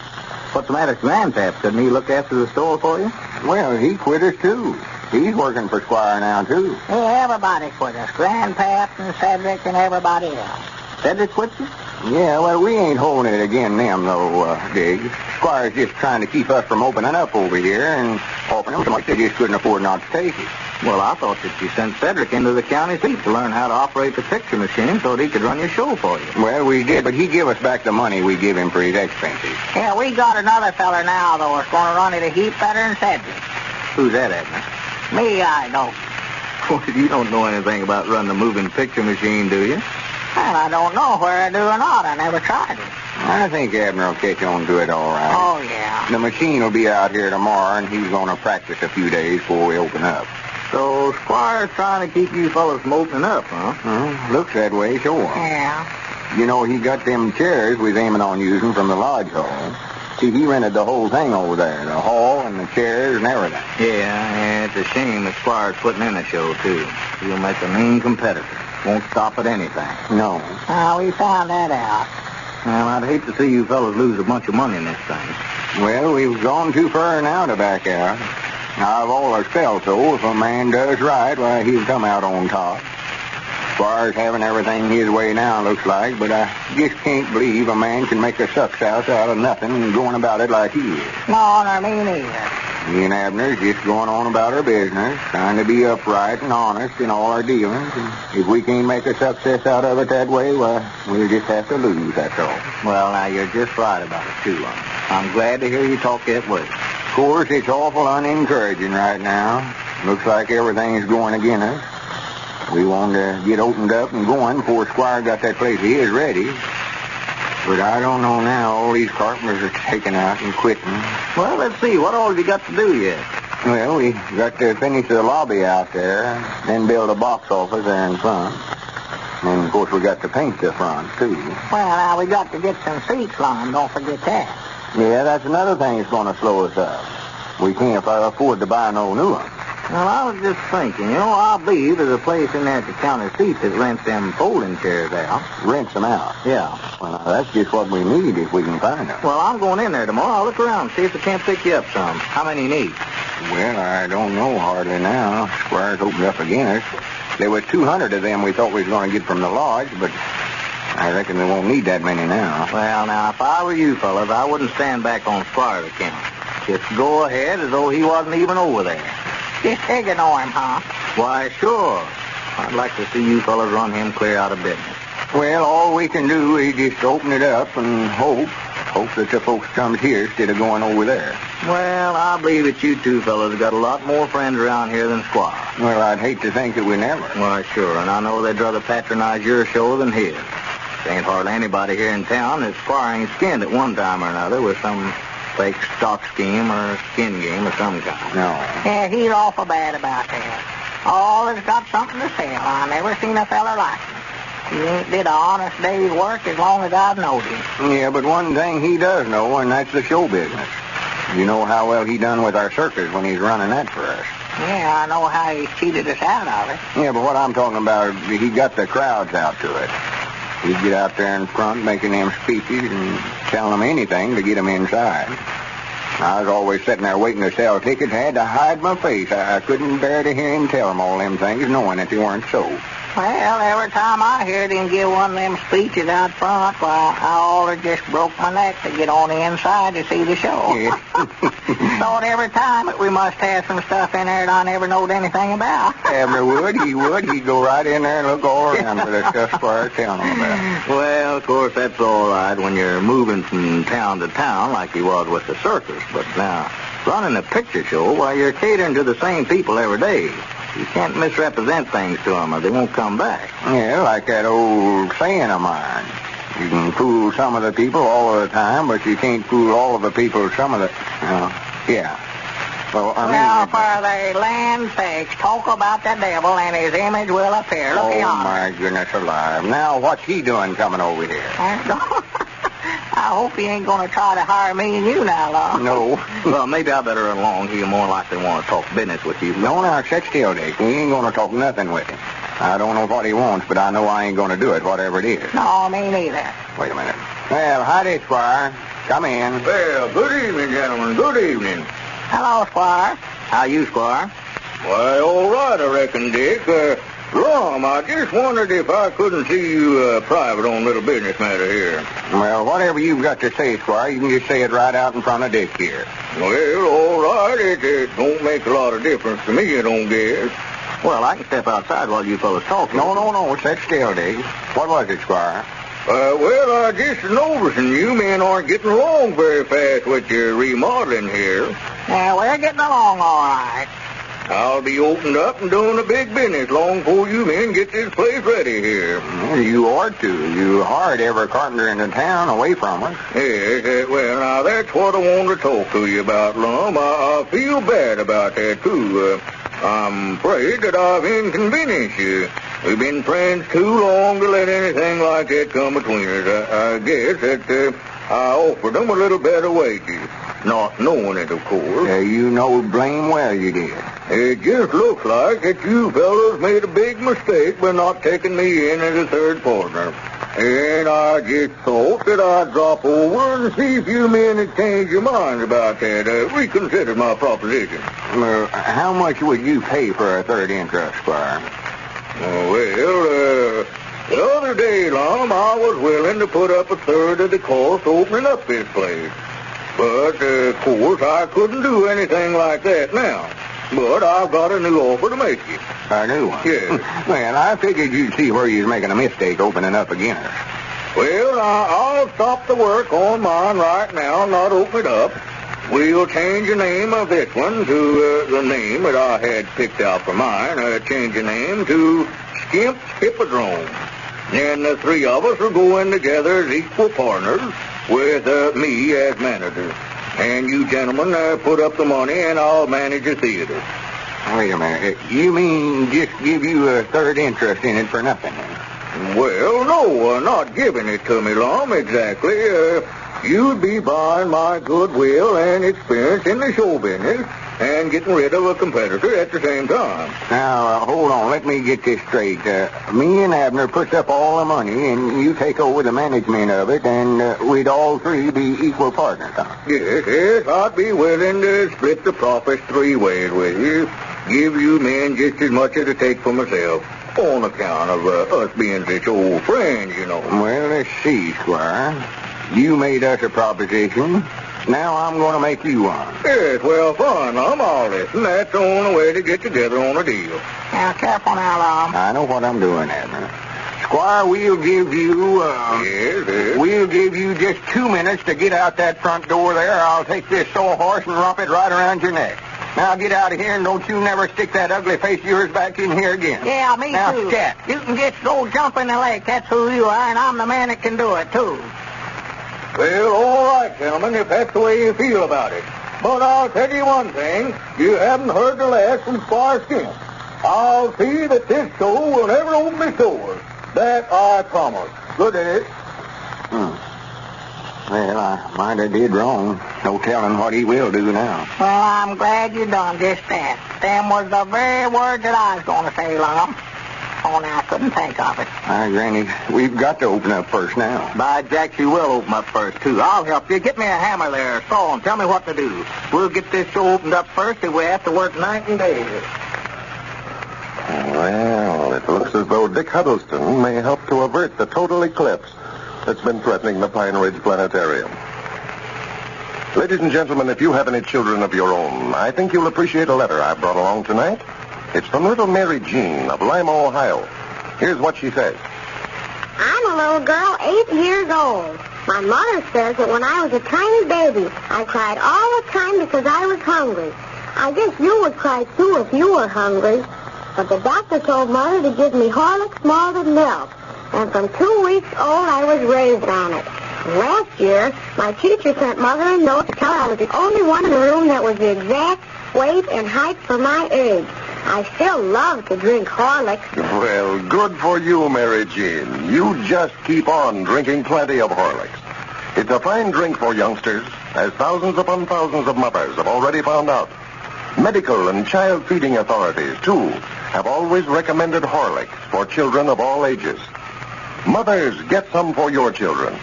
S13: What's the matter with Grandpap? Couldn't he look after the store for you?
S5: Well, he quit us, too. He's working for Squire now, too.
S4: Yeah, everybody quit us. Grandpap and Cedric and everybody else.
S13: Cedric quit you?
S5: Yeah, well, we ain't holding it again them, though, Diggs. Squire's just trying to keep us from opening up over here and offering them so much they just couldn't afford not to take it.
S13: Well, I thought that you sent Cedric into the county seat to learn how to operate the picture machine so that he could run your show for you.
S5: Well, we did, but he give us back the money we give him for his expenses.
S4: Yeah, we got another feller now, though, that's going to run it a heap better than Cedric.
S13: Who's that, Abner?
S4: Me, I don't.
S13: Well, you don't know anything about running a moving picture machine, do you?
S4: Well, I don't know whether I do or not. I never tried it.
S5: I think Abner will catch on to it all right.
S4: Oh, yeah.
S5: The machine will be out here tomorrow, and he's going to practice a few days before we open up.
S13: So Squire's trying to keep you fellas from opening up, huh?
S5: Looks that way, sure.
S4: Yeah.
S5: You know, he got them chairs we was aiming on using from the lodge hall. See, he rented the whole thing over there, the hall and the chairs and everything.
S6: Yeah, it's a shame that Squire's putting in a show, too. He'll make a mean competitor. Won't stop at anything.
S5: No.
S4: We found that out.
S6: Well, I'd hate to see you fellas lose a bunch of money in this thing.
S5: Well, we've gone too far now to back out. I've always felt so. If a man does right, why, he'll come out on top. Squire's having everything his way now, looks like, but I just can't believe a man can make a success out of nothing and going about it like he is.
S4: No, me neither.
S5: Me and Abner's just going on about our business, trying to be upright and honest in all our dealings. And if we can't make a success out of it that way, well, we'll just have to lose, that's all.
S6: Well, now, you're just right about it, too. I'm glad to hear you talk that way.
S5: Of course, it's awful unencouraging right now. Looks like everything's going against us. We wanted to get opened up and going before Squire got that place of his ready. But I don't know now. All these carpenters are taking out and quitting.
S6: Well, let's see. What all have you got to do yet?
S5: Well, we got to finish the lobby out there, then build a box office there in front. And, of course, we got to paint the front, too.
S4: Well, now, we got to get some seats, Lum. Don't forget that.
S5: Yeah, that's another thing that's going to slow us up. We can't afford to buy no new ones.
S6: Well, I was just thinking, I believe there's a place in there at the county seats that rents them folding chairs out.
S5: Rents them out?
S6: Yeah.
S5: Well, that's just what we need if we can find them.
S6: Well, I'm going in there tomorrow. I'll look around, see if I can't pick you up some. How many you need?
S5: Well, I don't know hardly now. Squire's opened up again. There was 200 of them we thought we was going to get from the lodge, but I reckon we won't need that many now.
S6: Well, now, if I were you fellas, I wouldn't stand back on Squire's account. Just go ahead as though he wasn't even over there.
S4: Just ignore him, huh?
S6: Why, sure. I'd like to see you fellas run him clear out of business.
S5: Well, all we can do is just open it up and hope that the folks comes here instead of going over there.
S6: Well, I believe that you two fellas have got a lot more friends around here than Squire.
S5: Well, I'd hate to think that we never.
S6: Why, sure, and I know they'd rather patronize your show than his. There ain't hardly anybody here in town that's Squire ain't skinned at one time or another with some fake stock scheme or skin game of some kind.
S5: No.
S4: Yeah, he's awful bad about that. Always got something to sell. I never seen a fella like him. He ain't did an honest day's work as long as I've known him.
S5: Yeah, but one thing he does know, and that's the show business. You know how well he done with our circus when he's running that for us.
S4: Yeah, I know how he cheated us out of it.
S5: Yeah, but what I'm talking about, he got the crowds out to it. He'd get out there in front making them speeches and telling them anything to get them inside. I was always sitting there waiting to sell tickets. I had to hide my face. I couldn't bear to hear him tell them all them things, knowing that they weren't so.
S4: Well, every time I heard him give one of them speeches out front, why, I always just broke my neck to get on the inside to see the show.
S5: Yeah.
S4: Thought every time that we must have some stuff in there that I never knowed anything about.
S5: Abner would. He'd go right in there and look all around for the stuff Squire telling him about.
S6: Well, of course, that's all right when you're moving from town to town like he was with the circus. But now, running a picture show, why, you're catering to the same people every day. You can't misrepresent things to them or they won't come back.
S5: Yeah, like that old saying of mine. You can fool some of the people all of the time, but you can't fool all of the people some of the... yeah. Well,
S4: for the land sakes, talk about the devil and his image will appear. Look
S5: oh, my goodness alive. Now, what's he doing coming over here?
S4: I hope he ain't going to try to hire me and you now, Lum.
S5: No.
S6: Well, maybe I better run along. He'll more likely want to talk business with you.
S5: No, now, sit still, Dick. We ain't going to talk nothing with him. I don't know what he wants, but I know I ain't going to do it, whatever it is.
S4: No, me neither.
S5: Wait a minute. Well, howdy, Squire. Come in.
S3: Well, good evening, gentlemen. Good evening.
S4: Hello, Squire.
S6: How you, Squire?
S3: Why, all right, I reckon, Dick. Lum, I just wondered if I couldn't see you private on a little business matter here.
S5: Well, whatever you've got to say, Squire, you can just say it right out in front of Dick here.
S3: Well, all right. It don't make a lot of difference to me, I don't guess.
S6: Well, I can step outside while you fellas talk.
S5: No. Sit still, Dick. What was it, Squire?
S3: Well, I just noticing you men aren't getting along very fast with your remodeling here.
S4: Yeah, we're getting along all right.
S3: I'll be opened up and doing a big business long before you men get this place ready here.
S5: Well, you ought to. You hired every carpenter in the town away from us.
S3: Yes, well, now, that's what I wanted to talk to you about, Lum. I feel bad about that, too. I'm afraid that I've inconvenienced you. We've been friends too long to let anything like that come between us. I guess that I offered them a little better wages, not knowing it, of course.
S5: You know blame well you did.
S3: It just looks like that you fellows made a big mistake by not taking me in as a third partner. And I just thought that I'd drop over and see if you men had changed your minds about that, reconsidered my proposition.
S5: How much would you pay for a third interest, Squire?
S3: The other day, Lum, I was willing to put up a third of the cost opening up this place. But, of course, I couldn't do anything like that now. But I've got a new offer to make you.
S5: A new one?
S3: Yes.
S5: Well, I figured you'd see where you're making a mistake opening up again.
S3: Well, I'll stop the work on mine right now and not open it up. We'll change the name of this one to the name that I had picked out for mine. Change the name to Skimp Hippodrome. And the three of us will go in together as equal partners with me as manager. And you gentlemen put up the money and I'll manage the theater.
S5: Wait a minute. You mean just give you a third interest in it for nothing?
S3: Well, no, not giving it to me, Lum, exactly. You'd be buying my goodwill and experience in the show business and getting rid of a competitor at the same time.
S5: Now, hold on. Let me get this straight. Me and Abner puts up all the money, and you take over the management of it, and we'd all three be equal partners, huh?
S3: Yes, I'd be willing to split the profits 3 ways with you. Give you men just as much as I take for myself, on account of us being such old friends, you know.
S5: Well, let's see, Squire. You made us a proposition. Now I'm going to make you one.
S3: Yes, well, fine, Lum. I'll listen. That's the only way to get together on a deal.
S4: Now, careful now, Lum.
S5: I know what I'm doing, Abner. Squire, we'll give you,
S3: Yes.
S5: We'll give you just 2 minutes to get out that front door there. I'll take this sawhorse and wrap it right around your neck. Now get out of here, and don't you never stick that ugly face of yours back in here again.
S4: Yeah, me
S5: now,
S4: too.
S5: Now, scat.
S4: You can just go jump in the lake. That's who you are, and I'm the man that can do it, too.
S3: Well, all right, gentlemen, if that's the way you feel about it. But I'll tell you one thing. You haven't heard the last from Squire Skimp. I'll see that this show will never open its doors. That I promise. Good day.
S5: Well, I might have did wrong. No telling what he will do now.
S4: Well, I'm glad you done just that. Them was the very words that I was going to say, Lum. Only I couldn't think of it.
S5: Granny, we've got to open up first now.
S3: By Jack, you will open up first, too. I'll help you. Get me a hammer there, saw, and tell me what to do. We'll get this show opened up first if we have to work night and day.
S12: Well, it looks as though Dick Huddleston may help to avert the total eclipse that's been threatening the Pine Ridge Planetarium. Ladies and gentlemen, if you have any children of your own, I think you'll appreciate a letter I brought along tonight. It's from little Mary Jean of Lima, Ohio. Here's what she says.
S8: I'm a little girl, 8 years old. My mother says that when I was a tiny baby, I cried all the time because I was hungry. I guess you would cry, too, if you were hungry. But the doctor told Mother to give me Horlicks malted milk. And from 2 weeks old, I was raised on it. Last year, my teacher sent Mother a note to tell her I was the only one in the room that was the exact weight and height for my age. I still love to drink Horlicks.
S12: Well, good for you, Mary Jean. You just keep on drinking plenty of Horlicks. It's a fine drink for youngsters, as thousands upon thousands of mothers have already found out. Medical and child feeding authorities, too, have always recommended Horlicks for children of all ages. Mothers, get some for your children.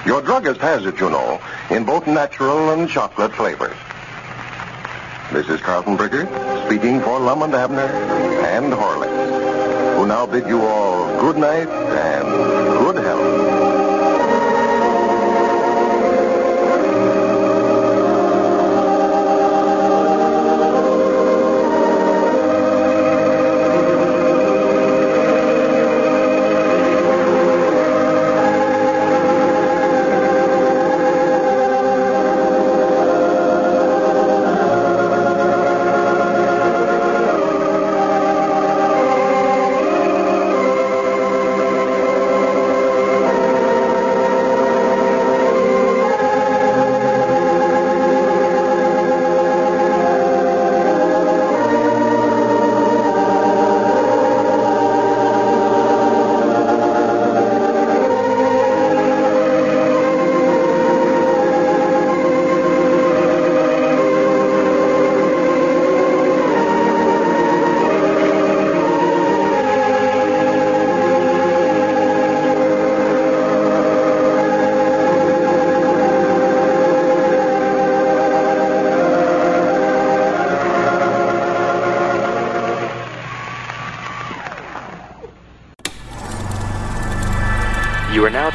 S12: Your druggist has it, you know, in both natural and chocolate flavors. This is Carlton Bricker, speaking for Lum and Abner and Horlicks, who now bid you all good night and good health.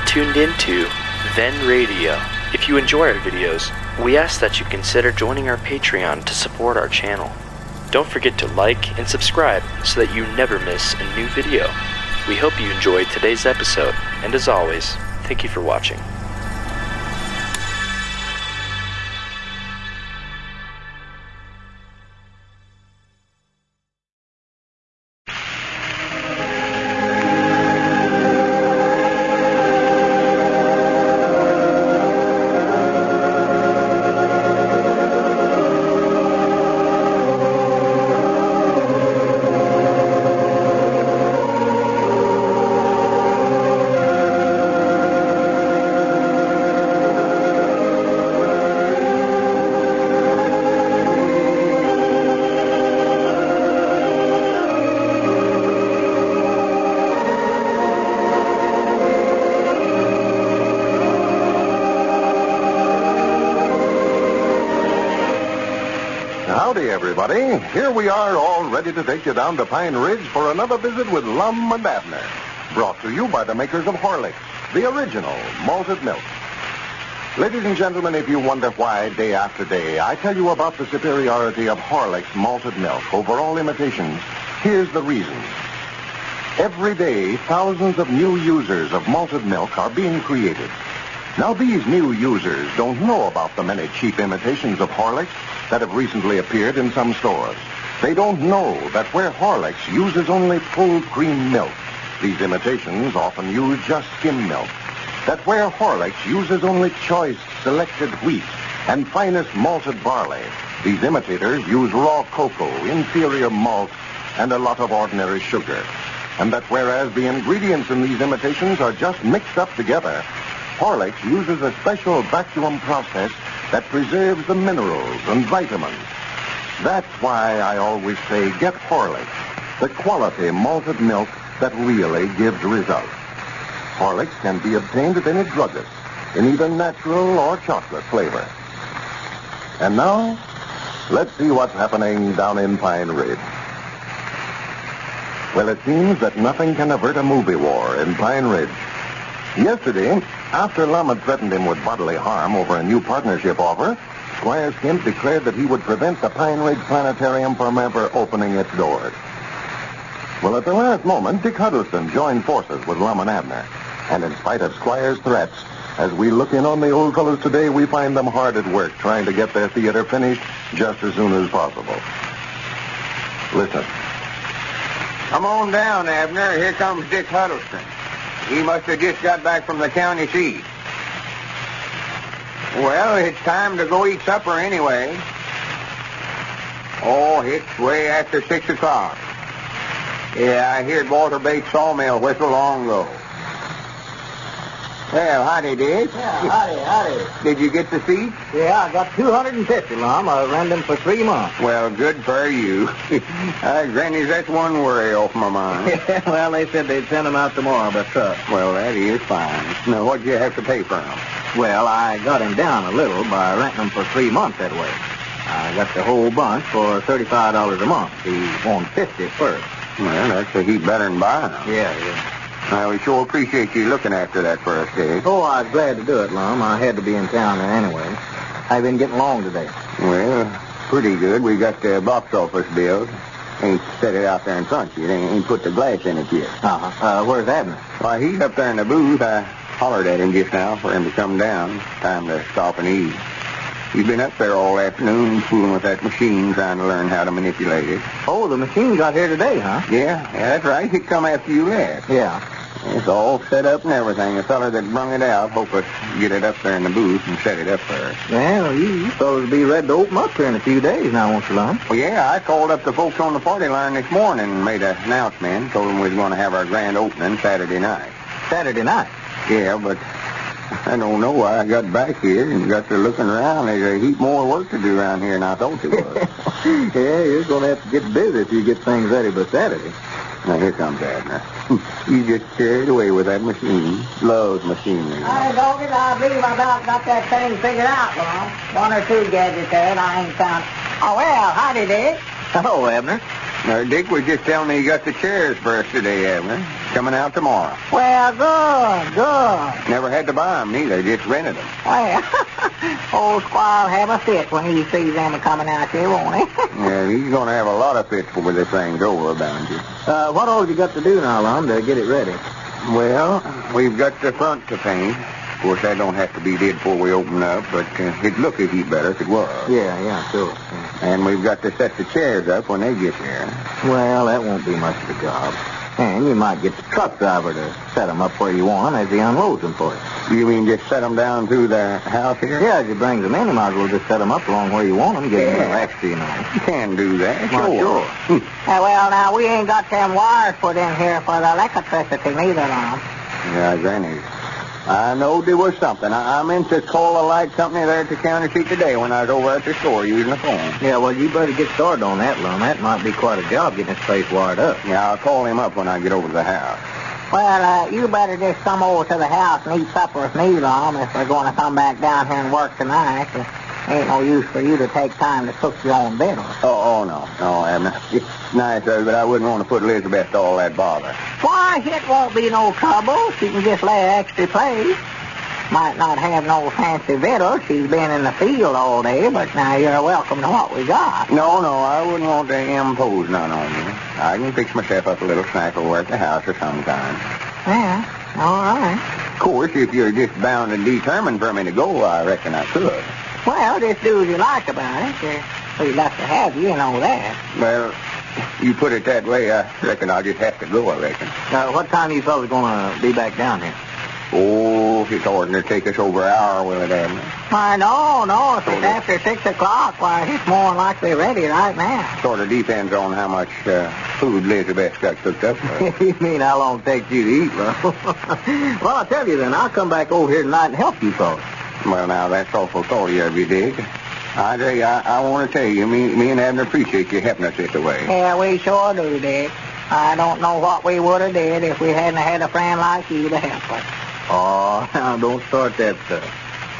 S1: tuned into Then Radio. If you enjoy our videos, we ask that you consider joining our Patreon to support our channel. Don't forget to like and subscribe so that you never miss a new video. We hope you enjoyed today's episode, and as always, thank you for watching.
S12: Howdy, everybody. Here we are, all ready to take you down to Pine Ridge for another visit with Lum and Abner. Brought to you by the makers of Horlicks, the original malted milk. Ladies and gentlemen, if you wonder why day after day I tell you about the superiority of Horlicks malted milk over all imitations, here's the reason. Every day, thousands of new users of malted milk are being created. Now, these new users don't know about the many cheap imitations of Horlicks that have recently appeared in some stores. They don't know that where Horlicks uses only full cream milk, these imitations often use just skim milk. That where Horlicks uses only choice selected wheat and finest malted barley, these imitators use raw cocoa, inferior malt, and a lot of ordinary sugar. And that whereas the ingredients in these imitations are just mixed up together, Horlicks uses a special vacuum process that preserves the minerals and vitamins. That's why I always say get Horlicks, the quality malted milk that really gives results. Horlicks can be obtained at any druggist in either natural or chocolate flavor. And now, let's see what's happening down in Pine Ridge. Well, it seems that nothing can avert a movie war in Pine Ridge. Yesterday, after Lum had threatened him with bodily harm over a new partnership offer, Squire Skimp declared that he would prevent the Pine Ridge Planetarium from ever opening its doors. Well, at the last moment, Dick Huddleston joined forces with Lum and Abner. And in spite of Squire's threats, as we look in on the old fellows today, we find them hard at work trying to get their theater finished just as soon as possible. Listen.
S5: Come on down, Abner. Here comes Dick Huddleston. He must have just got back from the county seat. Well, it's time to go eat supper anyway. Oh, it's way after 6 o'clock. Yeah, I heard Walter Bates' sawmill whistle long ago. Well, howdy, Dick.
S13: Yeah, howdy.
S5: Did you get the seat?
S13: Yeah, I got 250, Lum. I ran them for 3 months.
S5: Well, good for you. Granny's, that's one worry off my mind.
S13: Well, they said they'd send them out tomorrow by truck.
S5: Well, that is fine. Now, what'd you have to pay for them?
S13: Well, I got him down a little by renting them for 3 months that way. I got the whole bunch for $35 a month. He wanted $50 first.
S5: Well, that's a heap better than buying them.
S13: Yeah.
S5: We sure appreciate you looking after that for us, Dick.
S13: Oh, I was glad to do it, Lum. I had to be in town there anyway. I've been getting along today.
S5: Well, pretty good. We got the box office built. Ain't set it out there in front of you. They ain't put the glass in it yet.
S13: Where's Abner?
S5: Why, he's up there in the booth. I hollered at him just now for him to come down. Time to stop and eat. He's been up there all afternoon fooling with that machine, trying to learn how to manipulate it.
S13: Oh, the machine got here today, huh?
S5: Yeah, that's right. It come after you left.
S13: Yeah.
S5: It's all set up and everything. The feller that brung it out hope us get it up there in the booth and set it up there.
S13: Well, you fellas be ready to open up here in a few days now, won't you, Lum?
S5: Well, yeah, I called up the folks on the party line this morning and made an announcement. Told them we was going to have our grand opening Saturday night.
S13: Saturday night?
S5: Yeah, but I don't know why I got back here and got to looking around. There's a heap more work to do around here than I thought there was.
S13: Yeah, you're going to have to get busy if you get things ready by Saturday.
S5: Now, here comes Abner. You just carried away with that machine. Loves machinery.
S4: I don't it. I believe I about got that thing figured out, Lum. 1 or 2 gadgets there, and I ain't found... Oh, well, howdy, Dick.
S13: Hello, Abner.
S5: Dick was just telling me you got the chairs for us today, Abner. Coming out tomorrow.
S4: Well, good.
S5: Never had to buy them neither, just rented them.
S4: Well, old Squire'll have a fit when he sees them coming out here, won't he?
S5: Yeah, he's going to have a lot of fits before this thing's over, bound you.
S7: What all you got to do now, Lum, to get it ready?
S5: Well, we've got the front to paint. Of course, that don't have to be did before we open up, but it'd look a heap better if it was.
S7: Yeah, sure. Yeah.
S5: And we've got to set the chairs up when they get here.
S7: Well, that won't be much of a job. And you might get the truck driver to set them up where you want them as he unloads them for you.
S5: You mean just set them down through the house here?
S7: Yeah, as he brings them in, you might as well just set them up along where you want them, get them extra, you know.
S5: You can do that,
S7: sure.
S4: Well, now, we ain't got them wires put in here for the electricity neither, Lum.
S5: Yeah, Granny. I know there was something. I meant to call the light company there at the county seat today when I was over at the store using the phone.
S7: Yeah, well, you better get started on that, Lum. That might be quite a job getting this place wired up.
S5: Yeah, I'll call him up when I get over to the house.
S4: Well, you better just come over to the house and eat supper with me, Lum, if we're going to come back down here and work tonight. Ain't no use for you to take time to cook your own victuals.
S5: Oh, no. No, Abner. It's nice, but I wouldn't want to put Elizabeth to all that bother.
S4: Why, it won't be no trouble. She can just lay an extra place. Might not have no fancy victuals. She's been in the field all day, but now you're welcome to what we got.
S5: No, I wouldn't want to impose none on you. I can fix myself up a little snack over at the house or some kind.
S4: Yeah, all right.
S5: Of course, if you're just bound and determined for me to go, I reckon I could.
S4: Well, just do as you like about it. We'd love to have you, you know that.
S5: Well, you put it that way, I reckon I'll just have to go, I reckon.
S7: What time are you fellas going to be back down here?
S5: Oh, it's ordinary to take us over an hour, will it, Abner?
S4: Why, no. If it's after 6 o'clock, why, it's more than likely ready right now.
S5: Sort of depends on how much food Elizabeth's got cooked up for.
S7: You mean how long it takes you to eat, Lum? Well, I'll tell you then. I'll come back over here tonight and help you folks.
S5: Well, now, that's awful thoughtful of you, Dick. I tell you, I want to tell you, me and Abner appreciate you helping us this way.
S4: Yeah, we sure do, Dick. I don't know what we would have did if we hadn't had a friend like you to help us.
S7: Oh, now, don't start that stuff.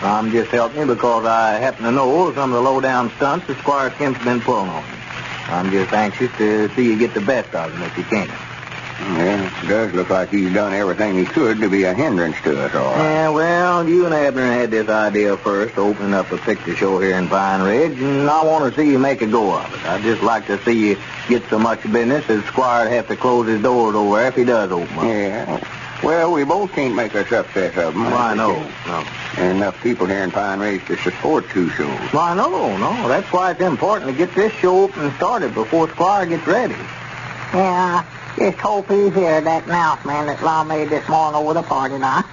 S7: I'm just helping you because I happen to know some of the low-down stunts that Squire Skimp's been pulling on you. I'm just anxious to see you get the best of them if you can.
S5: Yeah, it does look like he's done everything he could to be a hindrance to us, all right.
S7: Yeah, well, you and Abner had this idea first, opening up a picture show here in Pine Ridge, and I want to see you make a go of it. I'd just like to see you get so much business that Squire'd have to close his doors over if he does open up.
S5: Yeah. Well, we both can't make us upset of them.
S7: Why, no.
S5: There are enough people here in Pine Ridge to support two shows.
S7: Why, no. That's why it's important to get this show open and started before Squire gets ready.
S4: Yeah, just hope he's here, that announcement that Lum made this morning over the party line.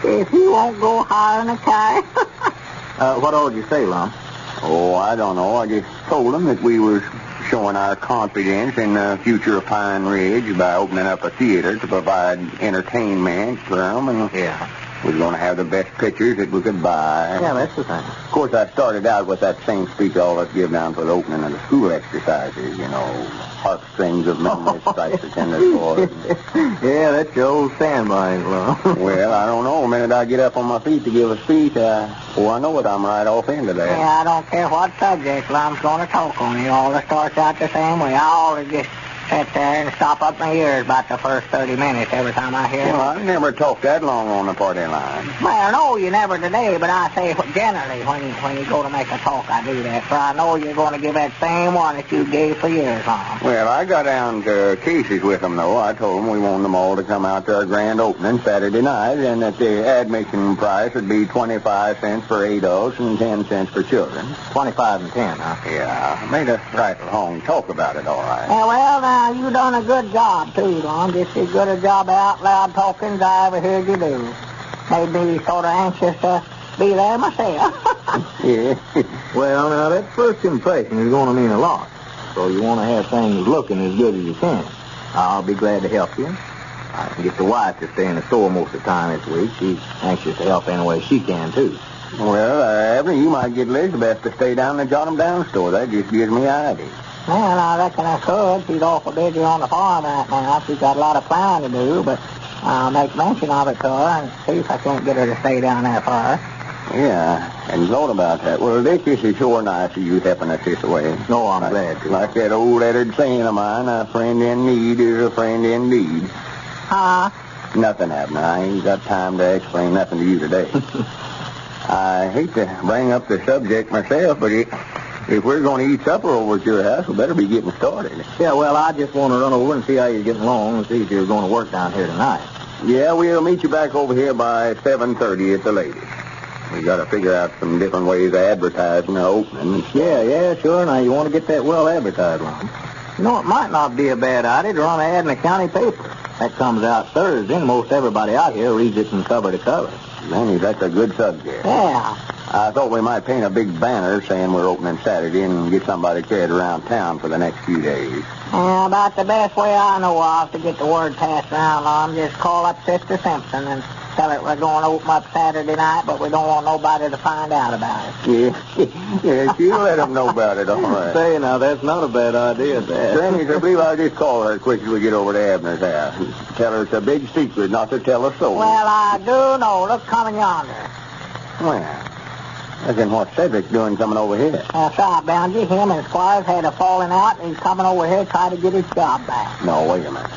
S4: If he won't go higher than a kite.
S7: What all did you say, Lum?
S5: Oh, I don't know. I just told him that we was showing our confidence in the future of Pine Ridge by opening up a theater to provide entertainment for them. And we're going to have the best pictures that we could buy.
S7: Yeah, that's the thing.
S5: Of course, I started out with that same speech all us give down for the opening of the school exercises, you know, heartstrings of memory strikes the tender chord.
S7: Yeah, that's your old standby, Lum.
S5: Well, I don't know. The minute I get up on my feet to give a speech, I know it. I'm right off into that.
S4: Yeah, I don't care what subject Lum's going to talk on. He always starts out the same way. I always just sit there and stop up my ears about the first 30 minutes every time I hear him.
S5: Well, I never talked that long on the party line.
S4: Well, no, you never today, but I say generally when you go to make a talk, I do that. For I know you're going to give that same one that you gave for years on.
S5: Well, I got down to cases with them, though. I told them we wanted them all to come out to our grand opening Saturday night, and that the admission price would be 25 cents for adults and 10 cents for children.
S7: 25 and 10, huh?
S5: Yeah, I made us right long talk about it, all right.
S4: Yeah, well, now, you done a good job, too, Lum. Just as good a job out loud talking as I ever heard you do. Made me sort of anxious to be there myself.
S7: Yeah. Well, now, that first impression is going to mean a lot. So you want to have things looking as good as you can. I'll be glad to help you. I can get the wife to stay in the store most of the time this week. She's anxious to help any way she can, too.
S5: Well, Abner, you might get Elizabeth to stay down in the Jot 'em Down store. That just gives me an idea.
S4: Well, I reckon I could. She's awful busy on the farm right now. She's got a lot of plowing to do, but I'll make mention of it to her and see if I can't get her to stay down there for her.
S5: Yeah, and thought about that. Well, Dick, this is sure nice of you helping us this way.
S7: No, I'm glad to.
S5: Like that old lettered saying of mine, a friend in need is a friend indeed.
S4: Huh?
S5: Nothing, Abner. I ain't got time to explain nothing to you today. I hate to bring up the subject myself, but if we're going to eat supper over at your house, we better be getting started.
S7: Yeah, well, I just want to run over and see how you're getting along and see if you're going to work down here tonight.
S5: Yeah, we'll meet you back over here by 7:30 at the latest. We got to figure out some different ways of advertising the opening.
S7: Yeah, sure. Now, you want to get that well advertised, Lum. You know, it might not be a bad idea to run an ad in the county paper. That comes out Thursday, and most everybody out here reads it from cover to cover.
S5: Manny, that's a good subject.
S4: Yeah.
S5: I thought we might paint a big banner saying we're opening Saturday and get somebody carried around town for the next few days.
S4: Yeah, about the best way I know of to get the word passed around, Lum. Just call up Sister Simpson and tell her we're going to open up Saturday night, but we don't want nobody to find out about it.
S5: Yeah, she'll let them know about it, all right.
S7: Say, now, that's not a bad idea, Dad.
S5: Granny, I believe I'll just call her as quick as we get over to Abner's house. Tell her it's a big secret not to tell a soul.
S4: Well, I do know. Look, coming yonder.
S5: Well, reckon what Cedric's doing coming over here.
S4: That's right, Bounty. Him and Squire's had a falling out, and he's coming over here to try to get his job back.
S5: No, wait a minute.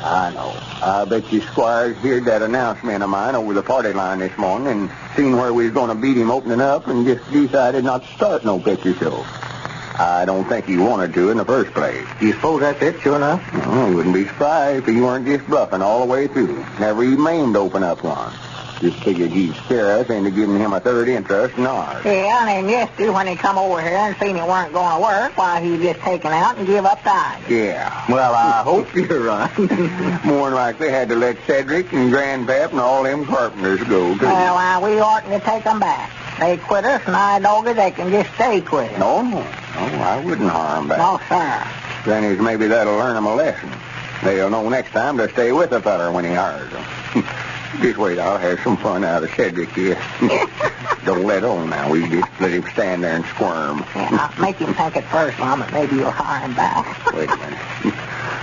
S5: I know. I bet you Squire's heard that announcement of mine over the party line this morning and seen where we was going to beat him opening up and just decided not to start no picture show. I don't think he wanted to in the first place.
S7: You suppose that's it, sure enough?
S5: Well, I wouldn't be surprised if he weren't just bluffing all the way through. Never even aimed to open up one. Just figured he'd scare us into giving him a third interest in ours.
S4: Yeah, and then yesterday when he come over here and seen it weren't going to work, why, he just taken out and give up the idea.
S5: Yeah.
S7: Well, I hope you're right.
S5: More than likely had to let Cedric and Grandpap and all them carpenters go, too.
S4: Well, we oughtn't to take them back. They quit us, and I doggy, they can just stay quit.
S5: No, I wouldn't harm them back.
S4: No, sir.
S5: Granny's maybe that'll learn them a lesson. They'll know next time to stay with a feller when he hires them. Just wait, I'll have some fun out of Cedric here. Don't let on now. We just let him stand there and squirm.
S4: Yeah, I'll make him think it first, Mom, and maybe you'll hire him back.
S5: Wait a minute.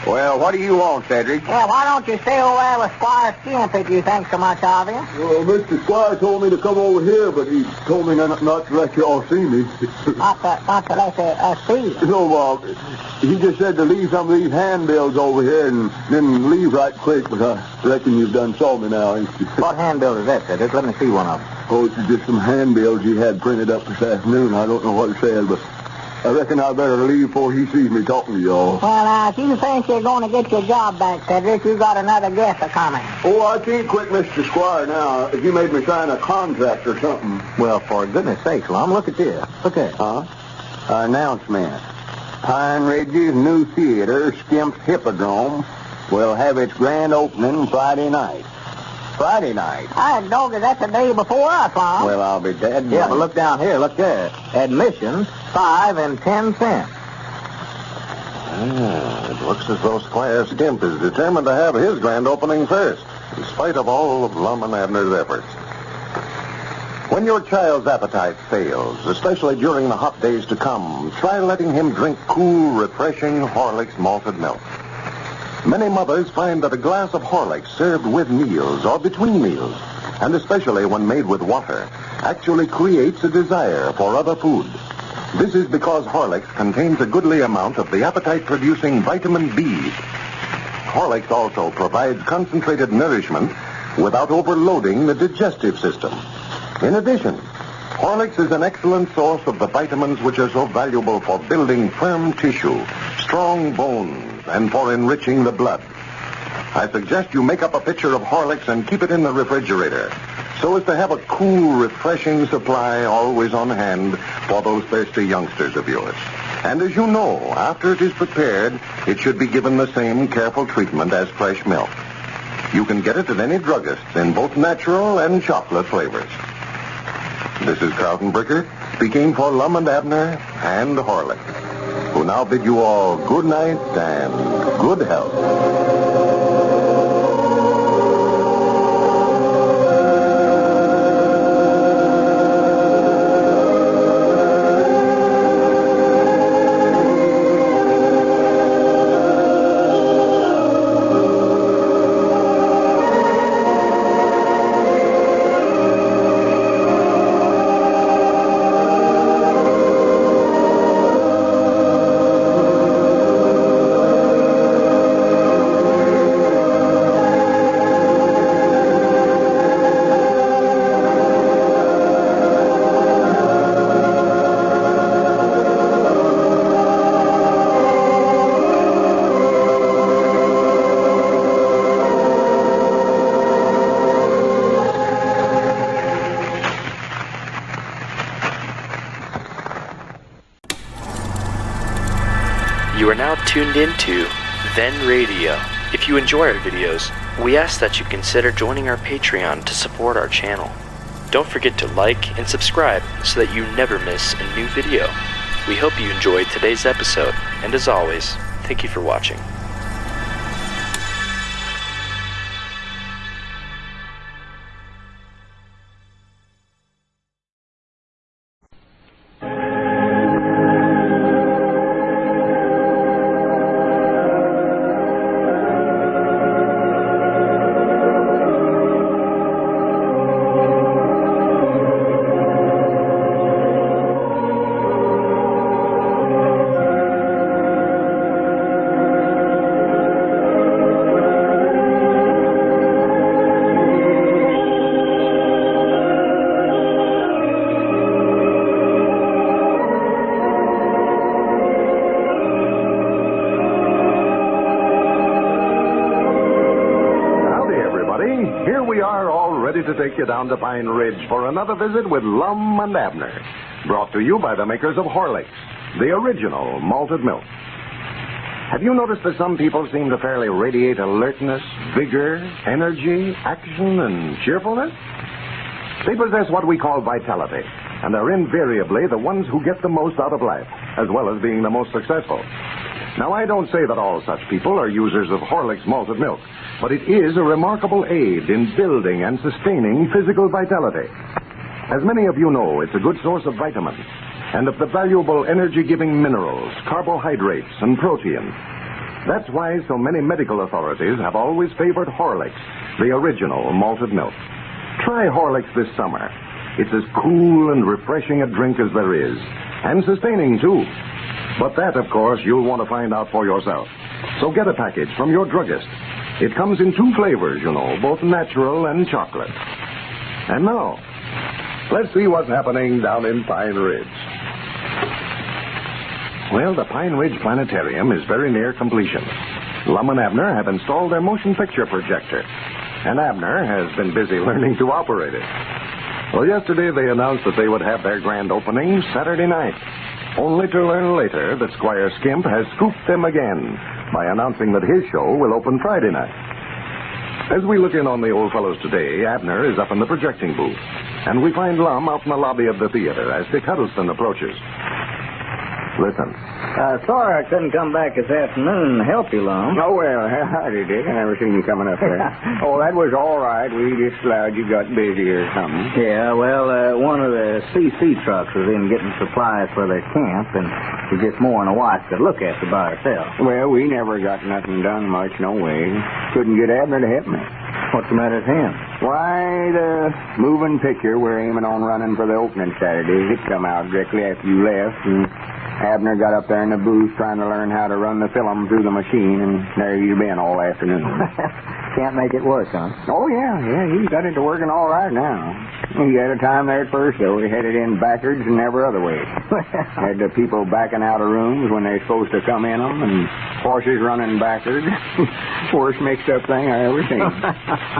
S5: Well, what do you want, Cedric?
S4: Yeah, why don't you stay over there with Squire Skimp if you think so much of him?
S11: Well, Mr. Squire told me to come over here, but he told me not to let you all see me.
S4: Not to let us see you.
S11: No, he just said to leave some of these handbills over here and then leave right quick, but I reckon you've done saw me now, ain't you?
S7: What handbill is that, Cedric? Let me see one of them.
S11: Oh, it's just some handbills he had printed up this afternoon. I don't know what it says, but I reckon I better leave before he sees me talking to y'all.
S4: Well, now, if you think you're going to get your job back, Cedric, you got another guest coming.
S11: Oh, I can't quit Mr. Squire now. If you made me sign a contract or something.
S7: Well, for goodness sakes, Lum, look at this. Look at it.
S5: Huh? Announcement. Pine Ridge's new theater, Skimp's Hippodrome, will have its grand opening Friday night. Friday night?
S4: Hey, doggy, that's the day before us, Lum.
S5: Well, I'll be dead.
S7: Yeah, but look down here. Look there. Admission, 5 and 10 cents.
S12: It looks as though Squire Skimp is determined to have his grand opening first, in spite of all of Lum and Abner's efforts. When your child's appetite fails, especially during the hot days to come, try letting him drink cool, refreshing Horlicks malted milk. Many mothers find that a glass of Horlicks served with meals or between meals, and especially when made with water, actually creates a desire for other food. This is because Horlicks contains a goodly amount of the appetite-producing vitamin B. Horlicks also provides concentrated nourishment without overloading the digestive system. In addition, Horlicks is an excellent source of the vitamins which are so valuable for building firm tissue, strong bones, and for enriching the blood. I suggest you make up a pitcher of Horlicks and keep it in the refrigerator, so as to have a cool, refreshing supply always on hand for those thirsty youngsters of yours. And as you know, after it is prepared, it should be given the same careful treatment as fresh milk. You can get it at any druggist in both natural and chocolate flavors. This is Carlton Bricker speaking for Lum and Abner and Horlicks, who now bid you all good night and good health.
S1: You are now tuned into Then Radio. If you enjoy our videos, we ask that you consider joining our Patreon to support our channel. Don't forget to like and subscribe so that you never miss a new video. We hope you enjoyed today's episode, and as always, thank you for watching.
S12: To take you down to Pine Ridge for another visit with Lum and Abner, brought to you by the makers of Horlicks, the original malted milk. Have you noticed that some people seem to fairly radiate alertness, vigor, energy, action, and cheerfulness? They possess what we call vitality, and are invariably the ones who get the most out of life, as well as being the most successful. Now, I don't say that all such people are users of Horlicks malted milk, but it is a remarkable aid in building and sustaining physical vitality. As many of you know, it's a good source of vitamins and of the valuable energy-giving minerals, carbohydrates, and protein. That's why so many medical authorities have always favored Horlicks, the original malted milk. Try Horlicks this summer. It's as cool and refreshing a drink as there is, and sustaining, too. But that, of course, you'll want to find out for yourself. So get a package from your druggist. It comes in 2 flavors, you know, both natural and chocolate. And now, let's see what's happening down in Pine Ridge. Well, the Pine Ridge Planetarium is very near completion. Lum and Abner have installed their motion picture projector, and Abner has been busy learning to operate it. Well, yesterday they announced that they would have their grand opening Saturday night, only to learn later that Squire Skimp has scooped them again by announcing that his show will open Friday night. As we look in on the old fellows today, Abner is up in the projecting booth, and we find Lum out in the lobby of the theater as Dick Huddleston approaches. Listen.
S13: Sorry I couldn't come back this afternoon and help you, Lum.
S5: Oh, well, howdy, Dick. I never seen you coming up there. Oh, that was all right. We just allowed you got busy or something.
S13: Yeah, well, one of the CC trucks was in getting supplies for their camp, and it's just more than a wife could look after by herself.
S5: Well, we never got nothing done much, no way. Couldn't get Abner to help me.
S13: What's the matter with him?
S5: Why, the moving picture we're aiming on running for the opening Saturday, it come out directly after you left, and Abner got up there in the booth trying to learn how to run the film through the machine, and there you've been all afternoon.
S13: Can't make it work, huh?
S5: Oh, yeah, he's got it to working all right now. He had a time there at first, though. He had it in backwards and every other way. Had the people backing out of rooms when they're supposed to come in them, and horses running backwards. Worst mixed-up thing I ever seen.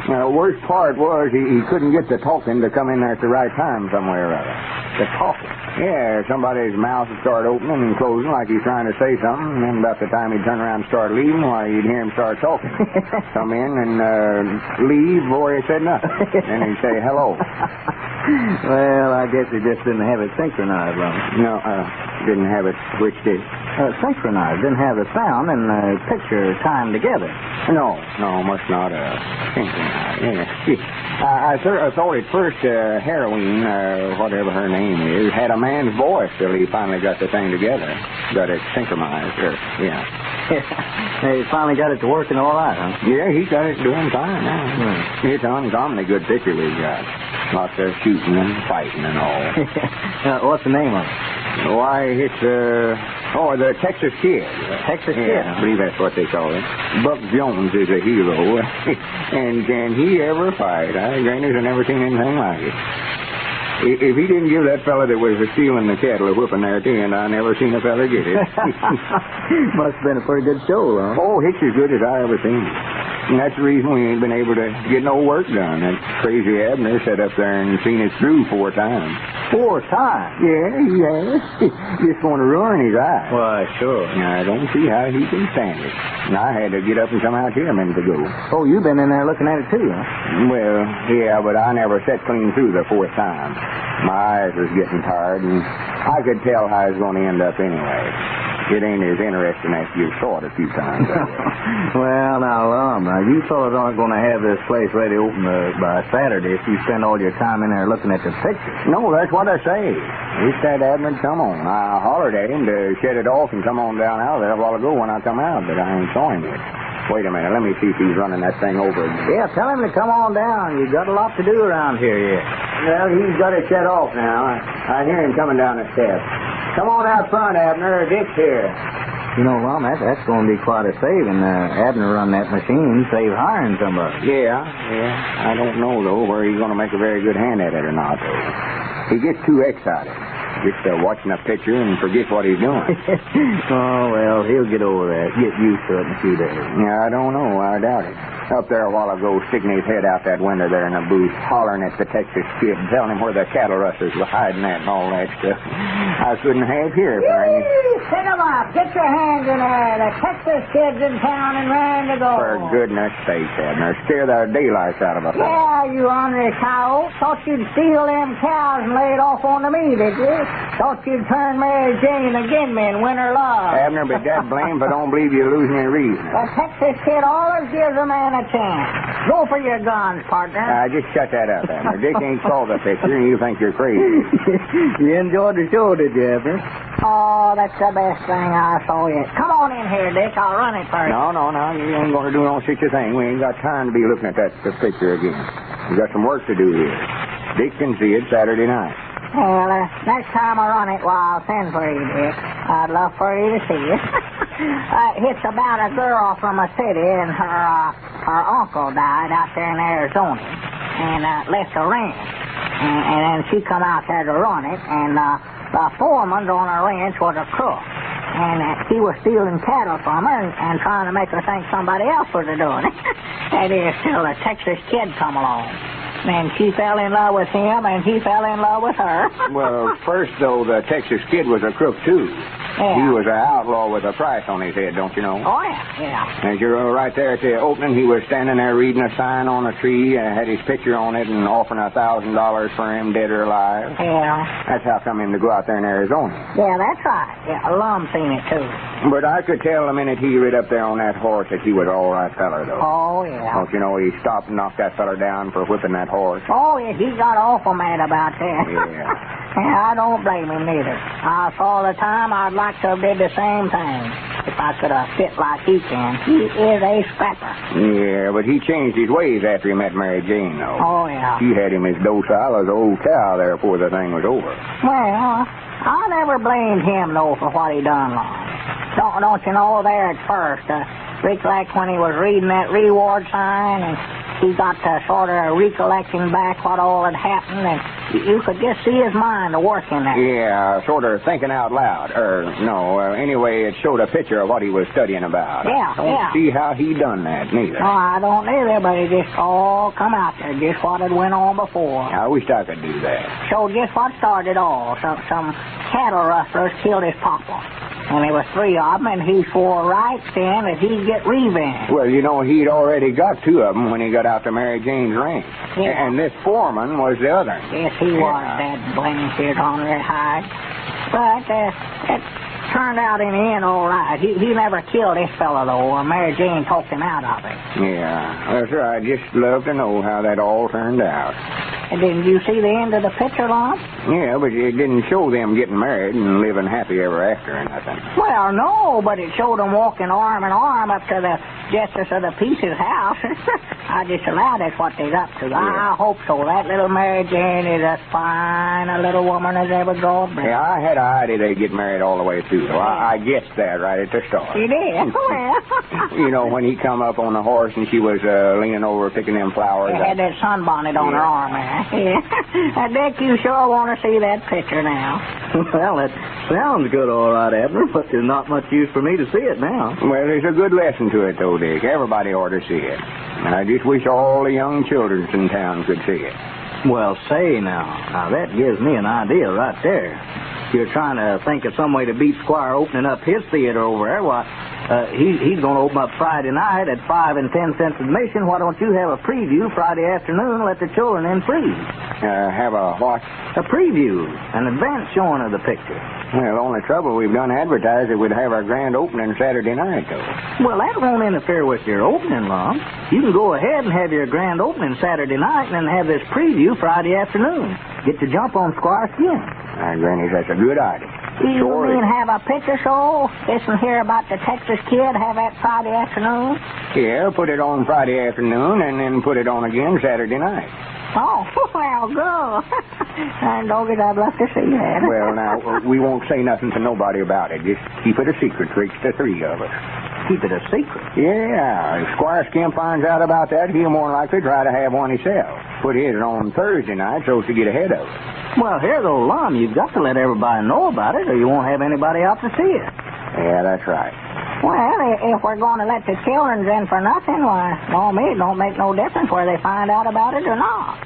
S5: Now, the worst part was he couldn't get the talking to come in there at the right time somewhere or other. The talking? Yeah, somebody's mouth would start opening and closing like he's trying to say something, and then about the time he'd turn around and start leaving, why, you'd hear him start talking. Come in and leave before he said nothing. Then he'd say hello.
S13: Well, I guess he just didn't have it synchronized, Lum.
S5: No, didn't have it. Which did?
S13: Synchronized. Didn't have the sound and the picture timed together.
S5: No, must not synchronized. Yeah. I thought at first Heroine, whatever her name is, had a man's voice till he finally got the thing together. Got it synchronized. Yeah.
S13: He finally got it to working all right, huh?
S5: Yeah, he got it doing fine now. It's an uncommonly good picture we've got. Lots of shooting and fighting and all.
S13: What's the name of it?
S5: Why, it's, the Texas Kid.
S13: Texas Kid?
S5: I believe that's what they call it. Buck Jones is a hero. And can he ever fight? Granny's have never seen anything like it. If he didn't give that fella that was stealing the cattle a whooping there at the end, I never seen a fella get it.
S13: Must have been a pretty good show, huh?
S5: Oh, it's as good as I ever seen it. And that's the reason we ain't been able to get no work done. That crazy Abner sat up there and seen us through 4 times.
S7: 4 times?
S5: Yeah, he has. Just want to ruin his eyes.
S7: Why, sure.
S5: I don't see how he can stand it. And I had to get up and come out here a minute ago.
S7: Oh, you've been in there looking at it, too, huh?
S5: Well, yeah, but I never sat clean through the 4th time. My eyes was getting tired, and I could tell how it was going to end up anyway. It ain't as interesting after you've saw it a few times.
S7: Well, now, Lum, you fellas aren't going to have this place ready open by Saturday if you spend all your time in there looking at the pictures.
S5: No, that's what I say. Wish that Abner would come on. I hollered at him to shut it off and come on down out of there a while ago when I come out, but I ain't saw him yet. Wait a minute, let me see if he's running that thing over again.
S7: Yeah, tell him to come on down. You got a lot to do around here yet.
S5: Well, he's got it shut off now. I hear him coming down the steps. Come on out front, Abner. Dick's here.
S7: You know, Lum, that's going to be quite a saving. Abner run that machine, save hiring somebody.
S5: Yeah. I don't know, though, whether he's going to make a very good hand at it or not, though. He gets too excited. Just watching a picture and forget what he's doing.
S7: Oh, well, he'll get over that. Get used to it in a few days.
S5: Yeah, I don't know. I doubt it. Up there a while ago, sticking his head out that window there in the booth, hollering at the Texas kid, telling him where the cattle rustlers were hiding at and all that stuff. I couldn't have here for any...
S15: Pick 'em up. Get your hands in there. The Texas kid's in town and raring to go.
S5: For goodness sake, Abner. Scare the daylights out of us.
S15: Yeah, you ornery coyote. Thought you'd steal them cows and lay it off onto me, did you? Thought you'd turn Mary Jane again me and win her love.
S5: Abner, but that blame if I don't believe you lose me reason.
S15: The Texas kid always gives a man a chance. Go for your guns, partner.
S5: Just shut that up, Abner. Dick ain't saw the picture and you think you're crazy.
S7: You enjoyed the show, did you, Abner?
S15: Oh, that's the best thing I saw yet. Come on in here, Dick. I'll run it first.
S5: No. You ain't going to do no such a thing. We ain't got time to be looking at that picture again. We got some work to do here. Dick can see it Saturday night.
S15: Well, next time I run it, I'll send for you, Dick. I'd love for you to see it. It's about a girl from a city, and her uncle died out there in Arizona, and left a ranch. And then she come out there to run it, and the foreman on her ranch was a crook. And he was stealing cattle from her and trying to make her think somebody else was doing it. That is, till the Texas kid come along. And she fell in love with him, and he fell in love with her.
S5: Well, first, though, the Texas kid was a crook, too.
S15: Yeah.
S5: He was an outlaw with a price on his head, don't you know?
S15: Oh, yeah.
S5: As you're right there at the opening, he was standing there reading a sign on a tree, had his picture on it, and offering $1,000 for him, dead or alive.
S15: Yeah.
S5: That's how come him to go out there in Arizona.
S15: Yeah, that's right. Yeah, Lum seen it, too.
S5: But I could tell the minute he rid up there on that horse that he was all right feller, though.
S15: Oh, yeah.
S5: Don't you know, he stopped and knocked that feller down for whipping that horse.
S15: Oh, yeah, he got awful mad about that.
S5: Yeah.
S15: Yeah, I don't blame him neither. I saw the time I'd like to have did the same thing. If I could have fit like he can. He is a scrapper.
S5: Yeah, but he changed his ways after he met Mary Jane, though.
S15: Oh, yeah.
S5: She had him as docile as an old cow there before the thing was over.
S15: Well, I never blamed him, though, for what he done wrong. Don't you know, there at first, recollect when he was reading that reward sign and he got to sort of recollecting back what all had happened, and you could just see his mind working there.
S5: Yeah, sort of thinking out loud. Anyway, it showed a picture of what he was studying about.
S15: Yeah,
S5: Don't see how he done that, neither.
S15: No, I don't either, but it just all come out there, just what had went on before.
S5: I wish I could do that.
S15: Showed just what started all. Some cattle rustlers killed his papa. And there was 3 of them, and he swore right then that he'd get revenge.
S5: Well, you know, he'd already got 2 of them when he got out to Mary Jane's ranch.
S15: Yeah.
S5: And this foreman was the other.
S15: Yes, he was, that blamed ornery hide. But it turned out in the end all right. He never killed this fellow, though, or Mary Jane talked him out of it.
S5: Yeah, that's right. Just love to know how that all turned out.
S15: And didn't you see the end of the picture, Lum?
S5: Yeah, but it didn't show them getting married and living happy ever after or nothing.
S15: Well, no, but it showed them walking arm in arm up to the Justice of the Peace's house. I just allowed that's what they's up to.
S5: Yeah.
S15: I hope so. That little Mary Jane is as fine a little woman as ever drawed breath.
S5: Yeah, I had an idea they'd get married all the way through. So I guessed that right at the start.
S15: You did? Well.
S5: You know, when he come up on the horse and she was leaning over picking them flowers.
S15: They had that sunbonnet on her arm there. Yeah. Dick, you sure want to see that picture now.
S7: Well, it sounds good, all right, Abner, but there's not much use for me to see it now.
S5: Well, there's a good lesson to it, though, Dick. Everybody ought to see it. And I just wish all the young children in town could see it.
S13: Well, say now that gives me an idea right there. If you're trying to think of some way to beat Squire opening up his theater over there, why, he's going to open up Friday night at 5 and 10 cents admission. Why don't you have a preview Friday afternoon and let the children in free?
S5: Have a what?
S13: A preview, an advance showing of the picture.
S5: Well, the only trouble we've done advertised that we'd have our grand opening Saturday night, though.
S13: Well, that won't interfere with your opening, Lum. You can go ahead and have your grand opening Saturday night and then have this preview Friday afternoon. Get to jump on Squire Skimp.
S5: Granny, that's a good idea.
S4: You mean have a picture show? Listen here about the Texas Kid, have that Friday afternoon?
S5: Yeah, put it on Friday afternoon and then put it on again Saturday night.
S4: Oh, well, good. And doggies, I'd love to see that.
S5: Well, now, we won't say nothing to nobody about it. Just keep it a secret, Tricks, the three of us.
S13: Keep it a secret?
S5: Yeah. If Squire Skimp finds out about that, he'll more likely try to have one himself. Put his on Thursday night so as to get ahead of it.
S13: Well, here, though, Lum, you've got to let everybody know about it or you won't have anybody out to see it.
S5: Yeah, that's right.
S4: Well, if we're going to let the children in for nothing, why, it don't make no difference whether they find out about it or not.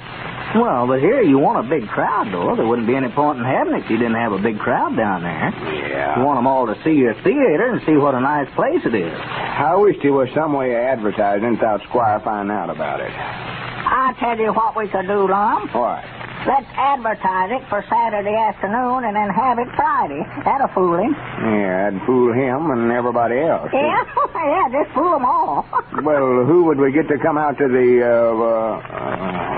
S13: Well, but here you want a big crowd, though. There wouldn't be any point in having it if you didn't have a big crowd down there.
S5: Yeah.
S13: You want them all to see your theater and see what a nice place it is.
S5: I wish there was some way of advertising without Squire finding out about it.
S4: I'll tell you what we could do, Lum.
S5: What?
S4: Let's advertise it for Saturday afternoon and then have it Friday. That'll fool him.
S5: Yeah, that'd fool him and everybody else.
S4: Yeah, yeah, just fool them all.
S5: Well, who would we get to come out to the,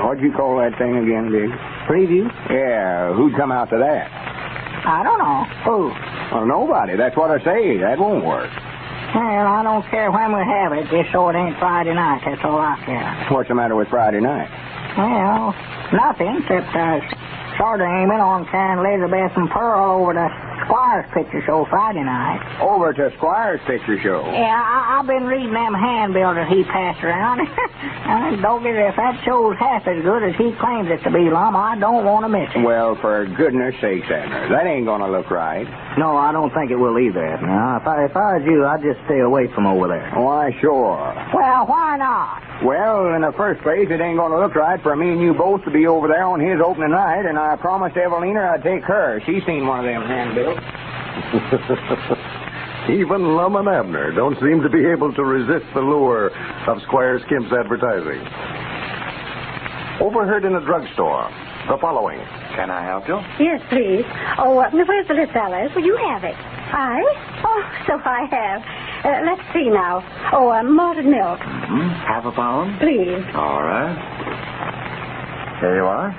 S5: what'd you call that thing again, Big?
S13: Preview?
S5: Yeah, who'd come out to that?
S4: I don't know. Who?
S5: Well, nobody. That's what I say. That won't work.
S4: Well, I don't care when we have it, just so it ain't Friday night. That's all I care.
S5: What's the matter with Friday night?
S4: Well, nothing, except sort of aiming on carrying Elizabeth and Pearl over to Squire's picture show Friday night.
S5: Over to Squire's picture show?
S4: Yeah, I've been reading them handbills that he passed around. Doggies, if that show's half as good as he claims it to be, Lum, I don't want to miss it.
S5: Well, for goodness sakes, Abner, that ain't going to look right.
S13: No, I don't think it will either, Abner. If I was you, I'd just stay away from over there.
S5: Why, sure.
S4: Well, why not?
S5: Well, in the first place, it ain't going to look right for me and you both to be over there on his opening night, and I promised Evalena I'd take her. She's seen one of them handbills.
S12: Even Lum and Abner don't seem to be able to resist the lure of Squire Skimp's advertising. Overheard in a drugstore. The following.
S21: Can I help you?
S9: Yes, please. Oh, where's the list, Alice? Will you have it? I? Oh, so I have. Let's see now. Oh, malted milk.
S21: Mm-hmm. Half a pound?
S9: Please.
S21: All right. Here you are.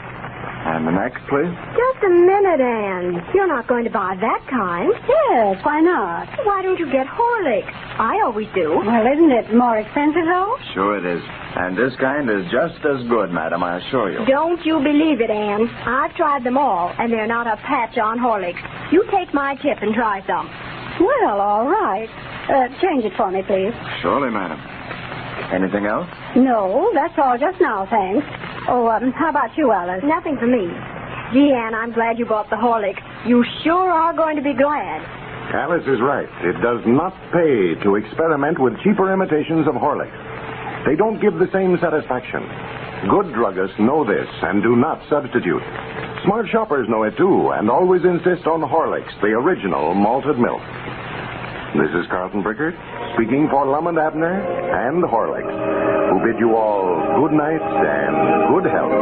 S21: And the next, please.
S9: Just a minute, Anne. You're not going to buy that kind. Yes, why not? Why don't you get Horlicks? I always do. Well, isn't it more expensive, though?
S21: Sure it is. And this kind is just as good, madam, I assure you.
S9: Don't you believe it, Anne. I've tried them all, and they're not a patch on Horlicks. You take my tip and try some. Well, all right. Change it for me, please.
S21: Surely, madam. Anything else?
S9: No, that's all just now, thanks. Oh, how about you, Alice? Nothing for me. Gee, Anne, I'm glad you bought the Horlicks. You sure are going to be glad.
S12: Alice is right. It does not pay to experiment with cheaper imitations of Horlicks. They don't give the same satisfaction. Good druggists know this and do not substitute. Smart shoppers know it, too, and always insist on Horlicks, the original malted milk. This is Carlton Brickert, speaking for Lum and Abner and Horlicks, who bid you all good night and good health.